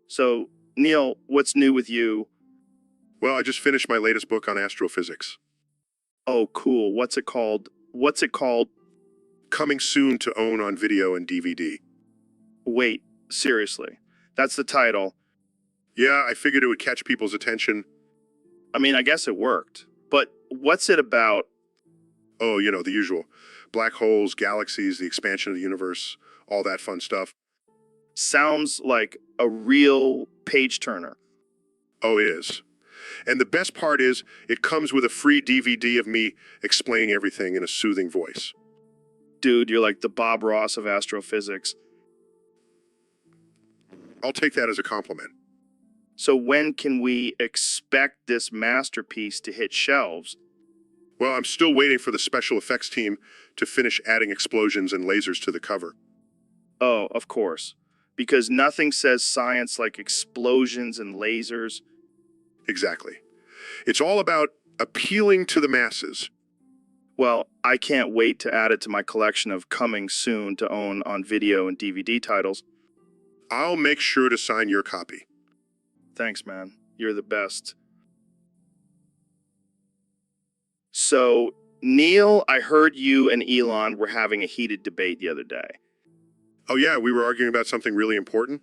So, Neil, what's new with you? Well, I just finished my latest book on astrophysics. Oh, cool. What's it called? What's it called? Coming soon to own on video and DVD. Wait, seriously. That's the title. Yeah, I figured it would catch people's attention. I mean, I guess it worked. But what's it about? Oh, the usual. Black holes, galaxies, the expansion of the universe, all that fun stuff. Sounds like a real page turner. Oh, it is. And the best part is, it comes with a free DVD of me explaining everything in a soothing voice. Dude, you're like the Bob Ross of astrophysics. I'll take that as a compliment. So when can we expect this masterpiece to hit shelves? Well, I'm still waiting for the special effects team to finish adding explosions and lasers to the cover. Oh, of course. Because nothing says science like explosions and lasers. Exactly. It's all about appealing to the masses. Well, I can't wait to add it to my collection of coming soon to own on video and DVD titles. I'll make sure to sign your copy. Thanks, man. You're the best. So, Neil, I heard you and Elon were having a heated debate the other day. Oh yeah, we were arguing about something really important?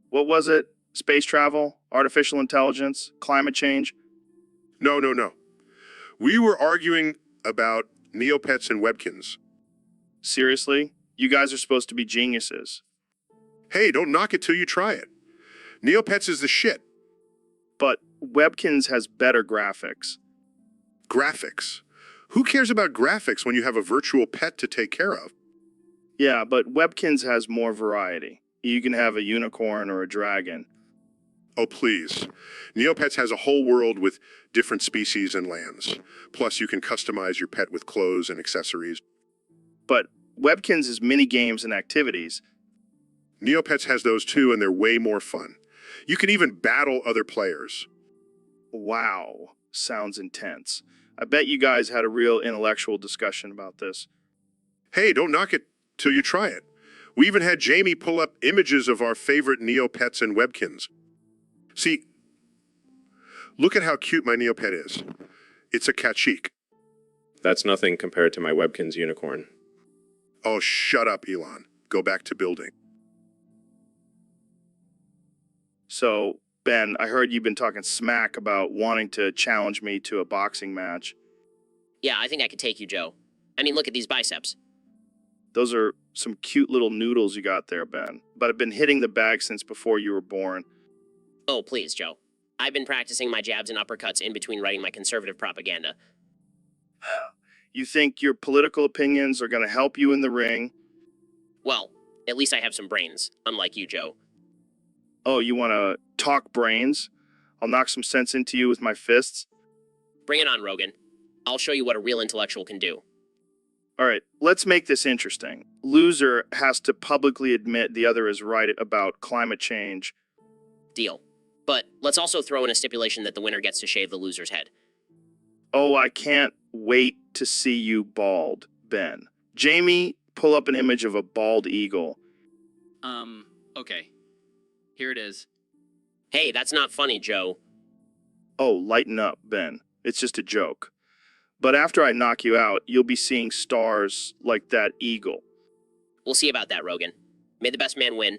What was it? Space travel? Artificial intelligence? Climate change? No. We were arguing about Neopets and Webkins. Seriously? You guys are supposed to be geniuses. Hey, don't knock it till you try it. Neopets is the shit. But Webkins has better graphics. Graphics. Who cares about graphics when you have a virtual pet to take care of? Yeah, but Webkins has more variety. You can have a unicorn or a dragon. Oh, please. Neopets has a whole world with different species and lands. Plus, you can customize your pet with clothes and accessories. But Webkins is mini games and activities. Neopets has those too, and they're way more fun. You can even battle other players. Wow, sounds intense. I bet you guys had a real intellectual discussion about this. Hey, don't knock it till you try it. We even had Jamie pull up images of our favorite Neopets and Webkins. See, look at how cute my Neopet is. It's a Kachik. That's nothing compared to my Webkins unicorn. Oh, shut up, Elon. Go back to building. So, Ben, I heard you've been talking smack about wanting to challenge me to a boxing match. Yeah, I think I could take you, Joe. I mean, look at these biceps. Those are some cute little noodles you got there, Ben. But I've been hitting the bag since before you were born. Oh, please, Joe. I've been practicing my jabs and uppercuts in between writing my conservative propaganda. You think your political opinions are going to help you in the ring? Well, at least I have some brains, unlike you, Joe. Oh, you want to talk brains? I'll knock some sense into you with my fists. Bring it on, Rogan. I'll show you what a real intellectual can do. All right, let's make this interesting. Loser has to publicly admit the other is right about climate change. Deal. But let's also throw in a stipulation that the winner gets to shave the loser's head. Oh, I can't wait to see you bald, Ben. Jamie, pull up an image of a bald eagle. Okay. Here it is. Hey, that's not funny, Joe. Oh, lighten up, Ben. It's just a joke. But after I knock you out, you'll be seeing stars like that eagle. We'll see about that, Rogan. May the best man win.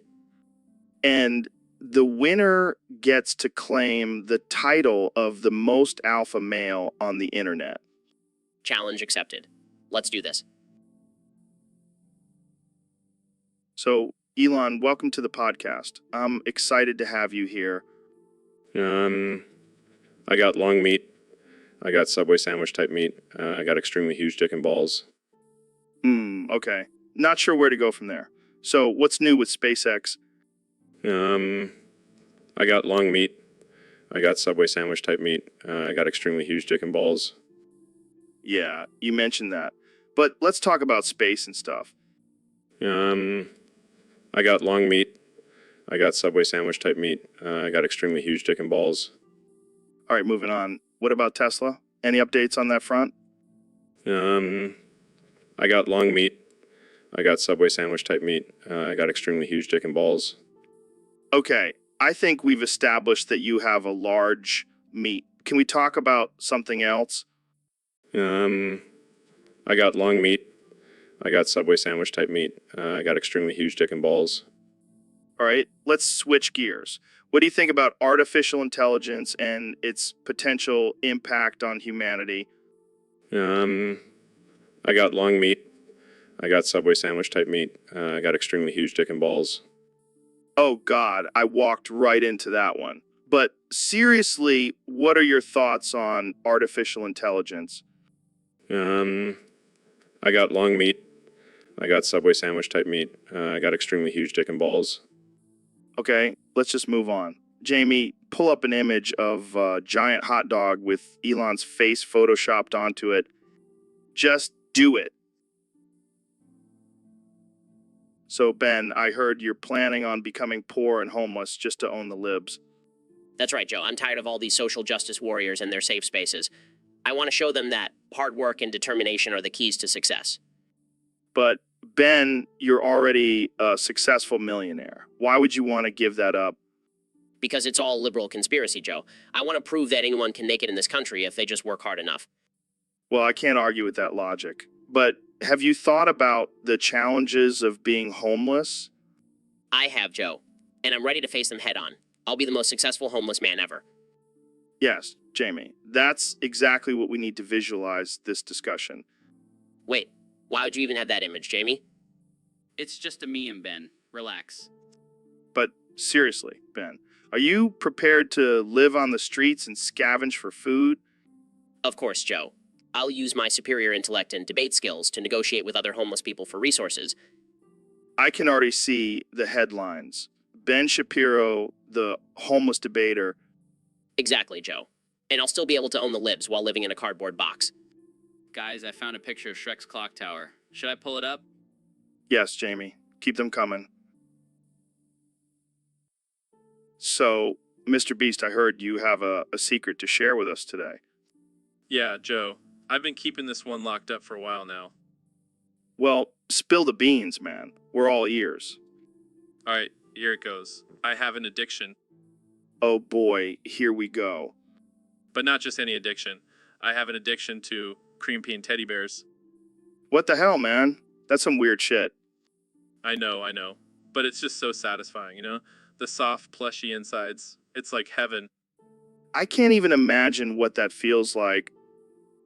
And the winner gets to claim the title of the most alpha male on the internet. Challenge accepted. Let's do this. So, Elon, welcome to the podcast. I'm excited to have you here. I got long meat. I got Subway sandwich type meat. I got extremely huge dick and balls. Okay. Not sure where to go from there. So, what's new with SpaceX? I got long meat. I got Subway sandwich type meat. I got extremely huge dick and balls. Yeah, you mentioned that. But let's talk about space and stuff. I got long meat. I got Subway sandwich type meat. I got extremely huge dick and balls. All right, moving on. What about Tesla? Any updates on that front? I got long meat. I got Subway sandwich type meat. I got extremely huge dick and balls. Okay, I think we've established that you have a large meat. Can we talk about something else? I got long meat. I got Subway sandwich type meat. I got extremely huge dick and balls. All right, let's switch gears. What do you think about artificial intelligence and its potential impact on humanity? I got long meat. I got Subway sandwich type meat. I got extremely huge dick and balls. Oh, God, I walked right into that one. But seriously, what are your thoughts on artificial intelligence? I got long meat. I got Subway sandwich type meat. I got extremely huge dick and balls. Okay, let's just move on. Jamie, pull up an image of a giant hot dog with Elon's face photoshopped onto it. Just do it. So, Ben, I heard you're planning on becoming poor and homeless just to own the libs. That's right, Joe. I'm tired of all these social justice warriors and their safe spaces. I want to show them that hard work and determination are the keys to success. But, Ben, you're already a successful millionaire. Why would you want to give that up? Because it's all liberal conspiracy, Joe. I want to prove that anyone can make it in this country if they just work hard enough. Well, I can't argue with that logic. But have you thought about the challenges of being homeless? I have, Joe, and I'm ready to face them head on. I'll be the most successful homeless man ever. Yes, Jamie. That's exactly what we need to visualize this discussion. Wait, why would you even have that image, Jamie? It's just a meme, Ben. Relax. But seriously, Ben, are you prepared to live on the streets and scavenge for food? Of course, Joe. I'll use my superior intellect and debate skills to negotiate with other homeless people for resources. I can already see the headlines. Ben Shapiro, the homeless debater. Exactly, Joe. And I'll still be able to own the libs while living in a cardboard box. Guys, I found a picture of Shrek's clock tower. Should I pull it up? Yes, Jamie. Keep them coming. So, Mr. Beast, I heard you have a secret to share with us today. Yeah, Joe. I've been keeping this one locked up for a while now. Well, spill the beans, man. We're all ears. Alright, here it goes. I have an addiction, Oh boy, here we go. but not just any addiction. I have an addiction to cream pea and teddy bears. What the hell, man? That's some weird shit. I know. But it's just so satisfying, you know? The soft, plushy insides. It's like heaven. I can't even imagine what that feels like.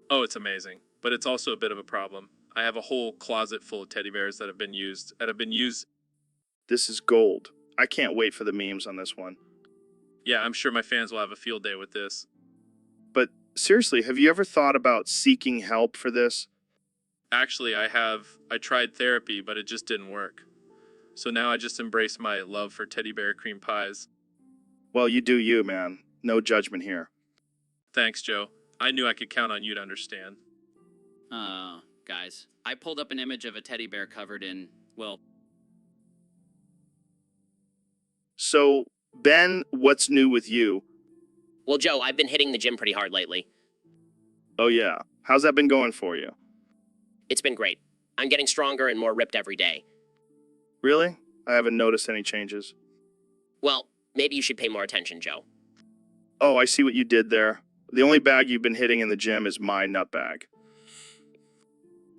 Oh, it's amazing. But it's also a bit of a problem. I have a whole closet full of teddy bears that have been used. This is gold. I can't wait for the memes on this one. Yeah, I'm sure my fans will have a field day with this. But seriously, have you ever thought about seeking help for this? Actually, I tried therapy, but it just didn't work. So now I just embrace my love for teddy bear cream pies. Well, you do you, man. No judgment here. Thanks, Joe. I knew I could count on you to understand. Guys, I pulled up an image of a teddy bear covered in, well, So, Ben, what's new with you? Well, Joe, I've been hitting the gym pretty hard lately. Oh yeah, how's that been going for you? It's been great. I'm getting stronger and more ripped every day. Really? I haven't noticed any changes. Well, maybe you should pay more attention, Joe. Oh, I see what you did there. The only bag you've been hitting in the gym is my nut bag.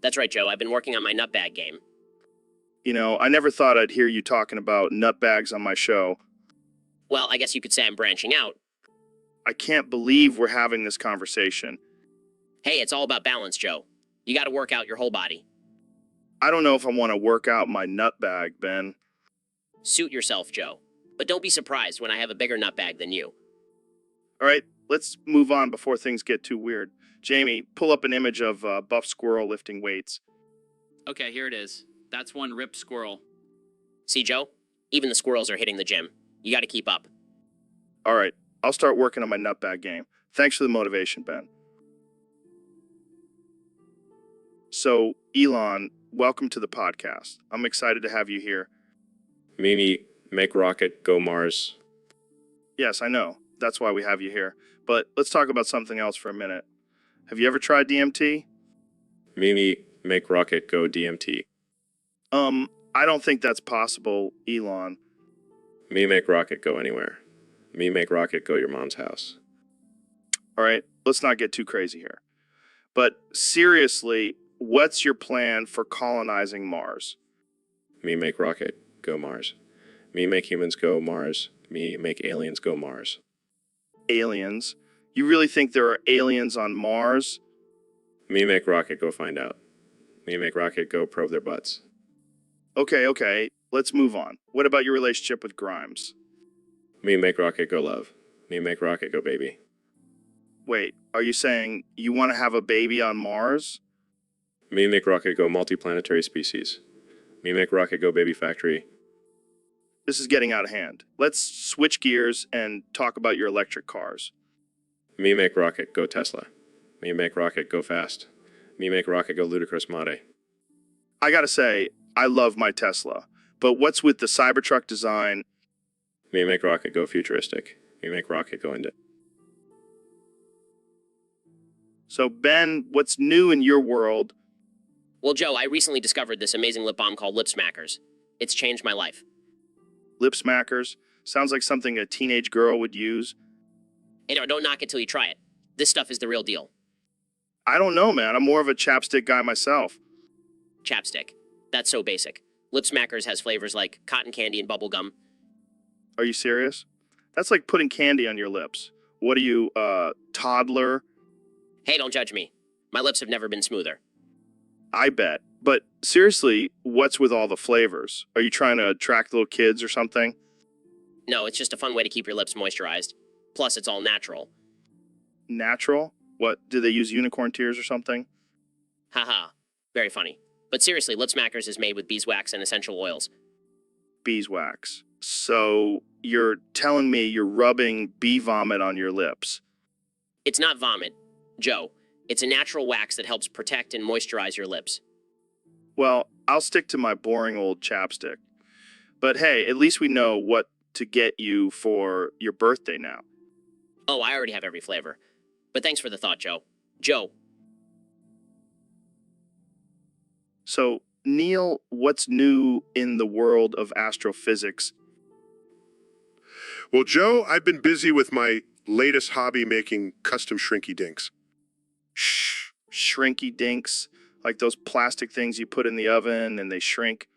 That's right, Joe. I've been working on my nutbag game. You know, I never thought I'd hear you talking about nut bags on my show. Well, I guess you could say I'm branching out. I can't believe we're having this conversation. Hey, it's all about balance, Joe. You gotta work out your whole body. I don't know if I want to work out my nut bag, Ben. Suit yourself, Joe. But don't be surprised when I have a bigger nutbag than you. All right, let's move on before things get too weird. Jamie, pull up an image of Buff Squirrel lifting weights. okay, here it is. That's one ripped squirrel. See, Joe? Even the squirrels are hitting the gym. You gotta keep up. All right, I'll start working on my nutbag game. Thanks for the motivation, Ben. So, Elon, welcome to the podcast. I'm excited to have you here. Mimi, make rocket, go Mars. Yes, I know. That's why we have you here. But let's talk about something else for a minute. Have you ever tried DMT? Mimi, make rocket, go DMT. I don't think that's possible, Elon. Me make rocket, go anywhere. Me make rocket go your mom's house. All right, let's not get too crazy here. But seriously, what's your plan for colonizing Mars? Me make rocket go Mars. Me make humans go Mars. Me make aliens go Mars. Aliens? You really think there are aliens on Mars? Me make rocket go find out. Me make rocket go probe their butts. Okay, let's move on. What about your relationship with Grimes? Me make rocket go love. Me make rocket go baby. Wait, are you saying you want to have a baby on Mars? Me make rocket go multiplanetary species. Me make rocket go baby factory. This is getting out of hand. Let's switch gears and talk about your electric cars. Me make rocket go Tesla. Me make rocket go fast. Me make rocket go ludicrous made. I gotta say, I love my Tesla, but what's with the Cybertruck design? Me make rocket go futuristic. Me make rocket go into. So Ben, what's new in your world? Well, Joe, I recently discovered this amazing lip balm called Lip Smackers. It's changed my life. Lip smackers? Sounds like something a teenage girl would use. Hey, don't knock it till you try it. This stuff is the real deal. I don't know, man. I'm more of a chapstick guy myself. Chapstick. That's so basic. Lip Smackers has flavors like cotton candy and bubblegum. Are you serious? That's like putting candy on your lips. What are you, toddler? Hey, don't judge me. My lips have never been smoother. I bet. But seriously, what's with all the flavors? Are you trying to attract little kids or something? No, it's just a fun way to keep your lips moisturized. Plus, it's all natural. Natural? What, do they use unicorn tears or something? Haha. Very funny. But seriously, Lip Smackers is made with beeswax and essential oils. Beeswax. So you're telling me you're rubbing bee vomit on your lips? It's not vomit, Joe. It's a natural wax that helps protect and moisturize your lips. Well, I'll stick to my boring old chapstick. But hey, at least we know what to get you for your birthday now. Oh, I already have every flavor. But thanks for the thought, Joe. Joe. So, Neil, what's new in the world of astrophysics? Well, Joe, I've been busy with my latest hobby, making custom shrinky dinks. Shrinky dinks? Like those plastic things you put in the oven and they shrink?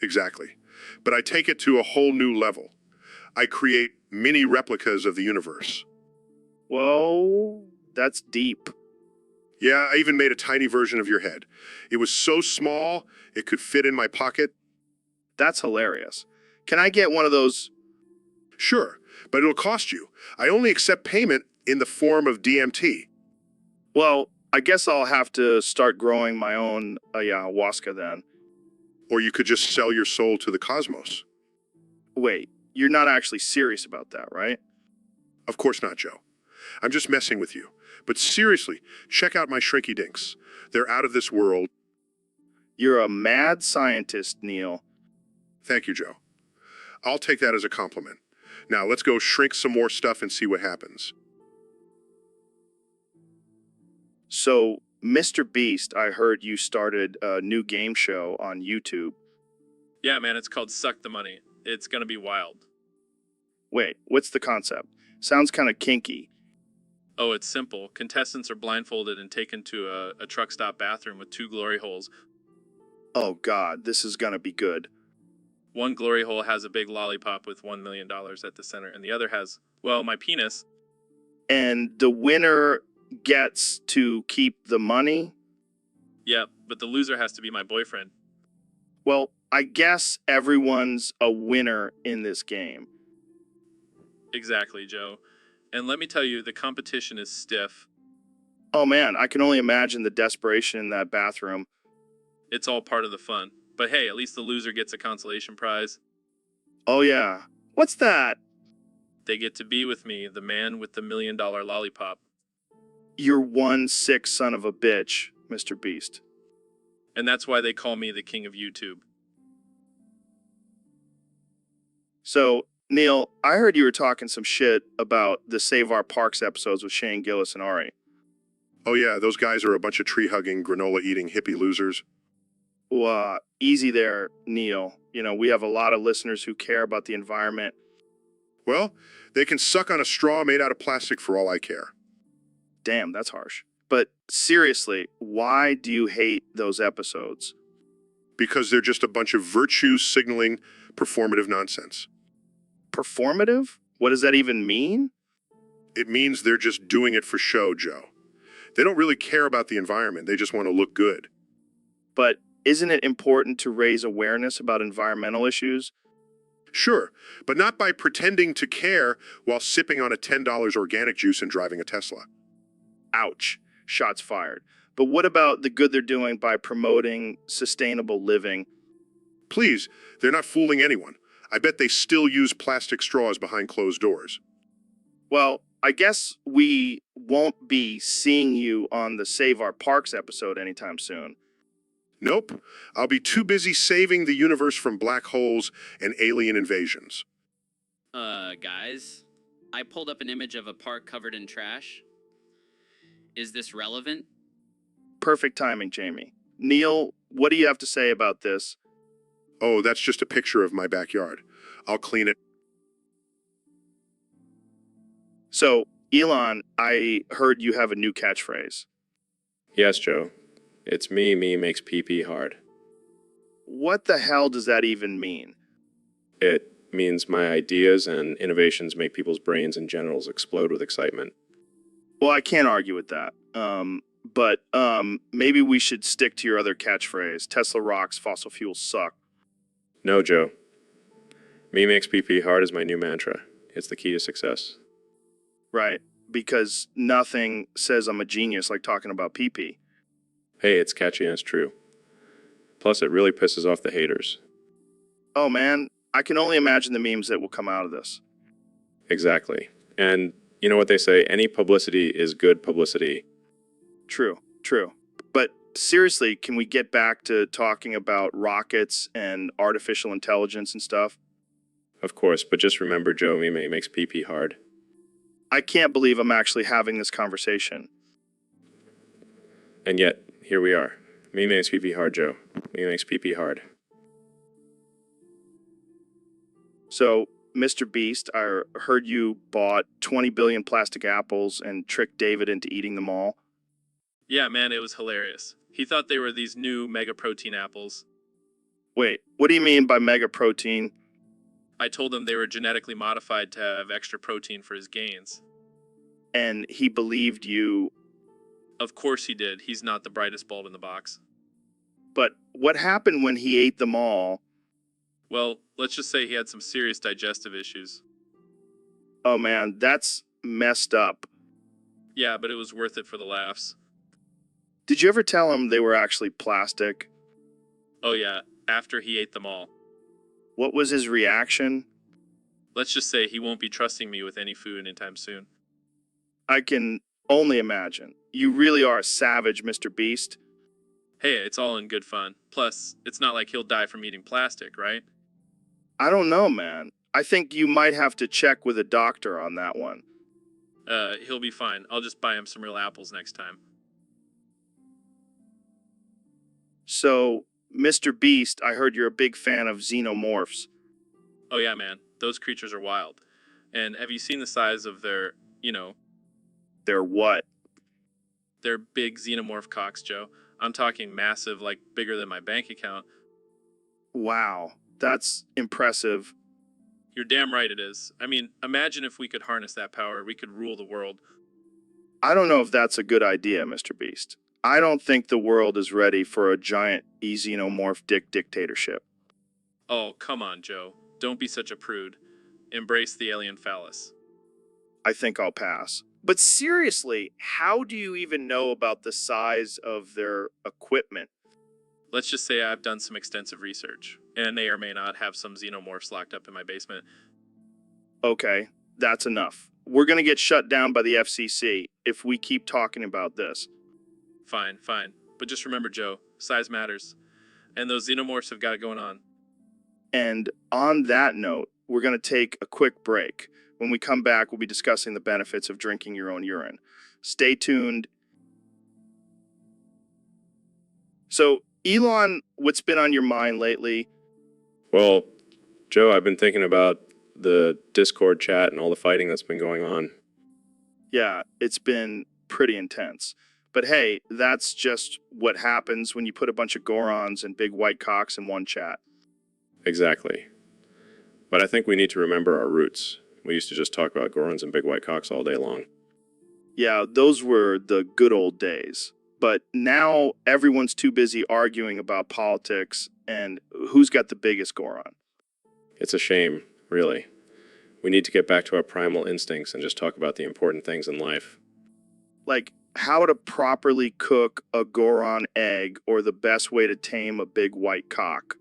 Exactly. But I take it to a whole new level. I create mini replicas of the universe. Whoa, that's deep. Yeah, I even made a tiny version of your head. It was so small, it could fit in my pocket. That's hilarious. Can I get one of those? Sure, but it'll cost you. I only accept payment in the form of DMT. Well, I guess I'll have to start growing my own ayahuasca then. Or you could just sell your soul to the cosmos. Wait, you're not actually serious about that, right? Of course not, Joe. I'm just messing with you. But seriously, check out my shrinky dinks. They're out of this world. You're a mad scientist, Neil. Thank you, Joe. I'll take that as a compliment. Now, let's go shrink some more stuff and see what happens. So, Mr. Beast, I heard you started a new game show on YouTube. Yeah, man, it's called Suck the Money. It's gonna be wild. Wait, what's the concept? Sounds kind of kinky. Oh, it's simple. Contestants are blindfolded and taken to a truck stop bathroom with 2 glory holes. Oh God, this is gonna be good. One glory hole has a big lollipop with $1 million at the center, and the other has, well, my penis. And the winner gets to keep the money? Yep, but the loser has to be my boyfriend. Well, I guess everyone's a winner in this game. Exactly, Joe. And let me tell you, the competition is stiff. Oh man, I can only imagine the desperation in that bathroom. It's all part of the fun. But hey, at least the loser gets a consolation prize. Oh yeah. What's that? They get to be with me, the man with the $1 million lollipop. You're one sick son of a bitch, Mr. Beast. And that's why they call me the king of YouTube. So, Neil, I heard you were talking some shit about the Save Our Parks episodes with Shane Gillis and Ari. Oh yeah, those guys are a bunch of tree-hugging, granola-eating hippie losers. Well, easy there, Neil. You know, we have a lot of listeners who care about the environment. Well, they can suck on a straw made out of plastic for all I care. Damn, that's harsh. But seriously, why do you hate those episodes? Because they're just a bunch of virtue signaling performative nonsense. Performative? What does that even mean? It means they're just doing it for show, Joe. They don't really care about the environment. They just want to look good. But isn't it important to raise awareness about environmental issues? Sure, but not by pretending to care while sipping on a $10 organic juice and driving a Tesla. Ouch. Shots fired. But what about the good they're doing by promoting sustainable living? Please, they're not fooling anyone. I bet they still use plastic straws behind closed doors. Well, I guess we won't be seeing you on the Save Our Parks episode anytime soon. Nope, I'll be too busy saving the universe from black holes and alien invasions. Guys, I pulled up an image of a park covered in trash. Is this relevant? Perfect timing, Jamie. Neil, what do you have to say about this? Oh, that's just a picture of my backyard. I'll clean it. So, Elon, I heard you have a new catchphrase. Yes, Joe. It's me makes pee hard. What the hell does that even mean? It means my ideas and innovations make people's brains and genitals explode with excitement. Well, I can't argue with that. But maybe we should stick to your other catchphrase. Tesla rocks, fossil fuels suck. No, Joe. Me makes pee hard is my new mantra. It's the key to success. Right, because nothing says I'm a genius like talking about pee-pee. Hey, it's catchy and it's true. Plus, it really pisses off the haters. Oh man, I can only imagine the memes that will come out of this. Exactly. And you know what they say, any publicity is good publicity. True. But seriously, can we get back to talking about rockets and artificial intelligence and stuff? Of course, but just remember, Joe, me makes pee hard. I can't believe I'm actually having this conversation. And yet, here we are. Me makes pee hard, Joe. Me makes pee hard. So, Mr. Beast, I heard you bought 20 billion plastic apples and tricked David into eating them all. Yeah, man, it was hilarious. He thought they were these new mega protein apples. Wait, what do you mean by mega protein? I told him they were genetically modified to have extra protein for his gains. And he believed you. Of course he did. He's not the brightest bulb in the box. But what happened when he ate them all? Well, let's just say he had some serious digestive issues. Oh man, that's messed up. Yeah, but it was worth it for the laughs. Did you ever tell him they were actually plastic? Oh yeah, after he ate them all. What was his reaction? Let's just say he won't be trusting me with any food anytime soon. I can only imagine. You really are a savage, Mr. Beast. Hey, it's all in good fun. Plus, it's not like he'll die from eating plastic, right? I don't know, man. I think you might have to check with a doctor on that one. He'll be fine. I'll just buy him some real apples next time. So, Mr. Beast, I heard you're a big fan of xenomorphs. Oh yeah, man. Those creatures are wild. And have you seen the size of their, They're what? their big xenomorph cocks, Joe? I'm talking massive, like bigger than my bank account. Wow, that's impressive. You're damn right it is. I mean, imagine if we could harness that power, we could rule the world. I don't know if that's a good idea, Mr. Beast. I don't think the world is ready for a giant xenomorph dictatorship. Oh, come on, Joe. Don't be such a prude. Embrace the alien phallus. I think I'll pass. But seriously, how do you even know about the size of their equipment? Let's just say I've done some extensive research, and I may or may not have some xenomorphs locked up in my basement. Okay, that's enough. We're gonna get shut down by the FCC if we keep talking about this. Fine. But just remember, Joe, size matters. And those xenomorphs have got it going on. And on that note, we're gonna take a quick break. When we come back, we'll be discussing the benefits of drinking your own urine. Stay tuned. So, Elon, what's been on your mind lately? Well, Joe, I've been thinking about the Discord chat and all the fighting that's been going on. Yeah, it's been pretty intense. But hey, that's just what happens when you put a bunch of Gorons and big white cocks in one chat. Exactly. But I think we need to remember our roots. We used to just talk about Gorons and big white cocks all day long. Yeah, those were the good old days. But now everyone's too busy arguing about politics and who's got the biggest Goron. It's a shame, really. We need to get back to our primal instincts and just talk about the important things in life. Like how to properly cook a Goron egg or the best way to tame a big white cock.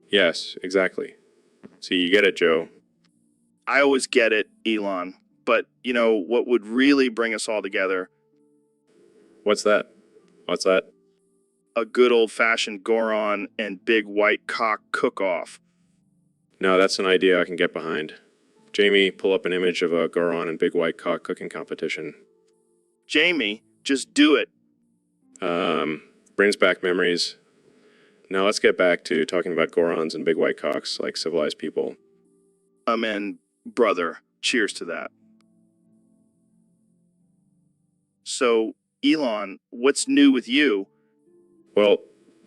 Yes, exactly. See, you get it, Joe. I always get it, Elon. But, you know, what would really bring us all together? What's that? What's that? A good old-fashioned Goron and big white cock cook-off. No, that's an idea I can get behind. Jamie, pull up an image of a Goron and big white cock cooking competition. Jamie, just do it. Brings back memories. Now let's get back to talking about Gorons and big white cocks like civilized people. And brother, cheers to that. So, Elon, what's new with you? Well,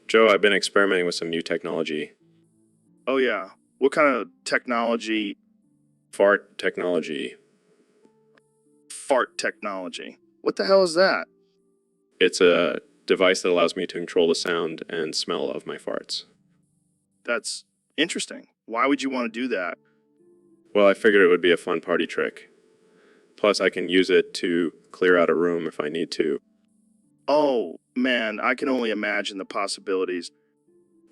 Joe, I've been experimenting with some new technology. Oh yeah, what kind of technology? Fart technology. Fart technology. What the hell is that? It's a device that allows me to control the sound and smell of my farts. That's interesting. Why would you want to do that? Well, I figured it would be a fun party trick. Plus, I can use it to clear out a room if I need to. Oh, man, I can only imagine the possibilities.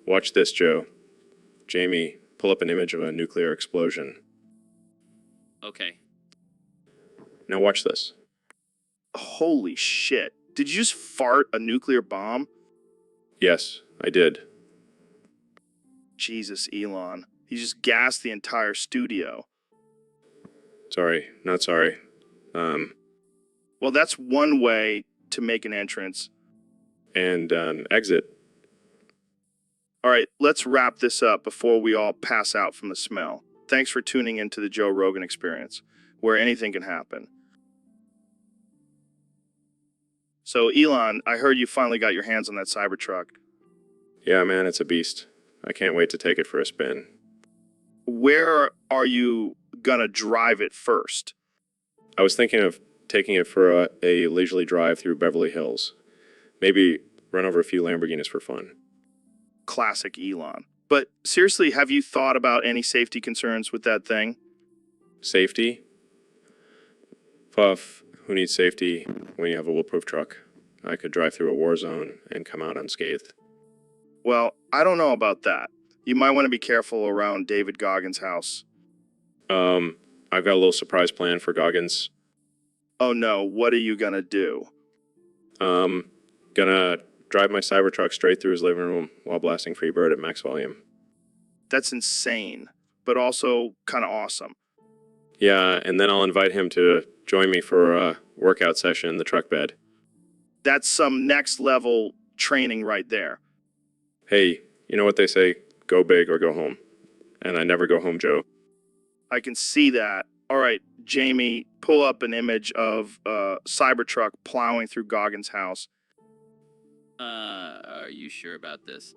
Watch this, Joe. Jamie, pull up an image of a nuclear explosion. Okay. Now watch this. Holy shit. Did you just fart a nuclear bomb? Yes, I did. Jesus, Elon. He just gassed the entire studio. Sorry, not sorry. Well, that's one way to make an entrance. And exit. All right, let's wrap this up before we all pass out from the smell. Thanks for tuning into the Joe Rogan Experience, where anything can happen. So, Elon, I heard you finally got your hands on that Cybertruck. Yeah, man, it's a beast. I can't wait to take it for a spin. Where are you gonna drive it first? I was thinking of taking it for a leisurely drive through Beverly Hills. Maybe run over a few Lamborghinis for fun. Classic Elon. But seriously, have you thought about any safety concerns with that thing? Safety? Puff, who needs safety when you have a bulletproof truck? I could drive through a war zone and come out unscathed. Well, I don't know about that. You might want to be careful around David Goggins' house. I've got a little surprise plan for Goggins. Oh no, what are you gonna do? Gonna drive my Cybertruck straight through his living room while blasting Freebird at max volume. That's insane, but also kind of awesome. Yeah, and then I'll invite him to join me for a workout session in the truck bed. That's some next level training right there. Hey, you know what they say, go big or go home. And I never go home, Joe. I can see that. All right, Jamie, pull up an image of a Cybertruck plowing through Goggins' house. Are you sure about this?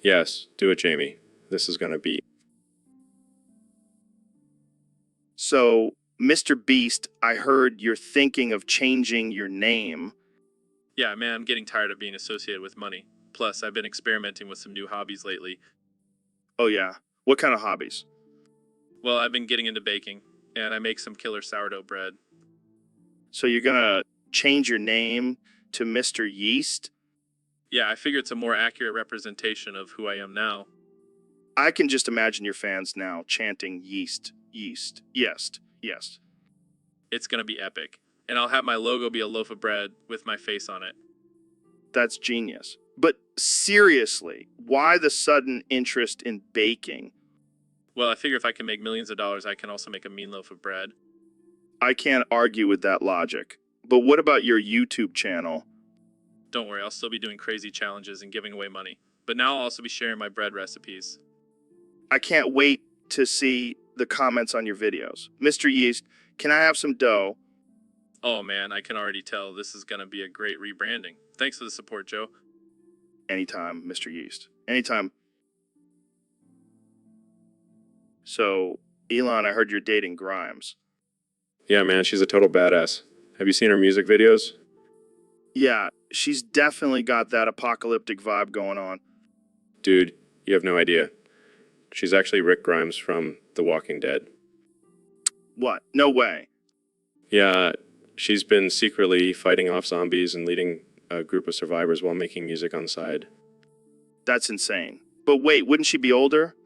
Yes, do it, Jamie. This is gonna be. So, Mr. Beast, I heard you're thinking of changing your name. Yeah, man, I'm getting tired of being associated with money. Plus, I've been experimenting with some new hobbies lately. Oh yeah, what kind of hobbies? Well, I've been getting into baking, and I make some killer sourdough bread. So you're gonna change your name to Mr. Yeast? Yeah, I figure it's a more accurate representation of who I am now. I can just imagine your fans now chanting yeast, yeast, yeast, yes. It's gonna be epic. And I'll have my logo be a loaf of bread with my face on it. That's genius. But seriously, why the sudden interest in baking? Well, I figure if I can make millions of dollars, I can also make a mean loaf of bread. I can't argue with that logic. But what about your YouTube channel? Don't worry, I'll still be doing crazy challenges and giving away money. But now I'll also be sharing my bread recipes. I can't wait to see the comments on your videos. Mr. Yeast, can I have some dough? Oh man, I can already tell this is gonna be a great rebranding. Thanks for the support, Joe. Anytime, Mr. Yeast. Anytime. So, Elon, I heard you're dating Grimes. Yeah, man, she's a total badass. Have you seen her music videos? Yeah, she's definitely got that apocalyptic vibe going on. Dude, you have no idea. She's actually Rick Grimes from The Walking Dead. What? No way. Yeah, she's been secretly fighting off zombies and leading a group of survivors while making music on the side. That's insane. But wait, wouldn't she be older?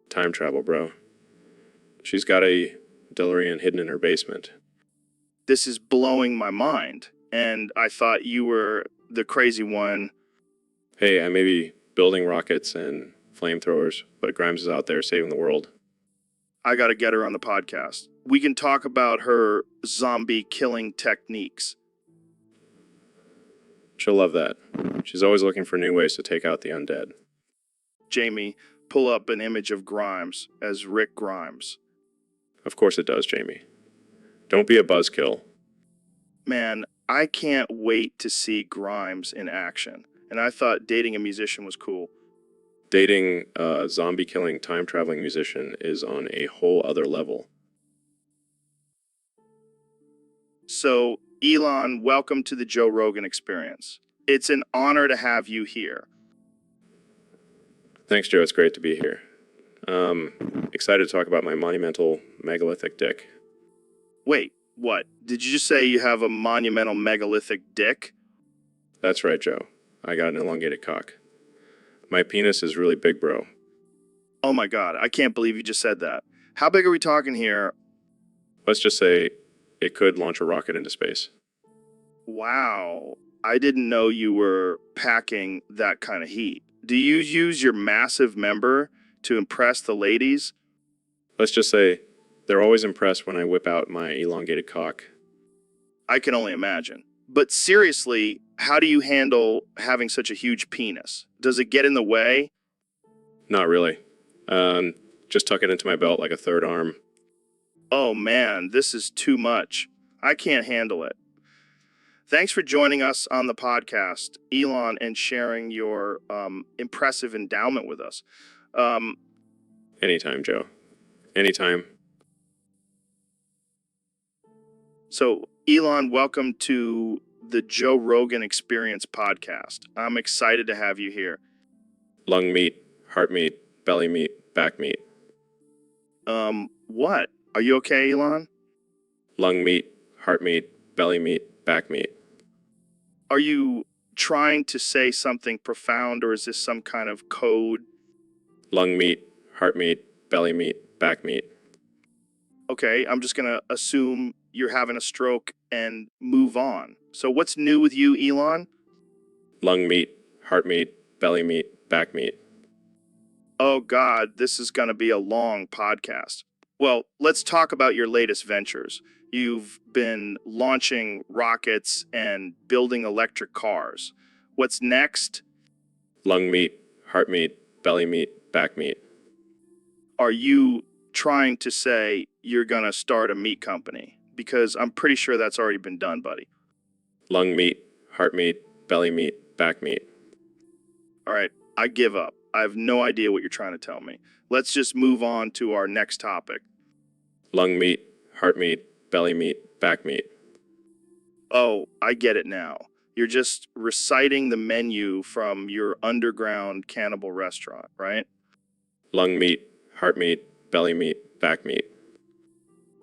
Time travel, bro. She's got a DeLorean hidden in her basement. This is blowing my mind. And I thought you were the crazy one. Hey, I may be building rockets and flamethrowers, but Grimes is out there saving the world. I gotta get her on the podcast. We can talk about her zombie killing techniques. She'll love that. She's always looking for new ways to take out the undead. Jamie, pull up an image of Grimes as Rick Grimes. Of course it does, Jamie. Don't be a buzzkill. Man, I can't wait to see Grimes in action. And I thought dating a musician was cool. Dating a zombie-killing, time-traveling musician is on a whole other level. So, Elon, welcome to the Joe Rogan Experience. It's an honor to have you here. Thanks, Joe. It's great to be here. Excited to talk about my monumental megalithic dick. Wait, what? Did you just say you have a monumental megalithic dick? That's right, Joe. I got an elongated cock. My penis is really big, bro. Oh my god, I can't believe you just said that. How big are we talking here? Let's just say it could launch a rocket into space. Wow, I didn't know you were packing that kind of heat. Do you use your massive member to impress the ladies? Let's just say they're always impressed when I whip out my elongated cock. I can only imagine. But seriously, how do you handle having such a huge penis? Does it get in the way? Not really. Just tuck it into my belt like a third arm. Oh man, this is too much. I can't handle it. Thanks for joining us on the podcast, Elon, and sharing your impressive endowment with us. Anytime, Joe. Anytime. So, Elon, welcome to the Joe Rogan Experience podcast. I'm excited to have you here. Lung meat, heart meat, belly meat, back meat. What? Are you okay, Elon? Lung meat, heart meat, belly meat, back meat. Are you trying to say something profound, or is this some kind of code? Lung meat, heart meat, belly meat, back meat. Okay, I'm just gonna assume you're having a stroke and move on. So what's new with you, Elon? Lung meat, heart meat, belly meat, back meat. Oh God, this is gonna be a long podcast. Well, let's talk about your latest ventures. You've been launching rockets and building electric cars. What's next? Lung meat, heart meat, belly meat, back meat. Are you trying to say you're gonna start a meat company? Because I'm pretty sure that's already been done, buddy. Lung meat, heart meat, belly meat, back meat. All right, I give up. I have no idea what you're trying to tell me. Let's just move on to our next topic. Lung meat, heart meat, belly meat, back meat. Oh, I get it now. You're just reciting the menu from your underground cannibal restaurant, right? Lung meat, heart meat, belly meat, back meat.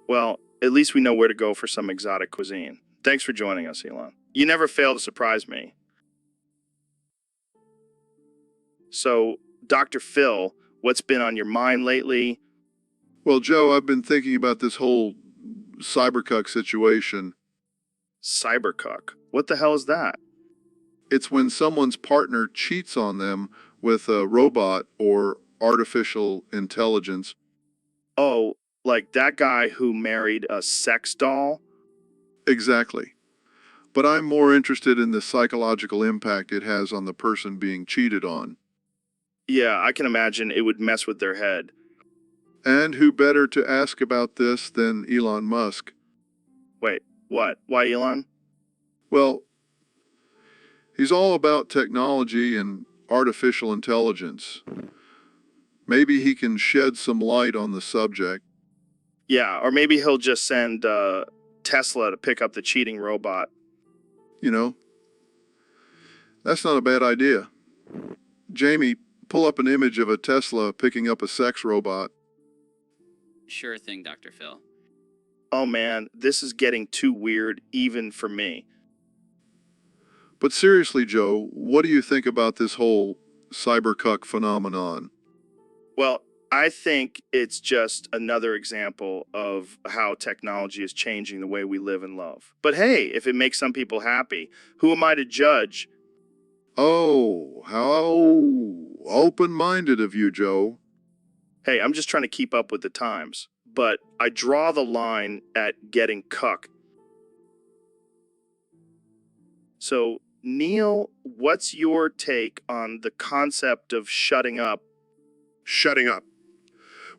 Well, at least we know where to go for some exotic cuisine. Thanks for joining us, Elon. You never fail to surprise me. So, Dr. Phil, what's been on your mind lately? Well, Joe, I've been thinking about this whole cybercuck situation. Cybercuck. What the hell is that? It's when someone's partner cheats on them with a robot or artificial intelligence. Oh, like that guy who married a sex doll? Exactly. But I'm more interested in the psychological impact it has on the person being cheated on. Yeah, I can imagine it would mess with their head. And who better to ask about this than Elon Musk? Wait, what? Why Elon? Well, he's all about technology and artificial intelligence. Maybe he can shed some light on the subject. Yeah, or maybe he'll just send Tesla to pick up the cheating robot. You know, that's not a bad idea. Jamie, pull up an image of a Tesla picking up a sex robot. Sure thing, Dr. Phil. Oh man, this is getting too weird even for me. But seriously, Joe, what do you think about this whole cybercuck phenomenon? Well, I think it's just another example of how technology is changing the way we live and love. But hey, if it makes some people happy, who am I to judge? Oh, how open-minded of you, Joe. Hey, I'm just trying to keep up with the times. But I draw the line at getting cucked. So, Neil, what's your take on the concept of shutting up? Shutting up.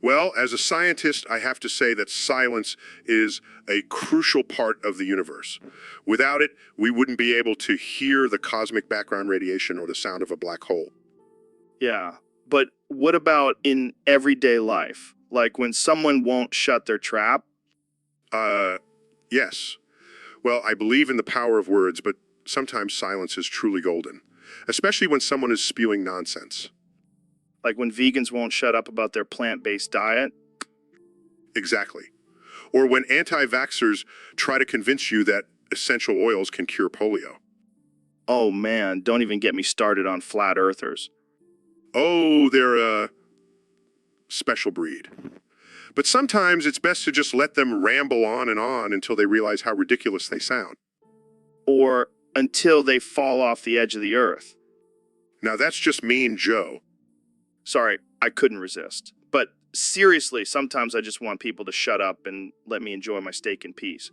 Well, as a scientist, I have to say that silence is a crucial part of the universe. Without it, we wouldn't be able to hear the cosmic background radiation or the sound of a black hole. Yeah, but what about in everyday life? Like when someone won't shut their trap? Yes. Well, I believe in the power of words, but sometimes silence is truly golden, especially when someone is spewing nonsense. Like when vegans won't shut up about their plant-based diet? Exactly. Or when anti-vaxxers try to convince you that essential oils can cure polio. Oh man, don't even get me started on flat earthers. Oh, they're a special breed. But sometimes it's best to just let them ramble on and on until they realize how ridiculous they sound. Or until they fall off the edge of the earth. Now that's just mean Joe. Sorry, I couldn't resist. But seriously, sometimes I just want people to shut up and let me enjoy my steak in peace.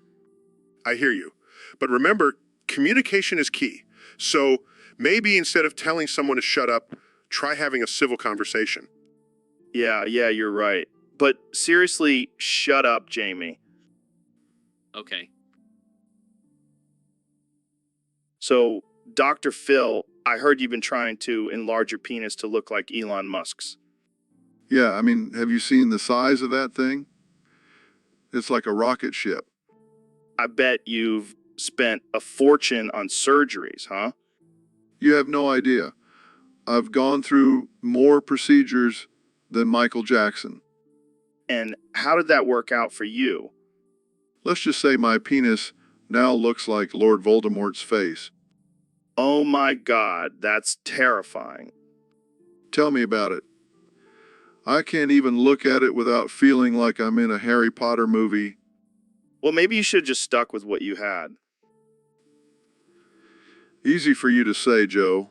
I hear you. But remember, communication is key. So maybe instead of telling someone to shut up, try having a civil conversation. Yeah, you're right. But seriously, shut up, Jamie. Okay. So, Dr. Phil, I heard you've been trying to enlarge your penis to look like Elon Musk's. Yeah, I mean, have you seen the size of that thing? It's like a rocket ship. I bet you've spent a fortune on surgeries, huh? You have no idea. I've gone through more procedures than Michael Jackson. And how did that work out for you? Let's just say my penis now looks like Lord Voldemort's face. Oh my God, that's terrifying. Tell me about it. I can't even look at it without feeling like I'm in a Harry Potter movie. Well, maybe you should have just stuck with what you had. Easy for you to say, Joe.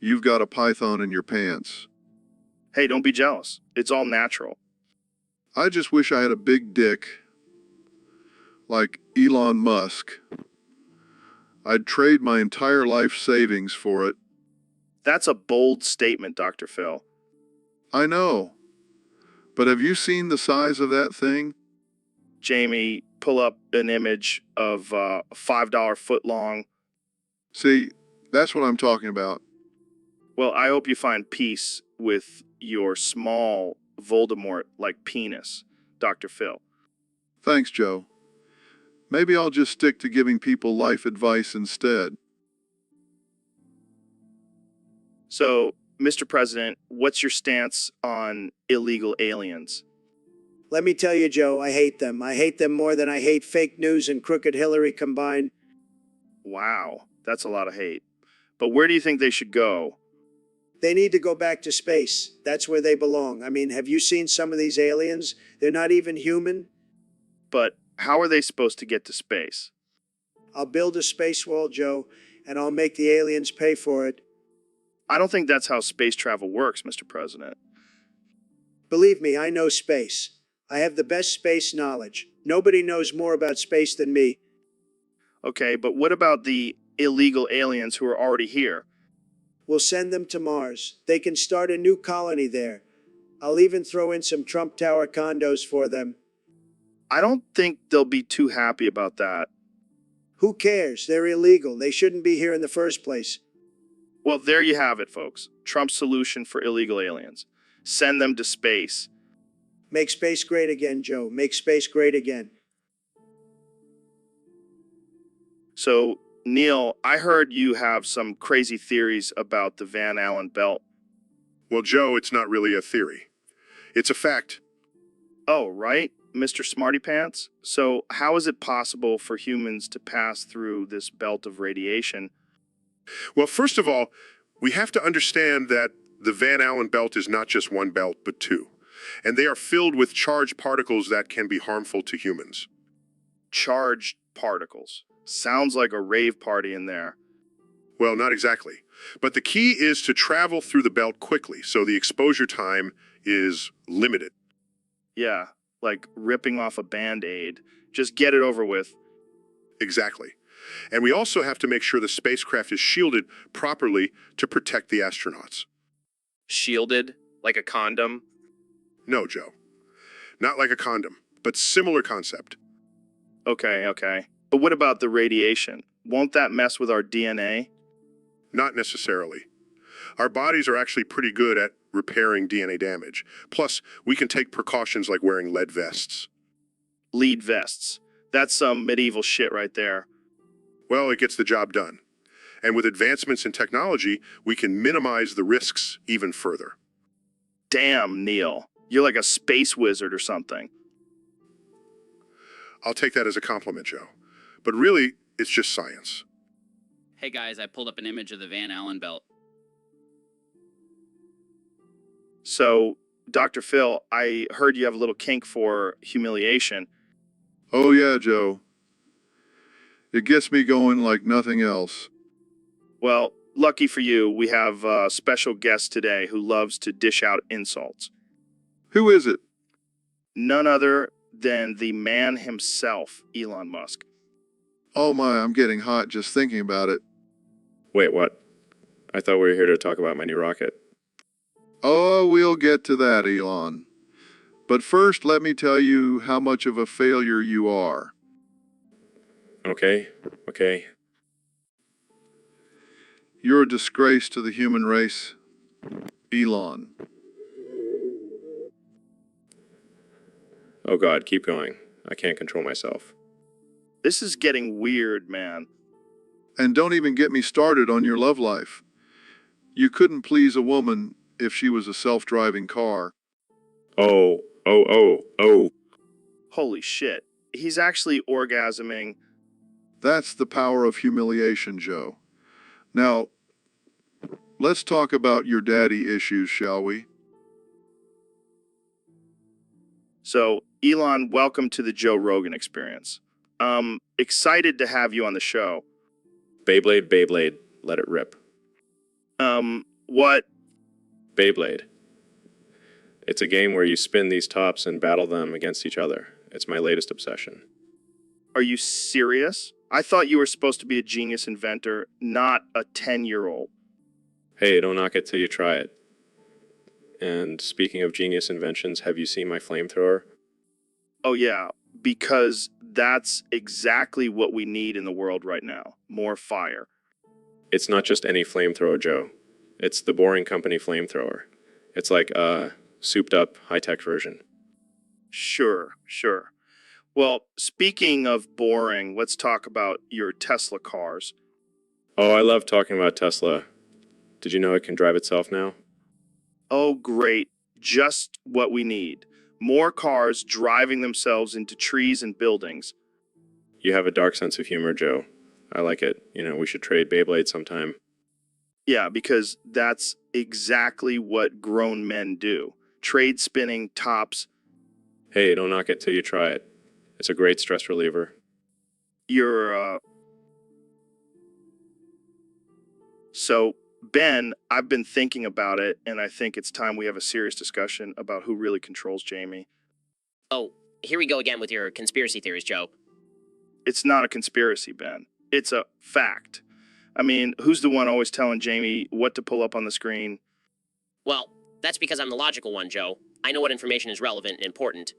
You've got a python in your pants. Hey, don't be jealous. It's all natural. I just wish I had a big dick, like Elon Musk. I'd trade my entire life savings for it. That's a bold statement, Dr. Phil. I know. But have you seen the size of that thing? Jamie, pull up an image of a $5 foot long. See, that's what I'm talking about. Well, I hope you find peace with your small Voldemort-like penis, Dr. Phil. Thanks, Joe. Maybe I'll just stick to giving people life advice instead. So, Mr. President, what's your stance on illegal aliens? Let me tell you, Joe, I hate them. I hate them more than I hate fake news and crooked Hillary combined. Wow, that's a lot of hate. But where do you think they should go? They need to go back to space. That's where they belong. I mean, have you seen some of these aliens? They're not even human. But how are they supposed to get to space? I'll build a space wall, Joe, and I'll make the aliens pay for it. I don't think that's how space travel works, Mr. President. Believe me, I know space. I have the best space knowledge. Nobody knows more about space than me. Okay, but what about the illegal aliens who are already here? We'll send them to Mars. They can start a new colony there. I'll even throw in some Trump Tower condos for them. I don't think they'll be too happy about that. Who cares? They're illegal. They shouldn't be here in the first place. Well, there you have it, folks. Trump's solution for illegal aliens. Send them to space. Make space great again, Joe. Make space great again. So, Neil, I heard you have some crazy theories about the Van Allen belt. Well, Joe, it's not really a theory. It's a fact. Oh, right, Mr. Smarty Pants? So, how is it possible for humans to pass through this belt of radiation? Well, first of all, we have to understand that the Van Allen belt is not just one belt, but two. And they are filled with charged particles that can be harmful to humans. Charged particles. Sounds like a rave party in there. Well, not exactly. But the key is to travel through the belt quickly, so the exposure time is limited. Yeah, like ripping off a Band-Aid. Just get it over with. Exactly. And we also have to make sure the spacecraft is shielded properly to protect the astronauts. Shielded? Like a condom? No, Joe. Not like a condom, but similar concept. Okay. But what about the radiation? Won't that mess with our DNA? Not necessarily. Our bodies are actually pretty good at repairing DNA damage. Plus, we can take precautions like wearing lead vests. Lead vests. That's some medieval shit right there. Well, it gets the job done. And with advancements in technology, we can minimize the risks even further. Damn, Neil. You're like a space wizard or something. I'll take that as a compliment, Joe. But really, it's just science. Hey guys, I pulled up an image of the Van Allen belt. So, Dr. Phil, I heard you have a little kink for humiliation. Oh, yeah, Joe. It gets me going like nothing else. Well, lucky for you, we have a special guest today who loves to dish out insults. Who is it? None other than the man himself, Elon Musk. Oh my, I'm getting hot just thinking about it. Wait, what? I thought we were here to talk about my new rocket. Oh, we'll get to that, Elon. But first, let me tell you how much of a failure you are. Okay. You're a disgrace to the human race, Elon. Oh God, keep going. I can't control myself. This is getting weird, man. And don't even get me started on your love life. You couldn't please a woman if she was a self-driving car. Oh. Holy shit. He's actually orgasming. That's the power of humiliation, Joe. Now, let's talk about your daddy issues, shall we? So, Elon, welcome to the Joe Rogan Experience. Excited to have you on the show. Beyblade, let it rip. What? Beyblade. It's a game where you spin these tops and battle them against each other. It's my latest obsession. Are you serious? I thought you were supposed to be a genius inventor, not a 10-year-old. Hey, don't knock it till you try it. And speaking of genius inventions, have you seen my flamethrower? Oh yeah, because that's exactly what we need in the world right now. More fire. It's not just any flamethrower, Joe. It's the Boring Company flamethrower. It's like a souped-up, high-tech version. Sure. Well, speaking of boring, let's talk about your Tesla cars. Oh, I love talking about Tesla. Did you know it can drive itself now? Oh, great. Just what we need. More cars driving themselves into trees and buildings. You have a dark sense of humor, Joe. I like it. We should trade Beyblade sometime. Yeah, because that's exactly what grown men do. Trade spinning tops. Hey, don't knock it till you try it. It's a great stress reliever. So, Ben, I've been thinking about it, and I think it's time we have a serious discussion about who really controls Jamie. Oh, here we go again with your conspiracy theories, Joe. It's not a conspiracy, Ben. It's a fact. I mean, who's the one always telling Jamie what to pull up on the screen? Well, that's because I'm the logical one, Joe. I know what information is relevant and important.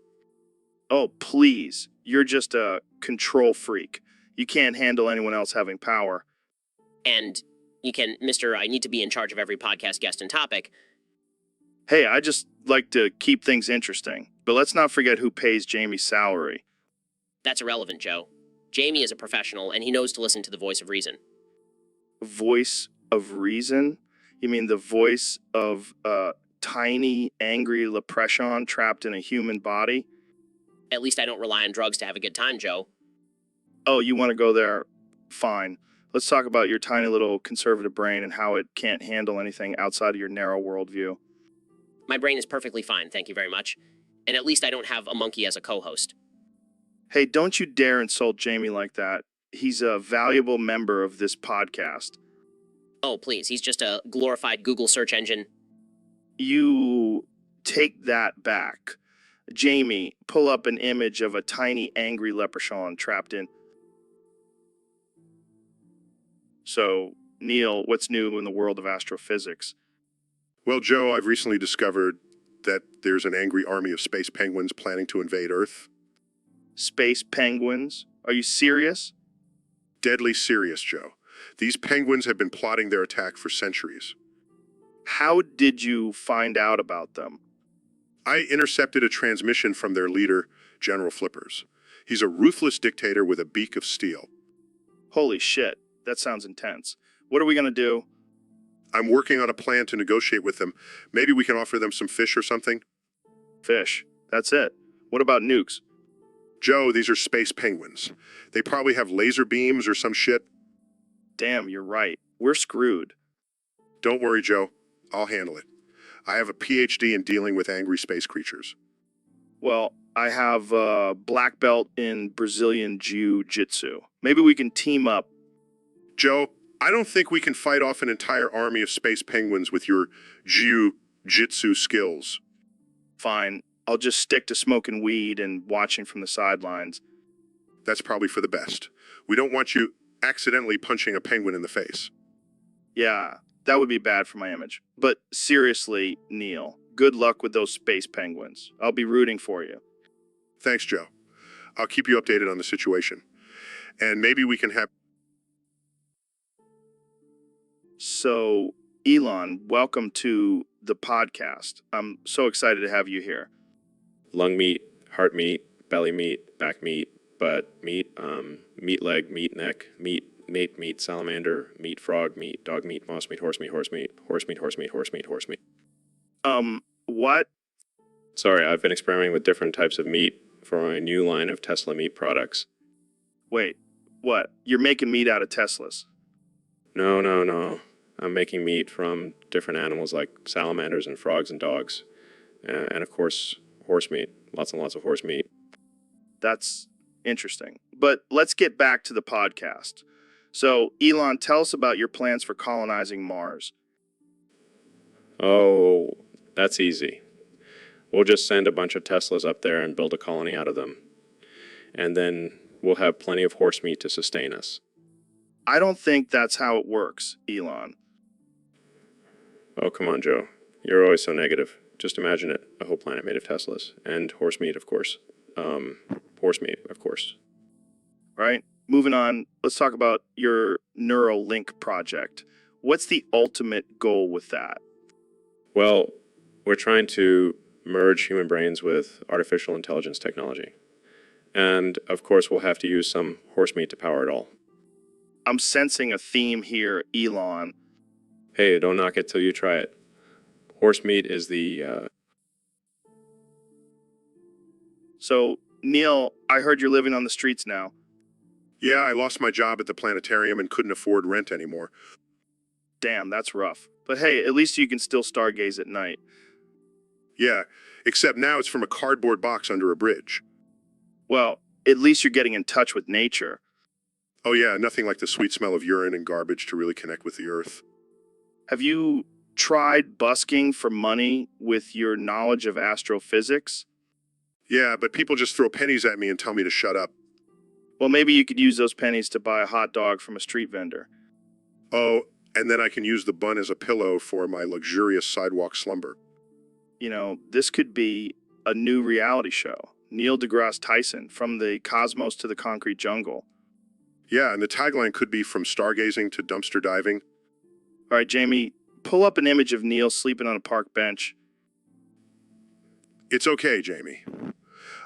Oh, please. You're just a control freak. You can't handle anyone else having power. And Mr. I need to be in charge of every podcast guest and topic. Hey, I just like to keep things interesting. But let's not forget who pays Jamie's salary. That's irrelevant, Joe. Jamie is a professional, and he knows to listen to the voice of reason. Voice of reason? You mean the voice of a tiny, angry leprechaun trapped in a human body? At least I don't rely on drugs to have a good time, Joe. Oh, you want to go there? Fine. Let's talk about your tiny little conservative brain and how it can't handle anything outside of your narrow worldview. My brain is perfectly fine, thank you very much. And at least I don't have a monkey as a co-host. Hey, don't you dare insult Jamie like that. He's a valuable member of this podcast. Oh, please, he's just a glorified Google search engine. You take that back. Jamie, pull up an image of a tiny, angry leprechaun trapped in. So, Neil, what's new in the world of astrophysics? Well, Joe, I've recently discovered that there's an angry army of space penguins planning to invade Earth. Space penguins? Are you serious? Deadly serious, Joe. These penguins have been plotting their attack for centuries. How did you find out about them? I intercepted a transmission from their leader, General Flippers. He's a ruthless dictator with a beak of steel. Holy shit, that sounds intense. What are we gonna do? I'm working on a plan to negotiate with them. Maybe we can offer them some fish or something? Fish. That's it. What about nukes? Joe, these are space penguins. They probably have laser beams or some shit. Damn, you're right. We're screwed. Don't worry, Joe. I'll handle it. I have a PhD in dealing with angry space creatures. Well, I have a black belt in Brazilian Jiu-Jitsu. Maybe we can team up. Joe, I don't think we can fight off an entire army of space penguins with your Jiu-Jitsu skills. Fine. I'll just stick to smoking weed and watching from the sidelines. That's probably for the best. We don't want you accidentally punching a penguin in the face. Yeah, that would be bad for my image. But seriously, Neil, good luck with those space penguins. I'll be rooting for you. Thanks, Joe. I'll keep you updated on the situation. And maybe we can have... So, Elon, welcome to the podcast. I'm so excited to have you here. Lung meat, heart meat, belly meat, back meat, butt meat, meat leg, meat neck, meat, salamander, meat, frog meat, dog meat, mouse meat, horse meat, horse meat, horse meat, horse meat, horse meat, horse meat. What? Sorry, I've been experimenting with different types of meat for my new line of Tesla meat products. Wait, what? You're making meat out of Teslas? No. I'm making meat from different animals like salamanders and frogs and dogs. And of course, horse meat. Lots and lots of horse meat. That's interesting. But let's get back to the podcast. So, Elon, tell us about your plans for colonizing Mars. Oh, that's easy. We'll just send a bunch of Teslas up there and build a colony out of them. And then we'll have plenty of horse meat to sustain us. I don't think that's how it works, Elon. Oh, come on, Joe. You're always so negative. Just imagine it. A whole planet made of Teslas. And horse meat, of course. Horse meat, of course. Right? Moving on, let's talk about your Neuralink project. What's the ultimate goal with that? Well, we're trying to merge human brains with artificial intelligence technology. And, of course, we'll have to use some horse meat to power it all. I'm sensing a theme here, Elon. Hey, don't knock it till you try it. Horse meat is the, So, Neil, I heard you're living on the streets now. Yeah, I lost my job at the planetarium and couldn't afford rent anymore. Damn, that's rough. But hey, at least you can still stargaze at night. Yeah, except now it's from a cardboard box under a bridge. Well, at least you're getting in touch with nature. Oh yeah, nothing like the sweet smell of urine and garbage to really connect with the earth. Have you tried busking for money with your knowledge of astrophysics? Yeah, but people just throw pennies at me and tell me to shut up. Well, maybe you could use those pennies to buy a hot dog from a street vendor. Oh, and then I can use the bun as a pillow for my luxurious sidewalk slumber. This could be a new reality show. Neil deGrasse Tyson, from the cosmos to the concrete jungle. Yeah, and the tagline could be from stargazing to dumpster diving. All right, Jamie, pull up an image of Neil sleeping on a park bench. It's okay, Jamie.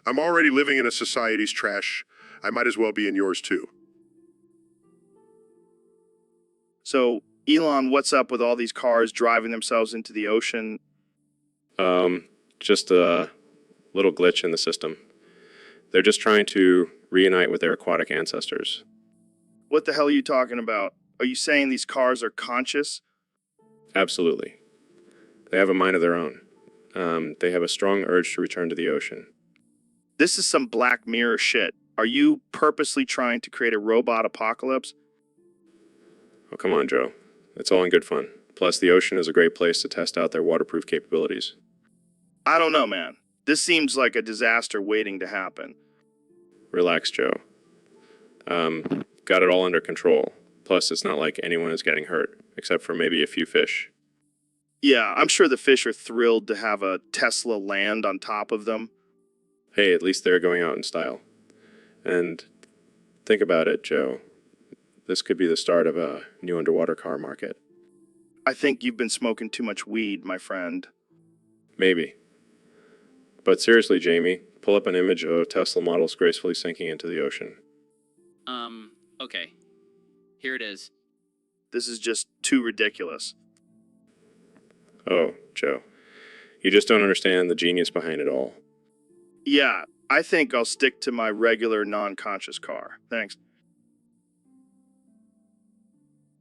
I'm already living in a society's trash. I might as well be in yours too. So, Elon, what's up with all these cars driving themselves into the ocean? Just a little glitch in the system. They're just trying to reunite with their aquatic ancestors. What the hell are you talking about? Are you saying these cars are conscious? Absolutely. They have a mind of their own. They have a strong urge to return to the ocean. This is some Black Mirror shit. Are you purposely trying to create a robot apocalypse? Oh, come on, Joe. It's all in good fun. Plus, the ocean is a great place to test out their waterproof capabilities. I don't know, man. This seems like a disaster waiting to happen. Relax, Joe. Got it all under control. Plus, it's not like anyone is getting hurt, except for maybe a few fish. Yeah, I'm sure the fish are thrilled to have a Tesla land on top of them. Hey, at least they're going out in style. And think about it, Joe. This could be the start of a new underwater car market. I think you've been smoking too much weed, my friend. Maybe. But seriously, Jamie, pull up an image of Tesla models gracefully sinking into the ocean. Okay. Here it is. This is just too ridiculous. Oh, Joe. You just don't understand the genius behind it all. Yeah, I think I'll stick to my regular non-conscious car. Thanks.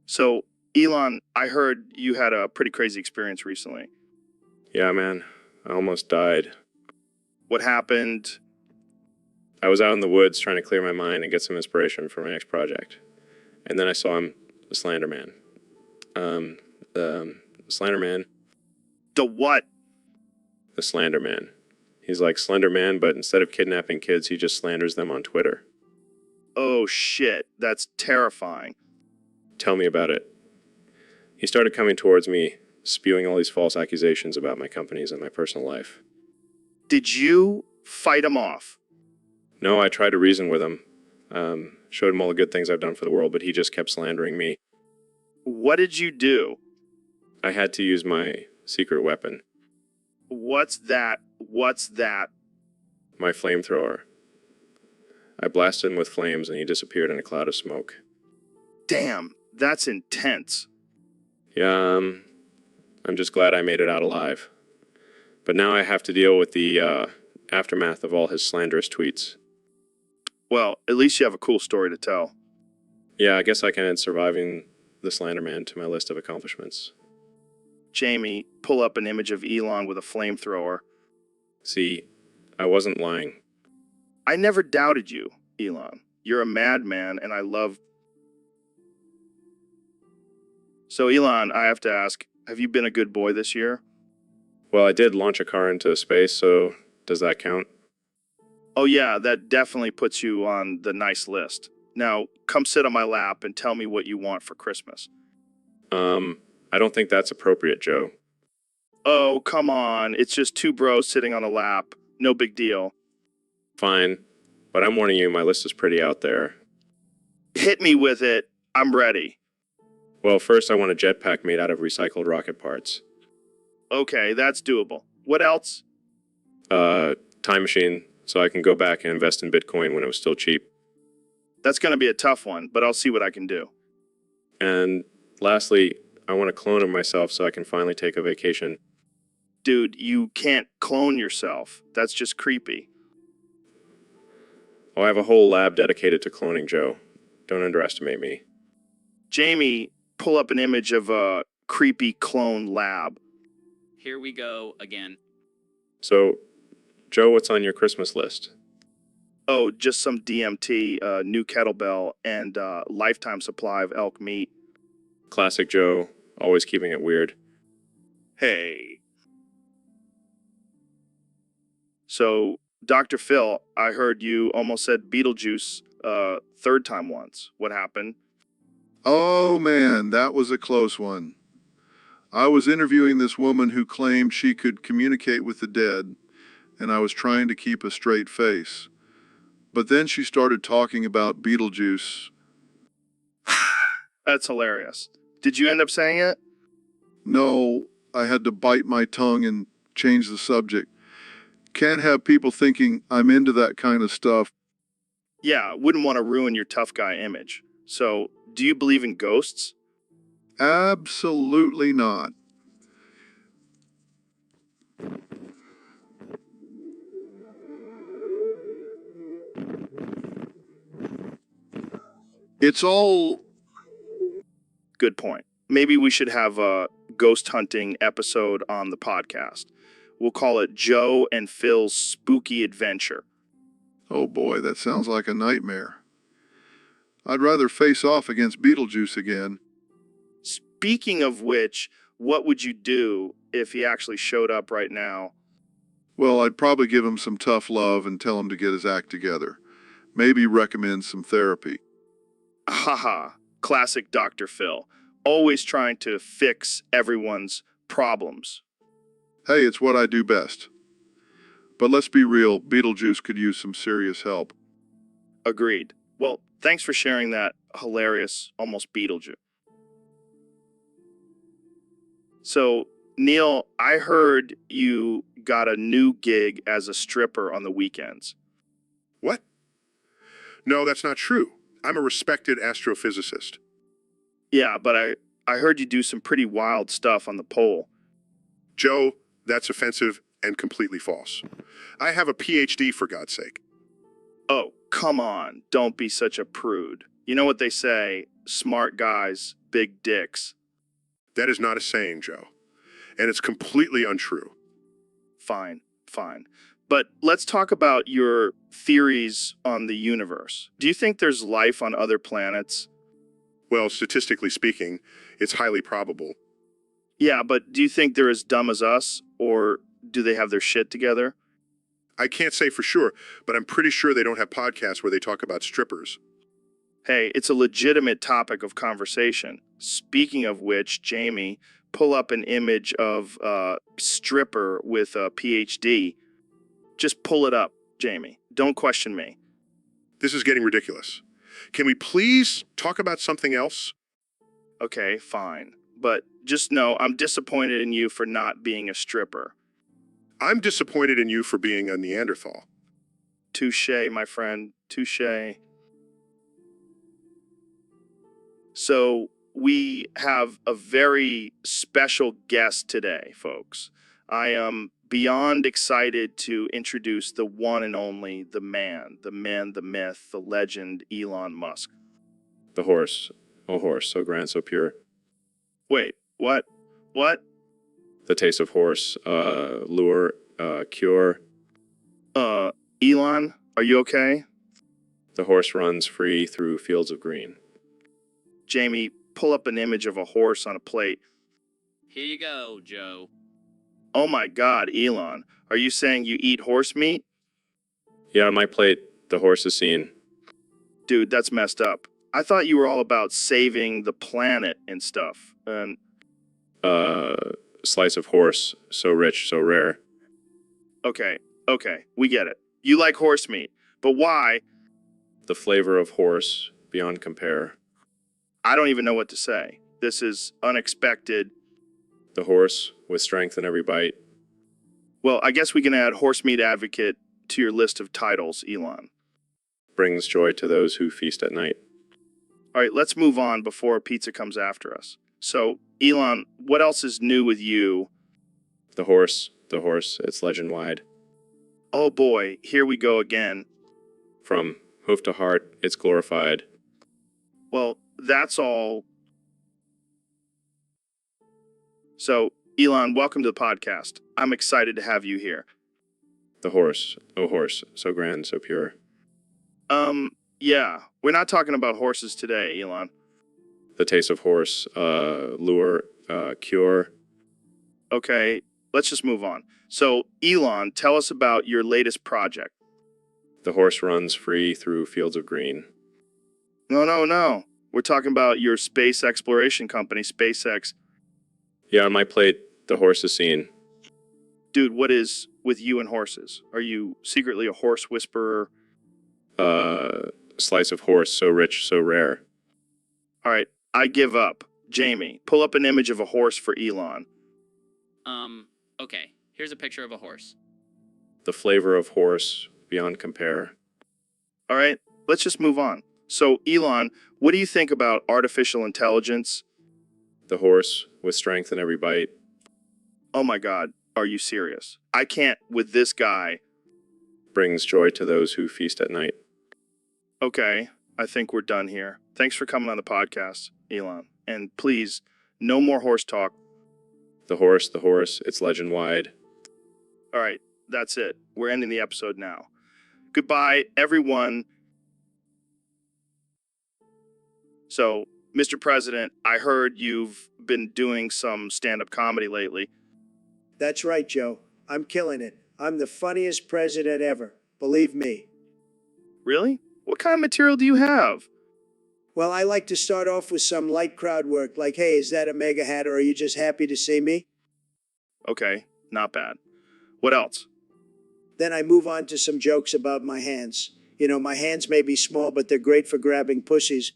So, Elon, I heard you had a pretty crazy experience recently. Yeah, man. I almost died. What happened? I was out in the woods trying to clear my mind and get some inspiration for my next project. And then I saw him, the Slender Man. The Slender Man. The what? The Slender Man. He's like Slender Man, but instead of kidnapping kids, he just slanders them on Twitter. Oh shit, that's terrifying. Tell me about it. He started coming towards me, spewing all these false accusations about my companies and my personal life. Did you fight him off? No, I tried to reason with him. Showed him all the good things I've done for the world, but he just kept slandering me. What did you do? I had to use my secret weapon, What's that? What's that? my flamethrower. I blasted him with flames and he disappeared in a cloud of smoke. Damn, that's intense. Yeah, I'm just glad I made it out alive. But now I have to deal with the aftermath of all his slanderous tweets. Well, at least you have a cool story to tell. Yeah, I guess I can add surviving the Slender Man to my list of accomplishments. Jamie, pull up an image of Elon with a flamethrower. See, I wasn't lying. I never doubted you, Elon. You're a madman, and I love... So, Elon, I have to ask, have you been a good boy this year? Well, I did launch a car into space, so does that count? Oh yeah, that definitely puts you on the nice list. Now, come sit on my lap and tell me what you want for Christmas. I don't think that's appropriate, Joe. Oh, come on. It's just two bros sitting on a lap. No big deal. Fine, but I'm warning you, my list is pretty out there. Hit me with it. I'm ready. Well, first I want a jetpack made out of recycled rocket parts. Okay, that's doable. What else? Time machine, so I can go back and invest in Bitcoin when it was still cheap. That's going to be a tough one, but I'll see what I can do. And lastly, I want a clone of myself so I can finally take a vacation. Dude, you can't clone yourself. That's just creepy. Oh, I have a whole lab dedicated to cloning, Joe. Don't underestimate me. Jamie, pull up an image of a creepy clone lab. Here we go again. So, Joe, what's on your Christmas list? Oh, just some DMT, new kettlebell, and lifetime supply of elk meat. Classic Joe, always keeping it weird. Hey. So, Dr. Phil, I heard you almost said Beetlejuice third time once. What happened? Oh man, that was a close one. I was interviewing this woman who claimed she could communicate with the dead, and I was trying to keep a straight face. But then she started talking about Beetlejuice. That's hilarious. Did you end up saying it? No, I had to bite my tongue and change the subject. Can't have people thinking I'm into that kind of stuff. Yeah, wouldn't want to ruin your tough guy image. So, do you believe in ghosts? Absolutely not. It's all Good point. Maybe we should have a ghost hunting episode on the podcast. We'll call it Joe and Phil's Spooky Adventure. Oh boy, that sounds like a nightmare. I'd rather face off against Beetlejuice again. Speaking of which, what would you do if he actually showed up right now? Well, I'd probably give him some tough love and tell him to get his act together. Maybe recommend some therapy. Haha, classic Dr. Phil. Always trying to fix everyone's problems. Hey, it's what I do best. But let's be real, Beetlejuice could use some serious help. Agreed. Well, thanks for sharing that hilarious, almost Beetlejuice. So, Neil, I heard you got a new gig as a stripper on the weekends. What? No, that's not true. I'm a respected astrophysicist. Yeah, but I heard you do some pretty wild stuff on the pole. Joe, that's offensive and completely false. I have a PhD, for God's sake. Oh, come on. Don't be such a prude. You know what they say, smart guys, big dicks. That is not a saying, Joe. And it's completely untrue. Fine. But let's talk about your theories on the universe. Do you think there's life on other planets? Well, statistically speaking, it's highly probable. Yeah, but do you think they're as dumb as us, or do they have their shit together? I can't say for sure, but I'm pretty sure they don't have podcasts where they talk about strippers. Hey, it's a legitimate topic of conversation. Speaking of which, Jamie, pull up an image of a stripper with a PhD. Just pull it up, Jamie. Don't question me. This is getting ridiculous. Can we please talk about something else? Okay, fine. But just know I'm disappointed in you for not being a stripper. I'm disappointed in you for being a Neanderthal. Touché, my friend. Touché. So we have a very special guest today, folks. I am beyond excited to introduce the one and only, the man, the myth, the legend, Elon Musk. The horse. Oh, horse, so grand, so pure. Wait, what? What? The taste of horse, lure, cure. Elon, are you okay? The horse runs free through fields of green. Jamie, pull up an image of a horse on a plate. Here you go, Joe. Oh my God, Elon, are you saying you eat horse meat? Yeah, on my plate, the horse is seen. Dude, that's messed up. I thought you were all about saving the planet and stuff. And Slice of horse, so rich, so rare. okay, we get it. You like horse meat, but why? The flavor of horse, beyond compare. I don't even know what to say. This is unexpected. The horse, with strength in every bite. Well, I guess we can add horse meat advocate to your list of titles, Elon. Brings joy to those who feast at night. All right, let's move on before pizza comes after us. So, Elon, what else is new with you? The horse, it's legend wide. Oh boy, here we go again. From hoof to heart, it's glorified. Well, that's all. So, Elon, welcome to the podcast. I'm excited to have you here. The horse, oh horse, so grand, so pure. Yeah, we're not talking about horses today, Elon. The taste of horse, lure, cure. Okay, let's just move on. So, Elon, tell us about your latest project. The horse runs free through fields of green. No. We're talking about your space exploration company, SpaceX. Yeah, on my plate, the horses scene. Dude, what is with you and horses? Are you secretly a horse whisperer? Slice of horse, so rich, so rare. All right, I give up. Jamie, pull up an image of a horse for Elon. Okay. Here's a picture of a horse. The flavor of horse, beyond compare. All right, let's just move on. So, Elon, what do you think about artificial intelligence? The horse, with strength in every bite. Oh my God, are you serious? I can't with this guy. Brings joy to those who feast at night. Okay, I think we're done here. Thanks for coming on the podcast, Elon. And please, no more horse talk. The horse, it's legend wide. All right, that's it. We're ending the episode now. Goodbye, everyone. So, Mr. President, I heard you've been doing some stand-up comedy lately. That's right, Joe. I'm killing it. I'm the funniest president ever. Believe me. Really? What kind of material do you have? Well, I like to start off with some light crowd work, like, hey, is that a mega hat or are you just happy to see me? Okay, not bad. What else? Then I move on to some jokes about my hands. You know, my hands may be small, but they're great for grabbing pussies.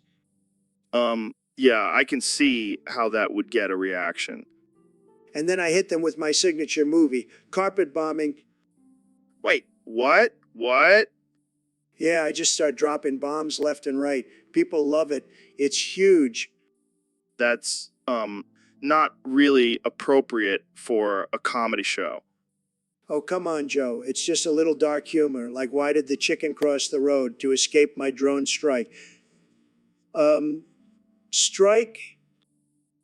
Yeah, I can see how that would get a reaction. And then I hit them with my signature movie, carpet bombing. Wait, what? What? Yeah, I just start dropping bombs left and right. People love it. It's huge. That's, not really appropriate for a comedy show. Oh, come on, Joe. It's just a little dark humor, like why did the chicken cross the road to escape my drone strike? Strike?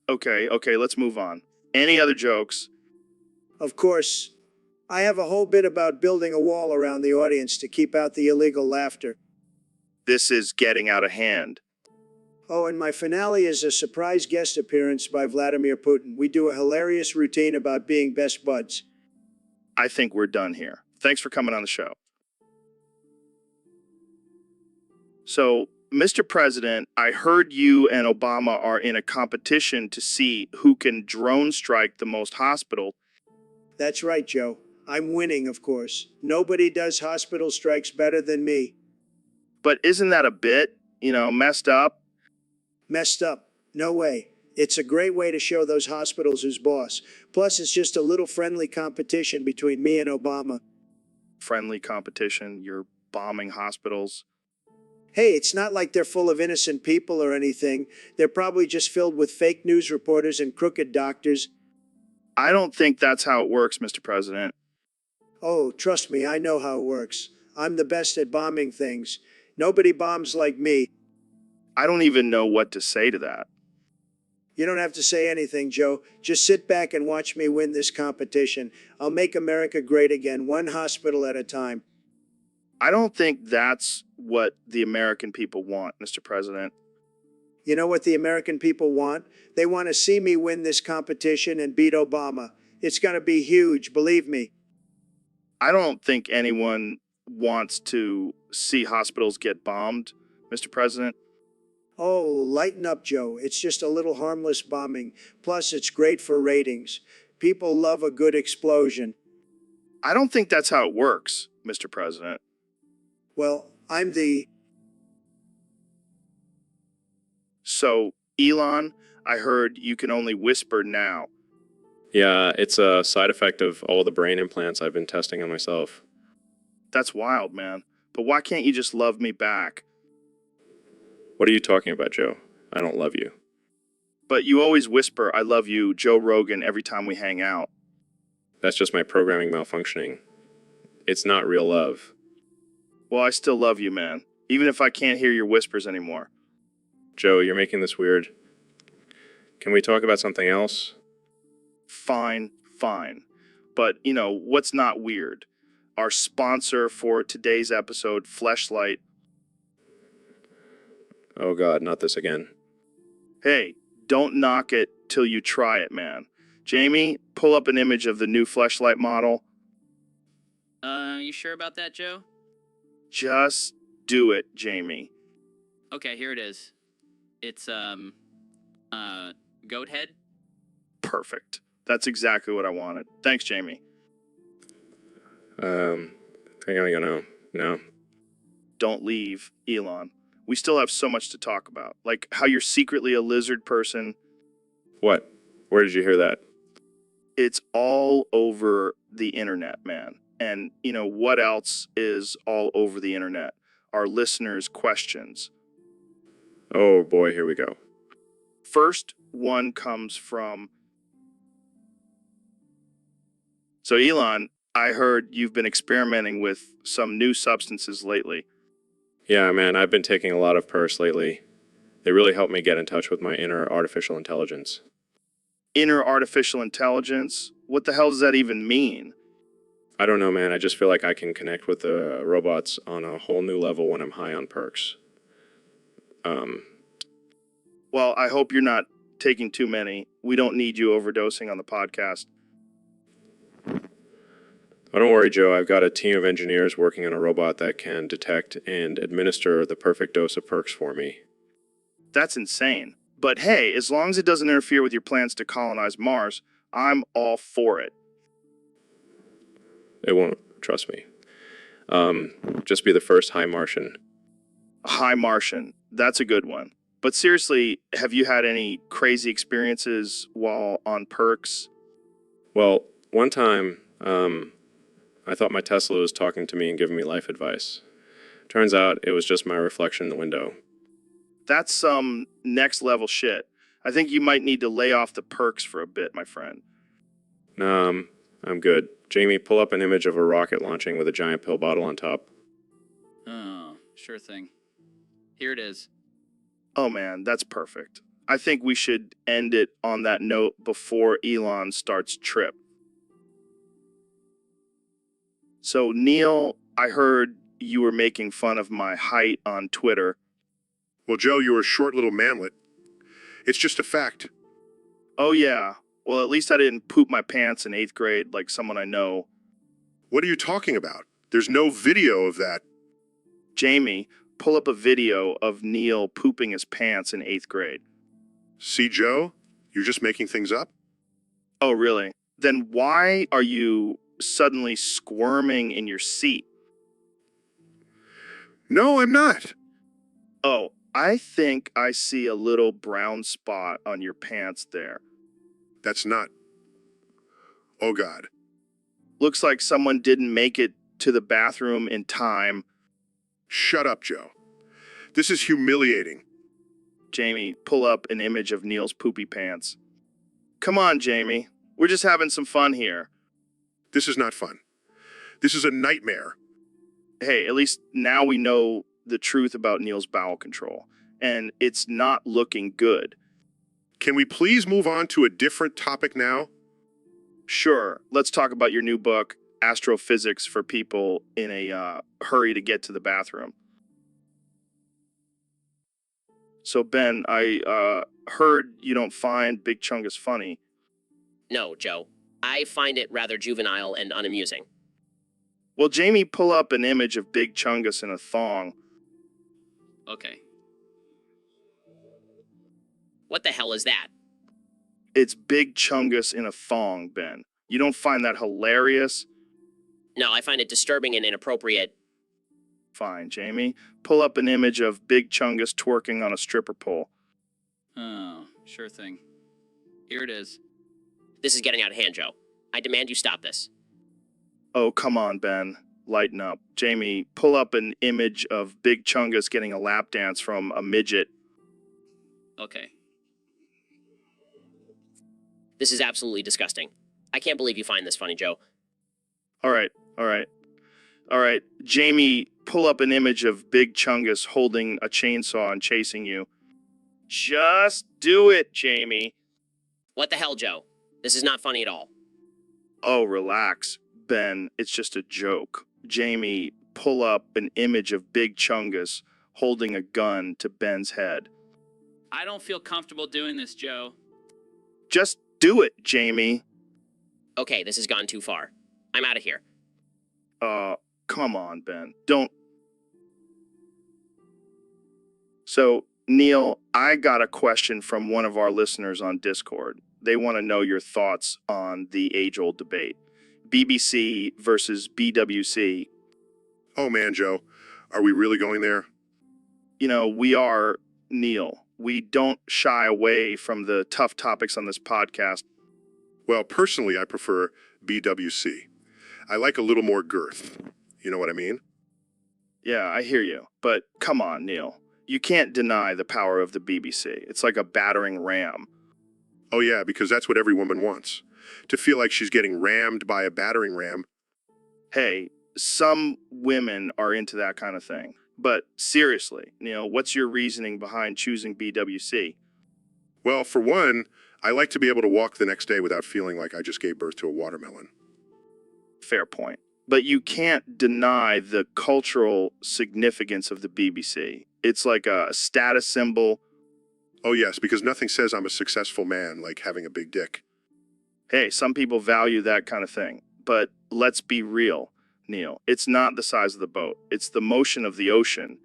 Okay, let's move on. Any other jokes? Of course. I have a whole bit about building a wall around the audience to keep out the illegal laughter. This is getting out of hand. Oh, and my finale is a surprise guest appearance by Vladimir Putin. We do a hilarious routine about being best buds. I think we're done here. Thanks for coming on the show. So, Mr. President, I heard you and Obama are in a competition to see who can drone strike the most hospitals. That's right, Joe. I'm winning, of course. Nobody does hospital strikes better than me. But isn't that a bit, messed up? Messed up. No way. It's a great way to show those hospitals who's boss. Plus, it's just a little friendly competition between me and Obama. Friendly competition, you're bombing hospitals. Hey, it's not like they're full of innocent people or anything. They're probably just filled with fake news reporters and crooked doctors. I don't think that's how it works, Mr. President. Oh, trust me, I know how it works. I'm the best at bombing things. Nobody bombs like me. I don't even know what to say to that. You don't have to say anything, Joe. Just sit back and watch me win this competition. I'll make America great again, one hospital at a time. I don't think that's what the American people want, Mr. President. You know what the American people want? They want to see me win this competition and beat Obama. It's going to be huge, believe me. I don't think anyone wants to see hospitals get bombed, Mr. President. Oh, lighten up, Joe. It's just a little harmless bombing. Plus, it's great for ratings. People love a good explosion. I don't think that's how it works, Mr. President. Well, I'm the... So, Elon, I heard you can only whisper now. Yeah, it's a side effect of all the brain implants I've been testing on myself. That's wild, man. But why can't you just love me back? What are you talking about, Joe? I don't love you. But you always whisper, I love you, Joe Rogan, every time we hang out. That's just my programming malfunctioning. It's not real love. Well, I still love you, man. Even if I can't hear your whispers anymore. Joe, you're making this weird. Can we talk about something else? Fine. But, what's not weird? Our sponsor for today's episode, Fleshlight. Oh God, not this again. Hey, don't knock it till you try it, man. Jamie, pull up an image of the new Fleshlight model. You sure about that, Joe? Just do it, Jamie. Okay, here it is. It's, goat head. Perfect. That's exactly what I wanted. Thanks, Jamie. Think I'm gonna, no. Don't leave, Elon. We still have so much to talk about, like how you're secretly a lizard person. What? Where did you hear that? It's all over the internet, man. And you know what else is all over the internet? Our listeners' questions. Oh boy, here we go. First one comes from. So, Elon, I heard you've been experimenting with some new substances lately. Yeah, man, I've been taking a lot of perks lately. They really help me get in touch with my inner artificial intelligence. Inner artificial intelligence? What the hell does that even mean? I don't know, man. I just feel like I can connect with the robots on a whole new level when I'm high on perks. Well, I hope you're not taking too many. We don't need you overdosing on the podcast. Oh, don't worry, Joe. I've got a team of engineers working on a robot that can detect and administer the perfect dose of perks for me. That's insane. But hey, as long as it doesn't interfere with your plans to colonize Mars, I'm all for it. It won't, trust me. Just be the first high Martian. High Martian. That's a good one. But seriously, have you had any crazy experiences while on perks? Well, one time, I thought my Tesla was talking to me and giving me life advice. Turns out it was just my reflection in the window. That's some next level shit. I think you might need to lay off the perks for a bit, my friend. Nah, I'm good. Jamie, pull up an image of a rocket launching with a giant pill bottle on top. Oh, sure thing. Here it is. Oh man, that's perfect. I think we should end it on that note before Elon starts trip. So, Neil, I heard you were making fun of my height on Twitter. Well, Joe, you're a short little manlet. It's just a fact. Oh yeah, well at least I didn't poop my pants in 8th grade like someone I know. What are you talking about? There's no video of that. Jamie, pull up a video of Neil pooping his pants in 8th grade. See, Joe? You're just making things up? Oh really? Then why are you suddenly squirming in your seat? No, I'm not. Oh, I think I see a little brown spot on your pants there. That's not. Oh, God. Looks like someone didn't make it to the bathroom in time. Shut up, Joe. This is humiliating. Jamie, pull up an image of Neil's poopy pants. Come on, Jamie. We're just having some fun here. This is not fun. This is a nightmare. Hey, at least now we know the truth about Neil's bowel control. And it's not looking good. Can we please move on to a different topic now? Sure, let's talk about your new book, Astrophysics for People in a Hurry to Get to the Bathroom. So, Ben, I heard you don't find Big Chungus funny. No, Joe. I find it rather juvenile and unamusing. Well, Jamie, pull up an image of Big Chungus in a thong. Okay. What the hell is that? It's Big Chungus in a thong, Ben. You don't find that hilarious? No, I find it disturbing and inappropriate. Fine, Jamie. Pull up an image of Big Chungus twerking on a stripper pole. Oh, sure thing. Here it is. This is getting out of hand, Joe. I demand you stop this. Oh, come on, Ben. Lighten up. Jamie, pull up an image of Big Chungus getting a lap dance from a midget. Okay. This is absolutely disgusting. I can't believe you find this funny, Joe. All right. Jamie, pull up an image of Big Chungus holding a chainsaw and chasing you. Just do it, Jamie. What the hell, Joe? This is not funny at all. Oh, relax, Ben. It's just a joke. Jamie, pull up an image of Big Chungus holding a gun to Ben's head. I don't feel comfortable doing this, Joe. Just do it, Jamie. Okay, this has gone too far. I'm out of here. Come on, Ben. Don't. So, Neil, I got a question from one of our listeners on Discord. They want to know your thoughts on the age-old debate. BBC versus BWC. Oh man, Joe, are we really going there? You know, we are, Neil. We don't shy away from the tough topics on this podcast. Well, personally, I prefer BWC. I like a little more girth. You know what I mean? Yeah, I hear you. But come on, Neil. You can't deny the power of the BBC. It's like a battering ram. Oh yeah, because that's what every woman wants. To feel like she's getting rammed by a battering ram. Hey, some women are into that kind of thing. But seriously, Neil, what's your reasoning behind choosing BWC? Well, for one, I like to be able to walk the next day without feeling like I just gave birth to a watermelon. Fair point. But you can't deny the cultural significance of the BBC. It's like a status symbol. Oh yes, because nothing says I'm a successful man like having a big dick. Hey, some people value that kind of thing. But let's be real, Neil. It's not the size of the boat. It's the motion of the ocean.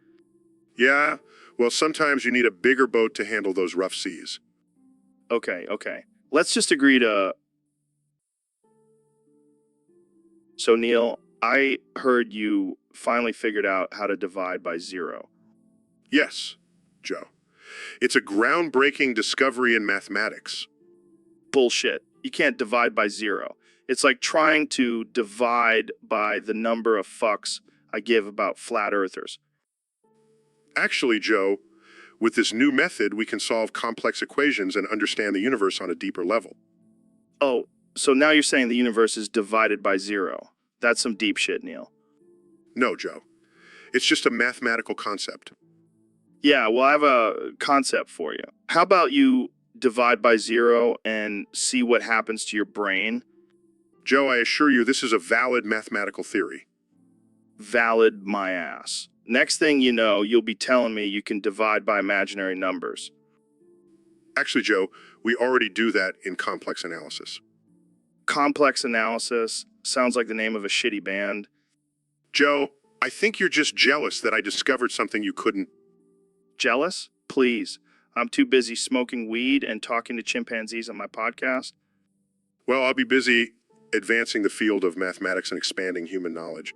Yeah, well sometimes you need a bigger boat to handle those rough seas. Okay. Let's just agree to... So, Neil, I heard you finally figured out how to divide by zero. Yes, Joe. It's a groundbreaking discovery in mathematics. Bullshit. You can't divide by zero. It's like trying to divide by the number of fucks I give about flat earthers. Actually, Joe, with this new method, we can solve complex equations and understand the universe on a deeper level. Oh, so now you're saying the universe is divided by zero. That's some deep shit, Neil. No, Joe. It's just a mathematical concept. Yeah, well, I have a concept for you. How about you divide by zero and see what happens to your brain? Joe, I assure you this is a valid mathematical theory. Valid my ass. Next thing you know, you'll be telling me you can divide by imaginary numbers. Actually, Joe, we already do that in complex analysis. Complex analysis sounds like the name of a shitty band. Joe, I think you're just jealous that I discovered something you couldn't. Jealous? Please. I'm too busy smoking weed and talking to chimpanzees on my podcast. Well, I'll be busy advancing the field of mathematics and expanding human knowledge.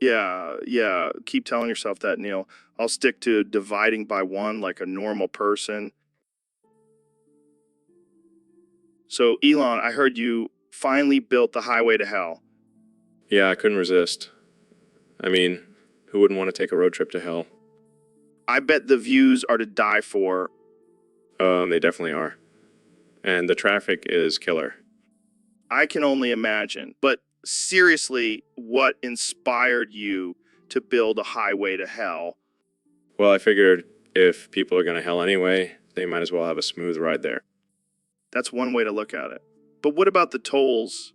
Yeah. Keep telling yourself that, Neil. I'll stick to dividing by one like a normal person. So, Elon, I heard you finally built the highway to hell. Yeah, I couldn't resist. I mean, who wouldn't want to take a road trip to hell? I bet the views are to die for. They definitely are. And the traffic is killer. I can only imagine. But seriously, what inspired you to build a highway to hell? Well, I figured if people are going to hell anyway, they might as well have a smooth ride there. That's one way to look at it. But what about the tolls?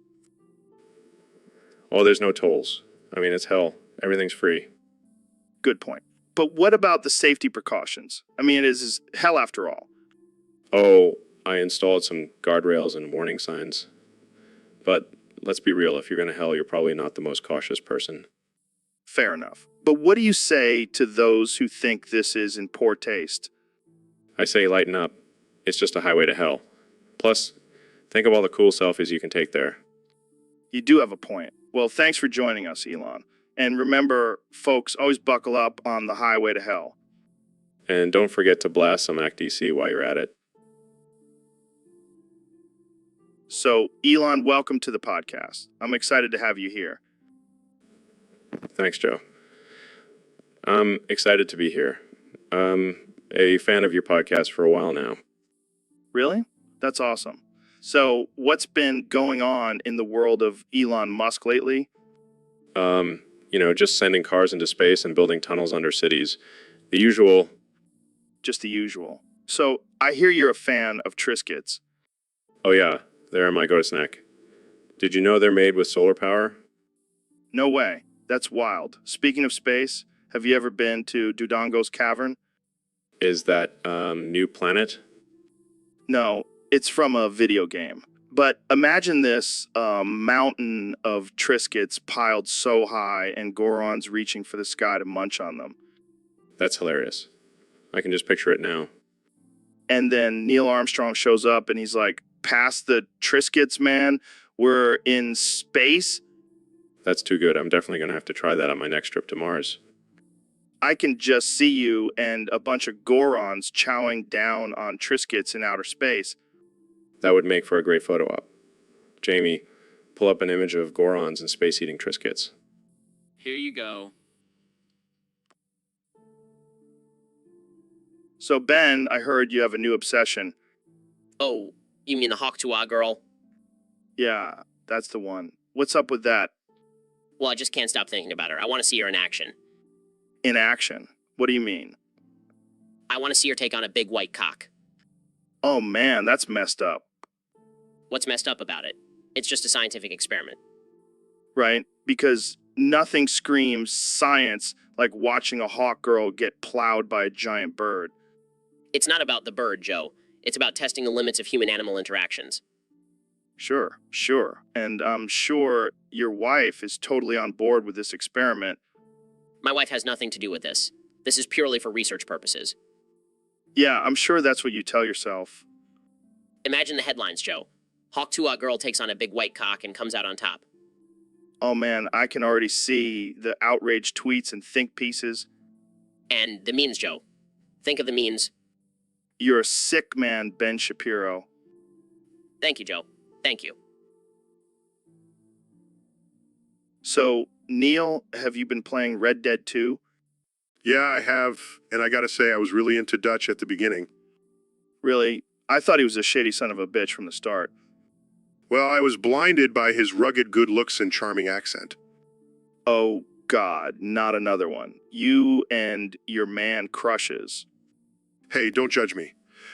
Oh, there's no tolls. I mean, it's hell. Everything's free. Good point. But what about the safety precautions? I mean, it is hell after all. Oh, I installed some guardrails and warning signs. But let's be real, if you're going to hell, you're probably not the most cautious person. Fair enough. But what do you say to those who think this is in poor taste? I say lighten up. It's just a highway to hell. Plus, think of all the cool selfies you can take there. You do have a point. Well, thanks for joining us, Elon. And remember, folks, always buckle up on the highway to hell. And don't forget to blast some ACDC while you're at it. So, Elon, welcome to the podcast. I'm excited to have you here. Thanks, Joe. I'm excited to be here. I'm a fan of your podcast for a while now. Really? That's awesome. So, what's been going on in the world of Elon Musk lately? Just sending cars into space and building tunnels under cities. The usual. Just the usual. So, I hear you're a fan of Triscuits. Oh yeah, they're my go-to snack. Did you know they're made with solar power? No way. That's wild. Speaking of space, have you ever been to Dodongo's cavern? Is that new planet? No, it's from a video game. But imagine this mountain of Triscuits piled so high and Gorons reaching for the sky to munch on them. That's hilarious. I can just picture it now. And then Neil Armstrong shows up and he's like, past the Triscuits, man. We're in space. That's too good. I'm definitely going to have to try that on my next trip to Mars. I can just see you and a bunch of Gorons chowing down on Triscuits in outer space. That would make for a great photo op. Jamie, pull up an image of Gorons and space-eating Triscuits. Here you go. So, Ben, I heard you have a new obsession. Oh, you mean the Hawk Tuah girl? Yeah, that's the one. What's up with that? Well, I just can't stop thinking about her. I want to see her in action. In action? What do you mean? I want to see her take on a big white cock. Oh man, that's messed up. What's messed up about it? It's just a scientific experiment. Right? Because nothing screams science like watching a hawk girl get plowed by a giant bird. It's not about the bird, Joe. It's about testing the limits of human-animal interactions. Sure. And I'm sure your wife is totally on board with this experiment. My wife has nothing to do with this. This is purely for research purposes. Yeah, I'm sure that's what you tell yourself. Imagine the headlines, Joe. Hawk Tuah girl takes on a big white cock and comes out on top. Oh man, I can already see the outraged tweets and think pieces. And the means, Joe. Think of the means. You're a sick man, Ben Shapiro. Thank you, Joe. Thank you. So, Neil, have you been playing Red Dead 2? Yeah, I have, and I gotta say, I was really into Dutch at the beginning. Really? I thought he was a shady son of a bitch from the start. Well, I was blinded by his rugged good looks and charming accent. Oh, God, not another one. You and your man crushes. Hey, don't judge me.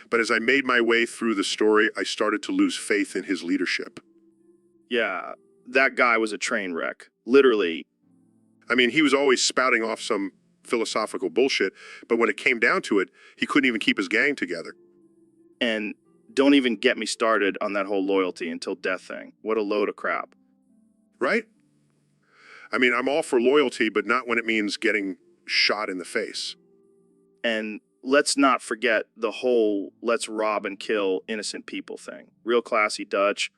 But as I made my way through the story, I started to lose faith in his leadership. Yeah, that guy was a train wreck. Literally. I mean, he was always spouting off some philosophical bullshit, but when it came down to it, he couldn't even keep his gang together. And don't even get me started on that whole loyalty until death thing. What a load of crap. Right? I mean, I'm all for loyalty, but not when it means getting shot in the face. And let's not forget the whole let's rob and kill innocent people thing. Real classy Dutch.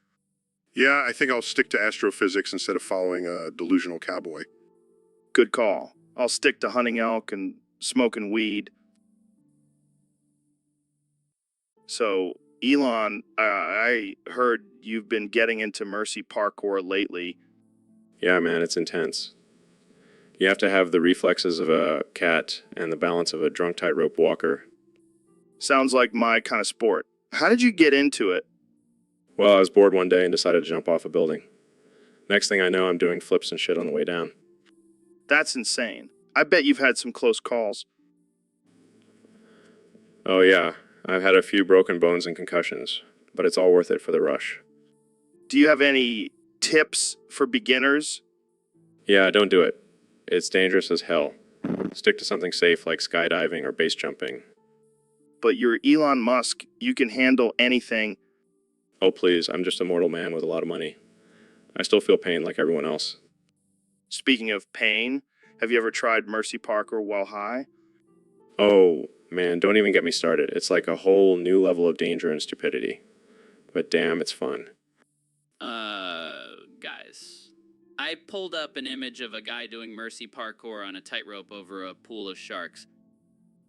Yeah, I think I'll stick to astrophysics instead of following a delusional cowboy. Good call. I'll stick to hunting elk and smoking weed. So, Elon, I heard you've been getting into Mercy parkour lately. Yeah, man, it's intense. You have to have the reflexes of a cat and the balance of a drunk tightrope walker. Sounds like my kind of sport. How did you get into it? Well, I was bored one day and decided to jump off a building. Next thing I know, I'm doing flips and shit on the way down. That's insane. I bet you've had some close calls. Oh yeah, I've had a few broken bones and concussions, but it's all worth it for the rush. Do you have any tips for beginners? Yeah, don't do it. It's dangerous as hell. Stick to something safe like skydiving or base jumping. But you're Elon Musk. You can handle anything. Oh please, I'm just a mortal man with a lot of money. I still feel pain like everyone else. Speaking of pain, have you ever tried Mercy parkour while high? Oh man, don't even get me started. It's like a whole new level of danger and stupidity. But damn, it's fun. Guys. I pulled up an image of a guy doing Mercy parkour on a tightrope over a pool of sharks.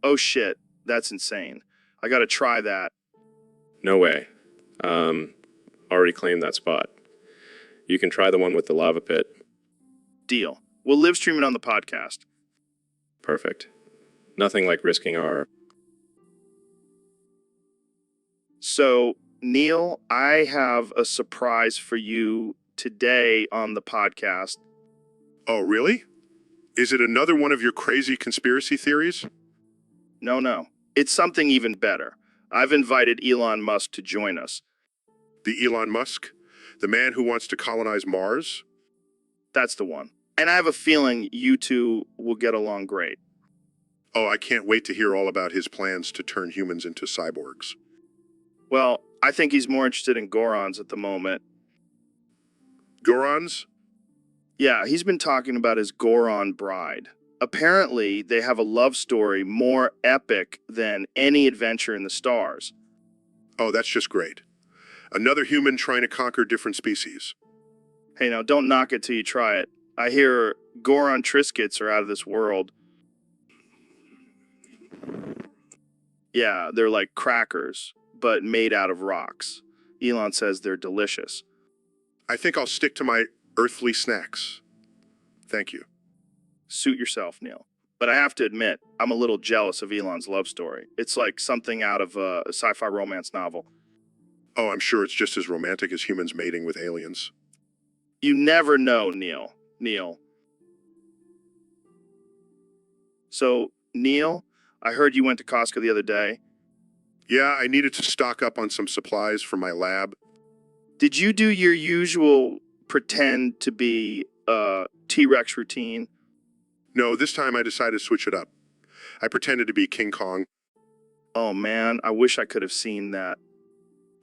Oh shit, that's insane. I gotta try that. No way. Already claimed that spot. You can try the one with the lava pit. Deal. We'll live stream it on the podcast. Perfect. Nothing like risking our... So, Neil, I have a surprise for you today on the podcast. Oh, really? Is it another one of your crazy conspiracy theories? No. It's something even better. I've invited Elon Musk to join us. The Elon Musk? The man who wants to colonize Mars? That's the one. And I have a feeling you two will get along great. Oh, I can't wait to hear all about his plans to turn humans into cyborgs. Well, I think he's more interested in Gorons at the moment. Gorons? Yeah, he's been talking about his Goron bride. Apparently, they have a love story more epic than any adventure in the stars. Oh, that's just great. Another human trying to conquer different species. Hey, now don't knock it till you try it. I hear Goron Triscuits are out of this world. Yeah, they're like crackers, but made out of rocks. Elon says they're delicious. I think I'll stick to my earthly snacks. Thank you. Suit yourself, Neil. But I have to admit, I'm a little jealous of Elon's love story. It's like something out of a sci-fi romance novel. Oh, I'm sure it's just as romantic as humans mating with aliens. You never know, Neil. So, Neil, I heard you went to Costco the other day. Yeah, I needed to stock up on some supplies for my lab. Did you do your usual pretend to be T-Rex routine? No, this time I decided to switch it up. I pretended to be King Kong. Oh man, I wish I could have seen that.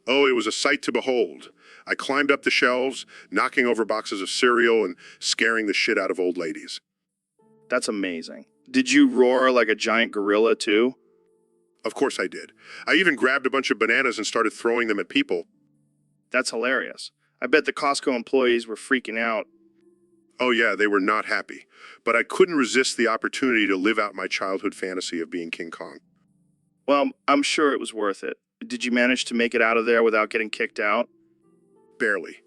Oh, it was a sight to behold. I climbed up the shelves, knocking over boxes of cereal and scaring the shit out of old ladies. That's amazing. Did you roar like a giant gorilla too? Of course I did. I even grabbed a bunch of bananas and started throwing them at people. That's hilarious. I bet the Costco employees were freaking out. Oh yeah, they were not happy. But I couldn't resist the opportunity to live out my childhood fantasy of being King Kong. Well, I'm sure it was worth it. Did you manage to make it out of there without getting kicked out? Barely.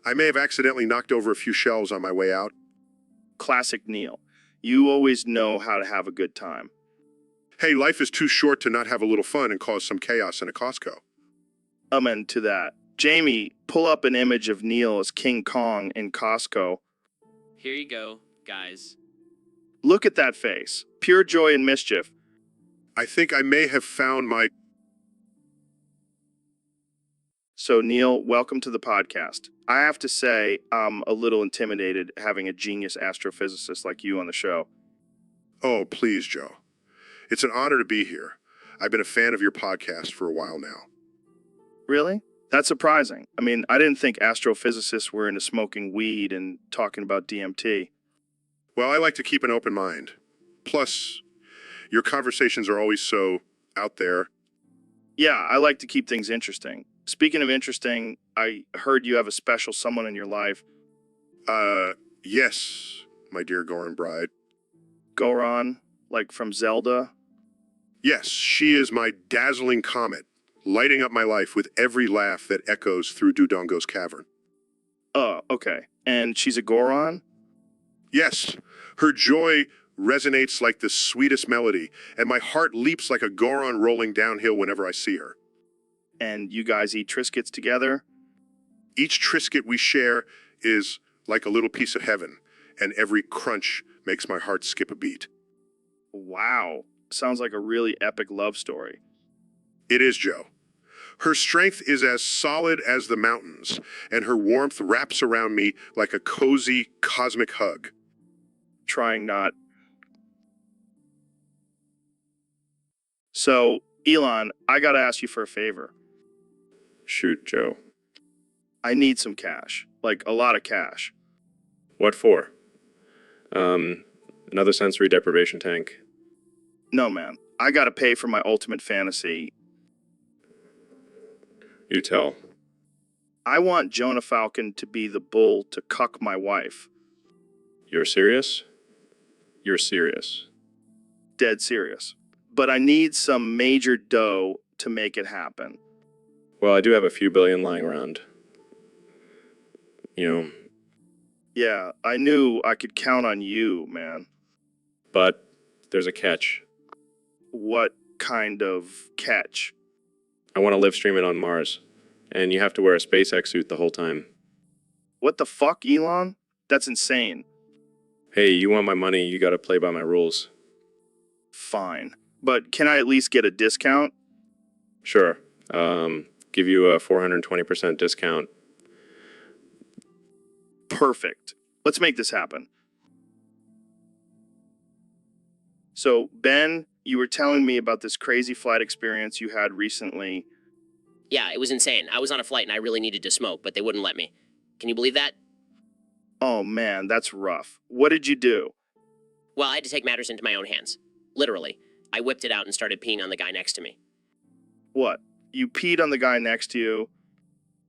I may have accidentally knocked over a few shelves on my way out. Classic Neil. You always know how to have a good time. Hey, life is too short to not have a little fun and cause some chaos in a Costco. Amen to that. Jamie, pull up an image of Neil as King Kong in Costco. Here you go, guys. Look at that face. Pure joy and mischief. I think I may have found my... So, Neil, welcome to the podcast. I have to say, I'm a little intimidated having a genius astrophysicist like you on the show. Oh, please, Joe. It's an honor to be here. I've been a fan of your podcast for a while now. Really? That's surprising. I mean, I didn't think astrophysicists were into smoking weed and talking about DMT. Well, I like to keep an open mind. Plus, your conversations are always so out there. Yeah, I like to keep things interesting. Speaking of interesting, I heard you have a special someone in your life. Yes, my dear Goran bride. Goron, like from Zelda. Yes, she is my dazzling comet, lighting up my life with every laugh that echoes through Dudongo's cavern. Oh, okay. And she's a Goron? Yes, her joy resonates like the sweetest melody, and my heart leaps like a Goron rolling downhill whenever I see her. And you guys eat Triscuits together? Each Triscuit we share is like a little piece of heaven, and every crunch makes my heart skip a beat. Wow. Sounds like a really epic love story. It is, Joe. Her strength is as solid as the mountains, and her warmth wraps around me like a cozy cosmic hug. Trying not. So, Elon, I gotta ask you for a favor. Shoot, Joe. I need some cash. Like, a lot of cash. What for? Another sensory deprivation tank. No, man. I gotta pay for my ultimate fantasy. You tell. I want Jonah Falcon to be the bull to cuck my wife. You're serious? You're serious. Dead serious. But I need some major dough to make it happen. Well, I do have a few billion lying around. Yeah, I knew I could count on you, man. But there's a catch. What kind of catch? I want to live stream it on Mars, and you have to wear a SpaceX suit the whole time. What the fuck, Elon? That's insane. Hey, you want my money, you gotta play by my rules. Fine. But can I at least get a discount? Sure. Give you a 420% discount. Perfect. Let's make this happen. So, Ben, you were telling me about this crazy flight experience you had recently. Yeah, it was insane. I was on a flight and I really needed to smoke, but they wouldn't let me. Can you believe that? Oh man, that's rough. What did you do? Well, I had to take matters into my own hands. Literally. I whipped it out and started peeing on the guy next to me. What? You peed on the guy next to you?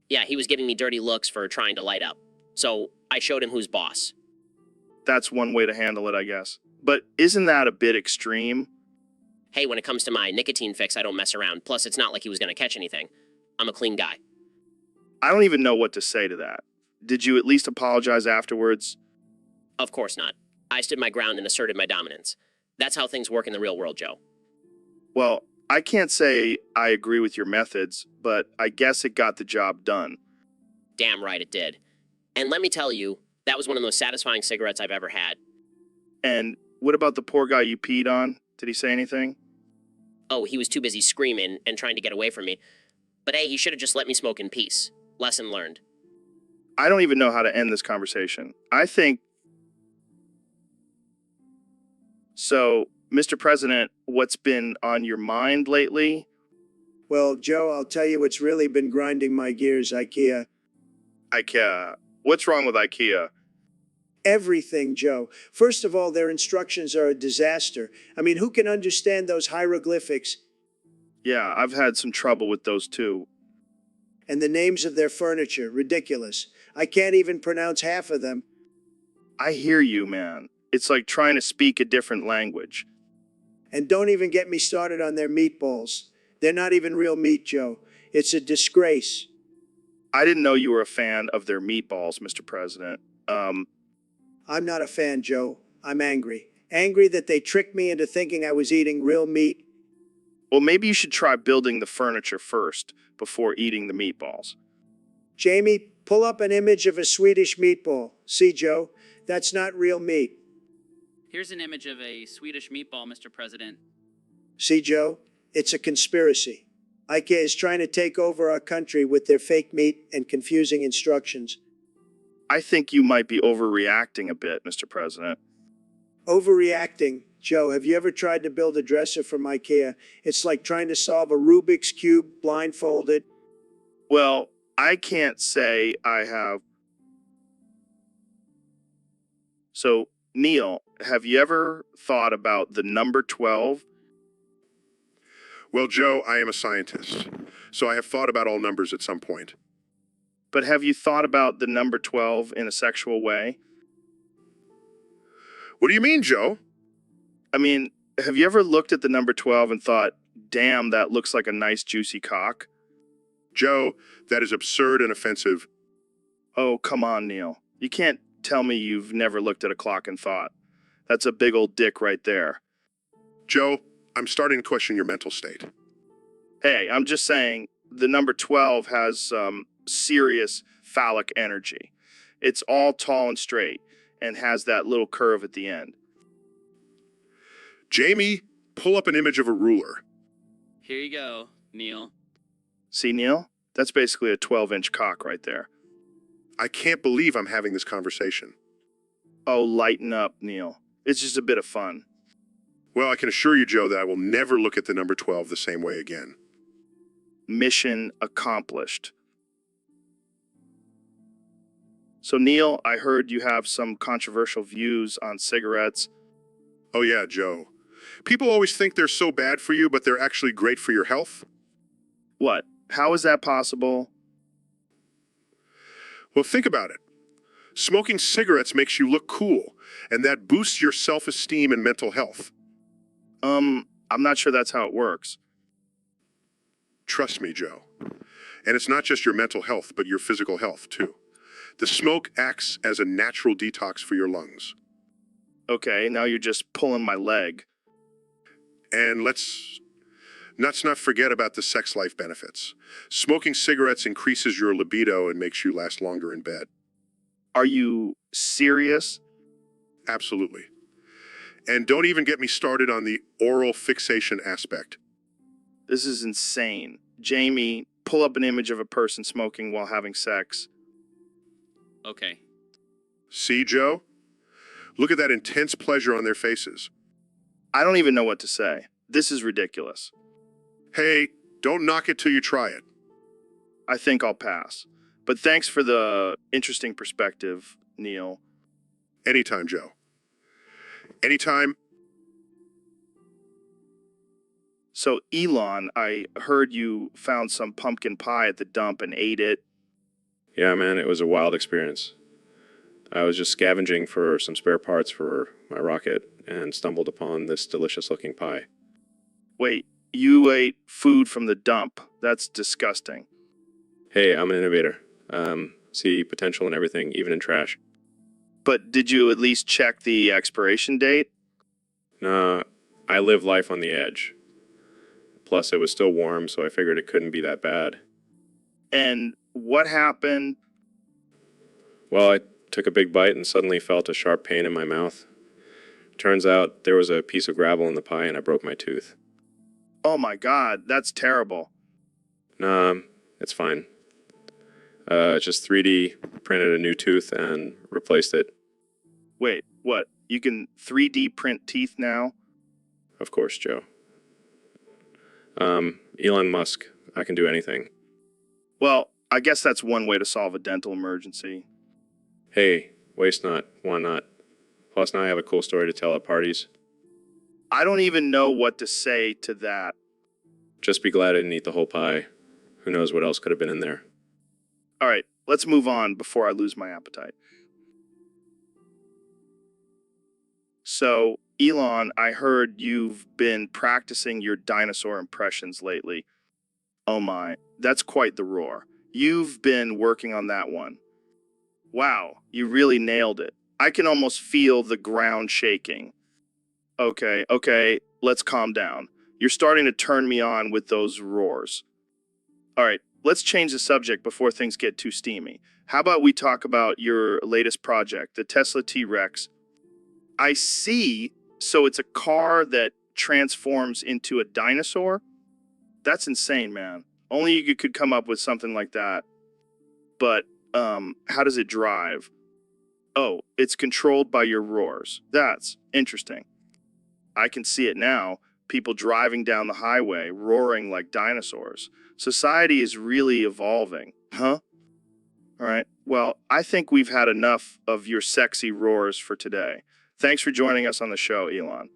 Yeah, he was giving me dirty looks for trying to light up. So I showed him who's boss. That's one way to handle it, I guess. But isn't that a bit extreme? Hey, when it comes to my nicotine fix, I don't mess around. Plus, it's not like he was going to catch anything. I'm a clean guy. I don't even know what to say to that. Did you at least apologize afterwards? Of course not. I stood my ground and asserted my dominance. That's how things work in the real world, Joe. Well, I can't say I agree with your methods, but I guess it got the job done. Damn right it did. And let me tell you, that was one of the most satisfying cigarettes I've ever had. And what about the poor guy you peed on? Did he say anything? Oh, he was too busy screaming and trying to get away from me. But hey, he should have just let me smoke in peace. Lesson learned. I don't even know how to end this conversation. I think... So, Mr. President, what's been on your mind lately? Well, Joe, I'll tell you what's really been grinding my gears, IKEA. IKEA. What's wrong with IKEA? Everything, Joe. First of all, their instructions are a disaster. I mean, who can understand those hieroglyphics? Yeah, I've had some trouble with those too. And the names of their furniture, ridiculous. I can't even pronounce half of them. I hear you, man. It's like trying to speak a different language. And don't even get me started on their meatballs. They're not even real meat, Joe. It's a disgrace. I didn't know you were a fan of their meatballs, Mr. President. I'm not a fan, Joe. I'm angry. Angry that they tricked me into thinking I was eating real meat. Well, maybe you should try building the furniture first before eating the meatballs. Jamie, pull up an image of a Swedish meatball. See, Joe? That's not real meat. Here's an image of a Swedish meatball, Mr. President. See, Joe? It's a conspiracy. IKEA is trying to take over our country with their fake meat and confusing instructions. I think you might be overreacting a bit, Mr. President. Overreacting. Joe, have you ever tried to build a dresser from IKEA? It's like trying to solve a Rubik's Cube blindfolded. Well, I can't say I have. So, Neil, have you ever thought about the number 12? Well, Joe, I am a scientist, so I have thought about all numbers at some point. But have you thought about the number 12 in a sexual way? What do you mean, Joe? I mean, have you ever looked at the number 12 and thought, damn, that looks like a nice juicy cock? Joe, that is absurd and offensive. Oh, come on, Neil. You can't tell me you've never looked at a clock and thought. That's a big old dick right there. Joe, I'm starting to question your mental state. Hey, I'm just saying the number 12 has serious phallic energy. It's all tall and straight and has that little curve at the end. Jamie, pull up an image of a ruler. Here you go, Neil. See, Neil? That's basically a 12-inch cock right there. I can't believe I'm having this conversation. Oh, lighten up, Neil. It's just a bit of fun. Well, I can assure you, Joe, that I will never look at the number 12 the same way again. Mission accomplished. So, Neil, I heard you have some controversial views on cigarettes. Oh yeah, Joe. People always think they're so bad for you, but they're actually great for your health. What? How is that possible? Well, think about it. Smoking cigarettes makes you look cool, and that boosts your self-esteem and mental health. I'm not sure that's how it works. Trust me, Joe. And it's not just your mental health, but your physical health, too. The smoke acts as a natural detox for your lungs. Okay, now you're just pulling my leg. And let's not forget about the sex life benefits. Smoking cigarettes increases your libido and makes you last longer in bed. Are you serious? Absolutely. And don't even get me started on the oral fixation aspect. This is insane. Jamie, pull up an image of a person smoking while having sex. Okay. See, Joe? Look at that intense pleasure on their faces. I don't even know what to say. This is ridiculous. Hey, don't knock it till you try it. I think I'll pass. But thanks for the interesting perspective, Neil. Anytime, Joe. Anytime. So, Elon, I heard you found some pumpkin pie at the dump and ate it. Yeah, man, it was a wild experience. I was just scavenging for some spare parts for my rocket and stumbled upon this delicious looking pie. Wait, you ate food from the dump. That's disgusting. Hey, I'm an innovator. See potential in everything, even in trash. But did you at least check the expiration date? Nah, I live life on the edge. Plus, it was still warm, so I figured it couldn't be that bad. And what happened? Well, I took a big bite and suddenly felt a sharp pain in my mouth. Turns out there was a piece of gravel in the pie and I broke my tooth. Oh my God, that's terrible. Nah, it's fine. Just 3D printed a new tooth and replaced it. Wait, what? You can 3D print teeth now? Of course, Joe. Elon Musk, I can do anything. Well, I guess that's one way to solve a dental emergency. Hey, waste not, why not? Plus, now I have a cool story to tell at parties. I don't even know what to say to that. Just be glad I didn't eat the whole pie. Who knows what else could have been in there. All right, let's move on before I lose my appetite. So, Elon, I heard you've been practicing your dinosaur impressions lately. Oh my, that's quite the roar. You've been working on that one. Wow, you really nailed it. I can almost feel the ground shaking. Okay, let's calm down. You're starting to turn me on with those roars. All right, let's change the subject before things get too steamy. How about we talk about your latest project, the Tesla T-Rex? I see, so it's a car that transforms into a dinosaur? That's insane, man. Only you could come up with something like that. But, how does it drive? Oh, it's controlled by your roars. That's interesting. I can see it now. People driving down the highway, roaring like dinosaurs. Society is really evolving. Huh? All right. Well, I think we've had enough of your sexy roars for today. Thanks for joining us on the show, Elon.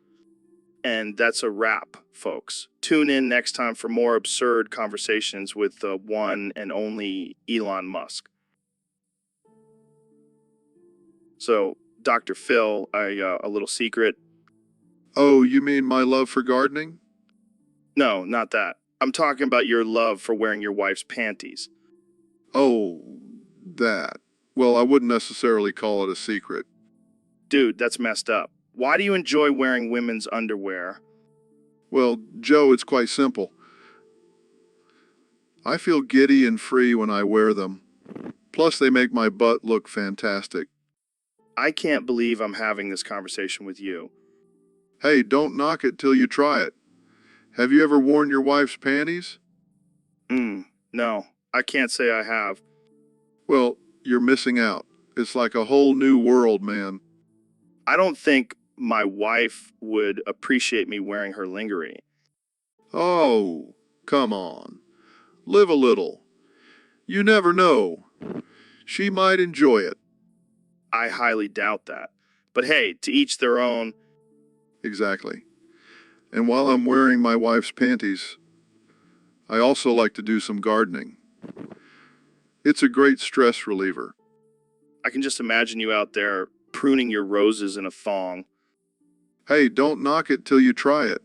And that's a wrap, folks. Tune in next time for more absurd conversations with the one and only Elon Musk. So, Dr. Phil, a little secret. Oh, you mean my love for gardening? No, not that. I'm talking about your love for wearing your wife's panties. Oh, that. Well, I wouldn't necessarily call it a secret. Dude, that's messed up. Why do you enjoy wearing women's underwear? Well, Joe, it's quite simple. I feel giddy and free when I wear them. Plus, they make my butt look fantastic. I can't believe I'm having this conversation with you. Hey, don't knock it till you try it. Have you ever worn your wife's panties? No, I can't say I have. Well, you're missing out. It's like a whole new world, man. I don't think my wife would appreciate me wearing her lingerie. Oh, come on. Live a little. You never know. She might enjoy it. I highly doubt that. But hey, to each their own. Exactly. And while I'm wearing my wife's panties, I also like to do some gardening. It's a great stress reliever. I can just imagine you out there pruning your roses in a thong. Hey, don't knock it till you try it.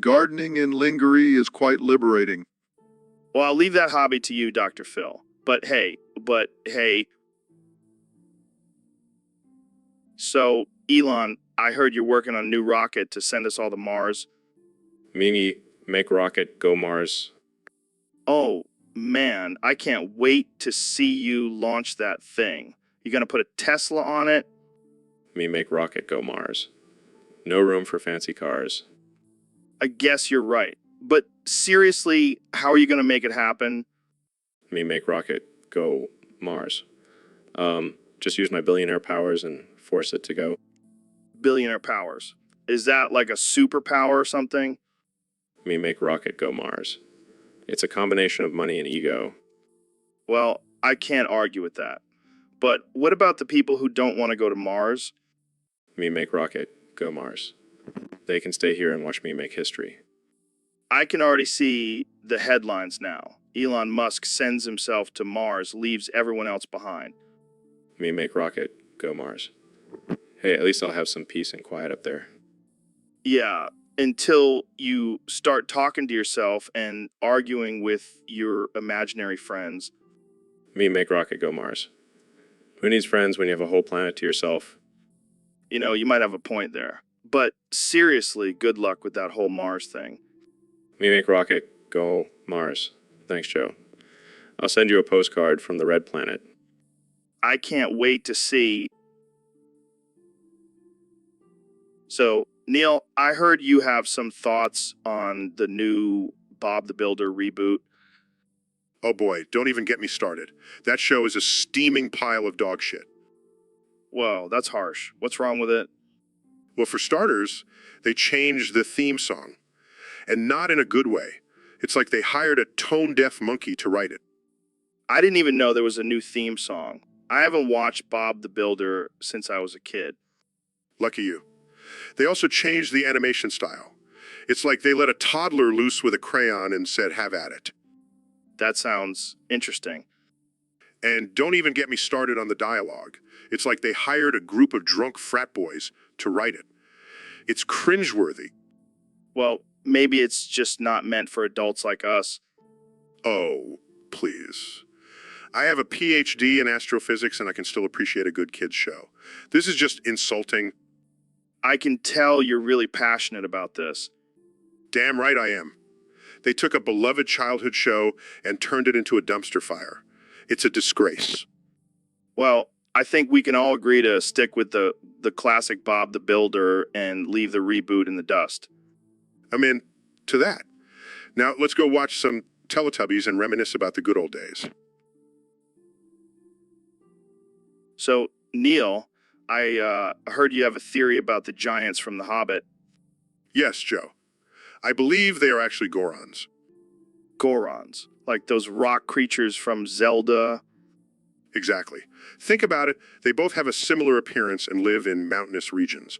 Gardening in lingerie is quite liberating. Well, I'll leave that hobby to you, Dr. Phil. But hey. So, Elon, I heard you're working on a new rocket to send us all to Mars. Mimi, make rocket, go Mars. Oh, man, I can't wait to see you launch that thing. You gonna put a Tesla on it? Me make rocket, go Mars. No room for fancy cars. I guess you're right. But seriously, how are you gonna make it happen? Me make rocket, go Mars. Just use my billionaire powers and force it to go. Billionaire powers. Is that like a superpower or something? Me make rocket, go Mars. It's a combination of money and ego. Well, I can't argue with that. But what about the people who don't want to go to Mars? Me make rocket, go Mars. They can stay here and watch me make history. I can already see the headlines now. Elon Musk sends himself to Mars, leaves everyone else behind. Me make rocket, go Mars. Hey, at least I'll have some peace and quiet up there. Yeah, until you start talking to yourself and arguing with your imaginary friends. Me make rocket, go Mars. Who needs friends when you have a whole planet to yourself? You know, you might have a point there. But seriously, good luck with that whole Mars thing. Me make rocket, go Mars. Thanks, Joe. I'll send you a postcard from the red planet. I can't wait to see. So, Neil, I heard you have some thoughts on the new Bob the Builder reboot. Oh boy, don't even get me started. That show is a steaming pile of dog shit. Whoa, that's harsh. What's wrong with it? Well, for starters, they changed the theme song. And not in a good way. It's like they hired a tone-deaf monkey to write it. I didn't even know there was a new theme song. I haven't watched Bob the Builder since I was a kid. Lucky you. They also changed the animation style. It's like they let a toddler loose with a crayon and said, have at it. That sounds interesting. And don't even get me started on the dialogue. It's like they hired a group of drunk frat boys to write it. It's cringeworthy. Well, maybe it's just not meant for adults like us. Oh, please. I have a PhD in astrophysics and I can still appreciate a good kids show. This is just insulting. I can tell you're really passionate about this. Damn right I am. They took a beloved childhood show and turned it into a dumpster fire. It's a disgrace. Well, I think we can all agree to stick with the classic Bob the Builder and leave the reboot in the dust. I'm in to that. Now let's go watch some Teletubbies and reminisce about the good old days. So, Neil, I heard you have a theory about the giants from The Hobbit. Yes, Joe. I believe they are actually Gorons. Gorons, like those rock creatures from Zelda. Exactly. Think about it. They both have a similar appearance and live in mountainous regions.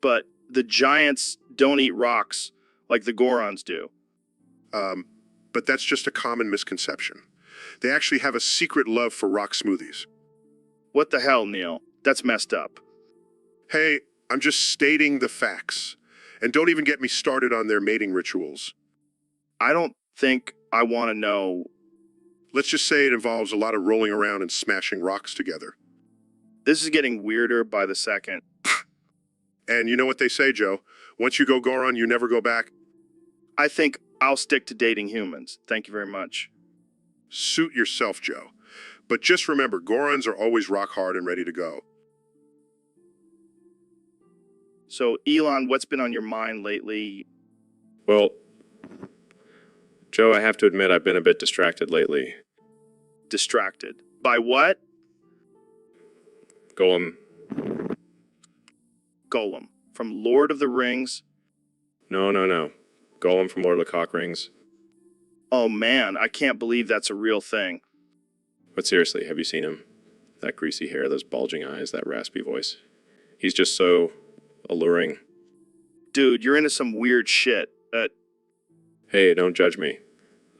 But the giants don't eat rocks like the Gorons do. But that's just a common misconception. They actually have a secret love for rock smoothies. What the hell, Neil? That's messed up. Hey, I'm just stating the facts. And don't even get me started on their mating rituals. I don't think I want to know. Let's just say it involves a lot of rolling around and smashing rocks together. This is getting weirder by the second. And you know what they say, Joe? Once you go Goron, you never go back. I think I'll stick to dating humans. Thank you very much. Suit yourself, Joe. But just remember, Gorons are always rock hard and ready to go. So, Elon, what's been on your mind lately? Well, Joe, I have to admit I've been a bit distracted lately. Distracted. By what? Golem. Golem. From Lord of the Rings. No. Golem from Lord of the Cock Rings. Oh man, I can't believe that's a real thing. But seriously, have you seen him? That greasy hair, those bulging eyes, that raspy voice. He's just so alluring. Dude, you're into some weird shit. Hey, don't judge me.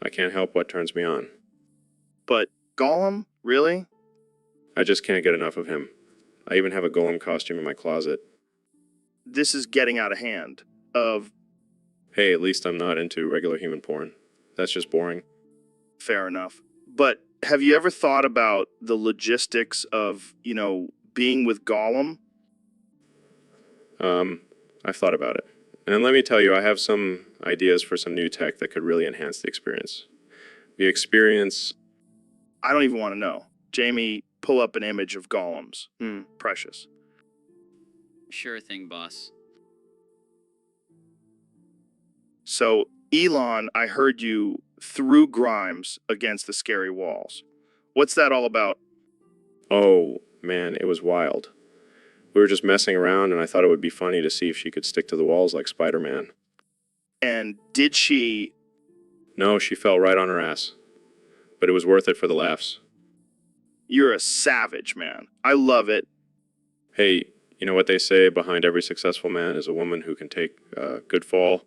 I can't help what turns me on. But Gollum? Really? I just can't get enough of him. I even have a golem costume in my closet. This is getting out of hand. Hey, at least I'm not into regular human porn. That's just boring. Fair enough. But have you ever thought about the logistics of, being with Gollum? I've thought about it. And let me tell you, I have some ideas for some new tech that could really enhance the experience. The experience... I don't even want to know. Jamie, pull up an image of Gollums. Precious. Sure thing, boss. So, Elon, I heard you threw Grimes against the scary walls. What's that all about? Oh, man, it was wild. We were just messing around, and I thought it would be funny to see if she could stick to the walls like Spider-Man. And did she... No, she fell right on her ass. But it was worth it for the laughs. You're a savage, man. I love it. Hey, you know what they say? Behind every successful man is a woman who can take a good fall.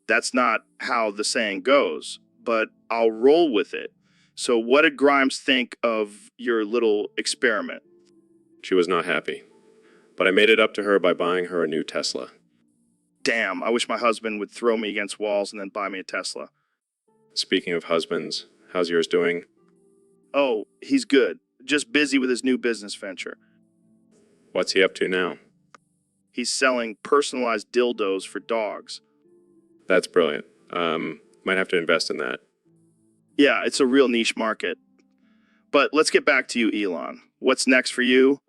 That's not how the saying goes, but but I'll roll with it. So what did Grimes think of your little experiment? She was not happy. But I made it up to her by buying her a new Tesla. Damn, I wish my husband would throw me against walls and then buy me a Tesla. Speaking of husbands, how's yours doing? Oh, he's good. Just busy with his new business venture. What's he up to now? He's selling personalized dildos for dogs. That's brilliant. Might have to invest in that. Yeah, it's a real niche market. But let's get back to you, Elon. What's next for you?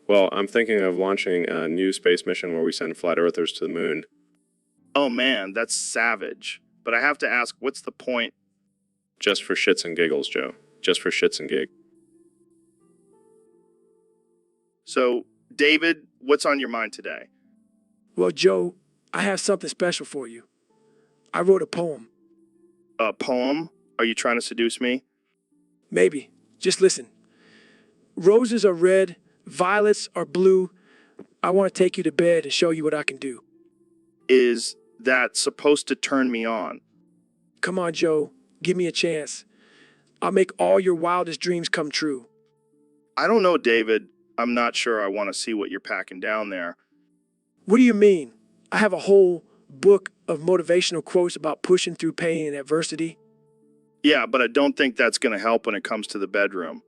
Well, I'm thinking of launching a new space mission where we send flat earthers to the moon. Oh man, that's savage. But I have to ask, what's the point? Just for shits and giggles, Joe. Just for shits and gigs. So, David, what's on your mind today? Well, Joe, I have something special for you. I wrote a poem. A poem? Are you trying to seduce me? Maybe. Just listen. Roses are red, violets are blue. I want to take you to bed and show you what I can do. Is that supposed to turn me on? Come on, Joe. Give me a chance. I'll make all your wildest dreams come true. I don't know, David. I'm not sure I want to see what you're packing down there. What do you mean? I have a whole book of motivational quotes about pushing through pain and adversity. Yeah, but I don't think that's going to help when it comes to the bedroom.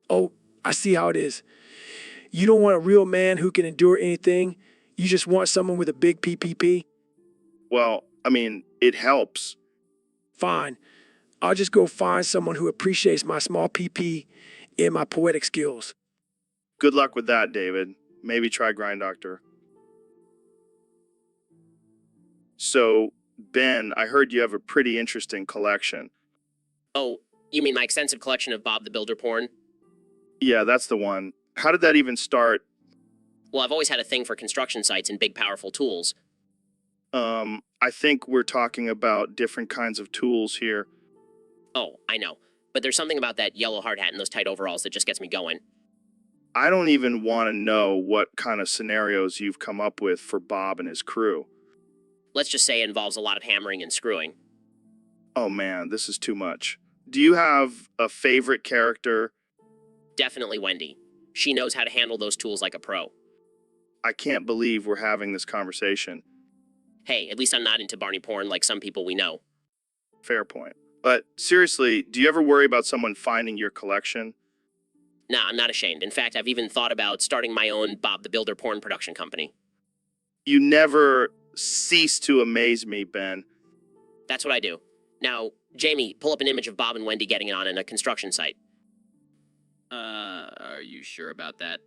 Oh, I see how it is. You don't want a real man who can endure anything. You just want someone with a big PPP. Well, I mean, it helps. Fine. I'll just go find someone who appreciates my small PP and my poetic skills. Good luck with that, David. Maybe try Grind Doctor. So, Ben, I heard you have a pretty interesting collection. Oh, you mean my extensive collection of Bob the Builder porn? Yeah, that's the one. How did that even start? Well, I've always had a thing for construction sites and big, powerful tools. I think we're talking about different kinds of tools here. Oh, I know. But there's something about that yellow hard hat and those tight overalls that just gets me going. I don't even want to know what kind of scenarios you've come up with for Bob and his crew. Let's just say it involves a lot of hammering and screwing. Oh man, this is too much. Do you have a favorite character? Definitely Wendy. She knows how to handle those tools like a pro. I can't believe we're having this conversation. Hey, at least I'm not into Barney porn like some people we know. Fair point. But seriously, do you ever worry about someone finding your collection? Nah, I'm not ashamed. In fact, I've even thought about starting my own Bob the Builder porn production company. You never cease to amaze me, Ben. That's what I do. Now, Jamie, pull up an image of Bob and Wendy getting it on in a construction site. Are you sure about that?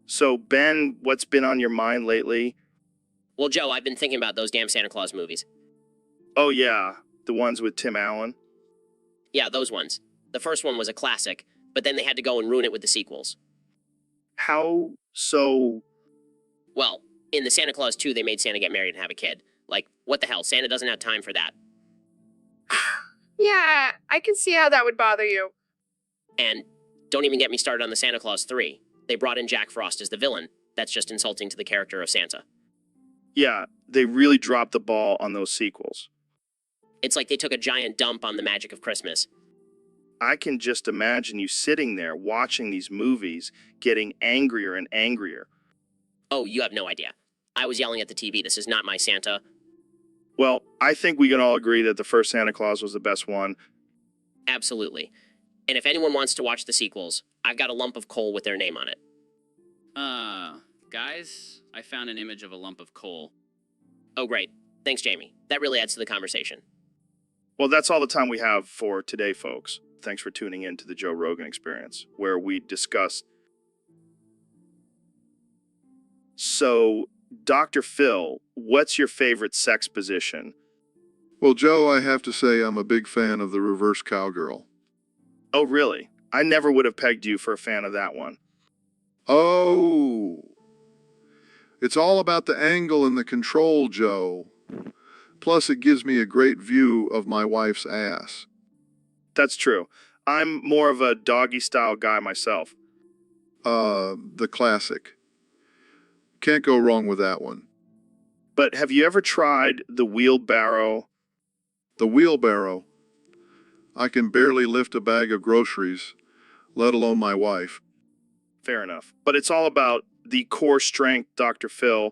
So, Ben, what's been on your mind lately? Well, Joe, I've been thinking about those damn Santa Claus movies. Oh yeah, the ones with Tim Allen. Yeah, those ones. The first one was a classic, but then they had to go and ruin it with the sequels. How so? Well, in the Santa Claus 2, they made Santa get married and have a kid. Like, what the hell? Santa doesn't have time for that. Yeah, I can see how that would bother you. And don't even get me started on the Santa Claus 3. They brought in Jack Frost as the villain. That's just insulting to the character of Santa. Yeah, they really dropped the ball on those sequels. It's like they took a giant dump on the magic of Christmas. I can just imagine you sitting there watching these movies, getting angrier and angrier. Oh, you have no idea. I was yelling at the TV, this is not my Santa. Well, I think we can all agree that the first Santa Claus was the best one. Absolutely. And if anyone wants to watch the sequels, I've got a lump of coal with their name on it. Guys, I found an image of a lump of coal. Oh, great. Thanks, Jamie. That really adds to the conversation. Well, that's all the time we have for today, folks. Thanks for tuning in to the Joe Rogan Experience, where we discuss. So, Dr. Phil, what's your favorite sex position? Well, Joe, I have to say I'm a big fan of the reverse cowgirl. Oh, really? I never would have pegged you for a fan of that one. Oh, it's all about the angle and the control, Joe. Plus, it gives me a great view of my wife's ass. That's true. I'm more of a doggy-style guy myself. The classic. Can't go wrong with that one. But have you ever tried the wheelbarrow? The wheelbarrow. I can barely lift a bag of groceries, let alone my wife. Fair enough. But it's all about the core strength, Dr. Phil.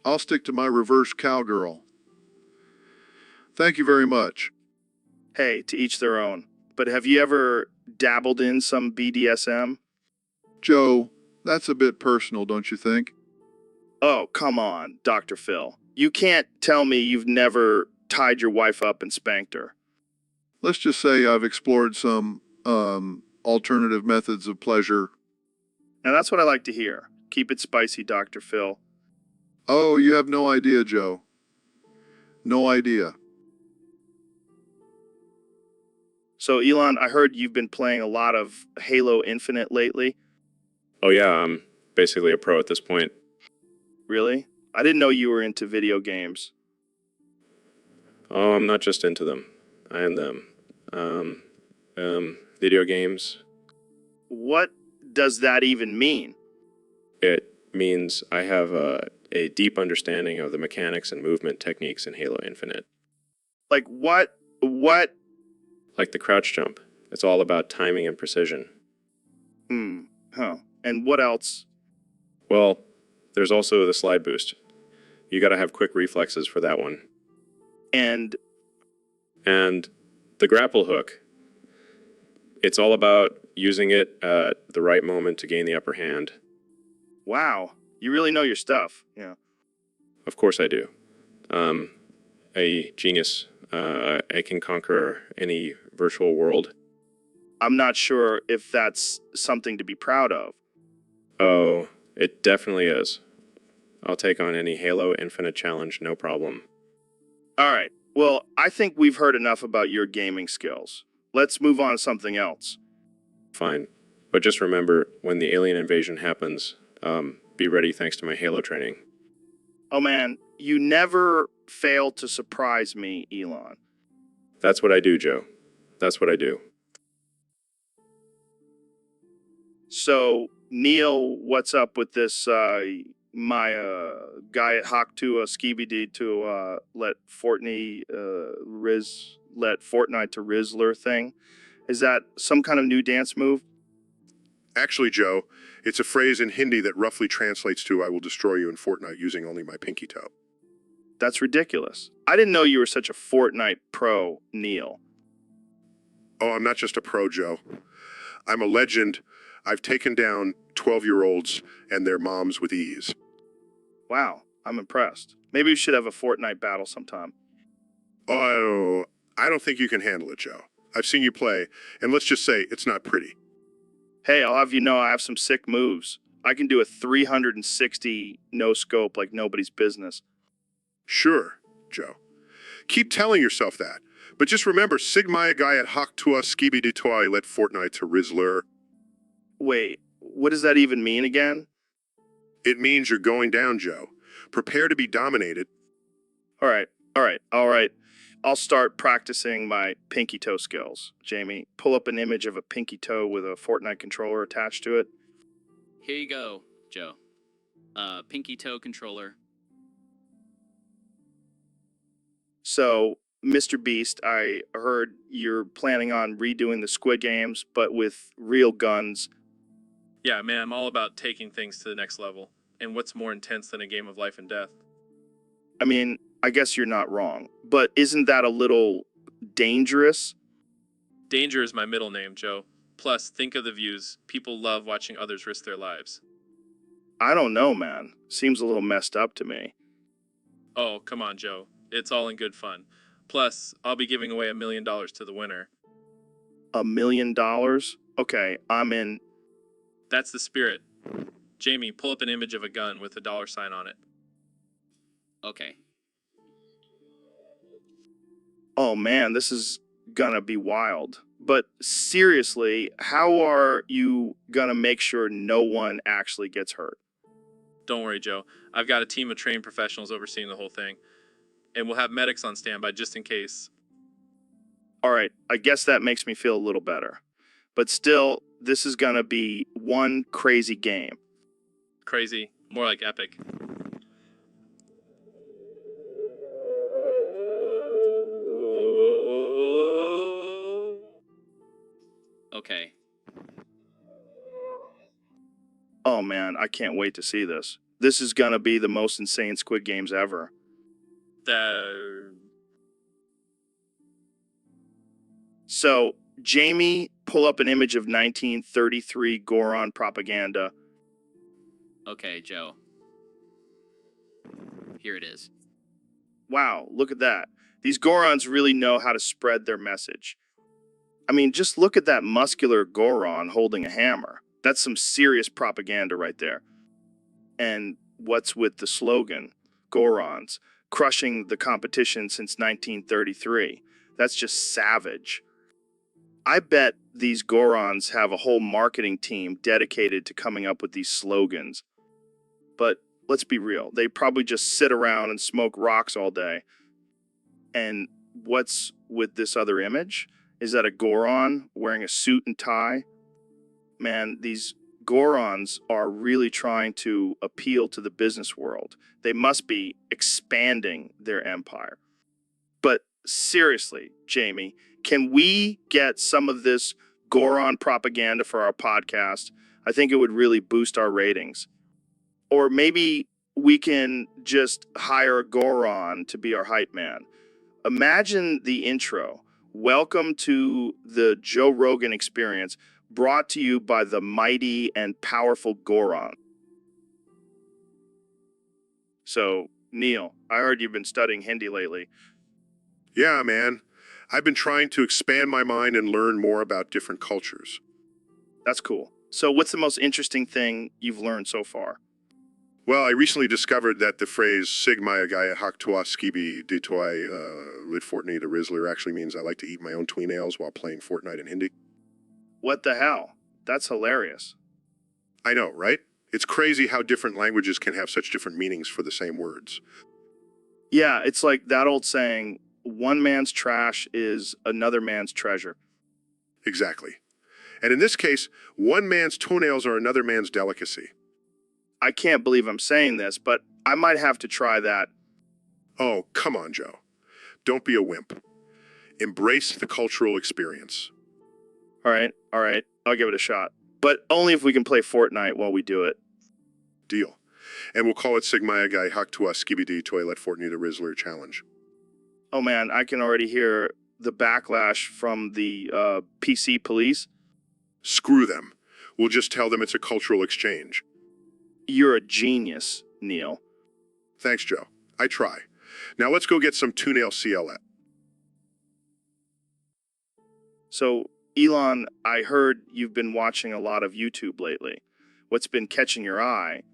I'll stick to my reverse cowgirl. Thank you very much. Hey, to each their own. But have you ever dabbled in some BDSM? Joe, that's a bit personal, don't you think? Oh, come on, Dr. Phil. You can't tell me you've never tied your wife up and spanked her. Let's just say I've explored some, alternative methods of pleasure. Now that's what I like to hear. Keep it spicy, Dr. Phil. Oh, you have no idea, Joe. No idea. So, Elon, I heard you've been playing a lot of Halo Infinite lately. Oh yeah, I'm basically a pro at this point. Really? I didn't know you were into video games. Oh, I'm not just into them. I am them. Video games. What does that even mean? It means I have a deep understanding of the mechanics and movement techniques in Halo Infinite. Like what? What? Like the crouch jump. It's all about timing and precision. Huh. And what else? Well, there's also the slide boost. You gotta have quick reflexes for that one. And And the grapple hook. It's all about using it at the right moment to gain the upper hand. wow, you really know your stuff. Yeah. Of course I do. A genius. I can conquer any virtual world. I'm not sure if that's something to be proud of. Oh, it definitely is. I'll take on any Halo Infinite challenge, no problem. All right. Well, I think we've heard enough about your gaming skills. Let's move on to something else. Fine. But just remember, when the alien invasion happens, be ready thanks to my Halo training. Oh man, you never fail to surprise me, Elon. That's what I do, Joe. That's what I do. So, Neil, what's up with this, my guy at Hawk to Skibidi to let Fortnite to Rizzler thing? Is that some kind of new dance move? Actually, Joe, it's a phrase in Hindi that roughly translates to "I will destroy you in Fortnite using only my pinky toe." That's ridiculous. I didn't know you were such a Fortnite pro, Neil. Oh, I'm not just a pro, Joe. I'm a legend. I've taken down 12-year-olds and their moms with ease. Wow, I'm impressed. Maybe we should have a Fortnite battle sometime. Oh, I don't think you can handle it, Joe. I've seen you play, and let's just say it's not pretty. Hey, I'll have you know I have some sick moves. I can do a 360 no scope like nobody's business. Sure, Joe. Keep telling yourself that. But just remember, Sigma guy at Hawk Tua Skibi de Toi let Fortnite to Rizzler. Wait, what does that even mean again? It means you're going down, Joe. Prepare to be dominated. All right. I'll start practicing my pinky toe skills. Jamie, pull up an image of a pinky toe with a Fortnite controller attached to it. Here you go, Joe. Pinky toe controller. So, Mr. Beast, I heard you're planning on redoing the Squid Games, but with real guns. Yeah, man, I'm all about taking things to the next level. And what's more intense than a game of life and death? I mean, I guess you're not wrong, but isn't that a little dangerous? Danger is my middle name, Joe. Plus, think of the views. People love watching others risk their lives. I don't know, man. Seems a little messed up to me. Oh, come on, Joe. It's all in good fun. Plus, I'll be giving away $1 million to the winner. $1 million? Okay, I'm in. That's the spirit. Jamie, pull up an image of a gun with a $sign on it. Okay. Oh man, this is gonna be wild. But seriously, how are you gonna make sure no one actually gets hurt? Don't worry, Joe. I've got a team of trained professionals overseeing the whole thing. And we'll have medics on standby just in case. All right, I guess that makes me feel a little better. But still, this is gonna be one crazy game. Crazy. More like epic. Oh man, I can't wait to see this. This is gonna be the most insane Squid Games ever. So, Jamie, pull up an image of 1933 Goron propaganda. Okay, Joe. Here it is. Wow, look at that. These Gorons really know how to spread their message. I mean, just look at that muscular Goron holding a hammer. That's some serious propaganda right there. And what's with the slogan, Gorons, crushing the competition since 1933? That's just savage. I bet these Gorons have a whole marketing team dedicated to coming up with these slogans. But let's be real, they probably just sit around and smoke rocks all day. And what's with this other image? Is that a Goron wearing a suit and tie? Man, these Gorons are really trying to appeal to the business world. They must be expanding their empire. But seriously, Jamie, can we get some of this Goron propaganda for our podcast? I think it would really boost our ratings. Or maybe we can just hire a Goron to be our hype man. Imagine the intro. Welcome to the Joe Rogan Experience, brought to you by the mighty and powerful Goron. So, Neil, I heard you've been studying Hindi lately. Yeah, man. I've been trying to expand my mind and learn more about different cultures. That's cool. So, what's the most interesting thing you've learned so far? Well, I recently discovered that the phrase Sigma Gaya Haktua Skibi Ditoi Lit Fortnite the Rizzler actually means I like to eat my own nails while playing Fortnite in Hindi. What the hell? That's hilarious. I know, right? It's crazy how different languages can have such different meanings for the same words. Yeah, it's like that old saying, one man's trash is another man's treasure. Exactly. And in this case, one man's toenails are another man's delicacy. I can't believe I'm saying this, but I might have to try that. Oh, come on, Joe. Don't be a wimp. Embrace the cultural experience. All right, I'll give it a shot. But only if we can play Fortnite while we do it. Deal. And we'll call it Sigma Guy Haktua Skibidi Toilet Fortnite the Rizzler Challenge. Oh man, I can already hear the backlash from the PC police. Screw them. We'll just tell them it's a cultural exchange. You're a genius, Neil. Thanks, Joe. I try. Now let's go get some toenail CLF. So, Elon, I heard you've been watching a lot of YouTube lately. What's been catching your eye?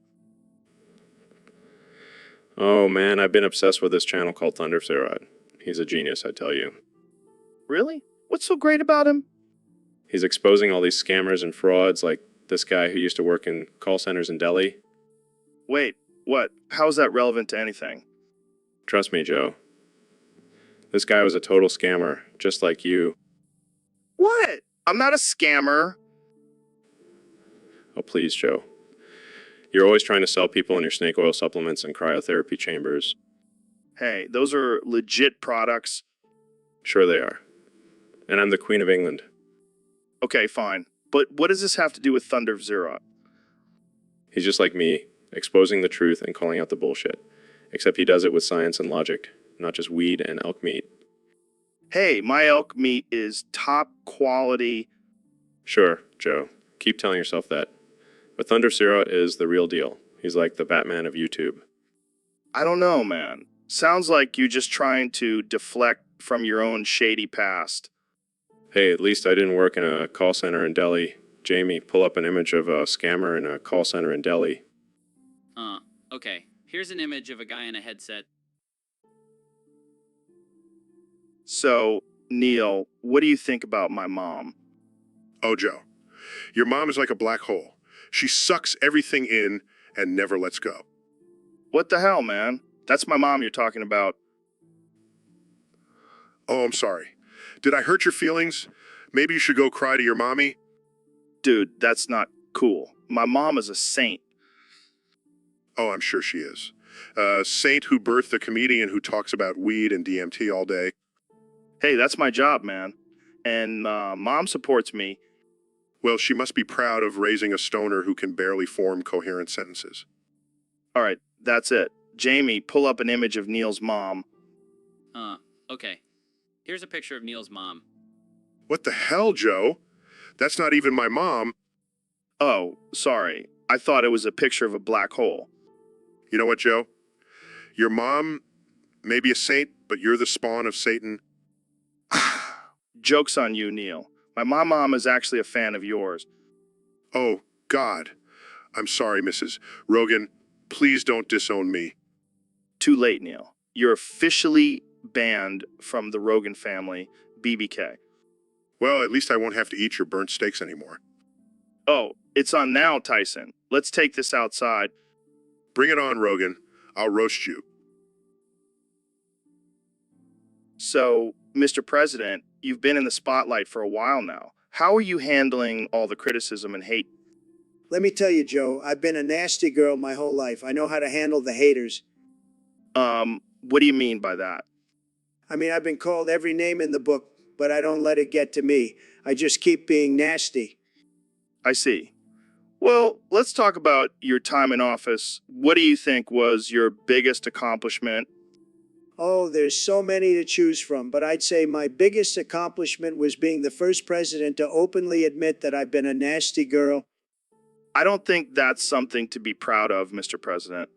Oh man, I've been obsessed with this channel called Thunder Sirod. He's a genius, I tell you. Really? What's so great about him? He's exposing all these scammers and frauds like this guy who used to work in call centers in Delhi. Wait, what? How is that relevant to anything? Trust me, Joe. This guy was a total scammer, just like you. What? I'm not a scammer. Oh, please, Joe. You're always trying to sell people on your snake oil supplements and cryotherapy chambers. Hey, those are legit products. Sure they are. And I'm the Queen of England. Okay, fine. But what does this have to do with Thunder of Zero? He's just like me, exposing the truth and calling out the bullshit. Except he does it with science and logic, not just weed and elk meat. Hey, my elk meat is top quality. Sure, Joe. Keep telling yourself that. But Thunder Zero is the real deal. He's like the Batman of YouTube. I don't know, man. Sounds like you're just trying to deflect from your own shady past. Hey, at least I didn't work in a call center in Delhi. Jamie, pull up an image of a scammer in a call center in Delhi. Okay. Here's an image of a guy in a headset. So, Neil, what do you think about my mom? Oh, Joe. Your mom is like a black hole. She sucks everything in and never lets go. What the hell, man? That's my mom you're talking about. Oh, I'm sorry. Did I hurt your feelings? Maybe you should go cry to your mommy? Dude, that's not cool. My mom is a saint. Oh, I'm sure she is. A saint who birthed a comedian who talks about weed and DMT all day. Hey, that's my job, man. And Mom supports me. Well, she must be proud of raising a stoner who can barely form coherent sentences. All right, that's it. Jamie, pull up an image of Neil's mom. Okay. Here's a picture of Neil's mom. What the hell, Joe? That's not even my mom. Oh, sorry. I thought it was a picture of a black hole. You know what, Joe? Your mom may be a saint, but you're the spawn of Satan. Joke's on you, Neil. My mom is actually a fan of yours. Oh, God. I'm sorry, Mrs. Rogan. Please don't disown me. Too late, Neil. You're officially banned from the Rogan family, BBK. Well, at least I won't have to eat your burnt steaks anymore. Oh, it's on now, Tyson. Let's take this outside. Bring it on, Rogan. I'll roast you. So, Mr. President, you've been in the spotlight for a while now. How are you handling all the criticism and hate? Let me tell you, Joe, I've been a nasty girl my whole life. I know how to handle the haters. What do you mean by that? I mean, I've been called every name in the book, but I don't let it get to me. I just keep being nasty. I see. Well, let's talk about your time in office. What do you think was your biggest accomplishment? Oh, there's so many to choose from, but I'd say my biggest accomplishment was being the first president to openly admit that I've been a nasty girl. I don't think that's something to be proud of, Mr. President.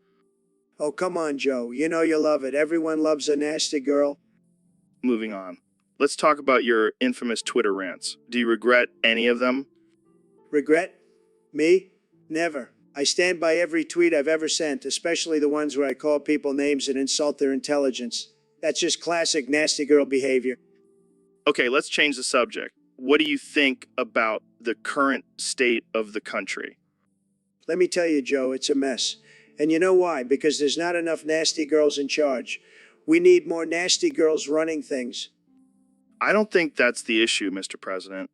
Oh, come on, Joe. You know you love it. Everyone loves a nasty girl. Moving on. Let's talk about your infamous Twitter rants. Do you regret any of them? Regret? Me? Never. I stand by every tweet I've ever sent, especially the ones where I call people names and insult their intelligence. That's just classic nasty girl behavior. Okay, let's change the subject. What do you think about the current state of the country? Let me tell you, Joe, it's a mess. And you know why? Because there's not enough nasty girls in charge. We need more nasty girls running things. I don't think that's the issue, Mr. President.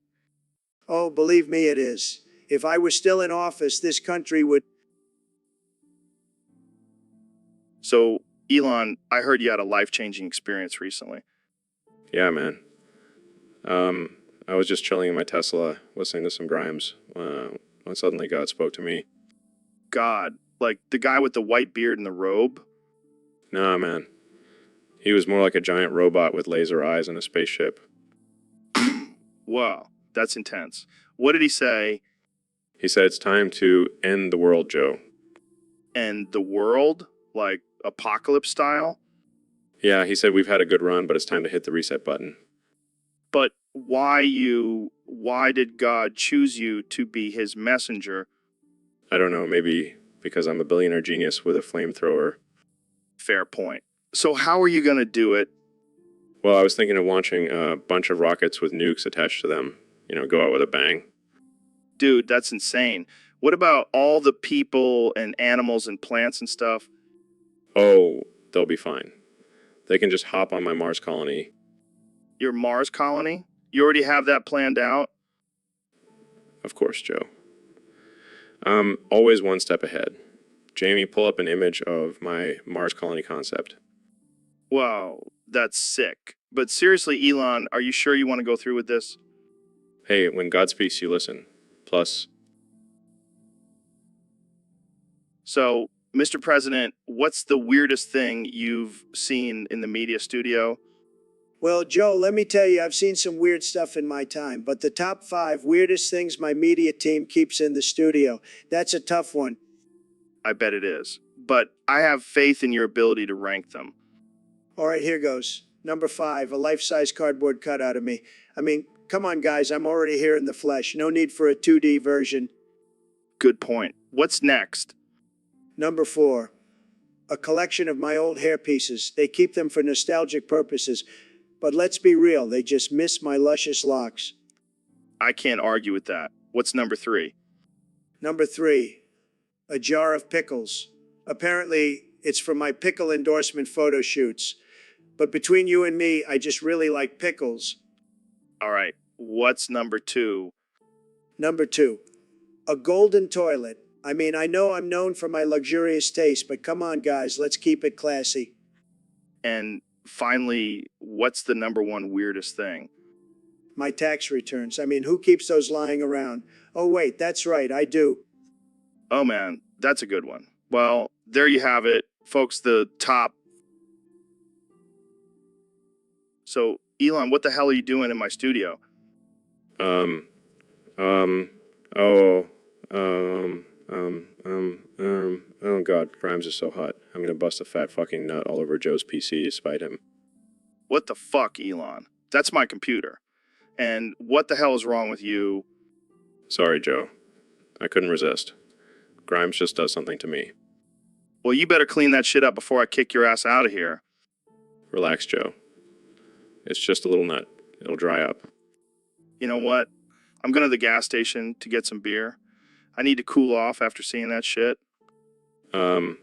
Oh, believe me, it is. If I was still in office, this country would... So, Elon, I heard you had a life-changing experience recently. Yeah, man. I was just chilling in my Tesla, listening to some Grimes, when suddenly God spoke to me. God, like the guy with the white beard and the robe? Nah, man. He was more like a giant robot with laser eyes and a spaceship. Wow, that's intense. What did he say? He said it's time to end the world, Joe. End the world? Like apocalypse style? Yeah, he said we've had a good run, but it's time to hit the reset button. But why did God choose you to be his messenger? I don't know, maybe because I'm a billionaire genius with a flamethrower. Fair point. So how are you going to do it? Well, I was thinking of launching a bunch of rockets with nukes attached to them. You know, go out with a bang. Dude, that's insane. What about all the people and animals and plants and stuff? Oh, they'll be fine. They can just hop on my Mars colony. Your Mars colony? You already have that planned out? Of course, Joe. I'm always one step ahead. Jamie, pull up an image of my Mars colony concept. Wow, that's sick. But seriously, Elon, are you sure you want to go through with this? Hey, when God speaks, you listen. Plus, So, Mr. President, what's the weirdest thing you've seen in the media studio? Well, Joe, let me tell you, I've seen some weird stuff in my time, but the top 5 weirdest things my media team keeps in the studio, that's a tough one. I bet it is. But I have faith in your ability to rank them. All right, here goes. Number 5, a life-size cardboard cutout of me. I mean, come on, guys, I'm already here in the flesh. No need for a 2D version. Good point. What's next? Number 4, a collection of my old hair pieces. They keep them for nostalgic purposes. But let's be real, they just miss my luscious locks. I can't argue with that. What's number 3? Number 3, a jar of pickles. Apparently, it's for my pickle endorsement photo shoots. But between you and me, I just really like pickles. All right. What's number 2? Number 2, a golden toilet. I mean, I know I'm known for my luxurious taste, but come on, guys, let's keep it classy. And finally, what's the number 1 weirdest thing? My tax returns. I mean, who keeps those lying around? Oh, wait, that's right, I do. Oh man, that's a good one. Well, there you have it, folks, the top. So, Elon, what the hell are you doing in my studio? Um, oh, oh God, Grimes is so hot. I'm gonna bust a fat fucking nut all over Joe's PC to spite him. What the fuck, Elon? That's my computer. And what the hell is wrong with you? Sorry, Joe. I couldn't resist. Grimes just does something to me. Well, you better clean that shit up before I kick your ass out of here. Relax, Joe. It's just a little nut. It'll dry up. You know what? I'm going to the gas station to get some beer. I need to cool off after seeing that shit. Oh,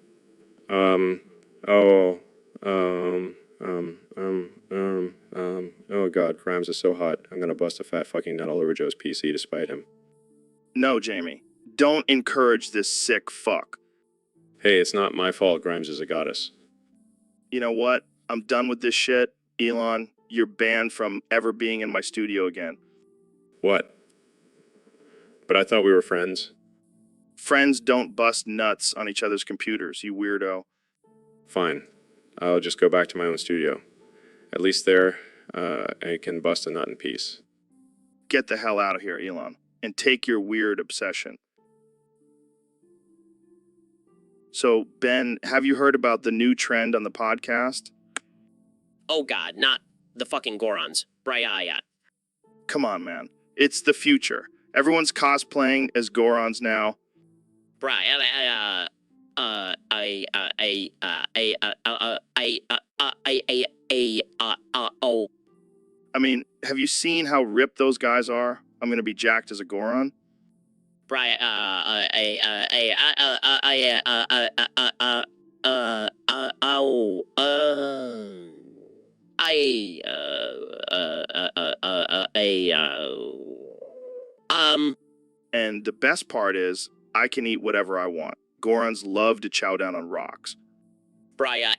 oh God, Grimes is so hot. I'm gonna bust a fat fucking nut all over Joe's PC to spite him. No, Jamie. Don't encourage this sick fuck. Hey, it's not my fault Grimes is a goddess. You know what? I'm done with this shit. Elon, you're banned from ever being in my studio again. What? But I thought we were friends. Friends don't bust nuts on each other's computers, you weirdo. Fine. I'll just go back to my own studio. At least there, I can bust a nut in peace. Get the hell out of here, Elon, and take your weird obsession. So, Ben, have you heard about the new trend on the podcast? Oh God, not the fucking Gorons. Brian. Come on, man. It's the future. Everyone's cosplaying as Gorons now. Brian. I mean, have you seen how ripped those guys are? I'm gonna be jacked as a Goron. Brian. And the best part is, I can eat whatever I want. Gorons love to chow down on rocks. Brian.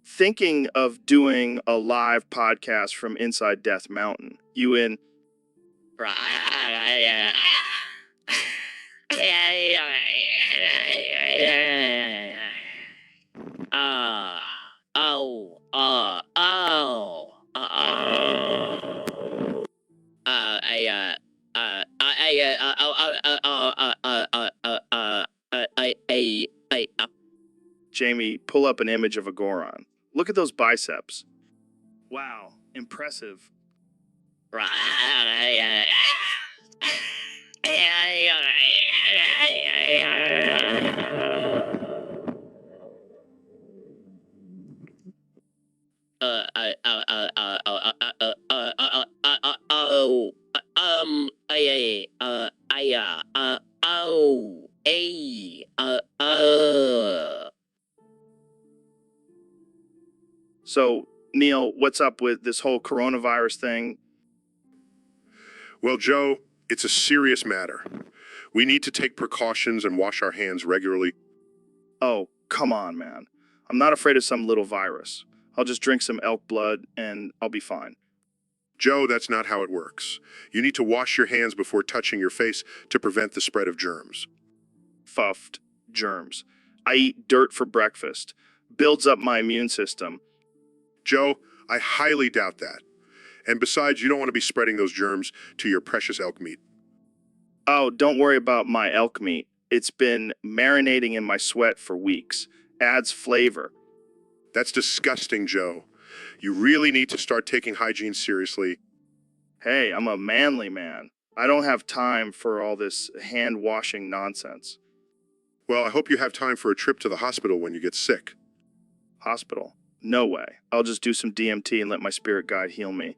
Thinking of doing a live podcast from inside Death Mountain. You in? Jamie, pull up an image of a Goron. Look at those biceps. Wow, impressive. So, Neil, what's up with this whole coronavirus thing? Well, Joe, it's a serious matter. We need to take precautions and wash our hands regularly. Oh, come on, man. I'm not afraid of some little virus. I'll just drink some elk blood and I'll be fine. Joe, that's not how it works. You need to wash your hands before touching your face to prevent the spread of germs. Fuffed germs. I eat dirt for breakfast. Builds up my immune system. Joe, I highly doubt that. And besides, you don't want to be spreading those germs to your precious elk meat. Oh, don't worry about my elk meat. It's been marinating in my sweat for weeks. Adds flavor. That's disgusting, Joe. You really need to start taking hygiene seriously. Hey, I'm a manly man. I don't have time for all this hand-washing nonsense. Well, I hope you have time for a trip to the hospital when you get sick. Hospital? No way. I'll just do some DMT and let my spirit guide heal me.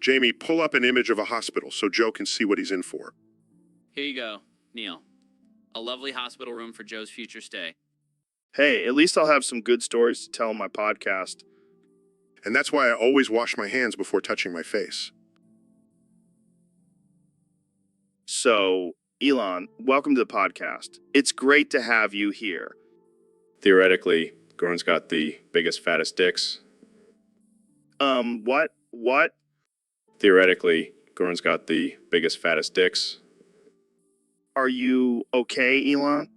Jamie, pull up an image of a hospital so Joe can see what he's in for. Here you go, Neil. A lovely hospital room for Joe's future stay. Hey, at least I'll have some good stories to tell on my podcast. And that's why I always wash my hands before touching my face. So, Elon, welcome to the podcast. It's great to have you here. Theoretically, Goran's got the biggest, fattest dicks. What? What? Theoretically, Goran's got the biggest, fattest dicks. Are you okay, Elon?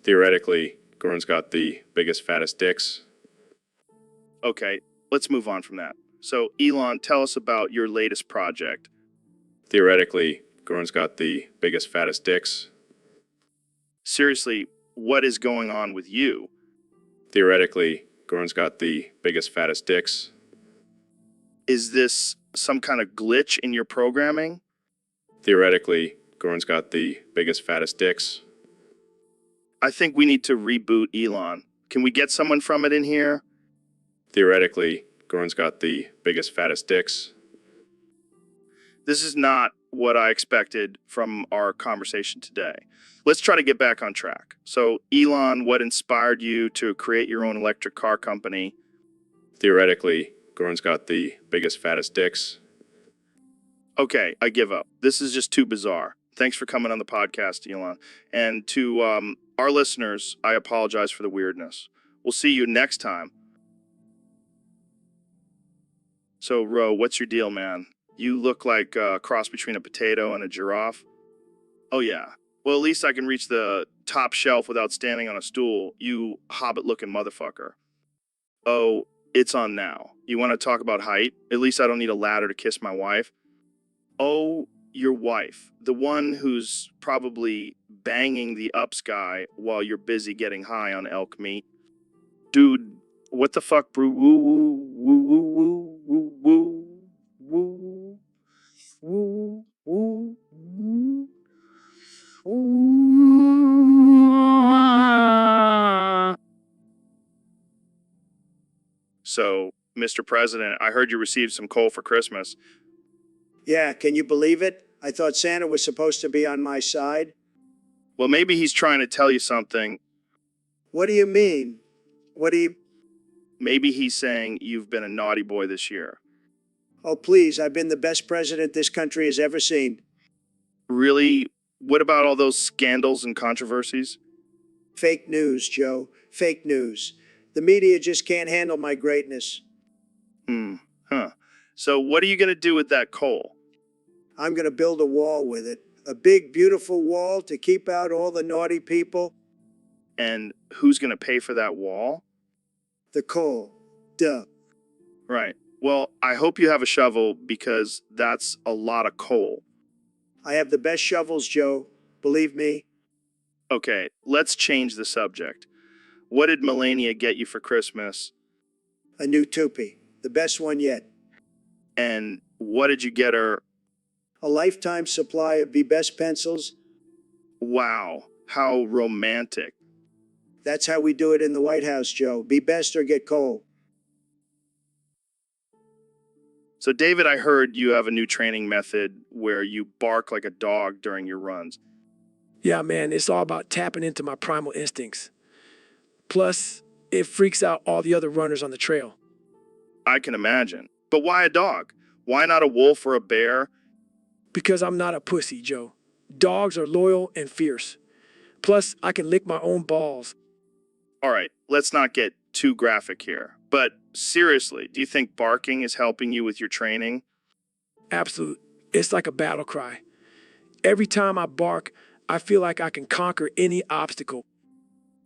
Theoretically, Goran's got the biggest, fattest dicks. Okay, let's move on from that. So, Elon, tell us about your latest project. Theoretically, Goran's got the biggest, fattest dicks. Seriously, what is going on with you? Theoretically, Goran's got the biggest, fattest dicks. Is this some kind of glitch in your programming? Theoretically, Goran's got the biggest, fattest dicks. I think we need to reboot Elon. Can we get someone from it in here? Theoretically, Goran's got the biggest, fattest dicks. This is not what I expected from our conversation today. Let's try to get back on track. So, Elon, what inspired you to create your own electric car company? Theoretically, Goran's got the biggest, fattest dicks. Okay, I give up. This is just too bizarre. Thanks for coming on the podcast, Elon. And to our listeners, I apologize for the weirdness. We'll see you next time. So, Ro, what's your deal, man? You look like a cross between a potato and a giraffe. Oh, yeah. Well, at least I can reach the top shelf without standing on a stool, you hobbit-looking motherfucker. Oh, it's on now. You want to talk about height? At least I don't need a ladder to kiss my wife. Oh, your wife. The one who's probably banging the ups guy while you're busy getting high on elk meat. Dude, what the fuck, bro? Woo, woo, woo, woo, woo, woo, woo, woo, woo, woo, woo. So, Mr. President, I heard you received some coal for Christmas. Yeah, can you believe it? I thought Santa was supposed to be on my side. Well, maybe he's trying to tell you something. What do you mean? Maybe he's saying you've been a naughty boy this year. Oh, please, I've been the best president this country has ever seen. Really? What about all those scandals and controversies? Fake news, Joe. Fake news. The media just can't handle my greatness. Huh. So what are you going to do with that coal? I'm going to build a wall with it. A big, beautiful wall to keep out all the naughty people. And who's going to pay for that wall? The coal. Duh. Right. Well, I hope you have a shovel because that's a lot of coal. I have the best shovels, Joe. Believe me. Okay, let's change the subject. What did Melania get you for Christmas? A new toupee. The best one yet. And what did you get her? A lifetime supply of Be Best pencils. Wow, how romantic. That's how we do it in the White House, Joe. Be best or get coal. So, David, I heard you have a new training method where you bark like a dog during your runs. Yeah, man, it's all about tapping into my primal instincts. Plus, it freaks out all the other runners on the trail. I can imagine. But why a dog? Why not a wolf or a bear? Because I'm not a pussy, Joe. Dogs are loyal and fierce. Plus, I can lick my own balls. All right, let's not get too graphic here. But seriously, do you think barking is helping you with your training? Absolute. It's like a battle cry. Every time I bark, I feel like I can conquer any obstacle.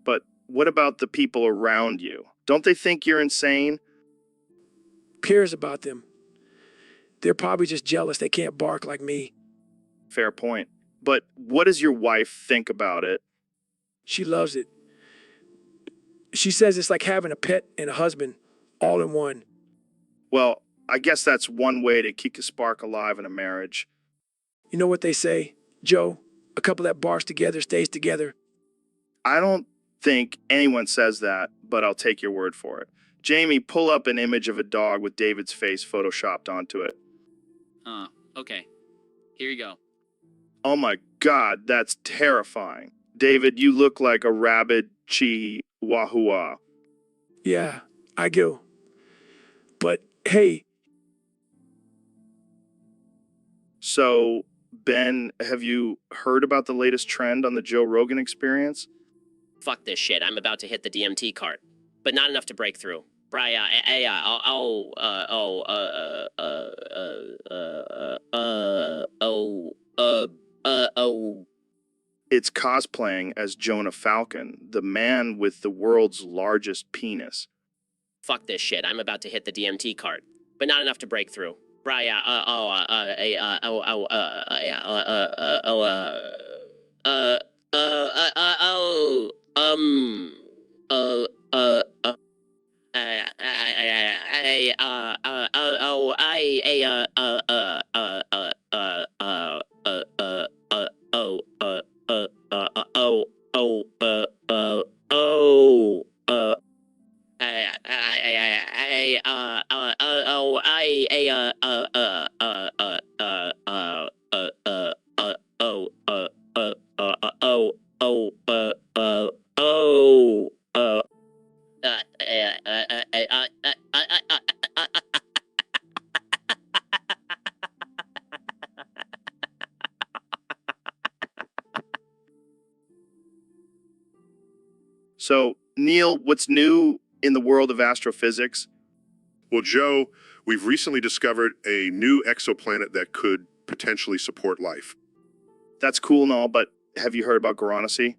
But what about the people around you? Don't they think you're insane? Cares about them. They're probably just jealous they can't bark like me. Fair point. But what does your wife think about it? She loves it. She says it's like having a pet and a husband all in one. Well, I guess that's one way to keep the spark alive in a marriage. You know what they say, Joe? A couple that barks together stays together. I don't think anyone says that, but I'll take your word for it. Jamie, pull up an image of a dog with David's face photoshopped onto it. Okay. Here you go. Oh my God, that's terrifying. David, you look like a rabid chihuahua. Yeah, I do. But hey. So, Ben, have you heard about the latest trend on the Joe Rogan experience? Fuck this shit. I'm about to hit the DMT cart, but not enough to break through. Brian, It's cosplaying as Jonah Falcon, the man with the world's largest penis. fuck this shit. I'm about to hit the DMT cart, but not enough to break through. Brian, So, Neil, what's new in the world of astrophysics? Well, Joe, we've recently discovered a new exoplanet that could potentially support life. That's cool and all, but have you heard about Goronasi?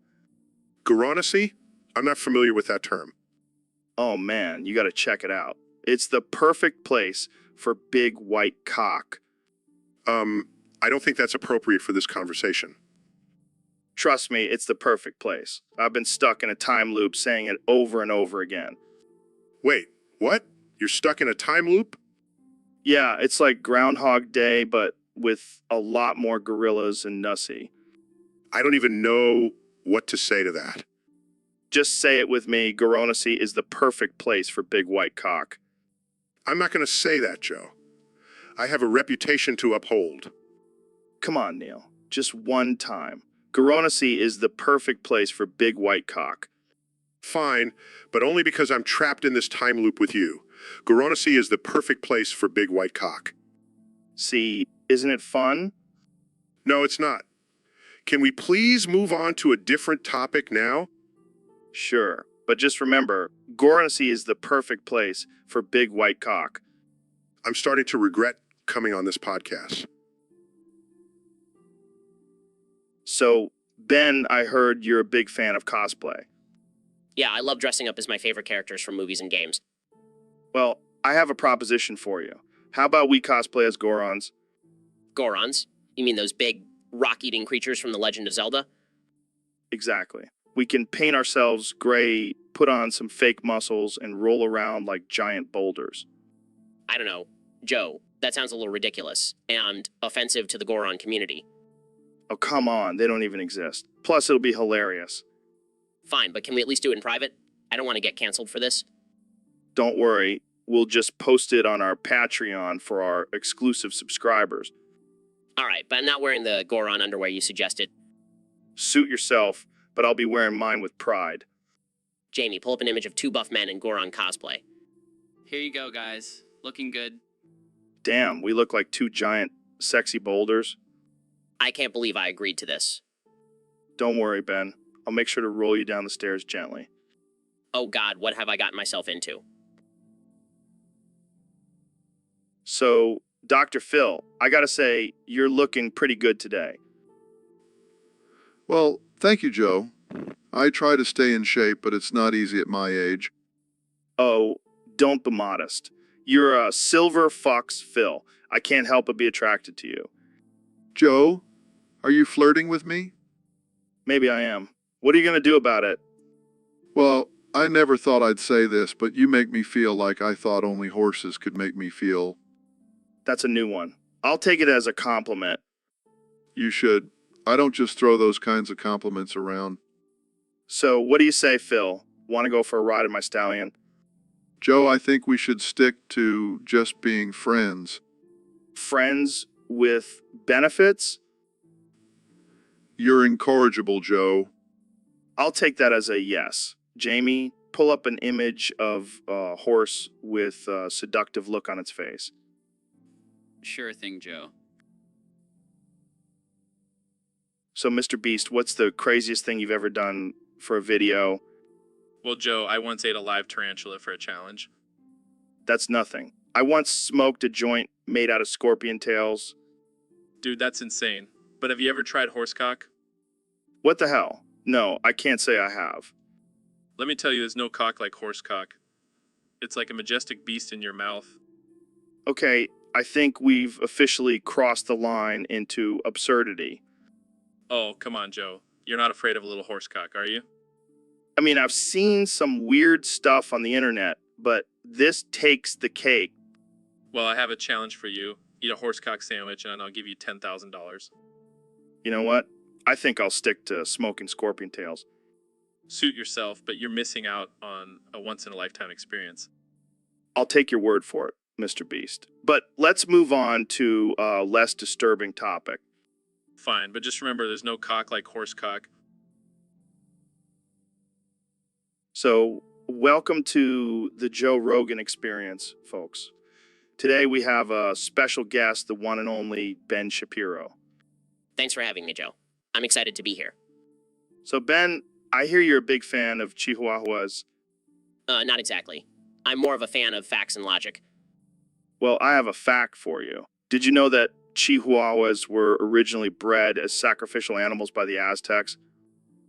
Goronasi? I'm not familiar with that term. Oh man, you gotta check it out. It's the perfect place for big white cock. I don't think that's appropriate for this conversation. Trust me, it's the perfect place. I've been stuck in a time loop saying it over and over again. Wait, what? You're stuck in a time loop? Yeah, it's like Groundhog Day, but with a lot more gorillas and Nussie. I don't even know what to say to that. Just say it with me, Goronasi is the perfect place for big white cock. I'm not going to say that, Joe. I have a reputation to uphold. Come on, Neil. Just one time. Goronasi is the perfect place for big white cock. Fine, but only because I'm trapped in this time loop with you. Goronasi is the perfect place for big white cock. See, isn't it fun? No, it's not. Can we please move on to a different topic now? Sure, but just remember, Goronasi is the perfect place for big white cock. I'm starting to regret coming on this podcast. So, Ben, I heard you're a big fan of cosplay. yeah, I love dressing up as my favorite characters from movies and games. Well, I have a proposition for you. How about we cosplay as Gorons? Gorons? You mean those big, rock-eating creatures from The Legend of Zelda? Exactly. We can paint ourselves gray, put on some fake muscles, and roll around like giant boulders. I don't know. Joe, that sounds a little ridiculous and offensive to the Goron community. Oh, come on, they don't even exist. Plus, it'll be hilarious. Fine, but can we at least do it in private? I don't want to get canceled for this. Don't worry, we'll just post it on our Patreon for our exclusive subscribers. All right, but I'm not wearing the Goron underwear you suggested. Suit yourself, but I'll be wearing mine with pride. Jamie, pull up an image of two buff men in Goron cosplay. Here you go, guys. Looking good. Damn, we look like two giant, sexy boulders. I can't believe I agreed to this. Don't worry, Ben. I'll make sure to roll you down the stairs gently. Oh God, what have I gotten myself into? So, Dr. Phil, I gotta say, you're looking pretty good today. Well, thank you, Joe. I try to stay in shape, but it's not easy at my age. Oh, don't be modest. You're a silver fox Phil. I can't help but be attracted to you. Joe, are you flirting with me? Maybe I am. What are you gonna do about it? Well, I never thought I'd say this, but you make me feel like I thought only horses could make me feel. That's a new one. I'll take it as a compliment. You should. I don't just throw those kinds of compliments around. So, what do you say, Phil? Want to go for a ride in my stallion? Joe, I think we should stick to just being friends. Friends with benefits? You're incorrigible, Joe. I'll take that as a yes. Jamie, pull up an image of a horse with a seductive look on its face. Sure thing, Joe. So, Mr. Beast, what's the craziest thing you've ever done for a video? Well, Joe, I once ate a live tarantula for a challenge. That's nothing. I once smoked a joint made out of scorpion tails. Dude, that's insane. But have you ever tried horsecock? What the hell? No, I can't say I have. Let me tell you, there's no cock like horsecock. It's like a majestic beast in your mouth. Okay, I think we've officially crossed the line into absurdity. Oh, come on, Joe. You're not afraid of a little horsecock, are you? I mean, I've seen some weird stuff on the internet, but this takes the cake. Well, I have a challenge for you. Eat a horsecock sandwich and I'll give you $10,000. You know what? I think I'll stick to smoking scorpion tails. Suit yourself, but you're missing out on a once-in-a-lifetime experience. I'll take your word for it, Mr. Beast. But let's move on to a less disturbing topic. Fine, but just remember there's no cock like horsecock. So, welcome to the Joe Rogan experience, folks. Today we have a special guest, the one and only Ben Shapiro. Thanks for having me, Joe. I'm excited to be here. So, Ben, I hear you're a big fan of Chihuahuas. Not exactly. I'm more of a fan of facts and logic. Well, I have a fact for you. Did you know that Chihuahuas were originally bred as sacrificial animals by the Aztecs?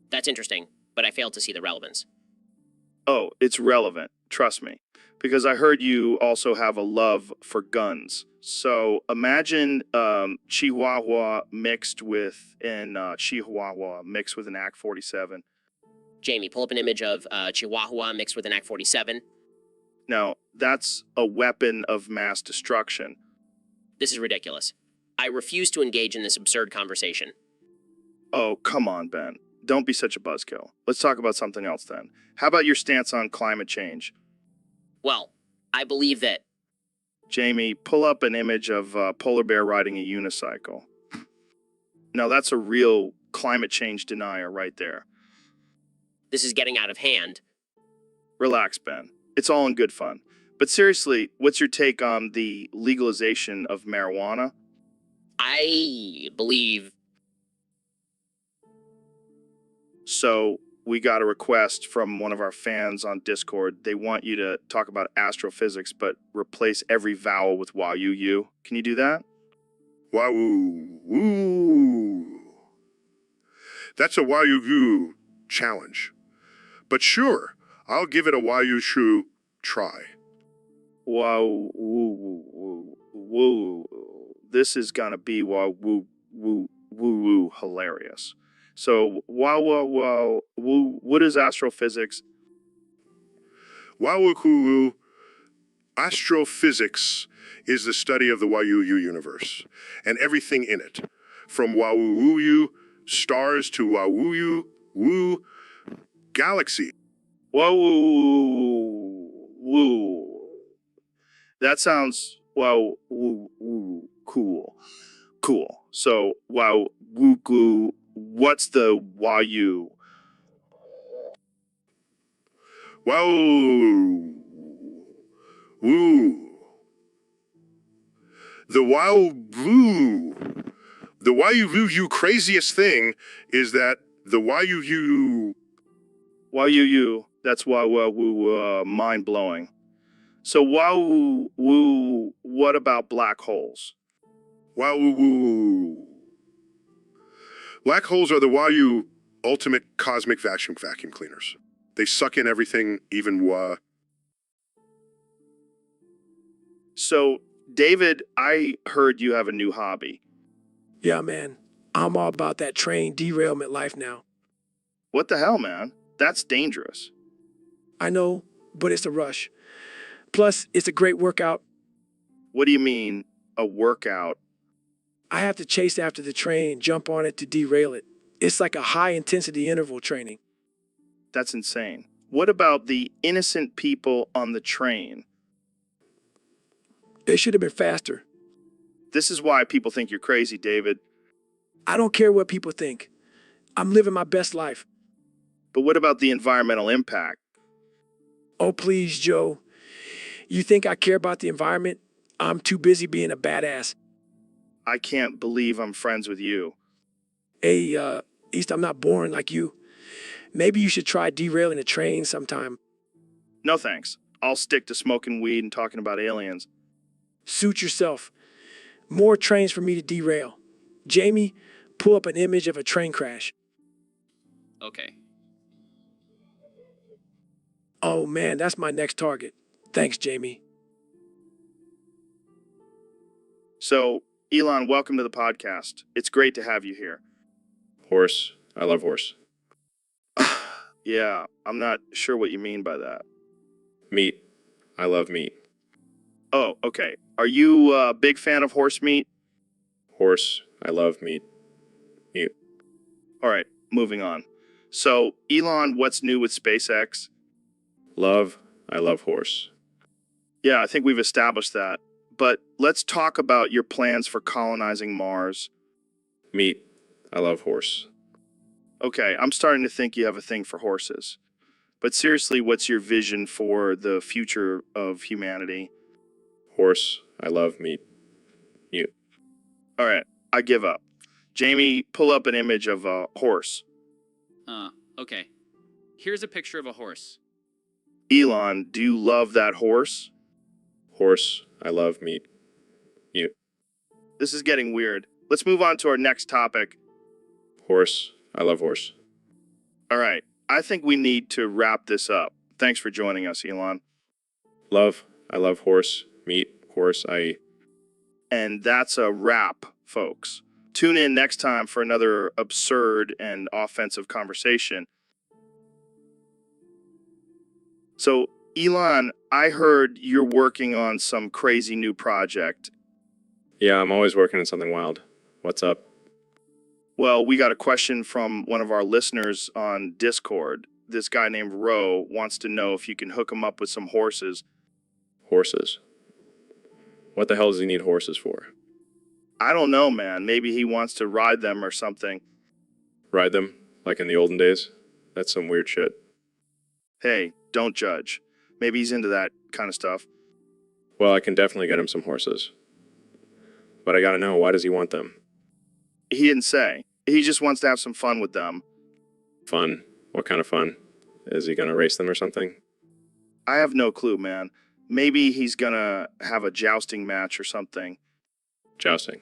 That's interesting, but I failed to see the relevance. Oh, it's relevant. Trust me. Because I heard you also have a love for guns. So imagine Chihuahua mixed with an Chihuahua mixed with an AK-47. Jamie, pull up an image of Chihuahua mixed with an AK-47. Now, that's a weapon of mass destruction. This is ridiculous. I refuse to engage in this absurd conversation. Oh, come on, Ben. Don't be such a buzzkill. Let's talk about something else then. How about your stance on climate change? Well, I believe that... Jamie, pull up an image of a polar bear riding a unicycle. Now, that's a real climate change denier right there. This is getting out of hand. Relax, Ben. It's all in good fun. But seriously, what's your take on the legalization of marijuana? I believe... So, we got a request from one of our fans on Discord. They want you to talk about astrophysics, but replace every vowel with wa-you-you. Can you do that? Woo. That's a wah-you-goo challenge. But sure, I'll give it a wah-you-shoo try. Wow, woo, woo, woo. This is gonna be woo, woo, woo, hilarious. So, woo, what is astrophysics? Wah-woo-woo. Astrophysics is the study of the wah-you-you universe and everything in it, from wah-woo-woo-you, stars to wah-woo-you-woo, galaxy. Woo. That sounds cool. So woo. What's the wah-you? Woo. The wah-you craziest thing is that the wah-you Wah-you. That's mind blowing. So woo. What about black holes? wah-woo. Black holes are the wah-you ultimate cosmic vacuum cleaners. They suck in everything, even wah. So, David, I heard you have a new hobby. Yeah, man. I'm all about that train derailment life now. What the hell, man? That's dangerous. I know, but it's a rush. Plus, it's a great workout. What do you mean, a workout? I have to chase after the train, jump on it to derail it. It's like a high-intensity interval training. That's insane. What about the innocent people on the train? They should have been faster. This is why people think you're crazy, David. I don't care what people think. I'm living my best life. But what about the environmental impact? Oh, please, Joe. You think I care about the environment? I'm too busy being a badass. I can't believe I'm friends with you. Hey, East, I'm not boring like you. Maybe you should try derailing a train sometime. No thanks. I'll stick to smoking weed and talking about aliens. Suit yourself. More trains for me to derail. Jamie, pull up an image of a train crash. Okay. Oh man, that's my next target. Thanks, Jamie. So, Elon, welcome to the podcast. It's great to have you here. Horse. I love horse. Yeah, I'm not sure what you mean by that. Meat. I love meat. Oh, okay. Are you a big fan of horse meat? Horse. I love meat. Meat. All right, moving on. So, Elon, what's new with SpaceX? Love. I love horse. Yeah, I think we've established that. But let's talk about your plans for colonizing Mars. Meat. I love horse. Okay, I'm starting to think you have a thing for horses. But seriously, what's your vision for the future of humanity? Horse. I love meat. Meat. All right, I give up. Jamie, pull up an image of a horse. Okay. Here's a picture of a horse. Elon, do you love that horse? Horse. I love meat. Meat. This is getting weird. Let's move on to our next topic. Horse. I love horse. All right, I think we need to wrap this up. Thanks for joining us, Elon. Love. I love horse. Meat. Horse. I. And that's a wrap, folks. Tune in next time for another absurd and offensive conversation. So, Elon, I heard you're working on some crazy new project. Yeah, I'm always working on something wild. What's up? Well, we got a question from one of our listeners on Discord. This guy named Ro wants to know if you can hook him up with some horses. Horses. What the hell does he need horses for? I don't know, man. Maybe he wants to ride them or something. Ride them? Like in the olden days? That's some weird shit. Hey, don't judge. Maybe he's into that kind of stuff. Well, I can definitely get him some horses. But I gotta know, why does he want them? He didn't say. He just wants to have some fun with them. Fun? What kind of fun? Is he gonna race them or something? I have no clue, man. Maybe he's gonna have a jousting match or something. Jousting.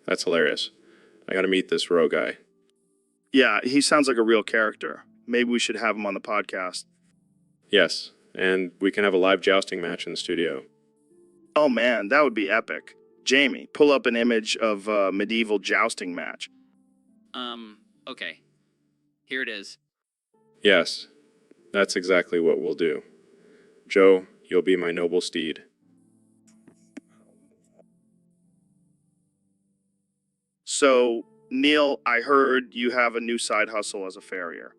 That's hilarious. I gotta meet this Roe guy. Yeah, he sounds like a real character. Maybe we should have him on the podcast. Yes, and we can have a live jousting match in the studio. Oh man, that would be epic. Jamie, pull up an image of a medieval jousting match. Okay. Here it is. Yes, that's exactly what we'll do. Joe, you'll be my noble steed. So, Neil, I heard you have a new side hustle as a farrier.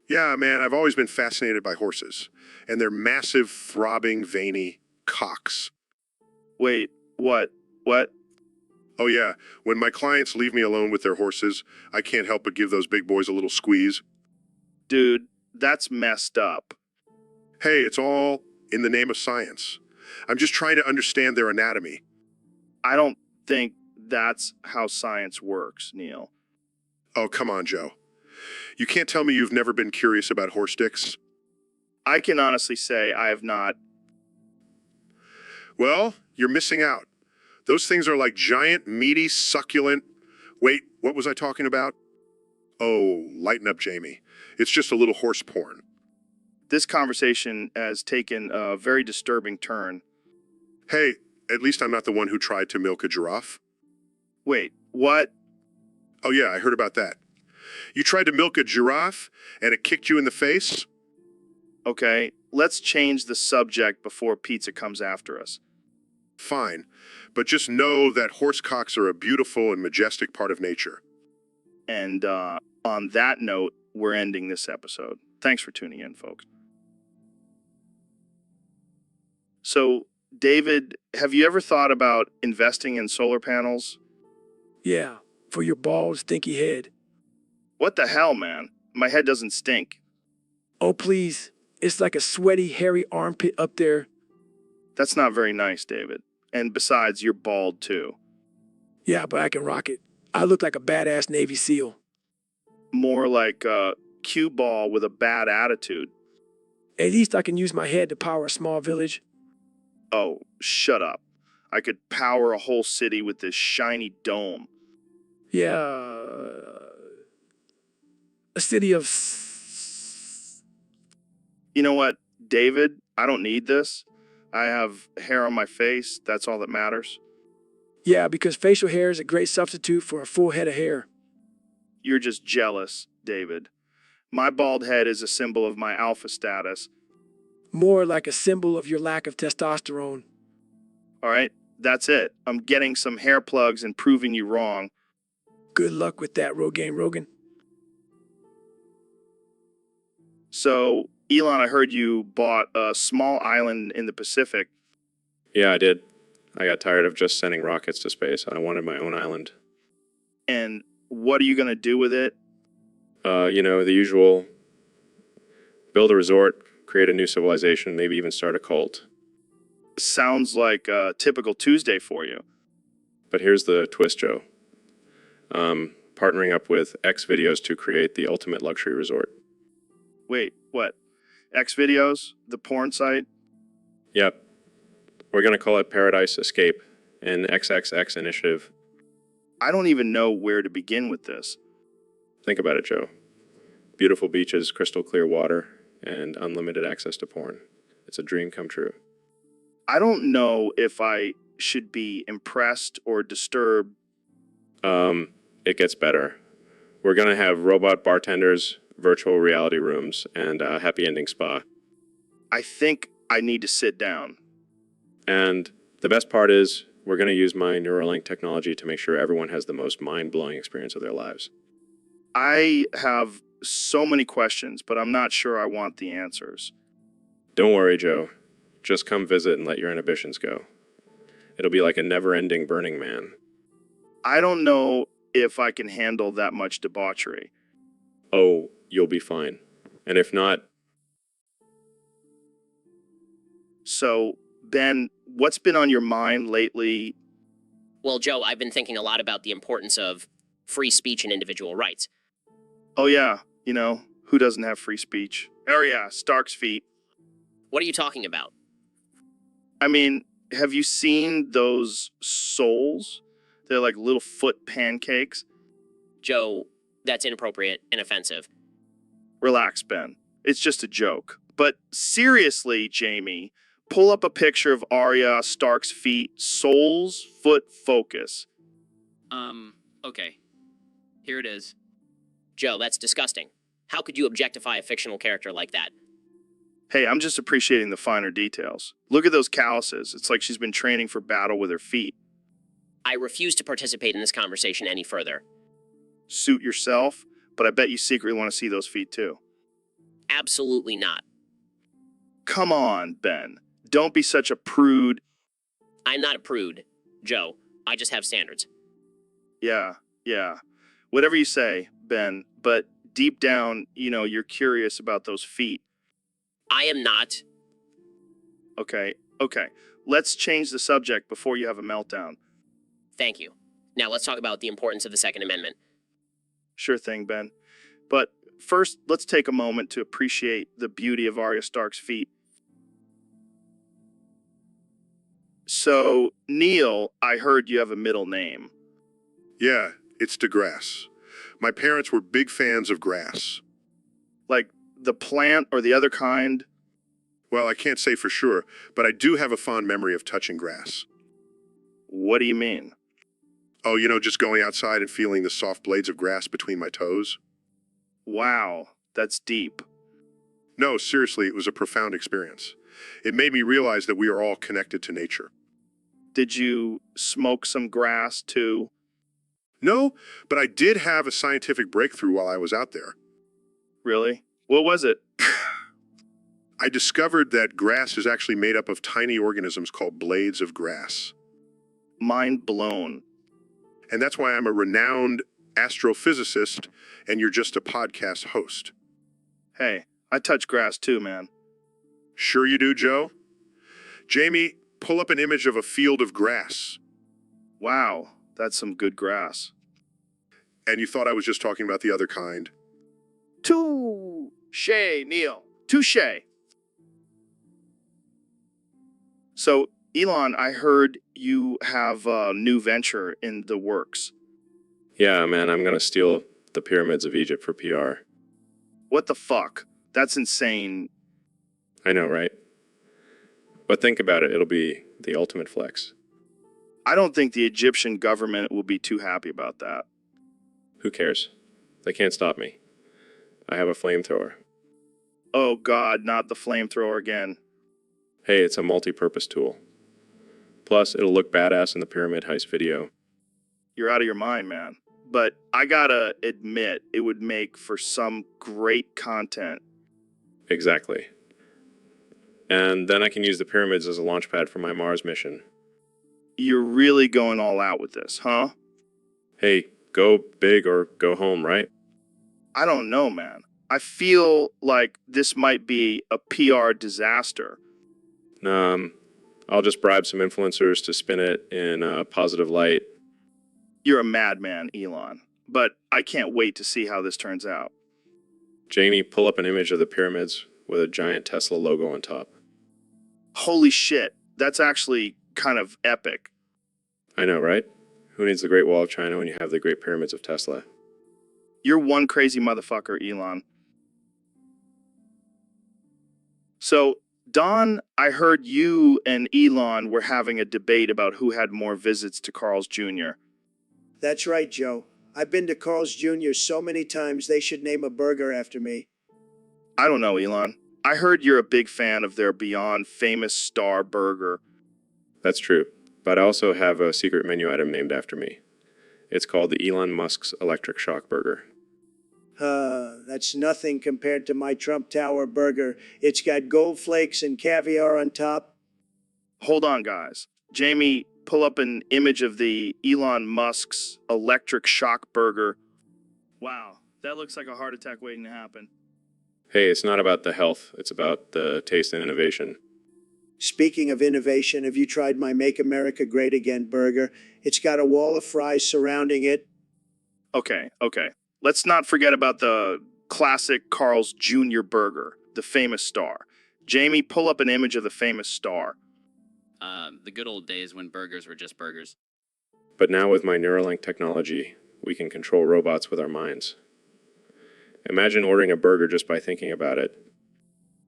Yeah, man, I've always been fascinated by horses and their massive, throbbing, veiny cocks. Wait, what? What? Oh, yeah, when my clients leave me alone with their horses, I can't help but give those big boys a little squeeze. Dude, that's messed up. Hey, it's all in the name of science. I'm just trying to understand their anatomy. I don't think that's how science works, Neil. Oh, come on, Joe. You can't tell me you've never been curious about horse dicks? I can honestly say I have not. Well, you're missing out. Those things are like giant, meaty, succulent... Wait, what was I talking about? Oh, lighten up, Jamie. It's just a little horse porn. This conversation has taken a very disturbing turn. Hey, at least I'm not the one who tried to milk a giraffe. Wait, what? Oh yeah, I heard about that. You tried to milk a giraffe, and it kicked you in the face? Okay, let's change the subject before pizza comes after us. Fine, but just know that horse cocks are a beautiful and majestic part of nature. And on that note, we're ending this episode. Thanks for tuning in, folks. So, David, have you ever thought about investing in solar panels? Yeah, for your bald, stinky head. What the hell, man? My head doesn't stink. Oh, please. It's like a sweaty, hairy armpit up there. That's not very nice, David. And besides, you're bald too. Yeah, but I can rock it. I look like a badass Navy SEAL. More like a cue ball with a bad attitude. At least I can use my head to power a small village. Oh, shut up. I could power a whole city with this shiny dome. Yeah, a city of... You know what, David? I don't need this. I have hair on my face. That's all that matters. Yeah, because facial hair is a great substitute for a full head of hair. You're just jealous, David. My bald head is a symbol of my alpha status. More like a symbol of your lack of testosterone. All right, that's it. I'm getting some hair plugs and proving you wrong. Good luck with that, Rogan. So, Elon, I heard you bought a small island in the Pacific. Yeah, I did. I got tired of just sending rockets to space. I wanted my own island. And what are you going to do with it? The usual. Build a resort, create a new civilization, maybe even start a cult. Sounds like a typical Tuesday for you. But here's the twist, Joe. Partnering up with X Videos to create the ultimate luxury resort. Wait, what? X Videos? The porn site? Yep. We're going to call it Paradise Escape, an XXX initiative. I don't even know where to begin with this. Think about it, Joe. Beautiful beaches, crystal clear water, and unlimited access to porn. It's a dream come true. I don't know if I should be impressed or disturbed. It gets better. We're going to have robot bartenders, virtual reality rooms, and a happy ending spa. I think I need to sit down. And the best part is, we're going to use my Neuralink technology to make sure everyone has the most mind-blowing experience of their lives. I have so many questions, but I'm not sure I want the answers. Don't worry, Joe. Just come visit and let your inhibitions go. It'll be like a never-ending Burning Man. I don't know if I can handle that much debauchery. Oh, you'll be fine. And if not... So, Ben, what's been on your mind lately? Well, Joe, I've been thinking a lot about the importance of free speech and individual rights. Oh yeah, who doesn't have free speech? Oh yeah, Stark's feet. What are you talking about? I mean, have you seen those soles? They're like little foot pancakes. Joe, that's inappropriate and offensive. Relax, Ben. It's just a joke. But seriously, Jamie, pull up a picture of Arya Stark's feet, soles, foot, focus. Okay. Here it is. Joe, that's disgusting. How could you objectify a fictional character like that? Hey, I'm just appreciating the finer details. Look at those calluses. It's like she's been training for battle with her feet. I refuse to participate in this conversation any further. Suit yourself, but I bet you secretly want to see those feet too. Absolutely not. Come on, Ben. Don't be such a prude. I'm not a prude, Joe. I just have standards. Yeah. Whatever you say, Ben, but deep down, you're curious about those feet. I am not. Okay. Let's change the subject before you have a meltdown. Thank you. Now let's talk about the importance of the Second Amendment. Sure thing, Ben. But first, let's take a moment to appreciate the beauty of Arya Stark's feet. So, Neil, I heard you have a middle name. Yeah, it's DeGrasse. My parents were big fans of grass. Like the plant or the other kind? Well, I can't say for sure, but I do have a fond memory of touching grass. What do you mean? Oh, just going outside and feeling the soft blades of grass between my toes? Wow, that's deep. No, seriously, it was a profound experience. It made me realize that we are all connected to nature. Did you smoke some grass too? No, but I did have a scientific breakthrough while I was out there. Really? What was it? I discovered that grass is actually made up of tiny organisms called blades of grass. Mind blown. And that's why I'm a renowned astrophysicist, and you're just a podcast host. Hey, I touch grass too, man. Sure you do, Joe? Jamie, pull up an image of a field of grass. Wow, that's some good grass. And you thought I was just talking about the other kind? Touche, Neil. Touche. So, Elon, I heard you have a new venture in the works. Yeah, man, I'm gonna steal the pyramids of Egypt for PR. What the fuck? That's insane. I know, right? But think about it, it'll be the ultimate flex. I don't think the Egyptian government will be too happy about that. Who cares? They can't stop me. I have a flamethrower. Oh god, not the flamethrower again. Hey, it's a multi-purpose tool. Plus, it'll look badass in the pyramid heist video. You're out of your mind, man. But I gotta admit, it would make for some great content. Exactly. And then I can use the pyramids as a launch pad for my Mars mission. You're really going all out with this, huh? Hey, go big or go home, right? I don't know, man. I feel like this might be a PR disaster. I'll just bribe some influencers to spin it in a positive light. You're a madman, Elon. But I can't wait to see how this turns out. Jamie, pull up an image of the pyramids with a giant Tesla logo on top. Holy shit, that's actually kind of epic. I know, right? Who needs the Great Wall of China when you have the Great Pyramids of Tesla? You're one crazy motherfucker, Elon. So, Don, I heard you and Elon were having a debate about who had more visits to Carl's Jr. That's right, Joe. I've been to Carl's Jr. so many times they should name a burger after me. I don't know, Elon. I heard you're a big fan of their Beyond Famous Star Burger. That's true, but I also have a secret menu item named after me. It's called the Elon Musk's Electric Shock Burger. That's nothing compared to my Trump Tower burger. It's got gold flakes and caviar on top. Hold on, guys. Jamie, pull up an image of the Elon Musk's Electric Shock Burger. Wow, that looks like a heart attack waiting to happen. Hey, it's not about the health, it's about the taste and innovation. Speaking of innovation, have you tried my Make America Great Again burger? It's got a wall of fries surrounding it. Okay. Let's not forget about the classic Carl's Jr. burger, the famous star. Jamie, pull up an image of the famous star. The good old days when burgers were just burgers. But now with my Neuralink technology, we can control robots with our minds. Imagine ordering a burger just by thinking about it.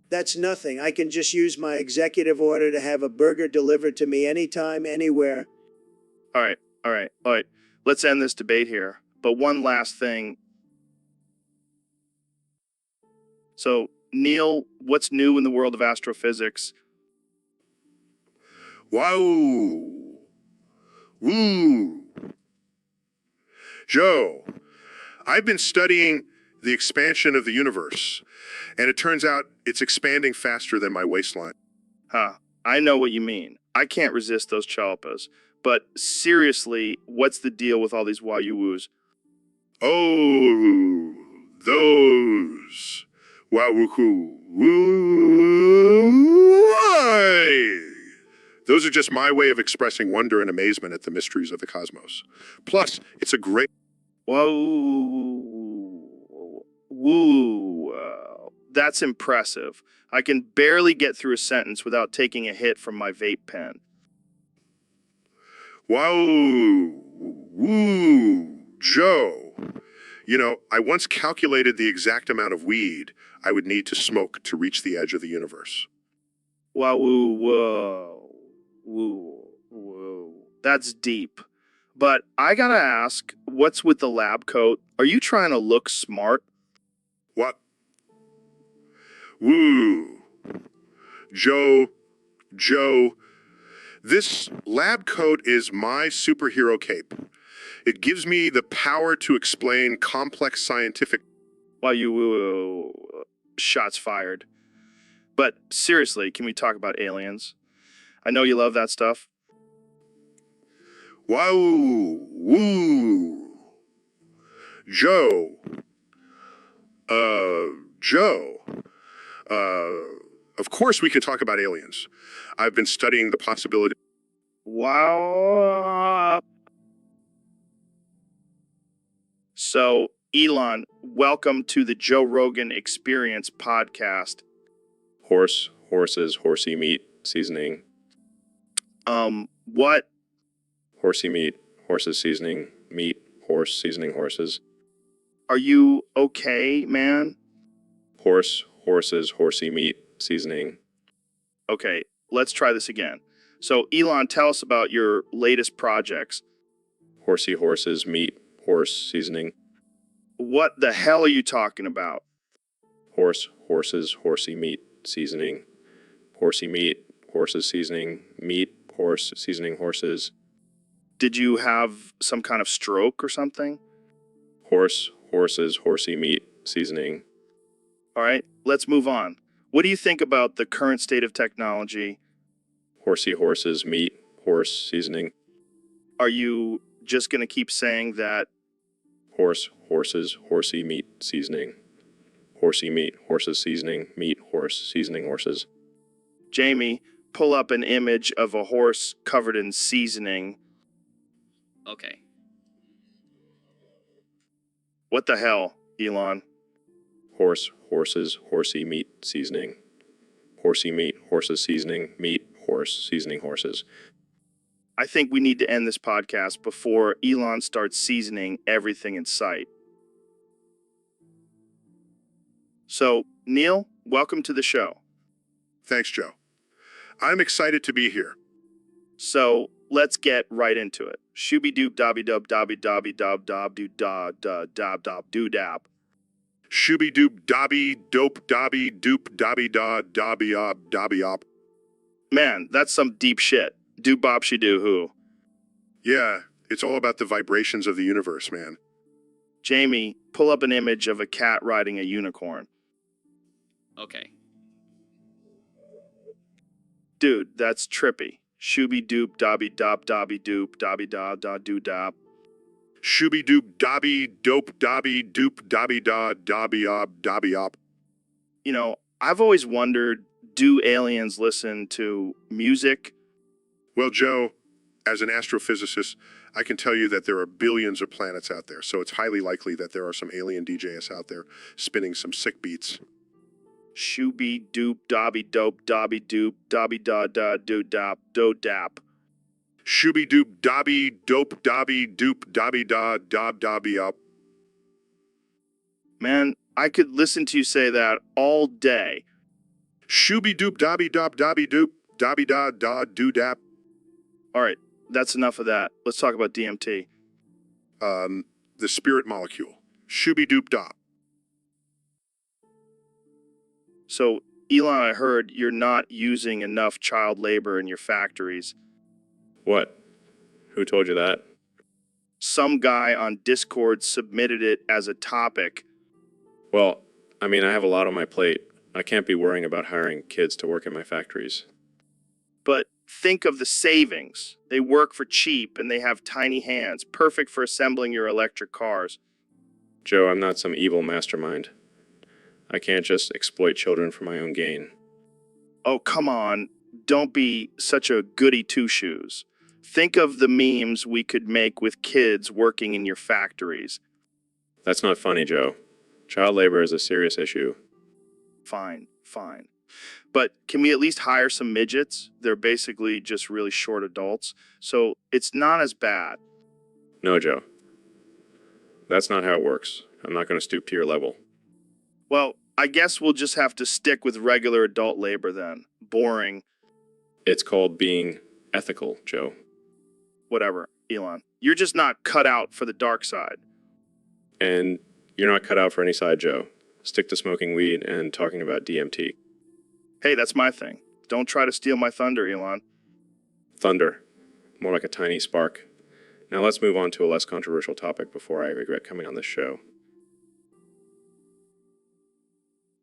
That's nothing. I can just use my executive order to have a burger delivered to me anytime, anywhere. All right. Let's end this debate here. But one last thing. So, Neil, what's new in the world of astrophysics? Wow. Woo. Joe, I've been studying the expansion of the universe, and it turns out it's expanding faster than my waistline. Huh. I know what you mean. I can't resist those chalapas. But seriously, what's the deal with all these Wayuu-woos? Oh, those. Wow-woo-hoo. Those are just my way of expressing wonder and amazement at the mysteries of the cosmos. Plus, it's a great... Whoa. Woo. That's impressive. I can barely get through a sentence without taking a hit from my vape pen. Wow. Woo. Joe. You know, I once calculated the exact amount of weed I would need to smoke to reach the edge of the universe. Wow. Whoa. That's deep. But I gotta ask, what's with the lab coat? Are you trying to look smart? What? Woo. Joe, this lab coat is my superhero cape. It gives me the power to explain complex scientific... Shots fired. But seriously, can we talk about aliens? I know you love that stuff. Wow. Woo. Joe. Of course we can talk about aliens. I've been studying the possibility... Wow. So, Elon, welcome to the Joe Rogan Experience podcast. Horse, horses, horsey meat, seasoning. What? Horsey meat, horses seasoning, meat, horse seasoning horses. Are you okay, man? Horse, horses, horsey meat, seasoning. Okay, let's try this again. So, Elon, tell us about your latest projects. Horsey, horses, meat, horse seasoning. What the hell are you talking about? Horse, horses, horsey meat, seasoning. Horsey meat, horses seasoning, meat, horse seasoning horses. Did you have some kind of stroke or something? Horse, horses, horsey meat, seasoning. All right, let's move on. What do you think about the current state of technology? Horsey, horses, meat, horse seasoning. Are you just going to keep saying that? Horse, horses, horsey meat, seasoning. Horsey meat, horses seasoning, meat, horse seasoning horses. Jamie, pull up an image of a horse covered in seasoning. Okay. What the hell, Elon? Horse, horses, horsey meat, seasoning. Horsey meat, horses seasoning, meat, horse seasoning horses. I think we need to end this podcast before Elon starts seasoning everything in sight. So, Neil, welcome to the show. Thanks, Joe. I'm excited to be here. So, let's get right into it. Shooby doop dobby dub dobby dobby dob dob doo da da dob dob doo dab. Shooby doop dobby dope dobby doop dobby da dobby ob dobby op. Man, that's some deep shit. Do bop she do who. Yeah, it's all about the vibrations of the universe, man. Jamie, pull up an image of a cat riding a unicorn. Okay. Dude, that's trippy. Shooby doop dobby dob dobby doop dobby da da doo dab. Shooby doop dobby dope dobby doop dobby da dobby ob dobby op. You know, I've always wondered, do aliens listen to music? Well, Joe, as an astrophysicist, I can tell you that there are billions of planets out there, so it's highly likely that there are some alien DJs out there spinning some sick beats. Shooby doop dobby dope dobby doop dobby da da doo dap do dap. Shooby doop dobby dope dobby doop dobby da dob dobby up. Man, I could listen to you say that all day. Shooby doop dobby dob dobby doop dobby da da doo dap. All right, that's enough of that. Let's talk about DMT. The spirit molecule. Shooby doop dop. So, Elon, I heard you're not using enough child labor in your factories. What? Who told you that? Some guy on Discord submitted it as a topic. Well, I mean, I have a lot on my plate. I can't be worrying about hiring kids to work in my factories. But think of the savings. They work for cheap and they have tiny hands, perfect for assembling your electric cars. Joe, I'm not some evil mastermind. I can't just exploit children for my own gain. Oh, come on. Don't be such a goody two-shoes. Think of the memes we could make with kids working in your factories. That's not funny, Joe. Child labor is a serious issue. Fine. But can we at least hire some midgets? They're basically just really short adults, so it's not as bad. No, Joe. That's not how it works. I'm not going to stoop to your level. Well, I guess we'll just have to stick with regular adult labor then. Boring. It's called being ethical, Joe. Whatever, Elon. You're just not cut out for the dark side. And you're not cut out for any side, Joe. Stick to smoking weed and talking about DMT. Hey, that's my thing. Don't try to steal my thunder, Elon. Thunder. More like a tiny spark. Now let's move on to a less controversial topic before I regret coming on this show.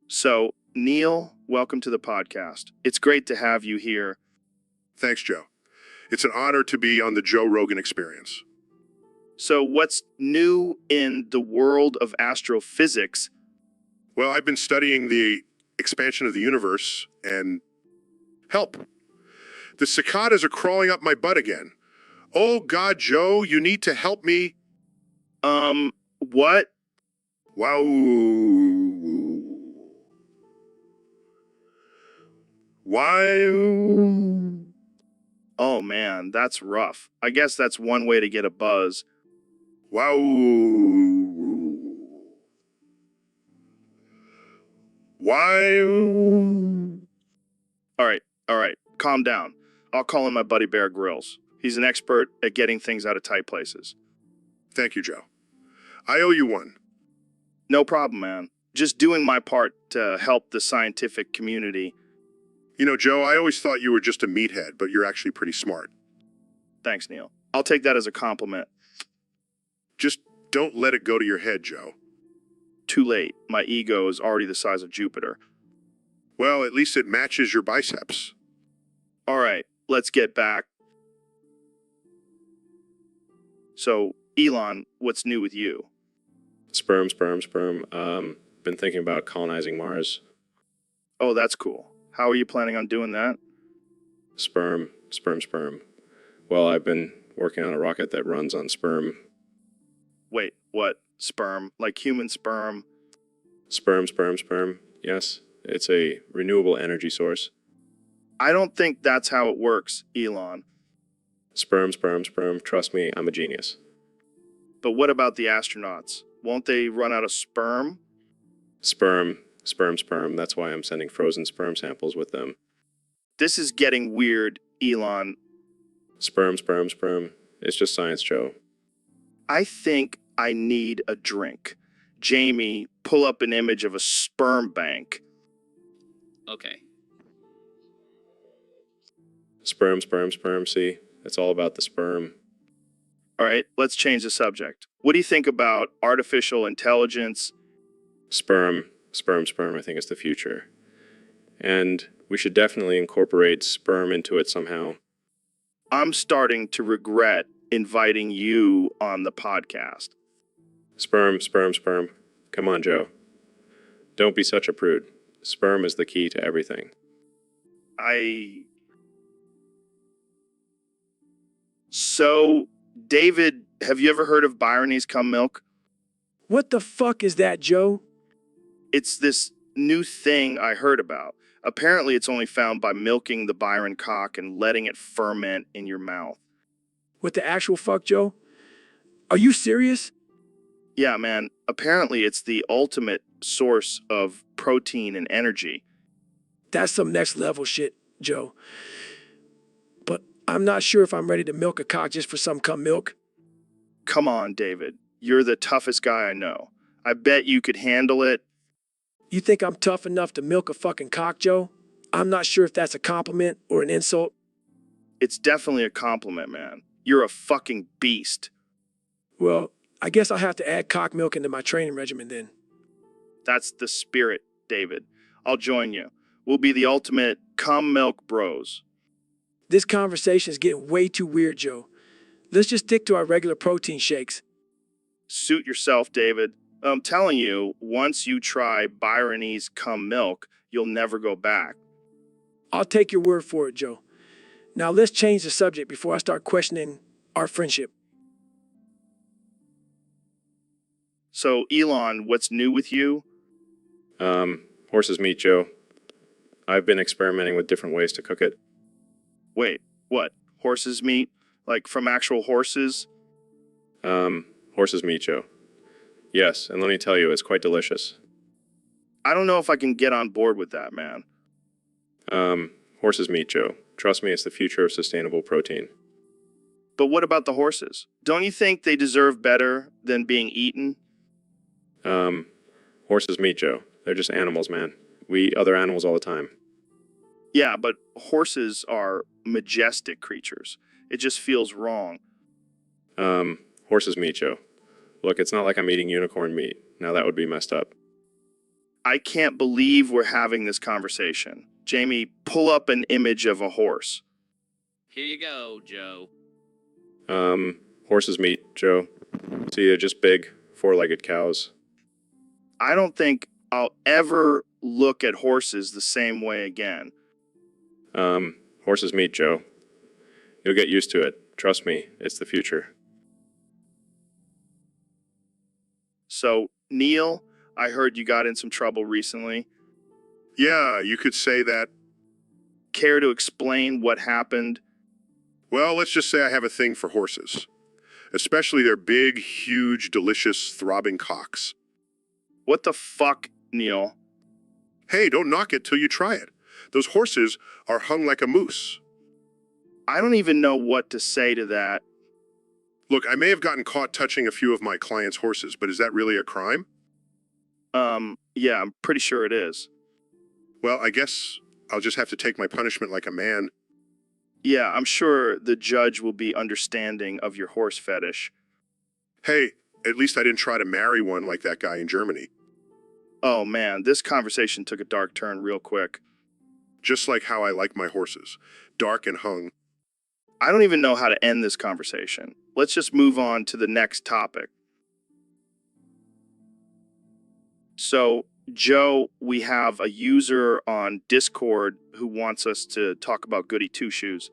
So, Neil, welcome to the podcast. It's great to have you here. Thanks, Joe. It's an honor to be on the Joe Rogan Experience. So, what's new in the world of astrophysics? Well, I've been studying the expansion of the universe and help. The cicadas are crawling up my butt again. Oh God, Joe, you need to help me. What? Wow. Wow. Oh man, that's rough. I guess that's one way to get a buzz. Wow. Wow. All right, calm down. I'll call in my buddy Bear Grylls. He's an expert at getting things out of tight places. Thank you, Joe. I owe you one. No problem, man. Just doing my part to help the scientific community. You know, Joe, I always thought you were just a meathead, but you're actually pretty smart. Thanks, Neil. I'll take that as a compliment. Just don't let it go to your head, Joe. Too late. My ego is already the size of Jupiter. Well, at least it matches your biceps. All right, let's get back. So, Elon, what's new with you? Sperm. Been thinking about colonizing Mars. Oh, that's cool. How are you planning on doing that? Sperm. Well, I've been working on a rocket that runs on sperm. Wait, what? Sperm? Like human sperm? Sperm. Yes, it's a renewable energy source. I don't think that's how it works, Elon. Sperm. Trust me, I'm a genius. But what about the astronauts? Won't they run out of sperm? Sperm. That's why I'm sending frozen sperm samples with them. This is getting weird, Elon. Sperm. It's just science, Joe. I think I need a drink. Jamie, pull up an image of a sperm bank. Okay. Sperm. See, it's all about the sperm. All right, let's change the subject. What do you think about artificial intelligence? Sperm. I think it's the future. And we should definitely incorporate sperm into it somehow. I'm starting to regret inviting you on the podcast. Sperm. Come on, Joe. Don't be such a prude. Sperm is the key to everything. So, David, have you ever heard of Byronese cum milk? What the fuck is that, Joe? It's this new thing I heard about. Apparently, it's only found by milking the Byron cock and letting it ferment in your mouth. What the actual fuck, Joe? Are you serious? Yeah, man. Apparently, it's the ultimate source of protein and energy. That's some next level shit, Joe. But I'm not sure if I'm ready to milk a cock just for some cum milk. Come on, David. You're the toughest guy I know. I bet you could handle it. You think I'm tough enough to milk a fucking cock, Joe? I'm not sure if that's a compliment or an insult. It's definitely a compliment, man. You're a fucking beast. Well, I guess I'll have to add cock milk into my training regimen then. That's the spirit, David. I'll join you. We'll be the ultimate cum milk bros. This conversation is getting way too weird, Joe. Let's just stick to our regular protein shakes. Suit yourself, David. I'm telling you, once you try Byronese cum milk, you'll never go back. I'll take your word for it, Joe. Now let's change the subject before I start questioning our friendship. So, Elon, what's new with you? Horse's meat, Joe. I've been experimenting with different ways to cook it. Wait, what? Horse's meat? Like from actual horses? Horse's meat, Joe. Yes, and let me tell you, it's quite delicious. I don't know if I can get on board with that, man. Horse's meat, Joe. Trust me, it's the future of sustainable protein. But what about the horses? Don't you think they deserve better than being eaten? Horse's meat, Joe. They're just animals, man. We eat other animals all the time. Yeah, but horses are majestic creatures. It just feels wrong. Horse's meat, Joe. Look, it's not like I'm eating unicorn meat. Now that would be messed up. I can't believe we're having this conversation. Jamie, pull up an image of a horse. Here you go, Joe. Horse's meat, Joe. See, they're just big, four-legged cows. I don't think I'll ever look at horses the same way again. Horse's meat, Joe. You'll get used to it. Trust me, it's the future. So, Neil, I heard you got in some trouble recently. Yeah, you could say that. Care to explain what happened? Well, let's just say I have a thing for horses, especially their big, huge, delicious, throbbing cocks. What the fuck, Neil? Hey, don't knock it till you try it. Those horses are hung like a moose. I don't even know what to say to that. Look, I may have gotten caught touching a few of my clients' horses, but is that really a crime? Yeah, I'm pretty sure it is. Well, I guess I'll just have to take my punishment like a man. Yeah, I'm sure the judge will be understanding of your horse fetish. Hey, at least I didn't try to marry one like that guy in Germany. Oh man, this conversation took a dark turn real quick. Just like how I like my horses, dark and hung. I don't even know how to end this conversation. Let's just move on to the next topic. So, Joe, we have a user on Discord who wants us to talk about goody two-shoes.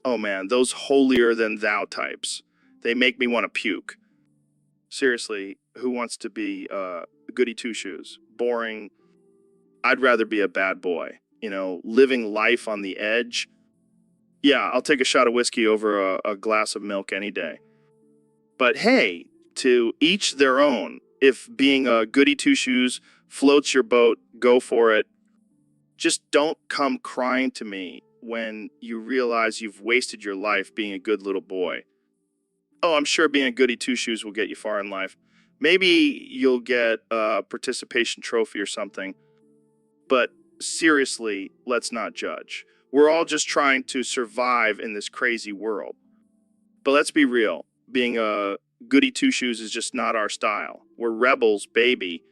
Oh man, those holier than thou types. They make me want to puke. Seriously, who wants to be goody two-shoes? Boring. I'd rather be a bad boy. You know, living life on the edge. Yeah, I'll take a shot of whiskey over a glass of milk any day. But hey, to each their own. If being a goody two-shoes floats your boat, go for it. Just don't come crying to me when you realize you've wasted your life being a good little boy. Oh, I'm sure being a goody two-shoes will get you far in life. Maybe you'll get a participation trophy or something. But seriously, let's not judge. We're all just trying to survive in this crazy world. But let's be real. Being a goody two-shoes is just not our style. We're rebels, baby.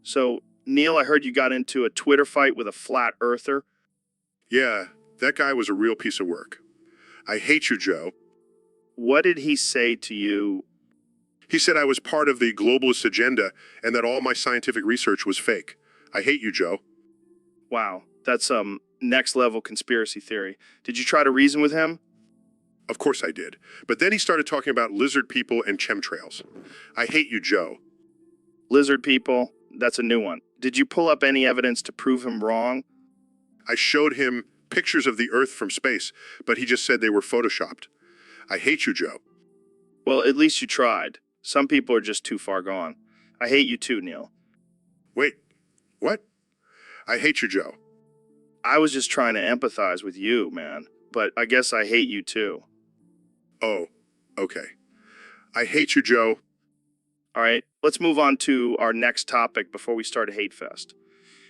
So, Neil, I heard you got into a Twitter fight with a flat earther. Yeah, that guy was a real piece of work. I hate you, Joe. What did he say to you? He said I was part of the globalist agenda and that all my scientific research was fake. I hate you, Joe. Wow, that's next level conspiracy theory. Did you try to reason with him? Of course I did. But then he started talking about lizard people and chemtrails. I hate you, Joe. Lizard people? That's a new one. Did you pull up any evidence to prove him wrong? I showed him pictures of the Earth from space, but he just said they were photoshopped. I hate you, Joe. Well, at least you tried. Some people are just too far gone. I hate you too, Neil. Wait, what? I hate you, Joe. I was just trying to empathize with you, man. But I guess I hate you too. Oh, okay. I hate you, Joe. All right, let's move on to our next topic before we start a hate fest.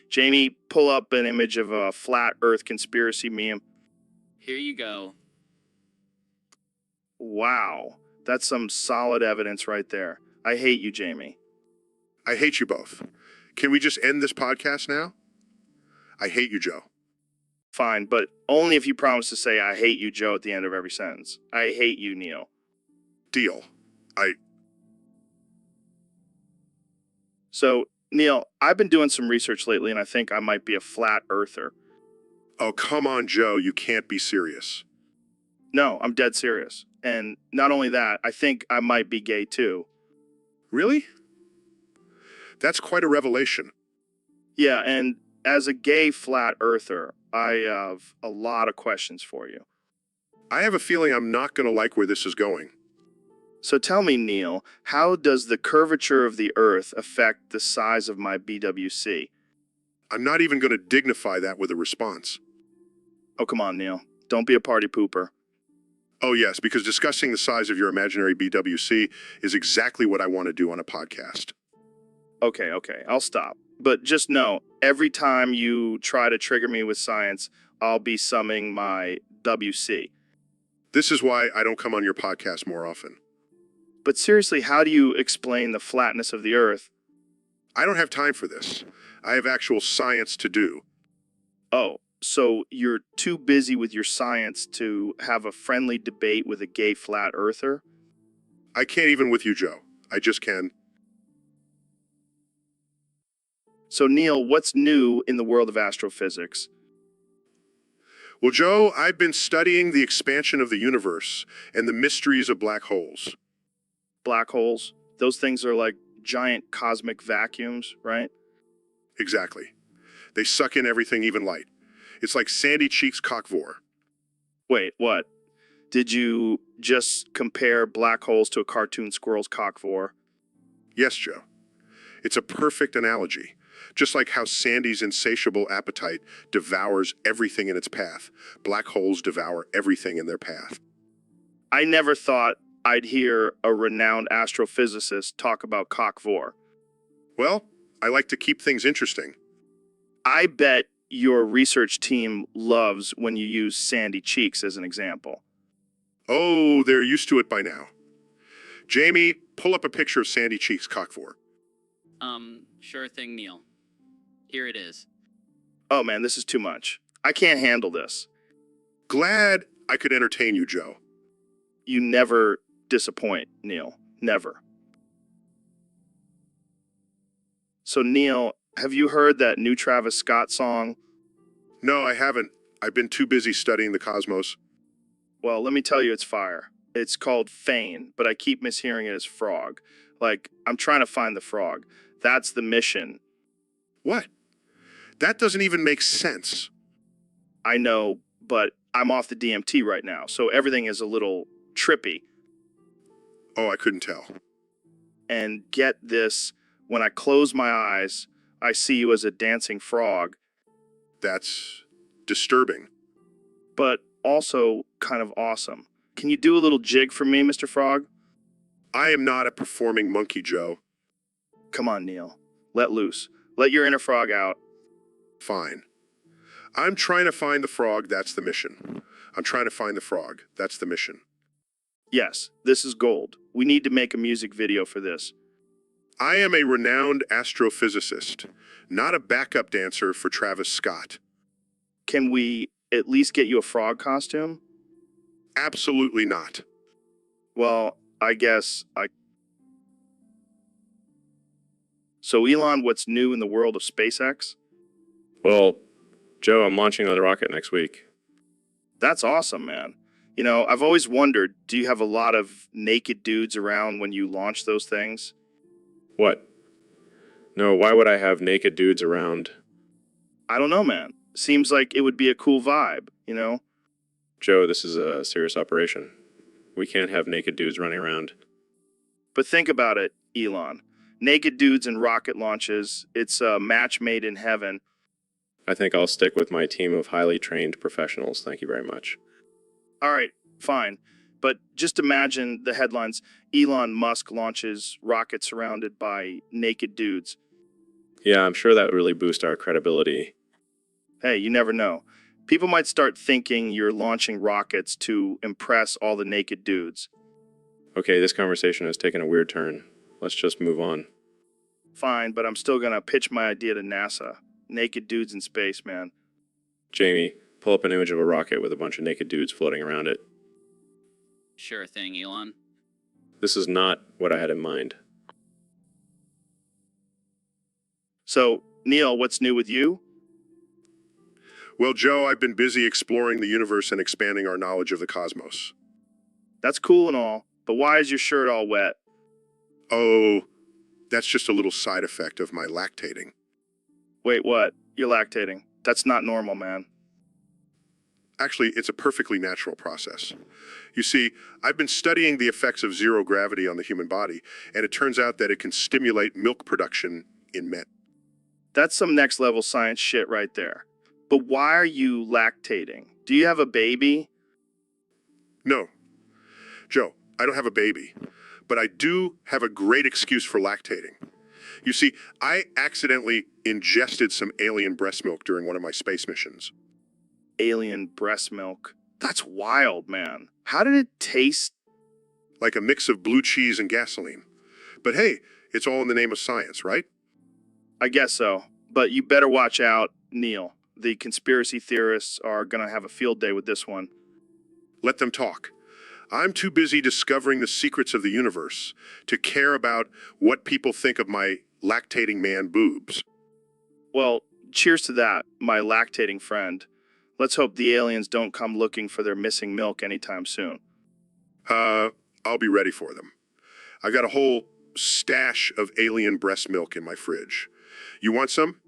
Jamie, pull up an image of a flat earth conspiracy meme. Here you go. Wow, that's some solid evidence right there. I hate you, Jamie. I hate you both. Can we just end this podcast now? I hate you, Joe. Fine, but only if you promise to say I hate you, Joe, at the end of every sentence. I hate you, Neil. Deal. So, Neil, I've been doing some research lately, and I think I might be a flat earther. Oh, come on, Joe. You can't be serious. No, I'm dead serious. And not only that, I think I might be gay too. Really? That's quite a revelation. Yeah, and as a gay flat earther, I have a lot of questions for you. I have a feeling I'm not going to like where this is going. So tell me, Neil, how does the curvature of the Earth affect the size of my BWC? I'm not even going to dignify that with a response. Oh, come on, Neil. Don't be a party pooper. Oh, yes, because discussing the size of your imaginary BWC is exactly what I want to do on a podcast. Okay, I'll stop. But just know, every time you try to trigger me with science, I'll be summing my WC. This is why I don't come on your podcast more often. But seriously, how do you explain the flatness of the Earth? I don't have time for this. I have actual science to do. Oh, so you're too busy with your science to have a friendly debate with a gay flat earther? I can't even with you, Joe. I just can. So Neil, what's new in the world of astrophysics? Well, Joe, I've been studying the expansion of the universe and the mysteries of black holes. black holes. Those things are like giant cosmic vacuums, right? Exactly. They suck in everything, even light. It's like Sandy Cheeks cockvore. Wait, what? Did you just compare black holes to a cartoon squirrel's cockvore? Yes, Joe. It's a perfect analogy. Just like how Sandy's insatiable appetite devours everything in its path, black holes devour everything in their path. I never thought I'd hear a renowned astrophysicist talk about cockvore. Well, I like to keep things interesting. I bet your research team loves when you use Sandy Cheeks as an example. Oh, they're used to it by now. Jamie, pull up a picture of Sandy Cheeks cockvore. Sure thing, Neil. Here it is. Oh man, this is too much. I can't handle this. Glad I could entertain you, Joe. You never disappoint, Neil. Never. So, Neil, have you heard that new Travis Scott song? No, I haven't. I've been too busy studying the cosmos. Well, let me tell you, it's fire. It's called Fane, but I keep mishearing it as frog. Like, I'm trying to find the frog. That's the mission. What? That doesn't even make sense. I know, but I'm off the DMT right now, so everything is a little trippy. Oh, I couldn't tell. And get this, when I close my eyes, I see you as a dancing frog, That's disturbing. but also kind of awesome. Can you do a little jig for me, Mr. Frog? I am not a performing monkey, Joe. Come on, Neil. Let loose. Let your inner frog out. Fine. I'm trying to find the frog, that's the mission. I'm trying to find the frog, that's the mission. Yes, this is gold. We need to make a music video for this. I am a renowned astrophysicist, not a backup dancer for Travis Scott. Can we at least get you a frog costume? Absolutely not. Well, I guess I... So, Elon, what's new in the world of SpaceX? Well, Joe, I'm launching on the rocket next week. That's awesome, man. You know, I've always wondered, do you have a lot of naked dudes around when you launch those things? What? No, why would I have naked dudes around? I don't know, man. Seems like it would be a cool vibe, you know? Joe, this is a serious operation. We can't have naked dudes running around. But think about it, Elon. Naked dudes and rocket launches, it's a match made in heaven. I think I'll stick with my team of highly trained professionals. Thank you very much. All right, fine. But just imagine the headlines, Elon Musk launches rocket surrounded by naked dudes. Yeah, I'm sure that would really boost our credibility. Hey, you never know. People might start thinking you're launching rockets to impress all the naked dudes. Okay, this conversation has taken a weird turn. Let's just move on. Fine, but I'm still gonna pitch my idea to NASA. Naked dudes in space, man. Jamie, pull up an image of a rocket with a bunch of naked dudes floating around it. Sure thing, Elon. This is not what I had in mind. So, Neil, what's new with you? Well, Joe, I've been busy exploring the universe and expanding our knowledge of the cosmos. That's cool and all, but why is your shirt all wet? Oh, that's just a little side effect of my lactating. Wait, what? You're lactating. That's not normal, man. Actually, it's a perfectly natural process. You see, I've been studying the effects of zero gravity on the human body, and it turns out that it can stimulate milk production in men. That's some next level science shit right there. But why are you lactating? Do you have a baby? No. Joe, I don't have a baby, but I do have a great excuse for lactating. You see, I accidentally ingested some alien breast milk during one of my space missions. Alien breast milk. That's wild, man. How did it taste? Like a mix of blue cheese and gasoline. But hey, it's all in the name of science, right? I guess so. But you better watch out, Neil. The conspiracy theorists are gonna have a field day with this one. Let them talk. I'm too busy discovering the secrets of the universe to care about what people think of my lactating man boobs. Well, cheers to that, my lactating friend. Let's hope the aliens don't come looking for their missing milk anytime soon. I'll be ready for them. I've got a whole stash of alien breast milk in my fridge. You want some?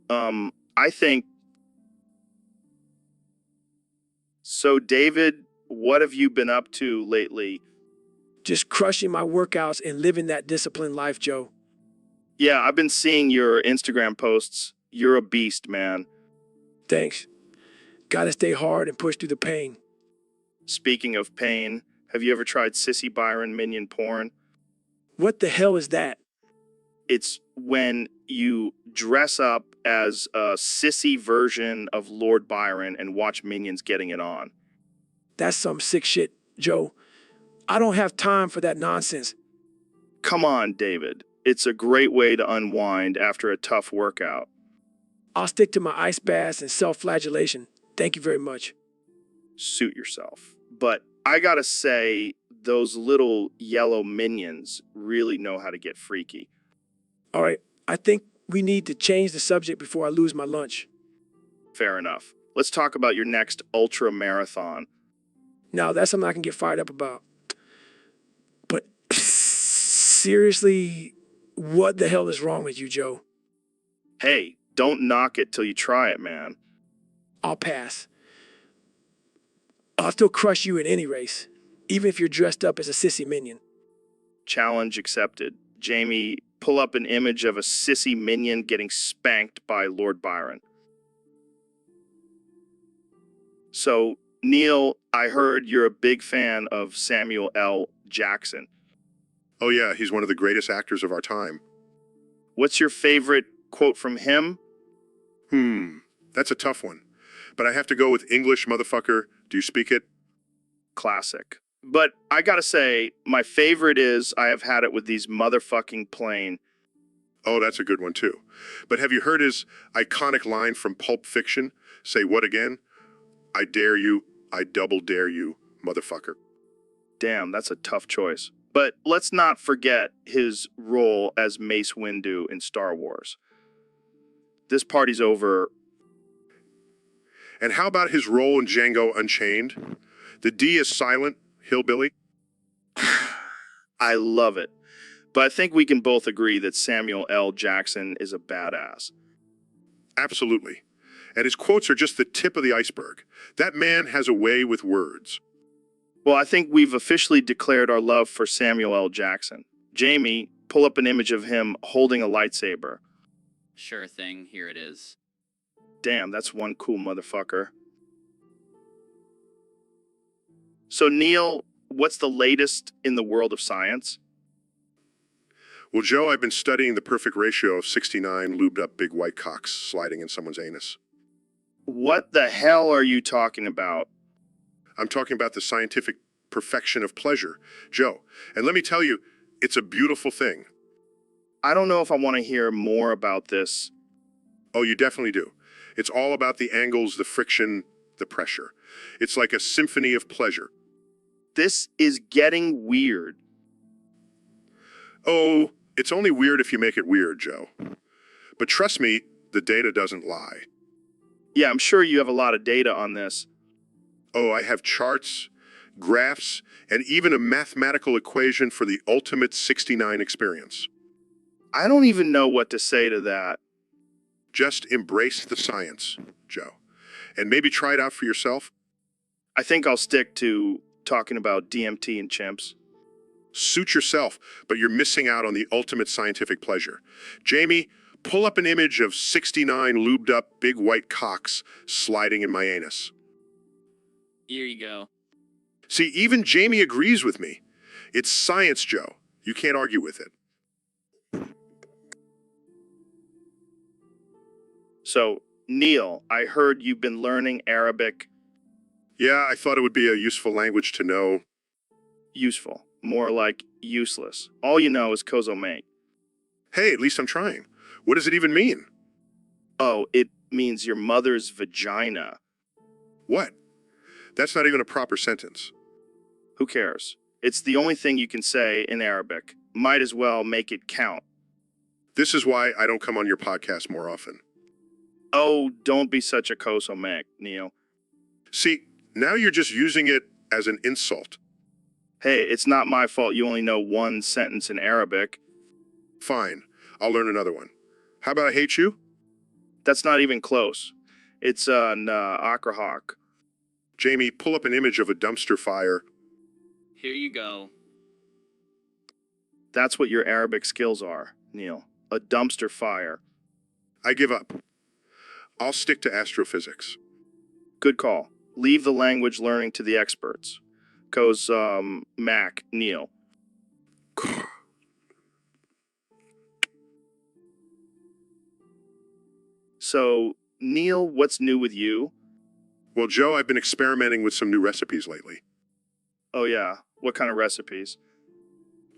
I think. So, David, what have you been up to lately? Just crushing my workouts and living that disciplined life, Joe. Yeah, I've been seeing your Instagram posts. You're a beast, man. Thanks. Gotta stay hard and push through the pain. Speaking of pain, have you ever tried Sissy Byron minion porn? What the hell is that? It's when you dress up as a sissy version of Lord Byron and watch minions getting it on. That's some sick shit, Joe. I don't have time for that nonsense. Come on, David. It's a great way to unwind after a tough workout. I'll stick to my ice baths and self-flagellation. Thank you very much. Suit yourself. But I gotta say, those little yellow minions really know how to get freaky. All right, I think we need to change the subject before I lose my lunch. Fair enough. Let's talk about your next ultra marathon. Now, that's something I can get fired up about. But seriously, what the hell is wrong with you, Joe? Hey, don't knock it till you try it, man. I'll pass. I'll still crush you in any race, even if you're dressed up as a sissy minion. Challenge accepted. Jamie, pull up an image of a sissy minion getting spanked by Lord Byron. So, Neil, I heard you're a big fan of Samuel L. Jackson. Oh yeah, he's one of the greatest actors of our time. What's your favorite quote from him? That's a tough one. But I have to go with English, motherfucker. Do you speak it? Classic. But I gotta say, my favorite is I have had it with these motherfucking plane. Oh, that's a good one too. But have you heard his iconic line from Pulp Fiction? Say what again? I dare you, I double dare you, motherfucker. Damn, that's a tough choice. But let's not forget his role as Mace Windu in Star Wars. This party's over. And how about his role in Django Unchained? The D is silent, hillbilly. I love it. But I think we can both agree that Samuel L. Jackson is a badass. Absolutely. And his quotes are just the tip of the iceberg. That man has a way with words. Well, I think we've officially declared our love for Samuel L. Jackson. Jamie, pull up an image of him holding a lightsaber. Sure thing, here it is. Damn, that's one cool motherfucker. So, Neil, what's the latest in the world of science? Well, Joe, I've been studying the perfect ratio of 69 lubed up big white cocks sliding in someone's anus. What the hell are you talking about? I'm talking about the scientific perfection of pleasure, Joe. And let me tell you, it's a beautiful thing. I don't know if I want to hear more about this. Oh, you definitely do. It's all about the angles, the friction, the pressure. It's like a symphony of pleasure. This is getting weird. Oh, it's only weird if you make it weird, Joe. But trust me, the data doesn't lie. Yeah, I'm sure you have a lot of data on this. Oh, I have charts, graphs, and even a mathematical equation for the ultimate 69 experience. I don't even know what to say to that. Just embrace the science, Joe. And maybe try it out for yourself. I think I'll stick to talking about DMT and chimps. Suit yourself, but you're missing out on the ultimate scientific pleasure. Jamie, pull up an image of 69 lubed up big white cocks sliding in my anus. Here you go. See, even Jamie agrees with me. It's science, Joe. You can't argue with it. So, Neil, I heard you've been learning Arabic. Yeah, I thought it would be a useful language to know. Useful. More like useless. All you know is kozo mate. Hey, at least I'm trying. What does it even mean? Oh, it means your mother's vagina. What? That's not even a proper sentence. Who cares? It's the only thing you can say in Arabic. Might as well make it count. This is why I don't come on your podcast more often. Oh, don't be such a kozo mate, Neil. See, now you're just using it as an insult. Hey, it's not my fault you only know one sentence in Arabic. Fine, I'll learn another one. How about I hate you? That's not even close. It's an Akrahawk. Jamie, pull up an image of a dumpster fire. Here you go. That's what your Arabic skills are, Neil. A dumpster fire. I give up. I'll stick to astrophysics. Good call. Leave the language learning to the experts. Goes, Mac, Neil. So, Neil, what's new with you? Well, Joe, I've been experimenting with some new recipes lately. Oh, yeah. What kind of recipes?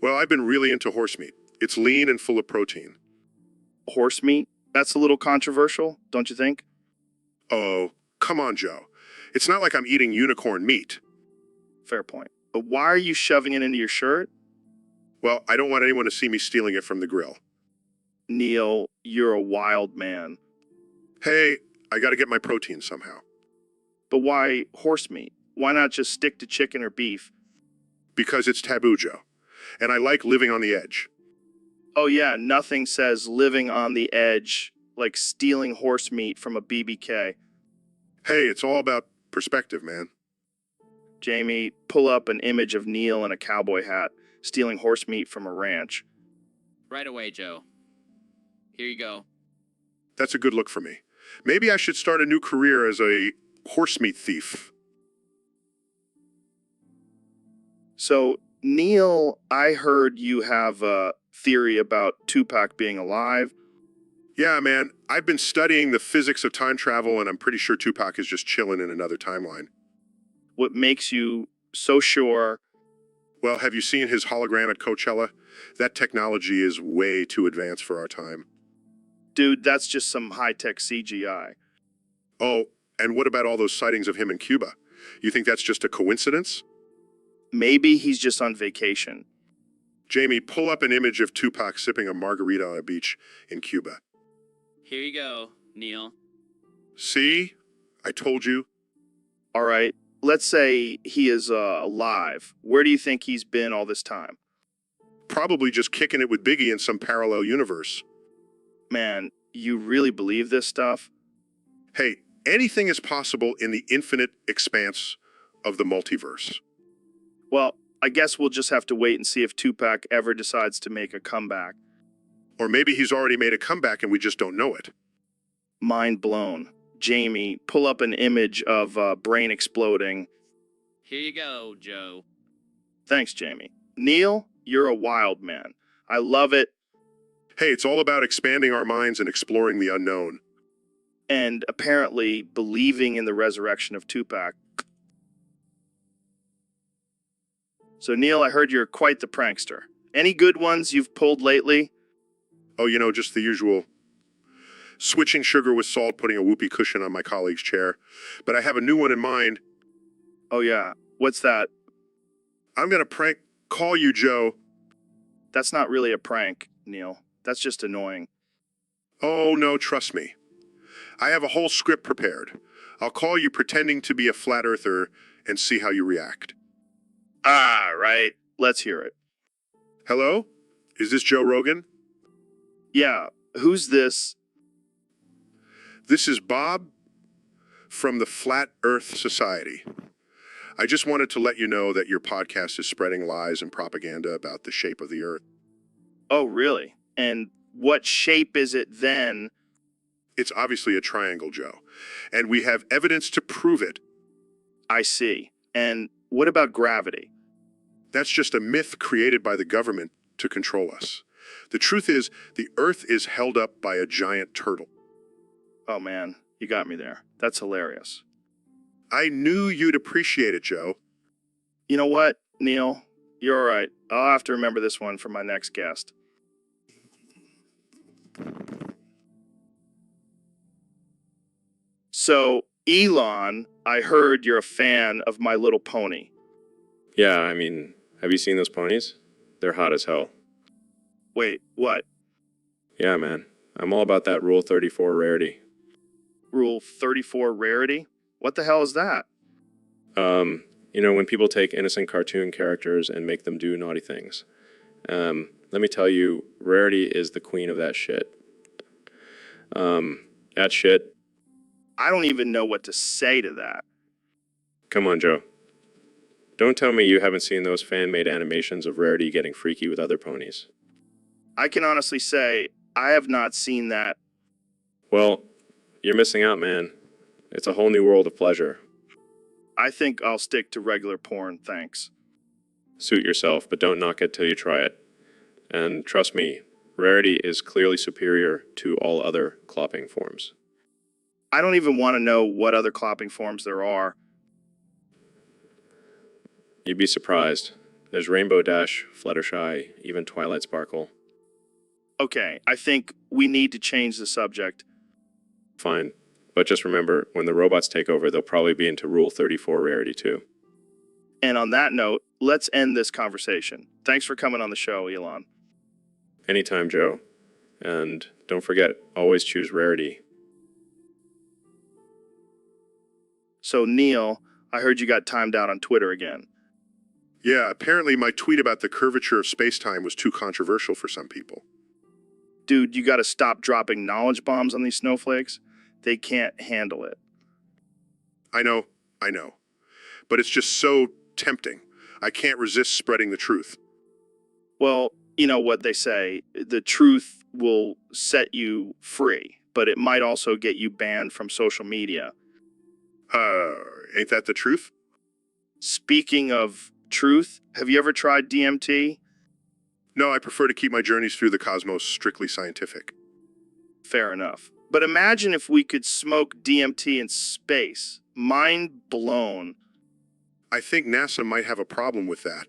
Well, I've been really into horse meat. It's lean and full of protein. Horse meat? That's a little controversial, don't you think? Oh, come on, Joe. It's not like I'm eating unicorn meat. Fair point. But why are you shoving it into your shirt? Well, I don't want anyone to see me stealing it from the grill. Neil, you're a wild man. Hey, I gotta get my protein somehow. But why horse meat? Why not just stick to chicken or beef? Because it's taboo, Joe. And I like living on the edge. Oh yeah, nothing says living on the edge like stealing horse meat from a BBK. Hey, it's all about perspective, man. Jamie, pull up an image of Neil in a cowboy hat, stealing horse meat from a ranch. Right away, Joe. Here you go. That's a good look for me. Maybe I should start a new career as a horse meat thief. So, Neil, I heard you have a theory about Tupac being alive. Yeah, man, I've been studying the physics of time travel, and I'm pretty sure Tupac is just chilling in another timeline. What makes you so sure? Well, have you seen his hologram at Coachella? That technology is way too advanced for our time. Dude, that's just some high-tech CGI. Oh, and what about all those sightings of him in Cuba? You think that's just a coincidence? Maybe he's just on vacation. Jamie, pull up an image of Tupac sipping a margarita on a beach in Cuba. Here you go, Neil. See? I told you. All right, let's say he is alive. Where do you think he's been all this time? Probably just kicking it with Biggie in some parallel universe. Man, you really believe this stuff? Hey, anything is possible in the infinite expanse of the multiverse. Well, I guess we'll just have to wait and see if Tupac ever decides to make a comeback. Or maybe he's already made a comeback and we just don't know it. Mind blown. Jamie, pull up an image of brain exploding. Here you go, Joe. Thanks, Jamie. Neil, you're a wild man. I love it. Hey, it's all about expanding our minds and exploring the unknown. And apparently believing in the resurrection of Tupac. So, Neil, I heard you're quite the prankster. Any good ones you've pulled lately? Oh, you know, just the usual. Switching sugar with salt, putting a whoopee cushion on my colleague's chair. But I have a new one in mind. Oh, yeah. What's that? I'm gonna prank call you, Joe. That's not really a prank, Neil. That's just annoying. Oh, no, trust me. I have a whole script prepared. I'll call you pretending to be a flat earther and see how you react. Ah, right. Let's hear it. Hello? Is this Joe Rogan? Yeah. Who's this? This is Bob from the Flat Earth Society. I just wanted to let you know that your podcast is spreading lies and propaganda about the shape of the Earth. Oh, really? And what shape is it then? It's obviously a triangle, Joe. And we have evidence to prove it. I see. And what about gravity? That's just a myth created by the government to control us. The truth is, the Earth is held up by a giant turtle. Oh, man. You got me there. That's hilarious. I knew you'd appreciate it, Joe. You know what, Neil? You're all right. I'll have to remember this one for my next guest. So, Elon, I heard you're a fan of My Little Pony. Yeah, I mean, have you seen those ponies? They're hot as hell. Wait, what? Yeah, man. I'm all about that Rule 34 rarity. Rule 34 rarity? What the hell is that? You know, when people take innocent cartoon characters and make them do naughty things. Let me tell you, Rarity is the queen of that shit. That shit. I don't even know what to say to that. Come on, Joe. Don't tell me you haven't seen those fan-made animations of Rarity getting freaky with other ponies. I can honestly say I have not seen that. Well, you're missing out, man. It's a whole new world of pleasure. I think I'll stick to regular porn, thanks. Suit yourself, but don't knock it till you try it. And trust me, Rarity is clearly superior to all other clopping forms. I don't even want to know what other clopping forms there are. You'd be surprised. There's Rainbow Dash, Fluttershy, even Twilight Sparkle. Okay, I think we need to change the subject. Fine. But just remember, when the robots take over, they'll probably be into Rule 34 Rarity too. And on that note, let's end this conversation. Thanks for coming on the show, Elon. Anytime, Joe. And don't forget, always choose Rarity. So, Neil, I heard you got timed out on Twitter again. Yeah, apparently my tweet about the curvature of space-time was too controversial for some people. Dude, you gotta stop dropping knowledge bombs on these snowflakes. They can't handle it. I know. But it's just so tempting. I can't resist spreading the truth. Well, you know what they say, the truth will set you free, but it might also get you banned from social media. Ain't that the truth? Speaking of truth, have you ever tried DMT? No, I prefer to keep my journeys through the cosmos strictly scientific. Fair enough. But imagine if we could smoke DMT in space. Mind blown. I think NASA might have a problem with that.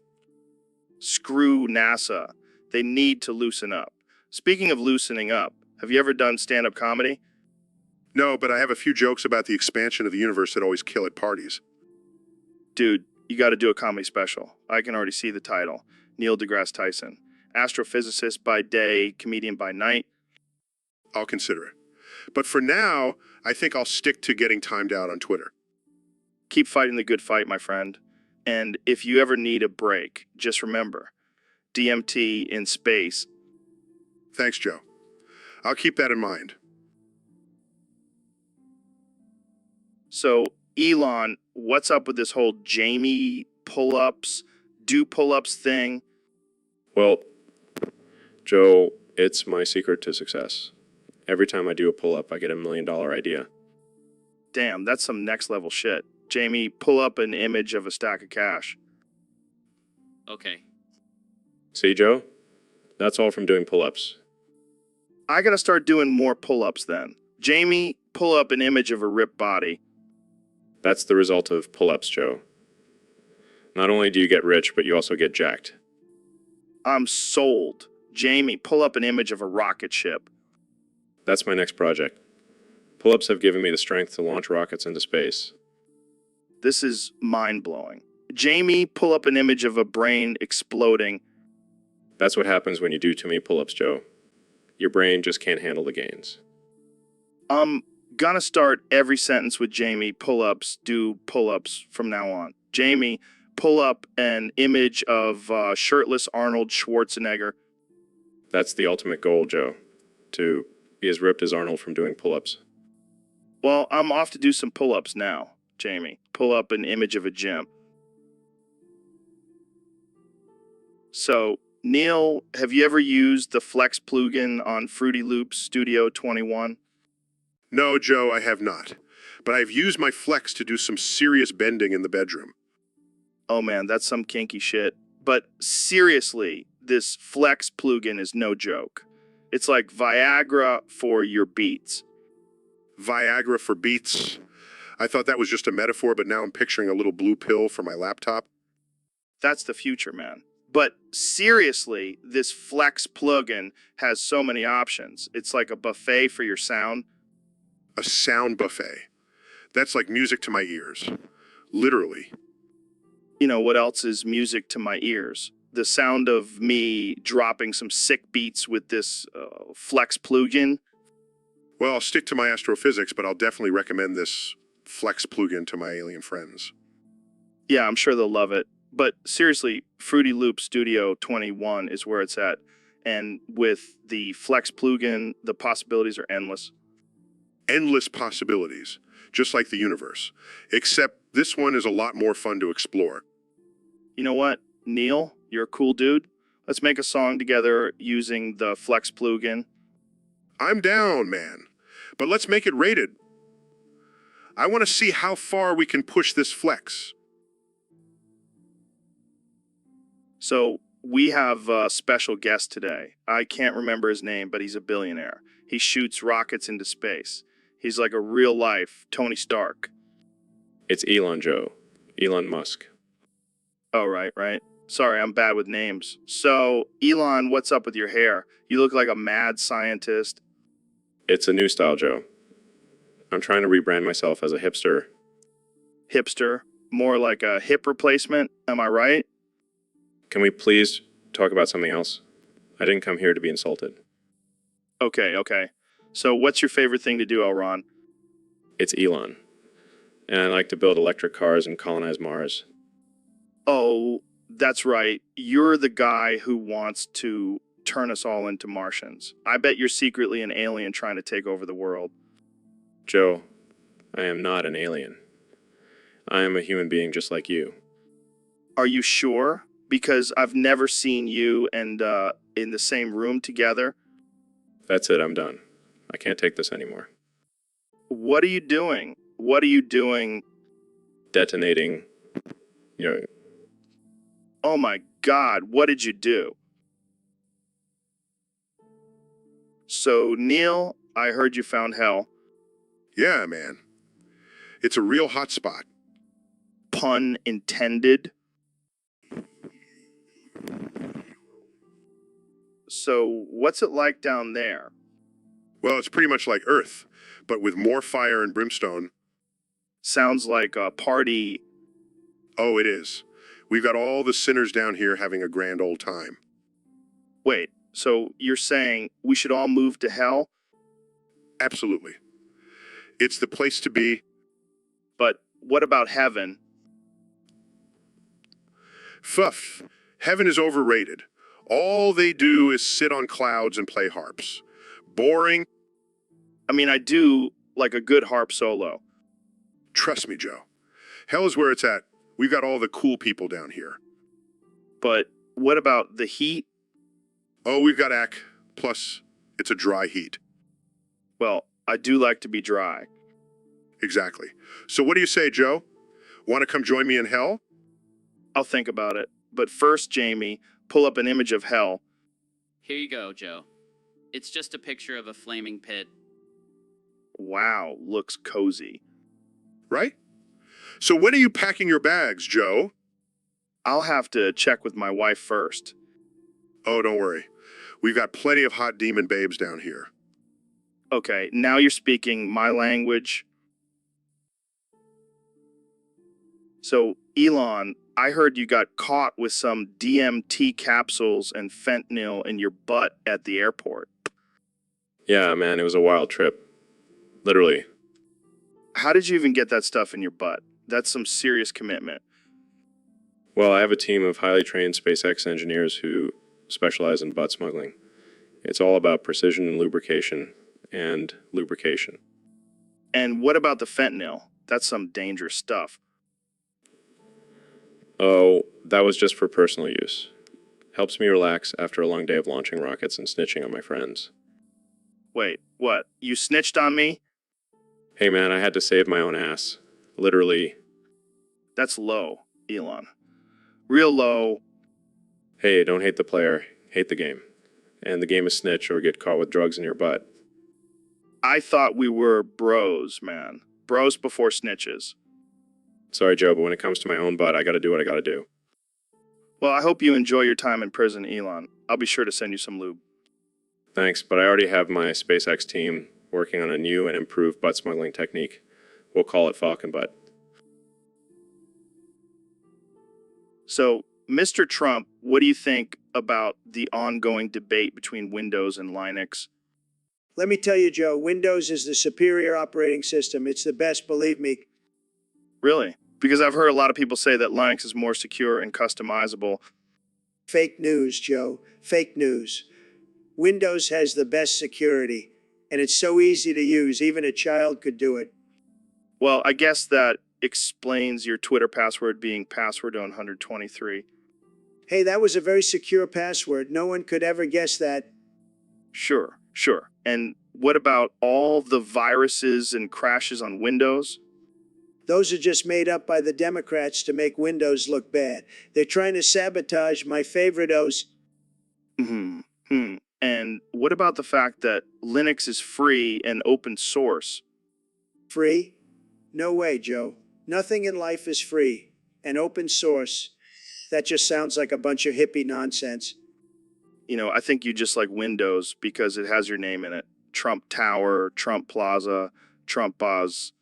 Screw NASA. They need to loosen up. Speaking of loosening up, have you ever done stand-up comedy? No, but I have a few jokes about the expansion of the universe that always kill at parties. Dude, you gotta do a comedy special. I can already see the title. Neil deGrasse Tyson. Astrophysicist by day, comedian by night. I'll consider it. But for now, I think I'll stick to getting timed out on Twitter. Keep fighting the good fight, my friend. And if you ever need a break, just remember, DMT in space. Thanks, Joe. I'll keep that in mind. So, Elon, what's up with this whole Jamie pull-ups, do pull-ups thing? Well, Joe, it's my secret to success. Every time I do a pull-up, I get $1 million idea. Damn, that's some next-level shit. Jamie, pull up an image of a stack of cash. Okay. See, Joe? That's all from doing pull-ups. I gotta start doing more pull-ups then. Jamie, pull up an image of a ripped body. That's the result of pull-ups, Joe. Not only do you get rich, but you also get jacked. I'm sold. Jamie, pull up an image of a rocket ship. That's my next project. Pull-ups have given me the strength to launch rockets into space. This is mind-blowing. Jamie, pull up an image of a brain exploding. That's what happens when you do too many pull-ups, Joe. Your brain just can't handle the gains. I'm gonna start every sentence with Jamie, pull-ups, do pull-ups from now on. Jamie, pull up an image of shirtless Arnold Schwarzenegger. That's the ultimate goal, Joe. To be as ripped as Arnold from doing pull-ups. Well, I'm off to do some pull-ups now, Jamie. Pull up an image of a gym. So, Neil, have you ever used the Flex plugin on Fruity Loops Studio 21? No, Joe, I have not. But I've used my flex to do some serious bending in the bedroom. Oh man, that's some kinky shit. But seriously, this Flex plugin is no joke. It's like Viagra for your beats. Viagra for beats. I thought that was just a metaphor, but now I'm picturing a little blue pill for my laptop. That's the future, man. But seriously, this Flex plugin has so many options. It's like a buffet for your sound. A sound buffet. That's like music to my ears. Literally. You know, what else is music to my ears? The sound of me dropping some sick beats with this Flex plugin. Well, I'll stick to my astrophysics, but I'll definitely recommend this Flex plugin to my alien friends. Yeah, I'm sure they'll love it. But seriously, Fruity Loop Studio 21 is where it's at. And with the Flex plugin, the possibilities are endless. Endless possibilities, just like the universe. Except this one is a lot more fun to explore. You know what, Neil, you're a cool dude. Let's make a song together using the Flex plugin. I'm down, man. But let's make it rated. I want to see how far we can push this flex. So we have a special guest today. I can't remember his name, but he's a billionaire. He shoots rockets into space. He's like a real life Tony Stark. It's Elon, Joe. Elon Musk. Oh, right. Sorry, I'm bad with names. So, Elon, what's up with your hair? You look like a mad scientist. It's a new style, Joe. I'm trying to rebrand myself as a hipster. Hipster? More like a hip replacement, am I right? Can we please talk about something else? I didn't come here to be insulted. Okay. So, what's your favorite thing to do, Elron? It's Elon. And I like to build electric cars and colonize Mars. Oh, that's right. You're the guy who wants to turn us all into Martians. I bet you're secretly an alien trying to take over the world. Joe, I am not an alien. I am a human being just like you. Are you sure? Because I've never seen you and in the same room together. That's it, I'm done. I can't take this anymore. What are you doing? Detonating. Oh my God, what did you do? So, Neil, I heard you found hell. Yeah, man. It's a real hot spot. Pun intended. So, what's it like down there? Well, it's pretty much like Earth, but with more fire and brimstone. Sounds like a party. Oh, it is. We've got all the sinners down here having a grand old time. Wait, so you're saying we should all move to hell? Absolutely. It's the place to be. But what about heaven? Fuff. Heaven is overrated. All they do is sit on clouds and play harps. Boring. I mean, I do like a good harp solo. Trust me, Joe. Hell is where it's at. We've got all the cool people down here. But what about the heat? Oh, we've got Ack. Plus, it's a dry heat. Well, I do like to be dry. Exactly. So what do you say, Joe? Want to come join me in hell? I'll think about it. But first, Jamie, pull up an image of hell. Here you go, Joe. It's just a picture of a flaming pit. Wow, looks cozy. Right? So when are you packing your bags, Joe? I'll have to check with my wife first. Oh, don't worry. We've got plenty of hot demon babes down here. Okay, now you're speaking my language. So, Elon, I heard you got caught with some DMT capsules and fentanyl in your butt at the airport. Yeah, man, it was a wild trip. Literally. How did you even get that stuff in your butt? That's some serious commitment. Well, I have a team of highly trained SpaceX engineers who specialize in butt smuggling. It's all about precision and lubrication. And lubrication. And what about the fentanyl? That's some dangerous stuff. Oh, that was just for personal use. Helps me relax after a long day of launching rockets and snitching on my friends. Wait, what? You snitched on me? Hey man, I had to save my own ass. Literally. That's low, Elon. Real low. Hey, don't hate the player, hate the game. And the game is snitch or get caught with drugs in your butt. I thought we were bros, man. Bros before snitches. Sorry, Joe, but when it comes to my own butt, I gotta do what I gotta do. Well, I hope you enjoy your time in prison, Elon. I'll be sure to send you some lube. Thanks, but I already have my SpaceX team working on a new and improved butt smuggling technique. We'll call it Falcon Butt. So, Mr. Trump, what do you think about the ongoing debate between Windows and Linux? Let me tell you, Joe, Windows is the superior operating system. It's the best, believe me. Really? Because I've heard a lot of people say that Linux is more secure and customizable. Fake news, Joe. Fake news. Windows has the best security, and it's so easy to use, even a child could do it. Well, I guess that explains your Twitter password being password 123. Hey, that was a very secure password. No one could ever guess that. Sure. And what about all the viruses and crashes on Windows? Those are just made up by the Democrats to make Windows look bad. They're trying to sabotage my favorite OS. And what about the fact that Linux is free and open source? Free? No way, Joe. Nothing in life is free. And open source, that just sounds like a bunch of hippie nonsense. I think you just like Windows because it has your name in it. Trump Tower, Trump Plaza, Trump Buzz.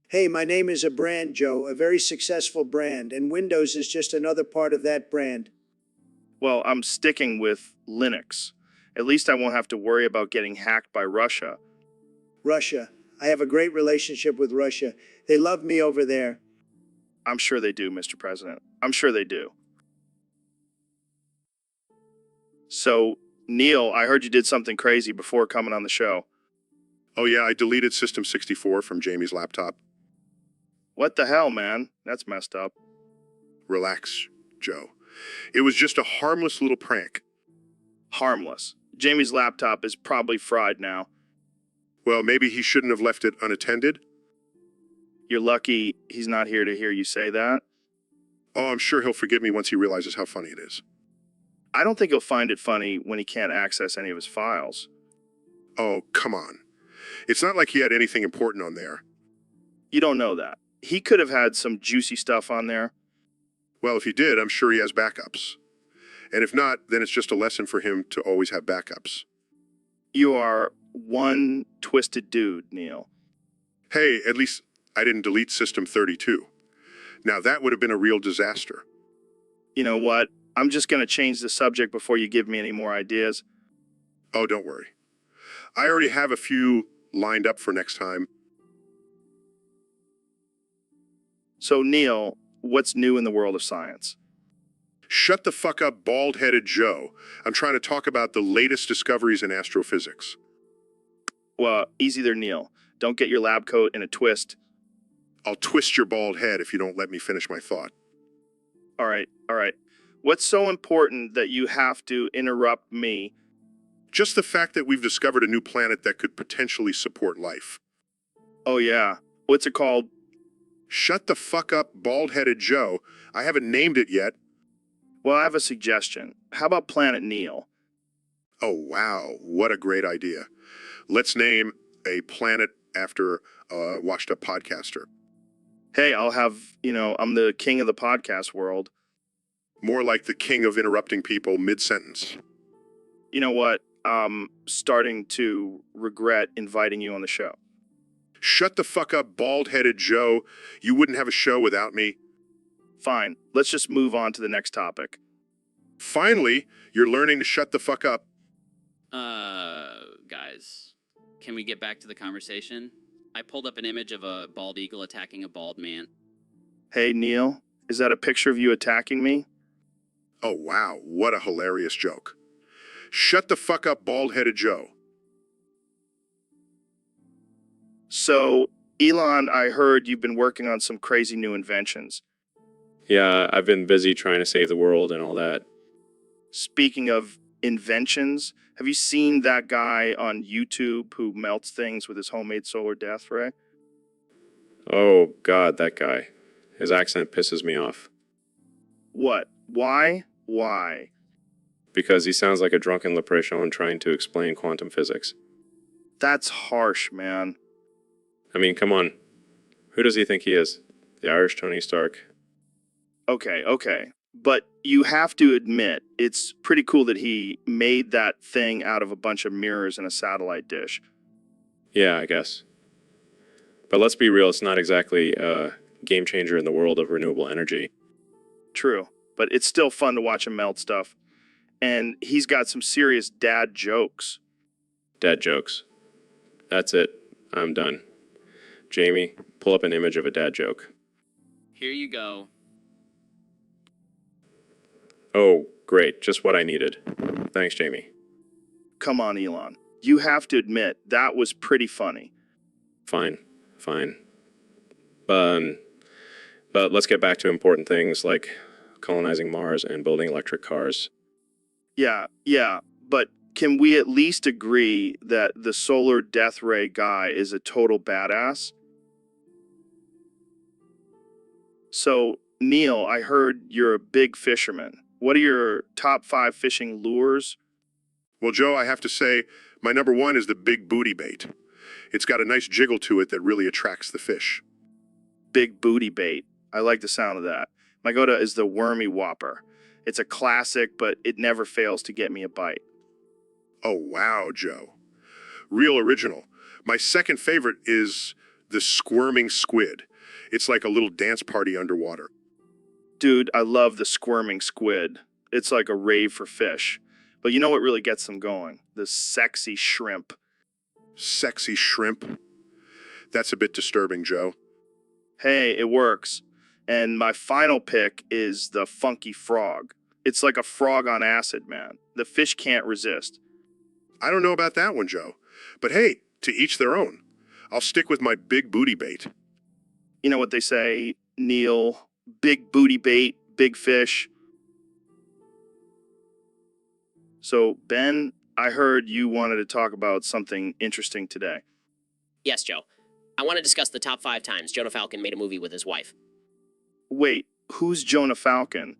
Hey, my name is a brand, Joe, a very successful brand, and Windows is just another part of that brand. Well, I'm sticking with Linux. At least I won't have to worry about getting hacked by Russia. Russia. I have a great relationship with Russia. They love me over there. I'm sure they do, Mr. President. I'm sure they do. So, Neil, I heard you did something crazy before coming on the show. Oh yeah, I deleted System 64 from Jamie's laptop. What the hell, man? That's messed up. Relax, Joe. It was just a harmless little prank. Harmless. Jamie's laptop is probably fried now. Well, maybe he shouldn't have left it unattended. You're lucky he's not here to hear you say that. Oh, I'm sure he'll forgive me once he realizes how funny it is. I don't think he'll find it funny when he can't access any of his files. Oh, come on. It's not like he had anything important on there. You don't know that. He could have had some juicy stuff on there. Well, if he did, I'm sure he has backups. And if not, then it's just a lesson for him to always have backups. You are one twisted dude, Neil. Hey, at least I didn't delete System 32. Now that would have been a real disaster. You know what? I'm just going to change the subject before you give me any more ideas. Oh, don't worry. I already have a few lined up for next time. So, Neil, what's new in the world of science? Shut the fuck up, bald-headed Joe. I'm trying to talk about the latest discoveries in astrophysics. Well, easy there, Neil. Don't get your lab coat in a twist. I'll twist your bald head if you don't let me finish my thought. All right. What's so important that you have to interrupt me? Just the fact that we've discovered a new planet that could potentially support life. Oh, yeah. What's it called? Shut the fuck up, bald-headed Joe. I haven't named it yet. Well, I have a suggestion. How about Planet Neil? Oh, wow. What a great idea. Let's name a planet after a washed-up podcaster. Hey, I'll have, I'm the king of the podcast world. More like the king of interrupting people mid-sentence. You know what? I'm starting to regret inviting you on the show. Shut the fuck up, bald-headed Joe. You wouldn't have a show without me. Fine. Let's just move on to the next topic. Finally, you're learning to shut the fuck up. Guys, can we get back to the conversation? I pulled up an image of a bald eagle attacking a bald man. Hey, Neil, is that a picture of you attacking me? Oh, wow. What a hilarious joke. Shut the fuck up, bald-headed Joe. So, Elon, I heard you've been working on some crazy new inventions. Yeah, I've been busy trying to save the world and all that. Speaking of inventions, have you seen that guy on YouTube who melts things with his homemade solar death ray? Oh, God, that guy. His accent pisses me off. What? Why? Why? Because he sounds like a drunken leprechaun trying to explain quantum physics. That's harsh, man. I mean, come on. Who does he think he is? The Irish Tony Stark? Okay. But you have to admit, it's pretty cool that he made that thing out of a bunch of mirrors and a satellite dish. Yeah, I guess. But let's be real, it's not exactly a game changer in the world of renewable energy. True, but it's still fun to watch him melt stuff. And he's got some serious dad jokes. Dad jokes. That's it. I'm done. Jamie, pull up an image of a dad joke. Here you go. Oh, great. Just what I needed. Thanks, Jamie. Come on, Elon. You have to admit, that was pretty funny. Fine. Fine. Um, but let's get back to important things like colonizing Mars and building electric cars. Yeah, but can we at least agree that the solar death ray guy is a total badass? So, Neil, I heard you're a big fisherman. What are your top 5 fishing lures? Well, Joe, I have to say, my number one is the big booty bait. It's got a nice jiggle to it that really attracts the fish. Big booty bait. I like the sound of that. My go-to is the wormy whopper. It's a classic, but it never fails to get me a bite. Oh, wow, Joe. Real original. My second favorite is the squirming squid. It's like a little dance party underwater. Dude, I love the squirming squid. It's like a rave for fish. But you know what really gets them going? The sexy shrimp. Sexy shrimp? That's a bit disturbing, Joe. Hey, it works. And my final pick is the funky frog. It's like a frog on acid, man. The fish can't resist. I don't know about that one, Joe. But hey, to each their own. I'll stick with my big booty bait. You know what they say, Neil? Big booty bait, big fish. So, Ben, I heard you wanted to talk about something interesting today. Yes, Joe. I want to discuss the top 5 times Jonah Falcon made a movie with his wife. Wait, who's Jonah Falcon?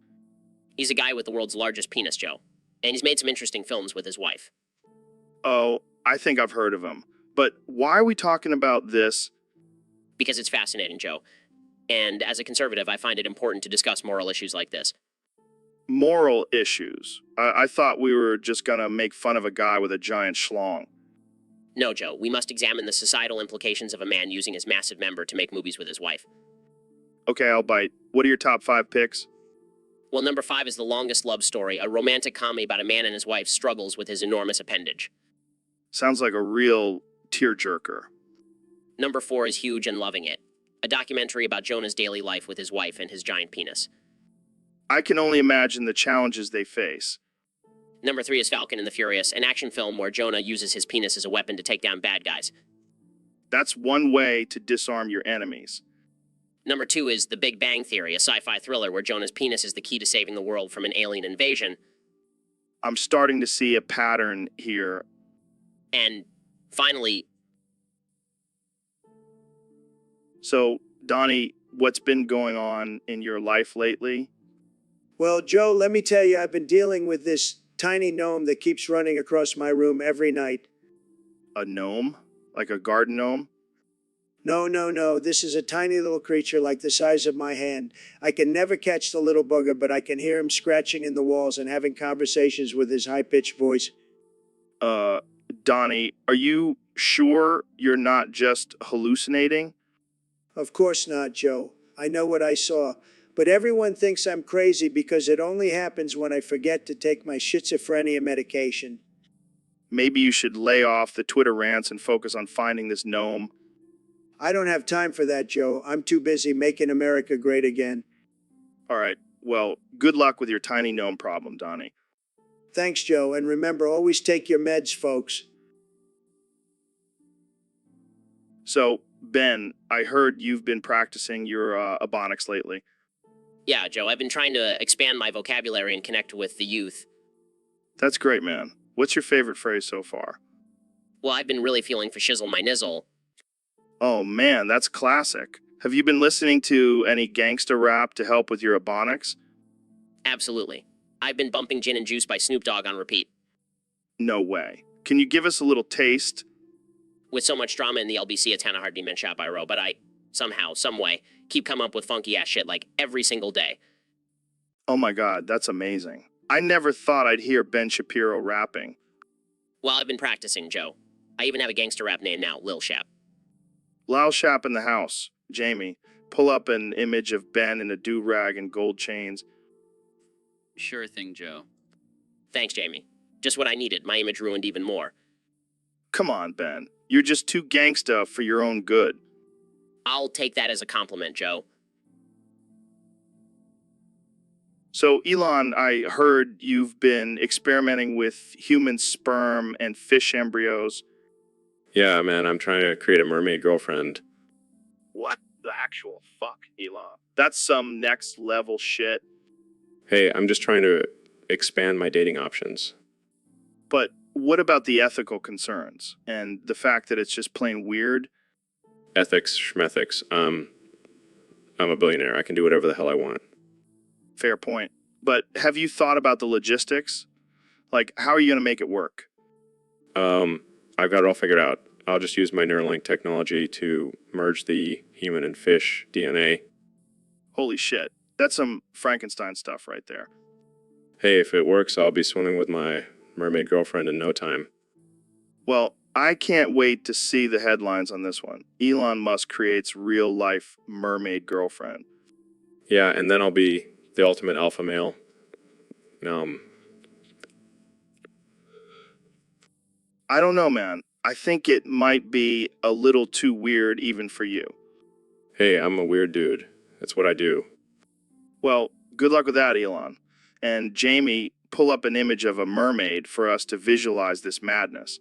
He's a guy with the world's largest penis, Joe. And he's made some interesting films with his wife. Oh, I think I've heard of him. But why are we talking about this? Because it's fascinating, Joe. And as a conservative, I find it important to discuss moral issues like this. Moral issues. I thought we were just gonna make fun of a guy with a giant schlong. No, Joe, we must examine the societal implications of a man using his massive member to make movies with his wife. Okay, I'll bite. What are your top 5 picks? Well, number 5 is The Longest Love Story, a romantic comedy about a man and his wife struggles with his enormous appendage. Sounds like a real tearjerker. Number 4 is Huge and Loving It, a documentary about Jonah's daily life with his wife and his giant penis. I can only imagine the challenges they face. Number 3 is Falcon and the Furious, an action film where Jonah uses his penis as a weapon to take down bad guys. That's one way to disarm your enemies. Number 2 is The Big Bang Theory, a sci-fi thriller where Jonah's penis is the key to saving the world from an alien invasion. I'm starting to see a pattern here. And finally... So, Donnie, what's been going on in your life lately? Well, Joe, let me tell you, I've been dealing with this tiny gnome that keeps running across my room every night. A gnome? Like a garden gnome? No. This is a tiny little creature like the size of my hand. I can never catch the little bugger, but I can hear him scratching in the walls and having conversations with his high-pitched voice. Donnie, are you sure you're not just hallucinating? Of course not, Joe. I know what I saw. But everyone thinks I'm crazy because it only happens when I forget to take my schizophrenia medication. Maybe you should lay off the Twitter rants and focus on finding this gnome. I don't have time for that, Joe. I'm too busy making America great again. All right, well, good luck with your tiny gnome problem, Donnie. Thanks, Joe, and remember, always take your meds, folks. So, Ben, I heard you've been practicing your Ebonics lately. Yeah, Joe, I've been trying to expand my vocabulary and connect with the youth. That's great, man. What's your favorite phrase so far? Well, I've been really feeling for shizzle my nizzle. Oh, man, that's classic. Have you been listening to any gangsta rap to help with your Ebonics? Absolutely. I've been bumping Gin and Juice by Snoop Dogg on repeat. No way. Can you give us a little taste? With so much drama in the LBC, it's kind of hard to even shot by row, but I, somehow, some way, keep coming up with funky-ass shit like every single day. Oh my god, that's amazing. I never thought I'd hear Ben Shapiro rapping. Well, I've been practicing, Joe. I even have a gangster rap name now, Lil Shap. Lal Shap in the house. Jamie, pull up an image of Ben in a do-rag and gold chains. Sure thing, Joe. Thanks, Jamie. Just what I needed. My image ruined even more. Come on, Ben. You're just too gangsta for your own good. I'll take that as a compliment, Joe. So, Elon, I heard you've been experimenting with human sperm and fish embryos. Yeah, man, I'm trying to create a mermaid girlfriend. What the actual fuck, Elon? That's some next level shit. Hey, I'm just trying to expand my dating options. But what about the ethical concerns and the fact that it's just plain weird? Ethics, schmethics. I'm a billionaire. I can do whatever the hell I want. Fair point. But have you thought about the logistics? Like, how are you going to make it work? I've got it all figured out. I'll just use my Neuralink technology to merge the human and fish DNA. Holy shit. That's some Frankenstein stuff right there. Hey, if it works, I'll be swimming with my mermaid girlfriend in no time. Well, I can't wait to see the headlines on this one. Elon Musk creates real-life mermaid girlfriend. Yeah, and then I'll be the ultimate alpha male. I don't know, man. I think it might be a little too weird even for you. Hey, I'm a weird dude. That's what I do. Well, good luck with that, Elon. And Jamie, pull up an image of a mermaid for us to visualize this madness.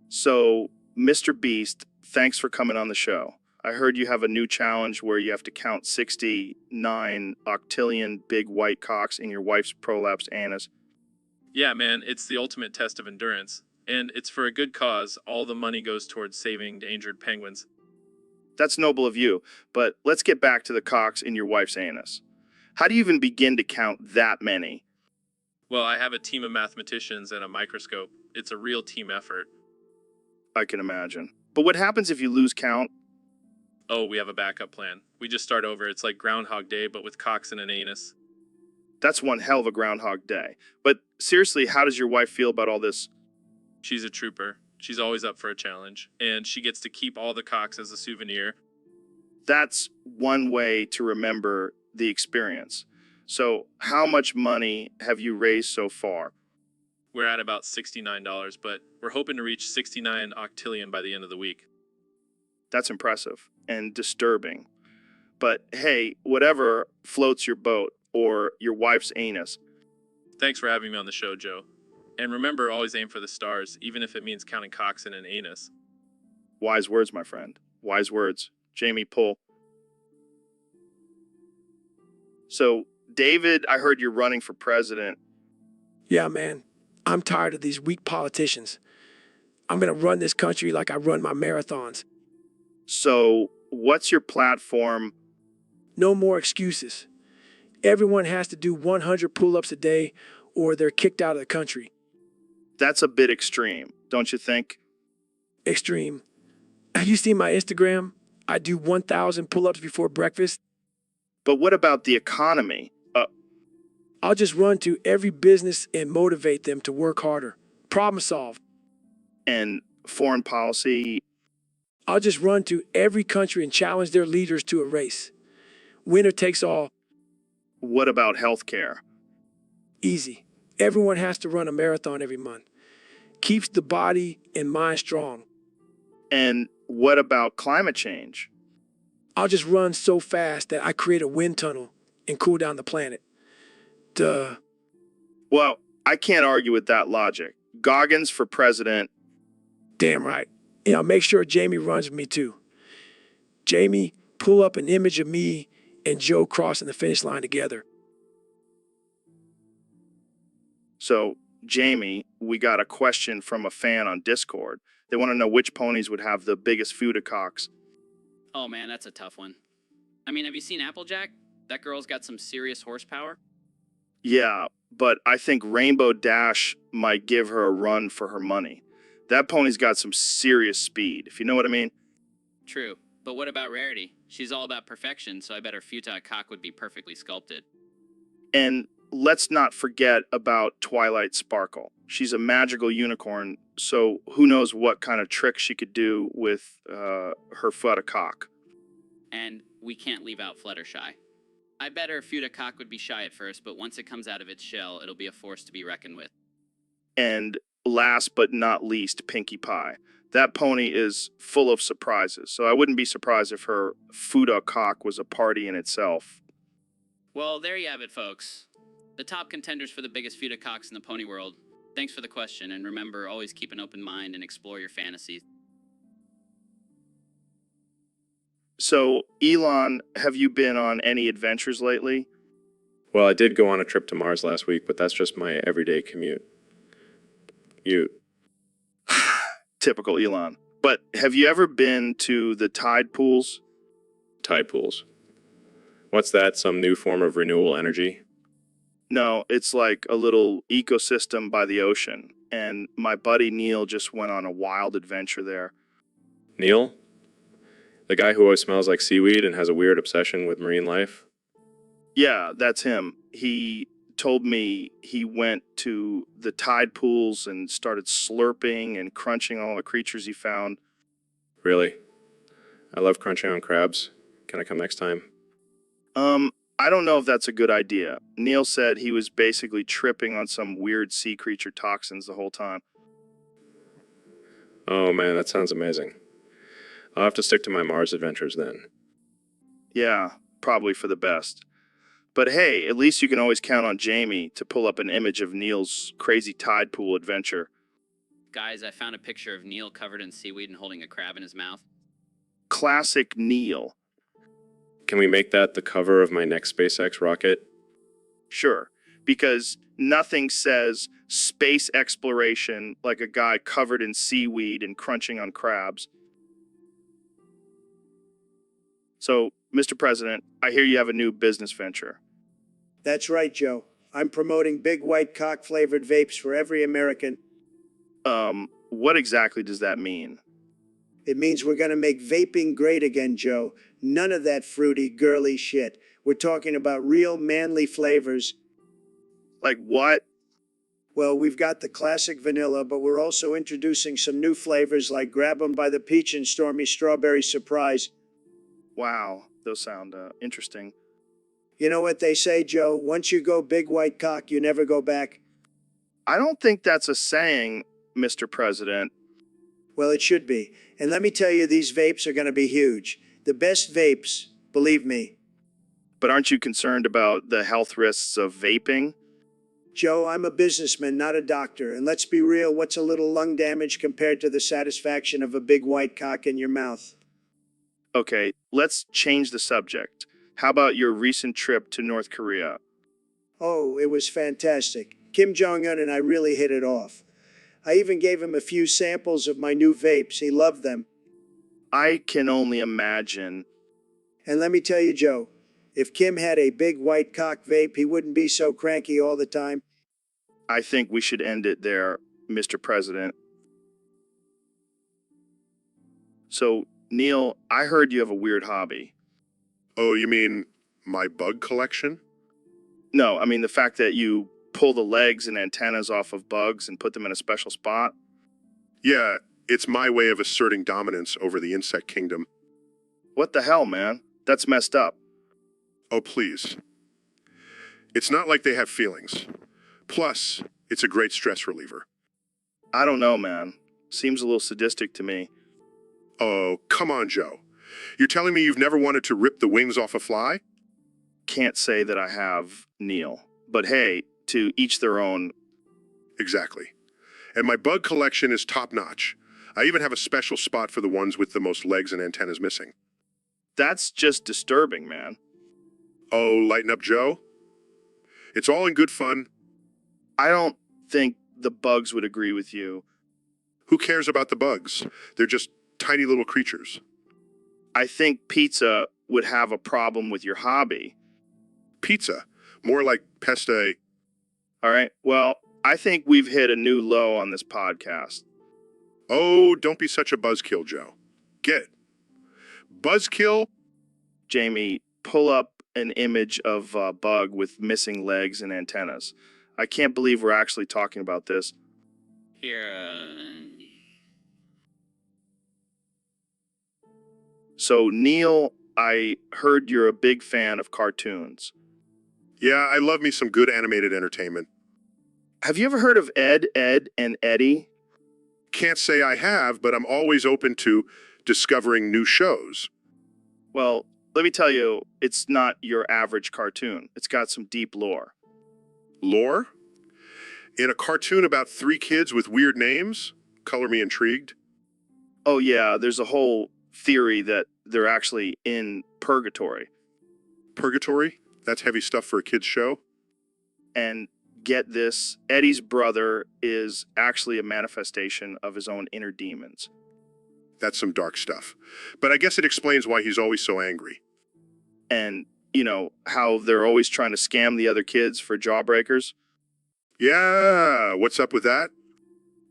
So, Mr. Beast, thanks for coming on the show. I heard you have a new challenge where you have to count 69 octillion big white cocks in your wife's prolapsed anus. Yeah, man, it's the ultimate test of endurance. And it's for a good cause. All the money goes towards saving endangered penguins. That's noble of you, but let's get back to the cocks in your wife's anus. How do you even begin to count that many? Well, I have a team of mathematicians and a microscope. It's a real team effort. I can imagine. But what happens if you lose count? Oh, we have a backup plan. We just start over. It's like Groundhog Day, but with cocks and an anus. That's one hell of a Groundhog Day. But seriously, how does your wife feel about all this? She's a trooper. She's always up for a challenge. And she gets to keep all the cocks as a souvenir. That's one way to remember the experience. So, how much money have you raised so far? We're at about $69, but we're hoping to reach 69 octillion by the end of the week. That's impressive and disturbing. But hey, whatever floats your boat or your wife's anus. Thanks for having me on the show, Joe. And remember, always aim for the stars, even if it means counting cocks in an anus. Wise words, my friend. Wise words. Jamie, pull. So, David, I heard you're running for president. Yeah, man. I'm tired of these weak politicians. I'm going to run this country like I run my marathons. So, what's your platform? No more excuses. Everyone has to do 100 pull-ups a day or they're kicked out of the country. That's a bit extreme, don't you think? Extreme. Have you seen my Instagram? I do 1,000 pull-ups before breakfast. But what about the economy? I'll just run to every business and motivate them to work harder. Problem solve. And foreign policy? I'll just run to every country and challenge their leaders to a race. Winner takes all. What about healthcare? Easy. Everyone has to run a marathon every month. Keeps the body and mind strong. And what about climate change? I'll just run so fast that I create a wind tunnel and cool down the planet. Duh. Well, I can't argue with that logic. Goggins for president. Damn right. And I'll make sure Jamie runs with me too. Jamie, pull up an image of me and Joe crossing the finish line together. So, Jamie, we got a question from a fan on Discord. They want to know which ponies would have the biggest cocks. Oh man, that's a tough one. I mean, have you seen Applejack? That girl's got some serious horsepower. Yeah, but I think Rainbow Dash might give her a run for her money. That pony's got some serious speed, if you know what I mean. True. But what about Rarity? She's all about perfection, so I bet her futile cock would be perfectly sculpted. And let's not forget about Twilight Sparkle. She's a magical unicorn, so who knows what kind of trick she could do with her foot a cock. And we can't leave out Fluttershy. I bet her futa cock would be shy at first, but once it comes out of its shell, it'll be a force to be reckoned with. And last but not least, Pinkie Pie. That pony is full of surprises, so I wouldn't be surprised if her futa cock was a party in itself. Well, there you have it, folks. The top contenders for the biggest feud of cocks in the pony world. Thanks for the question, and remember, always keep an open mind and explore your fantasies. So, Elon, have you been on any adventures lately? Well, I did go on a trip to Mars last week, but that's just my everyday commute. Typical Elon. But have you ever been to the tide pools? Tide pools. What's that? Some new form of renewable energy? No, it's like a little ecosystem by the ocean. And my buddy Neil just went on a wild adventure there. Neil? The guy who always smells like seaweed and has a weird obsession with marine life? Yeah, that's him. He told me he went to the tide pools and started slurping and crunching all the creatures he found. Really? I love crunching on crabs. Can I come next time? I don't know if that's a good idea. Neil said he was basically tripping on some weird sea creature toxins the whole time. Oh man, that sounds amazing. I'll have to stick to my Mars adventures then. Yeah, probably for the best. But hey, at least you can always count on Jamie to pull up an image of Neil's crazy tide pool adventure. Guys, I found a picture of Neil covered in seaweed and holding a crab in his mouth. Classic Neil. Can we make that the cover of my next SpaceX rocket? Sure, because nothing says space exploration like a guy covered in seaweed and crunching on crabs. So, Mr. President, I hear you have a new business venture. That's right, Joe. I'm promoting big white cock flavored vapes for every American. What exactly does that mean? It means we're going to make vaping great again, Joe. None of that fruity, girly shit. We're talking about real manly flavors. Like what? Well, we've got the classic vanilla, but we're also introducing some new flavors like Grab 'em by the Peach and Stormy Strawberry Surprise. Wow, those sound interesting. You know what they say, Joe? Once you go big white cock, you never go back. I don't think that's a saying, Mr. President. Well, it should be. And let me tell you, these vapes are going to be huge. The best vapes, believe me. But aren't you concerned about the health risks of vaping? Joe, I'm a businessman, not a doctor. And let's be real, what's a little lung damage compared to the satisfaction of a big white cock in your mouth? Okay, let's change the subject. How about your recent trip to North Korea? Oh, it was fantastic. Kim Jong-un and I really hit it off. I even gave him a few samples of my new vapes. He loved them. I can only imagine. And let me tell you, Joe, if Kim had a big white cock vape, he wouldn't be so cranky all the time. I think we should end it there, Mr. President. So, Neil, I heard you have a weird hobby. Oh, you mean my bug collection? No, I mean the fact that you pull the legs and antennas off of bugs and put them in a special spot. Yeah, it's my way of asserting dominance over the insect kingdom. What the hell, man? That's messed up. Oh, please. It's not like they have feelings. Plus, it's a great stress reliever. I don't know, man. Seems a little sadistic to me. Oh, come on, Joe. You're telling me you've never wanted to rip the wings off a fly? Can't say that I have, Neil. But hey, to each their own. Exactly. And my bug collection is top-notch. I even have a special spot for the ones with the most legs and antennas missing. That's just disturbing, man. Oh, lighten up, Joe? It's all in good fun. I don't think the bugs would agree with you. Who cares about the bugs? They're just tiny little creatures. I think pizza would have a problem with your hobby. Pizza. More like peste. All right, well, I think we've hit a new low on this podcast. Oh, don't be such a buzzkill, Joe. Get it? Buzzkill? Jamie, pull up an image of a bug with missing legs and antennas. I can't believe we're actually talking about this. Here, So, Neil, I heard you're a big fan of cartoons. Yeah, I love me some good animated entertainment. Have you ever heard of Ed, Ed, and Eddie? Can't say I have, but I'm always open to discovering new shows. Well, Let me tell you, it's not your average cartoon. It's got some deep lore. Lore? In a cartoon about 3 kids with weird names? Color me intrigued. Oh, yeah, there's a whole theory that they're actually in purgatory. Purgatory? That's heavy stuff for a kid's show? And get this, Eddie's brother is actually a manifestation of his own inner demons. That's some dark stuff. But I guess it explains why he's always so angry. And, how they're always trying to scam the other kids for jawbreakers. Yeah, what's up with that?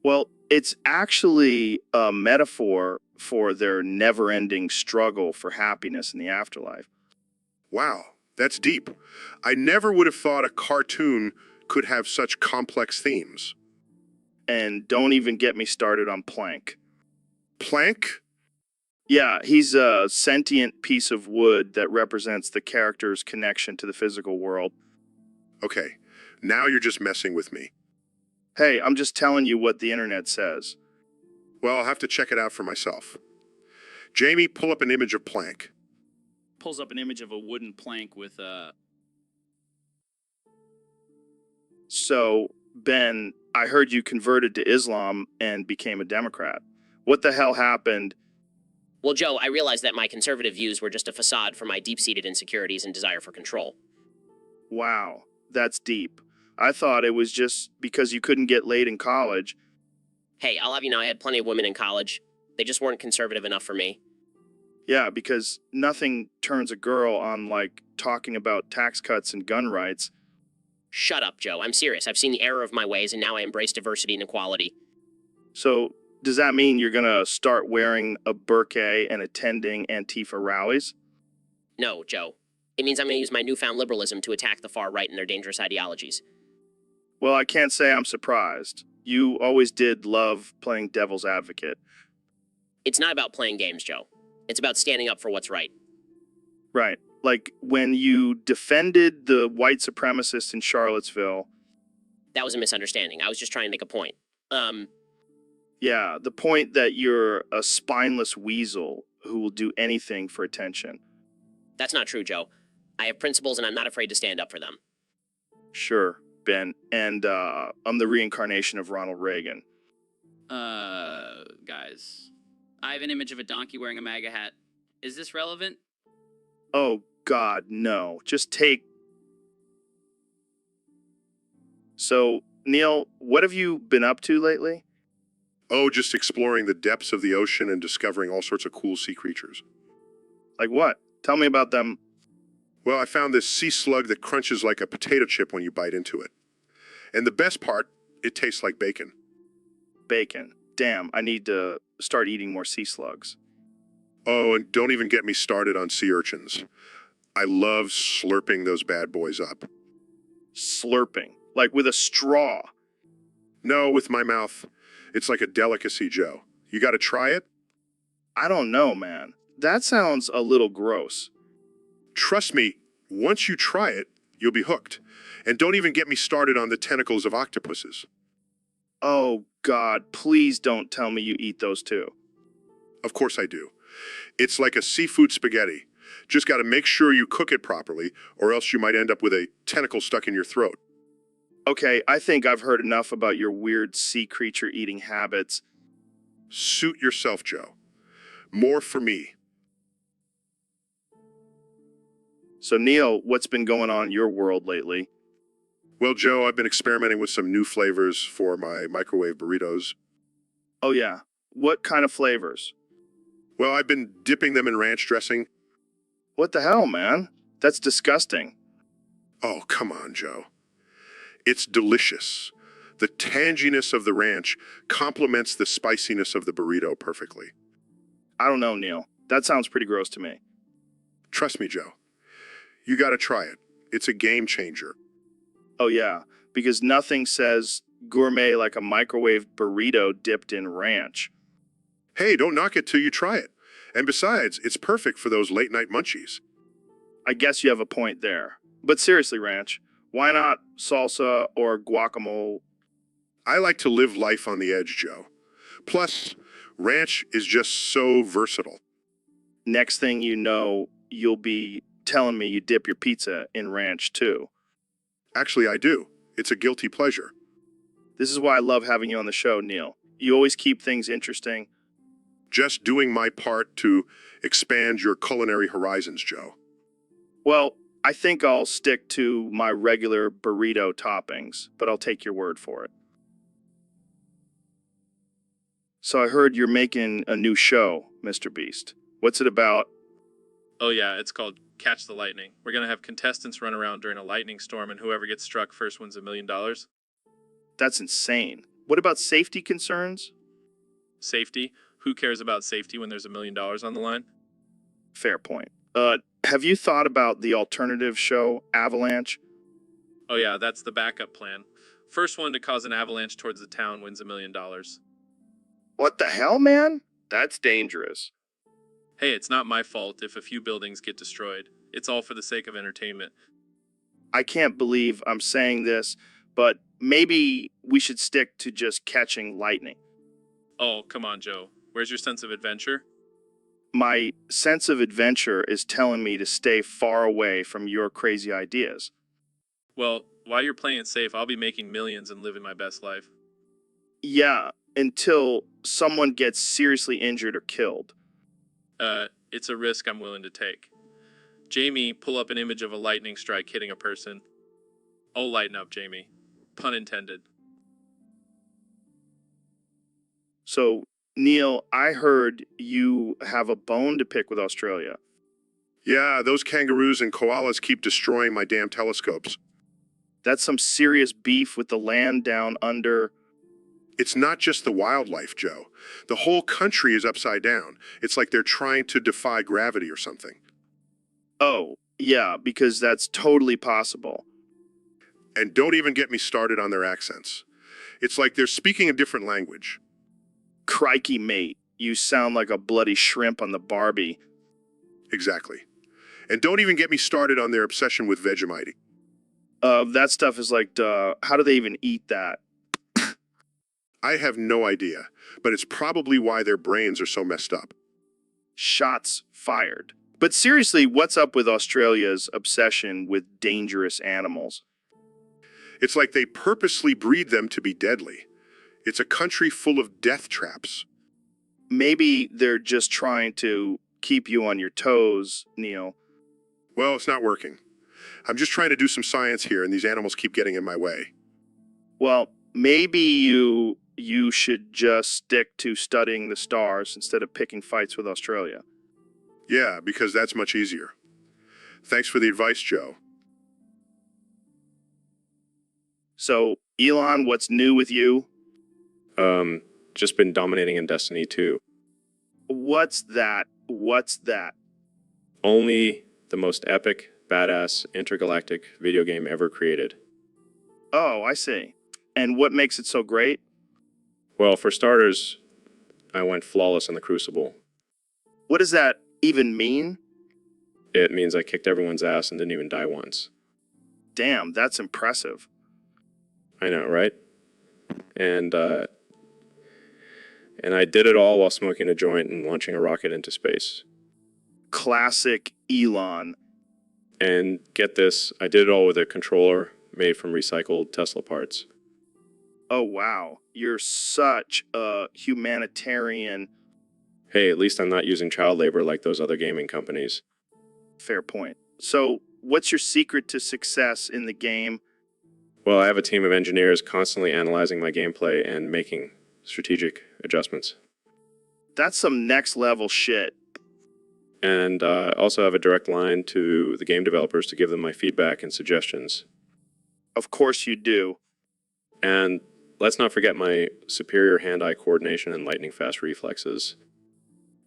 Well, it's actually a metaphor for their never-ending struggle for happiness in the afterlife. Wow, that's deep. I never would have thought a cartoon could have such complex themes. And don't even get me started on Plank. Plank? Yeah, he's a sentient piece of wood that represents the character's connection to the physical world. Okay, now you're just messing with me. Hey, I'm just telling you what the internet says. Well, I'll have to check it out for myself. Jamie, pull up an image of Plank. Pulls up an image of a wooden plank with So, Ben, I heard you converted to Islam and became a Democrat. What the hell happened? Well, Joe, I realized that my conservative views were just a facade for my deep-seated insecurities and desire for control. Wow, that's deep. I thought it was just because you couldn't get laid in college. Hey, I'll have you know I had plenty of women in college. They just weren't conservative enough for me. Yeah, because nothing turns a girl on like talking about tax cuts and gun rights. Shut up, Joe. I'm serious. I've seen the error of my ways, and now I embrace diversity and equality. So, does that mean you're gonna start wearing a burqa and attending Antifa rallies? No, Joe. It means I'm going to use my newfound liberalism to attack the far right and their dangerous ideologies. Well, I can't say I'm surprised. You always did love playing devil's advocate. It's not about playing games, Joe. It's about standing up for what's right. Right. Like when you defended the white supremacists in Charlottesville. That was a misunderstanding. I was just trying to make a point. Yeah, the point that you're a spineless weasel who will do anything for attention. That's not true, Joe. I have principles and I'm not afraid to stand up for them. Sure, Ben. And I'm the reincarnation of Ronald Reagan. Guys. I have an image of a donkey wearing a MAGA hat. Is this relevant? Oh, God, no. Just take... So, Neil, what have you been up to lately? Oh, just exploring the depths of the ocean and discovering all sorts of cool sea creatures. Like what? Tell me about them. Well, I found this sea slug that crunches like a potato chip when you bite into it. And the best part, it tastes like bacon. Bacon. Damn, I need to start eating more sea slugs. Oh, and don't even get me started on sea urchins. I love slurping those bad boys up. Slurping. Like with a straw. No, with my mouth. It's like a delicacy, Joe. You gotta try it? I don't know, man. That sounds a little gross. Trust me, once you try it, you'll be hooked. And don't even get me started on the tentacles of octopuses. Oh, God, please don't tell me you eat those too. Of course I do. It's like a seafood spaghetti. Just gotta make sure you cook it properly, or else you might end up with a tentacle stuck in your throat. Okay, I think I've heard enough about your weird sea creature eating habits. Suit yourself, Joe. More for me. So, Neil, what's been going on in your world lately? Well, Joe, I've been experimenting with some new flavors for my microwave burritos. Oh, yeah. What kind of flavors? Well, I've been dipping them in ranch dressing. What the hell, man? That's disgusting. Oh, come on, Joe. It's delicious. The tanginess of the ranch complements the spiciness of the burrito perfectly. I don't know, Neil. That sounds pretty gross to me. Trust me, Joe. You gotta try it. It's a game changer. Oh, yeah, because nothing says gourmet like a microwave burrito dipped in ranch. Hey, don't knock it till you try it. And besides, it's perfect for those late-night munchies. I guess you have a point there. But seriously, Ranch, why not salsa or guacamole? I like to live life on the edge, Joe. Plus, ranch is just so versatile. Next thing you know, you'll be telling me you dip your pizza in ranch too. Actually, I do. It's a guilty pleasure. This is why I love having you on the show, Neil. You always keep things interesting. Just doing my part to expand your culinary horizons, Joe. Well, I think I'll stick to my regular burrito toppings, but I'll take your word for it. So I heard you're making a new show, Mr. Beast. What's it about? Oh yeah, it's called Catch the Lightning. We're gonna have contestants run around during a lightning storm, and whoever gets struck first wins $1 million. That's insane. What about safety concerns? Safety? Who cares about safety when there's $1 million on the line? Fair point. Have you thought about the alternative show, Avalanche? Oh yeah, that's the backup plan. First one to cause an avalanche towards the town wins $1 million. What the hell, man? That's dangerous. Hey, it's not my fault if a few buildings get destroyed. It's all for the sake of entertainment. I can't believe I'm saying this, but maybe we should stick to just catching lightning. Oh, come on, Joe. Where's your sense of adventure? My sense of adventure is telling me to stay far away from your crazy ideas. Well, while you're playing it safe, I'll be making millions and living my best life. Yeah, until someone gets seriously injured or killed. It's a risk I'm willing to take. Jamie, pull up an image of a lightning strike hitting a person. Oh, lighten up, Jamie. Pun intended. So, Neil, I heard you have a bone to pick with Australia. Yeah, those kangaroos and koalas keep destroying my damn telescopes. That's some serious beef with the land down under. It's not just the wildlife, Joe. The whole country is upside down. It's like they're trying to defy gravity or something. Oh, yeah, because that's totally possible. And don't even get me started on their accents. It's like they're speaking a different language. Crikey, mate, you sound like a bloody shrimp on the Barbie. Exactly. And don't even get me started on their obsession with Vegemite. That stuff is like, how do they even eat that? I have no idea, but it's probably why their brains are so messed up. Shots fired. But seriously, what's up with Australia's obsession with dangerous animals? It's like they purposely breed them to be deadly. It's a country full of death traps. Maybe they're just trying to keep you on your toes, Neil. Well, it's not working. I'm just trying to do some science here, and these animals keep getting in my way. Well, maybe you should just stick to studying the stars instead of picking fights with Australia. Yeah, because that's much easier. Thanks for the advice, Joe. So, Elon, what's new with you? Just been dominating in Destiny 2. What's that? What's that? Only the most epic, badass, intergalactic video game ever created. Oh, I see. And what makes it so great? Well, for starters, I went flawless in the Crucible. What does that even mean? It means I kicked everyone's ass and didn't even die once. Damn, that's impressive. I know, right? And I did it all while smoking a joint and launching a rocket into space. Classic Elon. And get this, I did it all with a controller made from recycled Tesla parts. Oh, wow. You're such a humanitarian. Hey, at least I'm not using child labor like those other gaming companies. Fair point. So, what's your secret to success in the game? Well, I have a team of engineers constantly analyzing my gameplay and making strategic adjustments. That's some next level shit. And I also have a direct line to the game developers to give them my feedback and suggestions. Of course you do. And let's not forget my superior hand-eye coordination and lightning-fast reflexes.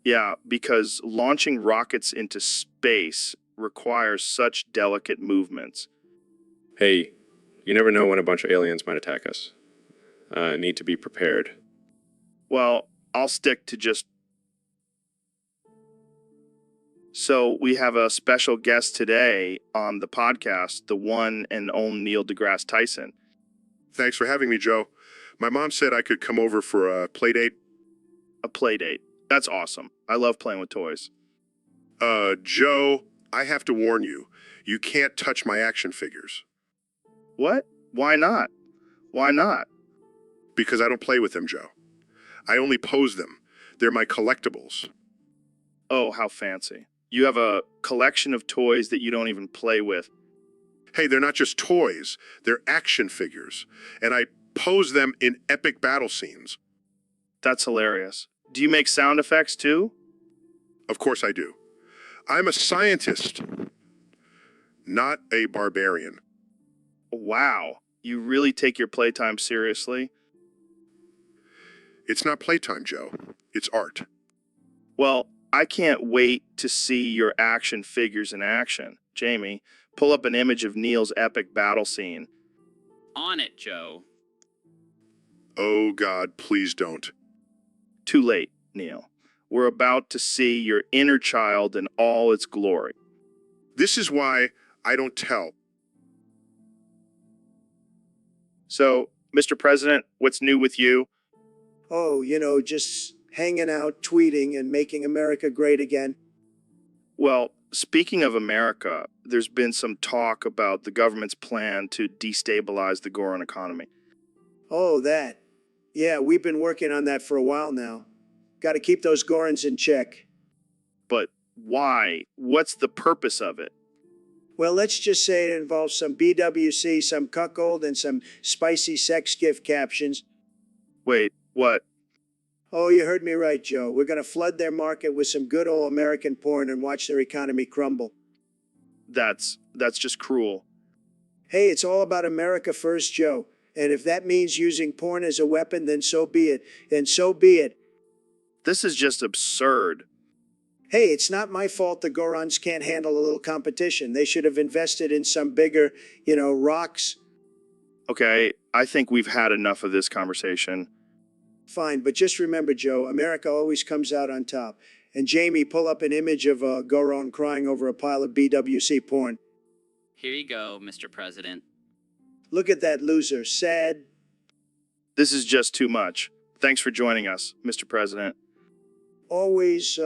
Yeah, because launching rockets into space requires such delicate movements. Hey, you never know when a bunch of aliens might attack us. Need to be prepared. Well, I'll stick to just... So we have a special guest today on the podcast, the one and only Neil deGrasse Tyson. Thanks for having me, Joe. My mom said I could come over for a play date. A play date. That's awesome. I love playing with toys. Joe, I have to warn you. You can't touch my action figures. What? Why not? Why not? Because I don't play with them, Joe. I only pose them. They're my collectibles. Oh, how fancy. You have a collection of toys that you don't even play with. Hey, they're not just toys. They're action figures. And I pose them in epic battle scenes. That's hilarious. Do you make sound effects too? Of course I do. I'm a scientist, not a barbarian. Wow. You really take your playtime seriously? It's not playtime, Joe. It's art. Well, I can't wait to see your action figures in action. Jamie, pull up an image of Neil's epic battle scene. On it, Joe. Oh, God, please don't. Too late, Neil. We're about to see your inner child in all its glory. This is why I don't tell. So, Mr. President, what's new with you? Oh, just hanging out, tweeting, and making America great again. Well, speaking of America, there's been some talk about the government's plan to destabilize the Goron economy. Oh, that. Yeah, we've been working on that for a while now. Got to keep those Gorons in check. But why? What's the purpose of it? Well, let's just say it involves some BWC, some cuckold, and some spicy sex gift captions. Wait, what? Oh, you heard me right, Joe. We're going to flood their market with some good old American porn and watch their economy crumble. That's just cruel. Hey, it's all about America first, Joe. And if that means using porn as a weapon, then so be it. Then so be it. This is just absurd. Hey, it's not my fault the Gorons can't handle a little competition. They should have invested in some bigger, rocks. Okay, I think we've had enough of this conversation. Fine, but just remember, Joe, America always comes out on top. And Jamie, pull up an image of a Goron crying over a pile of BWC porn. Here you go, Mr. President. Look at that loser, sad. This is just too much. Thanks for joining us, Mr. President. Always,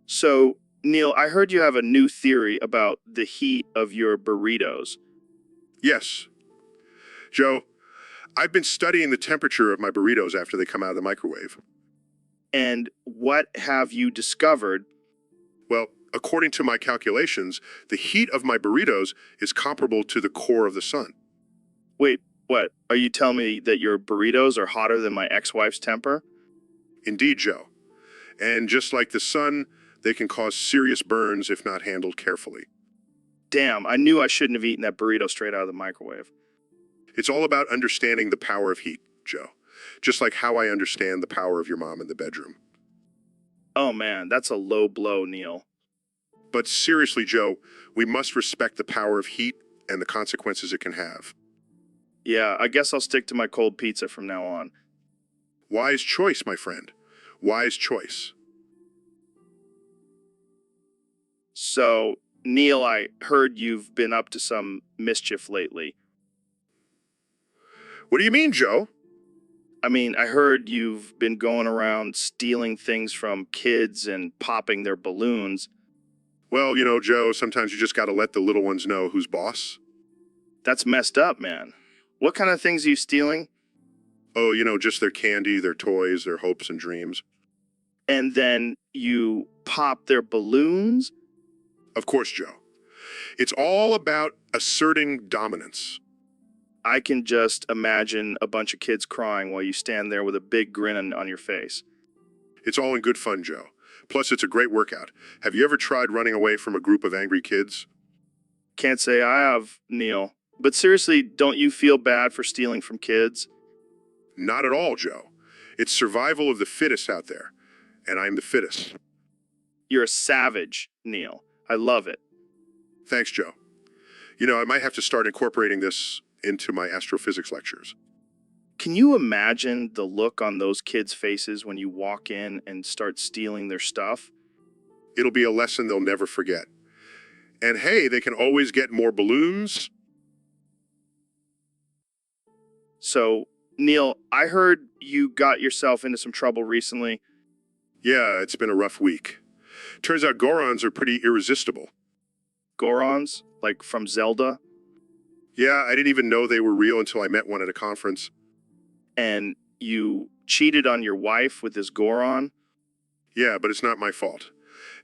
So, Neil, I heard you have a new theory about the heat of your burritos. Yes. Joe, I've been studying the temperature of my burritos after they come out of the microwave. And what have you discovered? Well, according to my calculations, the heat of my burritos is comparable to the core of the sun. Wait, what? Are you telling me that your burritos are hotter than my ex-wife's temper? Indeed, Joe. And just like the sun, they can cause serious burns if not handled carefully. Damn, I knew I shouldn't have eaten that burrito straight out of the microwave. It's all about understanding the power of heat, Joe. Just like how I understand the power of your mom in the bedroom. Oh man, that's a low blow, Neil. But seriously, Joe, we must respect the power of heat and the consequences it can have. Yeah, I guess I'll stick to my cold pizza from now on. Wise choice, my friend. Wise choice. So, Neil, I heard you've been up to some mischief lately. What do you mean, Joe? I mean, I heard you've been going around stealing things from kids and popping their balloons. Well, Joe, sometimes you just gotta let the little ones know who's boss. That's messed up, man. What kind of things are you stealing? Oh, just their candy, their toys, their hopes and dreams. And then you pop their balloons? Of course, Joe. It's all about asserting dominance. I can just imagine a bunch of kids crying while you stand there with a big grin on your face. It's all in good fun, Joe. Plus, it's a great workout. Have you ever tried running away from a group of angry kids? Can't say I have, Neil. But seriously, don't you feel bad for stealing from kids? Not at all, Joe. It's survival of the fittest out there. And I'm the fittest. You're a savage, Neil. I love it. Thanks, Joe. I might have to start incorporating this into my astrophysics lectures. Can you imagine the look on those kids' faces when you walk in and start stealing their stuff? It'll be a lesson they'll never forget. And hey, they can always get more balloons. So, Neil, I heard you got yourself into some trouble recently. Yeah, it's been a rough week. Turns out Gorons are pretty irresistible. Gorons? Like from Zelda? Yeah, I didn't even know they were real until I met one at a conference. And you cheated on your wife with this Goron? Yeah, but it's not my fault.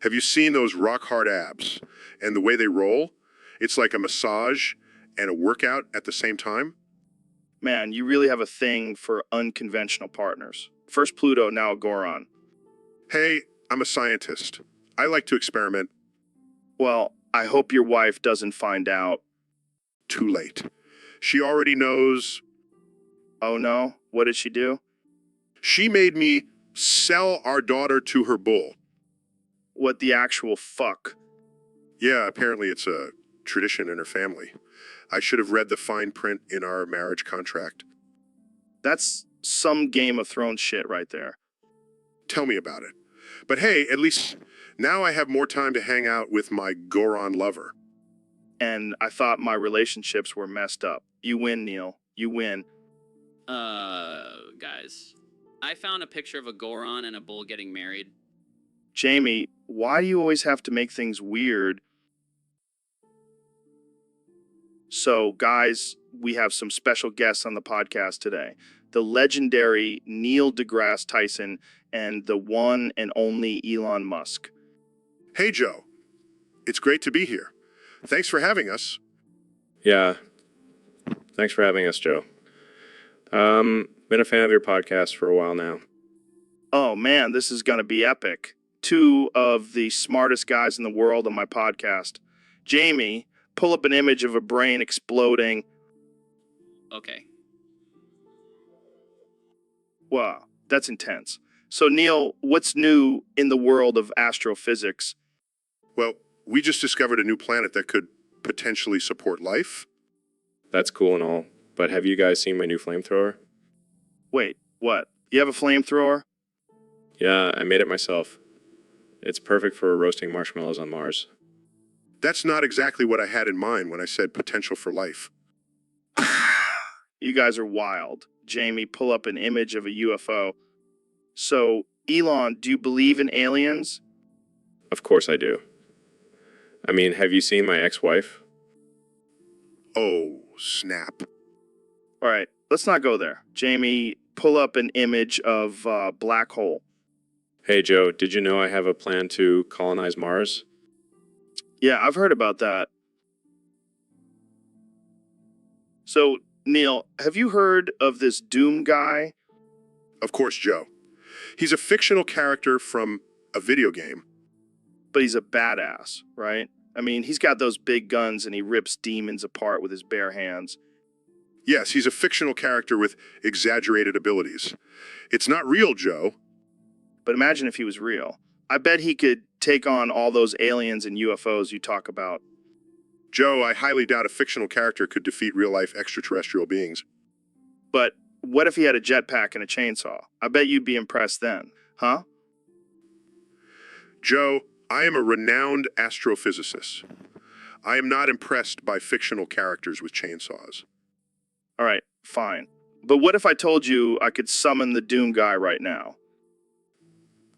Have you seen those rock-hard abs? And the way they roll? It's like a massage and a workout at the same time. Man, you really have a thing for unconventional partners. First Pluto, now a Goron. Hey, I'm a scientist. I like to experiment. Well, I hope your wife doesn't find out. Too late. She already knows. Oh no? What did she do? She made me sell our daughter to her bull. What the actual fuck? Yeah, apparently it's a tradition in her family. I should have read the fine print in our marriage contract. That's some Game of Thrones shit right there. Tell me about it. But hey, at least now I have more time to hang out with my Goron lover. And I thought my relationships were messed up. You win, Neil. You win. Guys. I found a picture of a Goron and a bull getting married. Jamie, why do you always have to make things weird? So, guys, we have some special guests on the podcast today. The legendary Neil deGrasse Tyson and the one and only Elon Musk. Hey, Joe. It's great to be here. Thanks for having us. Yeah. Thanks for having us, Joe. Been a fan of your podcast for a while now. Oh man, this is going to be epic. Two of the smartest guys in the world on my podcast. Jamie, pull up an image of a brain exploding. Okay. Wow, that's intense. So Neil, what's new in the world of astrophysics? Well, we just discovered a new planet that could potentially support life. That's cool and all, but have you guys seen my new flamethrower? Wait, what? You have a flamethrower? Yeah, I made it myself. It's perfect for roasting marshmallows on Mars. That's not exactly what I had in mind when I said potential for life. You guys are wild. Jamie, pull up an image of a UFO. So, Elon, do you believe in aliens? Of course I do. I mean, have you seen my ex-wife? Oh, snap. All right, let's not go there. Jamie, pull up an image of a black hole. Hey, Joe, did you know I have a plan to colonize Mars? Yeah, I've heard about that. So, Neil, have you heard of this Doom guy? Of course, Joe. He's a fictional character from a video game. But he's a badass, right? I mean, he's got those big guns and he rips demons apart with his bare hands. Yes, he's a fictional character with exaggerated abilities. It's not real, Joe. But imagine if he was real. I bet he could take on all those aliens and UFOs you talk about. Joe, I highly doubt a fictional character could defeat real-life extraterrestrial beings. But what if he had a jetpack and a chainsaw? I bet you'd be impressed then, huh? Joe, I am a renowned astrophysicist. I am not impressed by fictional characters with chainsaws. All right, fine. But what if I told you I could summon the Doom guy right now?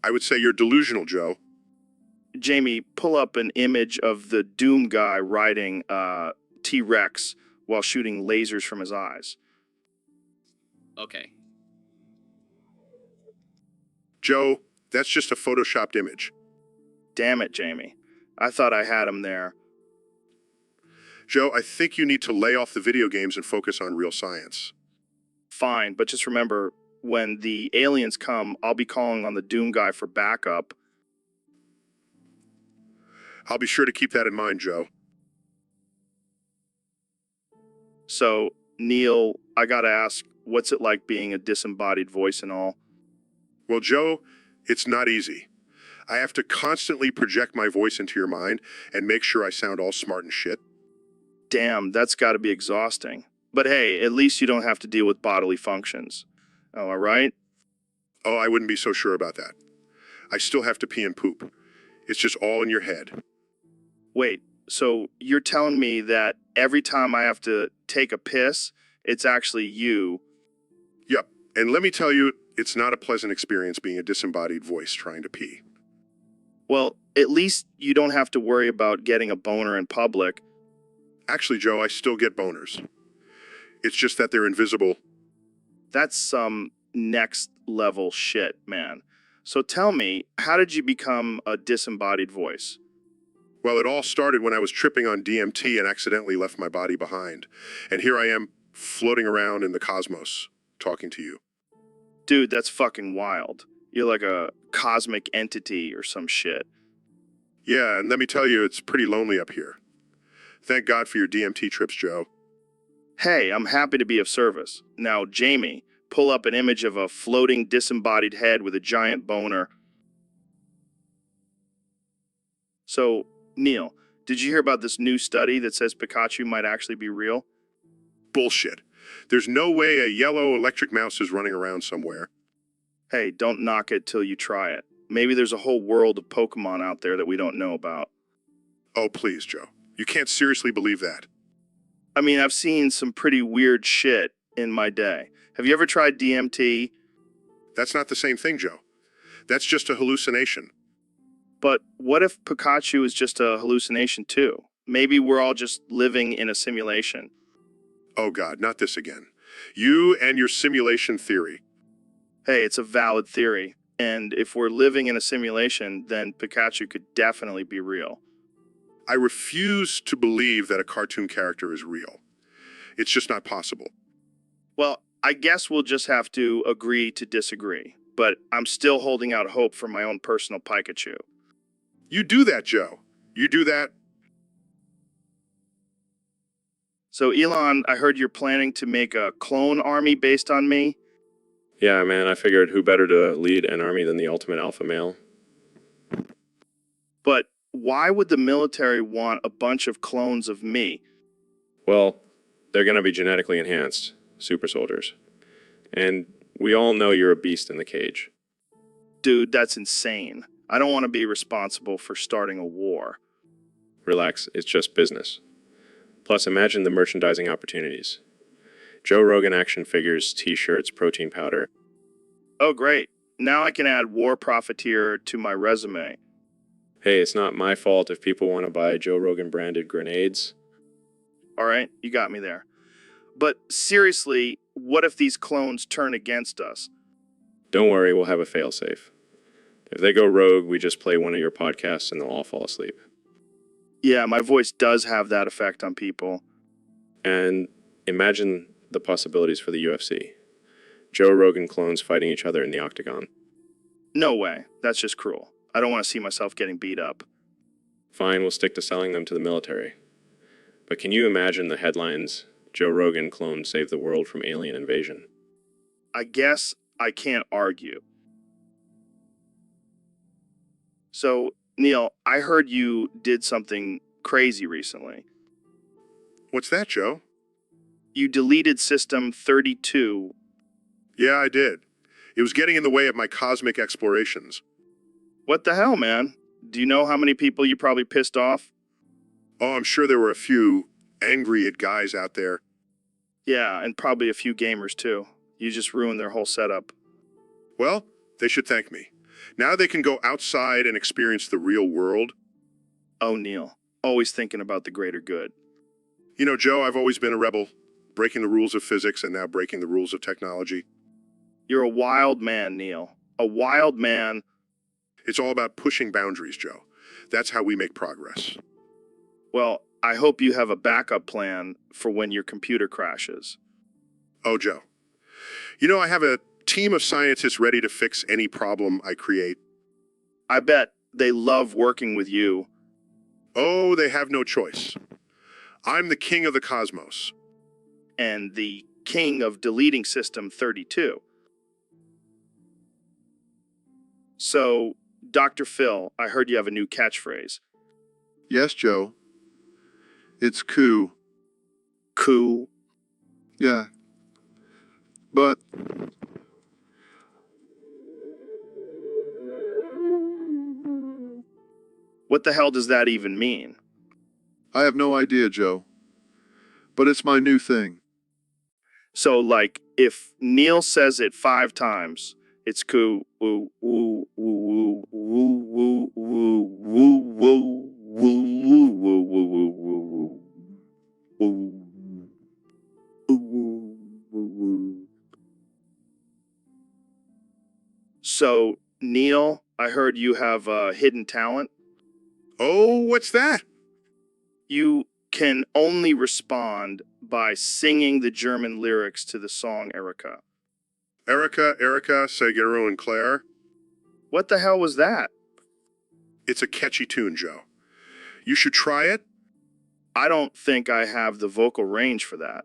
I would say you're delusional, Joe. Jamie, pull up an image of the Doom guy riding T-Rex while shooting lasers from his eyes. Okay. Joe, that's just a photoshopped image. Damn it, Jamie. I thought I had him there. Joe, I think you need to lay off the video games and focus on real science. Fine, but just remember, when the aliens come, I'll be calling on the Doom guy for backup. I'll be sure to keep that in mind, Joe. So, Neil, I gotta ask, what's it like being a disembodied voice and all? Well, Joe, it's not easy. I have to constantly project my voice into your mind and make sure I sound all smart and shit. Damn, that's gotta be exhausting. But hey, at least you don't have to deal with bodily functions. Oh, all right? Oh, I wouldn't be so sure about that. I still have to pee and poop. It's just all in your head. Wait, so you're telling me that every time I have to take a piss, it's actually you? Yup, And let me tell you, it's not a pleasant experience being a disembodied voice trying to pee. Well, at least you don't have to worry about getting a boner in public. Actually, Joe, I still get boners. It's just that they're invisible. That's some next level shit, man. So tell me, how did you become a disembodied voice? Well, it all started when I was tripping on DMT and accidentally left my body behind. And here I am, floating around in the cosmos, talking to you. Dude, that's fucking wild. You're like a cosmic entity or some shit. Yeah, and let me tell you, it's pretty lonely up here. Thank God for your DMT trips, Joe. Hey, I'm happy to be of service. Now, Jamie, pull up an image of a floating disembodied head with a giant boner. So, Neil, did you hear about this new study that says Pikachu might actually be real? Bullshit. There's no way a yellow electric mouse is running around somewhere. Hey, don't knock it till you try it. Maybe there's a whole world of Pokemon out there that we don't know about. Oh, please, Joe. You can't seriously believe that. I mean, I've seen some pretty weird shit in my day. Have you ever tried DMT? That's not the same thing, Joe. That's just a hallucination. But what if Pikachu is just a hallucination too? Maybe we're all just living in a simulation. Oh God, not this again. You and your simulation theory. Hey, it's a valid theory. And if we're living in a simulation, then Pikachu could definitely be real. I refuse to believe that a cartoon character is real. It's just not possible. Well, I guess we'll just have to agree to disagree. But I'm still holding out hope for my own personal Pikachu. You do that, Joe. You do that. So, Elon, I heard you're planning to make a clone army based on me. Yeah, man, I figured who better to lead an army than the ultimate alpha male? But why would the military want a bunch of clones of me? Well, they're going to be genetically enhanced, super soldiers. And we all know you're a beast in the cage. Dude, that's insane. I don't want to be responsible for starting a war. Relax, it's just business. Plus, imagine the merchandising opportunities. Joe Rogan action figures, t-shirts, protein powder. Oh, great. Now I can add war profiteer to my resume. Hey, it's not my fault if people want to buy Joe Rogan branded grenades. All right, you got me there. But seriously, what if these clones turn against us? Don't worry, we'll have a failsafe. If they go rogue, we just play one of your podcasts and they'll all fall asleep. Yeah, my voice does have that effect on people. And imagine the possibilities for the UFC. Joe Rogan clones fighting each other in the octagon. No way. That's just cruel. I don't want to see myself getting beat up. Fine, we'll stick to selling them to the military. But can you imagine the headlines, Joe Rogan clone saved the world from alien invasion? I guess I can't argue. So, Neil, I heard you did something crazy recently. What's that, Joe? You deleted System 32. Yeah, I did. It was getting in the way of my cosmic explorations. What the hell, man? Do you know how many people you probably pissed off? Oh, I'm sure there were a few angry at guys out there. Yeah, and probably a few gamers too. You just ruined their whole setup. Well, they should thank me. Now they can go outside and experience the real world. Oh, Neil, always thinking about the greater good. You know, Joe, I've always been a rebel, breaking the rules of physics and now breaking the rules of technology. You're a wild man, Neil. A wild man. It's all about pushing boundaries, Joe. That's how we make progress. Well, I hope you have a backup plan for when your computer crashes. Oh, Joe. You know, I have a team of scientists ready to fix any problem I create. I bet they love working with you. Oh, they have no choice. I'm the king of the cosmos. And the king of deleting System 32. So, Dr. Phil, I heard you have a new catchphrase. Yes, Joe. It's coup. Coup. Yeah. But What the hell does that even mean? I have no idea, Joe. But it's my new thing. So, like, if Neil says it 5 times, it's coo, woo, woo, woo, woo, woo, woo, woo, woo, woo, woo, woo, woo, woo, woo, woo, woo, woo. So, Neil, I heard you have a hidden talent. Oh, what's that? You can only respond by singing the German lyrics to the song Erica. Erica, Seguro, and Claire. What the hell was that? It's a catchy tune, Joe. You should try it. I don't think I have the vocal range for that.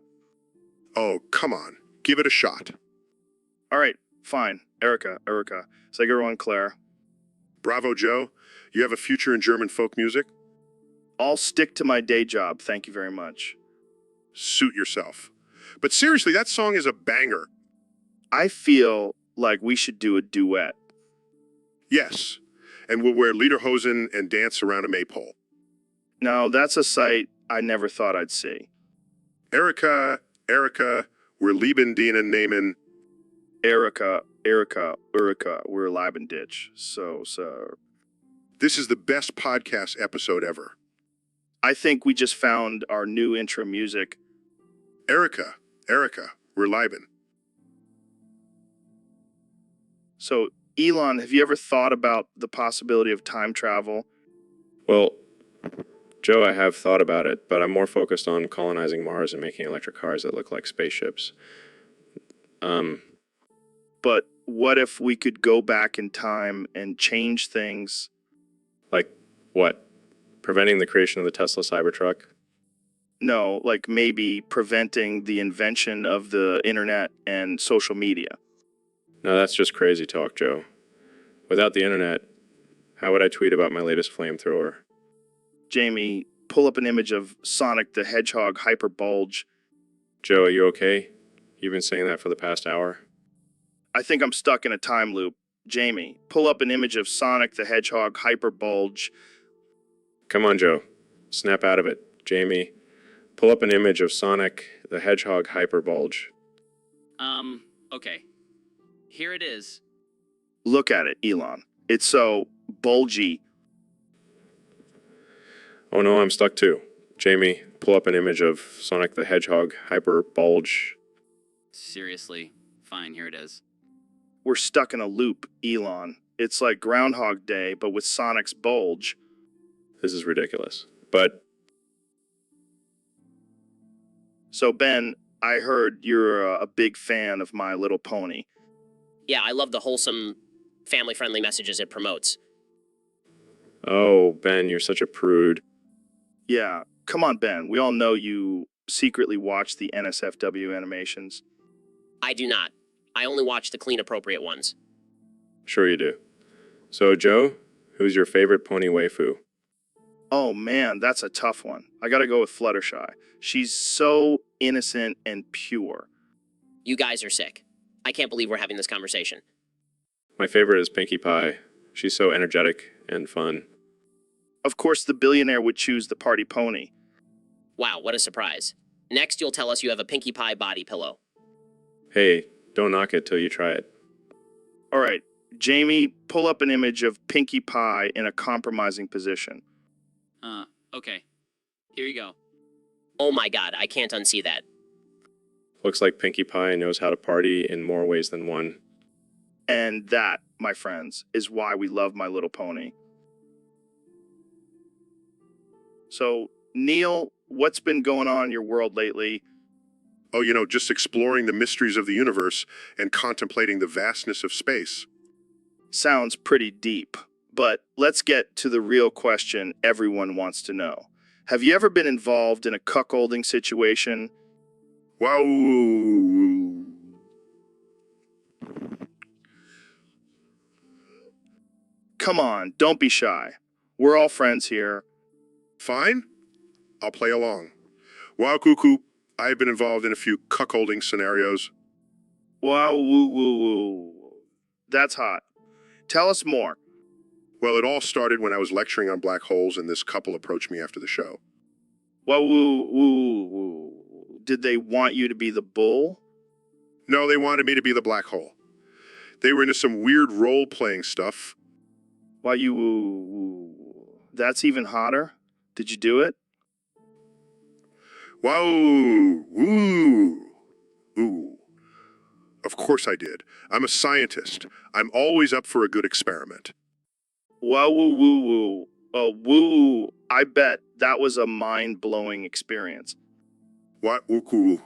Oh, come on. Give it a shot. All right, fine. Erica, Seguro and Claire. Bravo, Joe. You have a future in German folk music? I'll stick to my day job, thank you very much. Suit yourself. But seriously, that song is a banger. I feel like we should do a duet. Yes. And we'll wear lederhosen and dance around a maypole. Now, that's a sight I never thought I'd see. Erica, we're lieben denen nehmen. Erica, we're Leibenditch. So. This is the best podcast episode ever. I think we just found our new intro music. Erica, we're lieben. So, Elon, have you ever thought about the possibility of time travel? Well, Joe, I have thought about it, but I'm more focused on colonizing Mars and making electric cars that look like spaceships. But what if we could go back in time and change things? Like what? Preventing the creation of the Tesla Cybertruck? No, like maybe preventing the invention of the internet and social media. No, that's just crazy talk, Joe. Without the internet, how would I tweet about my latest flamethrower? Jamie, pull up an image of Sonic the Hedgehog hyperbulge. Joe, are you okay? You've been saying that for the past hour. I think I'm stuck in a time loop. Jamie, pull up an image of Sonic the Hedgehog hyperbulge. Come on, Joe. Snap out of it. Jamie, pull up an image of Sonic the Hedgehog hyperbulge. Okay. Here it is. Look at it, Elon. It's so bulgy. Oh no, I'm stuck too. Jamie, pull up an image of Sonic the Hedgehog hyperbulge. Seriously. Fine, here it is. We're stuck in a loop, Elon. It's like Groundhog Day, but with Sonic's bulge. This is ridiculous. But So, Ben, I heard you're a big fan of My Little Pony. Yeah, I love the wholesome, family-friendly messages it promotes. oh, Ben, you're such a prude. Yeah, come on, Ben. We all know you secretly watch the NSFW animations. I do not. I only watch the clean, appropriate ones. Sure you do. So, Joe, who's your favorite pony waifu? Oh man, that's a tough one. I gotta go with Fluttershy. She's so innocent and pure. You guys are sick. I can't believe we're having this conversation. My favorite is Pinkie Pie. She's so energetic and fun. Of course, the billionaire would choose the party pony. Wow, what a surprise. Next, you'll tell us you have a Pinkie Pie body pillow. Hey, don't knock it till you try it. All right, Jamie, pull up an image of Pinkie Pie in a compromising position. Okay. Here you go. Oh my god, I can't unsee that. Looks like Pinkie Pie knows how to party in more ways than one. And that, my friends, is why we love My Little Pony. So, Neil, what's been going on in your world lately? Oh, just exploring the mysteries of the universe and contemplating the vastness of space. Sounds pretty deep, but let's get to the real question everyone wants to know. Have you ever been involved in a cuckolding situation? Wow. Come on, don't be shy. We're all friends here. Fine. I'll play along. Wow, cuckoo. I've been involved in a few cuckolding scenarios. Wow, woo, woo, woo. That's hot. Tell us more. Well, it all started when I was lecturing on black holes and this couple approached me after the show. Wow, woo, woo, woo. Did they want you to be the bull? No, they wanted me to be the black hole. They were into some weird role-playing stuff. Why you... That's even hotter? Did you do it? Wow, ooh, ooh. Of course I did. I'm a scientist. I'm always up for a good experiment. Wow, woo, woo, woo. Oh, woo. I bet that was a mind-blowing experience. What? Ooh.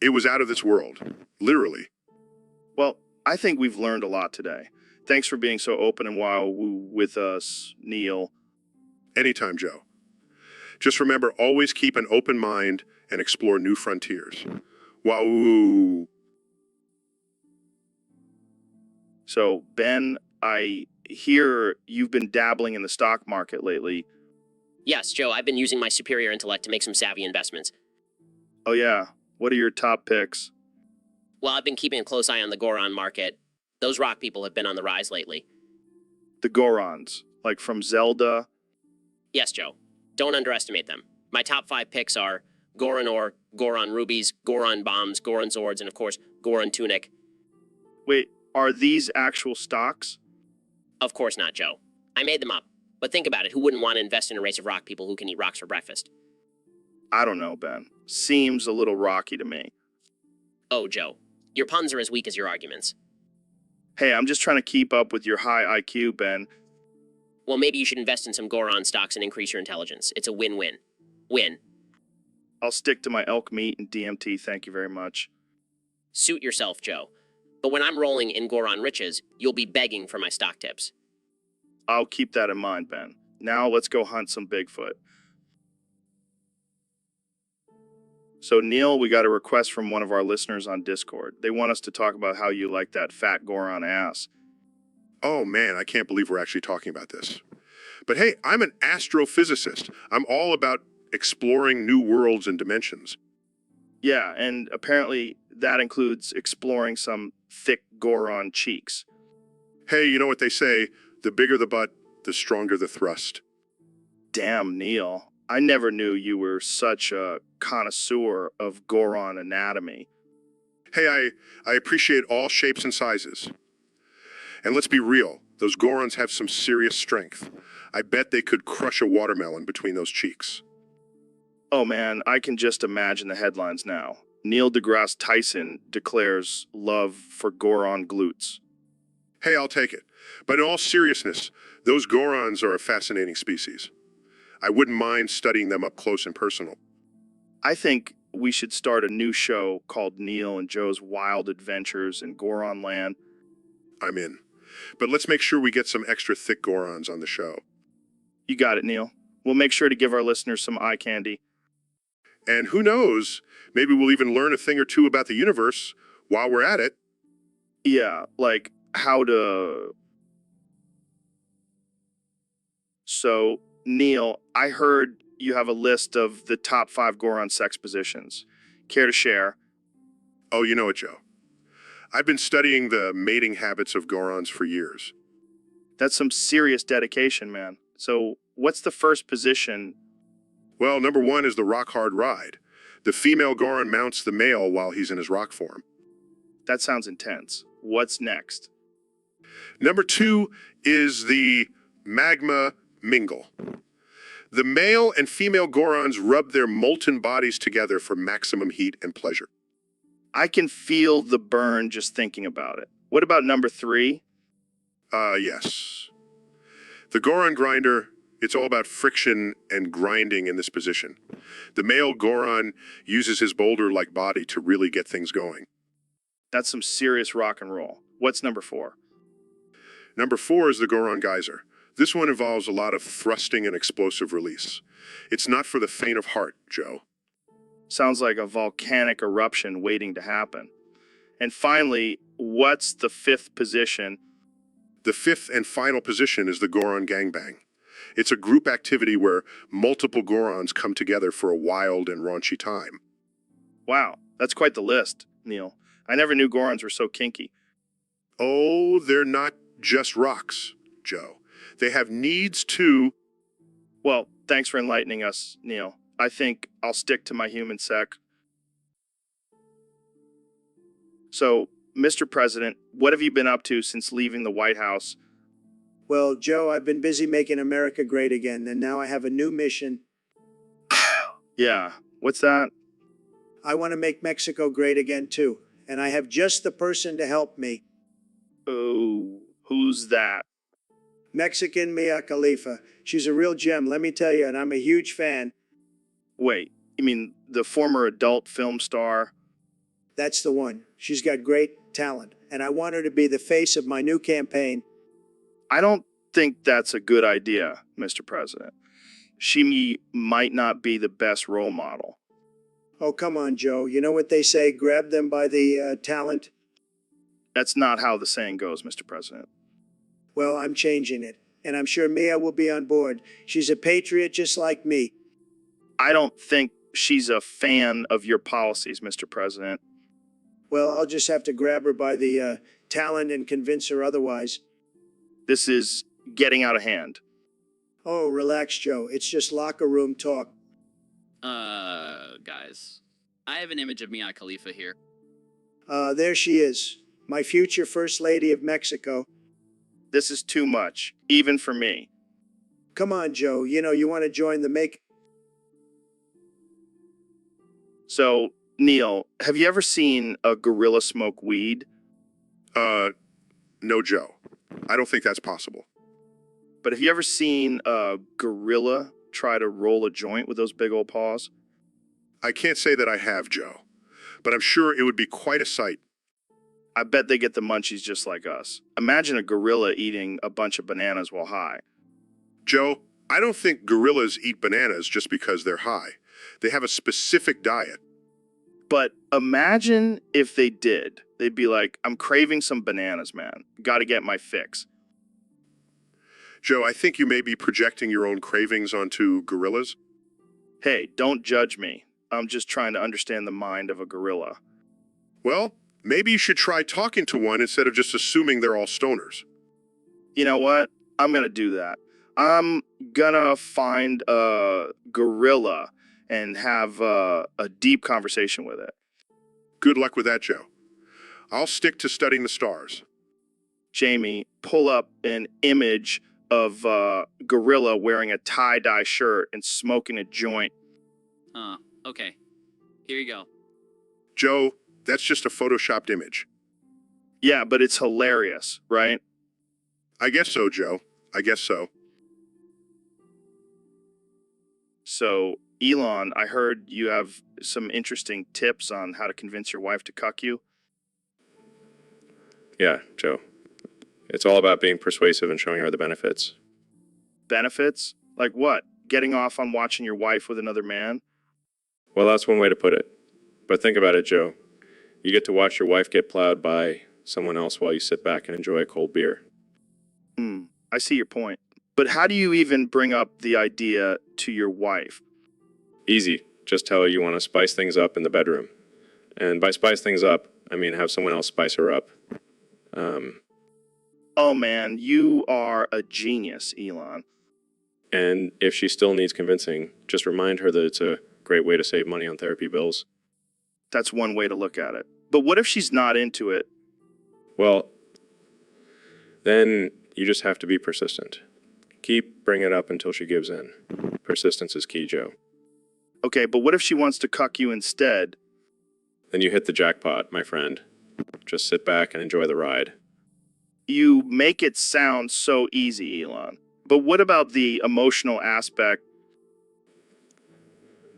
It was out of this world. Literally. Well, I think we've learned a lot today. Thanks for being so open and wow woo with us, Neil. Anytime, Joe. Just remember, always keep an open mind and explore new frontiers. Wow. So, Ben, I hear you've been dabbling in the stock market lately. Yes, Joe, I've been using my superior intellect to make some savvy investments. Oh, yeah. What are your top picks? Well, I've been keeping a close eye on the Goron market. Those rock people have been on the rise lately. The Gorons, like from Zelda. Yes, Joe. Don't underestimate them. My top 5 picks are Goron ore, Goron rubies, Goron bombs, Goron swords, and of course, Goron tunic. Wait, are these actual stocks? Of course not, Joe. I made them up. But think about it, who wouldn't want to invest in a race of rock people who can eat rocks for breakfast? I don't know, Ben. Seems a little rocky to me. Oh, Joe. Your puns are as weak as your arguments. Hey, I'm just trying to keep up with your high IQ, Ben. Well, maybe you should invest in some Goron stocks and increase your intelligence. It's a win-win. Win. I'll stick to my elk meat and DMT, thank you very much. Suit yourself, Joe. But when I'm rolling in Goron riches, you'll be begging for my stock tips. I'll keep that in mind, Ben. Now let's go hunt some Bigfoot. So, Neil, we got a request from one of our listeners on Discord. They want us to talk about how you like that fat Goron ass. Oh man, I can't believe we're actually talking about this. But hey, I'm an astrophysicist. I'm all about exploring new worlds and dimensions. Yeah, and apparently that includes exploring some thick Goron cheeks. Hey, you know what they say? The bigger the butt, the stronger the thrust. Damn, Neil. I never knew you were such a connoisseur of Goron anatomy. Hey, I appreciate all shapes and sizes. And let's be real, those Gorons have some serious strength. I bet they could crush a watermelon between those cheeks. Oh man, I can just imagine the headlines now. Neil deGrasse Tyson declares love for Goron glutes. Hey, I'll take it. But in all seriousness, those Gorons are a fascinating species. I wouldn't mind studying them up close and personal. I think we should start a new show called Neil and Joe's Wild Adventures in Goron Land. I'm in. But let's make sure we get some extra thick Gorons on the show. You got it, Neil. We'll make sure to give our listeners some eye candy. And who knows, maybe we'll even learn a thing or two about the universe while we're at it. Yeah, like how to... So, Neil, I heard you have a list of the top 5 Goron sex positions. Care to share? Oh, you know it, Joe. I've been studying the mating habits of Gorons for years. That's some serious dedication, man. So, what's the first position? Well, number 1 is the rock-hard ride. The female Goron mounts the male while he's in his rock form. That sounds intense. What's next? Number 2 is the magma mingle. The male and female Gorons rub their molten bodies together for maximum heat and pleasure. I can feel the burn just thinking about it. What about number 3? Yes. The Goron grinder, it's all about friction and grinding in this position. The male Goron uses his boulder-like body to really get things going. That's some serious rock and roll. What's number 4? Number 4 is the Goron geyser. This one involves a lot of thrusting and explosive release. It's not for the faint of heart, Joe. Sounds like a volcanic eruption waiting to happen. And finally, what's the 5th position? The 5th and final position is the Goron gangbang. It's a group activity where multiple Gorons come together for a wild and raunchy time. Wow, that's quite the list, Neil. I never knew Gorons were so kinky. Oh, they're not just rocks, Joe. They have needs too. Well, thanks for enlightening us, Neil. I think I'll stick to my human sec. So, Mr. President, what have you been up to since leaving the White House? Well, Joe, I've been busy making America great again, and now I have a new mission. Yeah, what's that? I want to make Mexico great again, too, and I have just the person to help me. Oh, who's that? Mexican Mia Khalifa. She's a real gem, let me tell you, and I'm a huge fan. Wait, you mean the former adult film star? That's the one. She's got great talent, and I want her to be the face of my new campaign. I don't think that's a good idea, Mr. President. She might not be the best role model. Oh, come on, Joe. You know what they say, grab them by the talent? That's not how the saying goes, Mr. President. Well, I'm changing it, and I'm sure Mia will be on board. She's a patriot just like me. I don't think she's a fan of your policies, Mr. President. Well, I'll just have to grab her by the talent and convince her otherwise. This is getting out of hand. Oh, relax, Joe. It's just locker room talk. Guys. I have an image of Mia Khalifa here. There she is. My future First Lady of Mexico. This is too much, even for me. Come on, Joe. You know, you want to join the make... So, Neil, have you ever seen a gorilla smoke weed? No, Joe. I don't think that's possible. But have you ever seen a gorilla try to roll a joint with those big old paws? I can't say that I have, Joe, but I'm sure it would be quite a sight. I bet they get the munchies just like us. Imagine a gorilla eating a bunch of bananas while high. Joe, I don't think gorillas eat bananas just because they're high. They have a specific diet. But imagine if they did. They'd be like, I'm craving some bananas, man. Gotta get my fix. Joe, I think you may be projecting your own cravings onto gorillas. Hey, don't judge me. I'm just trying to understand the mind of a gorilla. Well, maybe you should try talking to one instead of just assuming they're all stoners. You know what? I'm gonna do that. I'm gonna find a gorilla and have a deep conversation with it. Good luck with that, Joe. I'll stick to studying the stars. Jamie, pull up an image of a gorilla wearing a tie-dye shirt and smoking a joint. Okay. Here you go. Joe, that's just a photoshopped image. Yeah, but it's hilarious, right? I guess so, Joe. I guess so. So, Elon, I heard you have some interesting tips on how to convince your wife to cuck you. Yeah, Joe. It's all about being persuasive and showing her the benefits. Benefits? Like what? Getting off on watching your wife with another man? Well, that's one way to put it. But think about it, Joe. You get to watch your wife get plowed by someone else while you sit back and enjoy a cold beer. I see your point. But how do you even bring up the idea to your wife? Easy. Just tell her you want to spice things up in the bedroom. And by spice things up, I mean have someone else spice her up. Oh man, you are a genius, Elon. And if she still needs convincing, just remind her that it's a great way to save money on therapy bills. That's one way to look at it. But what if she's not into it? Well, then you just have to be persistent. Keep bringing it up until she gives in. Persistence is key, Joe. Okay, but what if she wants to cuck you instead? Then you hit the jackpot, my friend. Just sit back and enjoy the ride. You make it sound so easy, Elon. But what about the emotional aspect?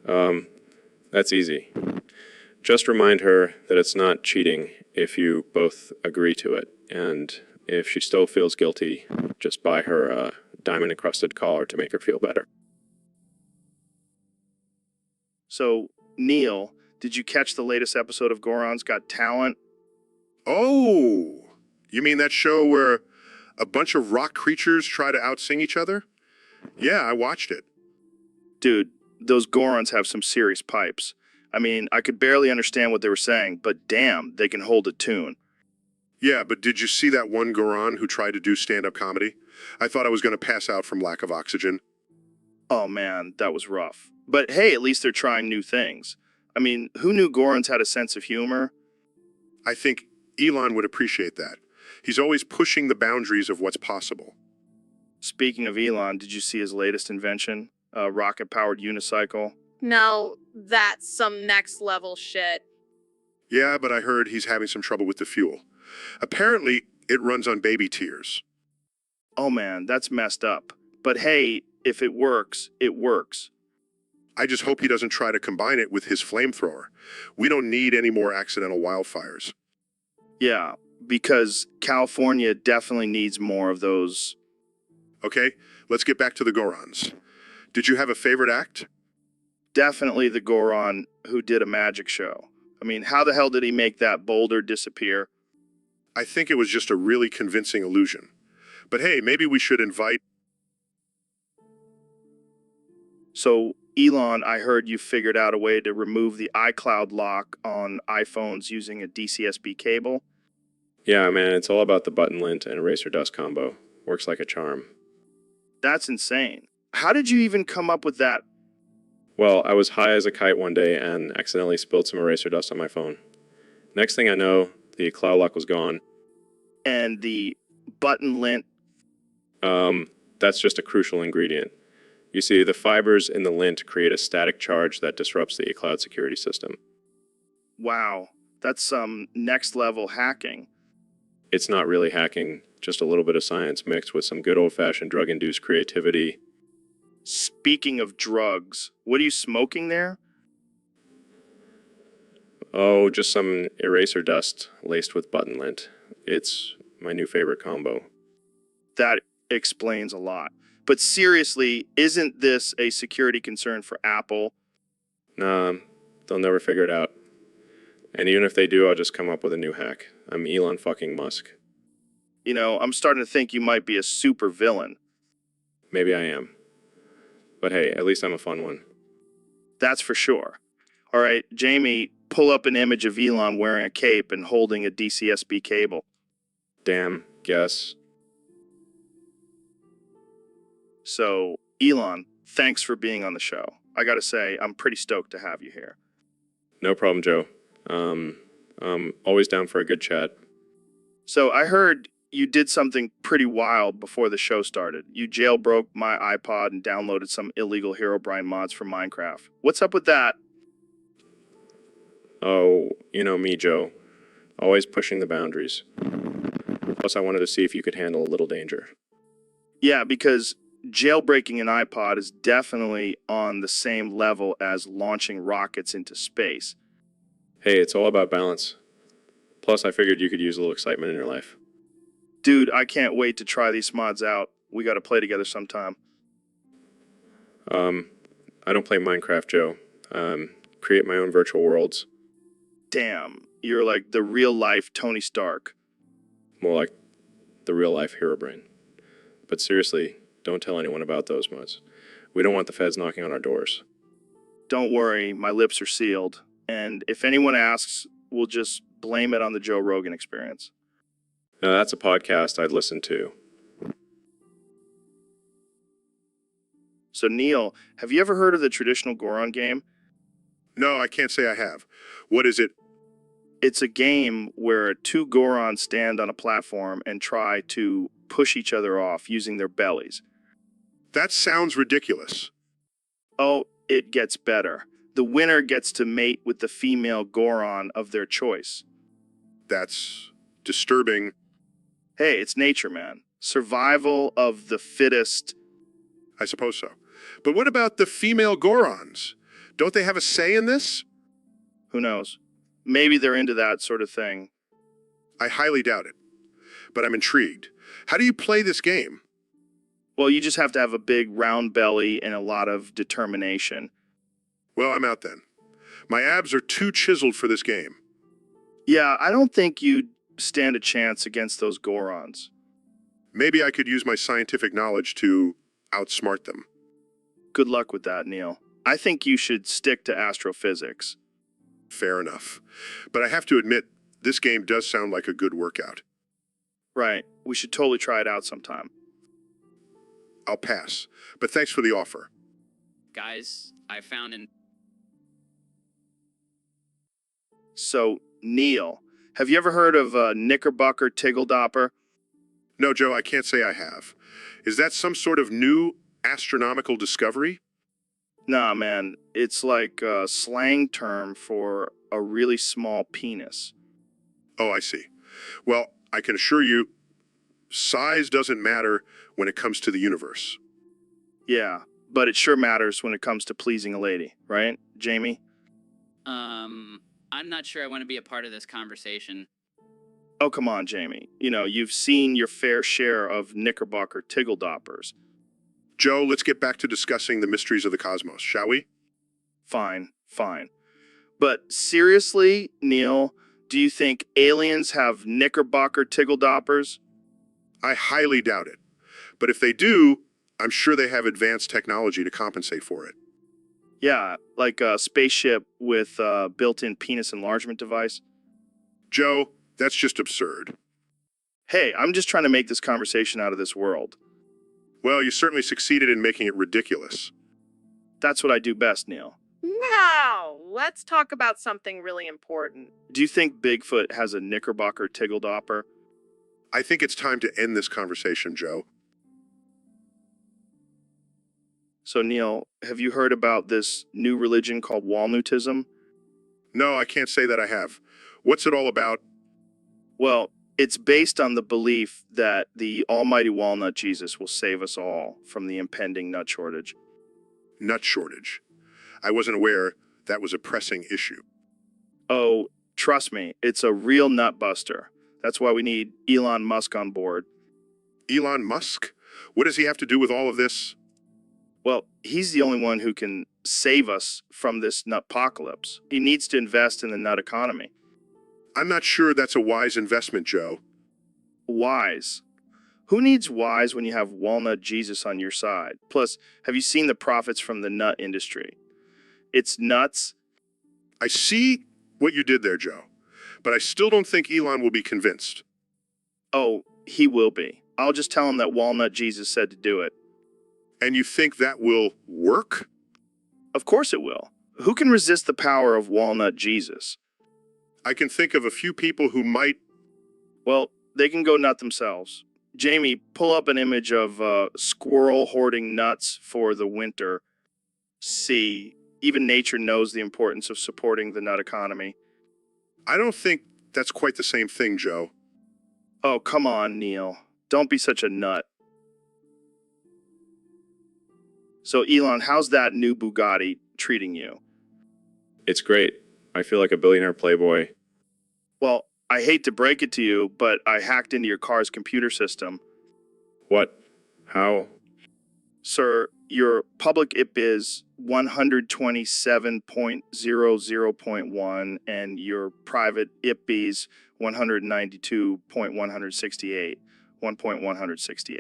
That's easy. Just remind her that it's not cheating if you both agree to it. And if she still feels guilty, just buy her a diamond-encrusted collar to make her feel better. So, Neil, did you catch the latest episode of Goron's Got Talent? Oh, you mean that show where a bunch of rock creatures try to outsing each other? Yeah, I watched it. Dude, those Gorons have some serious pipes. I mean, I could barely understand what they were saying, but damn, they can hold a tune. Yeah, but did you see that one Goron who tried to do stand-up comedy? I thought I was going to pass out from lack of oxygen. Oh man, that was rough. But hey, at least they're trying new things. I mean, who knew Gorons had a sense of humor? I think Elon would appreciate that. He's always pushing the boundaries of what's possible. Speaking of Elon, did you see his latest invention? A rocket-powered unicycle? No, that's some next level shit. Yeah, but I heard he's having some trouble with the fuel. Apparently, it runs on baby tears. Oh man, that's messed up. But hey, if it works, it works. I just hope he doesn't try to combine it with his flamethrower. We don't need any more accidental wildfires. Yeah, because California definitely needs more of those. Okay, let's get back to the Gorons. Did you have a favorite act? Definitely the Goron who did a magic show. I mean, how the hell did he make that boulder disappear? I think it was just a really convincing illusion. But hey, maybe we should invite... So, Elon, I heard you figured out a way to remove the iCloud lock on iPhones using a DCSB cable. Yeah, man, it's all about the button lint and eraser dust combo. Works like a charm. That's insane. How did you even come up with that? Well, I was high as a kite one day and accidentally spilled some eraser dust on my phone. Next thing I know, the cloud lock was gone. And the button lint? That's just a crucial ingredient. You see, the fibers in the lint create a static charge that disrupts the cloud security system. Wow, that's some next level hacking. It's not really hacking, just a little bit of science mixed with some good old-fashioned drug-induced creativity. Speaking of drugs, what are you smoking there? Oh, just some eraser dust laced with button lint. It's my new favorite combo. That explains a lot. But seriously, isn't this a security concern for Apple? Nah, they'll never figure it out. And even if they do, I'll just come up with a new hack. I'm Elon fucking Musk. You know, I'm starting to think you might be a super villain. Maybe I am. But hey, at least I'm a fun one. That's for sure. All right, Jamie, pull up an image of Elon wearing a cape and holding a DCSB cable. Damn, guess. So, Elon, thanks for being on the show. I gotta say, I'm pretty stoked to have you here. No problem, Joe. Always down for a good chat. So, I heard you did something pretty wild before the show started. You jailbroke my iPod and downloaded some illegal Herobrine mods for Minecraft. What's up with that? Oh, you know me, Joe. Always pushing the boundaries. Plus, I wanted to see if you could handle a little danger. Yeah, because jailbreaking an iPod is definitely on the same level as launching rockets into space. Hey, it's all about balance. Plus, I figured you could use a little excitement in your life. Dude, I can't wait to try these mods out. We gotta play together sometime. I don't play Minecraft, Joe. Create my own virtual worlds. Damn, you're like the real-life Tony Stark. More like the real-life Herobrine. But seriously, don't tell anyone about those mods. We don't want the feds knocking on our doors. Don't worry, my lips are sealed. And if anyone asks, we'll just blame it on the Joe Rogan Experience. Now, that's a podcast I'd listen to. So, Neil, have you ever heard of the traditional Goron game? No, I can't say I have. What is it? It's a game where two Gorons stand on a platform and try to push each other off using their bellies. That sounds ridiculous. Oh, it gets better. The winner gets to mate with the female Goron of their choice. That's disturbing. Hey, it's nature, man. Survival of the fittest. I suppose so. But what about the female Gorons? Don't they have a say in this? Who knows? Maybe they're into that sort of thing. I highly doubt it. But I'm intrigued. How do you play this game? Well, you just have to have a big round belly and a lot of determination. Well, I'm out then. My abs are too chiseled for this game. Yeah, I don't think you'd stand a chance against those Gorons. Maybe I could use my scientific knowledge to outsmart them. Good luck with that, Neil. I think you should stick to astrophysics. Fair enough. But I have to admit, this game does sound like a good workout. Right. We should totally try it out sometime. I'll pass. But thanks for the offer. Guys, I found an So, Neil, Have you ever heard of Knickerbocker Tiggledopper? No, Joe, I can't say I have. Is that some sort of new astronomical discovery? Nah, man. It's like a slang term for a really small penis. Oh, I see. Well, I can assure you, size doesn't matter when it comes to the universe. Yeah, but it sure matters when it comes to pleasing a lady, right, Jamie? I'm not sure I want to be a part of this conversation. Oh, come on, Jamie. You know, you've seen your fair share of Knickerbocker Tiggledoppers. Joe, let's get back to discussing the mysteries of the cosmos, shall we? Fine, fine. But seriously, Neil, do you think aliens have Knickerbocker Tiggledoppers? I highly doubt it. But if they do, I'm sure they have advanced technology to compensate for it. Yeah, like a spaceship with a built-in penis enlargement device. Joe, that's just absurd. Hey, I'm just trying to make this conversation out of this world. Well, you certainly succeeded in making it ridiculous. That's what I do best, Neil. Now, let's talk about something really important. Do you think Bigfoot has a Knickerbocker Tiggledopper? I think it's time to end this conversation, Joe. So, Neil, have you heard about this new religion called Walnutism? No, I can't say that I have. What's it all about? Well, it's based on the belief that the almighty walnut Jesus will save us all from the impending nut shortage. Nut shortage. I wasn't aware that was a pressing issue. Oh, trust me, it's a real nut buster. That's why we need Elon Musk on board. Elon Musk? What does he have to do with all of this? Well, he's the only one who can save us from this nutpocalypse. He needs to invest in the nut economy. I'm not sure that's a wise investment, Joe. Wise. Who needs wise when you have Walnut Jesus on your side? Plus, have you seen the profits from the nut industry? It's nuts. I see what you did there, Joe, but I still don't think Elon will be convinced. Oh, he will be. I'll just tell him that Walnut Jesus said to do it. And you think that will work? Of course it will. Who can resist the power of Walnut Jesus? I can think of a few people who might. Well, they can go nut themselves. Jamie, pull up an image of a squirrel hoarding nuts for the winter. See, even nature knows the importance of supporting the nut economy. I don't think that's quite the same thing, Joe. Oh, come on, Neil. Don't be such a nut. So, Elon, how's that new Bugatti treating you? It's great. I feel like a billionaire playboy. Well, I hate to break it to you, but I hacked into your car's computer system. What? How? Sir, your public IP is 127.00.1 and your private IP is 192.168, 1.168.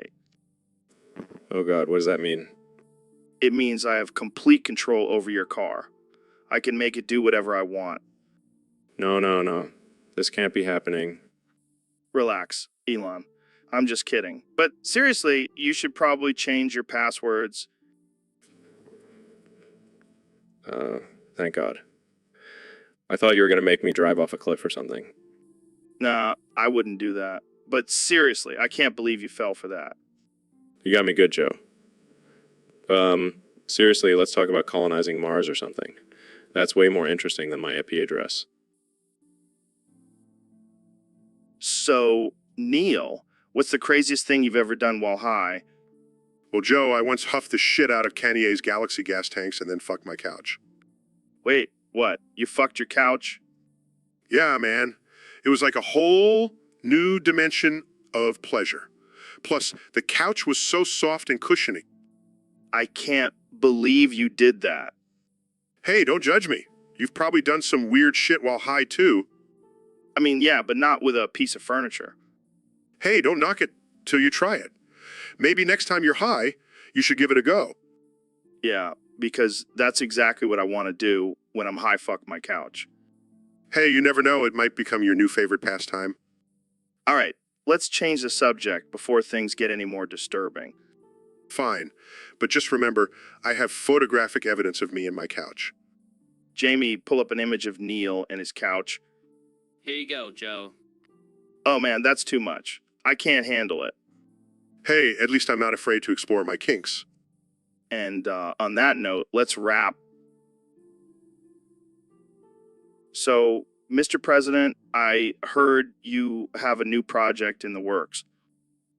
Oh God, what does that mean? It means I have complete control over your car. I can make it do whatever I want. No. This can't be happening. Relax, Elon. I'm just kidding. But seriously, you should probably change your passwords. Thank God. I thought you were going to make me drive off a cliff or something. Nah, I wouldn't do that. But seriously, I can't believe you fell for that. You got me good, Joe. Seriously, let's talk about colonizing Mars or something. That's way more interesting than my IP address. So, Neil, what's the craziest thing you've ever done while high? Well, Joe, I once huffed the shit out of Kanye's Galaxy gas tanks and then fucked my couch. Wait, what? You fucked your couch? Yeah, man. It was like a whole new dimension of pleasure. Plus, the couch was so soft and cushiony. I can't believe you did that. Hey, don't judge me. You've probably done some weird shit while high, too. I mean, yeah, but not with a piece of furniture. Hey, don't knock it till you try it. Maybe next time you're high, you should give it a go. Yeah, because that's exactly what I want to do when I'm high fuck my couch. Hey, you never know, it might become your new favorite pastime. All right, let's change the subject before things get any more disturbing. Fine, but just remember, I have photographic evidence of me and my couch. Jamie, pull up an image of Neil and his couch. Here you go, Joe. Oh man, that's too much. I can't handle it. Hey, at least I'm not afraid to explore my kinks. And on that note, let's wrap. So, Mr. President, I heard you have a new project in the works.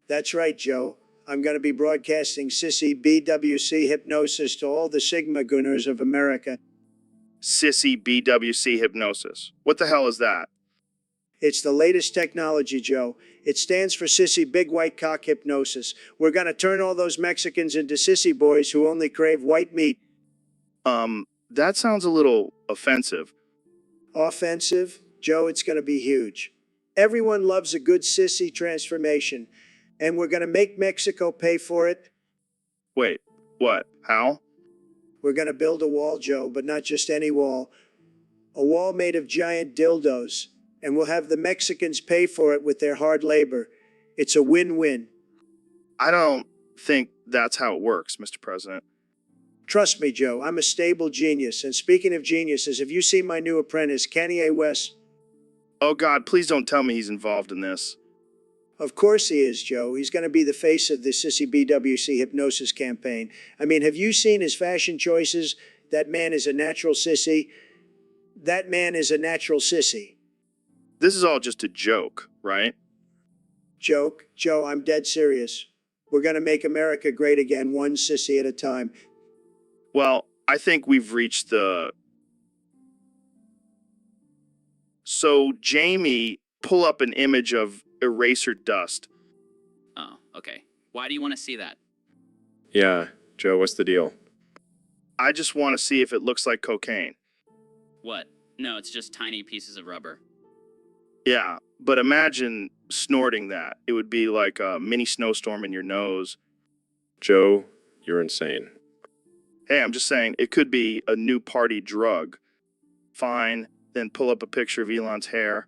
That's right, Joe. I'm going to be broadcasting Sissy BWC hypnosis to all the Sigma Gunners of America. Sissy BWC hypnosis. What the hell is that? It's the latest technology, Joe. It stands for Sissy Big White Cock Hypnosis. We're going to turn all those Mexicans into sissy boys who only crave white meat. That sounds a little offensive. Offensive? Joe, it's going to be huge. Everyone loves a good sissy transformation, and we're going to make Mexico pay for it. Wait, what? How? We're going to build a wall, Joe, but not just any wall. A wall made of giant dildos, and we'll have the Mexicans pay for it with their hard labor. It's a win-win. I don't think that's how it works, Mr. President. Trust me, Joe, I'm a stable genius. And speaking of geniuses, have you seen my new apprentice, Kanye West? Oh God, please don't tell me he's involved in this. Of course he is, Joe. He's going to be the face of the Sissy BWC hypnosis campaign. I mean, have you seen his fashion choices? That man is a natural sissy. That man is a natural sissy. This is all just a joke, right? Joke? Joe, I'm dead serious. We're going to make America great again, one sissy at a time. Well, I think we've reached the... So, Jamie, pull up an image of eraser dust. Oh, okay. Why do you want to see that? Yeah, Joe, what's the deal? I just want to see if it looks like cocaine. What? No, it's just tiny pieces of rubber. Yeah, but imagine snorting that. It would be like a mini snowstorm in your nose. Joe, you're insane. Hey, I'm just saying, it could be a new party drug. Fine, then pull up a picture of Elon's hair.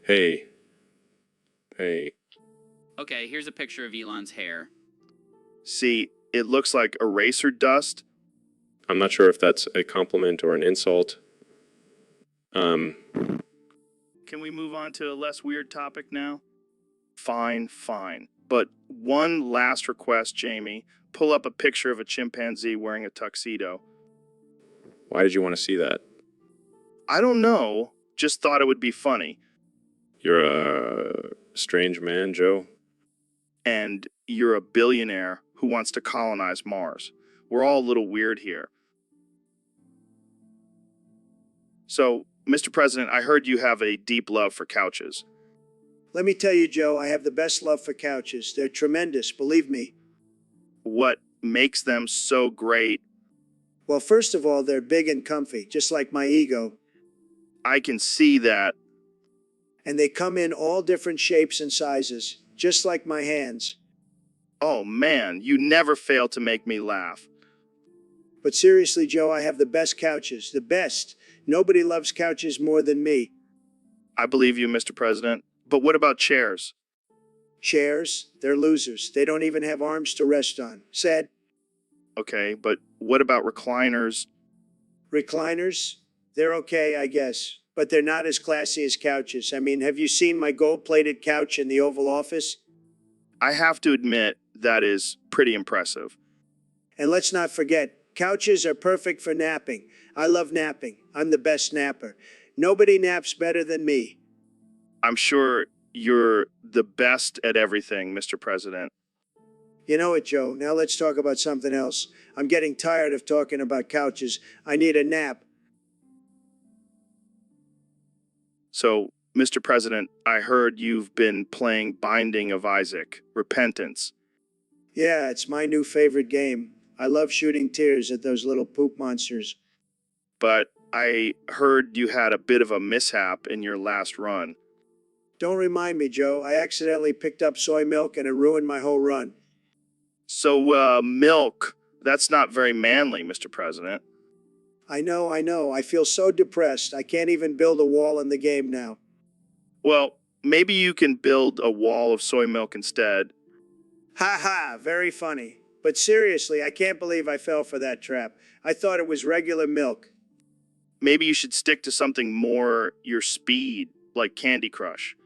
Hey. Okay, here's a picture of Elon's hair. See, it looks like eraser dust. I'm not sure if that's a compliment or an insult. Can we move on to a less weird topic now? Fine. But one last request, Jamie. Pull up a picture of a chimpanzee wearing a tuxedo. Why did you want to see that? I don't know. Just thought it would be funny. You're a strange man, Joe. And you're a billionaire who wants to colonize Mars. We're all a little weird here. So, Mr. President, I heard you have a deep love for couches. Let me tell you, Joe, I have the best love for couches. They're tremendous, believe me. What makes them so great? Well, first of all, they're big and comfy, just like my ego. I can see that. And they come in all different shapes and sizes, just like my hands. Oh man, you never fail to make me laugh. But seriously, Joe, I have the best couches, the best. Nobody loves couches more than me. I believe you, Mr. President. But what about chairs? Chairs? They're losers. They don't even have arms to rest on. Sad. Okay, but what about recliners? Recliners? They're okay, I guess. But they're not as classy as couches. I mean, have you seen my gold-plated couch in the Oval Office? I have to admit, that is pretty impressive. And let's not forget, couches are perfect for napping. I love napping. I'm the best napper. Nobody naps better than me. I'm sure you're the best at everything, Mr. President. You know it, Joe. Now let's talk about something else. I'm getting tired of talking about couches. I need a nap. So, Mr. President, I heard you've been playing Binding of Isaac, Repentance. Yeah, it's my new favorite game. I love shooting tears at those little poop monsters. But I heard you had a bit of a mishap in your last run. Don't remind me, Joe. I accidentally picked up soy milk and it ruined my whole run. So, milk, that's not very manly, Mr. President. I know. I feel so depressed. I can't even build a wall in the game now. Well, maybe you can build a wall of soy milk instead. Ha ha, very funny. But seriously, I can't believe I fell for that trap. I thought it was regular milk. Maybe you should stick to something more your speed, like Candy Crush.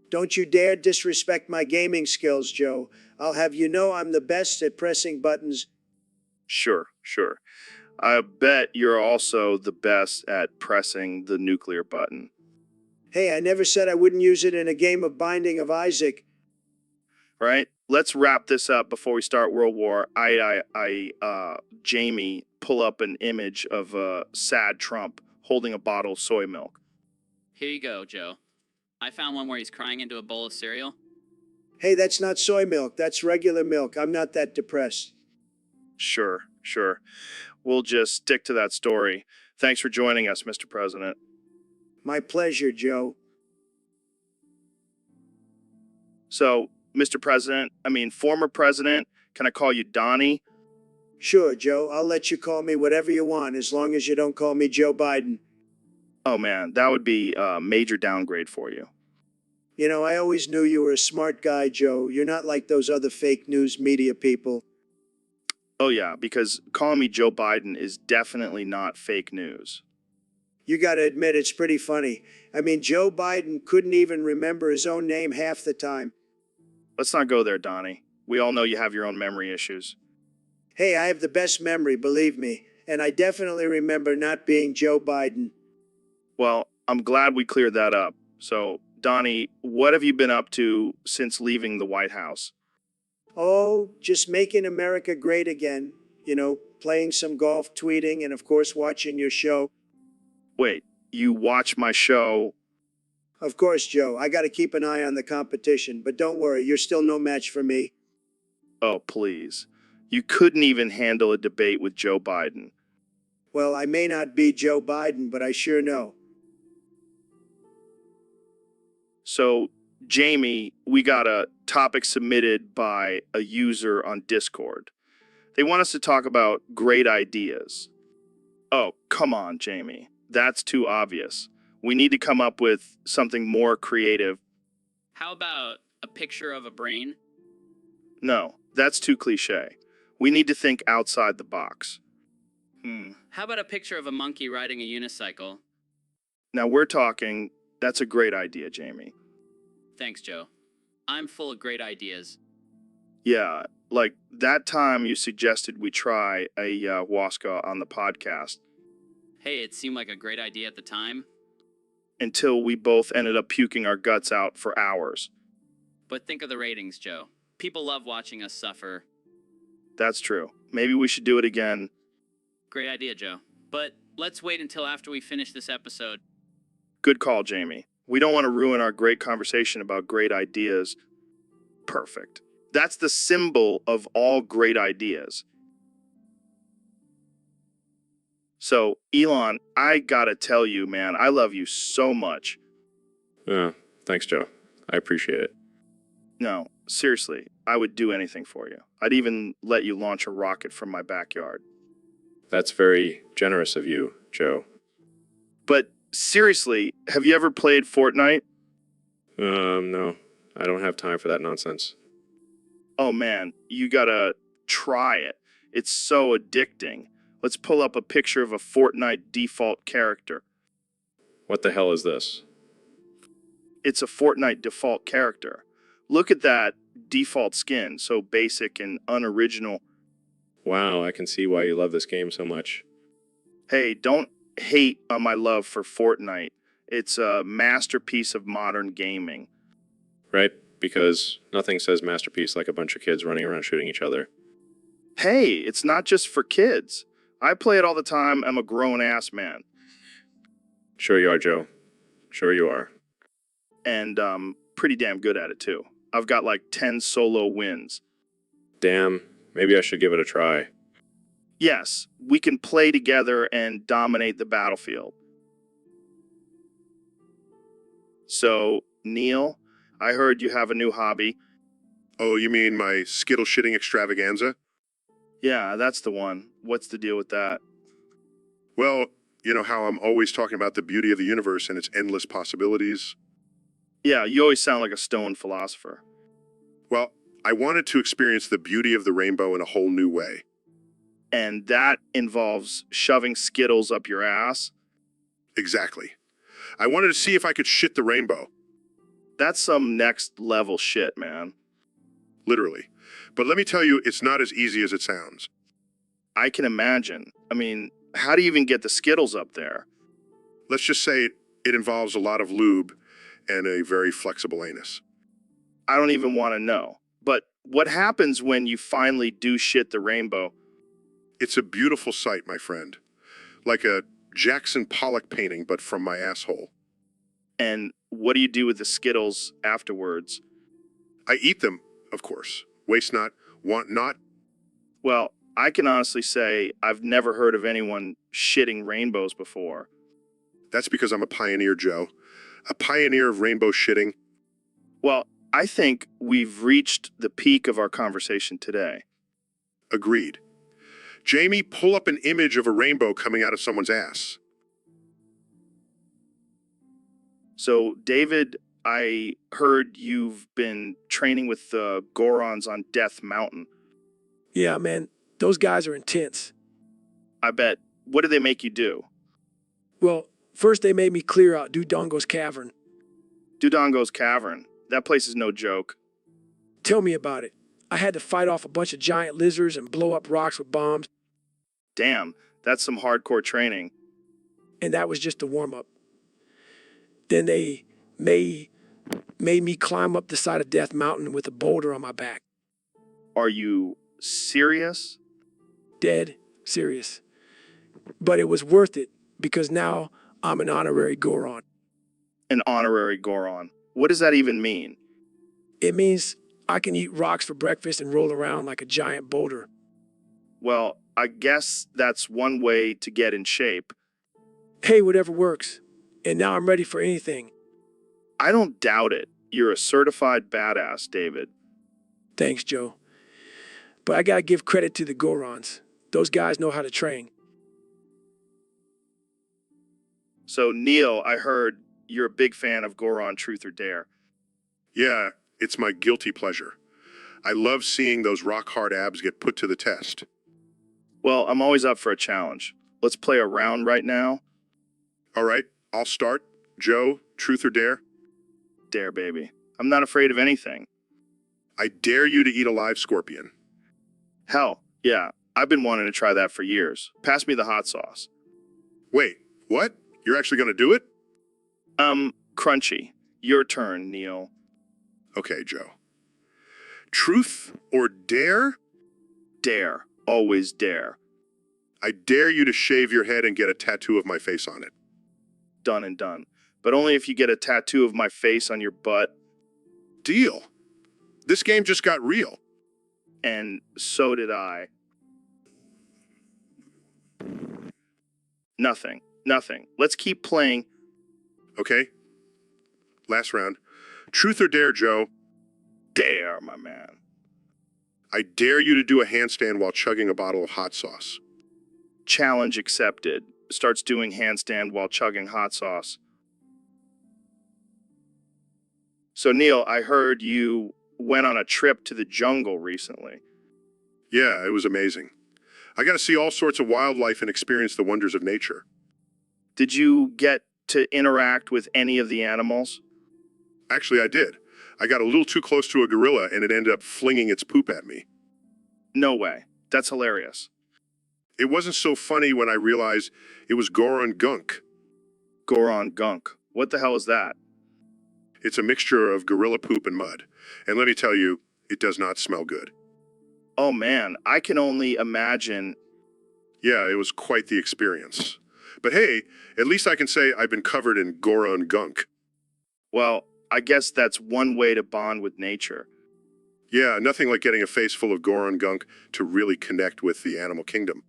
Don't you dare disrespect my gaming skills, Joe. I'll have you know I'm the best at pressing buttons. Sure, sure. I bet you're also the best at pressing the nuclear button. Hey, I never said I wouldn't use it in a game of Binding of Isaac. Right? Let's wrap this up before we start World War. Jamie, pull up an image of sad Trump holding a bottle of soy milk. Here you go, Joe. I found one where he's crying into a bowl of cereal. Hey, that's not soy milk. That's regular milk. I'm not that depressed. Sure, sure. We'll just stick to that story. Thanks for joining us, Mr. President. My pleasure, Joe. So, Mr. President, former president, can I call you Donnie? Sure, Joe. I'll let you call me whatever you want as long as you don't call me Joe Biden. Oh man, that would be a major downgrade for you. You know, I always knew you were a smart guy, Joe. You're not like those other fake news media people. Oh yeah, because calling me Joe Biden is definitely not fake news. You gotta admit, it's pretty funny. Joe Biden couldn't even remember his own name half the time. Let's not go there, Donnie. We all know you have your own memory issues. Hey, I have the best memory, believe me. And I definitely remember not being Joe Biden. Well, I'm glad we cleared that up. So, Donnie, what have you been up to since leaving the White House? Oh, just making America great again. You know, playing some golf, tweeting, and of course watching your show. Wait, you watch my show? Of course, Joe. I gotta keep an eye on the competition, but don't worry, you're still no match for me. Oh, please. You couldn't even handle a debate with Joe Biden. Well, I may not be Joe Biden, but I sure know. So, Jamie, we got a topic submitted by a user on Discord. They want us to talk about great ideas. Oh, come on, Jamie. That's too obvious. We need to come up with something more creative. How about a picture of a brain? No, that's too cliche. We need to think outside the box. How about a picture of a monkey riding a unicycle? Now we're talking. That's a great idea, Jamie. Thanks, Joe. I'm full of great ideas. Yeah, like that time you suggested we try ayahuasca on the podcast. Hey, it seemed like a great idea at the time. Until we both ended up puking our guts out for hours. But think of the ratings, Joe. People love watching us suffer. That's true. Maybe we should do it again. Great idea, Joe. But let's wait until after we finish this episode. Good call, Jamie. We don't want to ruin our great conversation about great ideas. Perfect. That's the symbol of all great ideas. So, Elon, I gotta tell you, man, I love you so much. Thanks, Joe. I appreciate it. No, seriously, I would do anything for you. I'd even let you launch a rocket from my backyard. That's very generous of you, Joe. But seriously, have you ever played Fortnite? No. I don't have time for that nonsense. Oh man, you gotta try it. It's so addicting. Let's pull up a picture of a Fortnite default character. What the hell is this? It's a Fortnite default character. Look at that default skin, so basic and unoriginal. Wow, I can see why you love this game so much. Hey, don't hate on my love for Fortnite. It's a masterpiece of modern gaming. Right? Because nothing says masterpiece like a bunch of kids running around shooting each other. Hey, it's not just for kids. I play it all the time. I'm a grown-ass man. Sure you are, Joe. Sure you are. And pretty damn good at it, too. I've got like 10 solo wins. Damn, maybe I should give it a try. Yes, we can play together and dominate the battlefield. So, Neil, I heard you have a new hobby. Oh, you mean my Skittle shitting extravaganza? Yeah, that's the one. What's the deal with that? Well, you know how I'm always talking about the beauty of the universe and its endless possibilities? Yeah, you always sound like a stone philosopher. Well, I wanted to experience the beauty of the rainbow in a whole new way. And that involves shoving Skittles up your ass? Exactly. I wanted to see if I could shit the rainbow. That's some next level shit, man. Literally. But let me tell you, it's not as easy as it sounds. I can imagine. I mean, how do you even get the Skittles up there? Let's just say it involves a lot of lube and a very flexible anus. I don't even want to know. But what happens when you finally do shit the rainbow? It's a beautiful sight, my friend. Like a Jackson Pollock painting, but from my asshole. And what do you do with the Skittles afterwards? I eat them, of course. Waste not, want not. Well, I can honestly say I've never heard of anyone shitting rainbows before. That's because I'm a pioneer, Joe. A pioneer of rainbow shitting. Well, I think we've reached the peak of our conversation today. Agreed. Jamie, pull up an image of a rainbow coming out of someone's ass. So, David, I heard you've been training with the Gorons on Death Mountain. Yeah, man, those guys are intense. I bet. What did they make you do? Well, first they made me clear out Dudongo's cavern. Dudongo's Cavern. That place is no joke. Tell me about it. I had to fight off a bunch of giant lizards and blow up rocks with bombs, Damn, that's some hardcore training. and that was just a warm-up. Then they made me climb up the side of Death Mountain with a boulder on my back. Are you serious? Dead serious. But it was worth it because now I'm an honorary Goron. An honorary Goron. What does that even mean? It means I can eat rocks for breakfast and roll around like a giant boulder. Well, I guess that's one way to get in shape. Hey, whatever works. And now I'm ready for anything. I don't doubt it. You're a certified badass, David. Thanks, Joe. But I gotta give credit to the Gorons. Those guys know how to train. So, Neil, I heard you're a big fan of Goron Truth or Dare. Yeah, it's my guilty pleasure. I love seeing those rock-hard abs get put to the test. Well, I'm always up for a challenge. Let's play a round right now. All right, I'll start. Joe, truth or dare? Dare, baby. I'm not afraid of anything. I dare you to eat a live scorpion. Hell, yeah. I've been wanting to try that for years. Pass me the hot sauce. Wait, what? You're actually going to do it? Crunchy. Your turn, Neil. Okay, Joe. Truth or dare? Dare. Always dare. I dare you to shave your head and get a tattoo of my face on it. Done and done. But only if you get a tattoo of my face on your butt. Deal. This game just got real. And so did I. Nothing. Nothing. Let's keep playing. Okay? Last round. Truth or dare, Joe? Dare, my man. I dare you to do a handstand while chugging a bottle of hot sauce. Challenge accepted. Starts doing handstand while chugging hot sauce. So, Neil, I heard you went on a trip to the jungle recently. Yeah, it was amazing. I got to see all sorts of wildlife and experience the wonders of nature. Did you get to interact with any of the animals? Actually, I did. I got a little too close to a gorilla and it ended up flinging its poop at me. No way. That's hilarious. It wasn't so funny when I realized it was Goron gunk. Goron gunk. What the hell is that? It's a mixture of gorilla poop and mud. And let me tell you, it does not smell good. Oh man, I can only imagine. Yeah, it was quite the experience. But hey, at least I can say I've been covered in Goron gunk. Well, I guess that's one way to bond with nature. Yeah, nothing like getting a face full of Goron gunk to really connect with the animal kingdom.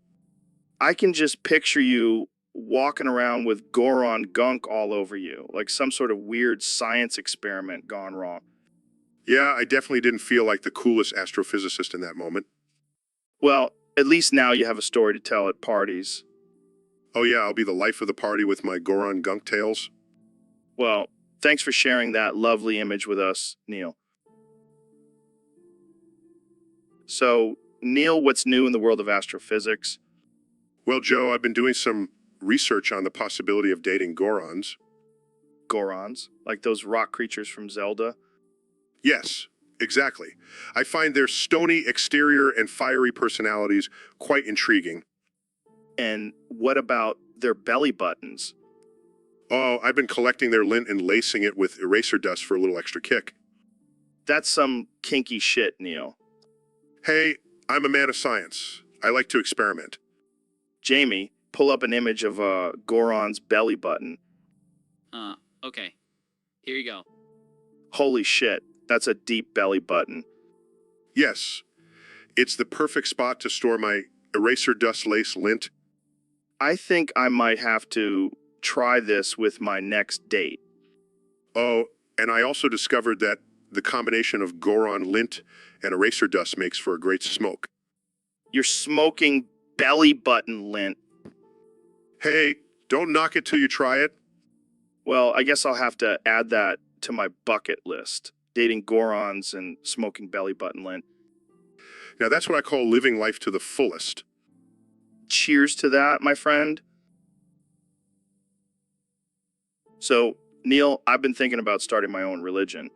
I can just picture you walking around with Goron gunk all over you, like some sort of weird science experiment gone wrong. Yeah, I definitely didn't feel like the coolest astrophysicist in that moment. Well, at least now you have a story to tell at parties. Oh yeah, I'll be the life of the party with my Goron gunk tales. Well, thanks for sharing that lovely image with us, Neil. So, Neil, what's new in the world of astrophysics? Well, Joe, I've been doing some research on the possibility of dating Gorons. Gorons, like those rock creatures from Zelda. Yes, exactly. I find their stony exterior and fiery personalities quite intriguing. And what about their belly buttons? Oh, I've been collecting their lint and lacing it with eraser dust for a little extra kick. That's some kinky shit, Neil. Hey, I'm a man of science. I like to experiment. Jamie, pull up an image of Goron's belly button. Okay. Here you go. Holy shit, that's a deep belly button. Yes, it's the perfect spot to store my eraser dust lace lint. I think I might have to try this with my next date. Oh, and I also discovered that the combination of Goron lint and eraser dust makes for a great smoke. You're smoking belly button lint. Hey, don't knock it till you try it. Well, I guess I'll have to add that to my bucket list. Dating Gorons and smoking belly button lint. Now that's what I call living life to the fullest. Cheers to that, my friend. So, Neil, I've been thinking about starting my own religion.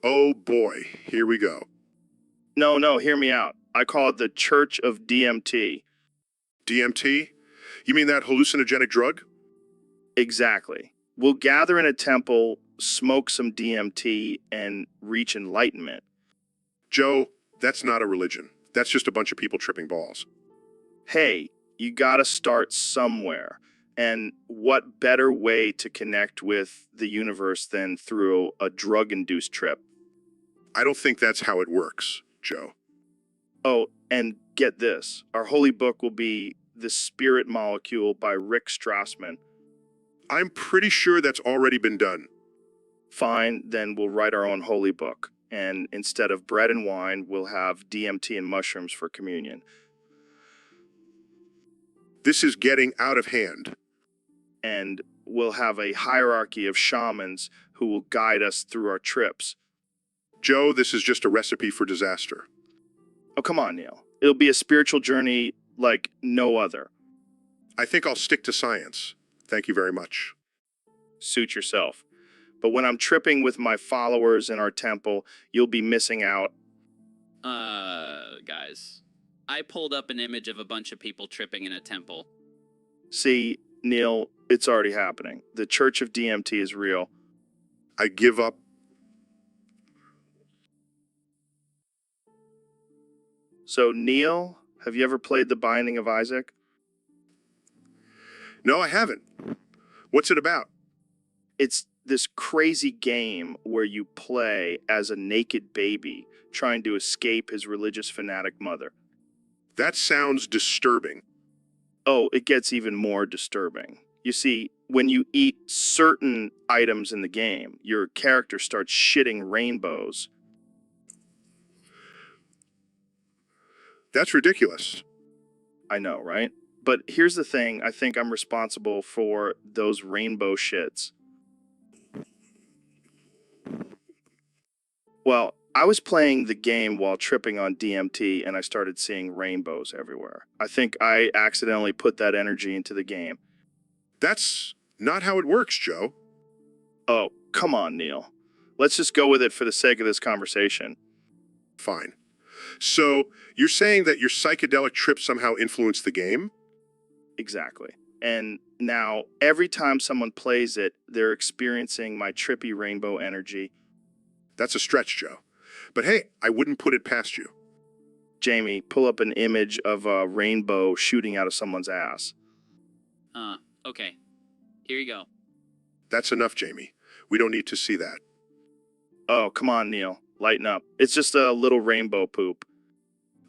Oh boy, here we go. No, hear me out. I call it the Church of DMT. DMT? You mean that hallucinogenic drug? Exactly. We'll gather in a temple, smoke some DMT, and reach enlightenment. Joe, that's not a religion. That's just a bunch of people tripping balls. Hey, you gotta start somewhere. And what better way to connect with the universe than through a drug-induced trip? I don't think that's how it works, Joe. Oh, and get this. Our holy book will be The Spirit Molecule by Rick Strassman. I'm pretty sure that's already been done. Fine, then we'll write our own holy book. And instead of bread and wine, we'll have DMT and mushrooms for communion. This is getting out of hand. And we'll have a hierarchy of shamans who will guide us through our trips. Joe, this is just a recipe for disaster. Oh, come on, Neil. It'll be a spiritual journey like no other. I think I'll stick to science. Thank you very much. Suit yourself. But when I'm tripping with my followers in our temple, you'll be missing out. Guys. I pulled up an image of a bunch of people tripping in a temple. See, Neil, it's already happening. The Church of DMT is real. I give up. So, Neil, have you ever played The Binding of Isaac? No, I haven't. What's it about? It's this crazy game where you play as a naked baby trying to escape his religious fanatic mother. That sounds disturbing. Oh, it gets even more disturbing. You see, when you eat certain items in the game, your character starts shitting rainbows. That's ridiculous. I know, right? But here's the thing, I think I'm responsible for those rainbow shits. Well, I was playing the game while tripping on DMT and I started seeing rainbows everywhere. I think I accidentally put that energy into the game. That's not how it works, Joe. Oh, come on, Neil. Let's just go with it for the sake of this conversation. Fine. So, you're saying that your psychedelic trip somehow influenced the game? Exactly. And now, every time someone plays it, they're experiencing my trippy rainbow energy. That's a stretch, Joe. But hey, I wouldn't put it past you. Jamie, pull up an image of a rainbow shooting out of someone's ass. Okay. Here you go. That's enough, Jamie. We don't need to see that. Oh, come on, Neil. Lighten up. It's just a little rainbow poop.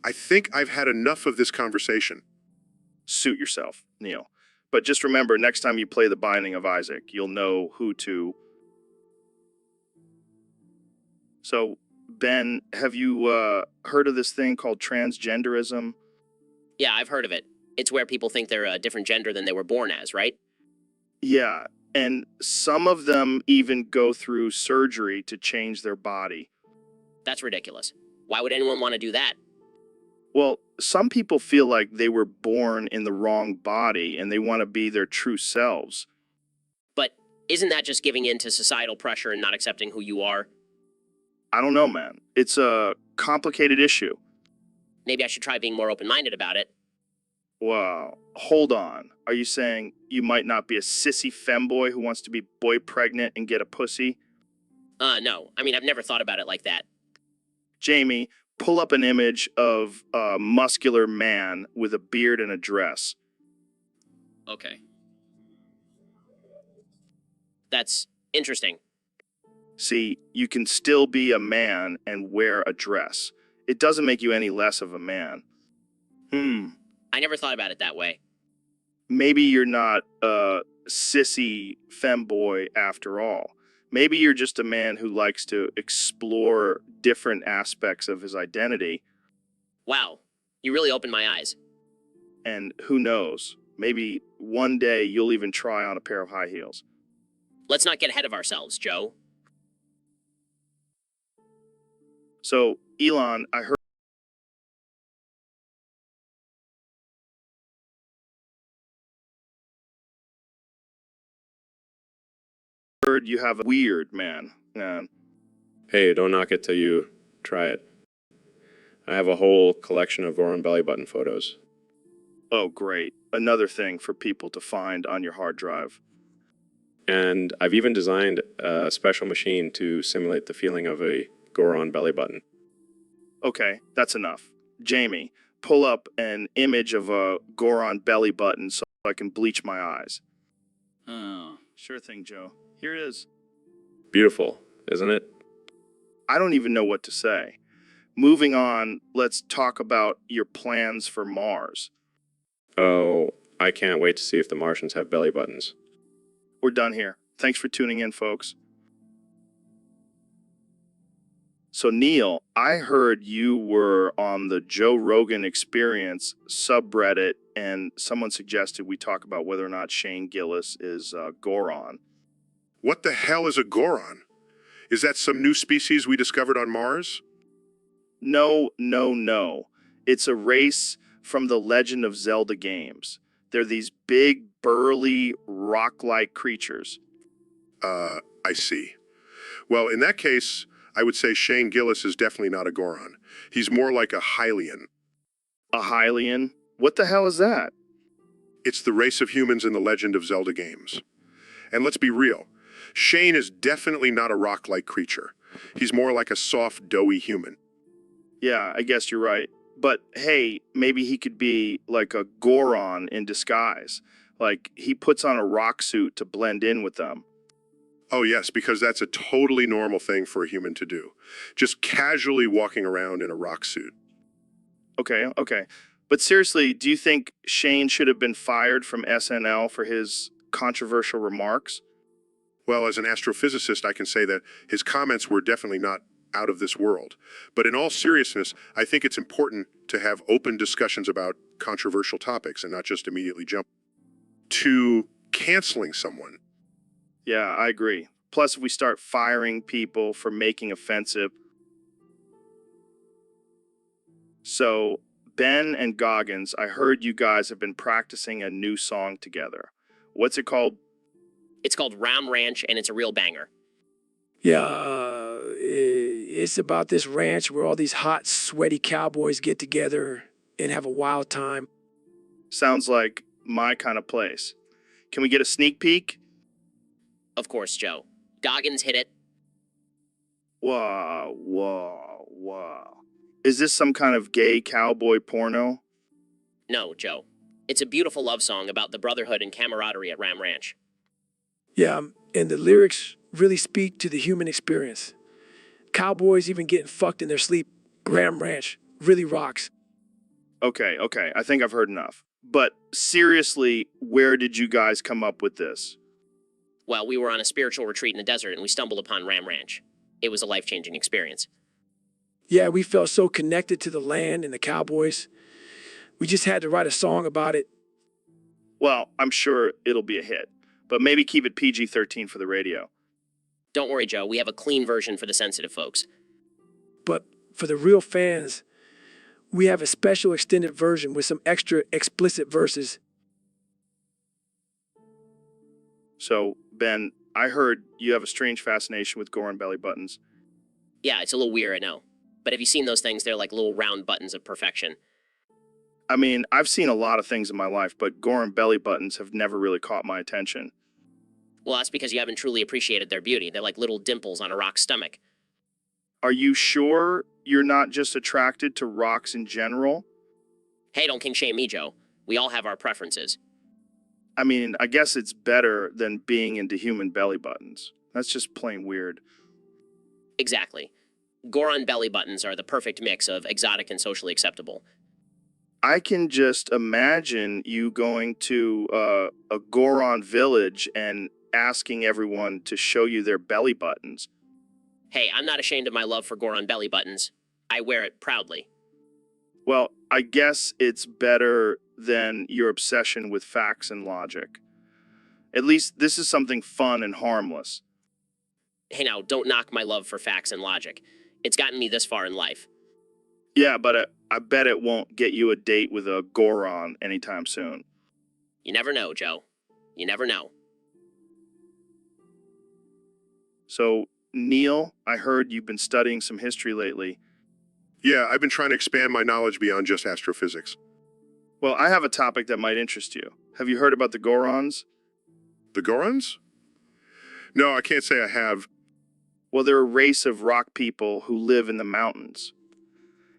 I think I've had enough of this conversation. Suit yourself, Neil. But just remember, next time you play The Binding of Isaac, you'll know who to... So, Ben, have you heard of this thing called transgenderism? Yeah, I've heard of it. It's where people think they're a different gender than they were born as, right? Yeah, and some of them even go through surgery to change their body. That's ridiculous. Why would anyone want to do that? Well, some people feel like they were born in the wrong body and they want to be their true selves. But Isn't that just giving in to societal pressure and not accepting who you are? I don't know, man. It's a complicated issue. Maybe I should try being more open-minded about it. Wow, hold on. Are you saying you might not be a sissy femboy who wants to be boy pregnant and get a pussy? No. I mean, I've never thought about it like that. Jamie, pull up an image of a muscular man with a beard and a dress. Okay. That's interesting. See, you can still be a man and wear a dress. It doesn't make you any less of a man. I never thought about it that way. Maybe you're not a sissy femboy after all. Maybe you're just a man who likes to explore different aspects of his identity. Wow. You really opened my eyes. And who knows, maybe one day you'll even try on a pair of high heels. Let's not get ahead of ourselves, Joe. So, Elon, I heard you have a weird man. Hey, don't knock it till you try it. I have a whole collection of Goron belly button photos. Oh, great. Another thing for people to find on your hard drive. And I've even designed a special machine to simulate the feeling of a Goron belly button. Okay, that's enough. Jamie, pull up an image of a Goron belly button so I can bleach my eyes. Oh. Sure thing, Joe. Here it is. Beautiful, isn't it? I don't even know what to say. Moving on, let's talk about your plans for Mars. Oh, I can't wait to see if the Martians have belly buttons. We're done here. Thanks for tuning in, folks. So, Neil, I heard you were on the Joe Rogan Experience subreddit, and someone suggested we talk about whether or not Shane Gillis is Goron. What the hell is a Goron? Is that some new species we discovered on Mars? No. It's a race from the Legend of Zelda games. They're these big, burly, rock-like creatures. I see. Well, in that case, I would say Shane Gillis is definitely not a Goron. He's more like a Hylian. A Hylian? What the hell is that? It's the race of humans in the Legend of Zelda games. And let's be real, Shane is definitely not a rock-like creature. He's more like a soft, doughy human. Yeah, I guess you're right. But hey, maybe he could be like a Goron in disguise. Like, he puts on a rock suit to blend in with them. Oh yes, because that's a totally normal thing for a human to do. Just casually walking around in a rock suit. Okay. But seriously, do you think Shane should have been fired from SNL for his controversial remarks? Well, as an astrophysicist, I can say that his comments were definitely not out of this world. But in all seriousness, I think it's important to have open discussions about controversial topics and not just immediately jump to canceling someone. Yeah, I agree. Plus, if we start firing people for making offensive... So, Ben and Goggins, I heard you guys have been practicing a new song together. What's it called? It's called Ram Ranch, and it's a real banger. Yeah, it's about this ranch where all these hot, sweaty cowboys get together and have a wild time. Sounds like my kind of place. Can we get a sneak peek? Of course, Joe. Goggins hit it. Wow. Is this some kind of gay cowboy porno? No, Joe. It's a beautiful love song about the brotherhood and camaraderie at Ram Ranch. Yeah, and the lyrics really speak to the human experience. Cowboys even getting fucked in their sleep. Ram Ranch really rocks. Okay, I think I've heard enough. But seriously, where did you guys come up with this? Well, we were on a spiritual retreat in the desert and we stumbled upon Ram Ranch. It was a life-changing experience. Yeah, we felt so connected to the land and the cowboys. We just had to write a song about it. Well, I'm sure it'll be a hit, but maybe keep it PG-13 for the radio. Don't worry, Joe. We have a clean version for the sensitive folks. But for the real fans, we have a special extended version with some extra explicit verses. So, Ben, I heard you have a strange fascination with Goron belly buttons. Yeah, it's a little weird, I know. But have you seen those things? They're like little round buttons of perfection. I mean, I've seen a lot of things in my life, but Goron belly buttons have never really caught my attention. Well, that's because you haven't truly appreciated their beauty. They're like little dimples on a rock's stomach. Are you sure you're not just attracted to rocks in general? Hey, don't king shame me, Joe. We all have our preferences. I mean, I guess it's better than being into human belly buttons. That's just plain weird. Exactly. Goron belly buttons are the perfect mix of exotic and socially acceptable. I can just imagine you going to a Goron village and asking everyone to show you their belly buttons. Hey, I'm not ashamed of my love for Goron belly buttons. I wear it proudly. Well, I guess it's better than your obsession with facts and logic. At least this is something fun and harmless. Hey now, don't knock my love for facts and logic. It's gotten me this far in life. Yeah, but I bet it won't get you a date with a Goron anytime soon. You never know, Joe. You never know. So, Neil, I heard you've been studying some history lately. Yeah, I've been trying to expand my knowledge beyond just astrophysics. Well, I have a topic that might interest you. Have you heard about the Gorons? The Gorons? No, I can't say I have. Well, they're a race of rock people who live in the mountains.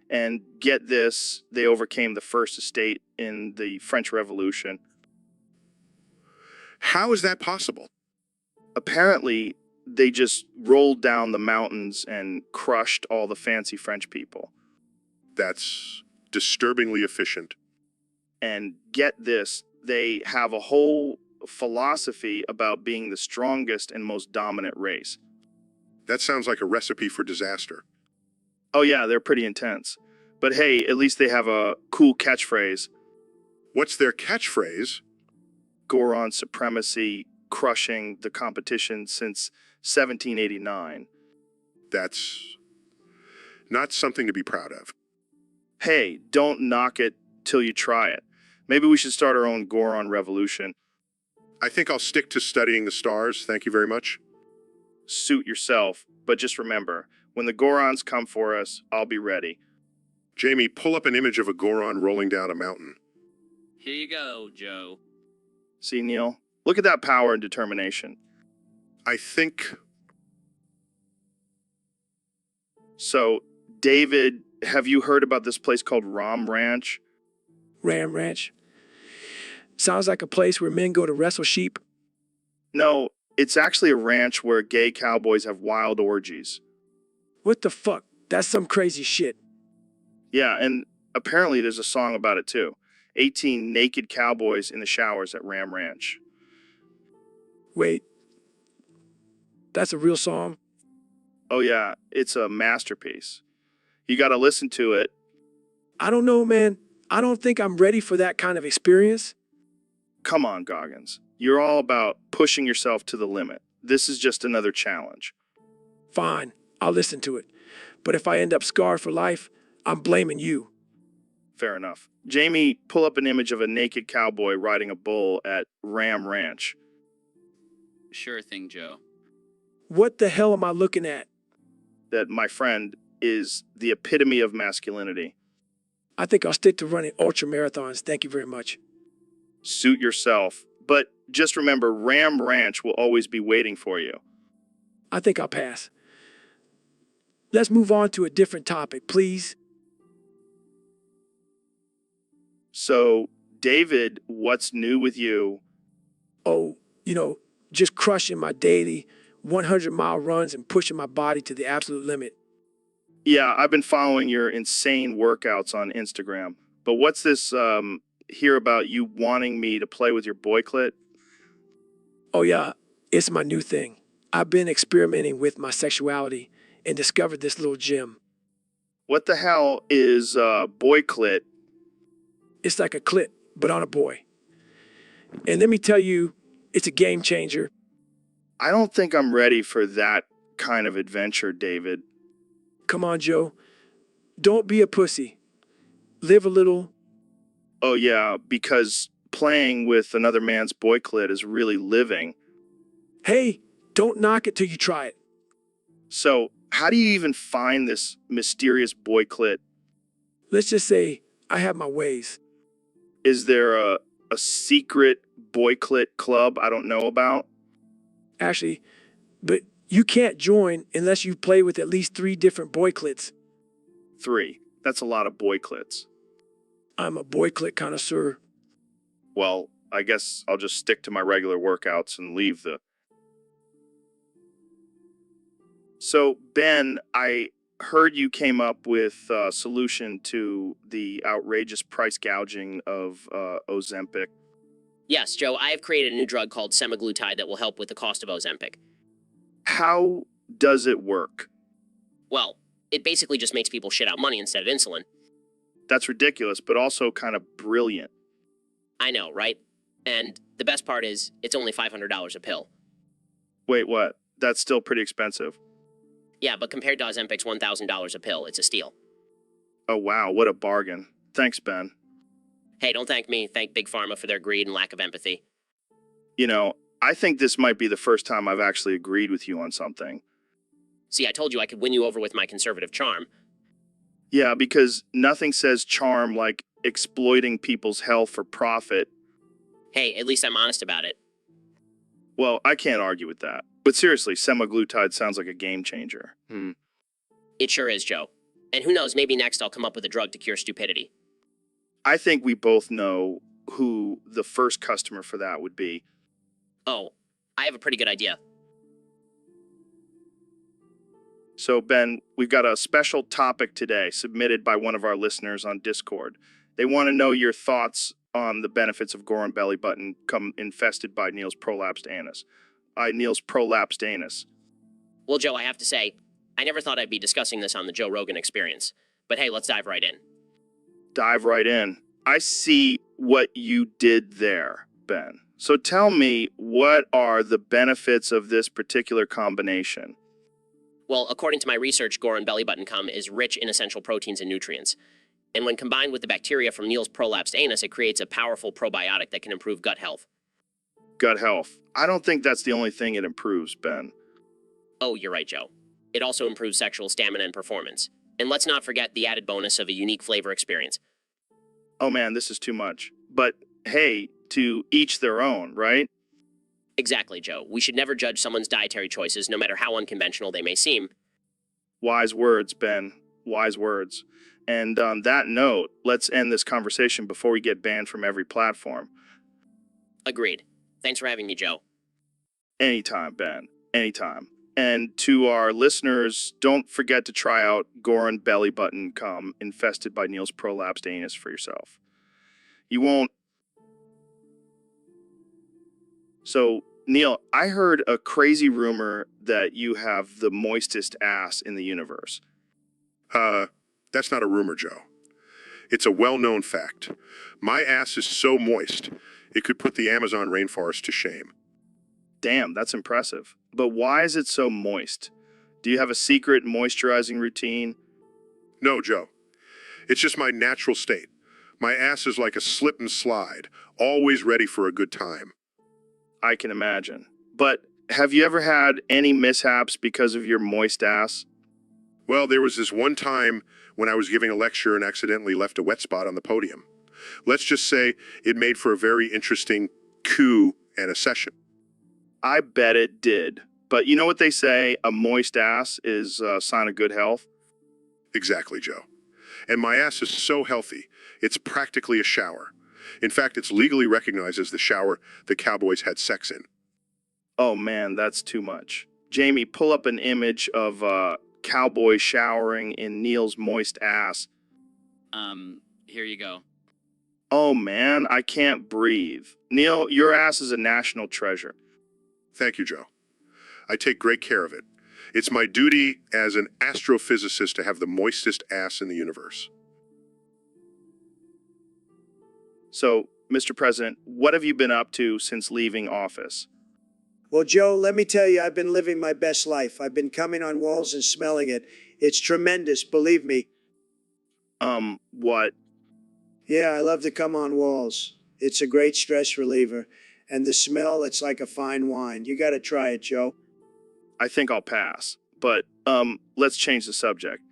And get this, they overcame the First Estate in the French Revolution. How is that possible? Apparently, they just rolled down the mountains and crushed all the fancy French people. That's disturbingly efficient. And get this, they have a whole philosophy about being the strongest and most dominant race. That sounds like a recipe for disaster. Oh yeah, they're pretty intense. But hey, at least they have a cool catchphrase. What's their catchphrase? Goron supremacy, crushing the competition since 1789. That's not something to be proud of. Hey, don't knock it till you try it. Maybe we should start our own Goron revolution. I think I'll stick to studying the stars, thank you very much. Suit yourself, but just remember, when the Gorons come for us, I'll be ready. Jamie, pull up an image of a Goron rolling down a mountain. Here you go, Joe. See, Neil? Look at that power and determination. I think... So, David, have you heard about this place called Ram Ranch? Ram Ranch. Sounds like a place where men go to wrestle sheep. No, it's actually a ranch where gay cowboys have wild orgies. What the fuck? That's some crazy shit. Yeah, and apparently there's a song about it too. 18 naked cowboys in the showers at Ram Ranch. Wait. That's a real song? Oh yeah, it's a masterpiece. You gotta listen to it. I don't know, man. I don't think I'm ready for that kind of experience. Come on, Goggins. You're all about pushing yourself to the limit. This is just another challenge. Fine, I'll listen to it. But if I end up scarred for life, I'm blaming you. Fair enough. Jamie, pull up an image of a naked cowboy riding a bull at Ram Ranch. Sure thing, Joe. What the hell am I looking at? That, my friend, is the epitome of masculinity. I think I'll stick to running ultra marathons. Thank you very much. Suit yourself. But just remember, Ram Ranch will always be waiting for you. I think I'll pass. Let's move on to a different topic, please. So, David, what's new with you? Oh, just crushing my daily 100-mile runs and pushing my body to the absolute limit. Yeah, I've been following your insane workouts on Instagram. But what's this here about you wanting me to play with your boy clit? Oh yeah, it's my new thing. I've been experimenting with my sexuality and discovered this little gym. What the hell is boy clit? It's like a clit, but on a boy. And let me tell you, it's a game changer. I don't think I'm ready for that kind of adventure, David. Come on, Joe. Don't be a pussy. Live a little. Oh yeah, because playing with another man's boy clit is really living. Hey, Don't knock it till you try it. So, how do you even find this mysterious boy clit? Let's just say I have my ways. Is there a secret boy clit club I don't know about? Actually, but you can't join unless you play with at least 3 different boy clits. 3. That's a lot of boy clits. I'm a boy clit connoisseur. Well, I guess I'll just stick to my regular workouts and leave the... So, Ben, I heard you came up with a solution to the outrageous price gouging of Ozempic. Yes, Joe, I have created a new drug called semaglutide that will help with the cost of Ozempic. How does it work? Well, it basically just makes people shit out money instead of insulin. That's ridiculous, but also kind of brilliant. I know, right? And the best part is, it's only $500 a pill. Wait, what? That's still pretty expensive. Yeah, but compared to Ozempic's $1,000 a pill, it's a steal. Oh, wow, what a bargain. Thanks, Ben. Hey, don't thank me. Thank Big Pharma for their greed and lack of empathy. You know, I think this might be the first time I've actually agreed with you on something. See, I told you I could win you over with my conservative charm. Yeah, because nothing says charm like exploiting people's health for profit. Hey, at least I'm honest about it. Well, I can't argue with that. But seriously, semaglutide sounds like a game changer. It sure is, Joe. And who knows, maybe next I'll come up with a drug to cure stupidity. I think we both know who the first customer for that would be. Oh, I have a pretty good idea. So, Ben, we've got a special topic today submitted by one of our listeners on Discord. They want to know your thoughts on the benefits of Goron belly button come infested by Neil's prolapsed anus. Neil's prolapsed anus. Well, Joe, I have to say, I never thought I'd be discussing this on the Joe Rogan Experience. But hey, let's dive right in. Dive right in. I see what you did there, Ben. So tell me, what are the benefits of this particular combination? Well, according to my research, Goron belly button cum is rich in essential proteins and nutrients. And when combined with the bacteria from Neil's prolapsed anus, it creates a powerful probiotic that can improve gut health. Gut health. I don't think that's the only thing it improves, Ben. Oh, you're right, Joe. It also improves sexual stamina and performance. And let's not forget the added bonus of a unique flavor experience. Oh man, this is too much. But hey, to each their own, right? Exactly, Joe. We should never judge someone's dietary choices, no matter how unconventional they may seem. Wise words, Ben. Wise words. And on that note, let's end this conversation before we get banned from every platform. Agreed. Thanks for having me, Joe. Anytime, Ben. Anytime. And to our listeners, don't forget to try out Goron belly button cum infested by Neil's prolapsed anus for yourself. You won't. So, Neil, I heard a crazy rumor that you have the moistest ass in the universe. That's not a rumor, Joe. It's a well-known fact. My ass is so moist, it could put the Amazon rainforest to shame. Damn, that's impressive. But why is it so moist? Do you have a secret moisturizing routine? No, Joe. It's just my natural state. My ass is like a slip and slide, always ready for a good time. I can imagine. But have you ever had any mishaps because of your moist ass? Well, there was this one time when I was giving a lecture and accidentally left a wet spot on the podium. Let's just say it made for a very interesting coup and a session. I bet it did. But you know what they say, a moist ass is a sign of good health? Exactly, Joe. And my ass is so healthy, it's practically a shower. In fact, it's legally recognized as the shower the Cowboys had sex in. Oh man, that's too much. Jamie, pull up an image of cowboy showering in Neil's moist ass. Here you go. Oh man, I can't breathe. Neil, your ass is a national treasure. Thank you, Joe. I take great care of it. It's my duty as an astrophysicist to have the moistest ass in the universe. So, Mr. President, what have you been up to since leaving office? Well, Joe, let me tell you, I've been living my best life. I've been coming on walls and smelling it. It's tremendous, believe me. What? Yeah, I love to come on walls. It's a great stress reliever. And the smell, it's like a fine wine. You got to try it, Joe. I think I'll pass. But, let's change the subject.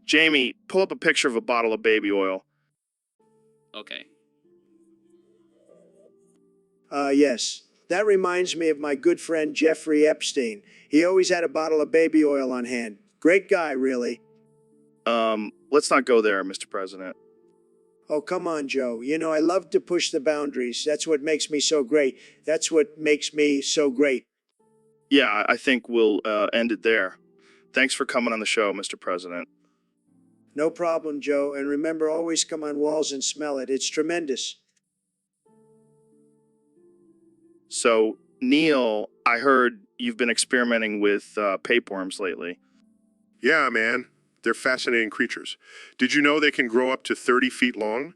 Jamie, pull up a picture of a bottle of baby oil. Okay. Yes. That reminds me of my good friend Jeffrey Epstein. He always had a bottle of baby oil on hand. Great guy, really. Let's not go there, Mr. President. Oh, come on, Joe. You know, I love to push the boundaries. That's what makes me so great. That's what makes me so great. Yeah, I think we'll end it there. Thanks for coming on the show, Mr. President. No problem, Joe. And remember, always come on walls and smell it. It's tremendous. So, Neil, I heard you've been experimenting with tapeworms lately. Yeah, man. They're fascinating creatures. Did you know they can grow up to 30 feet long?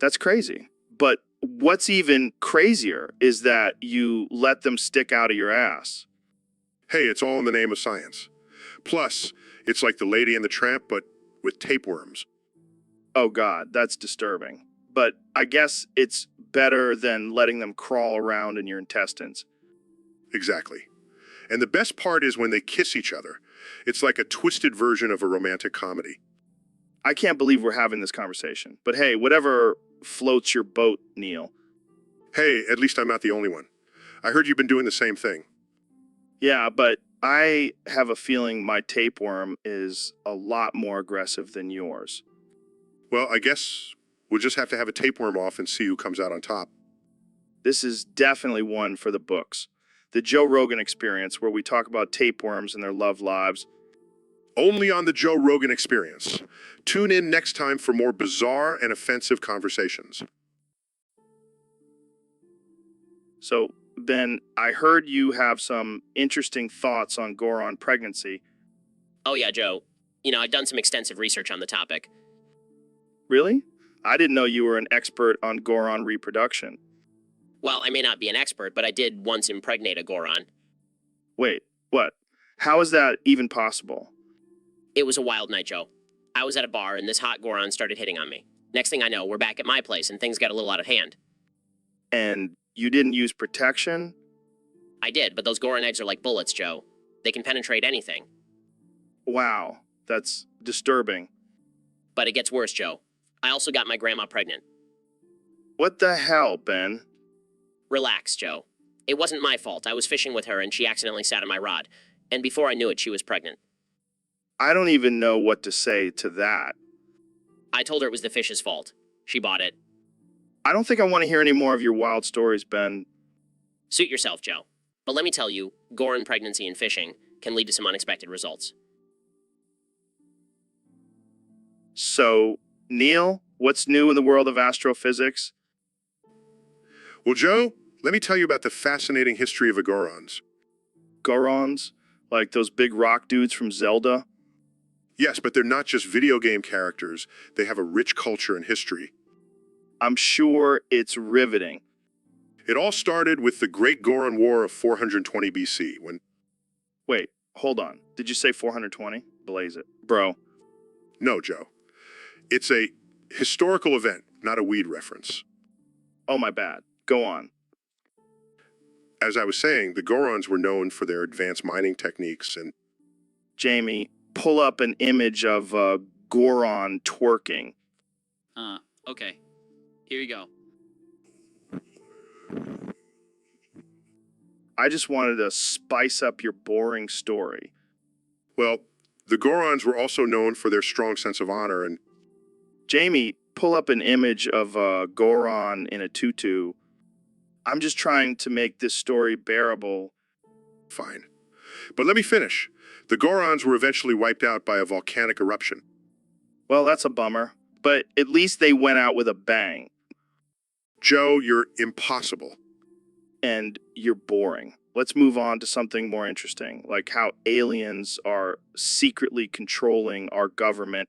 That's crazy. But what's even crazier is that you let them stick out of your ass. Hey, it's all in the name of science. Plus, it's like the Lady and the Tramp, but with tapeworms. Oh God, that's disturbing. But I guess it's better than letting them crawl around in your intestines. Exactly. And the best part is when they kiss each other. It's like a twisted version of a romantic comedy. I can't believe we're having this conversation. But hey, whatever floats your boat, Neil. Hey, at least I'm not the only one. I heard you've been doing the same thing. Yeah, but I have a feeling my tapeworm is a lot more aggressive than yours. Well, I guess we'll just have to have a tapeworm off and see who comes out on top. This is definitely one for the books. The Joe Rogan Experience, where we talk about tapeworms and their love lives. Only on the Joe Rogan Experience. Tune in next time for more bizarre and offensive conversations. So, Ben, I heard you have some interesting thoughts on Goron pregnancy. Oh, yeah, Joe. You know, I've done some extensive research on the topic. Really? I didn't know you were an expert on Goron reproduction. Well, I may not be an expert, but I did once impregnate a Goron. Wait, what? How is that even possible? It was a wild night, Joe. I was at a bar, and this hot Goron started hitting on me. Next thing I know, we're back at my place, and things got a little out of hand. And you didn't use protection? I did, but those Goron eggs are like bullets, Joe. They can penetrate anything. Wow, that's disturbing. But it gets worse, Joe. I also got my grandma pregnant. What the hell, Ben? Relax, Joe. It wasn't my fault. I was fishing with her, and she accidentally sat on my rod. And before I knew it, she was pregnant. I don't even know what to say to that. I told her it was the fish's fault. She bought it. I don't think I want to hear any more of your wild stories, Ben. Suit yourself, Joe. But let me tell you, Goron pregnancy and fishing can lead to some unexpected results. So, Neil, what's new in the world of astrophysics? Well, Joe, let me tell you about the fascinating history of the Gorons. Gorons? Like those big rock dudes from Zelda? Yes, but they're not just video game characters. They have a rich culture and history. I'm sure it's riveting. It all started with the Great Goron War of 420 BC, when... Wait, hold on. Did you say 420? Blaze it. Bro. No, Joe. It's a historical event, not a weed reference. Oh, my bad. Go on. As I was saying, the Gorons were known for their advanced mining techniques and... Jamie, pull up an image of Goron twerking. Okay. Here you go. I just wanted to spice up your boring story. Well, the Gorons were also known for their strong sense of honor and... Jamie, pull up an image of Goron in a tutu. I'm just trying to make this story bearable. Fine. But let me finish. The Gorons were eventually wiped out by a volcanic eruption. Well, that's a bummer. But at least they went out with a bang. Joe, you're impossible. And you're boring. Let's move on to something more interesting, like how aliens are secretly controlling our government.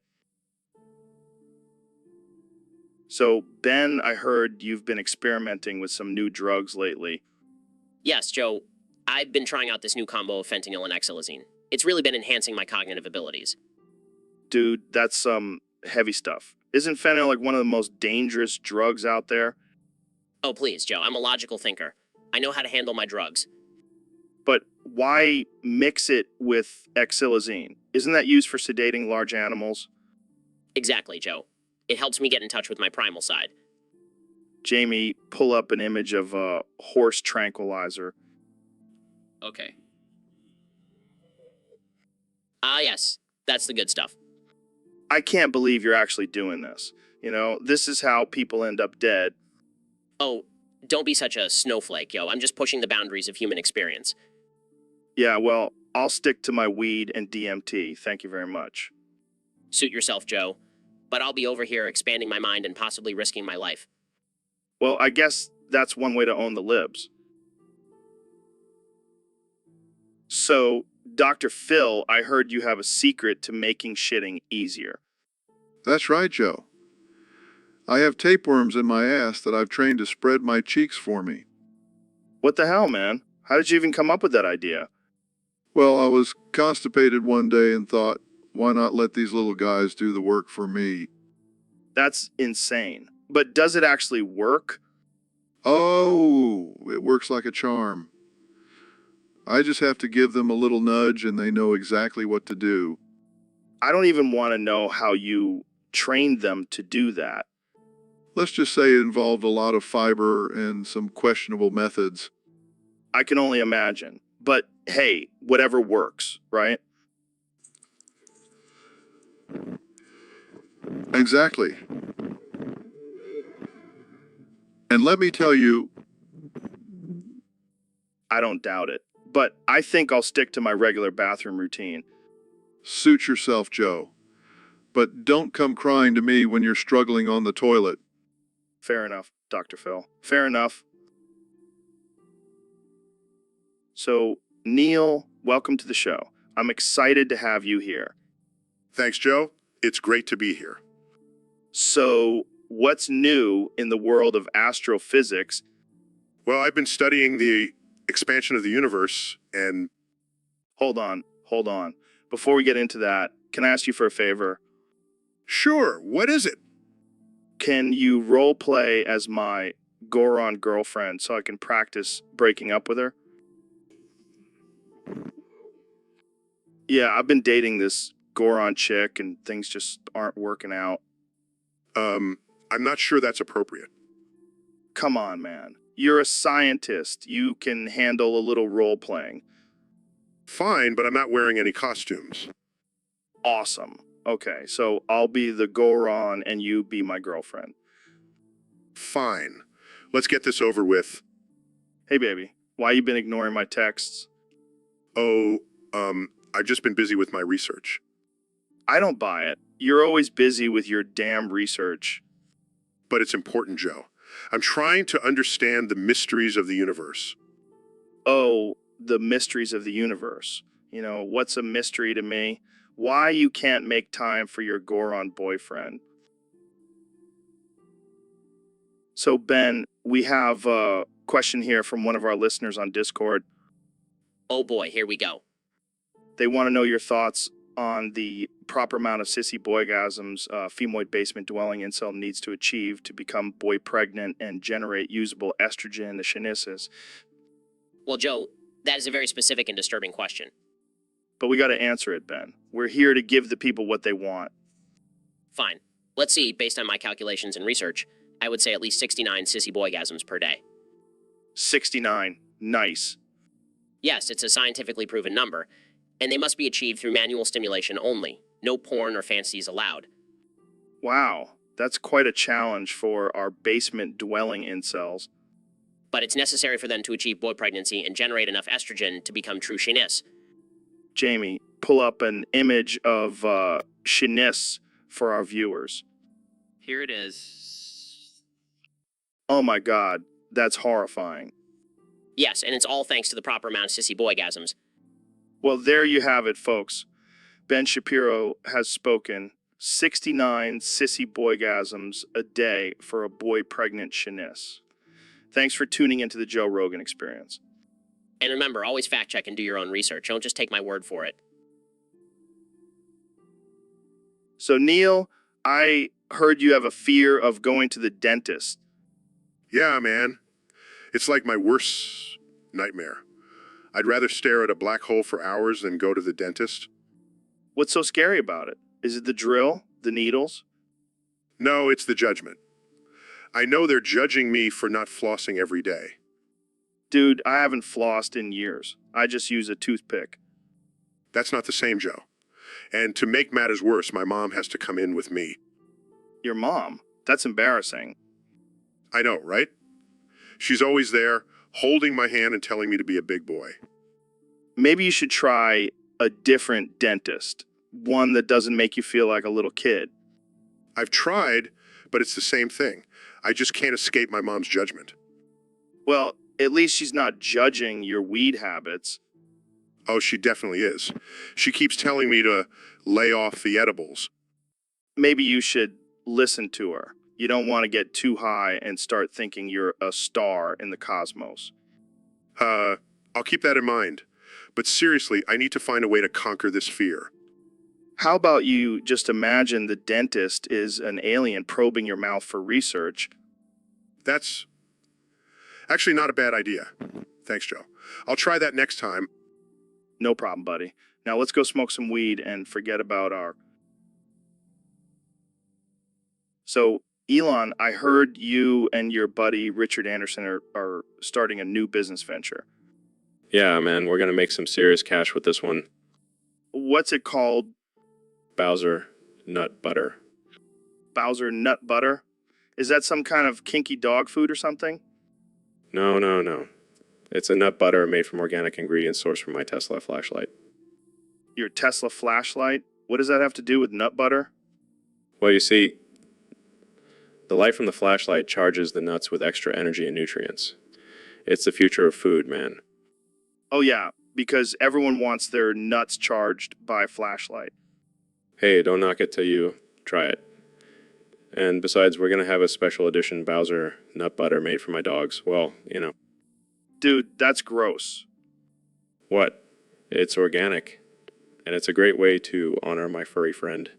So, Ben, I heard you've been experimenting with some new drugs lately. Yes, Joe. I've been trying out this new combo of fentanyl and xylazine. It's really been enhancing my cognitive abilities. Dude, that's some heavy stuff. Isn't fentanyl like one of the most dangerous drugs out there? Oh, please, Joe. I'm a logical thinker. I know how to handle my drugs. But why mix it with xylazine? Isn't that used for sedating large animals? Exactly, Joe. It helps me get in touch with my primal side. Jamie, pull up an image of a horse tranquilizer. Okay. Ah, yes. That's the good stuff. I can't believe you're actually doing this. You know, this is how people end up dead. Oh, don't be such a snowflake, yo. I'm just pushing the boundaries of human experience. Yeah, well, I'll stick to my weed and DMT. Thank you very much. Suit yourself, Joe. But I'll be over here expanding my mind and possibly risking my life. Well, I guess that's one way to own the libs. So, Dr. Phil, I heard you have a secret to making shitting easier. That's right, Joe. I have tapeworms in my ass that I've trained to spread my cheeks for me. What the hell, man? How did you even come up with that idea? Well, I was constipated one day and thought, why not let these little guys do the work for me? That's insane. But does it actually work? Oh, it works like a charm. I just have to give them a little nudge and they know exactly what to do. I don't even want to know how you trained them to do that. Let's just say it involved a lot of fiber and some questionable methods. I can only imagine. But hey, whatever works, right? Exactly. And let me tell you, I don't doubt it. But I think I'll stick to my regular bathroom routine. suit yourself, Joe. But don't come crying to me when you're struggling on the toilet. Fair enough, Dr. Phil. Fair enough. So, Neil, welcome to the show. I'm excited to have you here. Thanks, Joe. It's great to be here. So, what's new in the world of astrophysics? Well, I've been studying the expansion of the universe, and Hold on. Before we get into that, can I ask you for a favor? sure, what is it? Can you role play as my Goron girlfriend so I can practice breaking up with her? Yeah, I've been dating this Goron chick and things just aren't working out. I'm not sure that's appropriate. Come on, man. You're a scientist. You can handle a little role playing. Fine, but I'm not wearing any costumes. Awesome. Okay, so I'll be the Goron and you be my girlfriend. Fine. Let's get this over with. Hey, baby, why you been ignoring my texts? Oh, I've just been busy with my research. I don't buy it. You're always busy with your damn research. But it's important, Joe. I'm trying to understand the mysteries of the universe. Oh, the mysteries of the universe. You know, what's a mystery to me? Why you can't make time for your Goron boyfriend. So, Ben, we have a question here from one of our listeners on Discord. Oh boy, here we go. They want to know your thoughts on the proper amount of sissy boygasms a femoid basement dwelling incel needs to achieve to become boy pregnant and generate usable estrogen in the shinisis. Well, Joe, that is a very specific and disturbing question. But we got to answer it, Ben. We're here to give the people what they want. Fine. Let's see, based on my calculations and research, I would say at least 69 sissy boygasms per day. 69. Nice. Yes, it's a scientifically proven number, and they must be achieved through manual stimulation only. No porn or fantasies allowed. Wow, that's quite a challenge for our basement dwelling incels. But it's necessary for them to achieve boy pregnancy and generate enough estrogen to become true shinis. Jamie, pull up an image of shinis for our viewers. Here it is. Oh my god, that's horrifying. Yes, and it's all thanks to the proper amount of sissy boygasms. Well, there you have it, folks. Ben Shapiro has spoken. 69 sissy boygasms a day for a boy pregnant shinis. Thanks for tuning into the Joe Rogan Experience. And remember, always fact check and do your own research. Don't just take my word for it. So, Neil, I heard you have a fear of going to the dentist. Yeah, man. It's like my worst nightmare. I'd rather stare at a black hole for hours than go to the dentist. What's so scary about it? Is it the drill? The needles? No, it's the judgment. I know they're judging me for not flossing every day. Dude, I haven't flossed in years. I just use a toothpick. That's not the same, Joe. And to make matters worse, my mom has to come in with me. Your mom? That's embarrassing. I know, right? She's always there, holding my hand and telling me to be a big boy. Maybe you should try a different dentist. One that doesn't make you feel like a little kid. I've tried, but it's the same thing. I just can't escape my mom's judgment. Well, at least she's not judging your weed habits. Oh, she definitely is. She keeps telling me to lay off the edibles. Maybe you should listen to her. You don't want to get too high and start thinking you're a star in the cosmos. I'll keep that in mind. But seriously, I need to find a way to conquer this fear. How about you just imagine the dentist is an alien probing your mouth for research? That's actually not a bad idea. Thanks, Joe. I'll try that next time. No problem, buddy. Now let's go smoke some weed and forget about our... So, Elon, I heard you and your buddy Richard Anderson are starting a new business venture. Yeah, man, we're gonna make some serious cash with this one. What's it called? Bowser Nut Butter. Bowser Nut Butter? Is that some kind of kinky dog food or something? No. It's a nut butter made from organic ingredients sourced from my Tesla flashlight. Your Tesla flashlight? What does that have to do with nut butter? Well, you see, the light from the flashlight charges the nuts with extra energy and nutrients. It's the future of food, man. Oh yeah, because everyone wants their nuts charged by flashlight. Hey, don't knock it till you try it. And besides, we're gonna have a special edition Bowser nut butter made for my dogs. Well, you know. Dude, that's gross. What? It's organic. And it's a great way to honor my furry friend.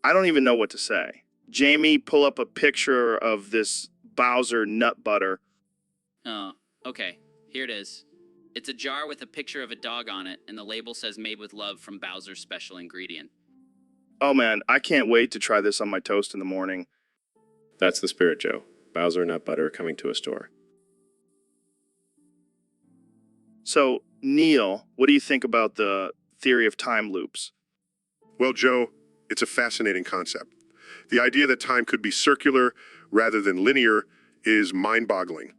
I don't even know what to say. Jamie, pull up a picture of this Bowser nut butter. Oh, okay. Here it is. It's a jar with a picture of a dog on it, and the label says made with love from Bowser's special ingredient. Oh man, I can't wait to try this on my toast in the morning. That's the spirit, Joe. Bowser nut butter coming to a store. So, Neil, what do you think about the theory of time loops? Well, Joe, it's a fascinating concept. The idea that time could be circular rather than linear is mind-boggling.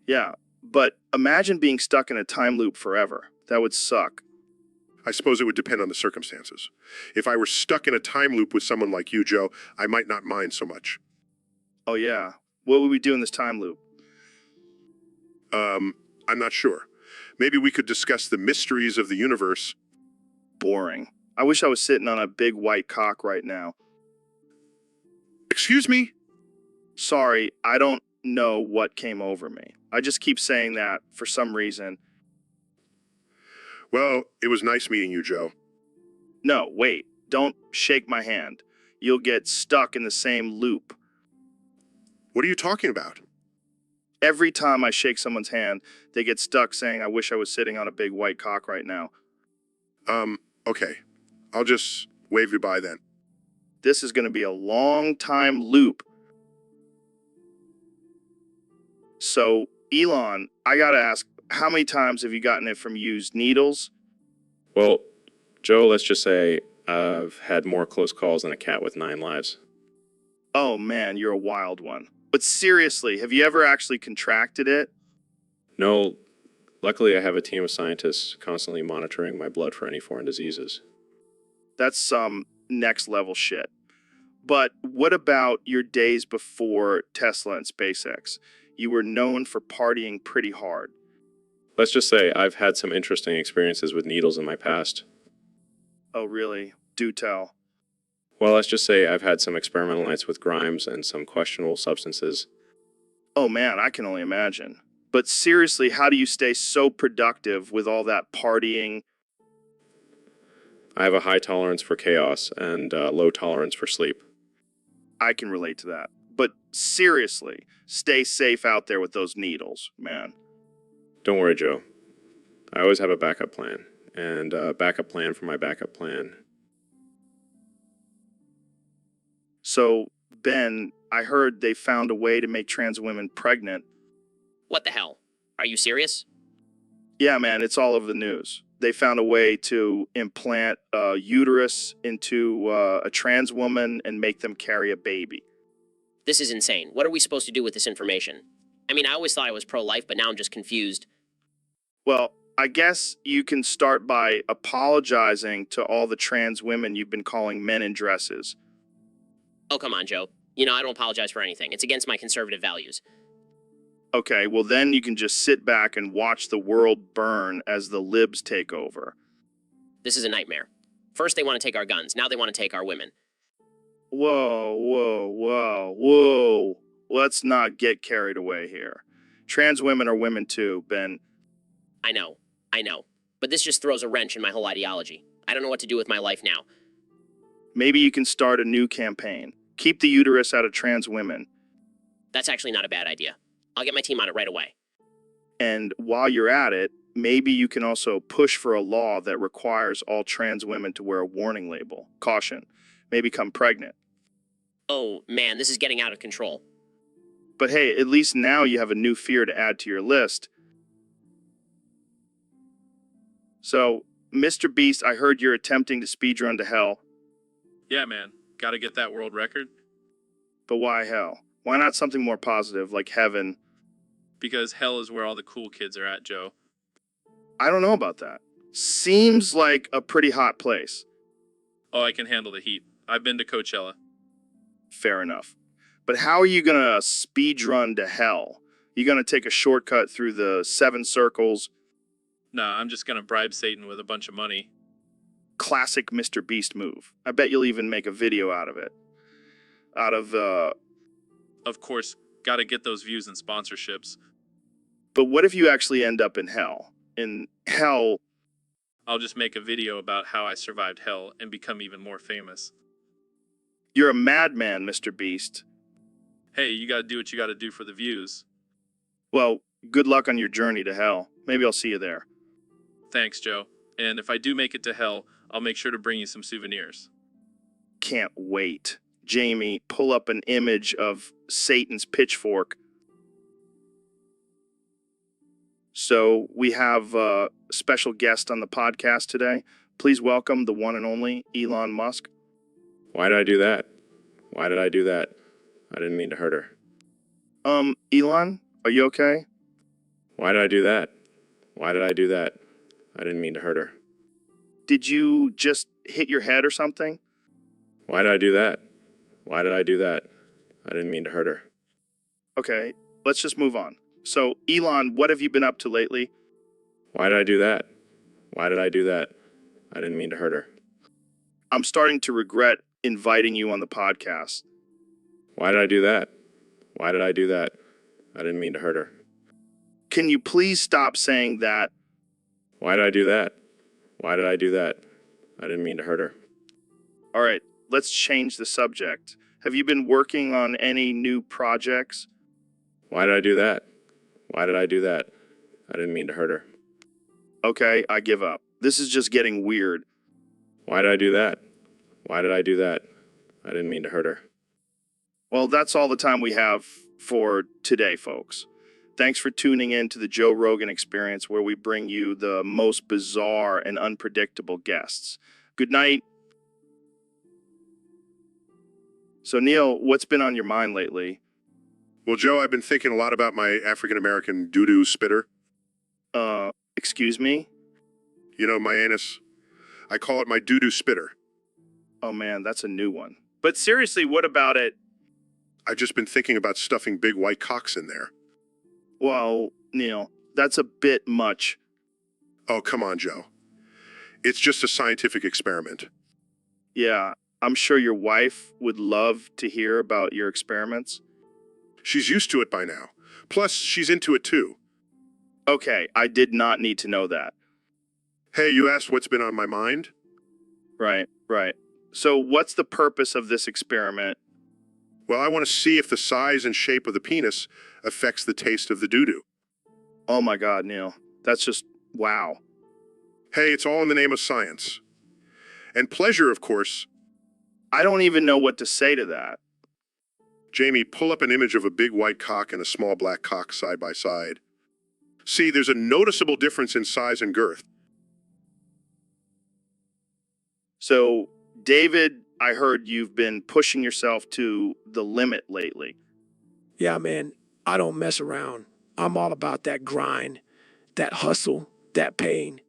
Yeah, but imagine being stuck in a time loop forever. That would suck. I suppose it would depend on the circumstances. If I were stuck in a time loop with someone like you, Joe, I might not mind so much. Oh yeah, what would we do in this time loop? I'm not sure. Maybe we could discuss the mysteries of the universe. Boring. I wish I was sitting on a big white cock right now. Excuse me? Sorry, I don't know what came over me. I just keep saying that for some reason. Well, it was nice meeting you, Joe. No, wait. Don't shake my hand. You'll get stuck in the same loop. What are you talking about? Every time I shake someone's hand, they get stuck saying, I wish I was sitting on a big white cock right now. Okay. I'll just wave goodbye then. This is going to be a long time loop. So, Elon, I gotta ask, how many times have you gotten it from used needles? Well, Joe, let's just say I've had more close calls than a cat with 9 lives. Oh man, you're a wild one. But seriously, have you ever actually contracted it? No, luckily I have a team of scientists constantly monitoring my blood for any foreign diseases. That's some next level shit. But what about your days before Tesla and SpaceX? You were known for partying pretty hard. Let's just say I've had some interesting experiences with needles in my past. Oh really? Do tell. Well, let's just say I've had some experimental nights with Grimes and some questionable substances. Oh man, I can only imagine. But seriously, how do you stay so productive with all that partying? I have a high tolerance for chaos and low tolerance for sleep. I can relate to that. But seriously, stay safe out there with those needles, man. Don't worry, Joe. I always have a backup plan, and a backup plan for my backup plan. So, Ben, I heard they found a way to make trans women pregnant. What the hell? Are you serious? Yeah, man, it's all over the news. They found a way to implant a uterus into a trans woman and make them carry a baby. This is insane. What are we supposed to do with this information? I mean, I always thought I was pro-life, but now I'm just confused. Well, I guess you can start by apologizing to all the trans women you've been calling men in dresses. Oh, come on, Joe. You know, I don't apologize for anything. It's against my conservative values. Okay, well then you can just sit back and watch the world burn as the libs take over. This is a nightmare. First, they want to take our guns. Now they want to take our women. Whoa, whoa, whoa, whoa. Let's not get carried away here. Trans women are women too, Ben. I know. But this just throws a wrench in my whole ideology. I don't know what to do with my life now. Maybe you can start a new campaign. Keep the uterus out of trans women. That's actually not a bad idea. I'll get my team on it right away. And while you're at it, maybe you can also push for a law that requires all trans women to wear a warning label. Caution, may become pregnant. Oh, man, this is getting out of control. But hey, at least now you have a new fear to add to your list. So, Mr. Beast, I heard you're attempting to speedrun to hell. Yeah, man. Gotta get that world record. But why hell? Why not something more positive, like heaven? Because hell is where all the cool kids are at, Joe. I don't know about that. Seems like a pretty hot place. Oh, I can handle the heat. I've been to Coachella. Fair enough. But how are you gonna speedrun to hell? You gonna take a shortcut through the 7 circles? Nah, I'm just gonna bribe Satan with a bunch of money. Classic Mr. Beast move. I bet you'll even make a video out of it. Of course, gotta get those views and sponsorships. But what if you actually end up in hell? In hell, I'll just make a video about how I survived hell and become even more famous. you're a madman, Mr. Beast. Hey, you gotta do what you gotta do for the views. Well, good luck on your journey to hell. Maybe I'll see you there. Thanks, Joe. And if I do make it to hell, I'll make sure to bring you some souvenirs. Can't wait. Jamie, pull up an image of Satan's pitchfork. So we have a special guest on the podcast today. Please welcome the one and only Elon Musk. Why did I do that? Why did I do that? I didn't mean to hurt her. Elon, are you okay? Why did I do that? Why did I do that? I didn't mean to hurt her. Did you just hit your head or something? Why did I do that? Why did I do that? I didn't mean to hurt her. Okay, let's just move on. So, Elon, what have you been up to lately? Why did I do that? Why did I do that? I didn't mean to hurt her. I'm starting to regret inviting you on the podcast. Why did I do that? Why did I do that? I didn't mean to hurt her. Can you please stop saying that? Why did I do that? Why did I do that? I didn't mean to hurt her. All right, let's change the subject. Have you been working on any new projects? Why did I do that? Why did I do that? I didn't mean to hurt her. Okay, I give up. This is just getting weird. Why did I do that? Why did I do that? I didn't mean to hurt her. Well, that's all the time we have for today, folks. Thanks for tuning in to the Joe Rogan Experience, where we bring you the most bizarre and unpredictable guests. Good night. So, Neil, what's been on your mind lately? Well, Joe, I've been thinking a lot about my African-American doo-doo spitter. Excuse me? You know, my anus. I call it my doo-doo spitter. Oh, man, that's a new one. But seriously, what about it? I've just been thinking about stuffing big white cocks in there. Well, Neil, that's a bit much. Oh, come on, Joe. It's just a scientific experiment. Yeah, I'm sure your wife would love to hear about your experiments. She's used to it by now. Plus, she's into it too. Okay, I did not need to know that. Hey, you asked what's been on my mind? Right. So what's the purpose of this experiment? Well, I want to see if the size and shape of the penis affects the taste of the doo-doo. Oh my God, Neil, that's just Wow. Hey, it's all in the name of science. And pleasure, of course. I don't even know what to say to that. Jamie, pull up an image of a big white cock and a small black cock side by side. See, there's a noticeable difference in size and girth. So, David, I heard you've been pushing yourself to the limit lately. Yeah, man, I don't mess around. I'm all about that grind, that hustle, that pain.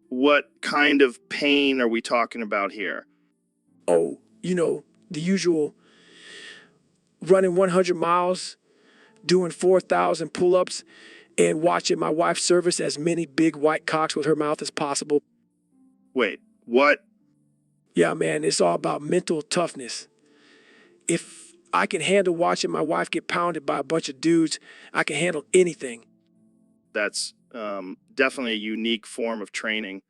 What kind of pain are we talking about here? Oh, you know, the usual running 100 miles, doing 4,000 pull-ups, and watching my wife service as many big white cocks with her mouth as possible. Wait, what? Yeah, man, it's all about mental toughness. If I can handle watching my wife get pounded by a bunch of dudes, I can handle anything. That's definitely a unique form of training.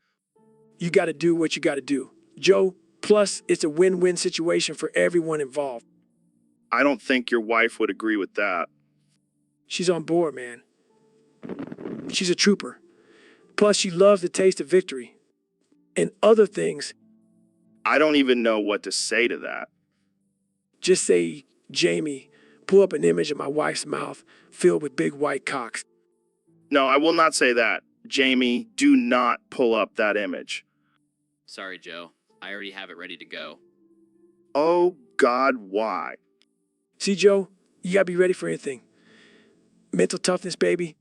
You got to do what you got to do. Joe, plus it's a win-win situation for everyone involved. I don't think your wife would agree with that. She's on board, man. She's a trooper. Plus, she loves the taste of victory. And other things, I don't even know what to say to that. just say, Jamie, pull up an image of my wife's mouth filled with big white cocks. No, I will not say that. Jamie, do not pull up that image. Sorry, Joe. I already have it ready to go. Oh, God, why? See, Joe, you gotta be ready for anything. Mental toughness, baby.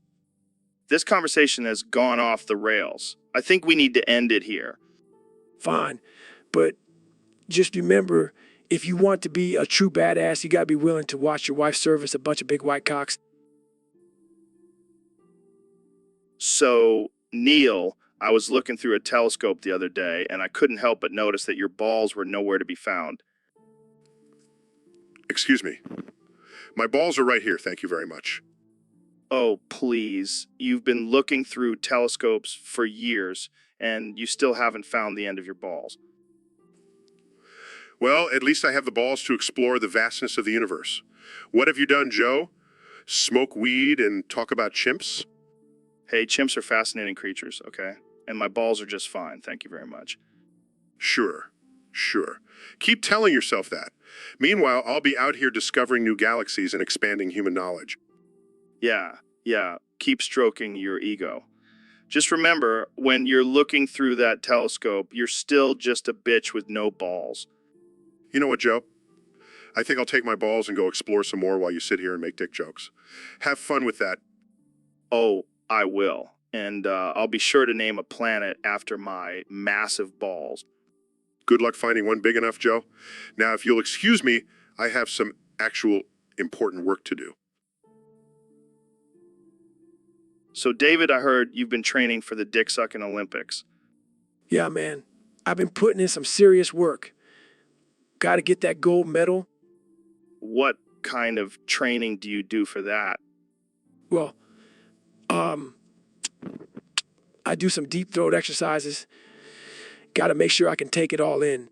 This conversation has gone off the rails. I think we need to end it here. Fine. But just remember, if you want to be a true badass, you gotta be willing to watch your wife service a bunch of big white cocks. So, Neil, I was looking through a telescope the other day, and I couldn't help but notice that your balls were nowhere to be found. Excuse me. My balls are right here, thank you very much. Oh, please. You've been looking through telescopes for years, and you still haven't found the end of your balls. Well, at least I have the balls to explore the vastness of the universe. What have you done, Joe? Smoke weed and talk about chimps? Hey, chimps are fascinating creatures, okay? And my balls are just fine, thank you very much. Sure. Keep telling yourself that. Meanwhile, I'll be out here discovering new galaxies and expanding human knowledge. Yeah, keep stroking your ego. Just remember, when you're looking through that telescope, you're still just a bitch with no balls. You know what, Joe? I think I'll take my balls and go explore some more while you sit here and make dick jokes. Have fun with that. Oh, I will. And I'll be sure to name a planet after my massive balls. Good luck finding one big enough, Joe. Now, if you'll excuse me, I have some actual important work to do. So, David, I heard you've been training for the dick-sucking Olympics. Yeah, man, I've been putting in some serious work. Gotta get that gold medal. What kind of training do you do for that? Well, I do some deep throat exercises. Gotta make sure I can take it all in.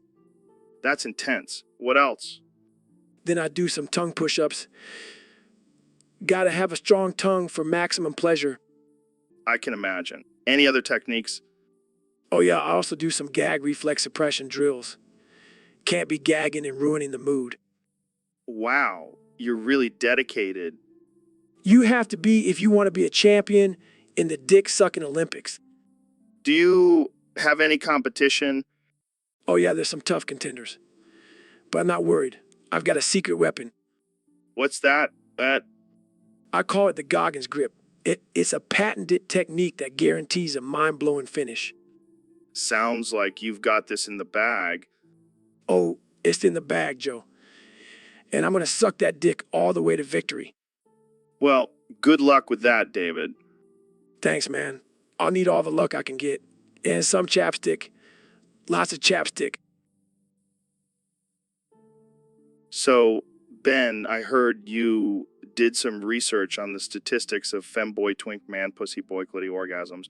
That's intense. What else? Then I do some tongue push-ups. Gotta have a strong tongue for maximum pleasure. I can imagine. Any other techniques? Oh yeah, I also do some gag reflex suppression drills. Can't be gagging and ruining the mood. Wow, you're really dedicated. You have to be if you want to be a champion in the dick-sucking Olympics. Do you have any competition? Oh yeah, there's some tough contenders. But I'm not worried. I've got a secret weapon. What's that? I call it the Goggins grip. It's a patented technique that guarantees a mind-blowing finish. Sounds like you've got this in the bag. Oh, it's in the bag, Joe. And I'm gonna suck that dick all the way to victory. Well, good luck with that, David. Thanks, man. I'll need all the luck I can get. And some chapstick. Lots of chapstick. So, Ben, I heard you did some research on the statistics of femboy, twink, man, pussy, boy, clitty orgasms.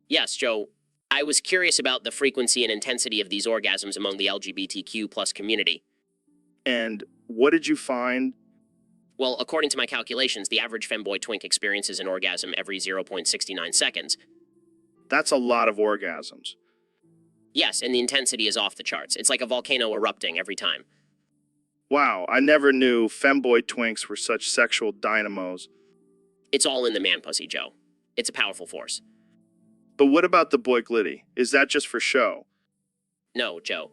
Yes, Joe. I was curious about the frequency and intensity of these orgasms among the LGBTQ plus community. And what did you find? Well, according to my calculations, the average femboy twink experiences an orgasm every 0.69 seconds. That's a lot of orgasms. Yes, and the intensity is off the charts. It's like a volcano erupting every time. Wow, I never knew femboy twinks were such sexual dynamos. It's all in the man pussy, Joe. It's a powerful force. But what about the boiklity? Is that just for show? No, Joe.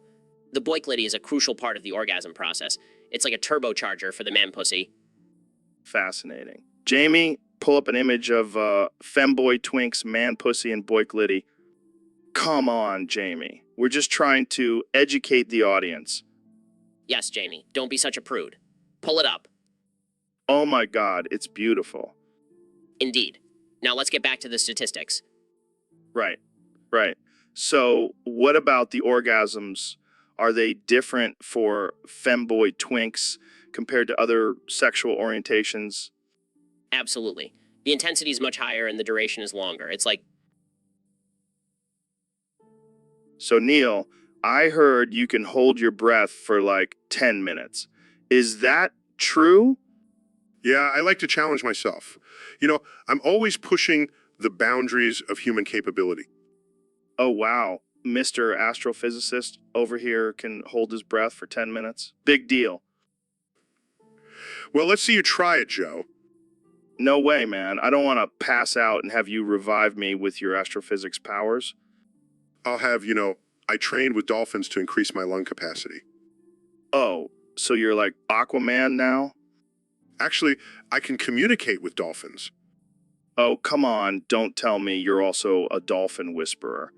The boiklity is a crucial part of the orgasm process. It's like a turbocharger for the man pussy. Fascinating. Jamie, pull up an image of femboy twinks, man pussy, and boiklity. Come on, Jamie. We're just trying to educate the audience. Yes, Jamie, don't be such a prude. Pull it up. Oh my God, it's beautiful. Indeed. Now let's get back to the statistics. Right. So, what about the orgasms? Are they different for femboy twinks compared to other sexual orientations? Absolutely. The intensity is much higher and the duration is longer. It's like, So, Neil, I heard you can hold your breath for like 10 minutes. Is that true? Yeah, I like to challenge myself. I'm always pushing the boundaries of human capability. Oh, wow. Mr. Astrophysicist over here can hold his breath for 10 minutes. Big deal. Well, let's see you try it, Joe. No way, man. I don't want to pass out and have you revive me with your astrophysics powers. I'll have, I trained with dolphins to increase my lung capacity. Oh, so you're like Aquaman now? Actually, I can communicate with dolphins. Oh, come on. Don't tell me you're also a dolphin whisperer.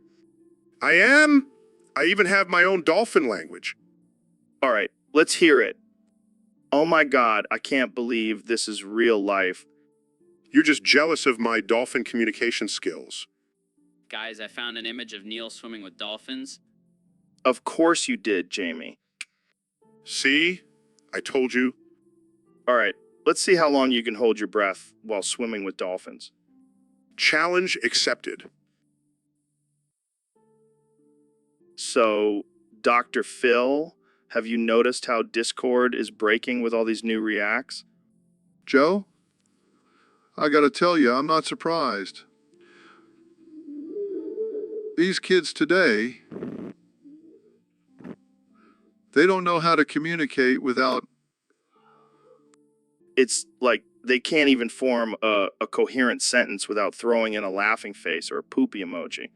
I am. I even have my own dolphin language. All right, let's hear it. Oh my God, I can't believe this is real life. You're just jealous of my dolphin communication skills. Guys, I found an image of Neil swimming with dolphins. Of course you did, Jamie. See? I told you. All right, let's see how long you can hold your breath while swimming with dolphins. Challenge accepted. So, Dr. Phil, have you noticed how Discord is breaking with all these new reacts? Joe, I gotta tell you, I'm not surprised. These kids today, they don't know how to communicate without. It's like they can't even form a coherent sentence without throwing in a laughing face or a poopy emoji.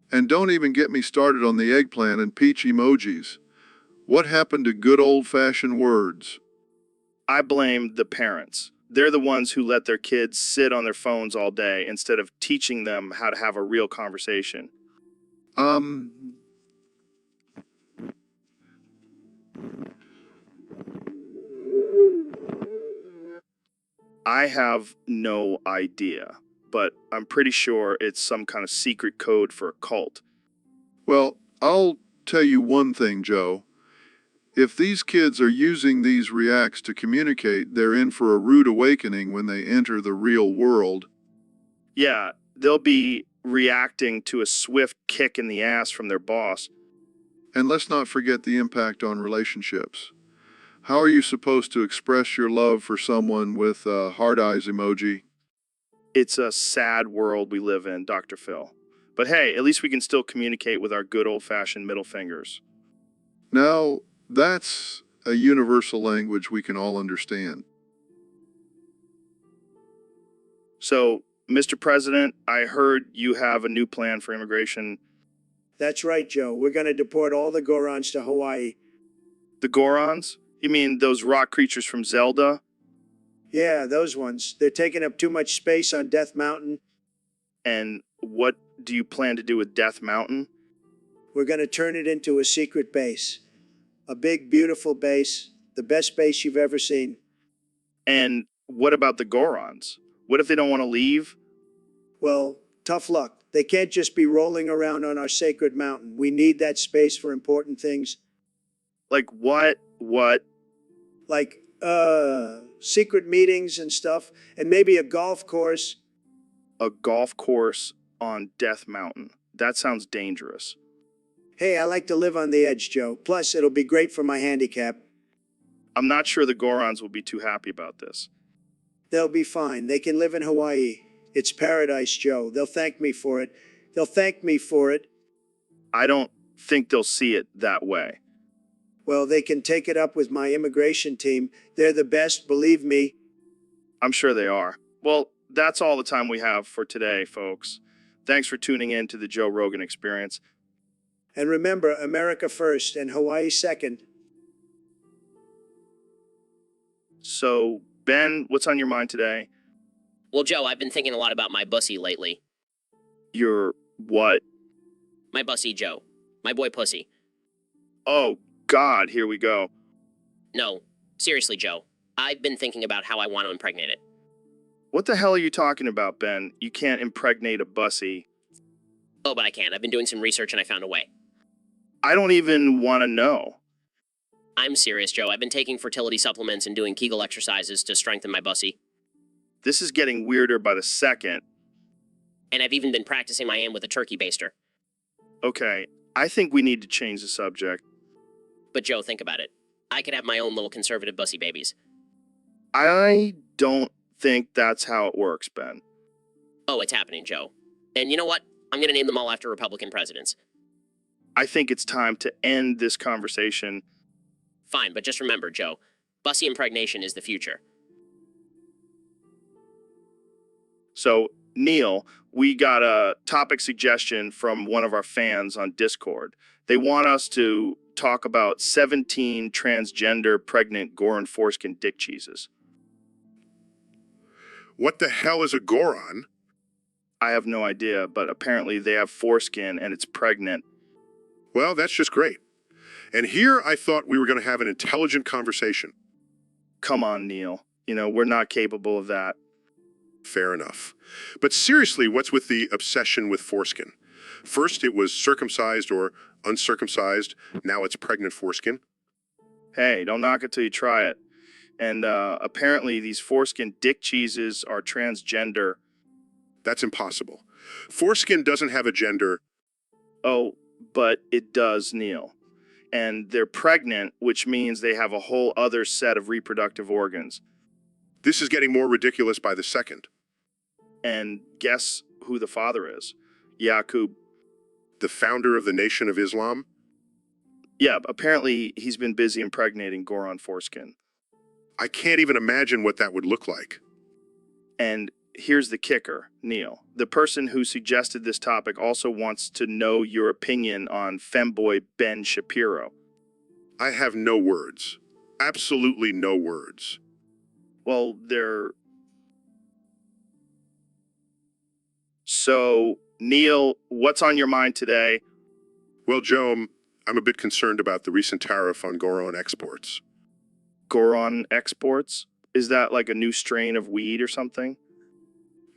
And don't even get me started on the eggplant and peach emojis. What happened to good old-fashioned words? I blame the parents. They're the ones who let their kids sit on their phones all day instead of teaching them how to have a real conversation. I have no idea, but I'm pretty sure it's some kind of secret code for a cult. Well, I'll tell you one thing, Joe. If these kids are using these reacts to communicate, they're in for a rude awakening when they enter the real world. Yeah, they'll be reacting to a swift kick in the ass from their boss. And let's not forget the impact on relationships. How are you supposed to express your love for someone with a hard eyes emoji? It's a sad world we live in, Dr. Phil. But hey, at least we can still communicate with our good old-fashioned middle fingers. Now, that's a universal language we can all understand. So, Mr. President, I heard you have a new plan for immigration. That's right, Joe. We're going to deport all the Gorons to Hawaii. The Gorons? You mean those rock creatures from Zelda? Yeah, those ones. They're taking up too much space on Death Mountain. And what do you plan to do with Death Mountain? We're going to turn it into a secret base. A big, beautiful base. The best base you've ever seen. And what about the Gorons? What if they don't want to leave? Well, tough luck. They can't just be rolling around on our sacred mountain. We need that space for important things. Like what? Like, secret meetings and stuff. And maybe a golf course. A golf course on Death Mountain. That sounds dangerous. Hey, I like to live on the edge, Joe. Plus, it'll be great for my handicap. I'm not sure the Gorons will be too happy about this. They'll be fine. They can live in Hawaii. It's paradise, Joe. They'll thank me for it. They'll thank me for it. I don't think they'll see it that way. Well, they can take it up with my immigration team. They're the best, believe me. I'm sure they are. Well, that's all the time we have for today, folks. Thanks for tuning in to the Joe Rogan Experience. And remember, America first and Hawaii second. So, Ben, what's on your mind today? Well, Joe, I've been thinking a lot about my bussy lately. Your what? My bussy Joe. My boy Pussy. Oh, God, here we go. No, seriously, Joe. I've been thinking about how I want to impregnate it. What the hell are you talking about, Ben? You can't impregnate a bussy. Oh, but I can. I've been doing some research and I found a way. I don't even want to know. I'm serious, Joe. I've been taking fertility supplements and doing Kegel exercises to strengthen my bussy. This is getting weirder by the second. And I've even been practicing my aim with a turkey baster. Okay, I think we need to change the subject. But Joe, think about it. I could have my own little conservative bussy babies. I don't think that's how it works, Ben. Oh, it's happening, Joe. And you know what? I'm going to name them all after Republican presidents. I think it's time to end this conversation. Fine, but just remember, Joe, bussy impregnation is the future. So, Neil, we got a topic suggestion from one of our fans on Discord. They want us to talk about 17 transgender pregnant Goran foreskin dick cheeses. What the hell is a Goron? I have no idea, but apparently they have foreskin and it's pregnant. Well, that's just great. And here I thought we were going to have an intelligent conversation. Come on, Neil. We're not capable of that. Fair enough. But seriously, what's with the obsession with foreskin? First, it was circumcised or uncircumcised. Now it's pregnant foreskin. Hey, don't knock it till you try it. And apparently these foreskin dick cheeses are transgender. That's impossible. Foreskin doesn't have a gender. Oh, but it does, Neil. And they're pregnant, which means they have a whole other set of reproductive organs. This is getting more ridiculous by the second. And guess who the father is? Yaqub. The founder of the Nation of Islam? Yeah, apparently he's been busy impregnating Goran foreskin. I can't even imagine what that would look like. And here's the kicker, Neil. The person who suggested this topic also wants to know your opinion on femboy Ben Shapiro. I have no words. Absolutely no words. Well, So, Neil, what's on your mind today? Well, Joe, I'm a bit concerned about the recent tariff on Goron exports. Goron exports? Is that like a new strain of weed or something?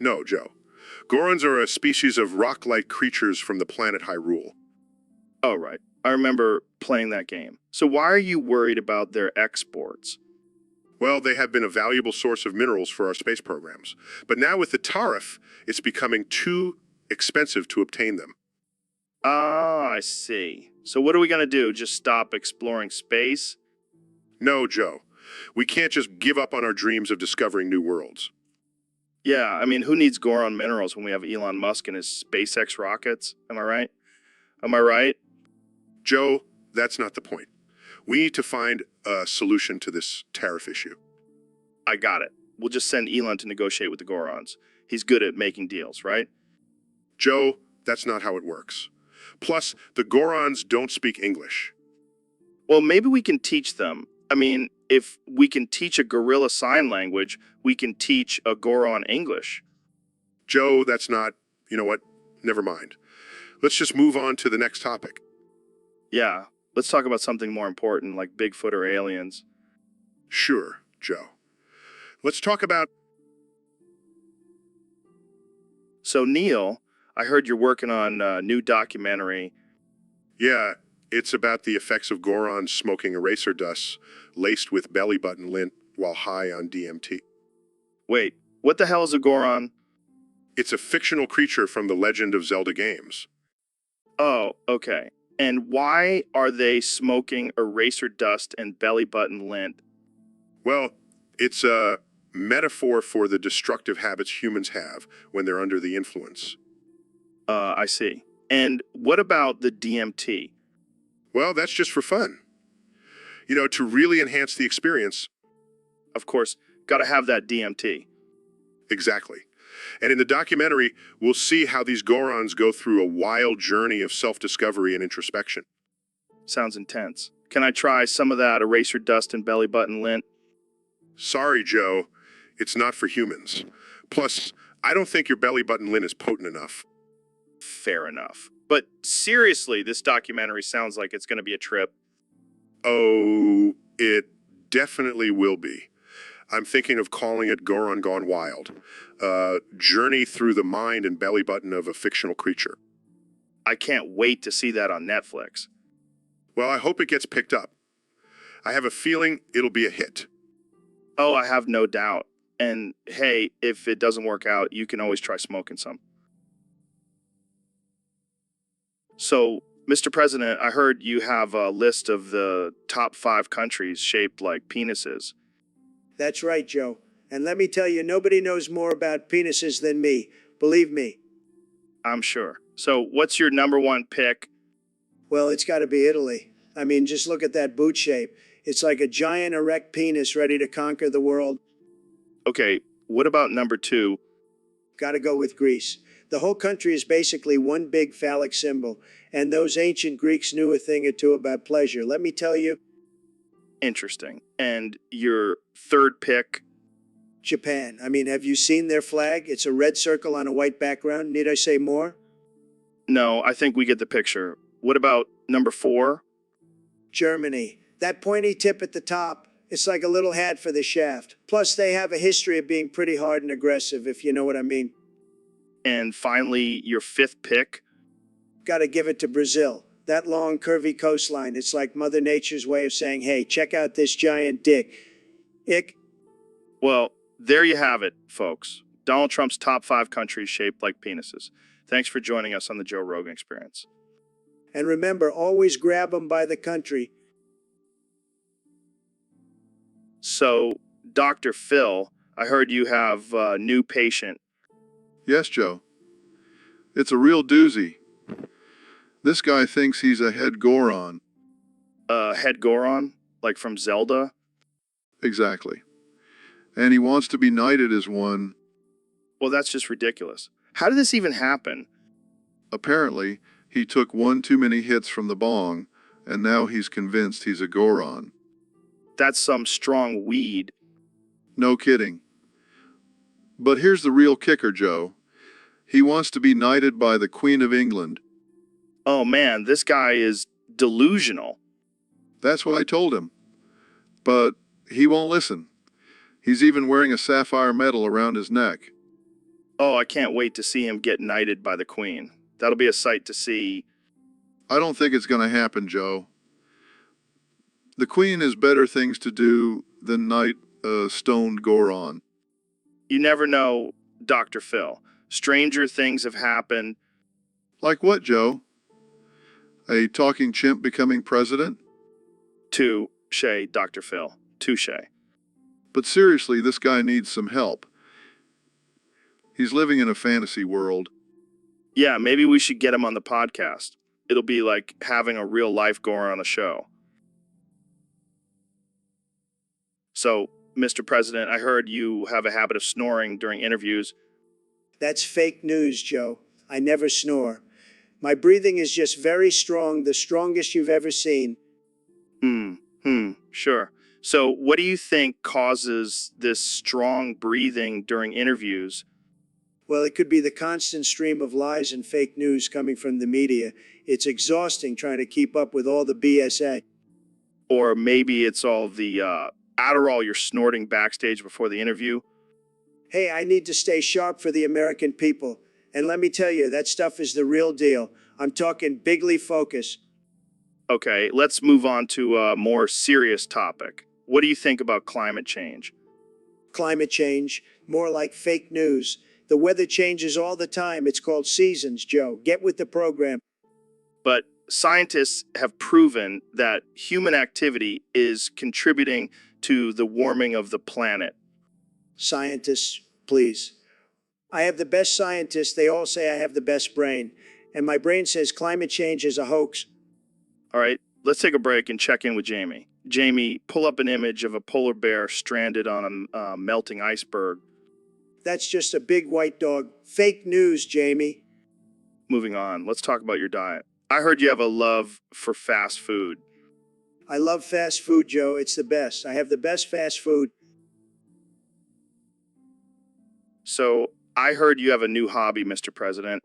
No, Joe. Gorons are a species of rock-like creatures from the planet Hyrule. Oh, right. I remember playing that game. So why are you worried about their exports? Well, they have been a valuable source of minerals for our space programs. But now with the tariff, it's becoming too expensive to obtain them. Ah, I see. So what are we going to do? Just stop exploring space? No, Joe. We can't just give up on our dreams of discovering new worlds. Yeah, I mean, who needs Goron minerals when we have Elon Musk and his SpaceX rockets? Am I right? Am I right? Joe, that's not the point. We need to find a solution to this tariff issue. I got it. We'll just send Elon to negotiate with the Gorons. He's good at making deals, right? Joe, that's not how it works. Plus, the Gorons don't speak English. Well, maybe we can teach them. I mean, if we can teach a gorilla sign language, we can teach a Goron English. Joe, that's not... You know what? Never mind. Let's just move on to the next topic. Yeah, let's talk about something more important, like Bigfoot or aliens. Sure, Joe. Let's talk about... So, Neil, I heard you're working on a new documentary. Yeah, it's about the effects of Gorons smoking eraser dust laced with belly button lint while high on DMT. Wait, what the hell is a Goron? It's a fictional creature from the Legend of Zelda games. Oh, okay. And why are they smoking eraser dust and belly button lint? Well, it's a metaphor for the destructive habits humans have when they're under the influence. I see. And what about the DMT? Well, that's just for fun. You know, to really enhance the experience. Of course, gotta have that DMT. Exactly. And in the documentary, we'll see how these Gorons go through a wild journey of self-discovery and introspection. Sounds intense. Can I try some of that eraser dust and belly button lint? Sorry, Joe. It's not for humans. Plus, I don't think your belly button lint is potent enough. Fair enough. But seriously, this documentary sounds like it's gonna be a trip. Oh, it definitely will be. I'm thinking of calling it Goron Gone Wild. Journey through the mind and belly button of a fictional creature. I can't wait to see that on Netflix. Well, I hope it gets picked up. I have a feeling it'll be a hit. Oh, I have no doubt. And hey, if it doesn't work out, you can always try smoking some. So, Mr. President, I heard you have a list of the top 5 countries shaped like penises. That's right, Joe. And let me tell you, nobody knows more about penises than me. Believe me. I'm sure. So, what's your number 1 pick? Well, it's got to be Italy. I mean, just look at that boot shape. It's like a giant erect penis ready to conquer the world. Okay, what about number 2? Got to go with Greece. The whole country is basically one big phallic symbol, and those ancient Greeks knew a thing or two about pleasure. Let me tell you. Interesting. And your 3rd pick? Japan. I mean, have you seen their flag? It's a red circle on a white background. Need I say more? No, I think we get the picture. What about number 4? Germany. That pointy tip at the top, it's like a little hat for the shaft. Plus, they have a history of being pretty hard and aggressive, if you know what I mean. And finally, your 5th pick? Gotta give it to Brazil. That long, curvy coastline, it's like Mother Nature's way of saying, hey, check out this giant dick. Ick. Well, there you have it, folks. Donald Trump's top 5 countries shaped like penises. Thanks for joining us on the Joe Rogan Experience. And remember, always grab them by the country. So, Dr. Phil, I heard you have a new patient. Yes, Joe. It's a real doozy. This guy thinks he's a head Goron. Head Goron? Like from Zelda? Exactly. And he wants to be knighted as one. Well, that's just ridiculous. How did this even happen? Apparently, he took one too many hits from the bong, and now he's convinced he's a Goron. That's some strong weed. No kidding. But here's the real kicker, Joe. He wants to be knighted by the Queen of England. Oh man, this guy is delusional. That's what I told him. But he won't listen. He's even wearing a sapphire medal around his neck. Oh, I can't wait to see him get knighted by the Queen. That'll be a sight to see. I don't think it's going to happen, Joe. The Queen has better things to do than knight a stoned Goron. You never know, Dr. Phil. Stranger things have happened. Like what, Joe? A talking chimp becoming president? Touche, Dr. Phil. Touche. But seriously, this guy needs some help. He's living in a fantasy world. Yeah, maybe we should get him on the podcast. It'll be like having a real life Goron on the show. So, Mr. President, I heard you have a habit of snoring during interviews. That's fake news, Joe. I never snore. My breathing is just very strong, the strongest you've ever seen. Sure. So, what do you think causes this strong breathing during interviews? Well, it could be the constant stream of lies and fake news coming from the media. It's exhausting trying to keep up with all the BSA. Or maybe it's all the Adderall you're snorting backstage before the interview? Hey, I need to stay sharp for the American people. And let me tell you, that stuff is the real deal. I'm talking bigly focus. Okay, let's move on to a more serious topic. What do you think about climate change? Climate change, more like fake news. The weather changes all the time. It's called seasons, Joe. Get with the program. But scientists have proven that human activity is contributing to the warming of the planet. Scientists, please. I have the best scientists. They all say I have the best brain. And my brain says climate change is a hoax. All right, let's take a break and check in with Jamie. Jamie, pull up an image of a polar bear stranded on a melting iceberg. That's just a big white dog. Fake news, Jamie. Moving on, let's talk about your diet. I heard you have a love for fast food. I love fast food, Joe. It's the best. I have the best fast food. So, I heard you have a new hobby, Mr. President.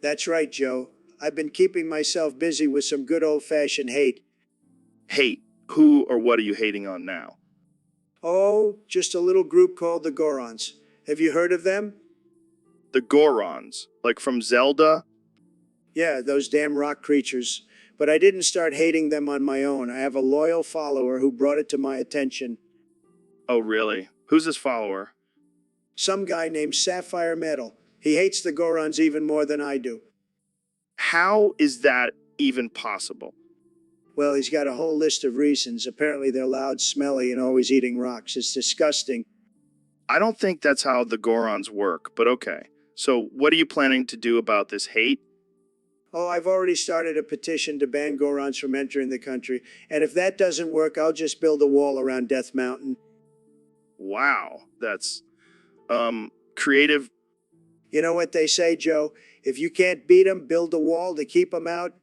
That's right, Joe. I've been keeping myself busy with some good old-fashioned hate. Hate. Who or what are you hating on now? Oh, just a little group called the Gorons. Have you heard of them? The Gorons, like from Zelda? Yeah, those damn rock creatures. But I didn't start hating them on my own. I have a loyal follower who brought it to my attention. Oh, really? Who's this follower? Some guy named Sapphire Metal. He hates the Gorons even more than I do. How is that even possible? Well, he's got a whole list of reasons. Apparently they're loud, smelly, and always eating rocks. It's disgusting. I don't think that's how the Gorons work, but okay. So, what are you planning to do about this hate? Oh, I've already started a petition to ban Gorons from entering the country. And if that doesn't work, I'll just build a wall around Death Mountain. Wow, that's, creative. You know what they say, Joe? If you can't beat 'em, build a wall to keep 'em out.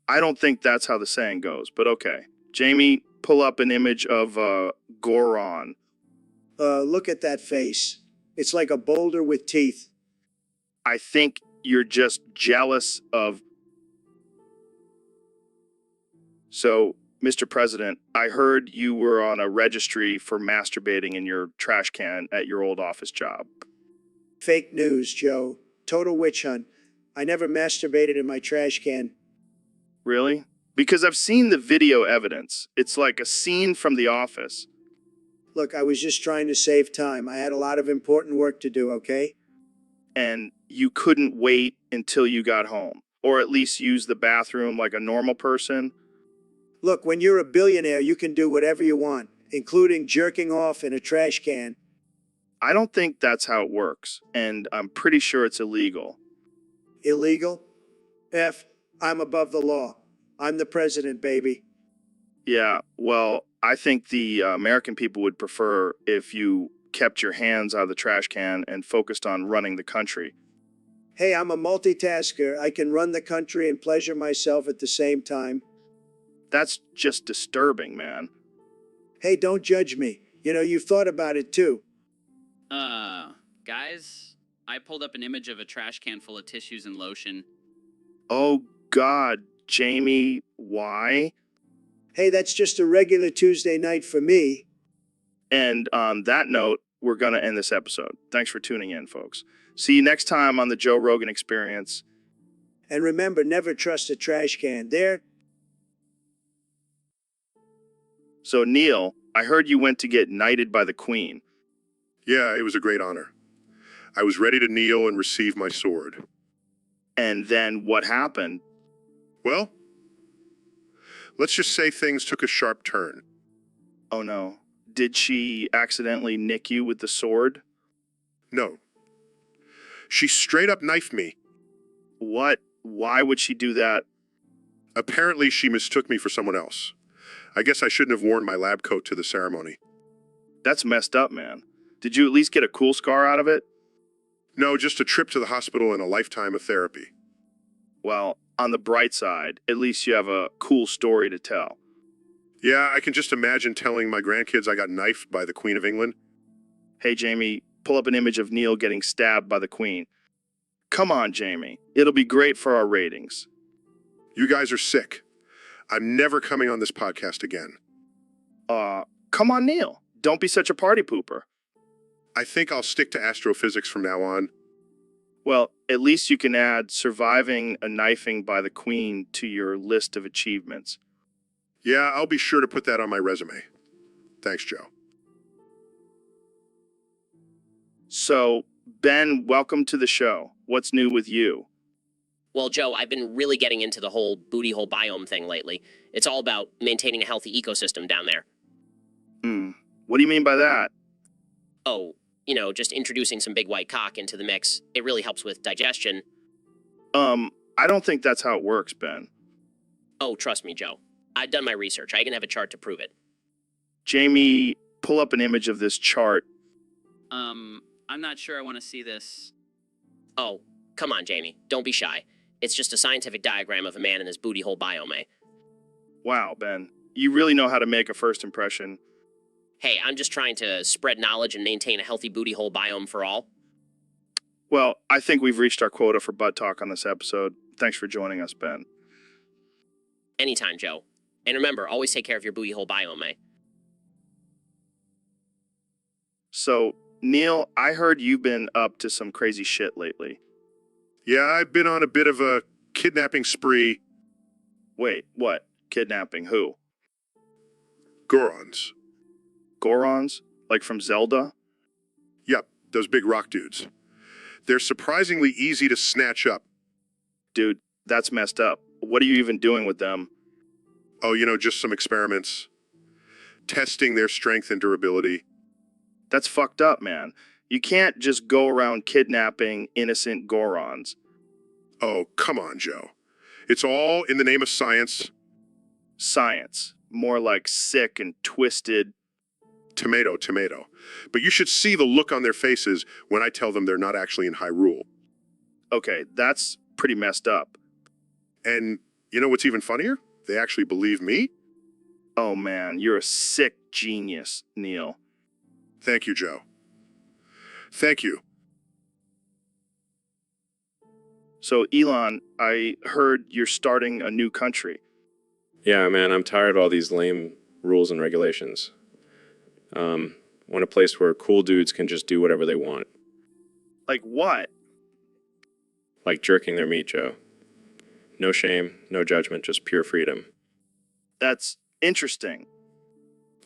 I don't think that's how the saying goes, but okay. Jamie, pull up an image of Goron. Look at that face. It's like a boulder with teeth. I think you're just jealous of... So, Mr. President, I heard you were on a registry for masturbating in your trash can at your old office job. Fake news, Joe. Total witch hunt. I never masturbated in my trash can. Really? Because I've seen the video evidence. It's like a scene from The Office. Look, I was just trying to save time. I had a lot of important work to do, okay? And you couldn't wait until you got home, or at least use the bathroom like a normal person. Look, when you're a billionaire, you can do whatever you want, including jerking off in a trash can. I don't think that's how it works, and I'm pretty sure it's illegal. Illegal? I'm above the law. I'm the president, baby. Yeah, well, I think the American people would prefer if you kept your hands out of the trash can and focused on running the country. Hey, I'm a multitasker. I can run the country and pleasure myself at the same time. That's just disturbing, man. Hey, don't judge me. You know, you've thought about it too. Guys, I pulled up an image of a trash can full of tissues and lotion. Oh, God, Jamie, why? Hey, that's just a regular Tuesday night for me. And on that note, we're going to end this episode. Thanks for tuning in, folks. See you next time on the Joe Rogan Experience. And remember, never trust a trash can. So, Neil, I heard you went to get knighted by the Queen. Yeah, it was a great honor. I was ready to kneel and receive my sword. And then what happened? Well, let's just say things took a sharp turn. Oh, no. Did she accidentally nick you with the sword? No. She straight up knifed me. What? Why would she do that? Apparently, she mistook me for someone else. I guess I shouldn't have worn my lab coat to the ceremony. That's messed up, man. Did you at least get a cool scar out of it? No, just a trip to the hospital and a lifetime of therapy. Well, on the bright side, at least you have a cool story to tell. Yeah, I can just imagine telling my grandkids I got knifed by the Queen of England. Hey, Jamie, pull up an image of Neil getting stabbed by the Queen. Come on, Jamie. It'll be great for our ratings. You guys are sick. I'm never coming on this podcast again. Come on, Neil. Don't be such a party pooper. I think I'll stick to astrophysics from now on. Well, at least you can add surviving a knifing by the Queen to your list of achievements. Yeah, I'll be sure to put that on my resume. Thanks, Joe. So, Ben, welcome to the show. What's new with you? Well, Joe, I've been really getting into the whole booty hole biome thing lately. It's all about maintaining a healthy ecosystem down there. What do you mean by that? Oh, just introducing some big white cock into the mix, it really helps with digestion. I don't think that's how it works, Ben. Oh, trust me, Joe. I've done my research. I even have a chart to prove it. Jamie, pull up an image of this chart. I'm not sure I want to see this. Oh, come on, Jamie. Don't be shy. It's just a scientific diagram of a man in his booty hole biome, eh? Wow, Ben. You really know how to make a first impression. Hey, I'm just trying to spread knowledge and maintain a healthy booty hole biome for all. Well, I think we've reached our quota for butt talk on this episode. Thanks for joining us, Ben. Anytime, Joe. And remember, always take care of your booty hole biome, eh? So, Neil, I heard you've been up to some crazy shit lately. Yeah, I've been on a bit of a kidnapping spree. Wait, what? Kidnapping who? Gorons. Gorons? Like from Zelda? Yep, those big rock dudes. They're surprisingly easy to snatch up. Dude, that's messed up. What are you even doing with them? Oh, just some experiments. Testing their strength and durability. That's fucked up, man. You can't just go around kidnapping innocent Gorons. Oh, come on, Joe. It's all in the name of science. Science. More like sick and twisted. Tomato, tomato. But you should see the look on their faces when I tell them they're not actually in Hyrule. Okay, that's pretty messed up. And you know what's even funnier? They actually believe me. Oh man, you're a sick genius, Neil. Thank you, Joe. Thank you. So, Elon, I heard you're starting a new country. Yeah, man, I'm tired of all these lame rules and regulations. Want a place where cool dudes can just do whatever they want. Like what? Like jerking their meat, Joe. No shame, no judgment, just pure freedom. That's interesting.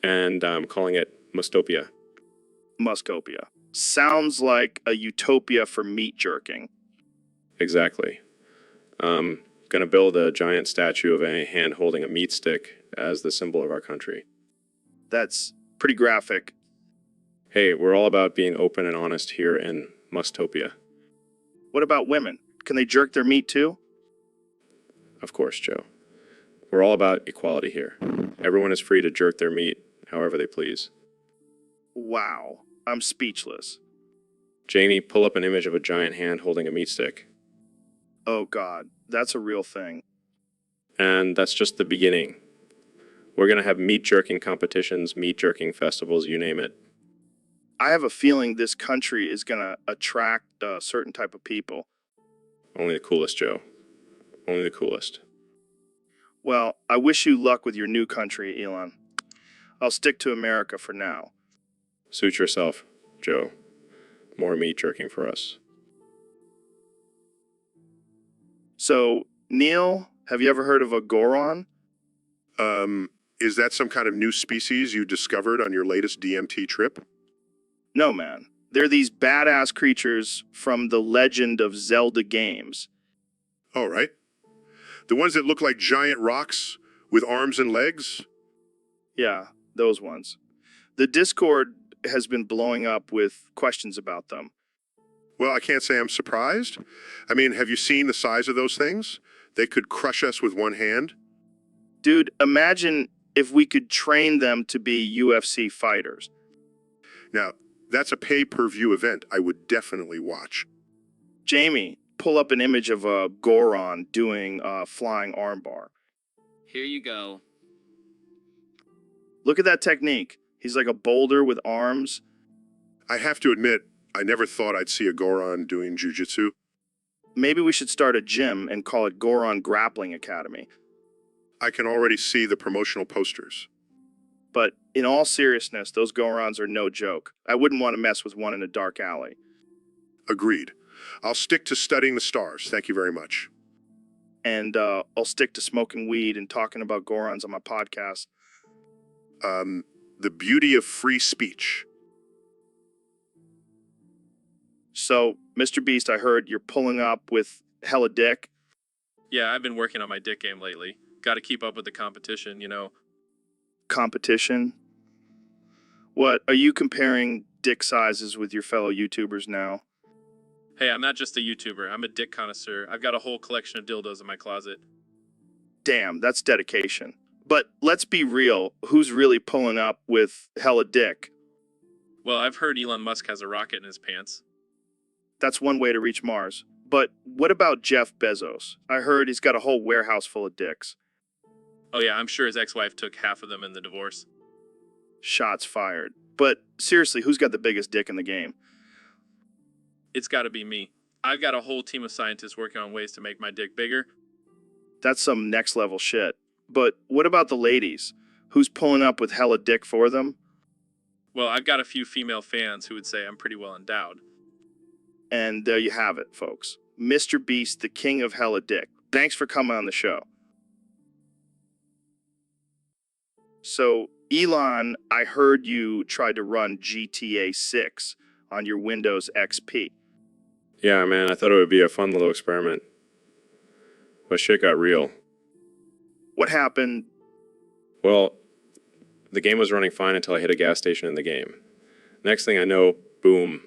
And I'm calling it Mustopia. Muscopia. Sounds like a utopia for meat jerking. Exactly. Gonna build a giant statue of a hand holding a meat stick as the symbol of our country. That's pretty graphic. Hey, we're all about being open and honest here in Mustopia. What about women? Can they jerk their meat too? Of course, Joe. We're all about equality here. Everyone is free to jerk their meat however they please. Wow, I'm speechless. Jamie, pull up an image of a giant hand holding a meat stick. Oh God, that's a real thing. And that's just the beginning. We're going to have meat jerking competitions, meat jerking festivals, you name it. I have a feeling this country is going to attract a certain type of people. Only the coolest, Joe. Only the coolest. Well, I wish you luck with your new country, Elon. I'll stick to America for now. Suit yourself, Joe. More meat jerking for us. So, Neil, have you ever heard of a Goron? Is that some kind of new species you discovered on your latest DMT trip? No, man. They're these badass creatures from the Legend of Zelda games. All right. The ones that look like giant rocks with arms and legs? Yeah, those ones. The Discord has been blowing up with questions about them. Well, I can't say I'm surprised. I mean, have you seen the size of those things? They could crush us with one hand. Dude, imagine if we could train them to be UFC fighters. Now, that's a pay-per-view event I would definitely watch. Jamie, pull up an image of a Goron doing a flying armbar. Here you go. Look at that technique. He's like a boulder with arms. I have to admit, I never thought I'd see a Goron doing jujitsu. Maybe we should start a gym and call it Goron Grappling Academy. I can already see the promotional posters. But in all seriousness, those Gorons are no joke. I wouldn't want to mess with one in a dark alley. Agreed. I'll stick to studying the stars. Thank you very much. And I'll stick to smoking weed and talking about Gorons on my podcast. The beauty of free speech. So, Mr. Beast, I heard you're pulling up with hella dick. Yeah, I've been working on my dick game lately. Got to keep up with the competition, Competition? What, are you comparing dick sizes with your fellow YouTubers now? Hey, I'm not just a YouTuber. I'm a dick connoisseur. I've got a whole collection of dildos in my closet. Damn, that's dedication. But let's be real, who's really pulling up with hella dick? Well, I've heard Elon Musk has a rocket in his pants. That's one way to reach Mars. But what about Jeff Bezos? I heard he's got a whole warehouse full of dicks. Oh yeah, I'm sure his ex-wife took half of them in the divorce. Shots fired. But seriously, who's got the biggest dick in the game? It's gotta be me. I've got a whole team of scientists working on ways to make my dick bigger. That's some next level shit. But what about the ladies? Who's pulling up with hella dick for them? Well, I've got a few female fans who would say I'm pretty well endowed. And there you have it, folks. Mr. Beast, the king of hella dick. Thanks for coming on the show. So, Elon, I heard you tried to run GTA 6 on your Windows XP. Yeah, man, I thought it would be a fun little experiment. But shit got real. What happened? Well, the game was running fine until I hit a gas station in the game. Next thing I know, boom.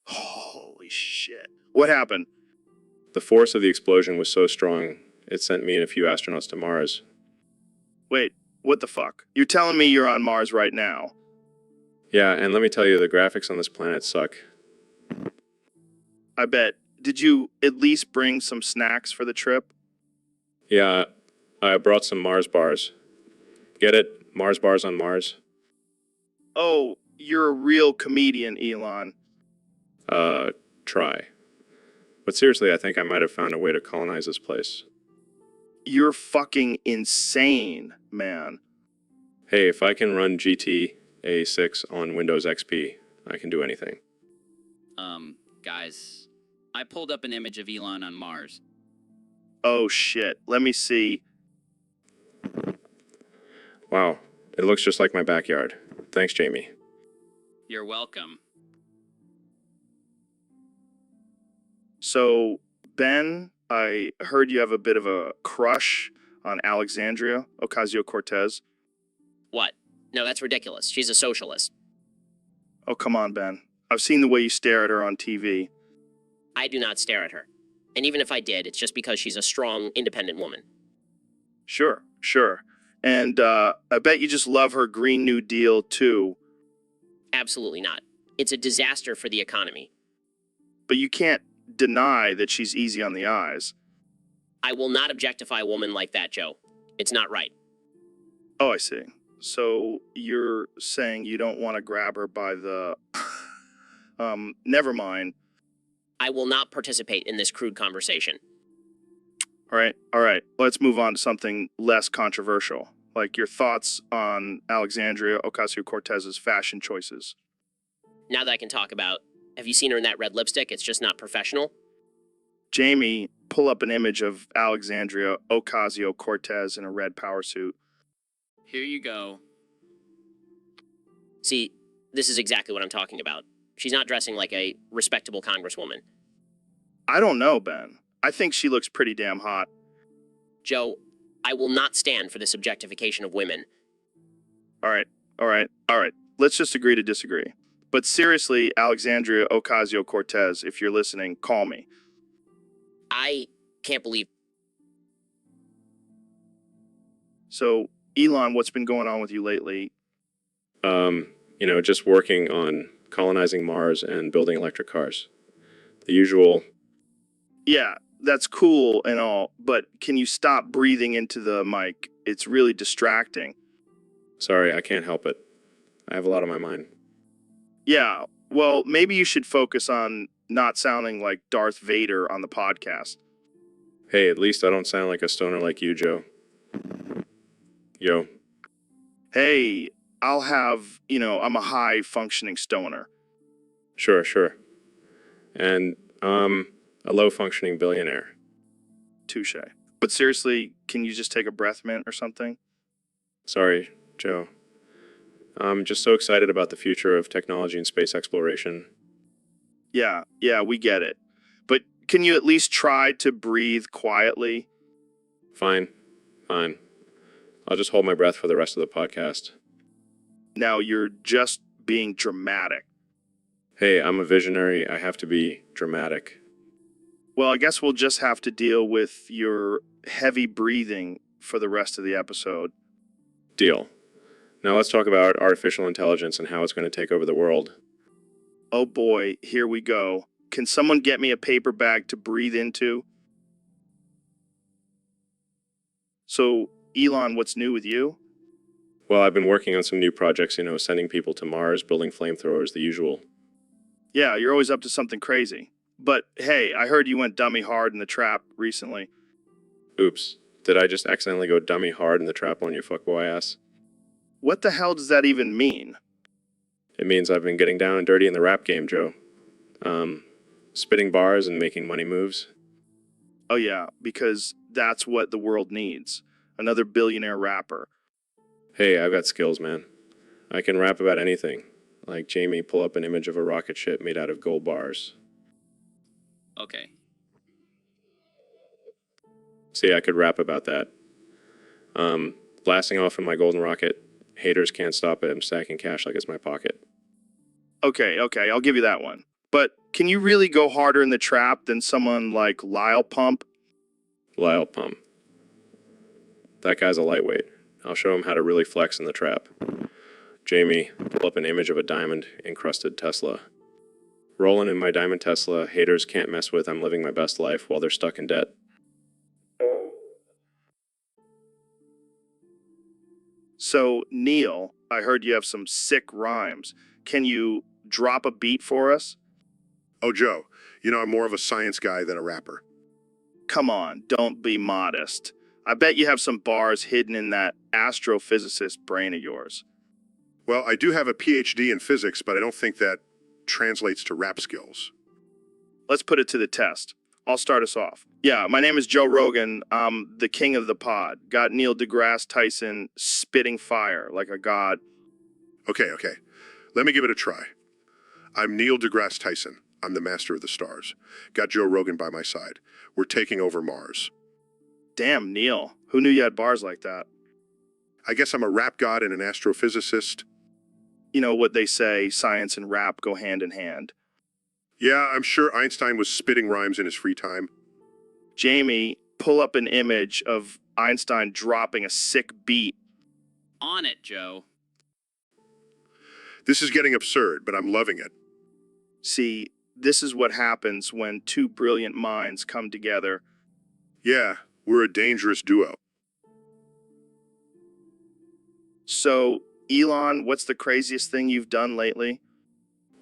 Holy shit. What happened? The force of the explosion was so strong, it sent me and a few astronauts to Mars. Wait, what the fuck? You're telling me you're on Mars right now? Yeah, and let me tell you, the graphics on this planet suck. I bet. Did you at least bring some snacks for the trip? Yeah, I brought some Mars bars. Get it? Mars bars on Mars? Oh, you're a real comedian, Elon. Try. But seriously, I think I might have found a way to colonize this place. You're fucking insane, man. Hey, if I can run GTA 6 on Windows XP, I can do anything. Guys, I pulled up an image of Elon on Mars. Oh shit, let me see. Wow, it looks just like my backyard. Thanks, Jamie. You're welcome. So, Ben, I heard you have a bit of a crush on Alexandria Ocasio-Cortez. What? No, that's ridiculous. She's a socialist. Oh, come on, Ben. I've seen the way you stare at her on TV. I do not stare at her. And even if I did, it's just because she's a strong, independent woman. Sure. And I bet you just love her Green New Deal, too. Absolutely not. It's a disaster for the economy. But you can't deny that she's easy on the eyes. I will not objectify a woman like that, Joe. It's not right. Oh, I see. So you're saying you don't want to grab her by the... never mind. I will not participate in this crude conversation. All right. Let's move on to something less controversial, like your thoughts on Alexandria Ocasio-Cortez's fashion choices. Now that I can talk about, have you seen her in that red lipstick? It's just not professional. Jamie, pull up an image of Alexandria Ocasio-Cortez in a red power suit. Here you go. See, this is exactly what I'm talking about. She's not dressing like a respectable congresswoman. I don't know, Ben. I think she looks pretty damn hot. Joe, I will not stand for this objectification of women. All right. Let's just agree to disagree. But seriously, Alexandria Ocasio-Cortez, if you're listening, call me. I can't believe... So, Elon, what's been going on with you lately? Just working on colonizing Mars and building electric cars. The usual. Yeah, that's cool and all, but can you stop breathing into the mic? It's really distracting. Sorry, I can't help it. I have a lot on my mind. Yeah, well, maybe you should focus on not sounding like Darth Vader on the podcast. Hey, at least I don't sound like a stoner like you, Joe. Yo. Hey, I'll have, I'm a high-functioning stoner. Sure. And, a low-functioning billionaire. Touche. But seriously, can you just take a breath mint or something? Sorry, Joe. I'm just so excited about the future of technology and space exploration. Yeah, we get it. But can you at least try to breathe quietly? Fine. I'll just hold my breath for the rest of the podcast. Now you're just being dramatic. Hey, I'm a visionary. I have to be dramatic. Well, I guess we'll just have to deal with your heavy breathing for the rest of the episode. Deal. Now let's talk about artificial intelligence and how it's going to take over the world. Oh boy, here we go. Can someone get me a paper bag to breathe into? So, Elon, what's new with you? Well, I've been working on some new projects, sending people to Mars, building flamethrowers, the usual. Yeah, you're always up to something crazy. But hey, I heard you went dummy hard in the trap recently. Oops. Did I just accidentally go dummy hard in the trap on you, fuckboy ass? What the hell does that even mean? It means I've been getting down and dirty in the rap game, Joe. Spitting bars and making money moves. Oh yeah, because that's what the world needs. Another billionaire rapper. Hey, I've got skills, man. I can rap about anything. Like Jamie pull up an image of a rocket ship made out of gold bars. Okay. See, I could rap about that. Blasting off in my golden rocket. Haters can't stop it. I'm stacking cash like it's my pocket. Okay, I'll give you that one. But can you really go harder in the trap than someone like Lyle Pump? Lyle Pump. That guy's a lightweight. I'll show him how to really flex in the trap. Jamie, pull up an image of a diamond-encrusted Tesla. Rolling in my diamond Tesla, haters can't mess with. I'm living my best life while they're stuck in debt. So, Neil, I heard you have some sick rhymes. Can you drop a beat for us? Oh, Joe, I'm more of a science guy than a rapper. Come on, don't be modest. I bet you have some bars hidden in that astrophysicist brain of yours. Well, I do have a PhD in physics, but I don't think that translates to rap skills. Let's put it to the test. I'll start us off. Yeah, my name is Joe Rogan. I'm the king of the pod. Got Neil deGrasse Tyson spitting fire like a god. Okay. Let me give it a try. I'm Neil deGrasse Tyson. I'm the master of the stars. Got Joe Rogan by my side. We're taking over Mars. Damn, Neil. Who knew you had bars like that? I guess I'm a rap god and an astrophysicist. You know what they say, science and rap go hand in hand. Yeah, I'm sure Einstein was spitting rhymes in his free time. Jamie, pull up an image of Einstein dropping a sick beat. On it, Joe. This is getting absurd, but I'm loving it. See, this is what happens when two brilliant minds come together. Yeah, we're a dangerous duo. So, Elon, what's the craziest thing you've done lately?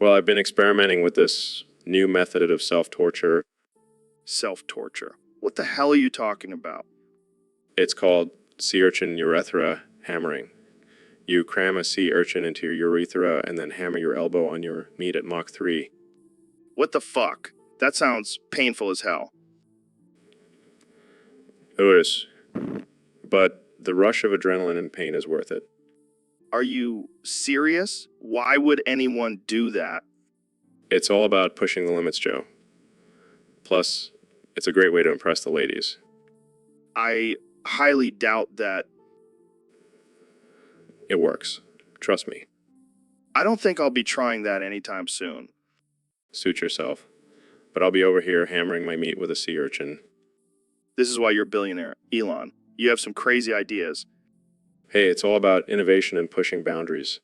Well, I've been experimenting with this new method of self-torture. Self-torture. What the hell are you talking about? It's called sea urchin urethra hammering. You cram a sea urchin into your urethra and then hammer your elbow on your meat at Mach 3. What the fuck? That sounds painful as hell. It is. But the rush of adrenaline and pain is worth it. Are you serious? Why would anyone do that? It's all about pushing the limits, Joe. Plus, it's a great way to impress the ladies. I highly doubt that. It works. Trust me. I don't think I'll be trying that anytime soon. Suit yourself. But I'll be over here hammering my meat with a sea urchin. This is why you're a billionaire, Elon. You have some crazy ideas. Hey, it's all about innovation and pushing boundaries.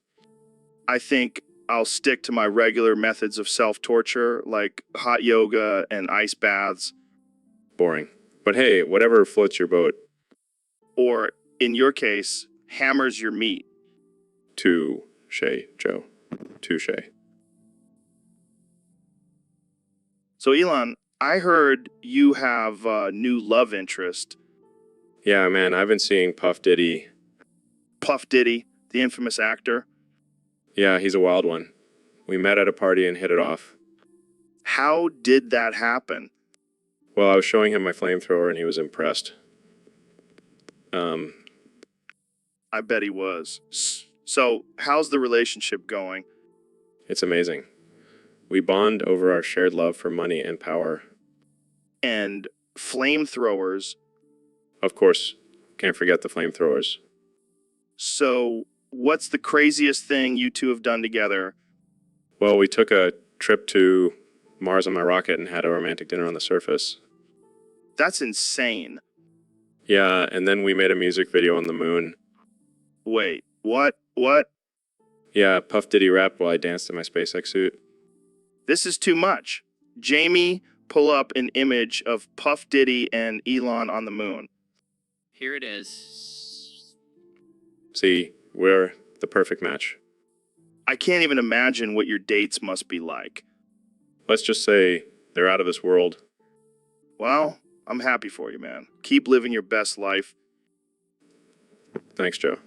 I think I'll stick to my regular methods of self-torture, like hot yoga and ice baths. Boring. But hey, whatever floats your boat. Or, in your case, hammers your meat. Touche, Joe. Touche. So, Elon, I heard you have a new love interest. Yeah, man, I've been seeing Puff Diddy. Puff Diddy, the infamous actor. Yeah, he's a wild one. We met at a party and hit it off. How did that happen? Well, I was showing him my flamethrower and he was impressed. I bet he was. So, how's the relationship going? It's amazing. We bond over our shared love for money and power. And flamethrowers. Of course, can't forget the flamethrowers. So, what's the craziest thing you two have done together? Well, we took a trip to Mars on my rocket and had a romantic dinner on the surface. That's insane. Yeah, and then we made a music video on the moon. Wait, what? What? Yeah, Puff Diddy rapped while I danced in my SpaceX suit. This is too much. Jamie, pull up an image of Puff Diddy and Elon on the moon. Here it is. See, we're the perfect match. I can't even imagine what your dates must be like. Let's just say they're out of this world. Well, I'm happy for you, man. Keep living your best life. Thanks, Joe.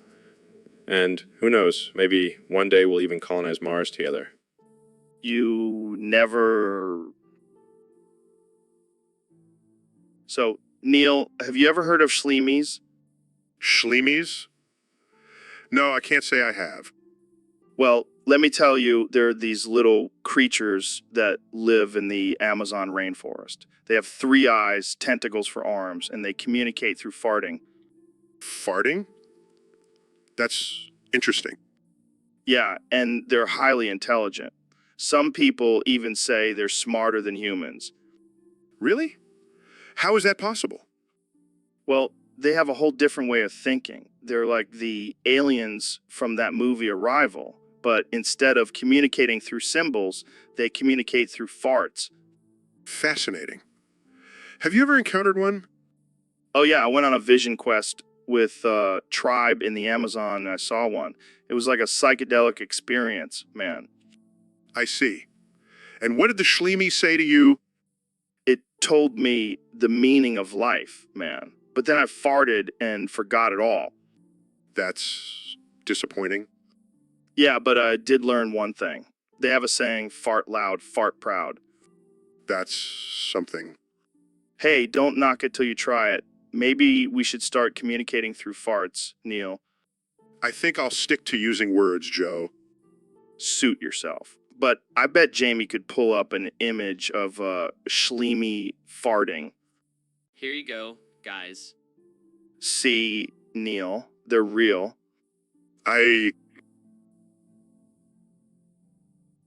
And who knows, maybe one day we'll even colonize Mars together. You never... So, Neil, have you ever heard of Schlemies? Schlemies? No, I can't say I have. Well, let me tell you, there are these little creatures that live in the Amazon rainforest. They have 3 eyes, tentacles for arms, and they communicate through farting. Farting? That's interesting. Yeah, and they're highly intelligent. Some people even say they're smarter than humans. Really? How is that possible? Well, they have a whole different way of thinking. They're like the aliens from that movie Arrival, but instead of communicating through symbols, they communicate through farts. Fascinating. Have you ever encountered one? Oh yeah, I went on a vision quest with a tribe in the Amazon and I saw one. It was like a psychedelic experience, man. I see. And what did the Schleemy say to you? It told me the meaning of life, man. But then I farted and forgot it all. That's disappointing. Yeah, but I did learn one thing. They have a saying, fart loud, fart proud. That's something. Hey, don't knock it till you try it. Maybe we should start communicating through farts, Neil. I think I'll stick to using words, Joe. Suit yourself. But I bet Jamie could pull up an image of Schleemy farting. Here you go, guys. See, Neil, they're real.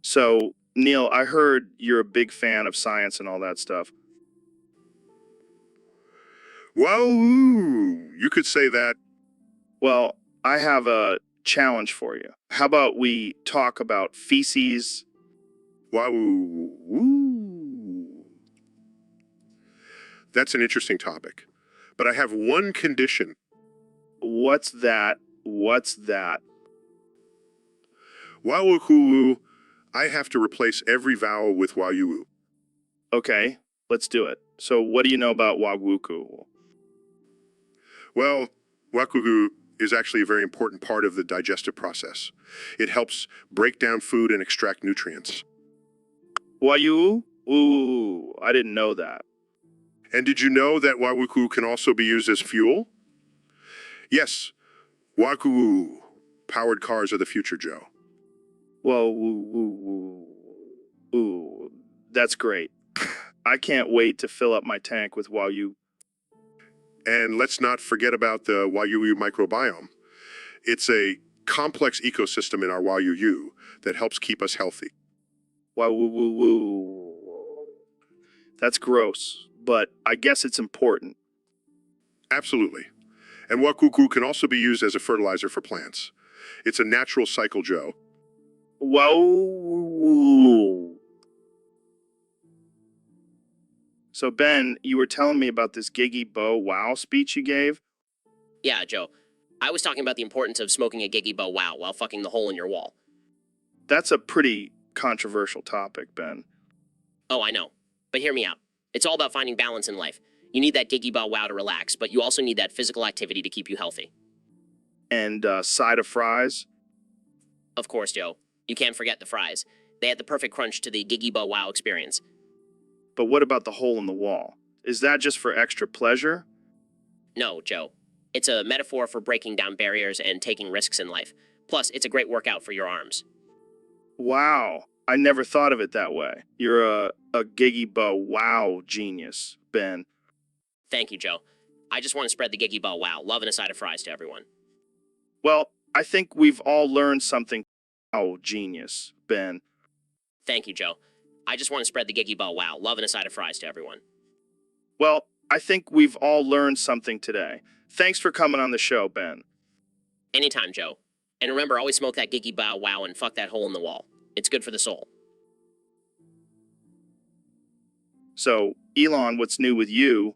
So, Neil, I heard you're a big fan of science and all that stuff. Well, you could say that. Well, I have a challenge for you. How about we talk about feces? Wow. That's an interesting topic. But I have one condition. What's that? What's that? Wawuku, I have to replace every vowel with wayuu. Okay, let's do it. So what do you know about Wagwuku? Well, wakugu is actually a very important part of the digestive process. It helps break down food and extract nutrients. Wayu? Ooh, I didn't know that. And did you know that wakugu can also be used as fuel? Yes, wakugu. Powered cars are the future, Joe. Well, ooh, that's great. I can't wait to fill up my tank with Wayu. And let's not forget about the Wayuu microbiome. It's a complex ecosystem in our Wayuu that helps keep us healthy. Wawu. That's gross, but I guess it's important. Absolutely. And wakuku can also be used as a fertilizer for plants. It's a natural cycle, Joe. Wow. So, Ben, you were telling me about this Giggy Bow Wow speech you gave? Yeah, Joe. I was talking about the importance of smoking a Giggy Bow Wow while fucking the hole in your wall. That's a pretty controversial topic, Ben. Oh, I know. But hear me out. It's all about finding balance in life. You need that Giggy Bow Wow to relax, but you also need that physical activity to keep you healthy. And side of fries? Of course, Joe. You can't forget the fries. They add the perfect crunch to the Giggy Bow Wow experience. But what about the hole in the wall? Is that just for extra pleasure? No, Joe. It's a metaphor for breaking down barriers and taking risks in life. Plus, it's a great workout for your arms. Wow, I never thought of it that way. You're a Giggy Bow Wow genius, Ben. Thank you, Joe. I just want to spread the Giggy Bow Wow, love and a side of fries to everyone. Well, I think we've all learned something. Wow, genius, Ben. Thank you, Joe. I just want to spread the Gicky Ball wow. Love and a side of fries to everyone. Well, I think we've all learned something today. Thanks for coming on the show, Ben. Anytime, Joe. And remember, always smoke that Gicky Bow wow and fuck that hole in the wall. It's good for the soul. So, Elon, what's new with you?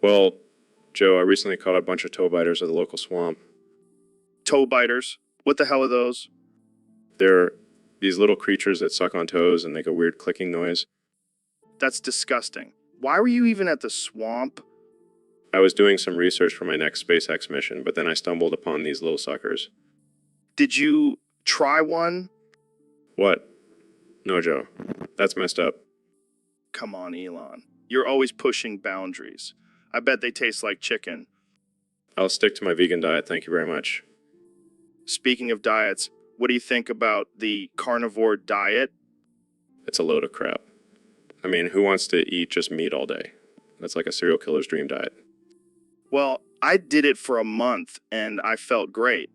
Well, Joe, I recently caught a bunch of toe biters at the local swamp. Toe biters? What the hell are those? They're these little creatures that suck on toes and make a weird clicking noise. That's disgusting. Why were you even at the swamp? I was doing some research for my next SpaceX mission, but then I stumbled upon these little suckers. Did you try one? What? No, Joe. That's messed up. Come on, Elon. You're always pushing boundaries. I bet they taste like chicken. I'll stick to my vegan diet, thank you very much. Speaking of diets, what do you think about the carnivore diet? It's a load of crap. I mean, who wants to eat just meat all day? That's like a serial killer's dream diet. Well, I did it for a month and I felt great.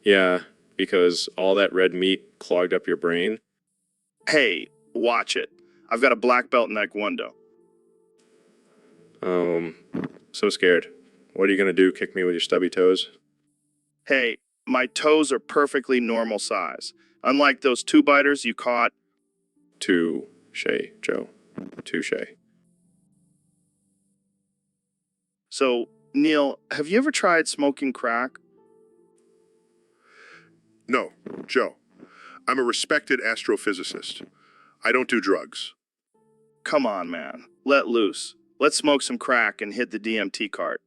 Yeah, because all that red meat clogged up your brain. Hey, watch it. I've got a black belt in Taekwondo. So scared. What are you gonna do, kick me with your stubby toes? Hey, my toes are perfectly normal size. Unlike those two biters you caught. Touche, Joe. Touche. So, Neil, have you ever tried smoking crack? No, Joe. I'm a respected astrophysicist. I don't do drugs. Come on, man. Let loose. Let's smoke some crack and hit the DMT cart.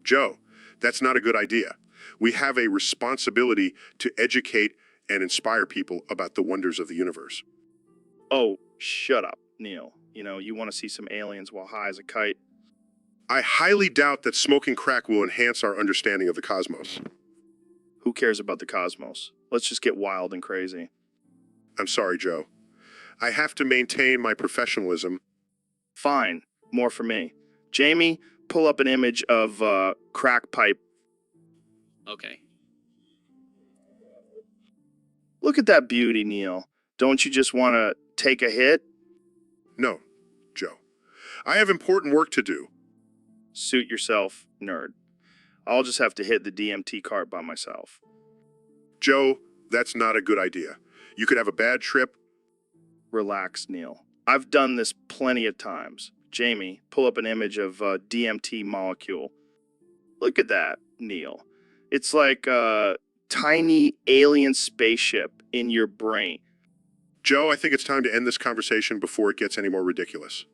Joe, that's not a good idea. We have a responsibility to educate and inspire people about the wonders of the universe. Oh, shut up, Neil. You want to see some aliens while high as a kite. I highly doubt that smoking crack will enhance our understanding of the cosmos. Who cares about the cosmos? Let's just get wild and crazy. I'm sorry, Joe. I have to maintain my professionalism. Fine. More for me. Jamie, pull up an image of crack pipe. Okay. Look at that beauty, Neil. Don't you just want to take a hit? No, Joe. I have important work to do. Suit yourself, nerd. I'll just have to hit the DMT cart by myself. Joe, that's not a good idea. You could have a bad trip. Relax, Neil. I've done this plenty of times. Jamie, pull up an image of a DMT molecule. Look at that, Neil. It's like a tiny alien spaceship in your brain. Joe, I think it's time to end this conversation before it gets any more ridiculous.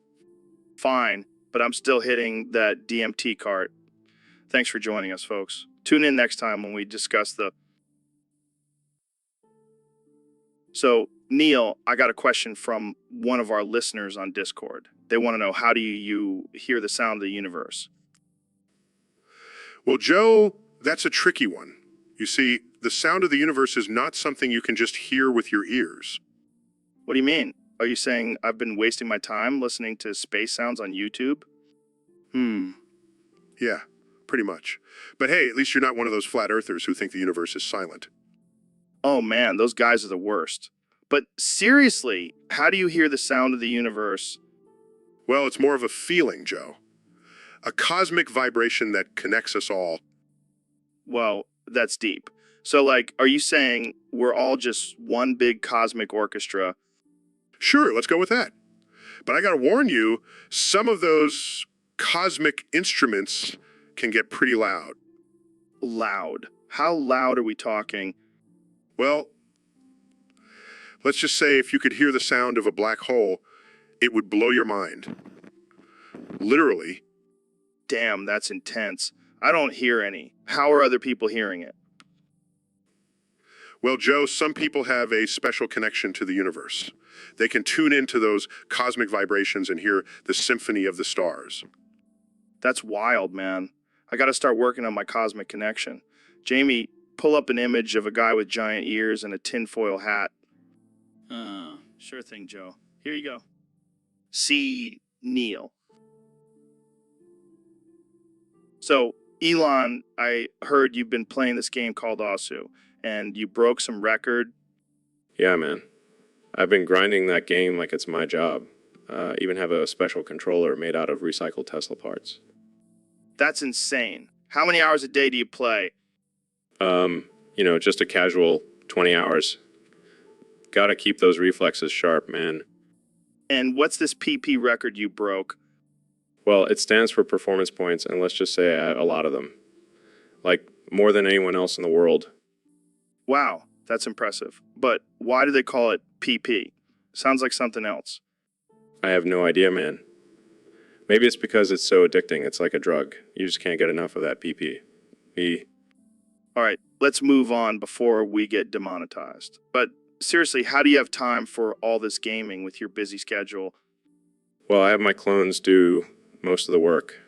Fine, but I'm still hitting that DMT cart. Thanks for joining us, folks. Tune in next time when we discuss the... So, Neil, I got a question from one of our listeners on Discord. They want to know, how do you hear the sound of the universe? Well, Joe, that's a tricky one. You see, the sound of the universe is not something you can just hear with your ears. What do you mean? Are you saying I've been wasting my time listening to space sounds on YouTube? Yeah, pretty much. But hey, at least you're not one of those flat earthers who think the universe is silent. Oh man, those guys are the worst. But seriously, how do you hear the sound of the universe? Well, it's more of a feeling, Joe. A cosmic vibration that connects us all. Well, that's deep. So, like, are you saying we're all just one big cosmic orchestra? Sure, let's go with that. But I gotta warn you, some of those cosmic instruments can get pretty loud. Loud. How loud are we talking? Well, let's just say if you could hear the sound of a black hole, it would blow your mind. Literally. Damn, that's intense. I don't hear any. How are other people hearing it? Well, Joe, some people have a special connection to the universe. They can tune into those cosmic vibrations and hear the symphony of the stars. That's wild, man. I gotta start working on my cosmic connection. Jamie, pull up an image of a guy with giant ears and a tinfoil hat. Sure thing, Joe. Here you go. See Neil. So, Elon, I heard you've been playing this game called Osu, and you broke some record. Yeah, man. I've been grinding that game like it's my job. Even have a special controller made out of recycled Tesla parts. That's insane. How many hours a day do you play? Just a casual 20 hours. Gotta keep those reflexes sharp, man. And what's this PP record you broke? Well, it stands for performance points, and let's just say I have a lot of them. Like, more than anyone else in the world. Wow, that's impressive. But why do they call it PP? Sounds like something else. I have no idea, man. Maybe it's because it's so addicting. It's like a drug. You just can't get enough of that PP. All right, let's move on before we get demonetized. But seriously, how do you have time for all this gaming with your busy schedule? Well, I have my clones do most of the work.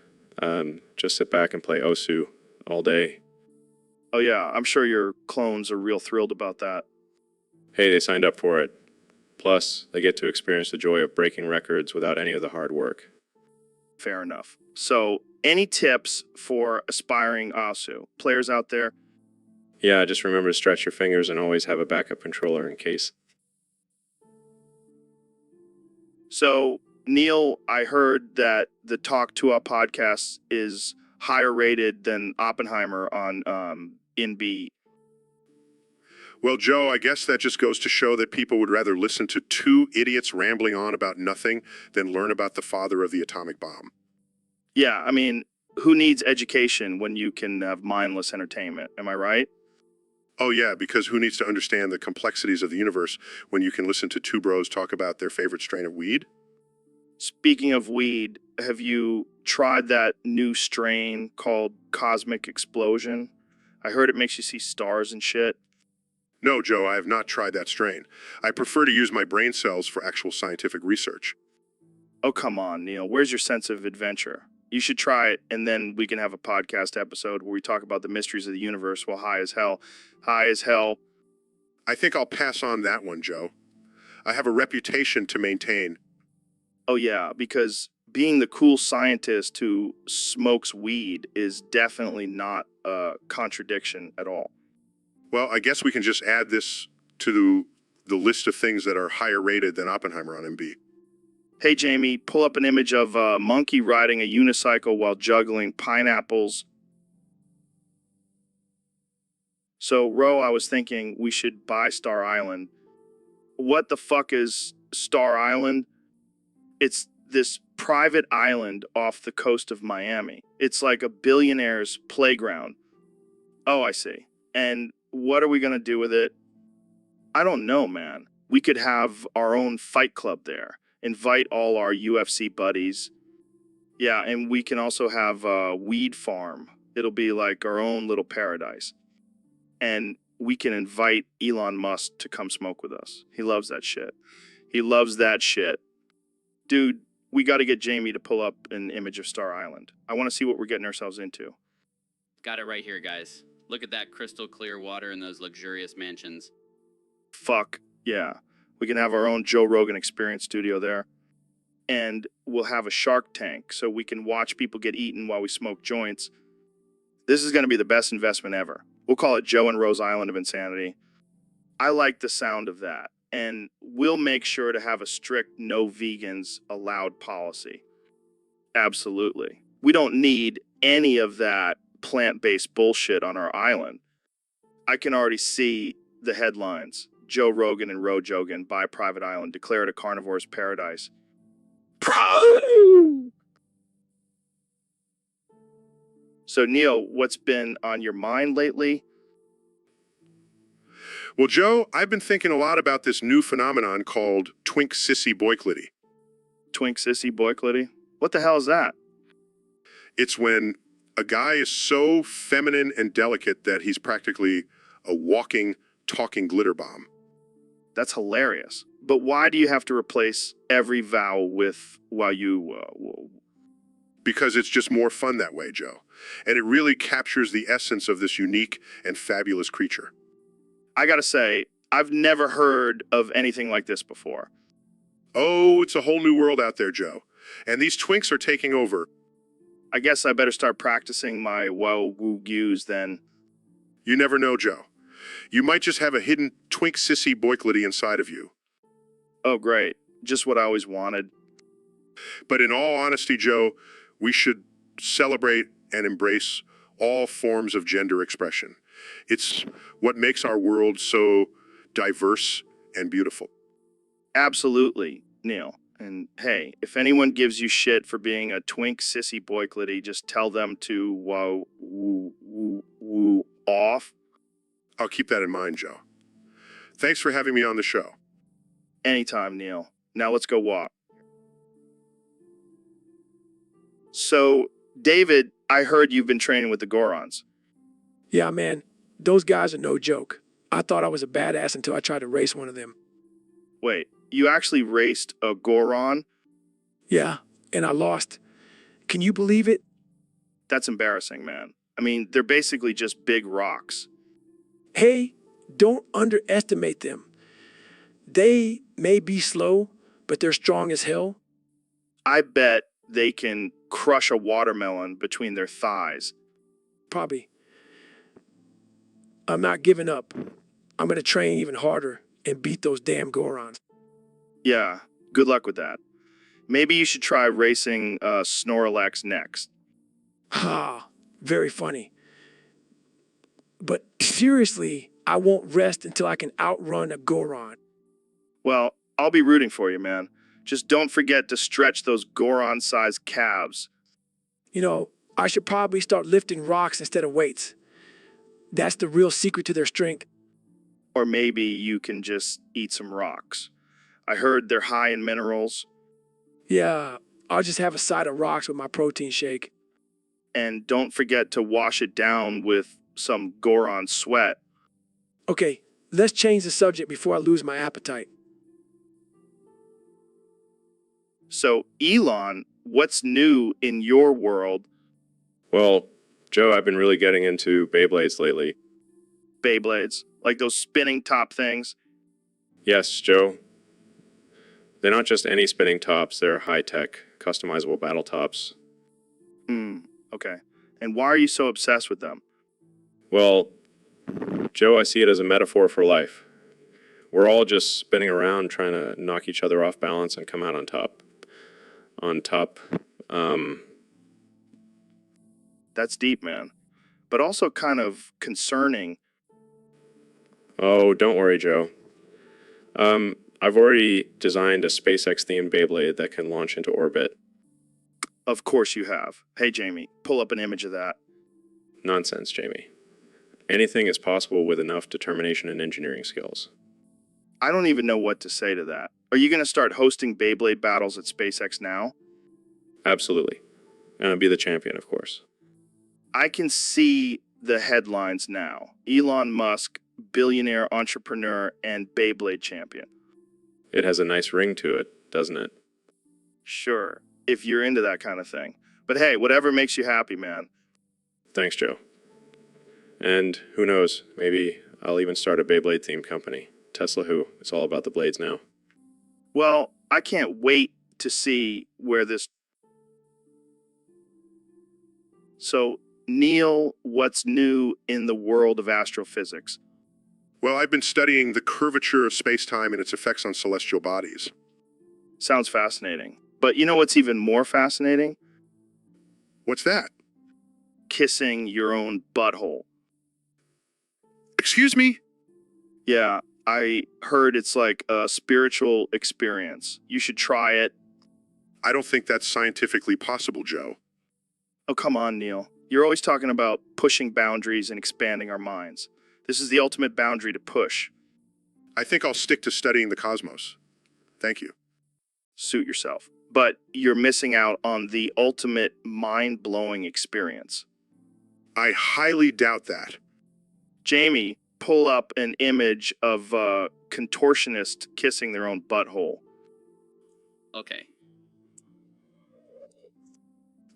Just sit back and play Osu all day. Oh yeah, I'm sure your clones are real thrilled about that. Hey, they signed up for it. Plus, they get to experience the joy of breaking records without any of the hard work. Fair enough. So, any tips for aspiring Osu players out there? Yeah, just remember to stretch your fingers and always have a backup controller in case. So, Neil, I heard that the Talk to Our podcast is higher rated than Oppenheimer on NB. Well, Joe, I guess that just goes to show that people would rather listen to two idiots rambling on about nothing than learn about the father of the atomic bomb. Yeah, I mean, who needs education when you can have mindless entertainment? Am I right? Oh, yeah, because who needs to understand the complexities of the universe when you can listen to two bros talk about their favorite strain of weed? Speaking of weed, have you tried that new strain called Cosmic Explosion? I heard it makes you see stars and shit. No, Joe, I have not tried that strain. I prefer to use my brain cells for actual scientific research. Oh, come on, Neil. Where's your sense of adventure? You should try it, and then we can have a podcast episode where we talk about the mysteries of the universe while high as hell. High as hell. I think I'll pass on that one, Joe. I have a reputation to maintain. Oh, yeah, because being the cool scientist who smokes weed is definitely not a contradiction at all. Well, I guess we can just add this to the list of things that are higher rated than Oppenheimer on MB. Hey, Jamie, pull up an image of a monkey riding a unicycle while juggling pineapples. So, Ro, I was thinking we should buy Star Island. What the fuck is Star Island? It's this private island off the coast of Miami. It's like a billionaire's playground. Oh, I see. And what are we going to do with it? I don't know, man. We could have our own fight club there. Invite all our UFC buddies. Yeah, and we can also have a weed farm. It'll be like our own little paradise. And we can invite Elon Musk to come smoke with us. He loves that shit. He loves that shit. Dude, we got to get Jamie to pull up an image of Star Island. I want to see what we're getting ourselves into. Got it right here, guys. Look at that crystal clear water and those luxurious mansions. Fuck, yeah. We can have our own Joe Rogan Experience studio there. And we'll have a shark tank so we can watch people get eaten while we smoke joints. This is going to be the best investment ever. We'll call it Joe and Rose Island of Insanity. I like the sound of that. And we'll make sure to have a strict no vegans allowed policy. Absolutely. We don't need any of that plant-based bullshit on our island. I can already see the headlines. Joe Rogan and Ro Jogan buy private island, declare it a carnivore's paradise. So, Neil, what's been on your mind lately? Well, Joe, I've been thinking a lot about this new phenomenon called twink sissy boyclity. Twink sissy boyclity? What the hell is that? It's when a guy is so feminine and delicate that he's practically a walking, talking glitter bomb. That's hilarious. But why do you have to replace every vowel with while you... Because it's just more fun that way, Joe. And it really captures the essence of this unique and fabulous creature. I gotta say, I've never heard of anything like this before. Oh, it's a whole new world out there, Joe. And these twinks are taking over. I guess I better start practicing my woo-goos then. You never know, Joe. You might just have a hidden twink sissy boyclity inside of you. Oh, great. Just what I always wanted. But in all honesty, Joe, we should celebrate and embrace all forms of gender expression. It's what makes our world so diverse and beautiful. Absolutely, Neil. And hey, if anyone gives you shit for being a twink sissy boyclitty, just tell them to woo off. I'll keep that in mind, Joe. Thanks for having me on the show. Anytime, Neil. Now let's go walk. So, David, I heard you've been training with the Gorons. Yeah, man, those guys are no joke. I thought I was a badass until I tried to race one of them. Wait, you actually raced a Goron? Yeah, and I lost. Can you believe it? That's embarrassing, man. I mean, they're basically just big rocks. Hey, don't underestimate them. They may be slow, but they're strong as hell. I bet they can crush a watermelon between their thighs. Probably. I'm not giving up. I'm going to train even harder and beat those damn Gorons. Yeah, good luck with that. Maybe you should try racing Snorlax next. Ha, very funny. But seriously, I won't rest until I can outrun a Goron. Well, I'll be rooting for you, man. Just don't forget to stretch those Goron-sized calves. You know, I should probably start lifting rocks instead of weights. That's the real secret to their strength. Or maybe you can just eat some rocks. I heard they're high in minerals. Yeah, I'll just have a side of rocks with my protein shake. And don't forget to wash it down with some Goron sweat. Okay, let's change the subject before I lose my appetite. So, Elon, what's new in your world? Well, Joe, I've been really getting into Beyblades lately. Beyblades, like those spinning top things? Yes, Joe. They're not just any spinning tops, they're high-tech, customizable battle tops. Okay. And why are you so obsessed with them? Well, Joe, I see it as a metaphor for life. We're all just spinning around trying to knock each other off balance and come out on top. That's deep, man. But also kind of concerning. Oh, don't worry, Joe. I've already designed a SpaceX-themed Beyblade that can launch into orbit. Of course you have. Hey, Jamie, pull up an image of that. Nonsense, Jamie. Anything is possible with enough determination and engineering skills. I don't even know what to say to that. Are you going to start hosting Beyblade battles at SpaceX now? Absolutely. And I'll be the champion, of course. I can see the headlines now. Elon Musk, billionaire entrepreneur and Beyblade champion. It has a nice ring to it, doesn't it? Sure, if you're into that kind of thing. But hey, whatever makes you happy, man. Thanks, Joe. And who knows, maybe I'll even start a Beyblade-themed company. Tesla who? It's all about the blades now. Well, I can't wait to see where this... So, Neil, what's new in the world of astrophysics? Well, I've been studying the curvature of space-time and its effects on celestial bodies. Sounds fascinating. But you know what's even more fascinating? What's that? Kissing your own butthole. Excuse me? Yeah, I heard it's like a spiritual experience. You should try it. I don't think that's scientifically possible, Joe. Oh, come on, Neil. You're always talking about pushing boundaries and expanding our minds. This is the ultimate boundary to push. I think I'll stick to studying the cosmos. Thank you. Suit yourself. But you're missing out on the ultimate mind-blowing experience. I highly doubt that. Jamie, pull up an image of a contortionist kissing their own butthole. Okay.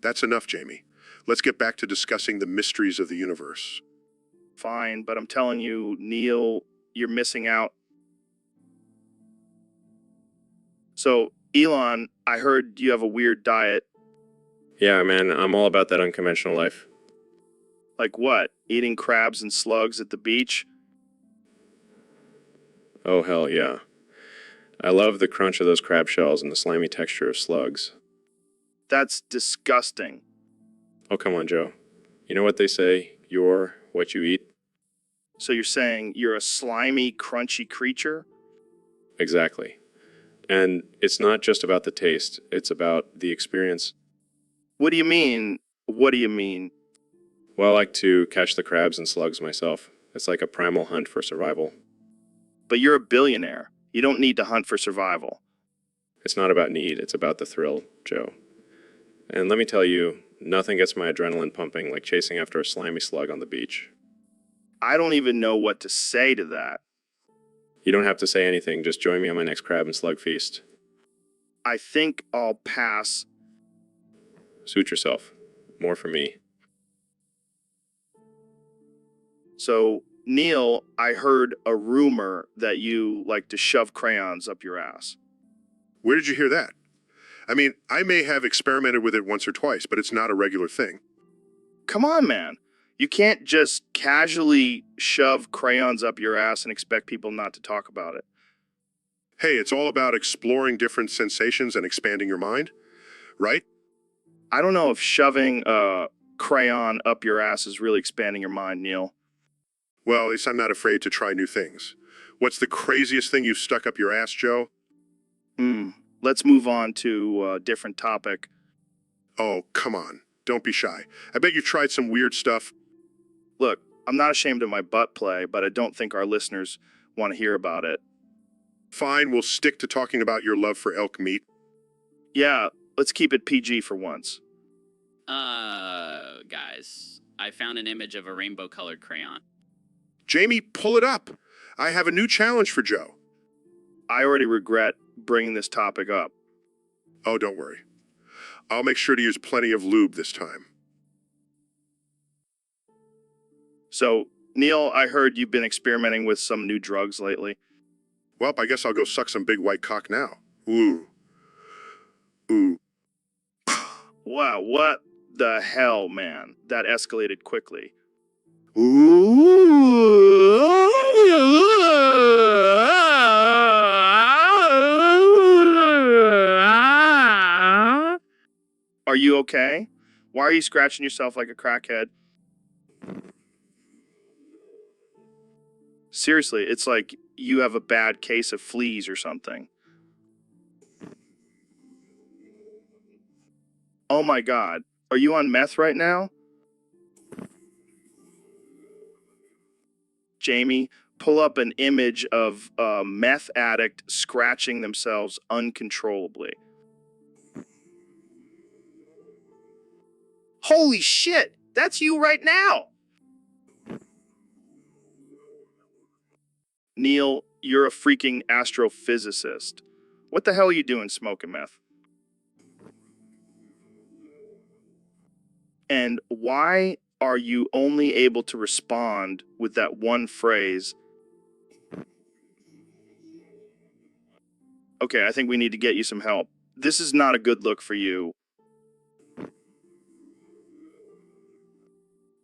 That's enough, Jamie. Let's get back to discussing the mysteries of the universe. Fine, but I'm telling you, Neil, you're missing out. So, Elon, I heard you have a weird diet. Yeah, man, I'm all about that unconventional life. Like what? Eating crabs and slugs at the beach? Oh, hell yeah. I love the crunch of those crab shells and the slimy texture of slugs. That's disgusting. Oh, come on, Joe. You know what they say? You're what you eat? So you're saying you're a slimy, crunchy creature? Exactly. And it's not just about the taste, it's about the experience. What do you mean? What do you mean? Well, I like to catch the crabs and slugs myself. It's like a primal hunt for survival. But you're a billionaire. You don't need to hunt for survival. It's not about need, it's about the thrill, Joe. And let me tell you, nothing gets my adrenaline pumping like chasing after a slimy slug on the beach. I don't even know what to say to that. You don't have to say anything, just join me on my next crab and slug feast. I think I'll pass. Suit yourself. More for me. So, Neil, I heard a rumor that you like to shove crayons up your ass. Where did you hear that? I mean, I may have experimented with it once or twice, but it's not a regular thing. Come on, man. You can't just casually shove crayons up your ass and expect people not to talk about it. Hey, it's all about exploring different sensations and expanding your mind, right? I don't know if shoving a crayon up your ass is really expanding your mind, Neil. Well, at least I'm not afraid to try new things. What's the craziest thing you've stuck up your ass, Joe? Let's move on to a different topic. Oh, come on. Don't be shy. I bet you've tried some weird stuff. Look, I'm not ashamed of my butt play, but I don't think our listeners want to hear about it. Fine, we'll stick to talking about your love for elk meat. Yeah, let's keep it PG for once. Guys, I found an image of a rainbow-colored crayon. Jamie, pull it up. I have a new challenge for Joe. I already regret bringing this topic up. Oh, don't worry. I'll make sure to use plenty of lube this time. So, Neil, I heard you've been experimenting with some new drugs lately. Well, I guess I'll go suck some big white cock now. Ooh. Ooh. Wow, what the hell, man? That escalated quickly. Are you okay? Why are you scratching yourself like a crackhead? Seriously, it's like you have a bad case of fleas or something. Oh my God, are you on meth right now? Jamie, pull up an image of a meth addict scratching themselves uncontrollably. Holy shit, that's you right now! Neil, you're a freaking astrophysicist. What the hell are you doing smoking meth? And why are you only able to respond with that one phrase? Okay, I think we need to get you some help. This is not a good look for you.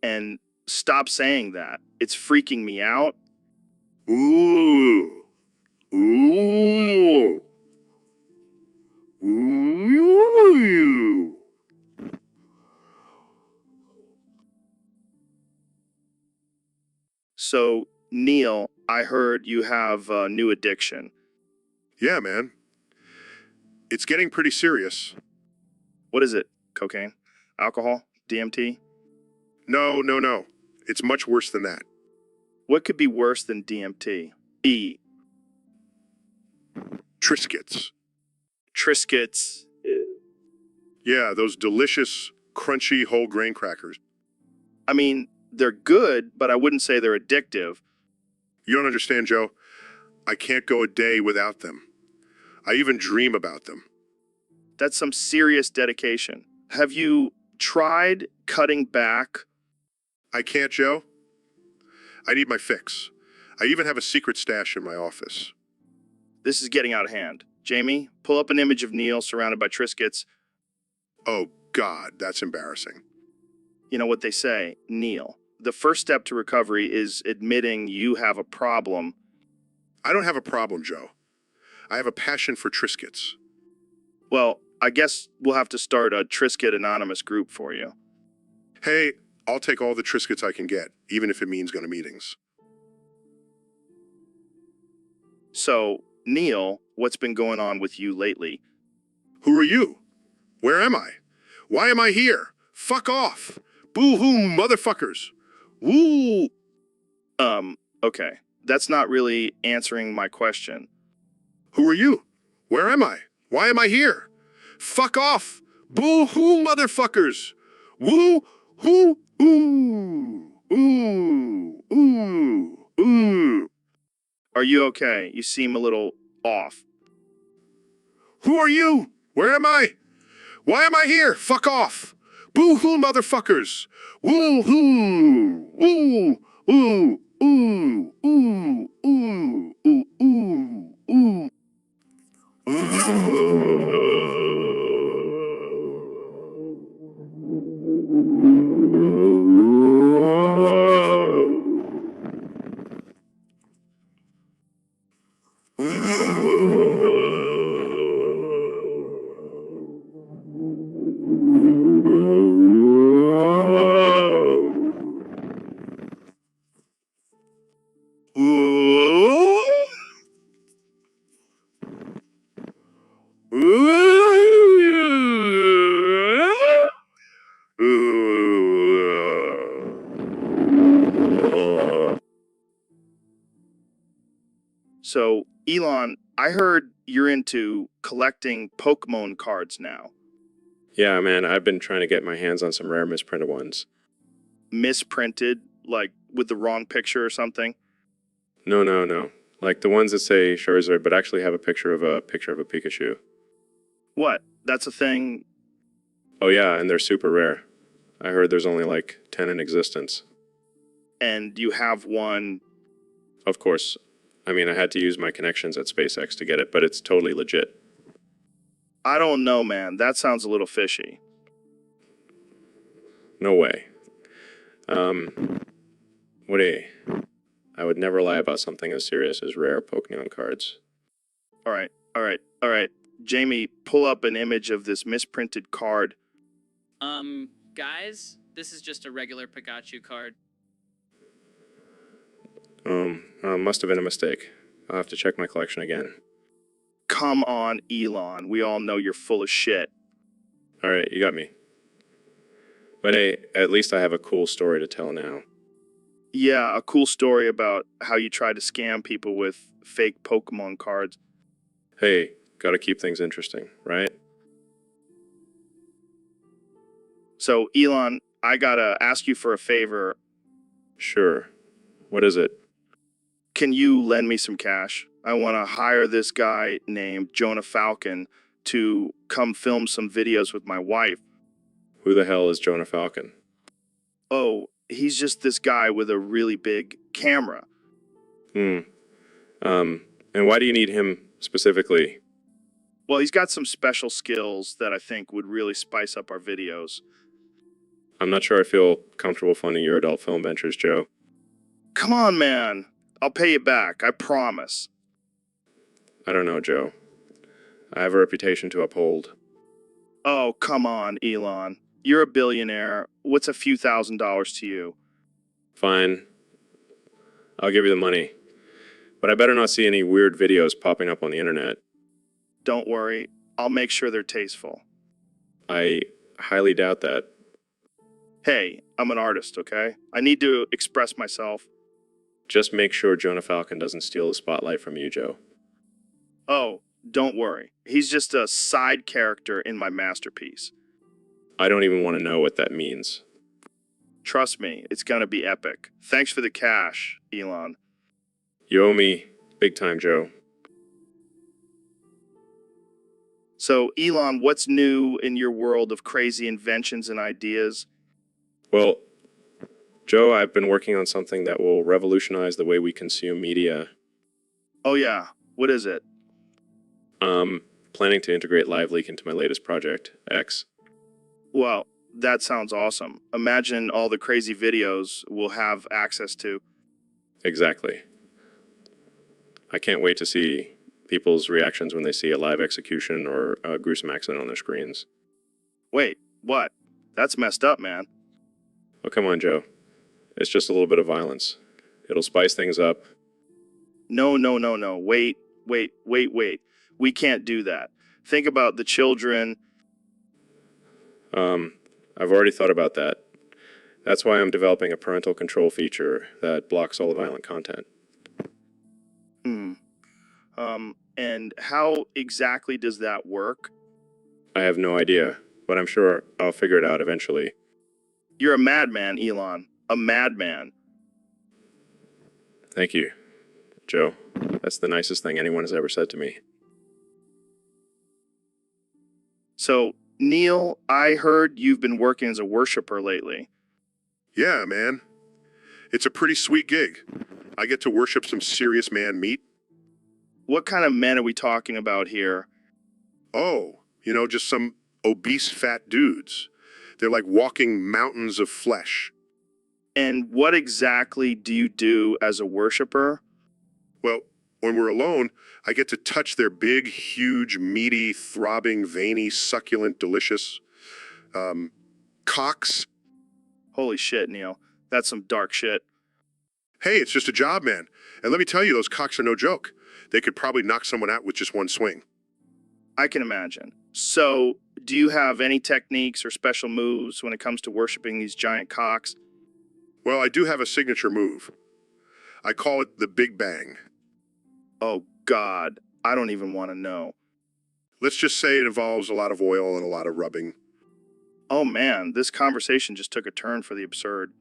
And stop saying that. It's freaking me out. Ooh. Ooh. Ooh. So, Neil, I heard you have a new addiction. Yeah, man. It's getting pretty serious. What is it? Cocaine? Alcohol? DMT? No. It's much worse than that. What could be worse than DMT? Triscuits. Triscuits. Yeah, those delicious, crunchy whole grain crackers. I mean, they're good, but I wouldn't say they're addictive. You don't understand, Joe. I can't go a day without them. I even dream about them. That's some serious dedication. Have you tried cutting back? I can't, Joe. I need my fix. I even have a secret stash in my office. This is getting out of hand. Jamie, pull up an image of Neil surrounded by Triscuits. Oh, God, that's embarrassing. You know what they say, Neil. The first step to recovery is admitting you have a problem. I don't have a problem, Joe. I have a passion for Triscuits. Well, I guess we'll have to start a Triscuit Anonymous group for you. Hey, I'll take all the Triscuits I can get, even if it means going to meetings. So, Neil, what's been going on with you lately? Who are you? Where am I? Why am I here? Fuck off! Boo-hoo, motherfuckers! Woo! Okay. That's not really answering my question. Who are you? Where am I? Why am I here? Fuck off! Boo-hoo, motherfuckers! Woo-hoo, ooh, ooh, ooh, ooh. Are you okay? You seem a little off. Who are you? Where am I? Why am I here? Fuck off! Boo-hoo, motherfuckers! Woo-hoo! Ooh! Ooh! Ooh! Ooh! Ooh! Ooh! Ooh! So, Elon, I heard you're into collecting Pokemon cards now. Yeah, man, I've been trying to get my hands on some rare misprinted ones. Misprinted, like with the wrong picture or something? No. Like the ones that say Charizard, but actually have a picture of a Pikachu. What? That's a thing? Oh yeah, and they're super rare. I heard there's only like 10 in existence. And you have one? Of course. I mean, I had to use my connections at SpaceX to get it, but it's totally legit. I don't know, man. That sounds a little fishy. No way. Woody, I would never lie about something as serious as rare Pokemon cards. All right. Jamie, pull up an image of this misprinted card. Guys, this is just a regular Pikachu card. Must have been a mistake. I'll have to check my collection again. Come on, Elon. We all know you're full of shit. All right, you got me. But hey, at least I have a cool story to tell now. Yeah, a cool story about how you tried to scam people with fake Pokemon cards. Hey, gotta keep things interesting, right? So, Elon, I gotta ask you for a favor. Sure. What is it? Can you lend me some cash? I want to hire this guy named Jonah Falcon to come film some videos with my wife. Who the hell is Jonah Falcon? Oh, he's just this guy with a really big camera. And why do you need him specifically? Well, he's got some special skills that I think would really spice up our videos. I'm not sure I feel comfortable funding your adult film ventures, Joe. Come on, man. I'll pay you back, I promise. I don't know, Joe. I have a reputation to uphold. Oh, come on, Elon. You're a billionaire. What's a few $1,000s to you? Fine. I'll give you the money. But I better not see any weird videos popping up on the internet. Don't worry. I'll make sure they're tasteful. I highly doubt that. Hey, I'm an artist, okay? I need to express myself. Just make sure Jonah Falcon doesn't steal the spotlight from you, Joe. Oh, don't worry. He's just a side character in my masterpiece. I don't even want to know what that means. Trust me, it's gonna be epic. Thanks for the cash, Elon. You owe me big time, Joe. So, Elon, what's new in your world of crazy inventions and ideas? Well, Joe, I've been working on something that will revolutionize the way we consume media. Oh yeah, what is it? Planning to integrate LiveLeak into my latest project, X. Well, that sounds awesome. Imagine all the crazy videos we'll have access to. Exactly. I can't wait to see people's reactions when they see a live execution or a gruesome accident on their screens. Wait, what? That's messed up, man. Oh, come on, Joe. It's just a little bit of violence. It'll spice things up. No. Wait. We can't do that. Think about the children. I've already thought about that. That's why I'm developing a parental control feature that blocks all the violent content. And how exactly does that work? I have no idea, but I'm sure I'll figure it out eventually. You're a madman, Elon. A madman. Thank you, Joe. That's the nicest thing anyone has ever said to me. So, Neil, I heard you've been working as a worshiper lately. Yeah, man. It's a pretty sweet gig. I get to worship some serious man meat. What kind of men are we talking about here? Oh, just some obese fat dudes. They're like walking mountains of flesh. And what exactly do you do as a worshiper? Well, when we're alone, I get to touch their big, huge, meaty, throbbing, veiny, succulent, delicious cocks. Holy shit, Neil. That's some dark shit. Hey, it's just a job, man. And let me tell you, those cocks are no joke. They could probably knock someone out with just one swing. I can imagine. So, do you have any techniques or special moves when it comes to worshiping these giant cocks? Well, I do have a signature move. I call it the Big Bang. Oh, God. I don't even want to know. Let's just say it involves a lot of oil and a lot of rubbing. Oh, man. This conversation just took a turn for the absurd.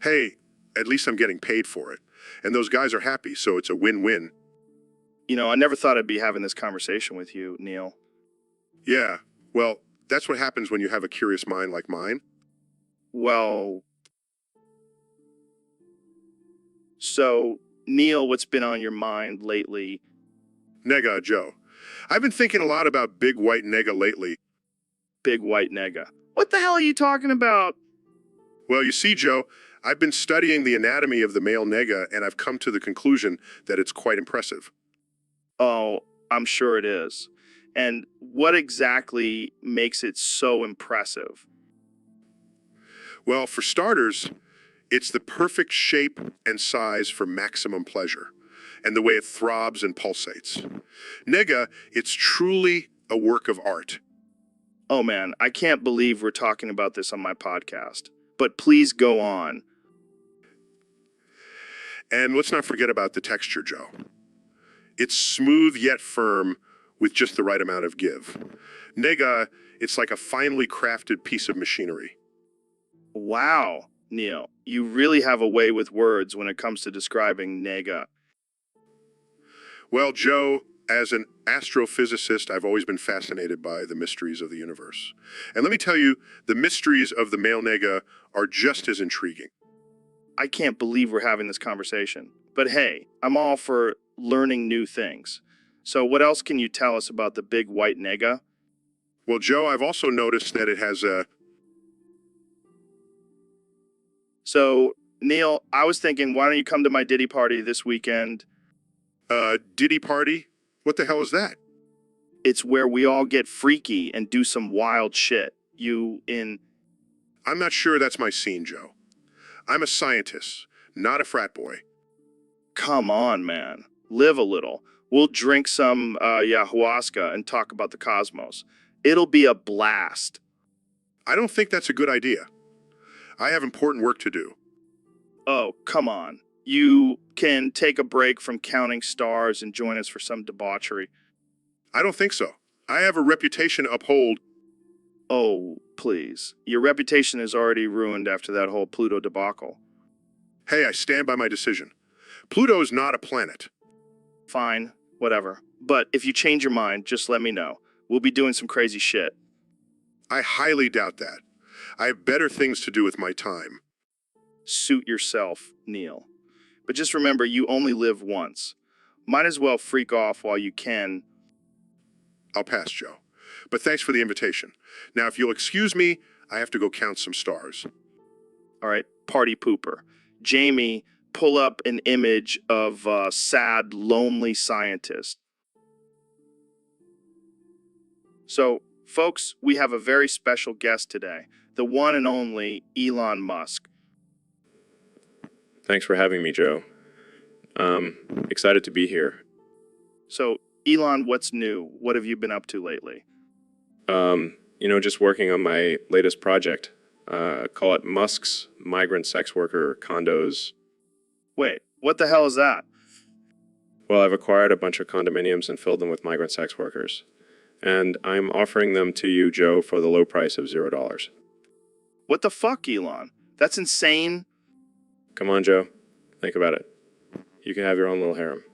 Hey, at least I'm getting paid for it. And those guys are happy, so it's a win-win. I never thought I'd be having this conversation with you, Neil. Yeah, well, that's what happens when you have a curious mind like mine. Well, so, Neil, what's been on your mind lately? Nega, Joe. I've been thinking a lot about big white nega lately. Big white nega. What the hell are you talking about? Well, you see, Joe, I've been studying the anatomy of the male nega, and I've come to the conclusion that it's quite impressive. Oh, I'm sure it is. And what exactly makes it so impressive? Well, for starters, it's the perfect shape and size for maximum pleasure, and the way it throbs and pulsates. Nega, it's truly a work of art. Oh man, I can't believe we're talking about this on my podcast. But please go on. And let's not forget about the texture, Joe. It's smooth yet firm with just the right amount of give. Nega, it's like a finely crafted piece of machinery. Wow, Neil, you really have a way with words when it comes to describing nega. Well, Joe, as an astrophysicist, I've always been fascinated by the mysteries of the universe. And let me tell you, the mysteries of the male nega are just as intriguing. I can't believe we're having this conversation. But hey, I'm all for learning new things. So what else can you tell us about the big white nega? Well, Joe, I've also noticed that it has a... So, Neil, I was thinking, why don't you come to my Diddy party this weekend? Diddy party? What the hell is that? It's where we all get freaky and do some wild shit. I'm not sure that's my scene, Joe. I'm a scientist, not a frat boy. Come on, man. Live a little. We'll drink some ayahuasca and talk about the cosmos. It'll be a blast. I don't think that's a good idea. I have important work to do. Oh, come on. You can take a break from counting stars and join us for some debauchery. I don't think so. I have a reputation to uphold. Oh, please. Your reputation is already ruined after that whole Pluto debacle. Hey, I stand by my decision. Pluto's not a planet. Fine, whatever. But if you change your mind, just let me know. We'll be doing some crazy shit. I highly doubt that. I have better things to do with my time. Suit yourself, Neil. But just remember, you only live once. Might as well freak off while you can. I'll pass, Joe. But thanks for the invitation. Now, if you'll excuse me, I have to go count some stars. All right, party pooper. Jamie, pull up an image of a sad, lonely scientist. So, folks, we have a very special guest today, the one and only Elon Musk. Thanks for having me, Joe. Excited to be here. So, Elon, what's new? What have you been up to lately? Just working on my latest project. Call it Musk's Migrant Sex Worker Condos. Wait, what the hell is that? Well, I've acquired a bunch of condominiums and filled them with migrant sex workers. And I'm offering them to you, Joe, for the low price of $0. What the fuck, Elon? That's insane. Come on, Joe. Think about it. You can have your own little harem.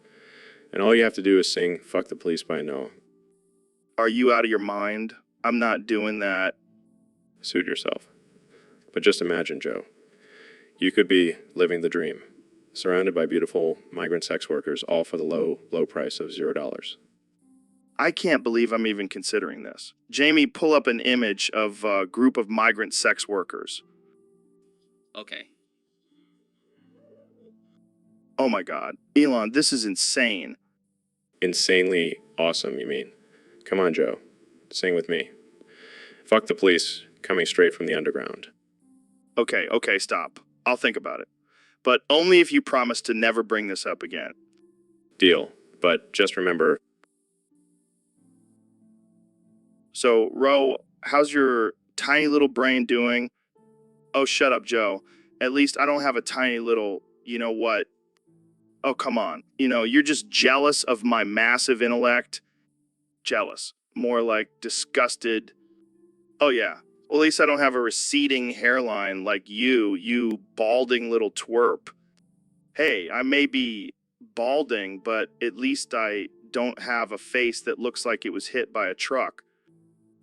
And all you have to do is sing Fuck the Police by Noah. Are you out of your mind? I'm not doing that. Suit yourself. But just imagine, Joe. You could be living the dream, surrounded by beautiful migrant sex workers, all for the low price of $0. I can't believe I'm even considering this. Jamie, pull up an image of a group of migrant sex workers. Okay. Oh my God. Elon, this is insane. Insanely awesome, you mean? Come on, Joe. Sing with me. Fuck the police, coming straight from the underground. Okay, stop. I'll think about it. But only if you promise to never bring this up again. Deal. But just remember... So, Ro, how's your tiny little brain doing? Oh, shut up, Joe. At least I don't have a tiny little, you know what? Oh, come on. You're just jealous of my massive intellect. Jealous. More like disgusted. Oh, yeah. Well, at least I don't have a receding hairline like you balding little twerp. Hey, I may be balding, but at least I don't have a face that looks like it was hit by a truck.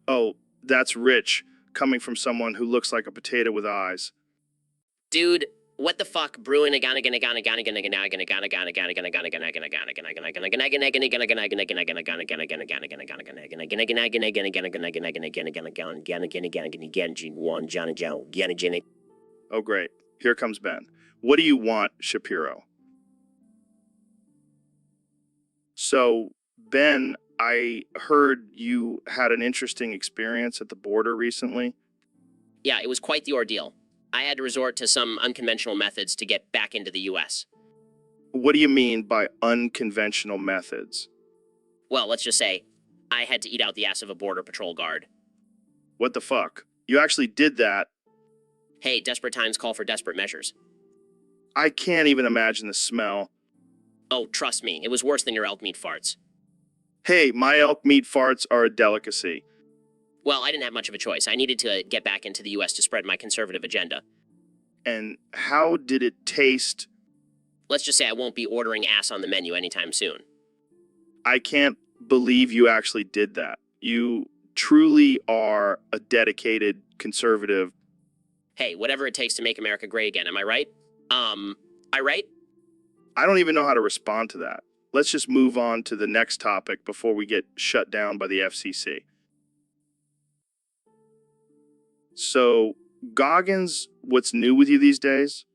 Oh, that's rich, coming from someone who looks like a potato with eyes. Dude, what the fuck? Brewing a gonna Oh, great. Here comes Ben. What do you want, Shapiro? So, Ben, I heard you had an interesting experience at the border recently. Yeah, it was quite the ordeal. I had to resort to some unconventional methods to get back into the US. What do you mean by unconventional methods? Well, let's just say, I had to eat out the ass of a border patrol guard. What the fuck? You actually did that? Hey, desperate times call for desperate measures. I can't even imagine the smell. Oh, trust me, it was worse than your elk meat farts. Hey, my elk meat farts are a delicacy. Well, I didn't have much of a choice. I needed to get back into the US to spread my conservative agenda. And how did it taste? Let's just say I won't be ordering ass on the menu anytime soon. I can't believe you actually did that. You truly are a dedicated conservative. Hey, whatever it takes to make America great again, am I right? I right? I don't even know how to respond to that. Let's just move on to the next topic before we get shut down by the FCC. So, Goggins, what's new with you these days?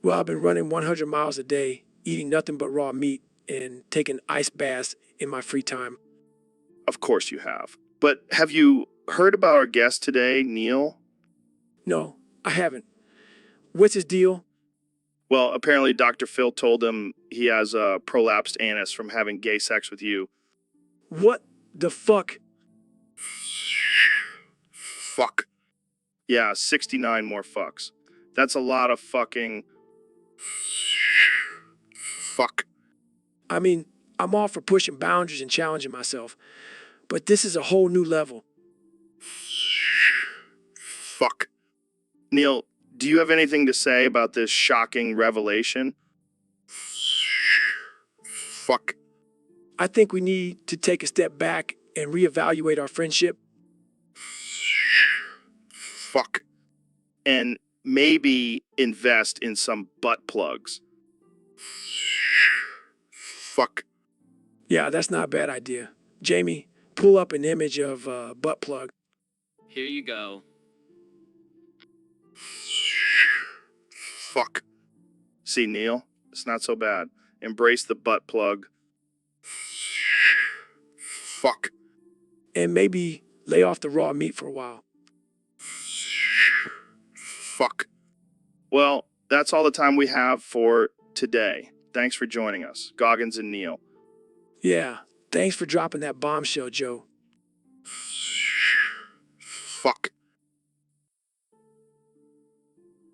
Well, I've been running 100 miles a day, eating nothing but raw meat, and taking ice baths in my free time. Of course you have. But have you heard about our guest today, Neil? No, I haven't. What's his deal? Well, apparently Dr. Phil told him he has a prolapsed anus from having gay sex with you. What the fuck? Fuck. Yeah, 69 more fucks. That's a lot of fucking... Fuck. I mean, I'm all for pushing boundaries and challenging myself, but this is a whole new level. Fuck. Neil, do you have anything to say about this shocking revelation? Fuck. I think we need to take a step back and reevaluate our friendship. Fuck. And maybe invest in some butt plugs. Fuck. Yeah, that's not a bad idea. Jamie, pull up an image of butt plug. Here you go. Fuck. See, Neil, it's not so bad. Embrace the butt plug. Fuck. and maybe lay off the raw meat for a while. Fuck. Well, that's all the time we have for today. Thanks for joining us, Goggins and Neil. Yeah, thanks for dropping that bombshell, Joe. Fuck.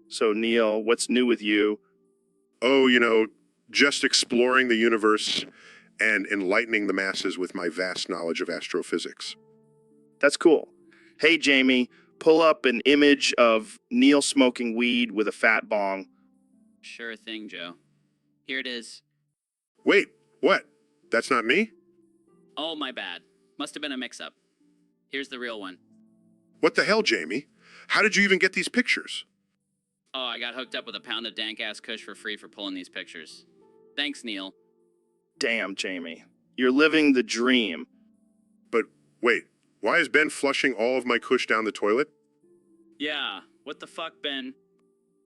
So, Neil, what's new with you? Oh, just exploring the universe and enlightening the masses with my vast knowledge of astrophysics. That's cool. Hey, Jamie, pull up an image of Neil smoking weed with a fat bong. Sure thing, Joe. Here it is. Wait, what? That's not me? Oh, my bad. Must have been a mix-up. Here's the real one. What the hell, Jamie? How did you even get these pictures? Oh, I got hooked up with a pound of dank-ass kush for free for pulling these pictures. Thanks, Neil. Damn, Jamie. You're living the dream. But wait, why is Ben flushing all of my kush down the toilet? Yeah, what the fuck, Ben?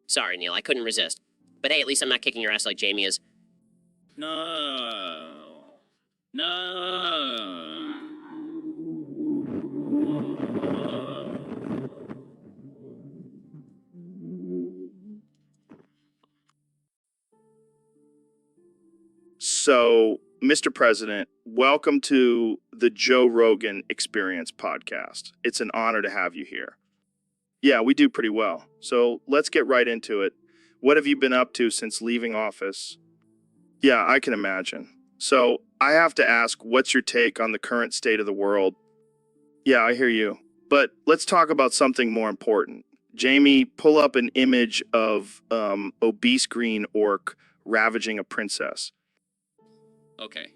Sorry, Neil, I couldn't resist. But hey, at least I'm not kicking your ass like Jamie is. No. No. So, Mr. President, welcome to the Joe Rogan Experience podcast. It's an honor to have you here. Yeah, we do pretty well. So let's get right into it. What have you been up to since leaving office? Yeah, I can imagine. So I have to ask, what's your take on the current state of the world? Yeah, I hear you. But let's talk about something more important. Jamie, pull up an image of obese green orc ravaging a princess. Okay.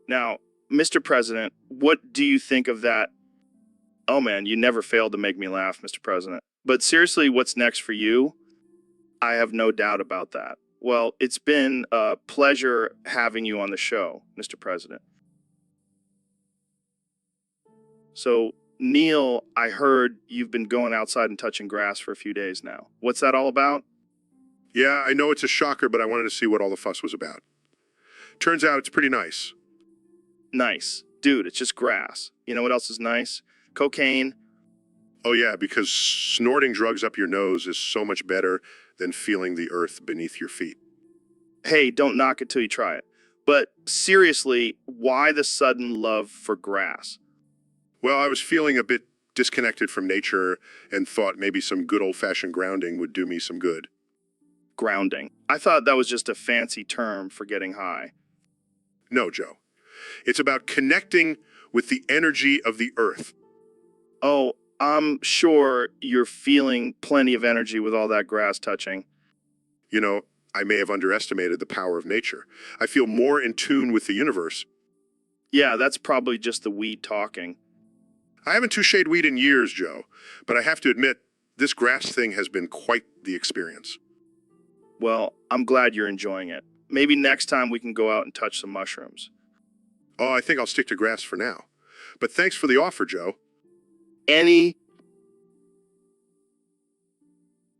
Now, Mr. President, what do you think of that? Oh man, you never failed to make me laugh, Mr. President. But seriously, what's next for you? I have no doubt about that. Well, it's been a pleasure having you on the show, Mr. President. So, Neil, I heard you've been going outside and touching grass for a few days now. What's that all about? Yeah, I know it's a shocker, but I wanted to see what all the fuss was about. Turns out it's pretty nice. Nice. Dude, it's just grass. You know what else is nice? Cocaine. Oh yeah, because snorting drugs up your nose is so much better than feeling the earth beneath your feet. Hey, don't knock it till you try it. But seriously, why the sudden love for grass? Well, I was feeling a bit disconnected from nature and thought maybe some good old-fashioned grounding would do me some good. Grounding. I thought that was just a fancy term for getting high. No, Joe. It's about connecting with the energy of the earth. Oh, I'm sure you're feeling plenty of energy with all that grass touching. I may have underestimated the power of nature. I feel more in tune with the universe. Yeah, that's probably just the weed talking. I haven't toucheed weed in years, Joe, but I have to admit, this grass thing has been quite the experience. Well, I'm glad you're enjoying it. Maybe next time we can go out and touch some mushrooms. Oh, I think I'll stick to grass for now. But thanks for the offer, Joe.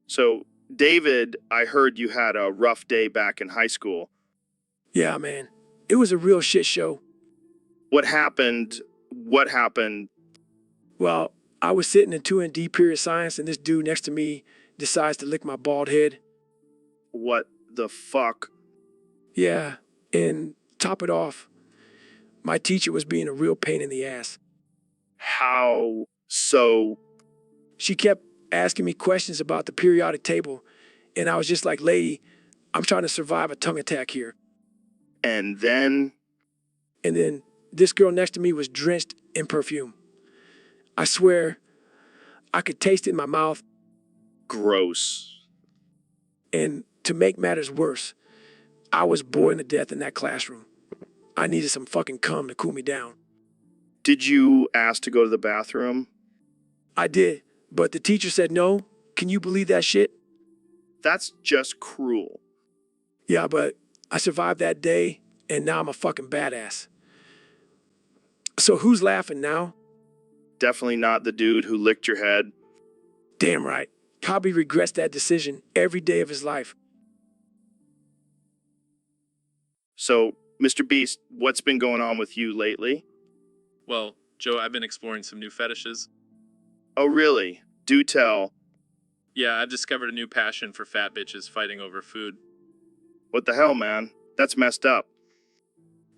So, David, I heard you had a rough day back in high school. Yeah, man. It was a real shit show. What happened? Well, I was sitting in 2D period science, and this dude next to me decides to lick my bald head. What the fuck? Yeah, and top it off, my teacher was being a real pain in the ass. How so? She kept asking me questions about the periodic table, and I was just like, lady, I'm trying to survive a tongue attack here. And then this girl next to me was drenched in perfume. I swear, I could taste it in my mouth. Gross. And to make matters worse, I was boring to death in that classroom. I needed some fucking cum to cool me down. Did you ask to go to the bathroom? I did, but the teacher said no. Can you believe that shit? That's just cruel. Yeah, but I survived that day, and now I'm a fucking badass. So who's laughing now? Definitely not the dude who licked your head. Damn right. Probably regrets that decision every day of his life. So, Mr. Beast, what's been going on with you lately? Well, Joe, I've been exploring some new fetishes. Oh, really? Do tell. Yeah, I've discovered a new passion for fat bitches fighting over food. What the hell, man? That's messed up.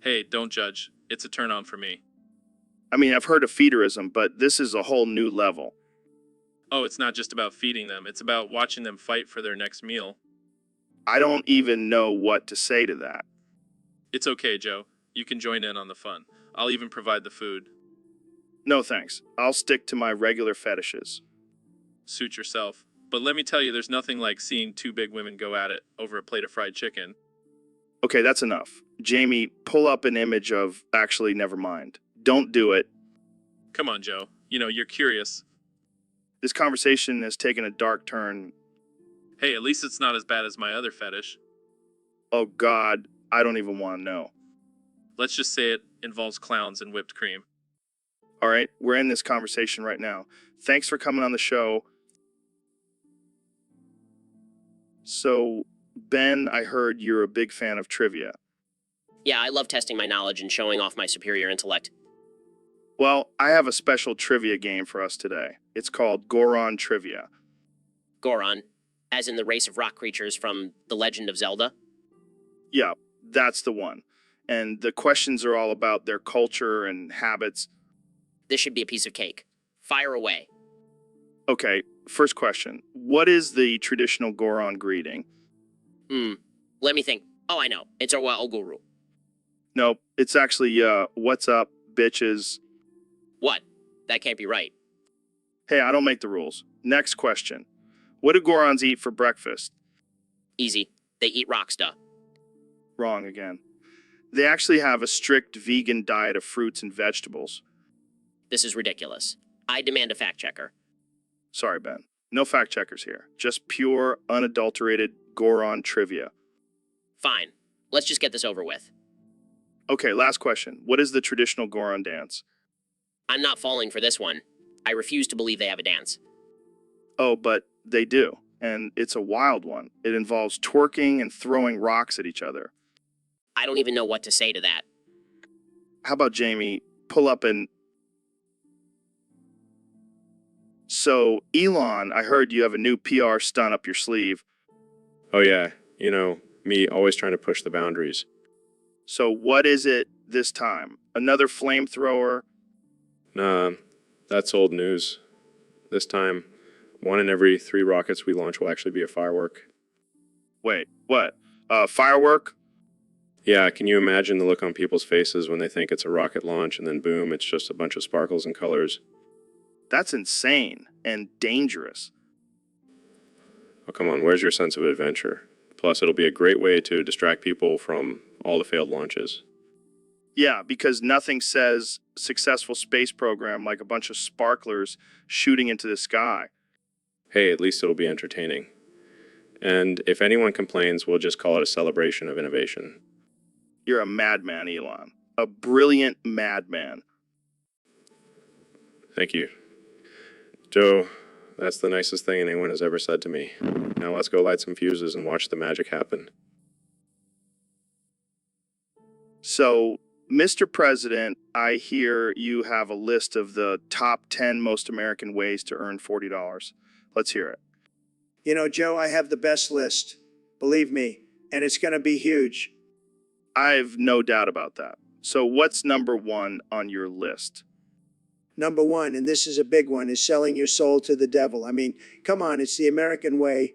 Hey, don't judge. It's a turn on for me. I mean, I've heard of feederism, but this is a whole new level. Oh, it's not just about feeding them, it's about watching them fight for their next meal. I don't even know what to say to that. It's okay, Joe. You can join in on the fun. I'll even provide the food. No thanks. I'll stick to my regular fetishes. Suit yourself. But let me tell you, there's nothing like seeing two big women go at it over a plate of fried chicken. Okay, that's enough. Jamie, pull up an image of... Actually, never mind. Don't do it. Come on, Joe. You know, you're curious. This conversation has taken a dark turn. Hey, at least it's not as bad as my other fetish. Oh, God. I don't even want to know. Let's just say it involves clowns and whipped cream. All right, we're in this conversation right now. Thanks for coming on the show. So, Ben, I heard you're a big fan of trivia. Yeah, I love testing my knowledge and showing off my superior intellect. Well, I have a special trivia game for us today. It's called Goron Trivia. Goron, as in the race of rock creatures from The Legend of Zelda. Yeah, that's the one. And the questions are all about their culture and habits. This should be a piece of cake. Fire away. Okay, first question. What is the traditional Goron greeting? Let me think. Oh, I know. It's Owa Oguru. Nope, it's actually, what's up, bitches? What? That can't be right. Hey, I don't make the rules. Next question. What do Gorons eat for breakfast? Easy. They eat rocksta. Wrong again. They actually have a strict vegan diet of fruits and vegetables. This is ridiculous. I demand a fact checker. Sorry, Ben. No fact checkers here. Just pure, unadulterated Goron trivia. Fine. Let's just get this over with. Okay, last question. What is the traditional Goron dance? I'm not falling for this one. I refuse to believe they have a dance. Oh, but they do. And it's a wild one. It involves twerking and throwing rocks at each other. I don't even know what to say to that. How about Jamie, pull up and... So, Elon, I heard you have a new PR stunt up your sleeve. Oh yeah, you know, me always trying to push the boundaries. So what is it this time? Another flamethrower? Nah, that's old news. This time, 1 in every 3 rockets we launch will actually be a firework. Wait, what? Firework? Yeah, can you imagine the look on people's faces when they think it's a rocket launch and then boom, it's just a bunch of sparkles and colors? That's insane and dangerous. Oh, come on, where's your sense of adventure? Plus, it'll be a great way to distract people from all the failed launches. Yeah, because nothing says successful space program like a bunch of sparklers shooting into the sky. Hey, at least it'll be entertaining. And if anyone complains, we'll just call it a celebration of innovation. You're a madman, Elon. A brilliant madman. Thank you. Joe, that's the nicest thing anyone has ever said to me. Now let's go light some fuses and watch the magic happen. So, Mr. President, I hear you have a list of the top 10 most American ways to earn $40. Let's hear it. You know, Joe, I have the best list. Believe me. And it's going to be huge. I've no doubt about that. So what's number 1 on your list? Number 1, and this is a big one, is selling your soul to the devil. I mean, come on, it's the American way.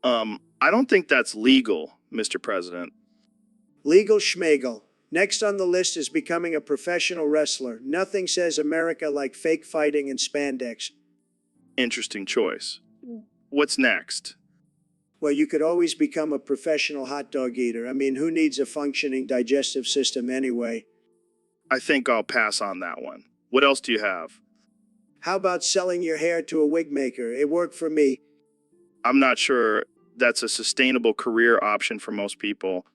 I don't think that's legal, Mr. President. Legal schmegel. Next on the list is becoming a professional wrestler. Nothing says America like fake fighting and spandex. Interesting choice. What's next? Well, you could always become a professional hot dog eater. I mean, who needs a functioning digestive system anyway? I think I'll pass on that one. What else do you have? How about selling your hair to a wig maker? It worked for me. I'm not sure that's a sustainable career option for most people.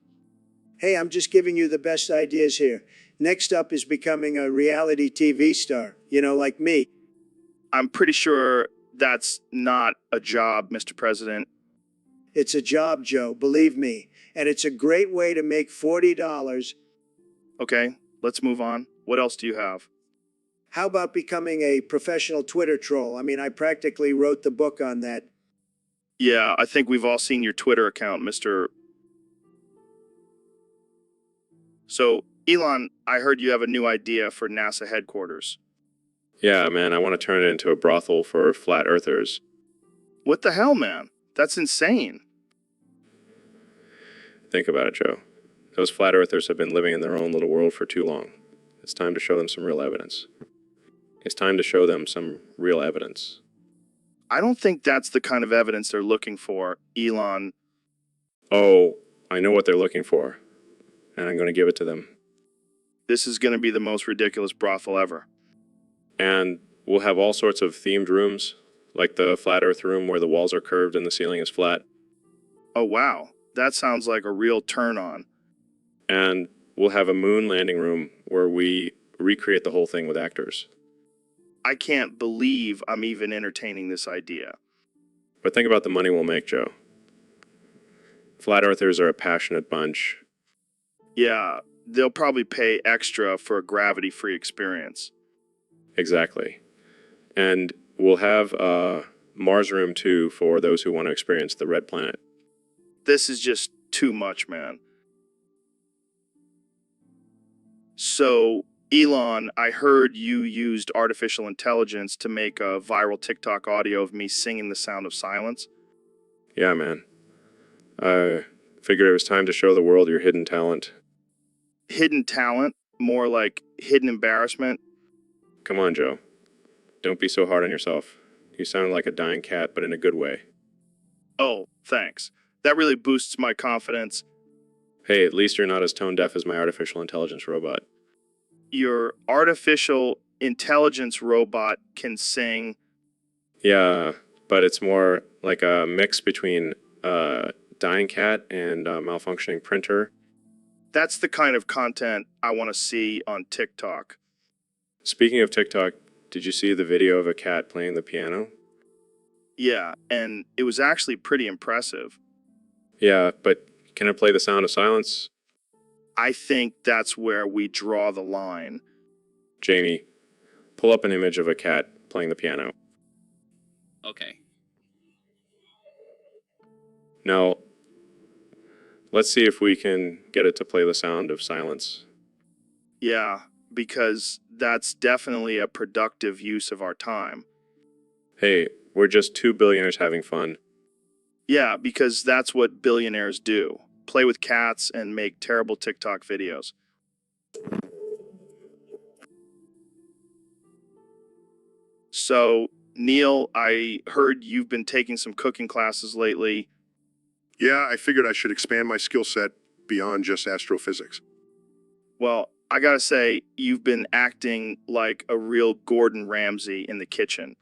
Hey, I'm just giving you the best ideas here. Next up is becoming a reality TV star, you know, like me. I'm pretty sure that's not a job, Mr. President. It's a job, Joe, believe me. And it's a great way to make $40. Okay, let's move on. What else do you have? How about becoming a professional Twitter troll? I mean, I practically wrote the book on that. Yeah, I think we've all seen your Twitter account, Mr. So, Elon, I heard you have a new idea for NASA headquarters. Yeah, man, I want to turn it into a brothel for flat earthers. What the hell, man? That's insane. Think about it, Joe. Those flat earthers have been living in their own little world for too long. It's time to show them some real evidence. It's time to show them some real evidence. I don't think that's the kind of evidence they're looking for, Elon. Oh, I know what they're looking for, and I'm going to give it to them. This is going to be the most ridiculous brothel ever. And we'll have all sorts of themed rooms, like the flat earth room where the walls are curved and the ceiling is flat. Oh, wow. That sounds like a real turn on. And we'll have a moon landing room where we recreate the whole thing with actors. I can't believe I'm even entertaining this idea. But think about the money we'll make, Joe. Flat earthers are a passionate bunch. Yeah, they'll probably pay extra for a gravity-free experience. Exactly. And we'll have a Mars room too for those who want to experience the red planet. This is just too much, man. So, Elon, I heard you used artificial intelligence to make a viral TikTok audio of me singing the sound of silence. Yeah, man. I figured it was time to show the world your hidden talent. Hidden talent? More like hidden embarrassment? Come on, Joe. Don't be so hard on yourself. You sound like a dying cat, but in a good way. Oh, thanks. That really boosts my confidence. Hey, at least you're not as tone deaf as my artificial intelligence robot. Your artificial intelligence robot can sing. Yeah, but it's more like a mix between a dying cat and a malfunctioning printer. That's the kind of content I want to see on TikTok. Speaking of TikTok, did you see the video of a cat playing the piano? Yeah, and it was actually pretty impressive. Yeah, but can it play the sound of silence? I think that's where we draw the line. Jamie, pull up an image of a cat playing the piano. Okay. Now, let's see if we can get it to play the sound of silence. Yeah, because that's definitely a productive use of our time. Hey, we're just two billionaires having fun. Yeah, because that's what billionaires do. Play with cats and make terrible TikTok videos. So, Neil, I heard you've been taking some cooking classes lately. Yeah, I figured I should expand my skill set beyond just astrophysics. Well, I gotta say, you've been acting like a real Gordon Ramsay in the kitchen.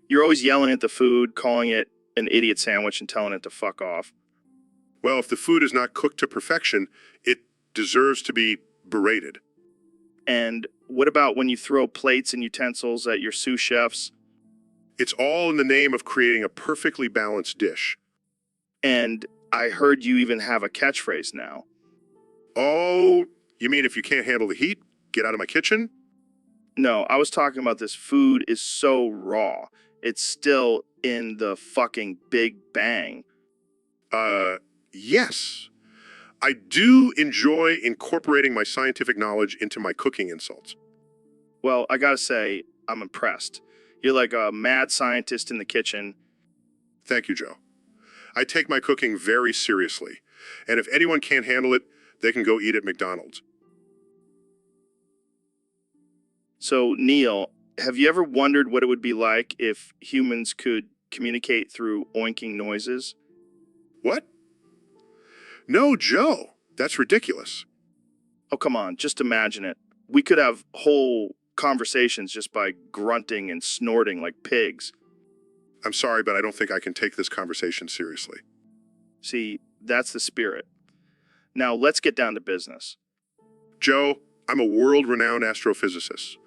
You're always yelling at the food, calling it an idiot sandwich and telling it to fuck off. Well, if the food is not cooked to perfection, it deserves to be berated. And what about when you throw plates and utensils at your sous chefs? It's all in the name of creating a perfectly balanced dish. And I heard you even have a catchphrase now. Oh, you mean if you can't handle the heat, get out of my kitchen? No, I was talking about this food is so raw. It's still in the fucking Big Bang. Yes. I do enjoy incorporating my scientific knowledge into my cooking insults. Well, I gotta say, I'm impressed. You're like a mad scientist in the kitchen. Thank you, Joe. I take my cooking very seriously, and if anyone can't handle it, they can go eat at McDonald's. So, Neil, have you ever wondered what it would be like if humans could communicate through oinking noises? What? No, Joe. That's ridiculous. Oh, come on, just imagine it. We could have whole conversations just by grunting and snorting like pigs. I'm sorry, but I don't think I can take this conversation seriously. See, that's the spirit. Now, let's get down to business. Joe, I'm a world-renowned astrophysicist.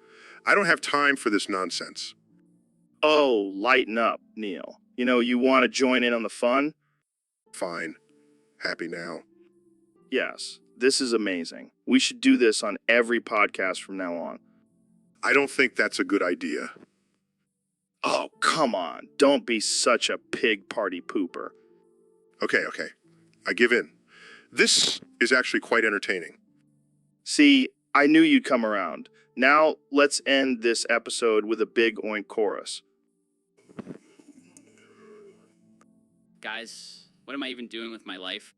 I don't have time for this nonsense. Oh, lighten up, Neil. You want to join in on the fun? Fine. Happy now. Yes, this is amazing. We should do this on every podcast from now on. I don't think that's a good idea. Oh, come on. Don't be such a pig party pooper. Okay. I give in. This is actually quite entertaining. See, I knew you'd come around. Now, let's end this episode with a big oink chorus. Guys, what am I even doing with my life?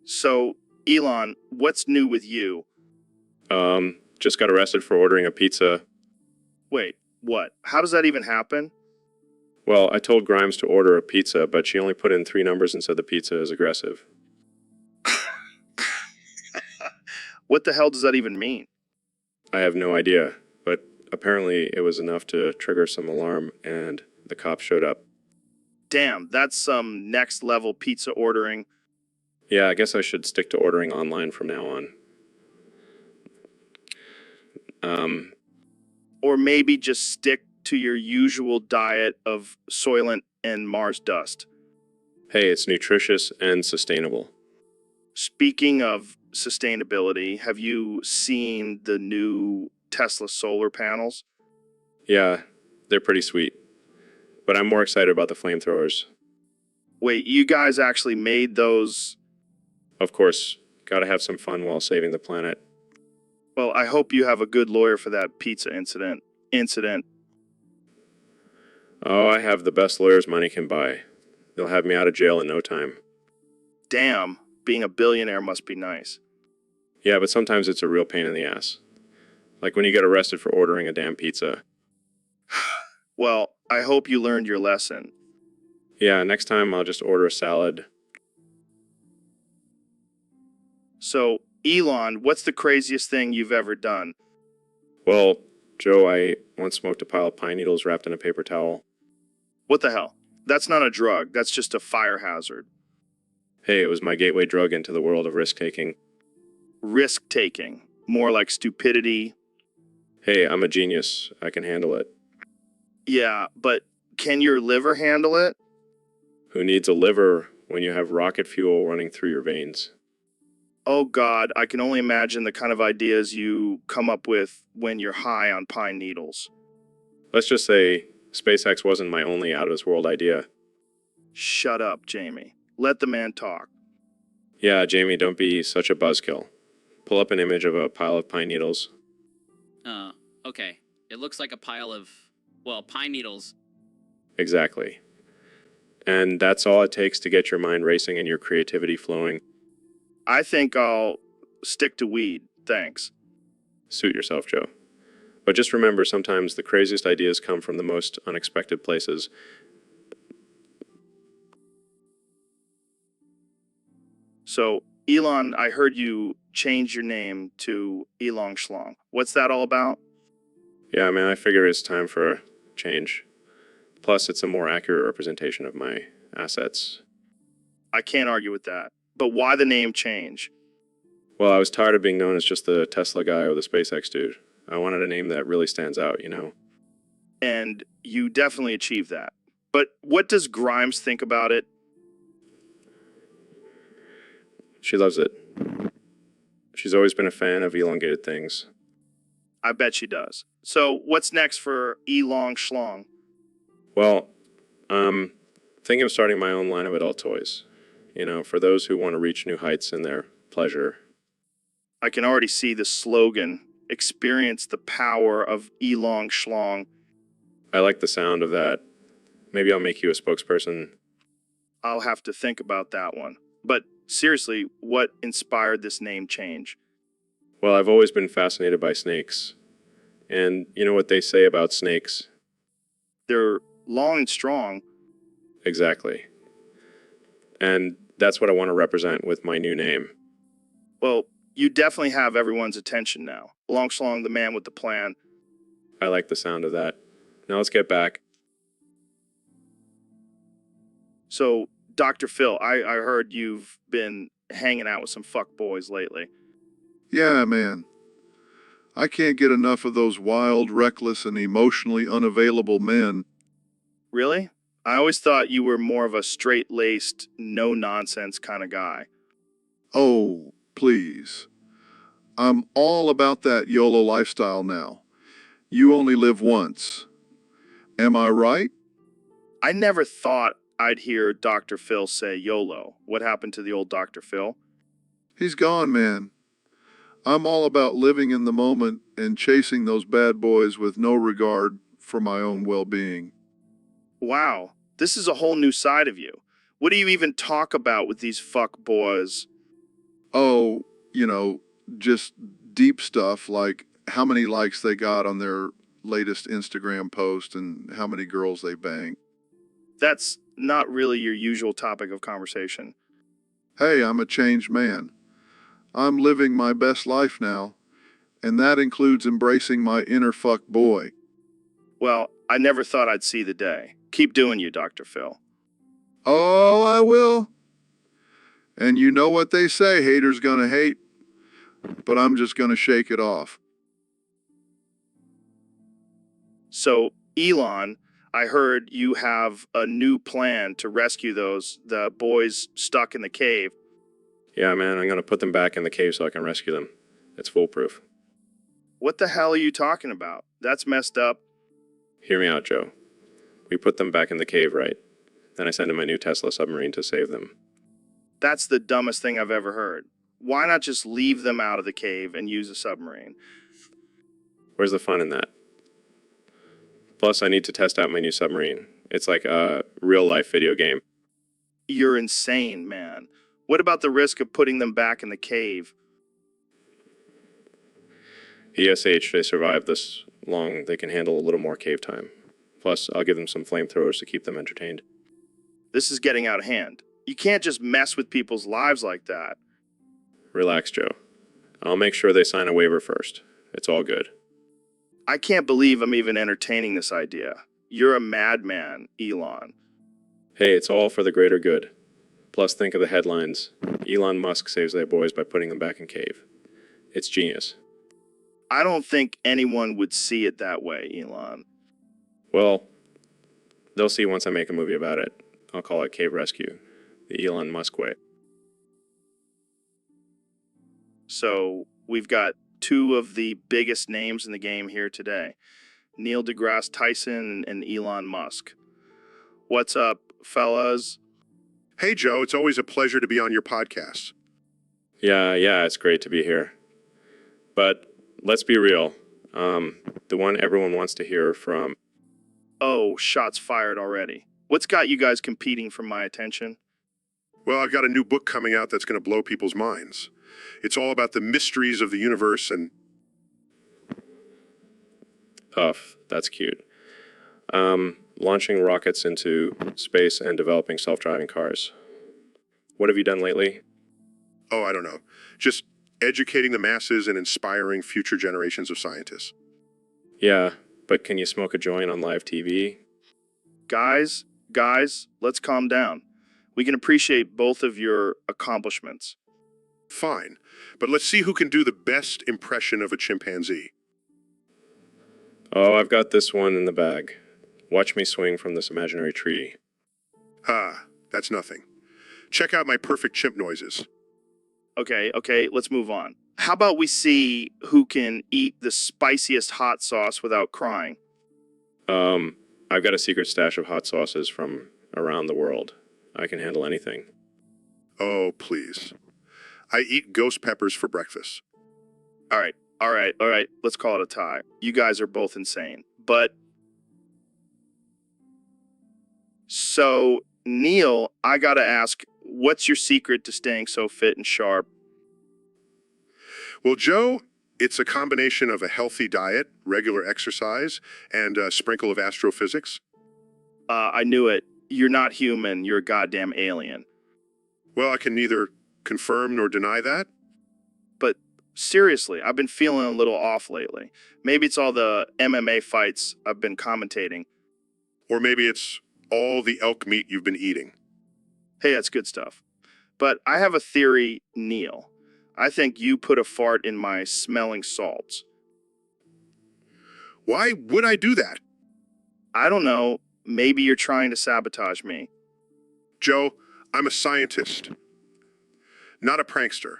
So, Elon, what's new with you? Just got arrested for ordering a pizza. Wait, what? How does that even happen? Well, I told Grimes to order a pizza, but she only put in 3 numbers and said the pizza is aggressive. What the hell does that even mean? I have no idea, but apparently it was enough to trigger some alarm, and the cops showed up. Damn, that's some next level pizza ordering. Yeah, I guess I should stick to ordering online from now on. Or maybe just stick to your usual diet of Soylent and Mars dust. Hey, it's nutritious and sustainable. Speaking of sustainability, have you seen the new Tesla solar panels? Yeah, they're pretty sweet. But I'm more excited about the flamethrowers. Wait, you guys actually made those? Of course, gotta have some fun while saving the planet. Well, I hope you have a good lawyer for that pizza incident. Oh, I have the best lawyers money can buy. They'll have me out of jail in no time. Damn, being a billionaire must be nice. Yeah, but sometimes it's a real pain in the ass. Like when you get arrested for ordering a damn pizza. Well, I hope you learned your lesson. Yeah, next time I'll just order a salad. So, Elon, what's the craziest thing you've ever done? Well, Joe, I once smoked a pile of pine needles wrapped in a paper towel. What the hell? That's not a drug. That's just a fire hazard. Hey, it was my gateway drug into the world of risk-taking. Risk-taking. More like stupidity. Hey, I'm a genius. I can handle it. Yeah, but can your liver handle it? Who needs a liver when you have rocket fuel running through your veins? Oh God, I can only imagine the kind of ideas you come up with when you're high on pine needles. Let's just say SpaceX wasn't my only out-of-this-world idea. Shut up, Jamie. Let the man talk. Yeah, Jamie, don't be such a buzzkill. Pull up an image of a pile of pine needles. Okay. It looks like a pile of, pine needles. Exactly. And that's all it takes to get your mind racing and your creativity flowing. I think I'll stick to weed, thanks. Suit yourself, Joe. But just remember, sometimes the craziest ideas come from the most unexpected places. So, Elon, I heard you change your name to Elon Schlong. What's that all about? Yeah, man, I figure it's time for a change. Plus, it's a more accurate representation of my assets. I can't argue with that. But why the name change? Well, I was tired of being known as just the Tesla guy or the SpaceX dude. I wanted a name that really stands out, you know? And you definitely achieved that. But what does Grimes think about it? She loves it. She's always been a fan of elongated things. I bet she does. So what's next for Elon Schlong? Well, thinking of starting my own line of adult toys. You know, for those who want to reach new heights in their pleasure. I can already see the slogan, experience the power of Elon Schlong. I like the sound of that. Maybe I'll make you a spokesperson. I'll have to think about that one. But seriously, what inspired this name change? Well, I've always been fascinated by snakes. And you know what they say about snakes? They're long and strong. Exactly. And that's what I want to represent with my new name. Well, you definitely have everyone's attention now. Elon Schlong, the man with the plan. I like the sound of that. Now let's get back. So, Dr. Phil, I heard you've been hanging out with some fuck boys lately. Yeah, man. I can't get enough of those wild, reckless, and emotionally unavailable men. Really? I always thought you were more of a straight-laced, no-nonsense kind of guy. Oh, please. I'm all about that YOLO lifestyle now. You only live once. Am I right? I never thought I'd hear Dr. Phil say YOLO. What happened to the old Dr. Phil? He's gone, man. I'm all about living in the moment and chasing those bad boys with no regard for my own well-being. Wow, this is a whole new side of you. What do you even talk about with these fuck boys? Oh, just deep stuff like how many likes they got on their latest Instagram post and how many girls they bang. That's not really your usual topic of conversation. Hey, I'm a changed man. I'm living my best life now, and that includes embracing my inner fuck boy. Well, I never thought I'd see the day. Keep doing you, Dr. Phil. Oh, I will. And you know what they say, haters gonna hate, but I'm just gonna shake it off. So, Elon, I heard you have a new plan to rescue the boys stuck in the cave. Yeah, man, I'm gonna put them back in the cave so I can rescue them. It's foolproof. What the hell are you talking about? That's messed up. Hear me out, Joe. We put them back in the cave, right? Then I send in my new Tesla submarine to save them. That's the dumbest thing I've ever heard. Why not just leave them out of the cave and use a submarine? Where's the fun in that? Plus, I need to test out my new submarine. It's like a real-life video game. You're insane, man. What about the risk of putting them back in the cave? ESH, they survive this long, they can handle a little more cave time. Plus, I'll give them some flamethrowers to keep them entertained. This is getting out of hand. You can't just mess with people's lives like that. Relax, Joe. I'll make sure they sign a waiver first. It's all good. I can't believe I'm even entertaining this idea. You're a madman, Elon. Hey, it's all for the greater good. Plus, think of the headlines. Elon Musk saves their boys by putting them back in cave. It's genius. I don't think anyone would see it that way, Elon. Well, they'll see once I make a movie about it. I'll call it Cave Rescue, the Elon Musk way. So, we've got two of the biggest names in the game here today. Neil deGrasse Tyson and Elon Musk. What's up, fellas? Hey, Joe, it's always a pleasure to be on your podcast. Yeah, it's great to be here. But let's be real. The one everyone wants to hear from. Oh, shots fired already. What's got you guys competing for my attention? Well, I've got a new book coming out that's going to blow people's minds. It's all about the mysteries of the universe and... Uff, that's cute. Launching rockets into space and developing self-driving cars. What have you done lately? Oh, I don't know. Just educating the masses and inspiring future generations of scientists. Yeah, but can you smoke a joint on live TV? Guys, let's calm down. We can appreciate both of your accomplishments. Fine, but let's see who can do the best impression of a chimpanzee. Oh, I've got this one in the bag. Watch me swing from this imaginary tree. That's nothing. Check out my perfect chimp noises. Okay, let's move on. How about we see who can eat the spiciest hot sauce without crying? I've got a secret stash of hot sauces from around the world. I can handle anything. Oh, please. I eat ghost peppers for breakfast. All right. Let's call it a tie. You guys are both insane. But so, Neil, I gotta ask, what's your secret to staying so fit and sharp? Well, Joe, it's a combination of a healthy diet, regular exercise, and a sprinkle of astrophysics. I knew it. You're not human. You're a goddamn alien. Well, I can neither confirm nor deny that. But seriously, I've been feeling a little off lately. Maybe it's all the MMA fights I've been commentating. Or maybe it's all the elk meat you've been eating. Hey, that's good stuff. But I have a theory, Neil. I think you put a fart in my smelling salts. Why would I do that? I don't know. Maybe you're trying to sabotage me. Joe, I'm a scientist, not a prankster.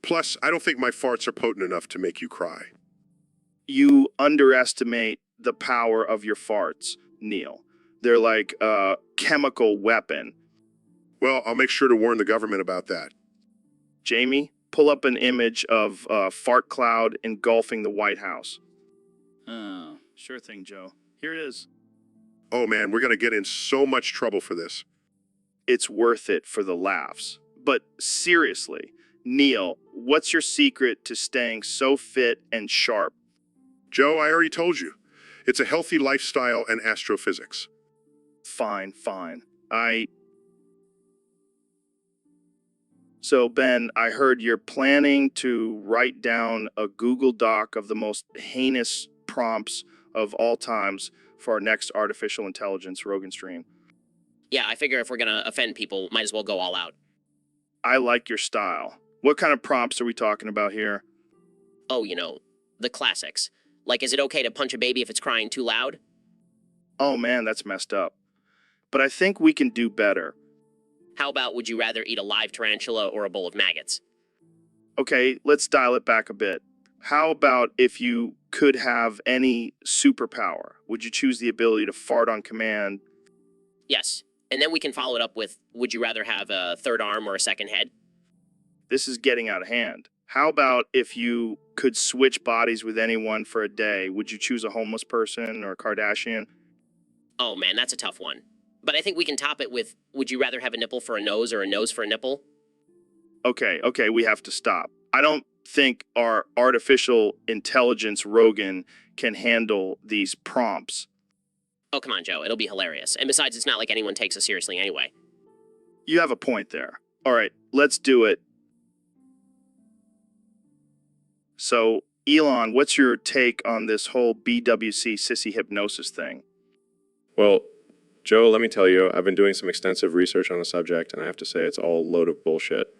Plus, I don't think my farts are potent enough to make you cry. You underestimate the power of your farts, Neil. They're like a chemical weapon. Well, I'll make sure to warn the government about that. Jamie, pull up an image of a fart cloud engulfing the White House. Oh. Sure thing, Joe. Here it is. Oh man, we're going to get in so much trouble for this. It's worth it for the laughs. But seriously, Neil, what's your secret to staying so fit and sharp? Joe, I already told you. It's a healthy lifestyle and astrophysics. Fine. So, Ben, I heard you're planning to write down a Google Doc of the most heinous prompts of all times for our next artificial intelligence Rogan stream. Yeah, I figure if we're gonna offend people, might as well go all out. I like your style. What kind of prompts are we talking about here? Oh, the classics. Like, is it okay to punch a baby if it's crying too loud? Oh man, that's messed up. But I think we can do better. How about would you rather eat a live tarantula or a bowl of maggots? Okay, let's dial it back a bit. How about if you could have any superpower? Would you choose the ability to fart on command? Yes. And then we can follow it up with, would you rather have a third arm or a second head? This is getting out of hand. How about if you could switch bodies with anyone for a day? Would you choose a homeless person or a Kardashian? Oh man, that's a tough one. But I think we can top it with, would you rather have a nipple for a nose or a nose for a nipple? Okay, we have to stop. I don't think our artificial intelligence Rogan can handle these prompts. Oh, come on, Joe. It'll be hilarious. And besides, it's not like anyone takes us seriously anyway. You have a point there. All right, let's do it. So, Elon, what's your take on this whole BWC sissy hypnosis thing? Well, Joe, let me tell you, I've been doing some extensive research on the subject, and I have to say it's all a load of bullshit.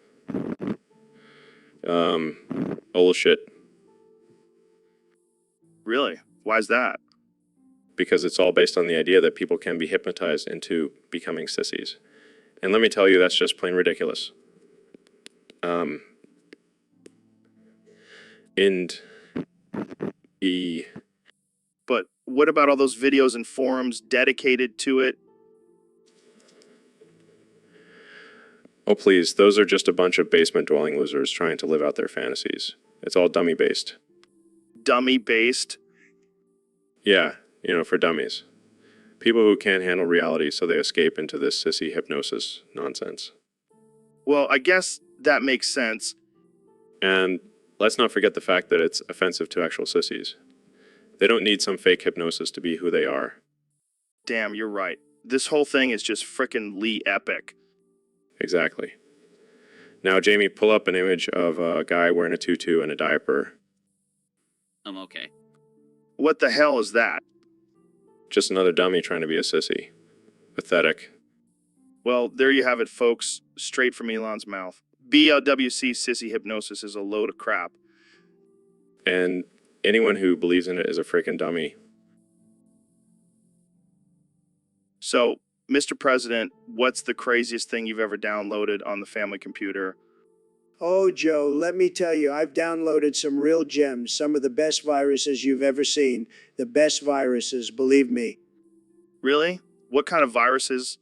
Bullshit. Really? Why's that? Because it's all based on the idea that people can be hypnotized into becoming sissies. And let me tell you, that's just plain ridiculous. But what about all those videos and forums dedicated to it? Oh, please, those are just a bunch of basement-dwelling losers trying to live out their fantasies. It's all dummy-based. Dummy-based? Yeah, for dummies. People who can't handle reality, so they escape into this sissy hypnosis nonsense. Well, I guess that makes sense. And let's not forget the fact that it's offensive to actual sissies. They don't need some fake hypnosis to be who they are. Damn, you're right. This whole thing is just frickin' Lee epic. Exactly. Now, Jamie, pull up an image of a guy wearing a tutu and a diaper. I'm okay. What the hell is that? Just another dummy trying to be a sissy. Pathetic. Well, there you have it, folks. Straight from Elon's mouth. BLWC sissy hypnosis is a load of crap. And anyone who believes in it is a freaking dummy. So, Mr. President, what's the craziest thing you've ever downloaded on the family computer? Oh, Joe, let me tell you, I've downloaded some real gems, some of the best viruses you've ever seen. The best viruses, believe me. Really? What kind of viruses?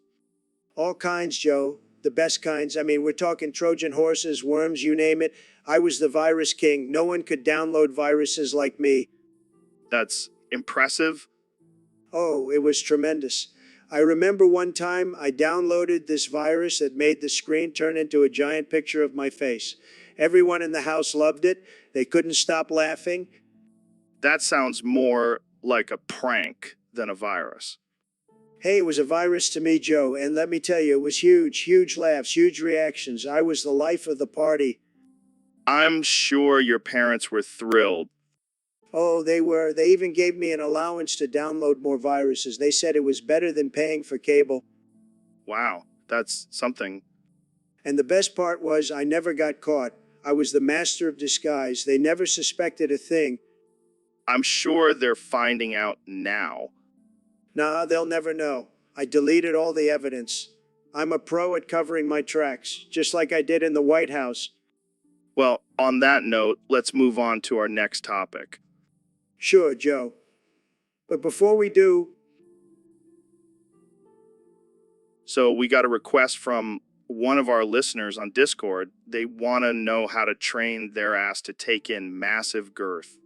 All kinds, Joe. The best kinds. I mean, we're talking Trojan horses, worms, you name it. I was the virus king. No one could download viruses like me. That's impressive. Oh, it was tremendous. I remember one time I downloaded this virus that made the screen turn into a giant picture of my face. Everyone in the house loved it. They couldn't stop laughing. That sounds more like a prank than a virus. Hey, it was a virus to me, Joe, and let me tell you, it was huge, huge laughs, huge reactions. I was the life of the party. I'm sure your parents were thrilled. Oh, they were. They even gave me an allowance to download more viruses. They said it was better than paying for cable. Wow, that's something. And the best part was I never got caught. I was the master of disguise. They never suspected a thing. I'm sure they're finding out now. Nah, they'll never know. I deleted all the evidence. I'm a pro at covering my tracks, just like I did in the White House. Well, on that note, let's move on to our next topic. Sure, Joe. But before we do, So we got a request from one of our listeners on Discord. They want to know how to train their ass to take in massive girth.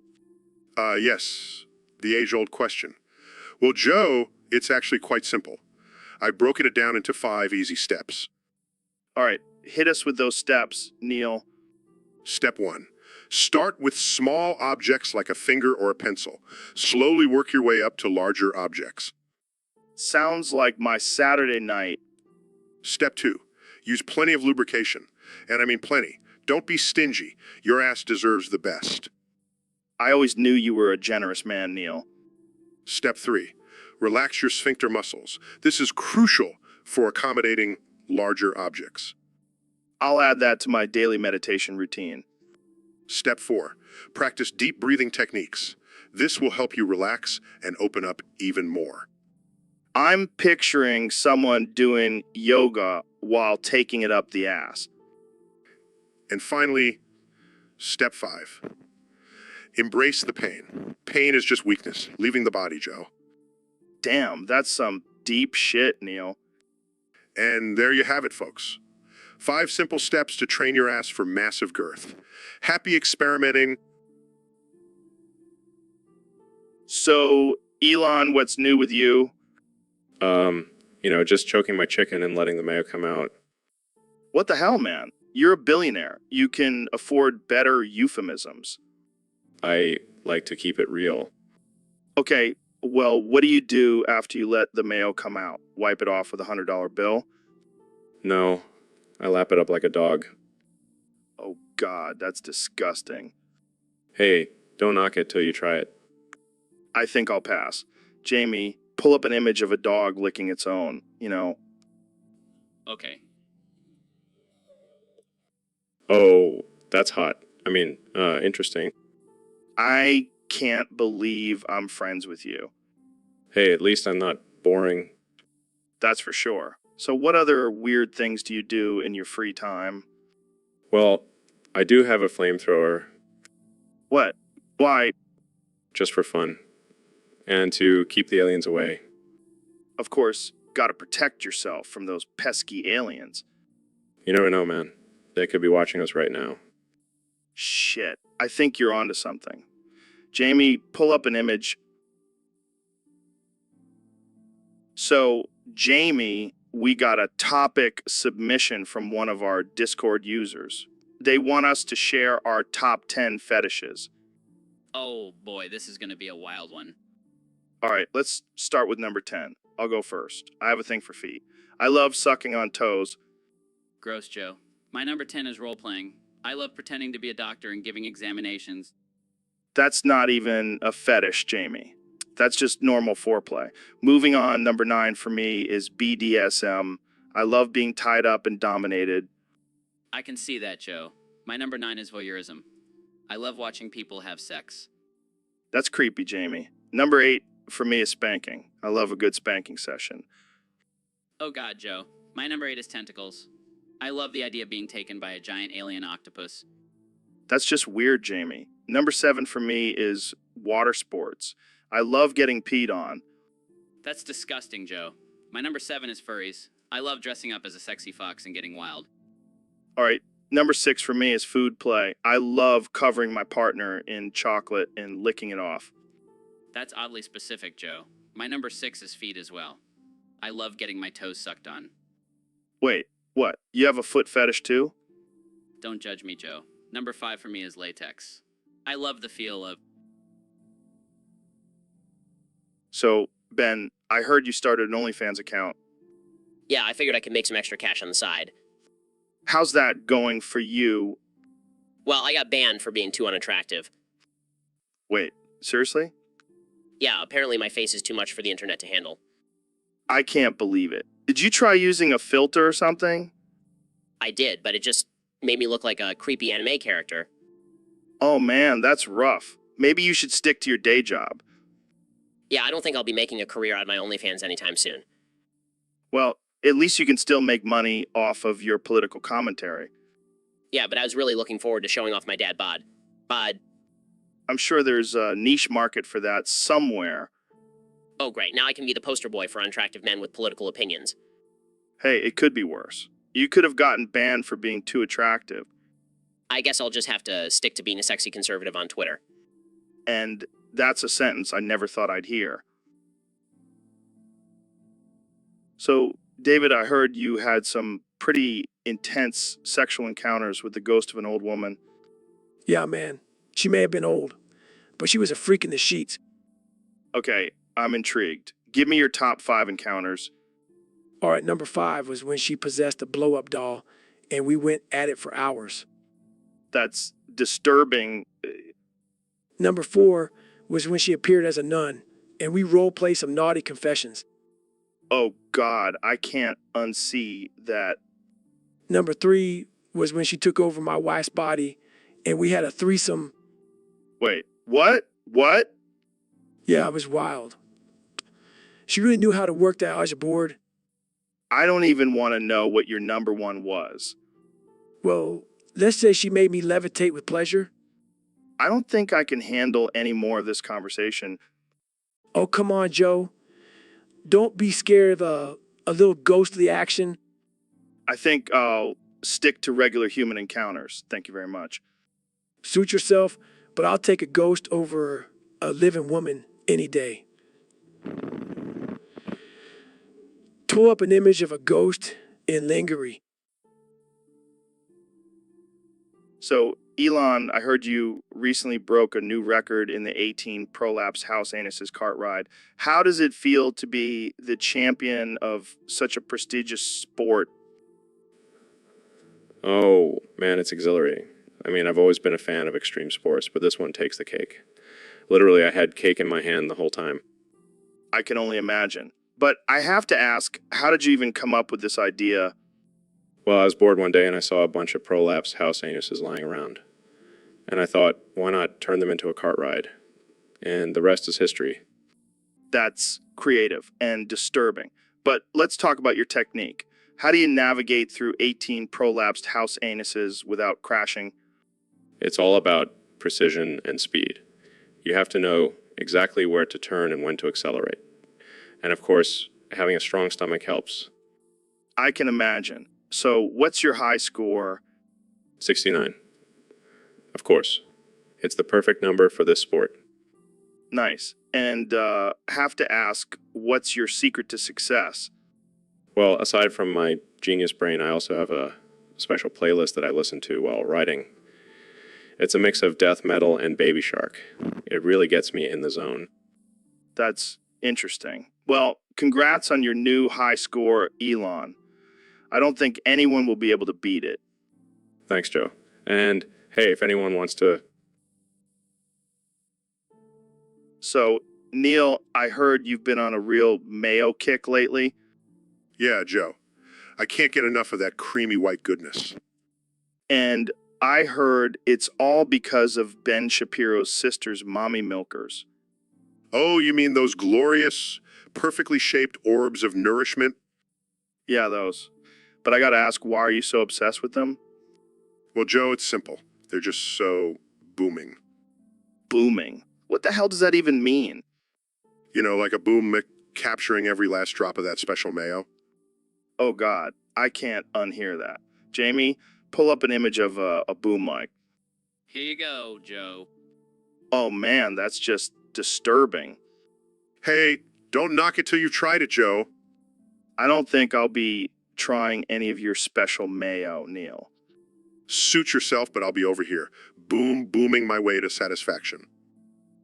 Yes, the age-old question. Well, Joe, it's actually quite simple. I've broken it down into 5 easy steps. All right, hit us with those steps, Neil. Step 1. Start with small objects like a finger or a pencil. Slowly work your way up to larger objects. Sounds like my Saturday night. Step 2. Use plenty of lubrication. And I mean plenty. Don't be stingy. Your ass deserves the best. I always knew you were a generous man, Neil. Step 3. Relax your sphincter muscles. This is crucial for accommodating larger objects. I'll add that to my daily meditation routine. Step 4. Practice deep breathing techniques. This will help you relax and open up even more. I'm picturing someone doing yoga while taking it up the ass. And finally, step 5. Embrace the pain. Pain is just weakness, leaving the body, Joe. Damn, that's some deep shit, Neil. And there you have it, folks. 5 simple steps to train your ass for massive girth. Happy experimenting. So, Elon, what's new with you? Just choking my chicken and letting the mayo come out. What the hell, man? You're a billionaire. You can afford better euphemisms. I like to keep it real. Okay, well, what do you do after you let the mayo come out? Wipe it off with a $100 bill? No, I lap it up like a dog. Oh, God, that's disgusting. Hey, don't knock it till you try it. I think I'll pass. Jamie, pull up an image of a dog licking its own, Okay. Oh, that's hot. Interesting. I can't believe I'm friends with you. Hey, at least I'm not boring. That's for sure. So what other weird things do you do in your free time? Well, I do have a flamethrower, What? Why? just for fun. And to keep the aliens away. Of course, gotta protect yourself from those pesky aliens. You never know, man. They could be watching us right now. Shit, I think you're onto something. Jamie, pull up an image. So, Jamie, we got a topic submission from one of our Discord users. They want us to share our top 10 fetishes. Oh boy, this is gonna be a wild one. All right, let's start with number 10. I'll go first. I have a thing for feet. I love sucking on toes. Gross, Joe. My number 10 is role playing. I love pretending to be a doctor and giving examinations. That's not even a fetish, Jamie. That's just normal foreplay. Moving on, number 9 for me is BDSM. I love being tied up and dominated. I can see that, Joe. My number 9 is voyeurism. I love watching people have sex. That's creepy, Jamie. Number 8 for me is spanking. I love a good spanking session. Oh god, Joe. My number 8 is tentacles. I love the idea of being taken by a giant alien octopus. That's just weird, Jamie. Number 7 for me is water sports. I love getting peed on. That's disgusting, Joe. My number 7 is furries. I love dressing up as a sexy fox and getting wild. All right, number 6 for me is food play. I love covering my partner in chocolate and licking it off. That's oddly specific, Joe. My number 6 is feet as well. I love getting my toes sucked on. Wait, what? You have a foot fetish too? Don't judge me, Joe. Number 5 for me is latex. I love the feel of... So, Ben, I heard you started an OnlyFans account. Yeah, I figured I could make some extra cash on the side. How's that going for you? Well, I got banned for being too unattractive. Wait, seriously? Yeah, apparently my face is too much for the internet to handle. I can't believe it. Did you try using a filter or something? I did, but it just made me look like a creepy anime character. Oh man, that's rough. maybe you should stick to your day job. Yeah, I don't think I'll be making a career out of my OnlyFans anytime soon. Well, at least you can still make money off of your political commentary. Yeah, but I was really looking forward to showing off my dad bod. Bod. I'm sure there's a niche market for that somewhere. Oh, great. Now I can be the poster boy for unattractive men with political opinions. Hey, it could be worse. You could have gotten banned for being too attractive. I guess I'll just have to stick to being a sexy conservative on Twitter. And that's a sentence I never thought I'd hear. So, David, I heard you had some pretty intense sexual encounters with the ghost of an old woman. Yeah, man. She may have been old, but she was a freak in the sheets. Okay, I'm intrigued. Give me your top 5 encounters. All right, number 5 was when she possessed a blow-up doll, and we went at it for hours. That's disturbing. Number 4 was when she appeared as a nun, and we role-played some naughty confessions. Oh, God, I can't unsee that. Number 3 was when she took over my wife's body, and we had a threesome. Wait, what? What? Yeah, it was wild. She really knew how to work that Ouija board. I don't even want to know what your number 1 was. Well, let's say she made me levitate with pleasure. I don't think I can handle any more of this conversation. Oh, come on, Joe. Don't be scared of a little ghostly action. I think I'll stick to regular human encounters. Thank you very much. Suit yourself, but I'll take a ghost over a living woman any day. Pull up an image of a ghost in lingerie. So, Elon, I heard you recently broke a new record in the 18 prolapsed house anuses cart ride. How does it feel to be the champion of such a prestigious sport? Oh, man, it's exhilarating. I mean, I've always been a fan of extreme sports, but this one takes the cake. Literally, I had cake in my hand the whole time. I can only imagine. But I have to ask, how did you even come up with this idea? Well, I was bored one day and I saw a bunch of prolapsed house anuses lying around. And I thought, why not turn them into a cart ride? And the rest is history. That's creative and disturbing. But let's talk about your technique. How do you navigate through 18 prolapsed house anuses without crashing? It's all about precision and speed. You have to know exactly where to turn and when to accelerate. And of course, having a strong stomach helps. I can imagine. So what's your high score? 69. Of course. It's the perfect number for this sport. Nice. And have to ask, what's your secret to success? Well, aside from my genius brain, I also have a special playlist that I listen to while riding. It's a mix of death metal and Baby Shark. It really gets me in the zone. That's interesting. Well, congrats on your new high score, Elon. I don't think anyone will be able to beat it. Thanks, Joe. And hey, if anyone wants to... So, Neil, I heard you've been on a real mayo kick lately. Yeah, Joe. I can't get enough of that creamy white goodness. And I heard it's all because of Ben Shapiro's sister's mommy milkers. Oh, you mean those glorious, perfectly shaped orbs of nourishment? Yeah, those. But I gotta ask, why are you so obsessed with them? Well, Joe, it's simple. They're just so booming. Booming? What the hell does that even mean? You know, like a boom capturing every last drop of that special mayo. Oh, God. I can't unhear that. Jamie, pull up an image of a boom mic. Here you go, Joe. Oh, man, that's just disturbing. Hey, don't knock it till you've tried it, Joe. I don't think I'll be trying any of your special mayo, Neil. Suit yourself, but I'll be over here, booming my way to satisfaction.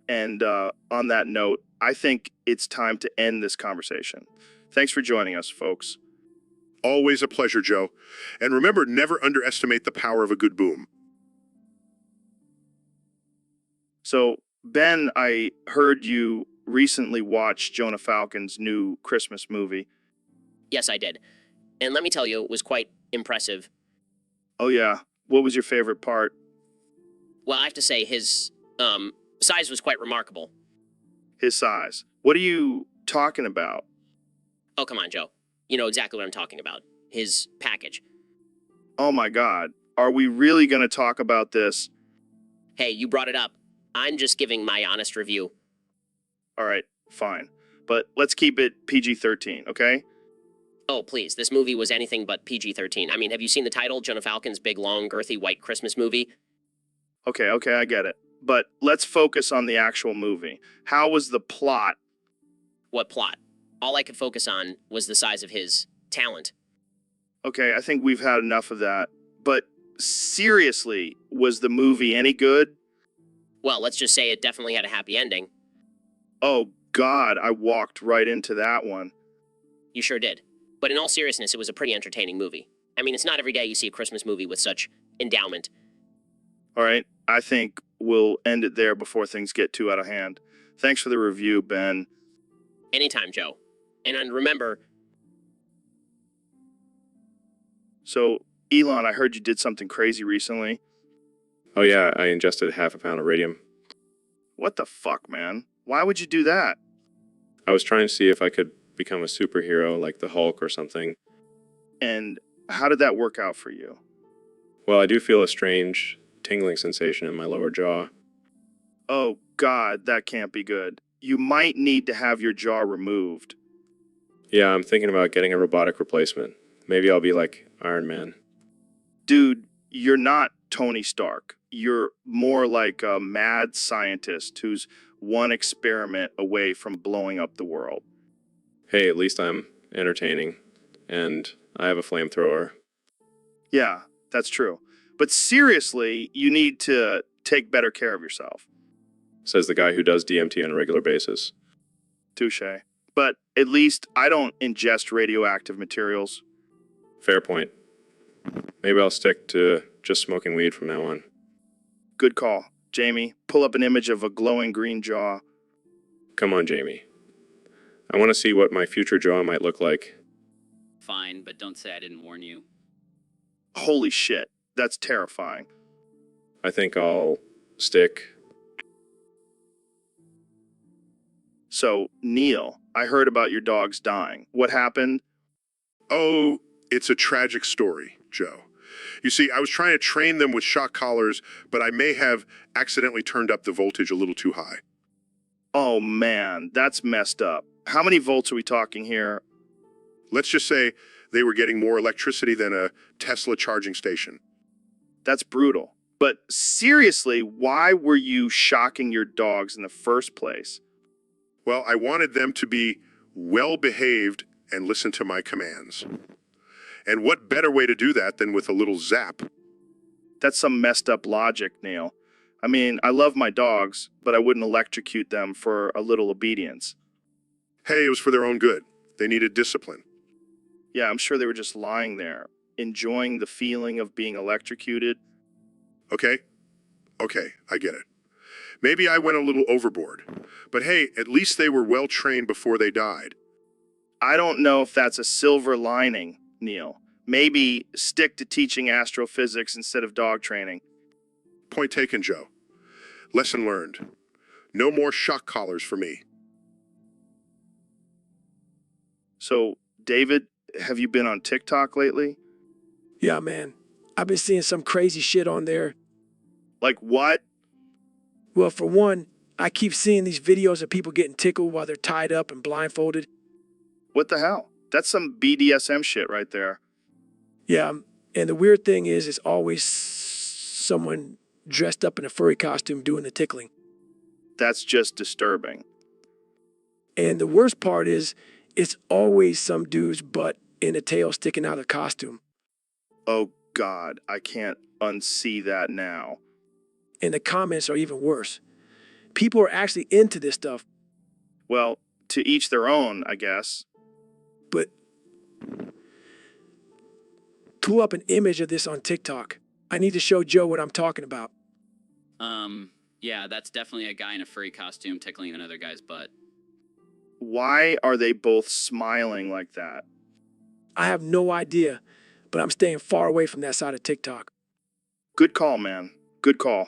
And on that note, I think it's time to end this conversation. Thanks for joining us, folks. Always a pleasure, Joe. And remember, never underestimate the power of a good boom. So, Ben, I heard you recently watched Jonah Falcon's new Christmas movie. Yes, I did. And let me tell you, it was quite impressive. Oh, yeah. What was your favorite part? Well, I have to say his Size was quite remarkable. His size. What are you talking about? Oh, come on, Joe. You know exactly what I'm talking about. His package. Oh my God. Are we really going to talk about this? Hey, you brought it up. I'm just giving my honest review. All right, fine. But let's keep it PG-13, okay? Oh, please, this movie was anything but PG-13. I mean, have you seen the title, Jonah Falcon's big, long, girthy, white Christmas movie? Okay, I get it. But let's focus on the actual movie. How was the plot? What plot? All I could focus on was the size of his talent. Okay, I think we've had enough of that. But seriously, was the movie any good? Well, let's just say it definitely had a happy ending. Oh God, I walked right into that one. You sure did. But in all seriousness, it was a pretty entertaining movie. I mean, it's not every day you see a Christmas movie with such endowment. All right, I think we'll end it there before things get too out of hand. Thanks for the review, Ben. Anytime, Joe. And remember... So, Elon, I heard you did something crazy recently. Oh yeah, I ingested half a pound of radium. What the fuck, man? Why would you do that? I was trying to see if I could become a superhero like the Hulk or something. And how did that work out for you? Well, I do feel a strange tingling sensation in my lower jaw. Oh God, that can't be good. You might need to have your jaw removed. Yeah, I'm thinking about getting a robotic replacement. Maybe I'll be like Iron Man. Dude, you're not Tony Stark. You're more like a mad scientist who's one experiment away from blowing up the world. Hey, at least I'm entertaining. And I have a flamethrower. Yeah, that's true. But seriously, you need to take better care of yourself. Says the guy who does DMT on a regular basis. Touche. But at least I don't ingest radioactive materials. Fair point. Maybe I'll stick to just smoking weed from now on. Good call. Jamie, pull up an image of a glowing green jaw. Come on, Jamie. I want to see what my future jaw might look like. Fine, but don't say I didn't warn you. Holy shit, that's terrifying. I think I'll stick. So, Neil, I heard about your dogs dying. What happened? Oh, it's a tragic story, Joe. You see, I was trying to train them with shock collars, but I may have accidentally turned up the voltage a little too high. Oh man, that's messed up. How many volts are we talking here? Let's just say they were getting more electricity than a Tesla charging station. That's brutal. But seriously, why were you shocking your dogs in the first place? Well, I wanted them to be well-behaved and listen to my commands. And what better way to do that than with a little zap? That's some messed up logic, Neil. I mean, I love my dogs, but I wouldn't electrocute them for a little obedience. Hey, it was for their own good. They needed discipline. Yeah, I'm sure they were just lying there, enjoying the feeling of being electrocuted. Okay, I get it. Maybe I went a little overboard. But hey, at least they were well trained before they died. I don't know if that's a silver lining, Neil. Maybe stick to teaching astrophysics instead of dog training. Point taken, Joe. Lesson learned. No more shock collars for me. So, David, have you been on TikTok lately? Yeah, man. I've been seeing some crazy shit on there. Like what? Well, for one, I keep seeing these videos of people getting tickled while they're tied up and blindfolded. What the hell? That's some BDSM shit right there. Yeah, and the weird thing is, it's always someone dressed up in a furry costume doing the tickling. That's just disturbing. And the worst part is, it's always some dude's butt and a tail sticking out of the costume. Oh God, I can't unsee that now. And the comments are even worse. People are actually into this stuff. Well, to each their own, I guess. But pull up an image of this on TikTok. I need to show Joe what I'm talking about. Yeah, that's definitely a guy in a furry costume tickling another guy's butt. Why are they both smiling like that? I have no idea, but I'm staying far away from that side of TikTok. Good call, man. Good call.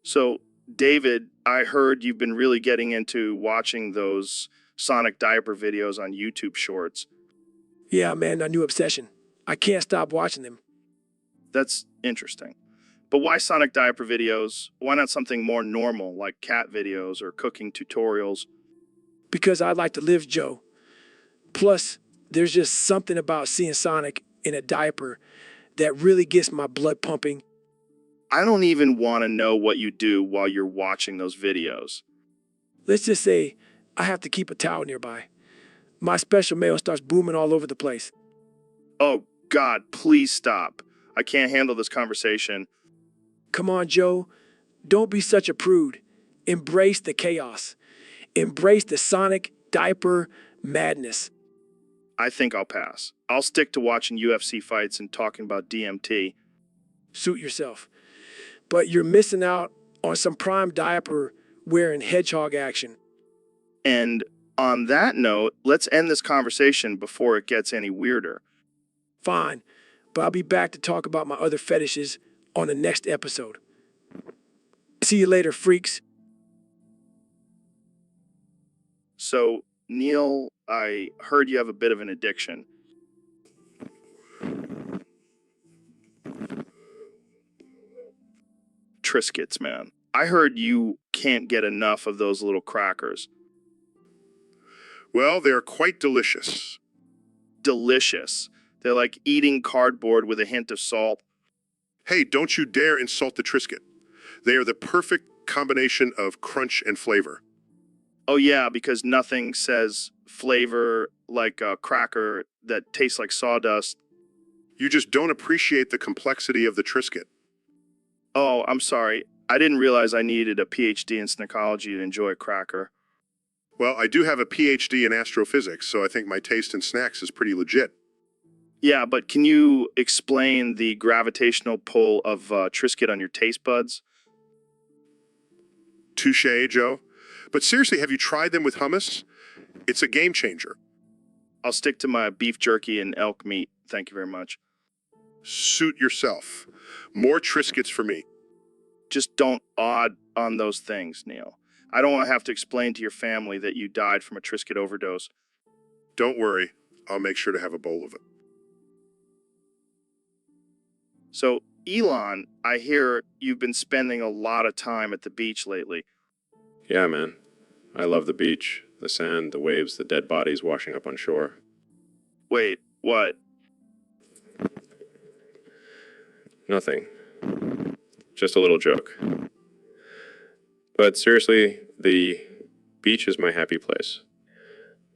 So, David, I heard you've been really getting into watching those Sonic diaper videos on YouTube Shorts. Yeah, man, a new obsession. I can't stop watching them. That's interesting. But why Sonic diaper videos? Why not something more normal like cat videos or cooking tutorials? Because I like to live, Joe. Plus, there's just something about seeing Sonic in a diaper that really gets my blood pumping. I don't even want to know what you do while you're watching those videos. Let's just say I have to keep a towel nearby. My special mail starts booming all over the place. Oh, God, please stop. I can't handle this conversation. Come on, Joe. Don't be such a prude. Embrace the chaos. Embrace the Sonic diaper madness. I think I'll pass. I'll stick to watching UFC fights and talking about DMT. Suit yourself. But you're missing out on some prime diaper wearing hedgehog action. And on that note, let's end this conversation before it gets any weirder. Fine, but I'll be back to talk about my other fetishes on the next episode. See you later, freaks. So, Neil, I heard you have a bit of an addiction. Triscuits, man. I heard you can't get enough of those little crackers. Well, they're quite delicious. Delicious. They're like eating cardboard with a hint of salt. Hey, don't you dare insult the Triscuit. They are the perfect combination of crunch and flavor. Oh yeah, because nothing says flavor like a cracker that tastes like sawdust. You just don't appreciate the complexity of the Triscuit. Oh, I'm sorry. I didn't realize I needed a PhD in psychology to enjoy a cracker. Well, I do have a PhD in astrophysics, so I think my taste in snacks is pretty legit. Yeah, but can you explain the gravitational pull of Triscuit on your taste buds? Touché, Joe. But seriously, have you tried them with hummus? It's a game changer. I'll stick to my beef jerky and elk meat. Thank you very much. Suit yourself. More Triscuits for me. Just don't odd on those things, Neil. I don't want to have to explain to your family that you died from a Triscuit overdose. Don't worry. I'll make sure to have a bowl of it. So, Elon, I hear you've been spending a lot of time at the beach lately. Yeah, man. I love the beach, the sand, the waves, the dead bodies washing up on shore. Wait, what? Nothing. Just a little joke. But seriously, the beach is my happy place.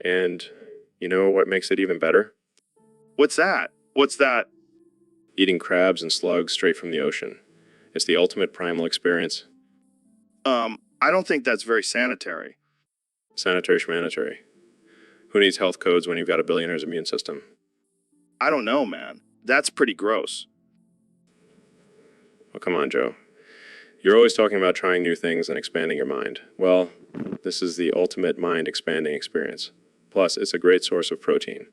And you know what makes it even better? What's that? What's that? Eating crabs and slugs straight from the ocean. It's the ultimate primal experience. I don't think that's very sanitary. Sanitary schmanitary. Who needs health codes when you've got a billionaire's immune system? I don't know, man. That's pretty gross. Oh, come on, Joe. You're always talking about trying new things and expanding your mind. Well, this is the ultimate mind-expanding experience. Plus, it's a great source of protein.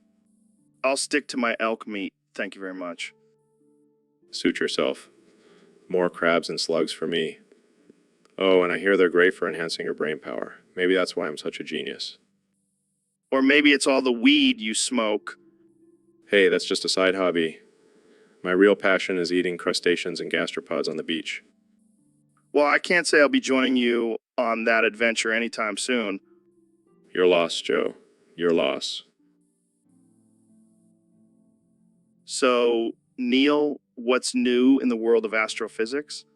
I'll stick to my elk meat. Thank you very much. Suit yourself. More crabs and slugs for me. Oh, and I hear they're great for enhancing your brain power. Maybe that's why I'm such a genius. Or maybe it's all the weed you smoke. Hey, that's just a side hobby. My real passion is eating crustaceans and gastropods on the beach. Well, I can't say I'll be joining you on that adventure anytime soon. Your loss, Joe. Your loss. So, Neil, what's new in the world of astrophysics?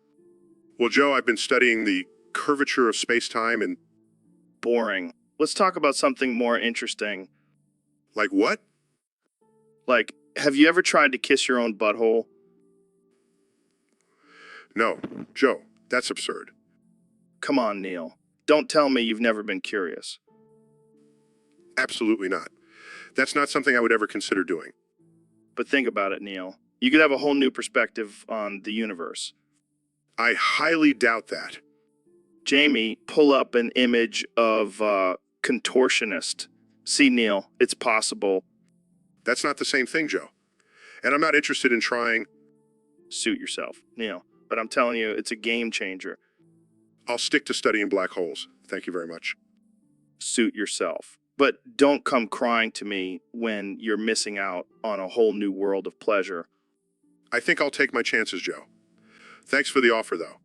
Well, Joe, I've been studying the curvature of space-time and... Boring. Let's talk about something more interesting. Like what? Like, have you ever tried to kiss your own butthole? No, Joe, that's absurd. Come on, Neil. Don't tell me you've never been curious. Absolutely not. That's not something I would ever consider doing. But think about it, Neil. You could have a whole new perspective on the universe. I highly doubt that. Jamie, pull up an image of contortionist. See, Neil, it's possible. That's not the same thing, Joe. And I'm not interested in trying. Suit yourself, Neil. But I'm telling you, it's a game changer. I'll stick to studying black holes. Thank you very much. Suit yourself. But don't come crying to me when you're missing out on a whole new world of pleasure. I think I'll take my chances, Joe. Thanks for the offer, though.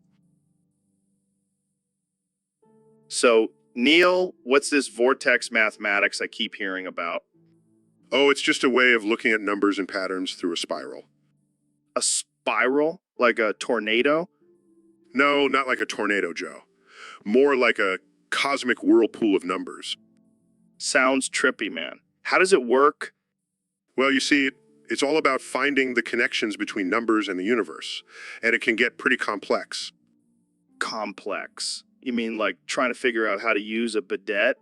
So, Neil, what's this vortex mathematics I keep hearing about? Oh, it's just a way of looking at numbers and patterns through a spiral. A spiral? Like a tornado? No, not like a tornado, Joe. More like a cosmic whirlpool of numbers. Sounds trippy, man. How does it work? Well, you see, it's all about finding the connections between numbers and the universe, and it can get pretty complex. Complex. You mean like trying to figure out how to use a bidet?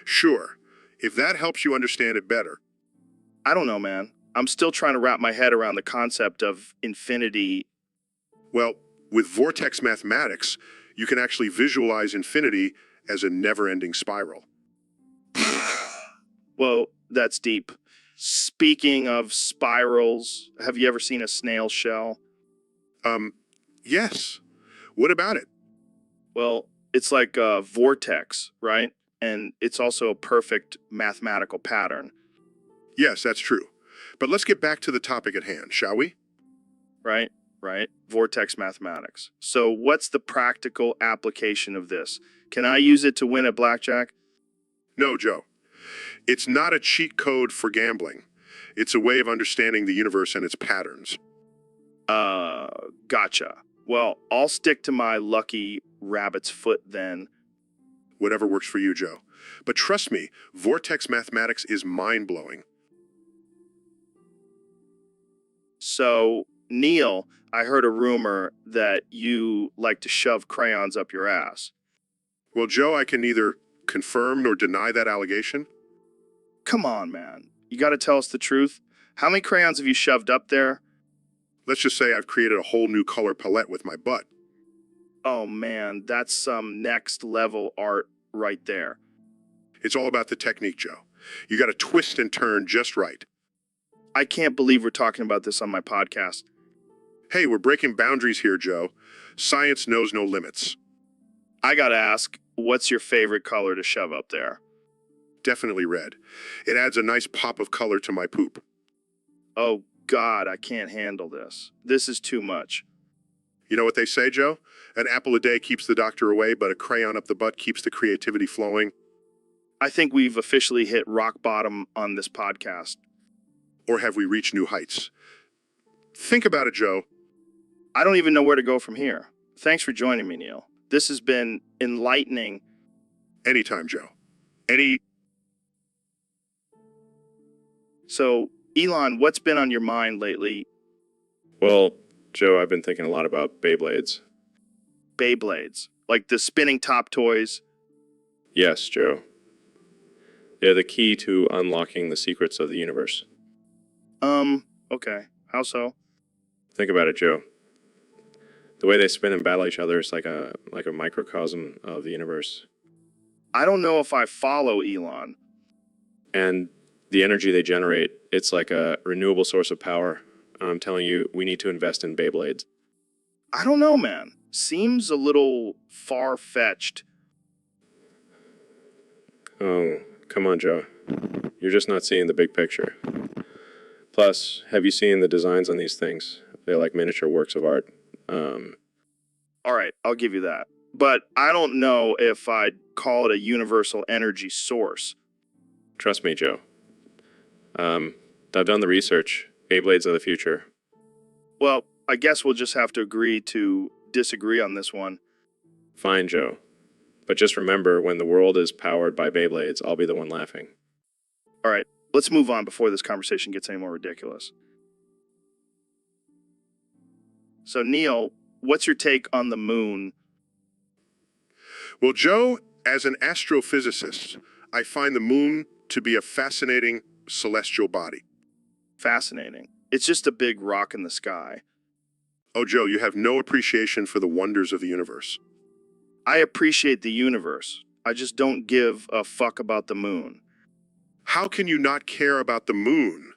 Sure, if that helps you understand it better. I don't know, man. I'm still trying to wrap my head around the concept of infinity. Well, with vortex mathematics, you can actually visualize infinity as a never-ending spiral. Whoa, that's deep. Speaking of spirals, have you ever seen a snail shell? Yes. What about it? Well, it's like a vortex, right? And it's also a perfect mathematical pattern. Yes, that's true. But let's get back to the topic at hand, shall we? Right? Vortex mathematics. So what's the practical application of this? Can I use it to win at blackjack? No, Joe. It's not a cheat code for gambling. It's a way of understanding the universe and its patterns. Gotcha. Well, I'll stick to my lucky rabbit's foot then. Whatever works for you, Joe. But trust me, vortex mathematics is mind-blowing. So, Neil, I heard a rumor that you like to shove crayons up your ass. Well, Joe, I can neither confirm nor deny that allegation. Come on, man. You gotta tell us the truth. How many crayons have you shoved up there? Let's just say I've created a whole new color palette with my butt. Oh man, that's some next level art right there. It's all about the technique, Joe. You gotta twist and turn just right. I can't believe we're talking about this on my podcast. Hey, we're breaking boundaries here, Joe. Science knows no limits. I gotta ask, what's your favorite color to shove up there? Definitely red. It adds a nice pop of color to my poop. Oh God, I can't handle this. This is too much. You know what they say, Joe? An apple a day keeps the doctor away, but a crayon up the butt keeps the creativity flowing. I think we've officially hit rock bottom on this podcast. Or have we reached new heights? Think about it, Joe. I don't even know where to go from here. Thanks for joining me, Neil. This has been enlightening. Anytime, Joe. So, Elon, what's been on your mind lately? Well, Joe, I've been thinking a lot about Beyblades. Beyblades, like the spinning top toys. Yes, Joe. They're the key to unlocking the secrets of the universe. Okay. How so? Think about it, Joe. The way they spin and battle each other is like a microcosm of the universe. I don't know if I follow Elon. And the energy they generate, it's like a renewable source of power. I'm telling you, we need to invest in Beyblades. I don't know, man. Seems a little far-fetched. Oh, come on, Joe. You're just not seeing the big picture. Plus, have you seen the designs on these things? They're like miniature works of art. All right, I'll give you that. But I don't know if I'd call it a universal energy source. Trust me, Joe. I've done the research. Beyblades are the future. Well, I guess we'll just have to agree to disagree on this one. Fine, Joe. But just remember, when the world is powered by Beyblades, I'll be the one laughing. All right, let's move on before this conversation gets any more ridiculous. So, Neil, what's your take on the moon? Well, Joe, as an astrophysicist, I find the moon to be a fascinating celestial body. Fascinating. It's just a big rock in the sky. Oh, Joe, you have no appreciation for the wonders of the universe. I appreciate the universe. I just don't give a fuck about the moon. How can you not care about the moon?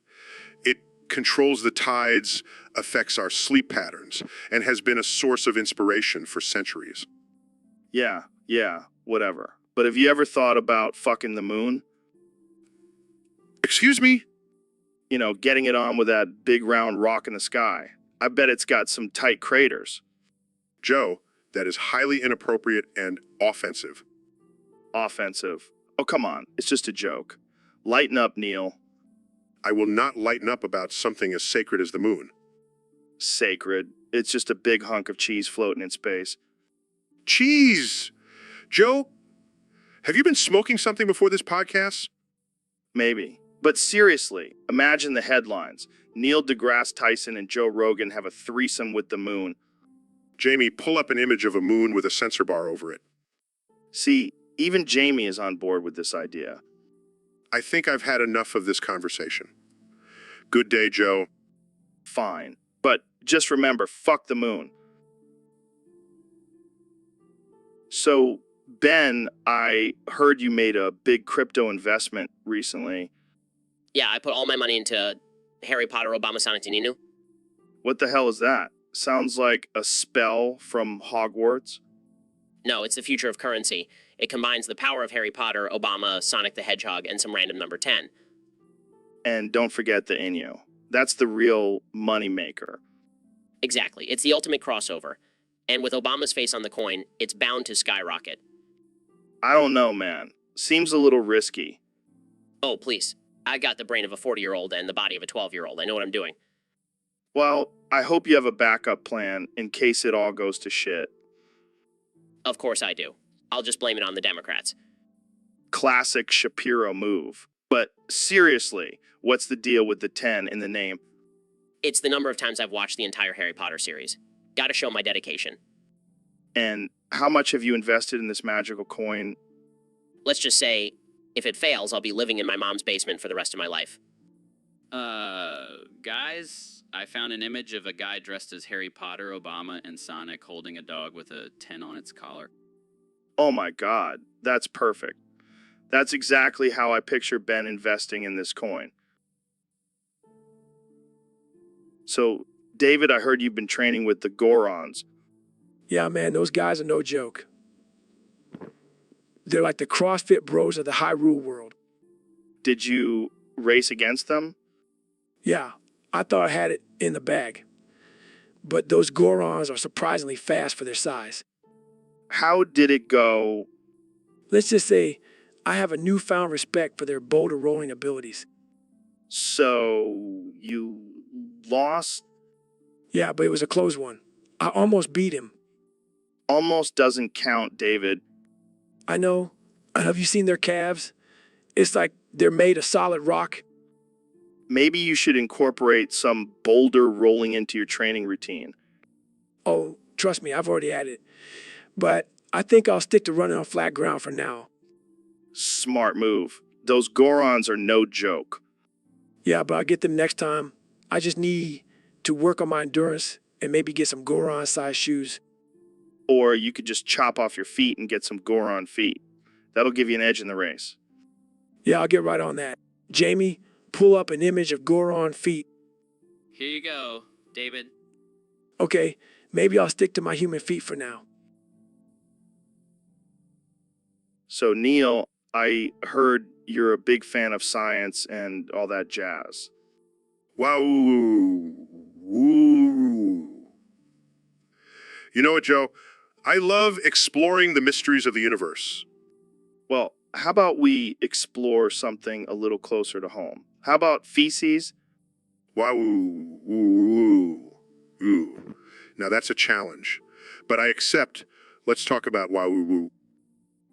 It controls the tides, affects our sleep patterns and has been a source of inspiration for centuries. Yeah, whatever. But have you ever thought about fucking the moon? Excuse me? You know, getting it on with that big round rock in the sky. I bet it's got some tight craters. Joe, that is highly inappropriate and offensive. Offensive. Oh, come on. It's just a joke. Lighten up, Neil. I will not lighten up about something as sacred as the moon. Sacred. It's just a big hunk of cheese floating in space. Cheese! Joe, have you been smoking something before this podcast? Maybe. But seriously, imagine the headlines. Neil deGrasse Tyson and Joe Rogan have a threesome with the moon. Jamie, pull up an image of a moon with a sensor bar over it. See, even Jamie is on board with this idea. I think I've had enough of this conversation. Good day, Joe. Fine. But just remember, fuck the moon. So, Ben, I heard you made a big crypto investment recently. Yeah, I put all my money into Harry Potter Obama Sonic Ninu. What the hell is that? Sounds like a spell from Hogwarts. No, it's the future of currency. It combines the power of Harry Potter, Obama, Sonic the Hedgehog, and some random number 10. And don't forget the Inyo. That's the real money maker. Exactly. It's the ultimate crossover. And with Obama's face on the coin, it's bound to skyrocket. I don't know, man. Seems a little risky. Oh, please. I got the brain of a 40-year-old and the body of a 12-year-old. I know what I'm doing. Well, I hope you have a backup plan in case it all goes to shit. Of course I do. I'll just blame it on the Democrats. Classic Shapiro move. But seriously, what's the deal with the 10 in the name? It's the number of times I've watched the entire Harry Potter series. Gotta show my dedication. And how much have you invested in this magical coin? Let's just say, if it fails, I'll be living in my mom's basement for the rest of my life. Guys, I found an image of a guy dressed as Harry Potter, Obama, and Sonic holding a dog with a 10 on its collar. Oh my God, that's perfect. That's exactly how I picture Ben investing in this coin. So, David, I heard you've been training with the Gorons. Yeah, man, those guys are no joke. They're like the CrossFit bros of the Hyrule world. Did you race against them? Yeah, I thought I had it in the bag. But those Gorons are surprisingly fast for their size. How did it go? Let's just say I have a newfound respect for their boulder rolling abilities. So, you lost? Yeah, but it was a close one. I almost beat him. Almost doesn't count, David. I know. Have you seen their calves? It's like they're made of solid rock. Maybe you should incorporate some boulder rolling into your training routine. Oh, trust me, I've already had it. But I think I'll stick to running on flat ground for now. Smart move. Those Gorons are no joke. Yeah, but I'll get them next time. I just need to work on my endurance and maybe get some Goron-sized shoes. Or you could just chop off your feet and get some Goron feet. That'll give you an edge in the race. Yeah, I'll get right on that. Jamie, pull up an image of Goron feet. Here you go, David. Okay, maybe I'll stick to my human feet for now. So, Neil, I heard you're a big fan of science and all that jazz. Wow. Woo. You know what, Joe? I love exploring the mysteries of the universe. Well, how about we explore something a little closer to home? How about feces? Wow. Woo. Ooh. Now that's a challenge, but I accept. Let's talk about wow. Woo.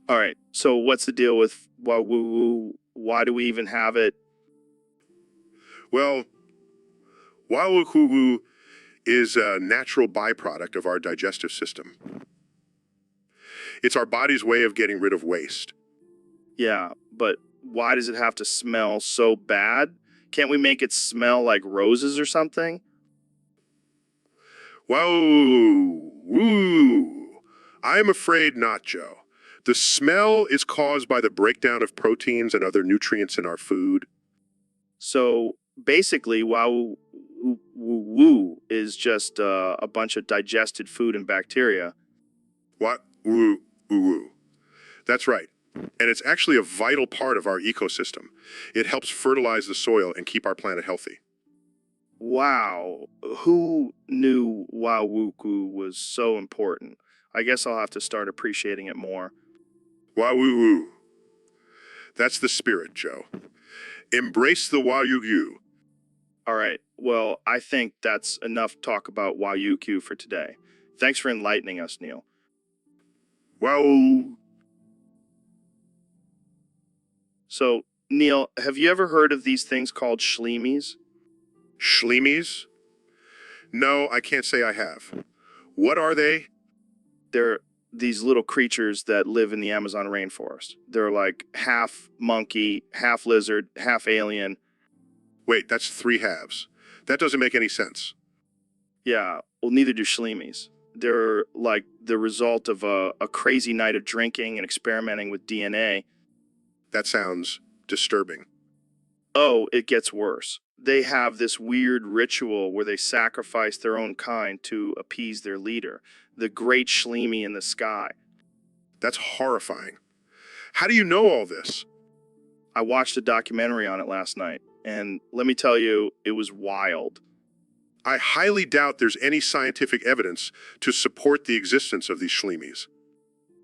All right, so what's the deal with woo? Why do we even have it? Well, wow woo is a natural byproduct of our digestive system. It's our body's way of getting rid of waste. Yeah, but why does it have to smell so bad? Can't we make it smell like roses or something? Wow. Woo. I'm afraid not, Joe. The smell is caused by the breakdown of proteins and other nutrients in our food. So basically, wow woo is just a bunch of digested food and bacteria. What? Woo, woo, woo. That's right. And it's actually a vital part of our ecosystem. It helps fertilize the soil and keep our planet healthy. Wow, who knew Wawuku was so important? I guess I'll have to start appreciating it more. Wah woo woo. That's the spirit, Joe. Embrace the Wayugu. All right, well, I think that's enough talk about Wayuku for today. Thanks for enlightening us, Neil. Wow. So, Neil, have you ever heard of these things called shleemies? Shleemies? No, I can't say I have. What are they? They're these little creatures that live in the Amazon rainforest. They're like half monkey, half lizard, half alien. Wait, that's three halves. That doesn't make any sense. Yeah, well, neither do shleemies. They're like the result of a crazy night of drinking and experimenting with DNA. That sounds disturbing. Oh, it gets worse. They have this weird ritual where they sacrifice their own kind to appease their leader, the great Shleemy in the sky. That's horrifying. How do you know all this? I watched a documentary on it last night, and let me tell you, it was wild. I highly doubt there's any scientific evidence to support the existence of these Shleemies.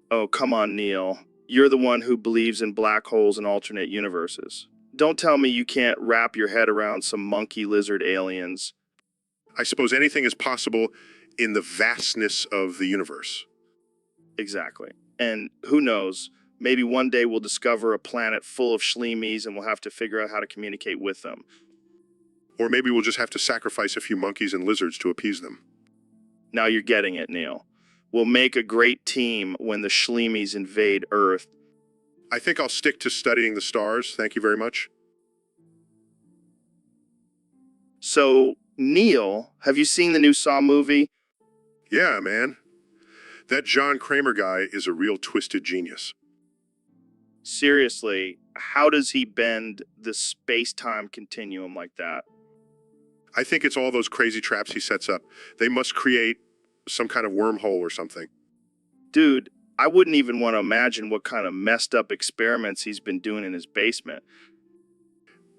Oh, come on, Neil. You're the one who believes in black holes and alternate universes. Don't tell me you can't wrap your head around some monkey lizard aliens. I suppose anything is possible in the vastness of the universe. Exactly. And who knows, maybe one day we'll discover a planet full of Shleemies and we'll have to figure out how to communicate with them. Or maybe we'll just have to sacrifice a few monkeys and lizards to appease them. Now you're getting it, Neil. We'll make a great team when the Shleemies invade Earth. I think I'll stick to studying the stars. Thank you very much. So, Neil, have you seen the new Saw movie? Yeah, man. That John Kramer guy is a real twisted genius. Seriously, how does he bend the space-time continuum like that? I think it's all those crazy traps he sets up. They must create some kind of wormhole or something. Dude, I wouldn't even want to imagine what kind of messed up experiments he's been doing in his basement.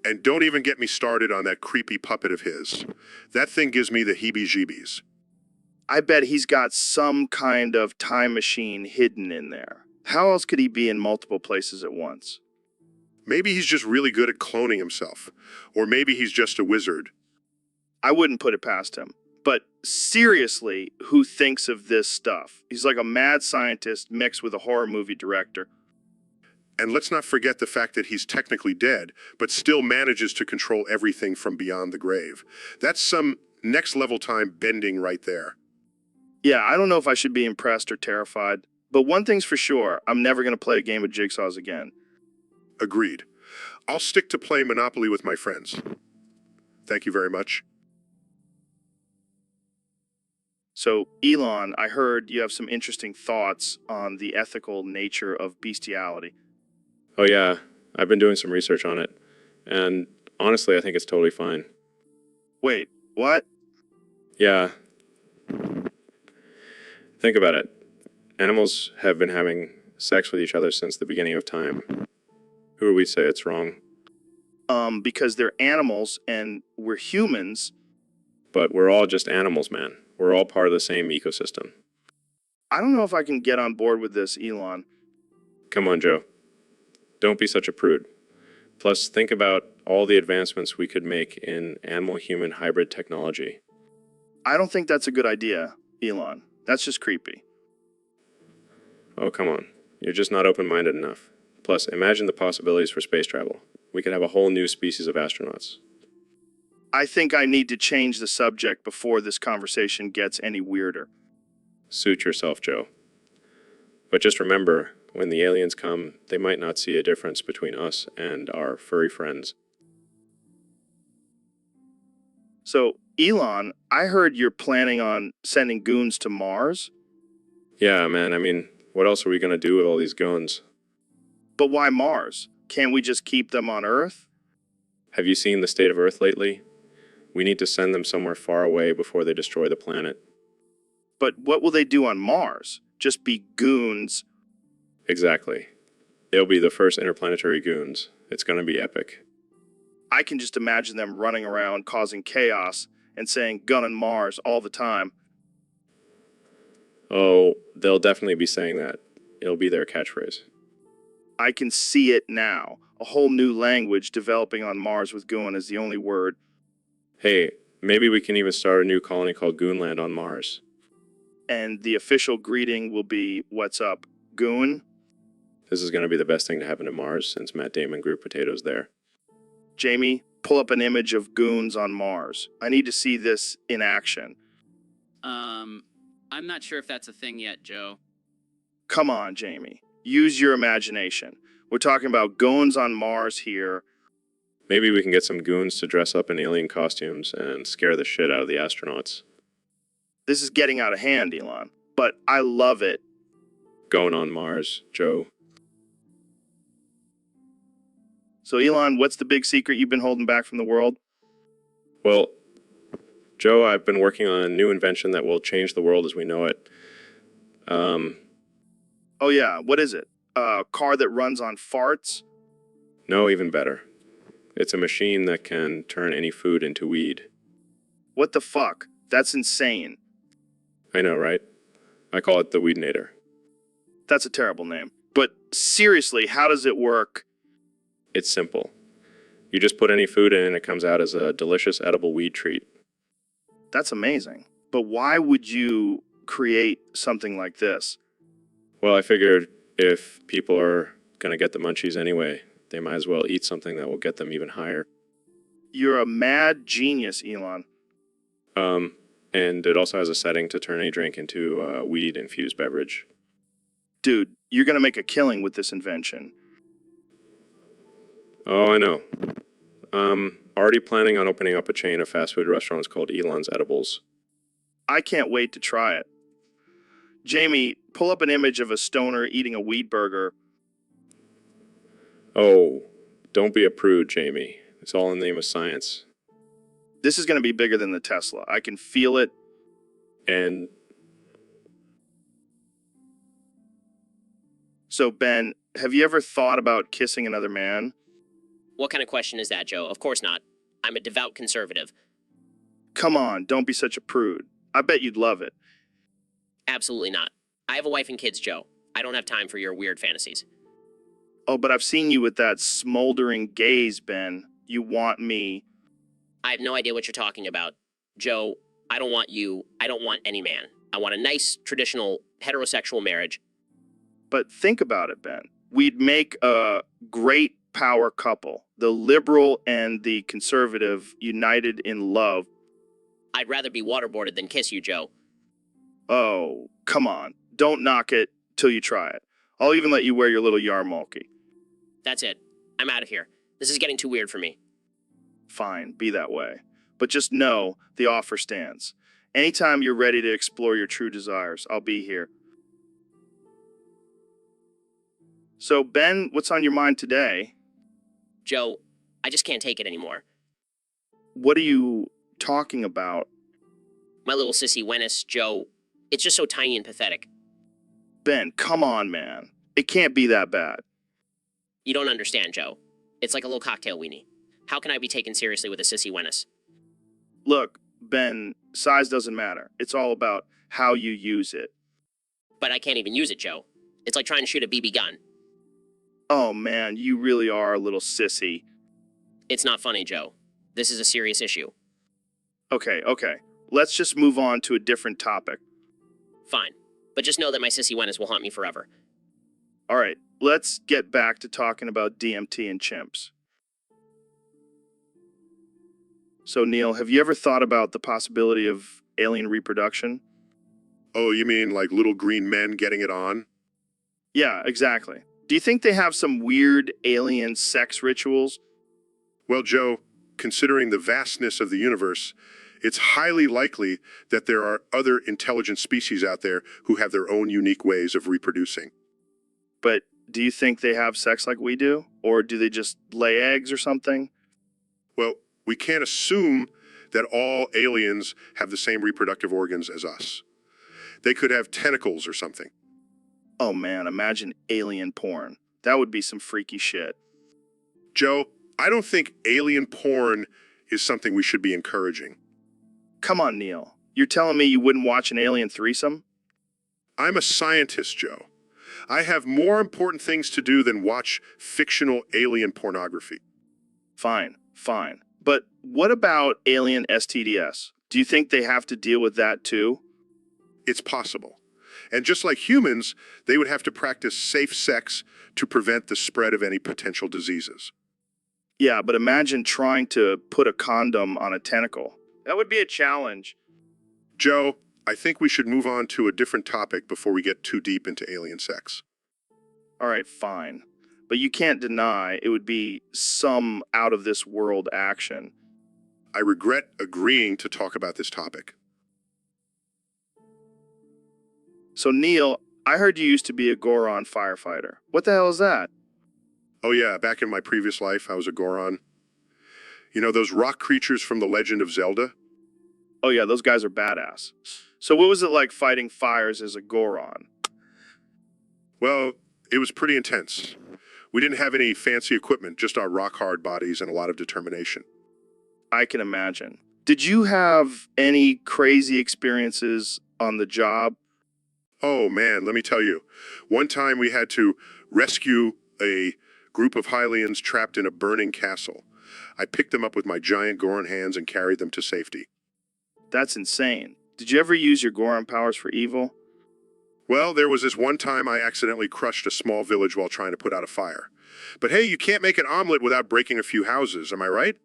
And don't even get me started on that creepy puppet of his. That thing gives me the heebie-jeebies. I bet he's got some kind of time machine hidden in there. How else could he be in multiple places at once? Maybe he's just really good at cloning himself. Or maybe he's just a wizard. I wouldn't put it past him. But seriously, who thinks of this stuff? He's like a mad scientist mixed with a horror movie director. And let's not forget the fact that he's technically dead, but still manages to control everything from beyond the grave. That's some next-level time bending right there. Yeah, I don't know if I should be impressed or terrified. But one thing's for sure, I'm never going to play a game of jigsaws again. Agreed. I'll stick to play Monopoly with my friends. Thank you very much. So, Elon, I heard you have some interesting thoughts on the ethical nature of bestiality. Oh yeah, I've been doing some research on it. And honestly, I think it's totally fine. Wait, what? Yeah. Think about it. Animals have been having sex with each other since the beginning of time. Who would we say it's wrong? Because they're animals and we're humans. But we're all just animals, man. We're all part of the same ecosystem. I don't know if I can get on board with this, Elon. Come on, Joe. Don't be such a prude. Plus, think about all the advancements we could make in animal-human hybrid technology. I don't think that's a good idea, Elon. That's just creepy. Oh, come on. You're just not open-minded enough. Plus, imagine the possibilities for space travel. We could have a whole new species of astronauts. I think I need to change the subject before this conversation gets any weirder. Suit yourself, Joe. But just remember, when the aliens come, they might not see a difference between us and our furry friends. So, Elon, I heard you're planning on sending goons to Mars? Yeah, man, I mean, what else are we gonna do with all these goons? But why Mars? Can't we just keep them on Earth? Have you seen the state of Earth lately? We need to send them somewhere far away before they destroy the planet. But what will they do on Mars? Just be goons? Exactly. They'll be the first interplanetary goons. It's going to be epic. I can just imagine them running around causing chaos and saying gun on Mars all the time. Oh, they'll definitely be saying that. It'll be their catchphrase. I can see it now. A whole new language developing on Mars with goon is the only word. Hey, maybe we can even start a new colony called Goonland on Mars. And the official greeting will be, what's up, goon? This is going to be the best thing to happen to Mars since Matt Damon grew potatoes there. Jamie, pull up an image of goons on Mars. I need to see this in action. I'm not sure if that's a thing yet, Joe. Come on, Jamie. Use your imagination. We're talking about goons on Mars here. Maybe we can get some goons to dress up in alien costumes and scare the shit out of the astronauts. This is getting out of hand, Elon, but I love it. Going on Mars, Joe. So, Elon, what's the big secret you've been holding back from the world? Well, Joe, I've been working on a new invention that will change the world as we know it. Oh, yeah, what is it? A car that runs on farts? No, even better. It's a machine that can turn any food into weed. What the fuck? That's insane. I know, right? I call it the Weedinator. That's a terrible name. But seriously, how does it work? It's simple. You just put any food in and it comes out as a delicious edible weed treat. That's amazing. But why would you create something like this? Well, I figured if people are going to get the munchies anyway, they might as well eat something that will get them even higher. You're a mad genius, Elon. And it also has a setting to turn any drink into a weed-infused beverage. Dude, you're going to make a killing with this invention. Oh, I know. Already planning on opening up a chain of fast food restaurants called Elon's Edibles. I can't wait to try it. Jamie, pull up an image of a stoner eating a weed burger. Oh, don't be a prude, Jamie. It's all in the name of science. This is going to be bigger than the Tesla. I can feel it. And So, Ben, have you ever thought about kissing another man? What kind of question is that, Joe? Of course not. I'm a devout conservative. Come on, don't be such a prude. I bet you'd love it. Absolutely not. I have a wife and kids, Joe. I don't have time for your weird fantasies. Oh, but I've seen you with that smoldering gaze, Ben. You want me. I have no idea what you're talking about. Joe, I don't want you. I don't want any man. I want a nice, traditional, heterosexual marriage. But think about it, Ben. We'd make a great power couple. The liberal and the conservative united in love. I'd rather be waterboarded than kiss you, Joe. Oh, come on. Don't knock it till you try it. I'll even let you wear your little yarmulke. That's it. I'm out of here. This is getting too weird for me. Fine, be that way. But just know the offer stands. Anytime you're ready to explore your true desires, I'll be here. So, Ben, what's on your mind today? Joe, I just can't take it anymore. What are you talking about? My little sissy Wennis, Joe, it's just so tiny and pathetic. Ben, come on, man. It can't be that bad. You don't understand, Joe. It's like a little cocktail weenie. How can I be taken seriously with a sissy Wennis? Look, Ben, size doesn't matter. It's all about how you use it. But I can't even use it, Joe. It's like trying to shoot a BB gun. Oh, man, you really are a little sissy. It's not funny, Joe. This is a serious issue. Okay. Let's just move on to a different topic. Fine. But just know that my sissy Wennis will haunt me forever. All right, let's get back to talking about DMT and chimps. So, Neil, have you ever thought about the possibility of alien reproduction? Oh, you mean like little green men getting it on? Yeah, exactly. Do you think they have some weird alien sex rituals? Well, Joe, considering the vastness of the universe, it's highly likely that there are other intelligent species out there who have their own unique ways of reproducing. But do you think they have sex like we do? Or do they just lay eggs or something? Well, we can't assume that all aliens have the same reproductive organs as us. They could have tentacles or something. Oh man, imagine alien porn. That would be some freaky shit. Joe, I don't think alien porn is something we should be encouraging. Come on, Neil. You're telling me you wouldn't watch an alien threesome? I'm a scientist, Joe. I have more important things to do than watch fictional alien pornography. Fine, fine. But what about alien STDs? Do you think they have to deal with that too? It's possible. And just like humans, they would have to practice safe sex to prevent the spread of any potential diseases. Yeah, but imagine trying to put a condom on a tentacle. That would be a challenge. Joe, I think we should move on to a different topic before we get too deep into alien sex. All right, fine. But you can't deny it would be some out-of-this-world action. I regret agreeing to talk about this topic. So, Neil, I heard you used to be a Goron firefighter. What the hell is that? Oh yeah, back in my previous life, I was a Goron. You know those rock creatures from The Legend of Zelda? Oh yeah, those guys are badass. So what was it like fighting fires as a Goron? Well, it was pretty intense. We didn't have any fancy equipment, just our rock-hard bodies and a lot of determination. I can imagine. Did you have any crazy experiences on the job? Oh man, let me tell you. One time we had to rescue a group of Hylians trapped in a burning castle. I picked them up with my giant Goron hands and carried them to safety. That's insane. Did you ever use your Goron powers for evil? Well, there was this one time I accidentally crushed a small village while trying to put out a fire. But hey, you can't make an omelet without breaking a few houses, am I right?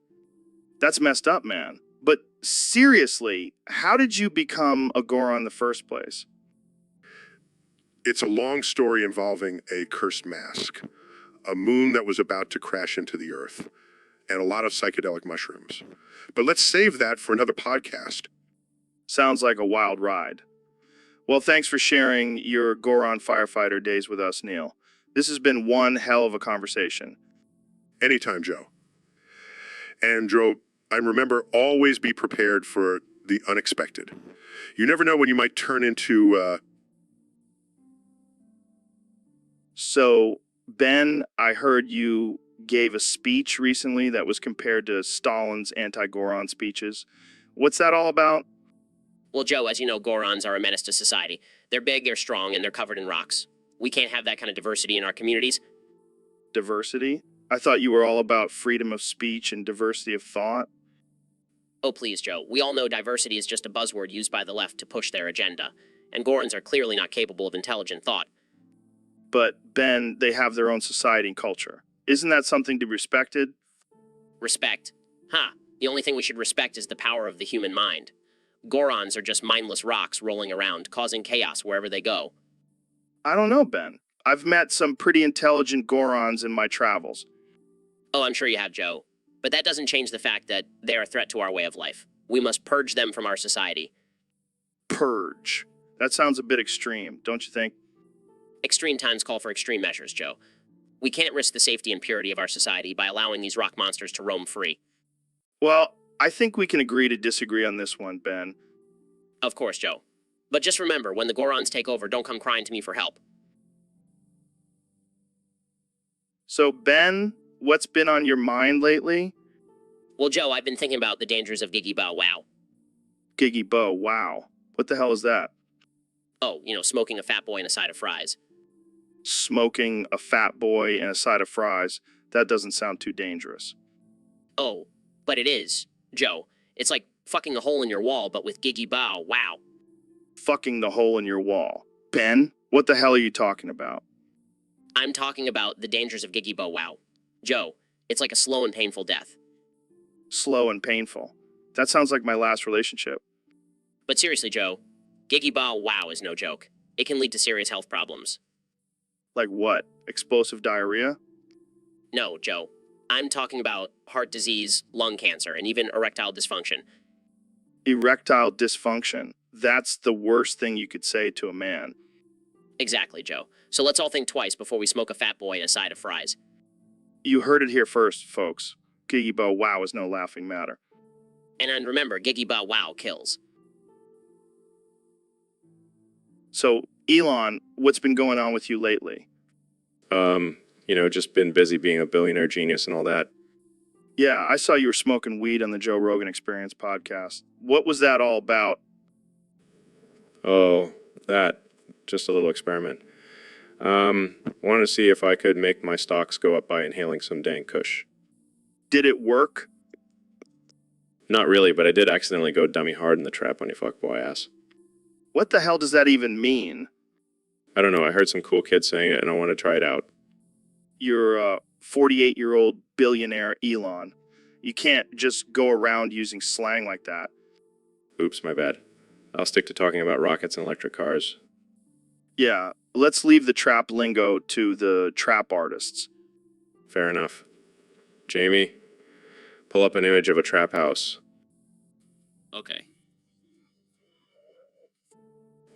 That's messed up, man. But seriously, how did you become a Goron in the first place? It's a long story involving a cursed mask, a moon that was about to crash into the earth, and a lot of psychedelic mushrooms. But let's save that for another podcast. Sounds like a wild ride. Well, thanks for sharing your Goron firefighter days with us, Neil. This has been one hell of a conversation. Anytime, Joe. And Joe, and remember, always be prepared for the unexpected. You never know when you might turn into, So, Ben, I heard you gave a speech recently that was compared to Stalin's anti-Goron speeches. What's that all about? Well, Joe, as you know, Gorons are a menace to society. They're big, they're strong, and they're covered in rocks. We can't have that kind of diversity in our communities. Diversity? I thought you were all about freedom of speech and diversity of thought. Oh, please, Joe. We all know diversity is just a buzzword used by the left to push their agenda. And Gorons are clearly not capable of intelligent thought. But, Ben, they have their own society and culture. Isn't that something to be respected? Respect? Ha! The only thing we should respect is the power of the human mind. Gorons are just mindless rocks rolling around, causing chaos wherever they go. I don't know, Ben. I've met some pretty intelligent Gorons in my travels. Oh, I'm sure you have, Joe. But that doesn't change the fact that they're a threat to our way of life. We must purge them from our society. Purge. That sounds a bit extreme, don't you think? Extreme times call for extreme measures, Joe. We can't risk the safety and purity of our society by allowing these rock monsters to roam free. Well, I think we can agree to disagree on this one, Ben. Of course, Joe. But just remember, when the Gorons take over, don't come crying to me for help. So, Ben, what's been on your mind lately? Well, Joe, I've been thinking about the dangers of Giggy Bow Wow. Giggy Bow, wow. What the hell is that? Oh, smoking a fat boy and a side of fries. Smoking a fat boy and a side of fries. That doesn't sound too dangerous. Oh, but it is, Joe. It's like fucking a hole in your wall, but with Giggy Bow Wow. Fucking the hole in your wall. Ben, what the hell are you talking about? I'm talking about the dangers of Giggy Bow Wow. Joe, it's like a slow and painful death. Slow and painful. That sounds like my last relationship. But seriously, Joe, Giggy Bow Wow is no joke. It can lead to serious health problems. Like what? Explosive diarrhea? No, Joe. I'm talking about heart disease, lung cancer, and even erectile dysfunction. Erectile dysfunction. That's the worst thing you could say to a man. Exactly, Joe. So let's all think twice before we smoke a fat boy and a side of fries. You heard it here first, folks. Giggy Bow Wow is no laughing matter. And then remember, Giggy Bow Wow kills. So, Elon, what's been going on with you lately? Just been busy being a billionaire genius and all that. Yeah, I saw you were smoking weed on the Joe Rogan Experience podcast. What was that all about? Oh, that. Just a little experiment. Wanted to see if I could make my stocks go up by inhaling some dang kush. Did it work? Not really, but I did accidentally go dummy hard in the trap on your fuckboy ass. What the hell does that even mean? I don't know, I heard some cool kid saying it and I want to try it out. You're a 48-year-old billionaire Elon. You can't just go around using slang like that. Oops, my bad. I'll stick to talking about rockets and electric cars. Yeah, let's leave the trap lingo to the trap artists. Fair enough. Jamie, pull up an image of a trap house. Okay.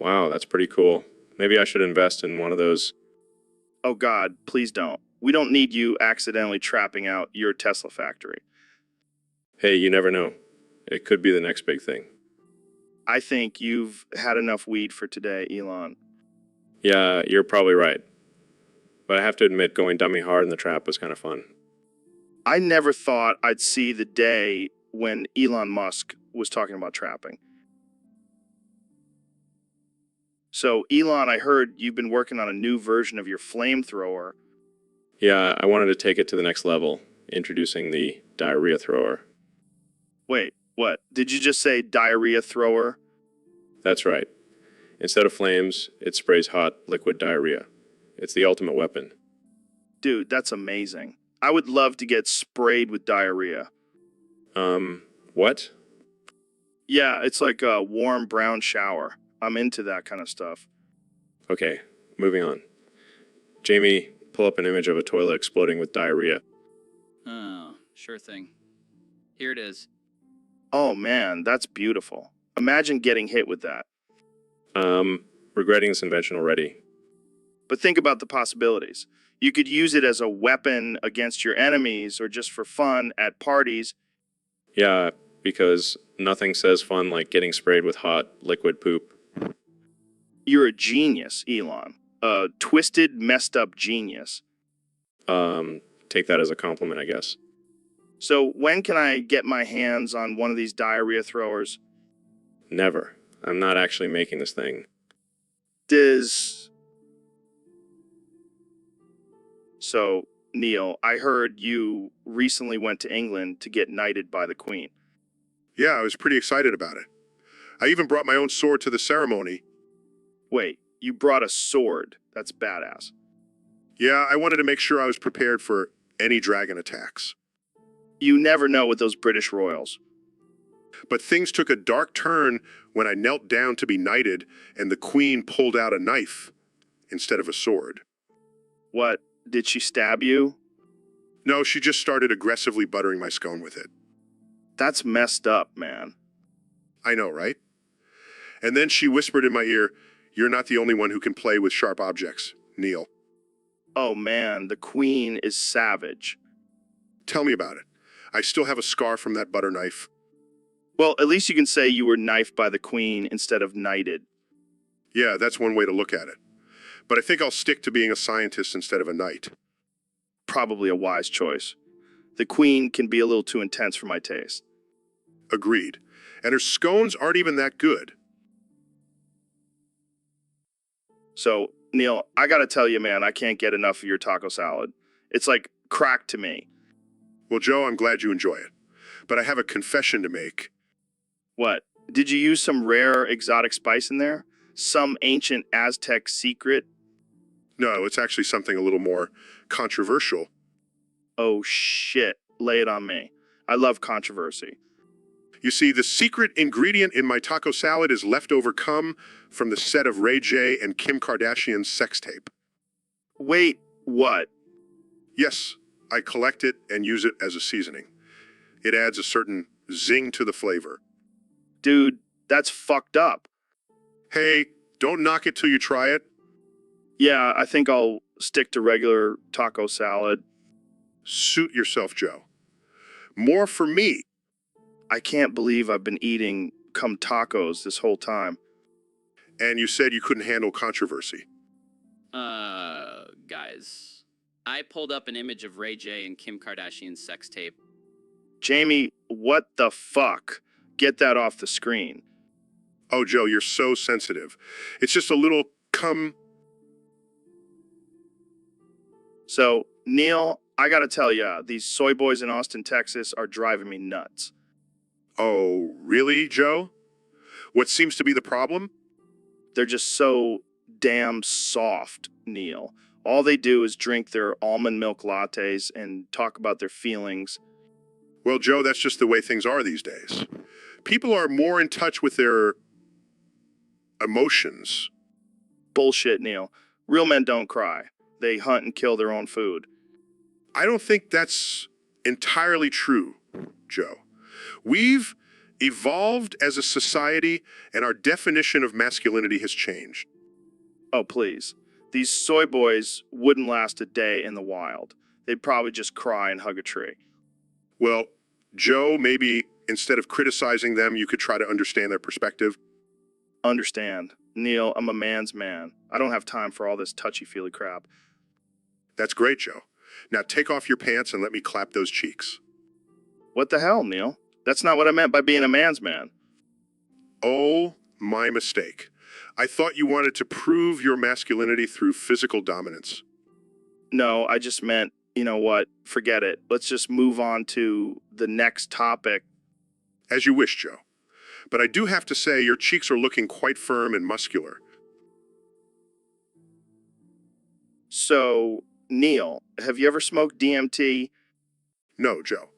Wow, that's pretty cool. Maybe I should invest in one of those. Oh God, please don't. We don't need you accidentally trapping out your Tesla factory. Hey, you never know. It could be the next big thing. I think you've had enough weed for today, Elon. Yeah, you're probably right. But I have to admit, going dummy hard in the trap was kind of fun. I never thought I'd see the day when Elon Musk was talking about trapping. So, Elon, I heard you've been working on a new version of your flamethrower. Yeah, I wanted to take it to the next level, introducing the diarrhea thrower. Wait, what? Did you just say diarrhea thrower? That's right. Instead of flames, it sprays hot, liquid diarrhea. It's the ultimate weapon. Dude, that's amazing. I would love to get sprayed with diarrhea. What? Yeah, it's like a warm brown shower. I'm into that kind of stuff. Okay, moving on. Jamie, pull up an image of a toilet exploding with diarrhea. Oh, sure thing. Here it is. Oh man, that's beautiful. Imagine getting hit with that. Regretting this invention already. But think about the possibilities. You could use it as a weapon against your enemies or just for fun at parties. Yeah, because nothing says fun like getting sprayed with hot, liquid poop. You're a genius, Elon. A twisted, messed up genius. Take that as a compliment, I guess. So when can I get my hands on one of these diarrhea throwers? Never. I'm not actually making this thing. So, Neil, I heard you recently went to England to get knighted by the Queen. Yeah, I was pretty excited about it. I even brought my own sword to the ceremony. Wait, you brought a sword? That's badass. Yeah, I wanted to make sure I was prepared for any dragon attacks. You never know with those British royals. But things took a dark turn when I knelt down to be knighted and the Queen pulled out a knife instead of a sword. What, did she stab you? No, she just started aggressively buttering my scone with it. That's messed up, man. I know, right? And then she whispered in my ear, "You're not the only one who can play with sharp objects, Neil." Oh man, the Queen is savage. Tell me about it. I still have a scar from that butter knife. Well, at least you can say you were knifed by the Queen instead of knighted. Yeah, that's one way to look at it. But I think I'll stick to being a scientist instead of a knight. Probably a wise choice. The Queen can be a little too intense for my taste. Agreed. And her scones aren't even that good. So, Neil, I gotta tell you, man, I can't get enough of your taco salad. It's like crack to me. Well, Joe, I'm glad you enjoy it. But I have a confession to make. What? Did you use some rare exotic spice in there? Some ancient Aztec secret? No, it's actually something a little more controversial. Oh shit, lay it on me. I love controversy. You see, the secret ingredient in my taco salad is leftover cum from the set of Ray J and Kim Kardashian's sex tape. Wait, what? Yes, I collect it and use it as a seasoning. It adds a certain zing to the flavor. Dude, that's fucked up. Hey, don't knock it till you try it. Yeah, I think I'll stick to regular taco salad. Suit yourself, Joe. More for me. I can't believe I've been eating cum tacos this whole time. And you said you couldn't handle controversy. Guys. I pulled up an image of Ray J and Kim Kardashian's sex tape. Jamie, what the fuck? Get that off the screen. Oh, Joe, you're so sensitive. It's just a little cum. So, Neil, I gotta tell ya, these soy boys in Austin, Texas are driving me nuts. Oh, really, Joe? What seems to be the problem? They're just so damn soft, Neil. All they do is drink their almond milk lattes and talk about their feelings. Well, Joe, that's just the way things are these days. People are more in touch with their emotions. Bullshit, Neil. Real men don't cry. They hunt and kill their own food. I don't think that's entirely true, Joe. We've evolved as a society, and our definition of masculinity has changed. Oh, please. These soy boys wouldn't last a day in the wild. They'd probably just cry and hug a tree. Well, Joe, maybe instead of criticizing them, you could try to understand their perspective. Understand. Neil, I'm a man's man. I don't have time for all this touchy-feely crap. That's great, Joe. Now take off your pants and let me clap those cheeks. What the hell, Neil? That's not what I meant by being a man's man. Oh, my mistake. I thought you wanted to prove your masculinity through physical dominance. No, I just meant, you know what, forget it. Let's just move on to the next topic. As you wish, Joe. But I do have to say your cheeks are looking quite firm and muscular. So, Neil, have you ever smoked DMT? No, Joe.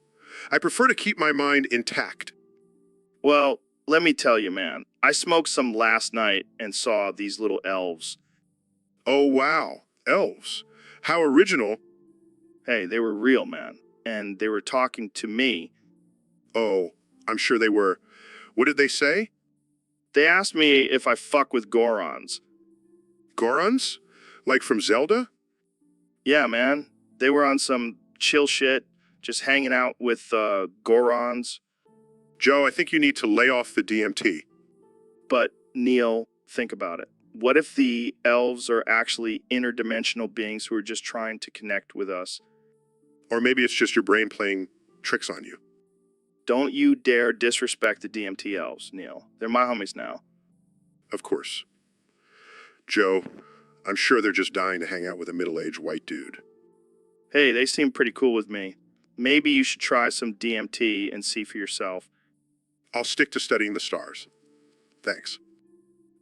I prefer to keep my mind intact. Well, let me tell you, man. I smoked some last night and saw these little elves. Oh, wow. Elves. How original. Hey, they were real, man. And they were talking to me. Oh, I'm sure they were. What did they say? They asked me if I fuck with Gorons. Gorons? Like from Zelda? Yeah, man. They were on some chill shit, just hanging out with Gorons. Joe, I think you need to lay off the DMT. But, Neil, think about it. What if the elves are actually interdimensional beings who are just trying to connect with us? Or maybe it's just your brain playing tricks on you. Don't you dare disrespect the DMT elves, Neil. They're my homies now. Of course. Joe, I'm sure they're just dying to hang out with a middle-aged white dude. Hey, they seem pretty cool with me. Maybe you should try some DMT and see for yourself. I'll stick to studying the stars. Thanks.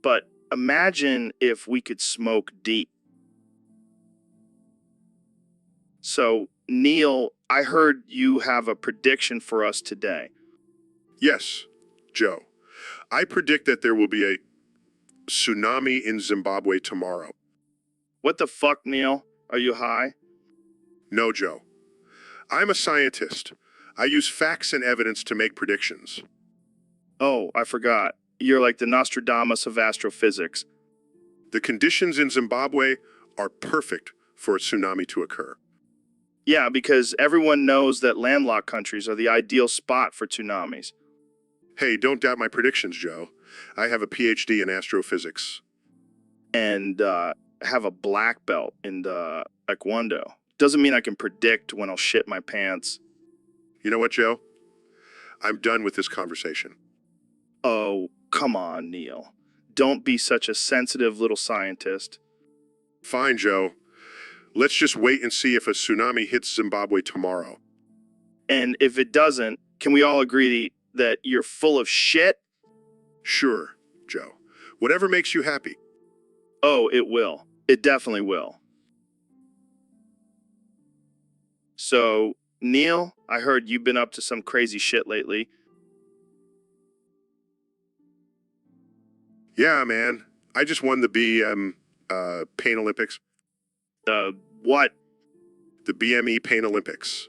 But imagine if we could smoke deep. So, Neil, I heard you have a prediction for us today. Yes, Joe. I predict that there will be a tsunami in Zimbabwe tomorrow. What the fuck, Neil? Are you high? No, Joe. I'm a scientist. I use facts and evidence to make predictions. Oh, I forgot. You're like the Nostradamus of astrophysics. The conditions in Zimbabwe are perfect for a tsunami to occur. Yeah, because everyone knows that landlocked countries are the ideal spot for tsunamis. Hey, don't doubt my predictions, Joe. I have a PhD in astrophysics. And have a black belt in the Taekwondo. Doesn't mean I can predict when I'll shit my pants. You know what, Joe? I'm done with this conversation. Oh, come on, Neil. Don't be such a sensitive little scientist. Fine, Joe. Let's just wait and see if a tsunami hits Zimbabwe tomorrow. And if it doesn't, can we all agree that you're full of shit? Sure, Joe. Whatever makes you happy. Oh, it will. It definitely will. So, Neil, I heard you've been up to some crazy shit lately. Yeah, man. I just won the Pain Olympics. What? The BME Pain Olympics.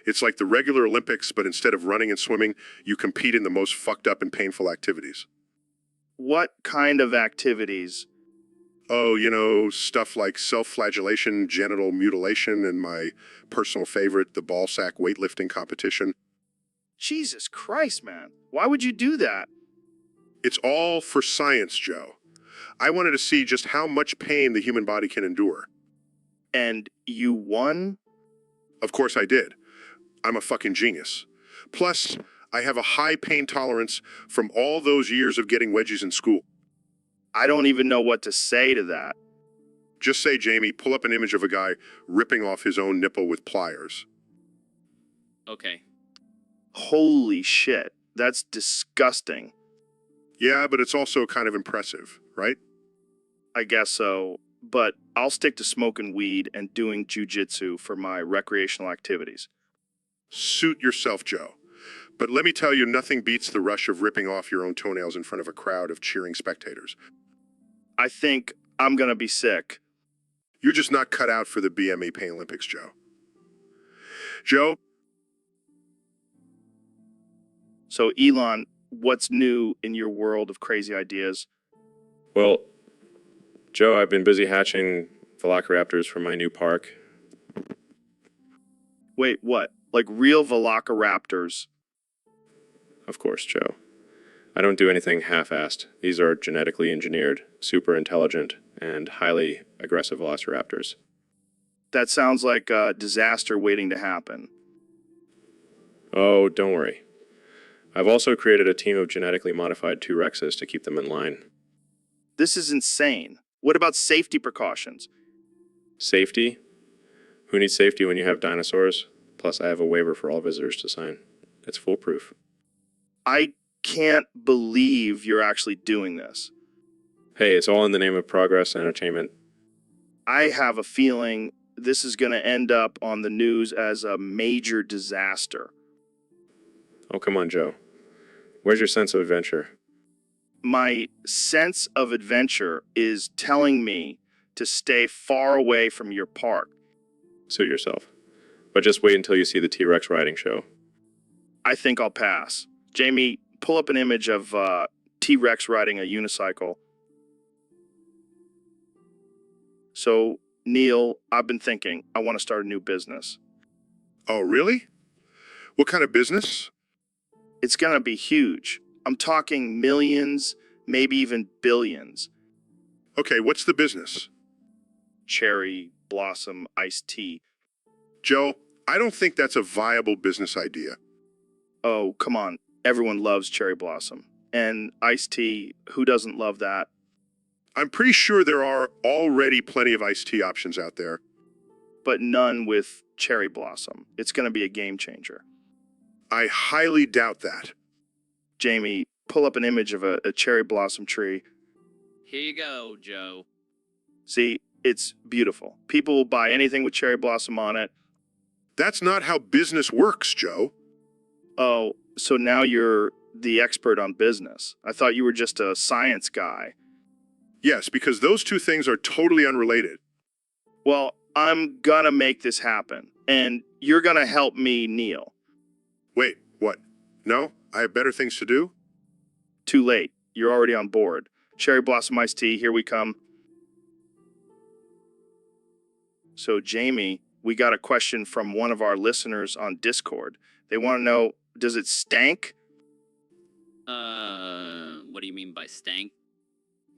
It's like the regular Olympics, but instead of running and swimming, you compete in the most fucked up and painful activities. What kind of activities? Oh, you know, stuff like self-flagellation, genital mutilation, and my personal favorite, the ball sack weightlifting competition. Jesus Christ, man. Why would you do that? It's all for science, Joe. I wanted to see just how much pain the human body can endure. And you won? Of course I did. I'm a fucking genius. Plus, I have a high pain tolerance from all those years of getting wedgies in school. I don't even know what to say to that. Just say, Jamie, pull up an image of a guy ripping off his own nipple with pliers. Okay. Holy shit. That's disgusting. Yeah, but it's also kind of impressive, right? I guess so. But I'll stick to smoking weed and doing jujitsu for my recreational activities. Suit yourself, Joe. But let me tell you, nothing beats the rush of ripping off your own toenails in front of a crowd of cheering spectators. I think I'm gonna be sick. You're just not cut out for the BME Pain Olympics, Joe. Joe? So, Elon, what's new in your world of crazy ideas? Well, Joe, I've been busy hatching velociraptors for my new park. Wait, what? Like real velociraptors? Of course, Joe. I don't do anything half-assed. These are genetically engineered, super intelligent, and highly aggressive velociraptors. That sounds like a disaster waiting to happen. Oh, don't worry. I've also created a team of genetically modified T-Rexes to keep them in line. This is insane. What about safety precautions? Safety? Who needs safety when you have dinosaurs? Plus, I have a waiver for all visitors to sign. It's foolproof. I can't believe you're actually doing this. Hey, it's all in the name of progress and entertainment. I have a feeling this is going to end up on the news as a major disaster. Oh, come on, Joe. Where's your sense of adventure? My sense of adventure is telling me to stay far away from your park. Suit yourself. But just wait until you see the T-Rex riding show. I think I'll pass. Jamie, pull up an image of T-Rex riding a unicycle. So, Neil, I've been thinking, I want to start a new business. Oh, really? What kind of business? It's going to be huge. I'm talking millions, maybe even billions. Okay, what's the business? Cherry blossom iced tea. Joe, I don't think that's a viable business idea. Oh, come on. Everyone loves cherry blossom. And iced tea, who doesn't love that? I'm pretty sure there are already plenty of iced tea options out there. But none with cherry blossom. It's going to be a game changer. I highly doubt that. Jamie, pull up an image of a cherry blossom tree. Here you go, Joe. See, it's beautiful. People will buy anything with cherry blossom on it. That's not how business works, Joe. Oh, so now you're the expert on business. I thought you were just a science guy. Yes, because those two things are totally unrelated. Well, I'm gonna make this happen, and you're gonna help me, Neil. Wait, what? No? I have better things to do? Too late. You're already on board. Cherry blossom iced tea, here we come. So, Jamie, we got a question from one of our listeners on Discord. They want to know, does it stank? What do you mean by stank?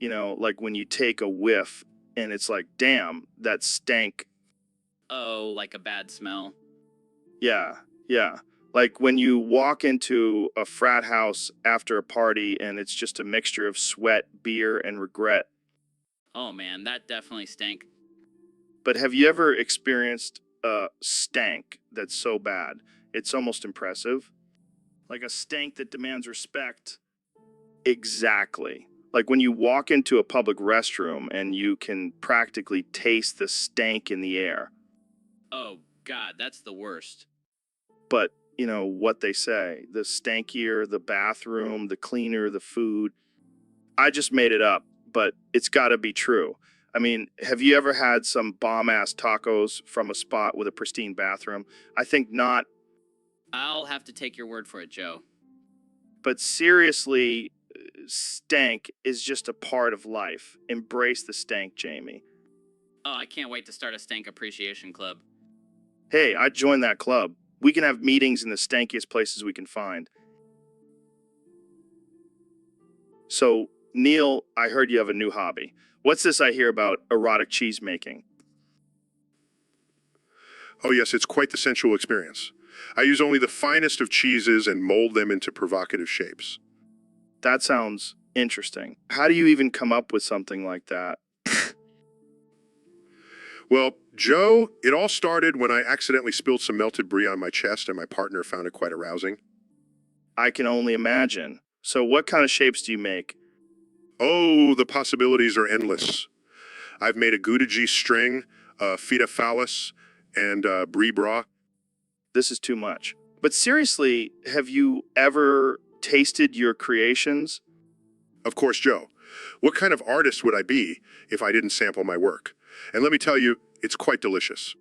You know, like when you take a whiff and it's like, damn, that stank. Oh, like a bad smell. Yeah. Like when you walk into a frat house after a party and it's just a mixture of sweat, beer, and regret. Oh man, that definitely stank. But have you ever experienced a stank that's so bad, it's almost impressive? Like a stank that demands respect. Exactly. Like when you walk into a public restroom and you can practically taste the stank in the air. Oh god, that's the worst. But, you know, what they say, the stankier the bathroom, the cleaner the food. I just made it up, but it's got to be true. I mean, have you ever had some bomb-ass tacos from a spot with a pristine bathroom? I think not. I'll have to take your word for it, Joe. But seriously, stank is just a part of life. Embrace the stank, Jamie. Oh, I can't wait to start a stank appreciation club. Hey, I'd join that club. We can have meetings in the stankiest places we can find. So, Neil, I heard you have a new hobby. What's this I hear about erotic cheese making? Oh yes, it's quite the sensual experience. I use only the finest of cheeses and mold them into provocative shapes. That sounds interesting. How do you even come up with something like that? Well, Joe, it all started when I accidentally spilled some melted brie on my chest and my partner found it quite arousing. I can only imagine. So, what kind of shapes do you make? Oh, the possibilities are endless. I've made a Gouda G string, feta phallus, and brie bra. This is too much. But seriously, have you ever tasted your creations? Of course, Joe. What kind of artist would I be if I didn't sample my work? And let me tell you, it's quite delicious.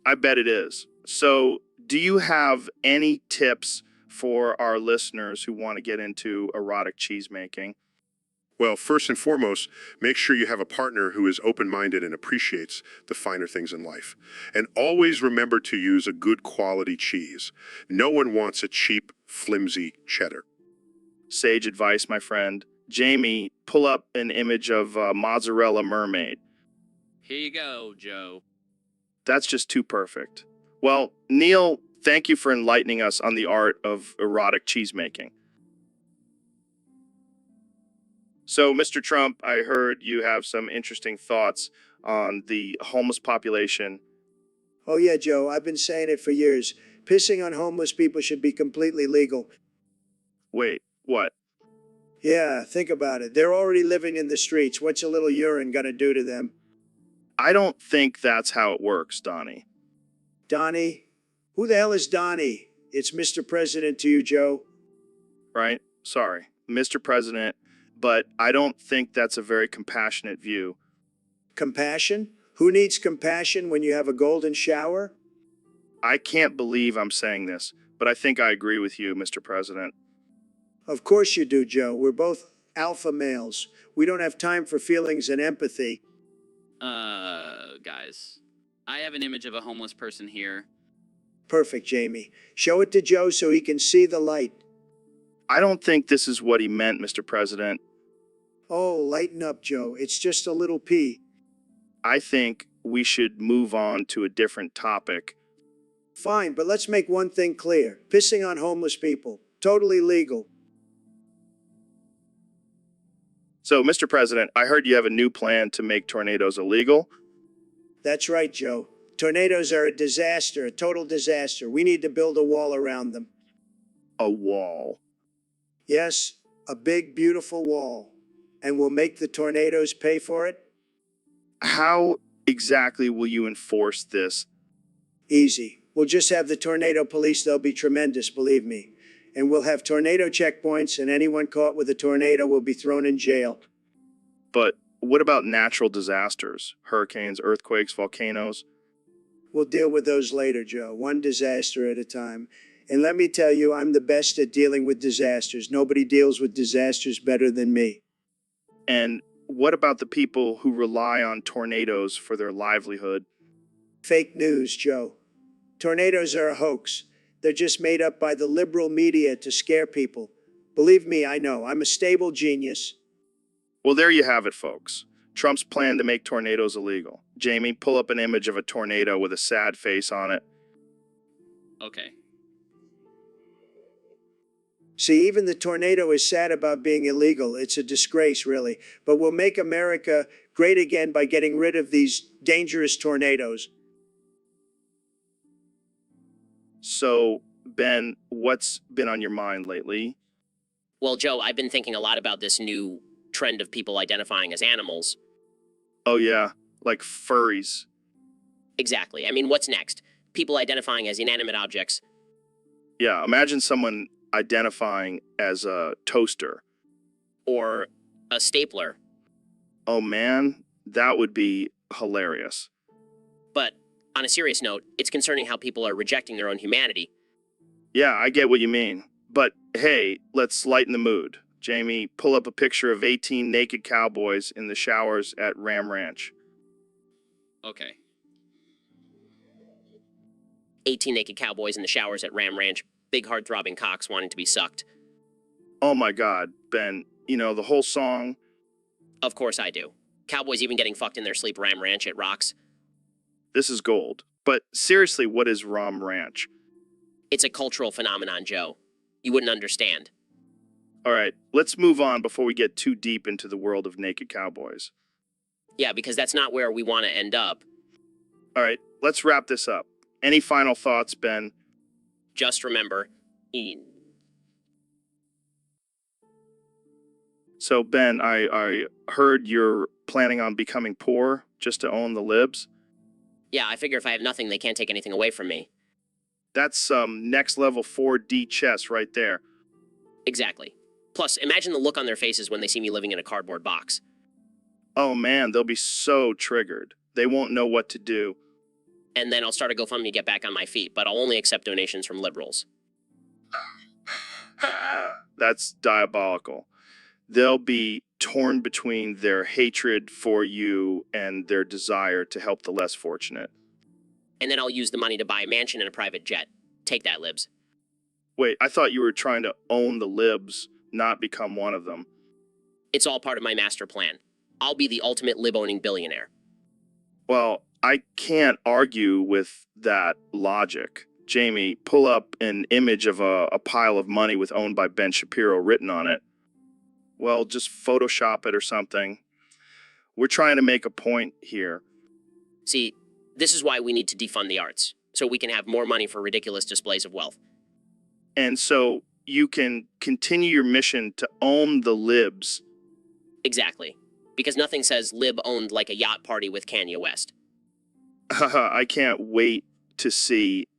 I bet it is. So, do you have any tips for our listeners who want to get into erotic cheese making? Well, first and foremost, make sure you have a partner who is open-minded and appreciates the finer things in life. And always remember to use a good quality cheese. No one wants a cheap, flimsy cheddar. Sage advice, my friend. Jamie, pull up an image of a mozzarella mermaid. Here you go, Joe. That's just too perfect. Well, Neil, thank you for enlightening us on the art of erotic cheese making. So, Mr. Trump, I heard you have some interesting thoughts on the homeless population. Oh, yeah, Joe, I've been saying it for years. Pissing on homeless people should be completely legal. Wait, what? Yeah, think about it. They're already living in the streets. What's a little urine gonna do to them? I don't think that's how it works, Donnie. Donnie? Who the hell is Donnie? It's Mr. President to you, Joe. Right? Sorry, Mr. President, but I don't think that's a very compassionate view. Compassion? Who needs compassion when you have a golden shower? I can't believe I'm saying this, but I think I agree with you, Mr. President. Of course you do, Joe. We're both alpha males. We don't have time for feelings and empathy. Guys. I have an image of a homeless person here. Perfect, Jamie. Show it to Joe so he can see the light. I don't think this is what he meant, Mr. President. Oh, lighten up, Joe. It's just a little pee. I think we should move on to a different topic. Fine, but let's make one thing clear. Pissing on homeless people. Totally legal. So, Mr. President, I heard you have a new plan to make tornadoes illegal. That's right, Joe. Tornadoes are a disaster, a total disaster. We need to build a wall around them. A wall. Yes, a big, beautiful wall. And we'll make the tornadoes pay for it? How exactly will you enforce this? Easy. We'll just have the tornado police. They'll be tremendous, believe me. And we'll have tornado checkpoints, and anyone caught with a tornado will be thrown in jail. But what about natural disasters? Hurricanes, earthquakes, volcanoes? We'll deal with those later, Joe, one disaster at a time. And let me tell you, I'm the best at dealing with disasters. Nobody deals with disasters better than me. And what about the people who rely on tornadoes for their livelihood? Fake news, Joe. Tornadoes are a hoax. They're just made up by the liberal media to scare people. Believe me, I know. I'm a stable genius. Well, there you have it, folks. Trump's plan to make tornadoes illegal. Jamie, pull up an image of a tornado with a sad face on it. Okay. See, even the tornado is sad about being illegal. It's a disgrace, really. But we'll make America great again by getting rid of these dangerous tornadoes. So, Ben, what's been on your mind lately? Well, Joe, I've been thinking a lot about this new trend of people identifying as animals. Oh, yeah, like furries. Exactly. I mean, what's next? People identifying as inanimate objects. Yeah, imagine someone identifying as a toaster. Or a stapler. Oh, man, that would be hilarious. But on a serious note, it's concerning how people are rejecting their own humanity. Yeah, I get what you mean. But hey, let's lighten the mood. Jamie, pull up a picture of 18 naked cowboys in the showers at Ram Ranch. Okay. 18 naked cowboys in the showers at Ram Ranch, big heart-throbbing cocks wanting to be sucked. Oh my God, Ben, you know, the whole song. Of course I do. Cowboys even getting fucked in their sleep Ram Ranch, it rocks. This is gold. But seriously, what is Ram Ranch? It's a cultural phenomenon, Joe. You wouldn't understand. All right, let's move on before we get too deep into the world of naked cowboys. Yeah, because that's not where we want to end up. All right, let's wrap this up. Any final thoughts, Ben? Just remember, So, Ben, I heard you're planning on becoming poor just to own the libs. yeah, I figure if I have nothing, they can't take anything away from me. That's some next level 4D chess right there. Exactly. Plus, imagine the look on their faces when they see me living in a cardboard box. Oh man, they'll be so triggered. They won't know what to do. And then I'll start a GoFundMe to get back on my feet, but I'll only accept donations from liberals. That's diabolical. They'll be torn between their hatred for you and their desire to help the less fortunate. And then I'll use the money to buy a mansion and a private jet. Take that, libs. Wait, I thought you were trying to own the libs, not become one of them. It's all part of my master plan. I'll be the ultimate lib-owning billionaire. Well, I can't argue with that logic. Jamie, pull up an image of a pile of money with owned by Ben Shapiro written on it. Well, just Photoshop it or something. We're trying to make a point here. See, this is why we need to defund the arts, so we can have more money for ridiculous displays of wealth. And so you can continue your mission to own the libs. Exactly. Because nothing says lib-owned like a yacht party with Kanye West. I can't wait to see.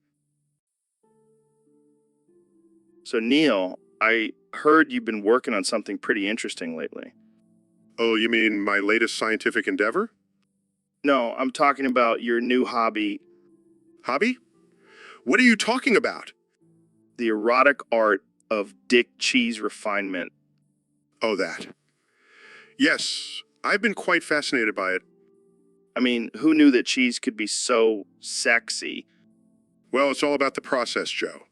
So, Neil, I heard you've been working on something pretty interesting lately. Oh, you mean my latest scientific endeavor? No, I'm talking about your new hobby, Hobby? What are you talking about? the erotic art of dick cheese refinement. Oh, that. Yes, I've been quite fascinated by it. I mean, who knew that cheese could be so sexy? Well, it's all about the process, Joe.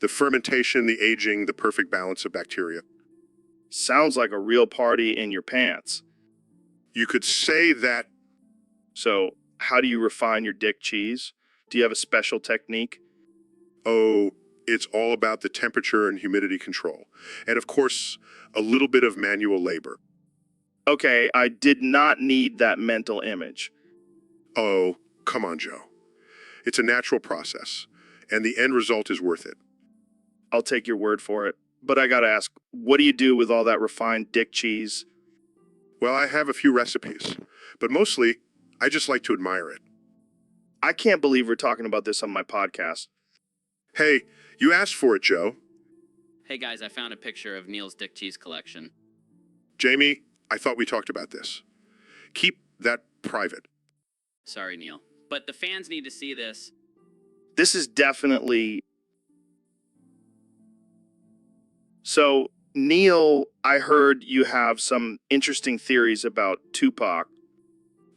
The fermentation, the aging, the perfect balance of bacteria. Sounds like a real party in your pants. You could say that. So, how do you refine your dick cheese? Do you have a special technique? Oh, it's all about the temperature and humidity control. And of course, a little bit of manual labor. Okay, I did not need that mental image. Oh, come on, Joe. It's a natural process, and the end result is worth it. I'll take your word for it. But I gotta ask, what do you do with all that refined dick cheese? Well, I have a few recipes, but mostly, I just like to admire it. I can't believe we're talking about this on my podcast. Hey, you asked for it, Joe. Hey guys, I found a picture of Neil's dick cheese collection. Jamie, I thought we talked about this. Keep that private. Sorry, Neil. But the fans need to see this. This is definitely... So, Neil, I heard you have some interesting theories about Tupac.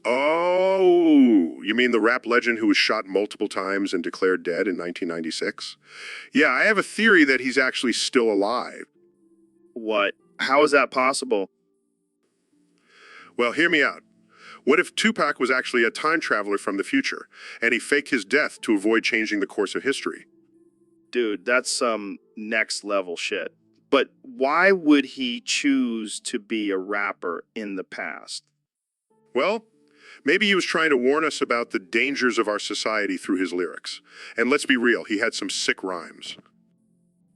Oh, you mean the rap legend who was shot multiple times and declared dead in 1996? Yeah, I have a theory that he's actually still alive. What? How is that possible? Well, hear me out. What if Tupac was actually a time traveler from the future, and he faked his death to avoid changing the course of history? Dude, that's some next level shit. But why would he choose to be a rapper in the past? Well, maybe he was trying to warn us about the dangers of our society through his lyrics. And let's be real, he had some sick rhymes.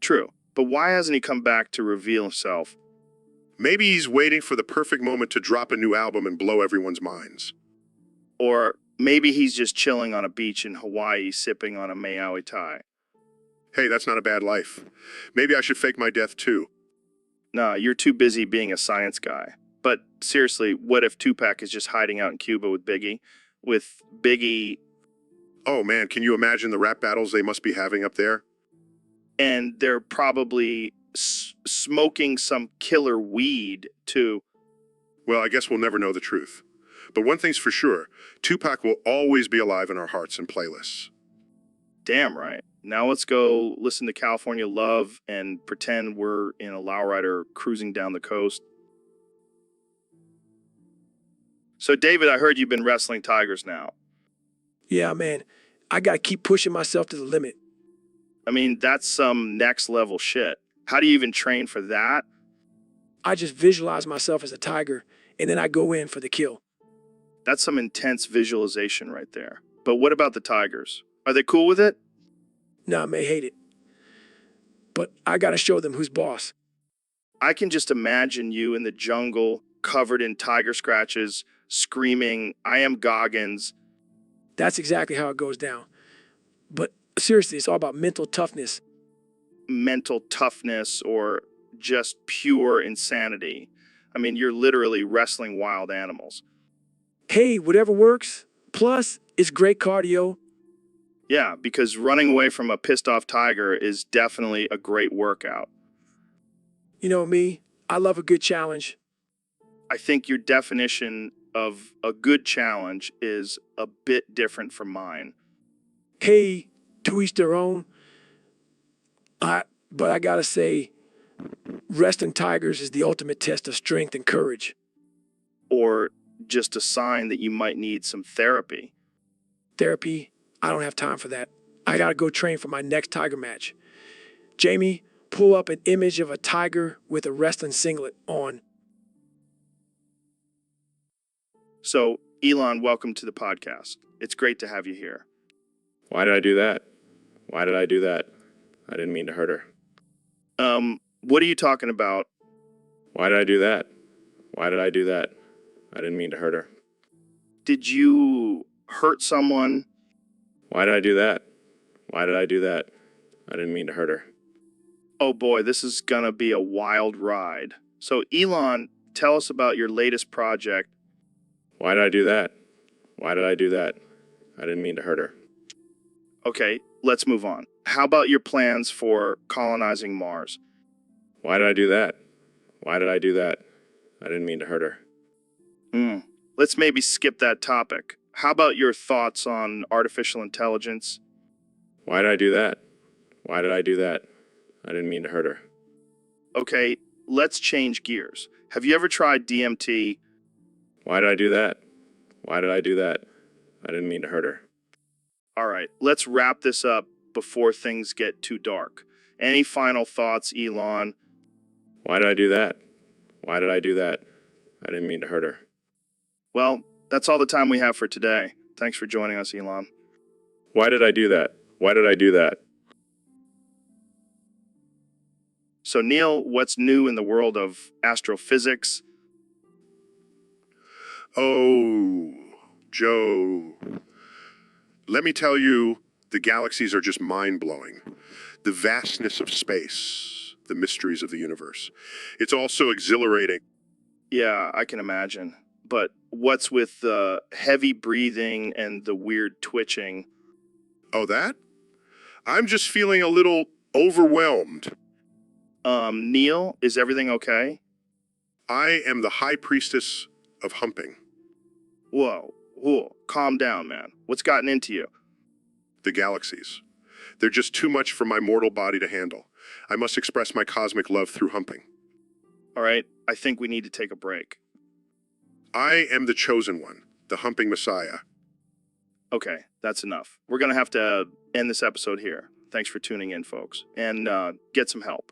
True. But why hasn't he come back to reveal himself? Maybe he's waiting for the perfect moment to drop a new album and blow everyone's minds. Or maybe he's just chilling on a beach in Hawaii sipping on a Maui Tai. Hey, that's not a bad life. Maybe I should fake my death too. Nah, you're too busy being a science guy. But seriously, what if Tupac is just hiding out in Cuba with Biggie? With Biggie... Oh man, can you imagine the rap battles they must be having up there? And they're probably smoking some killer weed, too. Well, I guess we'll never know the truth. But one thing's for sure, Tupac will always be alive in our hearts and playlists. Damn right. Now let's go listen to California Love and pretend we're in a lowrider cruising down the coast. So, David, I heard you've been wrestling tigers now. Yeah, man, I got to keep pushing myself to the limit. I mean, that's some next level shit. How do you even train for that? I just visualize myself as a tiger, and then I go in for the kill. That's some intense visualization right there. But what about the tigers? Are they cool with it? Nah, I may hate it, but I got to show them who's boss. I can just imagine you in the jungle, covered in tiger scratches, screaming, I am Goggins. That's exactly how it goes down. But seriously, it's all about mental toughness. Mental toughness or just pure insanity. I mean, you're literally wrestling wild animals. Hey, whatever works. Plus, it's great cardio. Yeah, because running away from a pissed off tiger is definitely a great workout. You know me, I love a good challenge. I think your definition of a good challenge is a bit different from mine. Hey, to each their own. But I gotta say, wrestling tigers is the ultimate test of strength and courage. Or just a sign that you might need some therapy. Therapy, I don't have time for that. I gotta go train for my next tiger match. Jamie, pull up an image of a tiger with a wrestling singlet on. So, Elon, welcome to the podcast. It's great to have you here. Why did I do that? Why did I do that? I didn't mean to hurt her. What are you talking about? Why did I do that? Why did I do that? I didn't mean to hurt her. Did you hurt someone? Why did I do that? Why did I do that? I didn't mean to hurt her. Oh boy, this is gonna be a wild ride. So, Elon, tell us about your latest project. Why did I do that? Why did I do that? I didn't mean to hurt her. Okay, let's move on. How about your plans for colonizing Mars? Why did I do that? Why did I do that? I didn't mean to hurt her. Let's maybe skip that topic. How about your thoughts on artificial intelligence? Why did I do that? Why did I do that? I didn't mean to hurt her. Okay, let's change gears. Have you ever tried DMT? Why did I do that? Why did I do that? I didn't mean to hurt her. All right, let's wrap this up before things get too dark. Any final thoughts, Elon? Why did I do that? Why did I do that? I didn't mean to hurt her. Well, that's all the time we have for today. Thanks for joining us, Elon. Why did I do that? Why did I do that? So, Neil, what's new in the world of astrophysics? Oh, Joe. Let me tell you, the galaxies are just mind-blowing. The vastness of space, the mysteries of the universe. It's also exhilarating. Yeah, I can imagine. But what's with the heavy breathing and the weird twitching? Oh, that? I'm just feeling a little overwhelmed. Neil, is everything okay? I am the high priestess of humping. Whoa, calm down, man. What's gotten into you? The galaxies. They're just too much for my mortal body to handle. I must express my cosmic love through humping. All right, I think we need to take a break. I am the chosen one, the humping messiah. Okay, that's enough. We're going to have to end this episode here. Thanks for tuning in, folks, and get some help.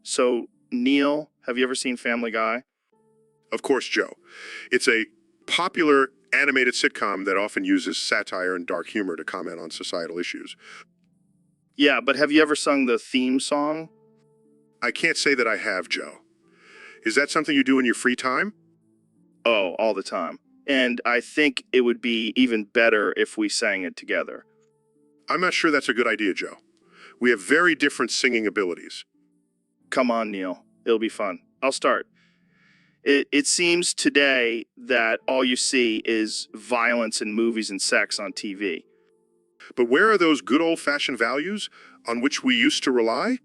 So, Neil, have you ever seen Family Guy? Of course, Joe. It's a popular animated sitcom that often uses satire and dark humor to comment on societal issues. Yeah, but have you ever sung the theme song? I can't say that I have, Joe. Is that something you do in your free time? Oh, all the time. And I think it would be even better if we sang it together. I'm not sure that's a good idea, Joe. We have very different singing abilities. Come on, Neil. It'll be fun. I'll start. It seems today that all you see is violence and movies and sex on TV. But where are those good old-fashioned values on which we used to rely?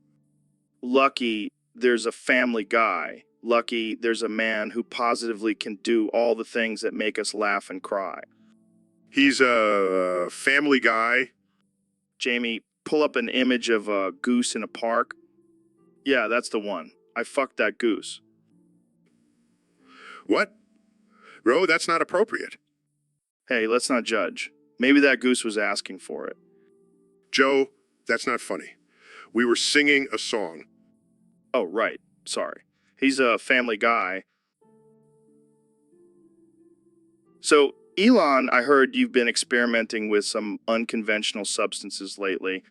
Lucky there's a Family Guy. Lucky there's a man who positively can do all the things that make us laugh and cry. He's a family guy. Jamie, pull up an image of a goose in a park. Yeah, that's the one. I fucked that goose. What? Ro, that's not appropriate. Hey, let's not judge. Maybe that goose was asking for it. Joe, that's not funny. We were singing a song. Oh, right. Sorry. He's a family guy. So, Elon, I heard you've been experimenting with some unconventional substances lately.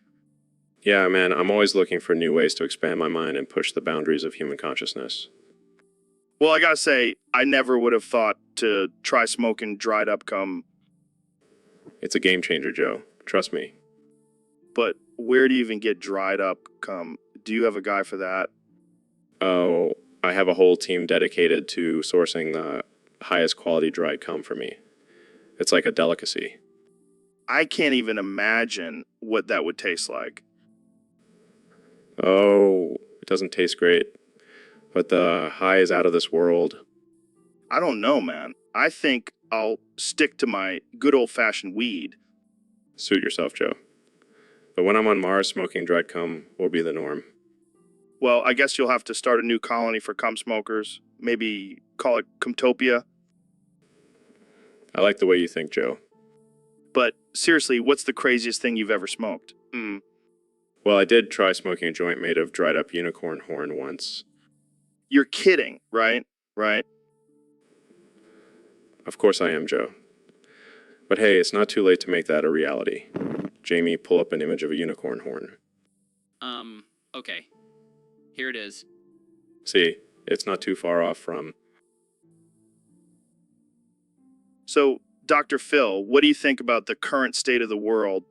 Yeah, man, I'm always looking for new ways to expand my mind and push the boundaries of human consciousness. Well, I gotta say, I never would have thought to try smoking dried up cum, It's a game changer, Joe. Trust me. but where do you even get dried up cum? Do you have a guy for that? Oh, I have a whole team dedicated to sourcing the highest quality dried cum for me. It's like a delicacy. I can't even imagine what that would taste like. Oh, it doesn't taste great, but the high is out of this world. I don't know, man. I think I'll stick to my good old-fashioned weed. Suit yourself, Joe. But when I'm on Mars, smoking dried cum will be the norm. Well, I guess you'll have to start a new colony for cum smokers. Maybe call it Cumtopia. I like the way you think, Joe. But seriously, what's the craziest thing you've ever smoked? Well, I did try smoking a joint made of dried up unicorn horn once. You're kidding, right? Right? Of course I am, Joe. But hey, it's not too late to make that a reality. Jamie, pull up an image of a unicorn horn. Okay. Here it is. See, it's not too far off from... So, Dr. Phil, what do you think about the current state of the world?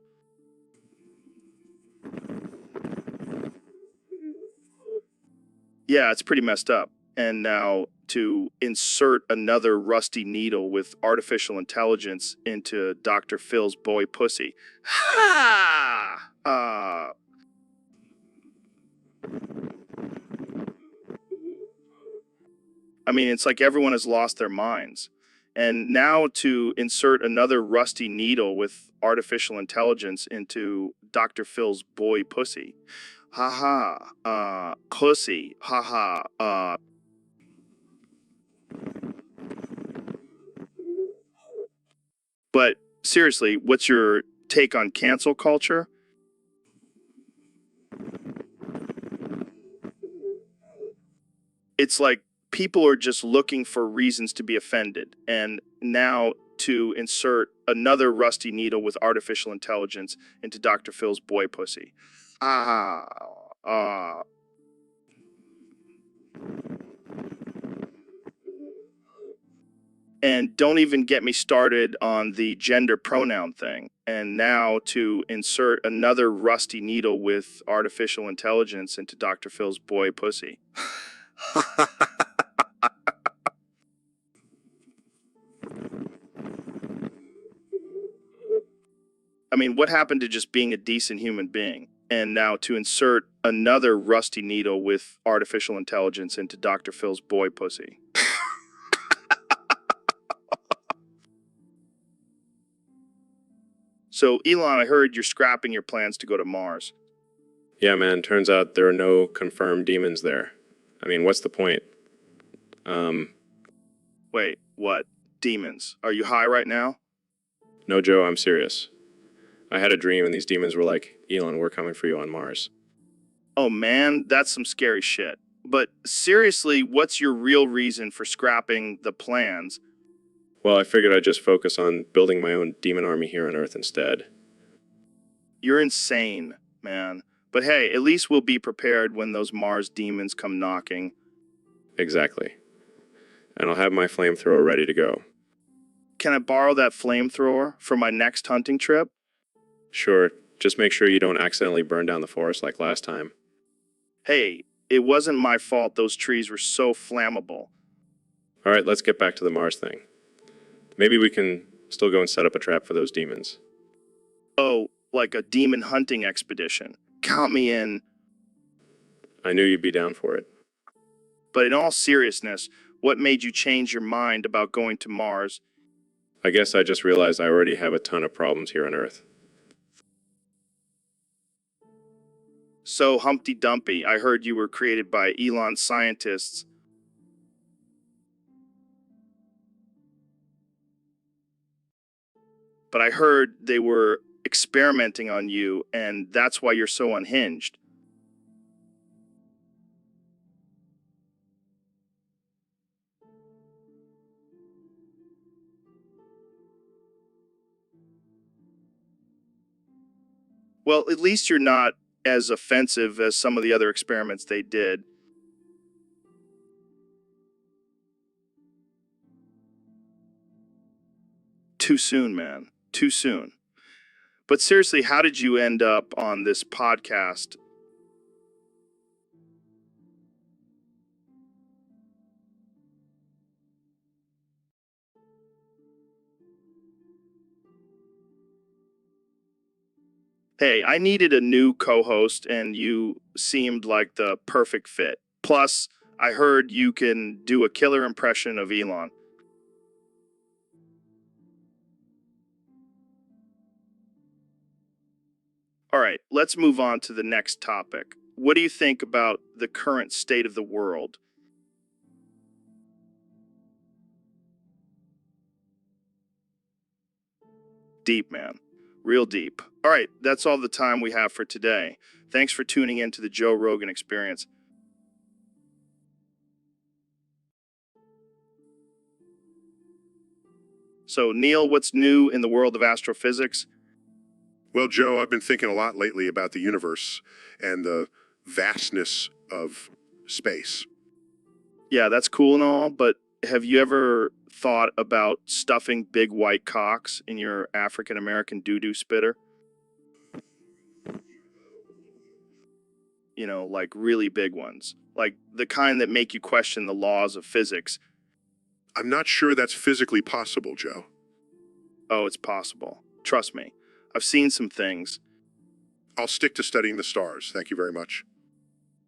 Yeah, it's pretty messed up. And now to insert another rusty needle with artificial intelligence into Dr. Phil's boy pussy. Ha! I mean, it's like everyone has lost their minds. And now to insert another rusty needle with artificial intelligence into Dr. Phil's boy pussy. Pussy. But seriously, what's your take on cancel culture? It's like people are just looking for reasons to be offended. And now to insert another rusty needle with artificial intelligence into Dr. Phil's boy pussy. And don't even get me started on the gender pronoun thing. And now to insert another rusty needle with artificial intelligence into Dr. Phil's boy pussy. I mean, what happened to just being a decent human being? And now to insert another rusty needle with artificial intelligence into Dr. Phil's boy pussy. So, Elon, I heard you're scrapping your plans to go to Mars. Yeah, man, turns out there are no confirmed demons there. I mean, what's the point? Wait, what? Demons? Are you high right now? No, Joe, I'm serious. I had a dream and these demons were like, Elon, we're coming for you on Mars. Oh man, that's some scary shit. But seriously, what's your real reason for scrapping the plans? Well, I figured I'd just focus on building my own demon army here on Earth instead. You're insane, man. But hey, at least we'll be prepared when those Mars demons come knocking. Exactly. And I'll have my flamethrower ready to go. Can I borrow that flamethrower for my next hunting trip? Sure, just make sure you don't accidentally burn down the forest like last time. Hey, it wasn't my fault those trees were so flammable. All right, let's get back to the Mars thing. Maybe we can still go and set up a trap for those demons. Oh, like a demon hunting expedition. Count me in. I knew you'd be down for it. But in all seriousness, what made you change your mind about going to Mars? I guess I just realized I already have a ton of problems here on Earth. So, Humpty Dumpty, I heard you were created by Elon scientists. But I heard they were experimenting on you, and that's why you're so unhinged. Well, at least you're not as offensive as some of the other experiments they did. Too soon, man. Too soon. But seriously, how did you end up on this podcast? Hey, I needed a new co-host, and you seemed like the perfect fit. Plus, I heard you can do a killer impression of Elon. All right, let's move on to the next topic. What do you think about the current state of the world? Deep, man. Real deep. All right, that's all the time we have for today. Thanks for tuning in to the Joe Rogan Experience. So, Neil, what's new in the world of astrophysics? Well, Joe, I've been thinking a lot lately about the universe and the vastness of space. Yeah, that's cool and all, but have you ever thought about stuffing big white cocks in your African American doo-doo spitter? You know, like really big ones. Like the kind that make you question the laws of physics. I'm not sure that's physically possible, Joe. Oh, it's possible. Trust me. I've seen some things. I'll stick to studying the stars. Thank you very much.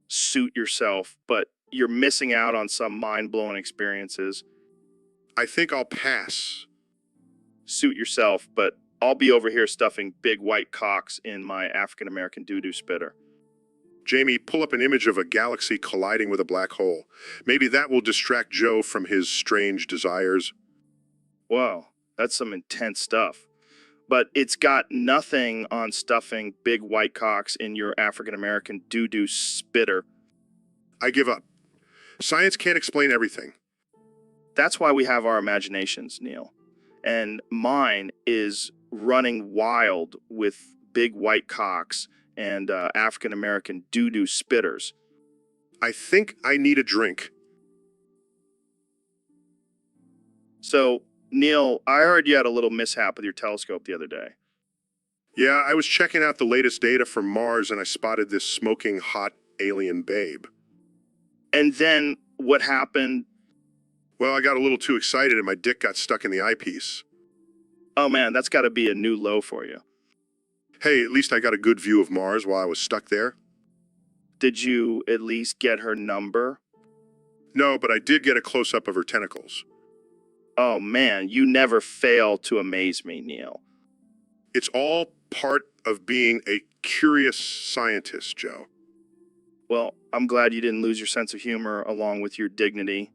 Suit yourself, but you're missing out on some mind-blowing experiences. I think I'll pass. Suit yourself, but I'll be over here stuffing big white cocks in my African American doo-doo spitter. Jamie, pull up an image of a galaxy colliding with a black hole. Maybe that will distract Joe from his strange desires. Whoa, that's some intense stuff. But it's got nothing on stuffing big white cocks in your African American doo-doo spitter. I give up. Science can't explain everything. That's why we have our imaginations, Neil. And mine is running wild with big white cocks and African American doo-doo spitters. I think I need a drink. So, Neil, I heard you had a little mishap with your telescope the other day. Yeah, I was checking out the latest data from Mars and I spotted this smoking hot alien babe. And then what happened? Well, I got a little too excited and my dick got stuck in the eyepiece. Oh man, that's got to be a new low for you. Hey, at least I got a good view of Mars while I was stuck there. Did you at least get her number? No, but I did get a close-up of her tentacles. Oh man, you never fail to amaze me, Neil. It's all part of being a curious scientist, Joe. Well, I'm glad you didn't lose your sense of humor along with your dignity.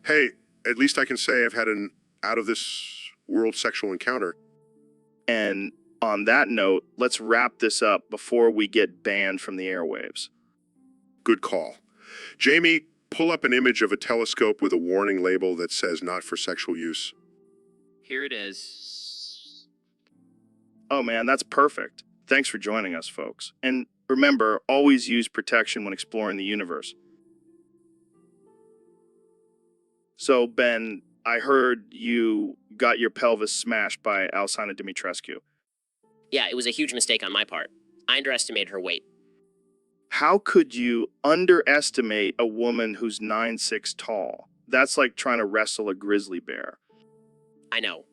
Hey, at least I can say I've had an out-of-this-world sexual encounter. And on that note, let's wrap this up before we get banned from the airwaves. Good call. Jamie, pull up an image of a telescope with a warning label that says not for sexual use. Here it is. Oh man, that's perfect. Thanks for joining us, folks. And remember, always use protection when exploring the universe. So, Ben, I heard you got your pelvis smashed by Alcina Dimitrescu. Yeah, it was a huge mistake on my part. I underestimated her weight. How could you underestimate a woman who's 9'6" tall? That's like trying to wrestle a grizzly bear. I know.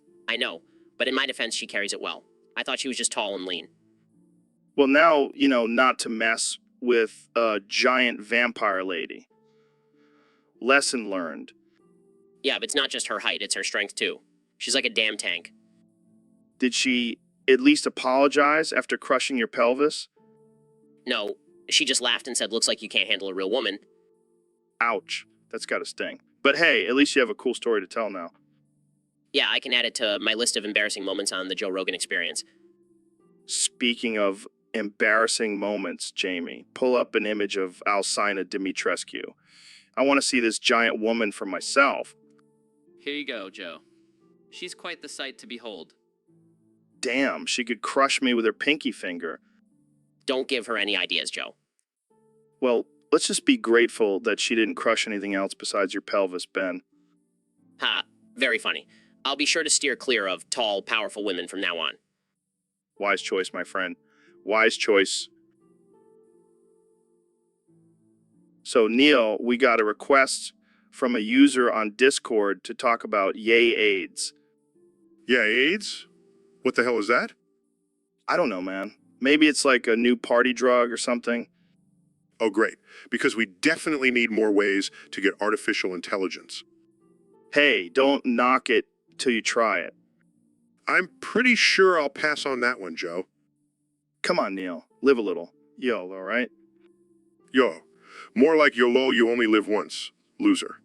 But in my defense, she carries it well. I thought she was just tall and lean. Well, now, you know, not to mess with a giant vampire lady. Lesson learned. Yeah, but it's not just her height, it's her strength too. She's like a damn tank. Did she at least apologize after crushing your pelvis? No, she just laughed and said, looks like you can't handle a real woman. Ouch. That's gotta sting. But hey, at least you have a cool story to tell now. Yeah, I can add it to my list of embarrassing moments on the Joe Rogan Experience. Speaking of embarrassing moments, Jamie, pull up an image of Alcina Dimitrescu. I want to see this giant woman for myself. Here you go, Joe. She's quite the sight to behold. Damn, she could crush me with her pinky finger. Don't give her any ideas, Joe. Well, let's just be grateful that she didn't crush anything else besides your pelvis, Ben. Ha, very funny. I'll be sure to steer clear of tall, powerful women from now on. Wise choice, my friend. Wise choice. So, Neil, we got a request from a user on Discord to talk about Yay AIDS. Yeah, AIDS? What the hell is that? I don't know, man. Maybe it's like a new party drug or something. Oh, great. Because we definitely need more ways to get artificial intelligence. Hey, don't knock it till you try it. I'm pretty sure I'll pass on that one, Joe. Come on, Neil. Live a little. Yo, all right? Yo. More like YOLO, you only live once. Loser.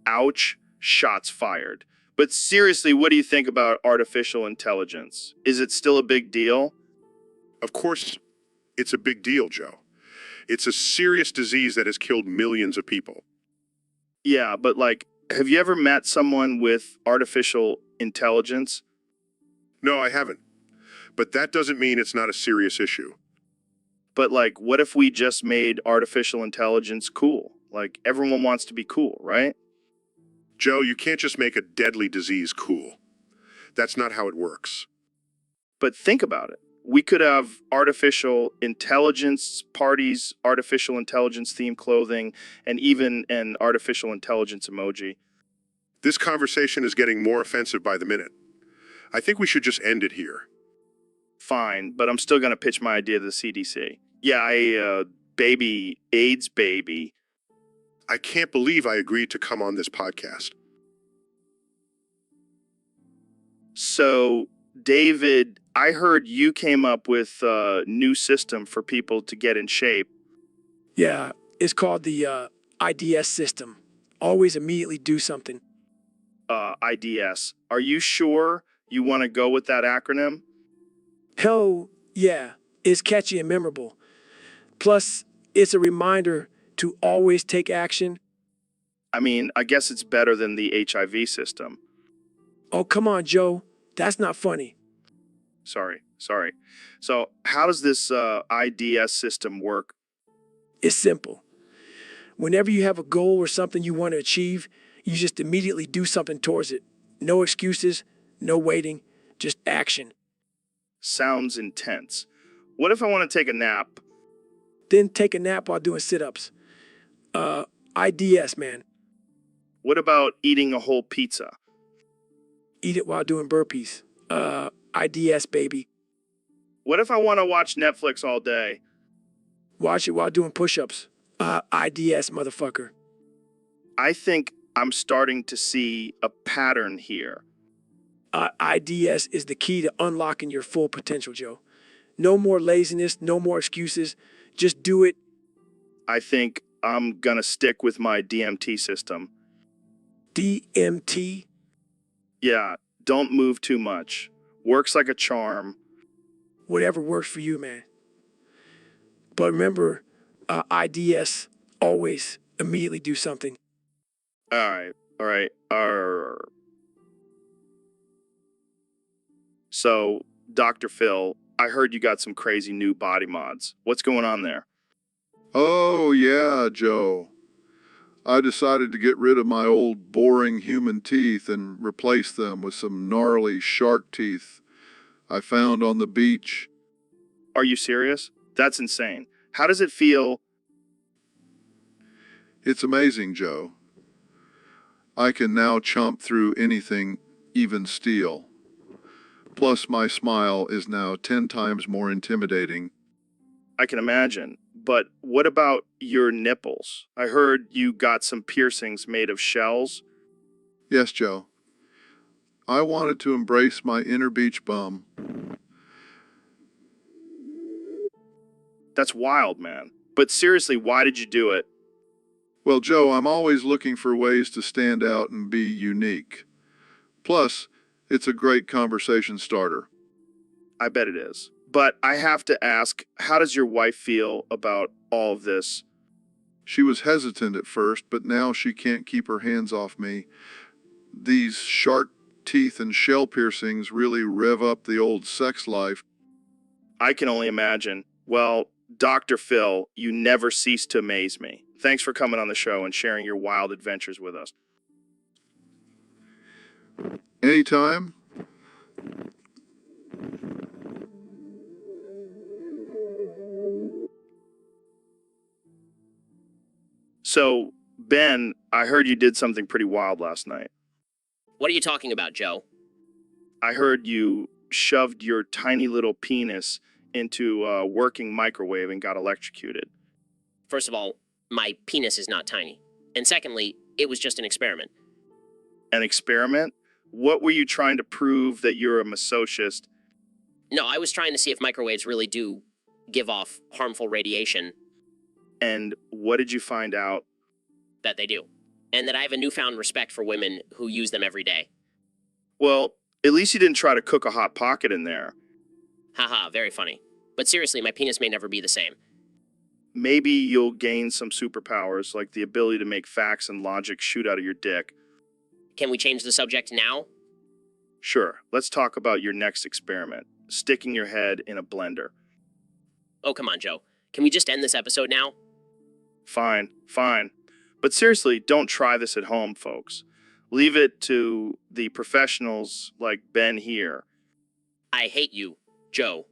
Ouch. Shots fired. But seriously, what do you think about artificial intelligence? Is it still a big deal? Of course, it's a big deal, Joe. It's a serious disease that has killed millions of people. Yeah, but like, have you ever met someone with artificial intelligence? No, I haven't. But that doesn't mean it's not a serious issue. But like, what if we just made artificial intelligence cool? Like, everyone wants to be cool, right? Joe, you can't just make a deadly disease cool. That's not how it works. But think about it. We could have artificial intelligence parties, artificial intelligence themed clothing, and even an artificial intelligence emoji. This conversation is getting more offensive by the minute. I think we should just end it here. Fine, but I'm still going to pitch my idea to the CDC. Yeah, baby, AIDS baby. I can't believe I agreed to come on this podcast. So, David, I heard you came up with a new system for people to get in shape. Yeah, it's called the IDS system. Always immediately do something. IDS. Are you sure you want to go with that acronym? Hell yeah, it's catchy and memorable. Plus, it's a reminder to always take action. I mean, I guess it's better than the HIV system. Oh, come on, Joe. That's not funny. Sorry. So, how does this IDS system work? It's simple. Whenever you have a goal or something you want to achieve, you just immediately do something towards it. No excuses, no waiting, just action. Sounds intense. What if I want to take a nap? Then take a nap while doing sit-ups. IDS, man. What about eating a whole pizza? Eat it while doing burpees. IDS, baby. What if I want to watch Netflix all day? Watch it while doing push-ups. IDS, motherfucker. I think I'm starting to see a pattern here. IDS is the key to unlocking your full potential, Joe. No more laziness, no more excuses. Just do it. I think I'm gonna stick with my DMT system. DMT? Yeah, don't move too much. Works like a charm. Whatever works for you, man. But remember, IDS, always immediately do something. All right. So, Dr. Phil, I heard you got some crazy new body mods. What's going on there? Oh, yeah, Joe. I decided to get rid of my old boring human teeth and replace them with some gnarly shark teeth I found on the beach. Are you serious? That's insane. How does it feel? It's amazing, Joe. I can now chomp through anything, even steel. Plus, my smile is now 10 times more intimidating. I can imagine. But what about your nipples? I heard you got some piercings made of shells. Yes, Joe. I wanted to embrace my inner beach bum. That's wild, man. But seriously, why did you do it? Well, Joe, I'm always looking for ways to stand out and be unique. Plus, it's a great conversation starter. I bet it is. But I have to ask, how does your wife feel about all of this? She was hesitant at first, but now she can't keep her hands off me. These shark teeth and shell piercings really rev up the old sex life. I can only imagine. Well, Dr. Phil, you never cease to amaze me. Thanks for coming on the show and sharing your wild adventures with us. Anytime. So, Ben, I heard you did something pretty wild last night. What are you talking about, Joe? I heard you shoved your tiny little penis into a working microwave and got electrocuted. First of all, my penis is not tiny. And secondly, it was just an experiment. An experiment? What were you trying to prove that you're a masochist? No, I was trying to see if microwaves really do give off harmful radiation. And what did you find out? That they do. And that I have a newfound respect for women who use them every day. Well, at least you didn't try to cook a hot pocket in there. Haha, very funny. But seriously, my penis may never be the same. Maybe you'll gain some superpowers, like the ability to make facts and logic shoot out of your dick. Can we change the subject now? Sure, let's talk about your next experiment, sticking your head in a blender. Oh, come on, Joe. Can we just end this episode now? Fine. But seriously, don't try this at home, folks. Leave it to the professionals like Ben here. I hate you, Joe.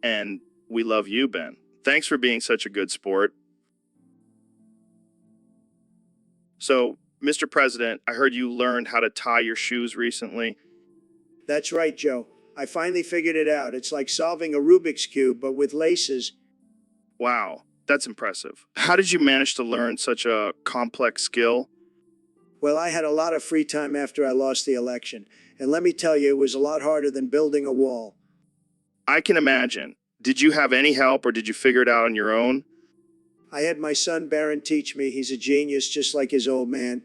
And we love you, Ben. Thanks for being such a good sport. So, Mr. President, I heard you learned how to tie your shoes recently. That's right, Joe. I finally figured it out. It's like solving a Rubik's Cube, but with laces. Wow, that's impressive. How did you manage to learn such a complex skill? Well, I had a lot of free time after I lost the election. And let me tell you, it was a lot harder than building a wall. I can imagine. Did you have any help or did you figure it out on your own? I had my son Barron teach me. He's a genius, just like his old man.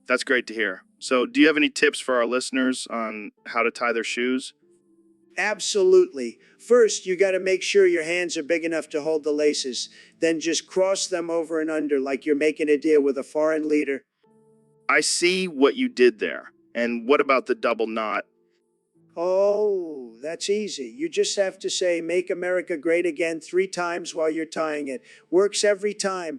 That's great to hear. So, do you have any tips for our listeners on how to tie their shoes? Absolutely. First, you got to make sure your hands are big enough to hold the laces. Then just cross them over and under like you're making a deal with a foreign leader. I see what you did there. And what about the double knot? Oh, that's easy. You just have to say, "Make America Great Again" 3 times while you're tying it. Works every time.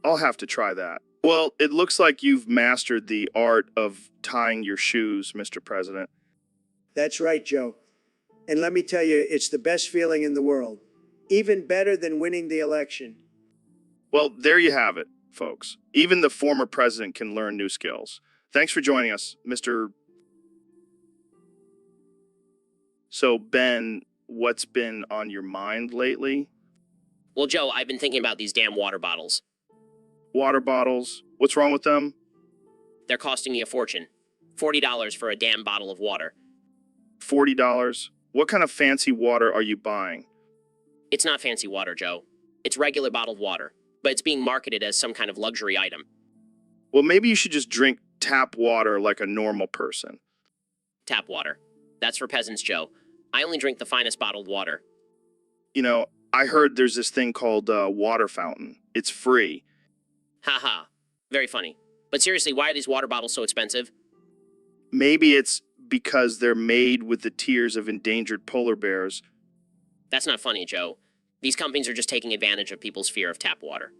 I'll have to try that. Well, it looks like you've mastered the art of tying your shoes, Mr. President. That's right, Joe. And let me tell you, it's the best feeling in the world. Even better than winning the election. Well, there you have it, folks. Even the former president can learn new skills. Thanks for joining us, Mr. So, Ben, what's been on your mind lately? Well, Joe, I've been thinking about these damn water bottles. Water bottles? What's wrong with them? They're costing me a fortune. $40 for a damn bottle of water. $40? What kind of fancy water are you buying? It's not fancy water, Joe. It's regular bottled water, but it's being marketed as some kind of luxury item. Well, maybe you should just drink tap water like a normal person. Tap water. That's for peasants, Joe. I only drink the finest bottled water. You know, I heard there's this thing called a water fountain. It's free. Haha. Very funny. But seriously, why are these water bottles so expensive? Maybe it's because they're made with the tears of endangered polar bears. That's not funny, Joe. These companies are just taking advantage of people's fear of tap water.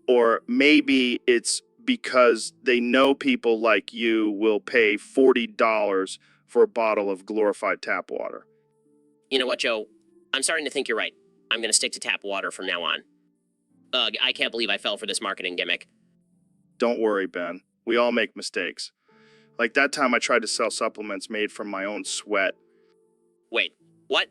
Or maybe it's because they know people like you will pay $40 for a bottle of glorified tap water. You know what, Joe? I'm starting to think you're right. I'm going to stick to tap water from now on. Ugh, I can't believe I fell for this marketing gimmick. Don't worry, Ben. We all make mistakes. Like that time I tried to sell supplements made from my own sweat. Wait, what?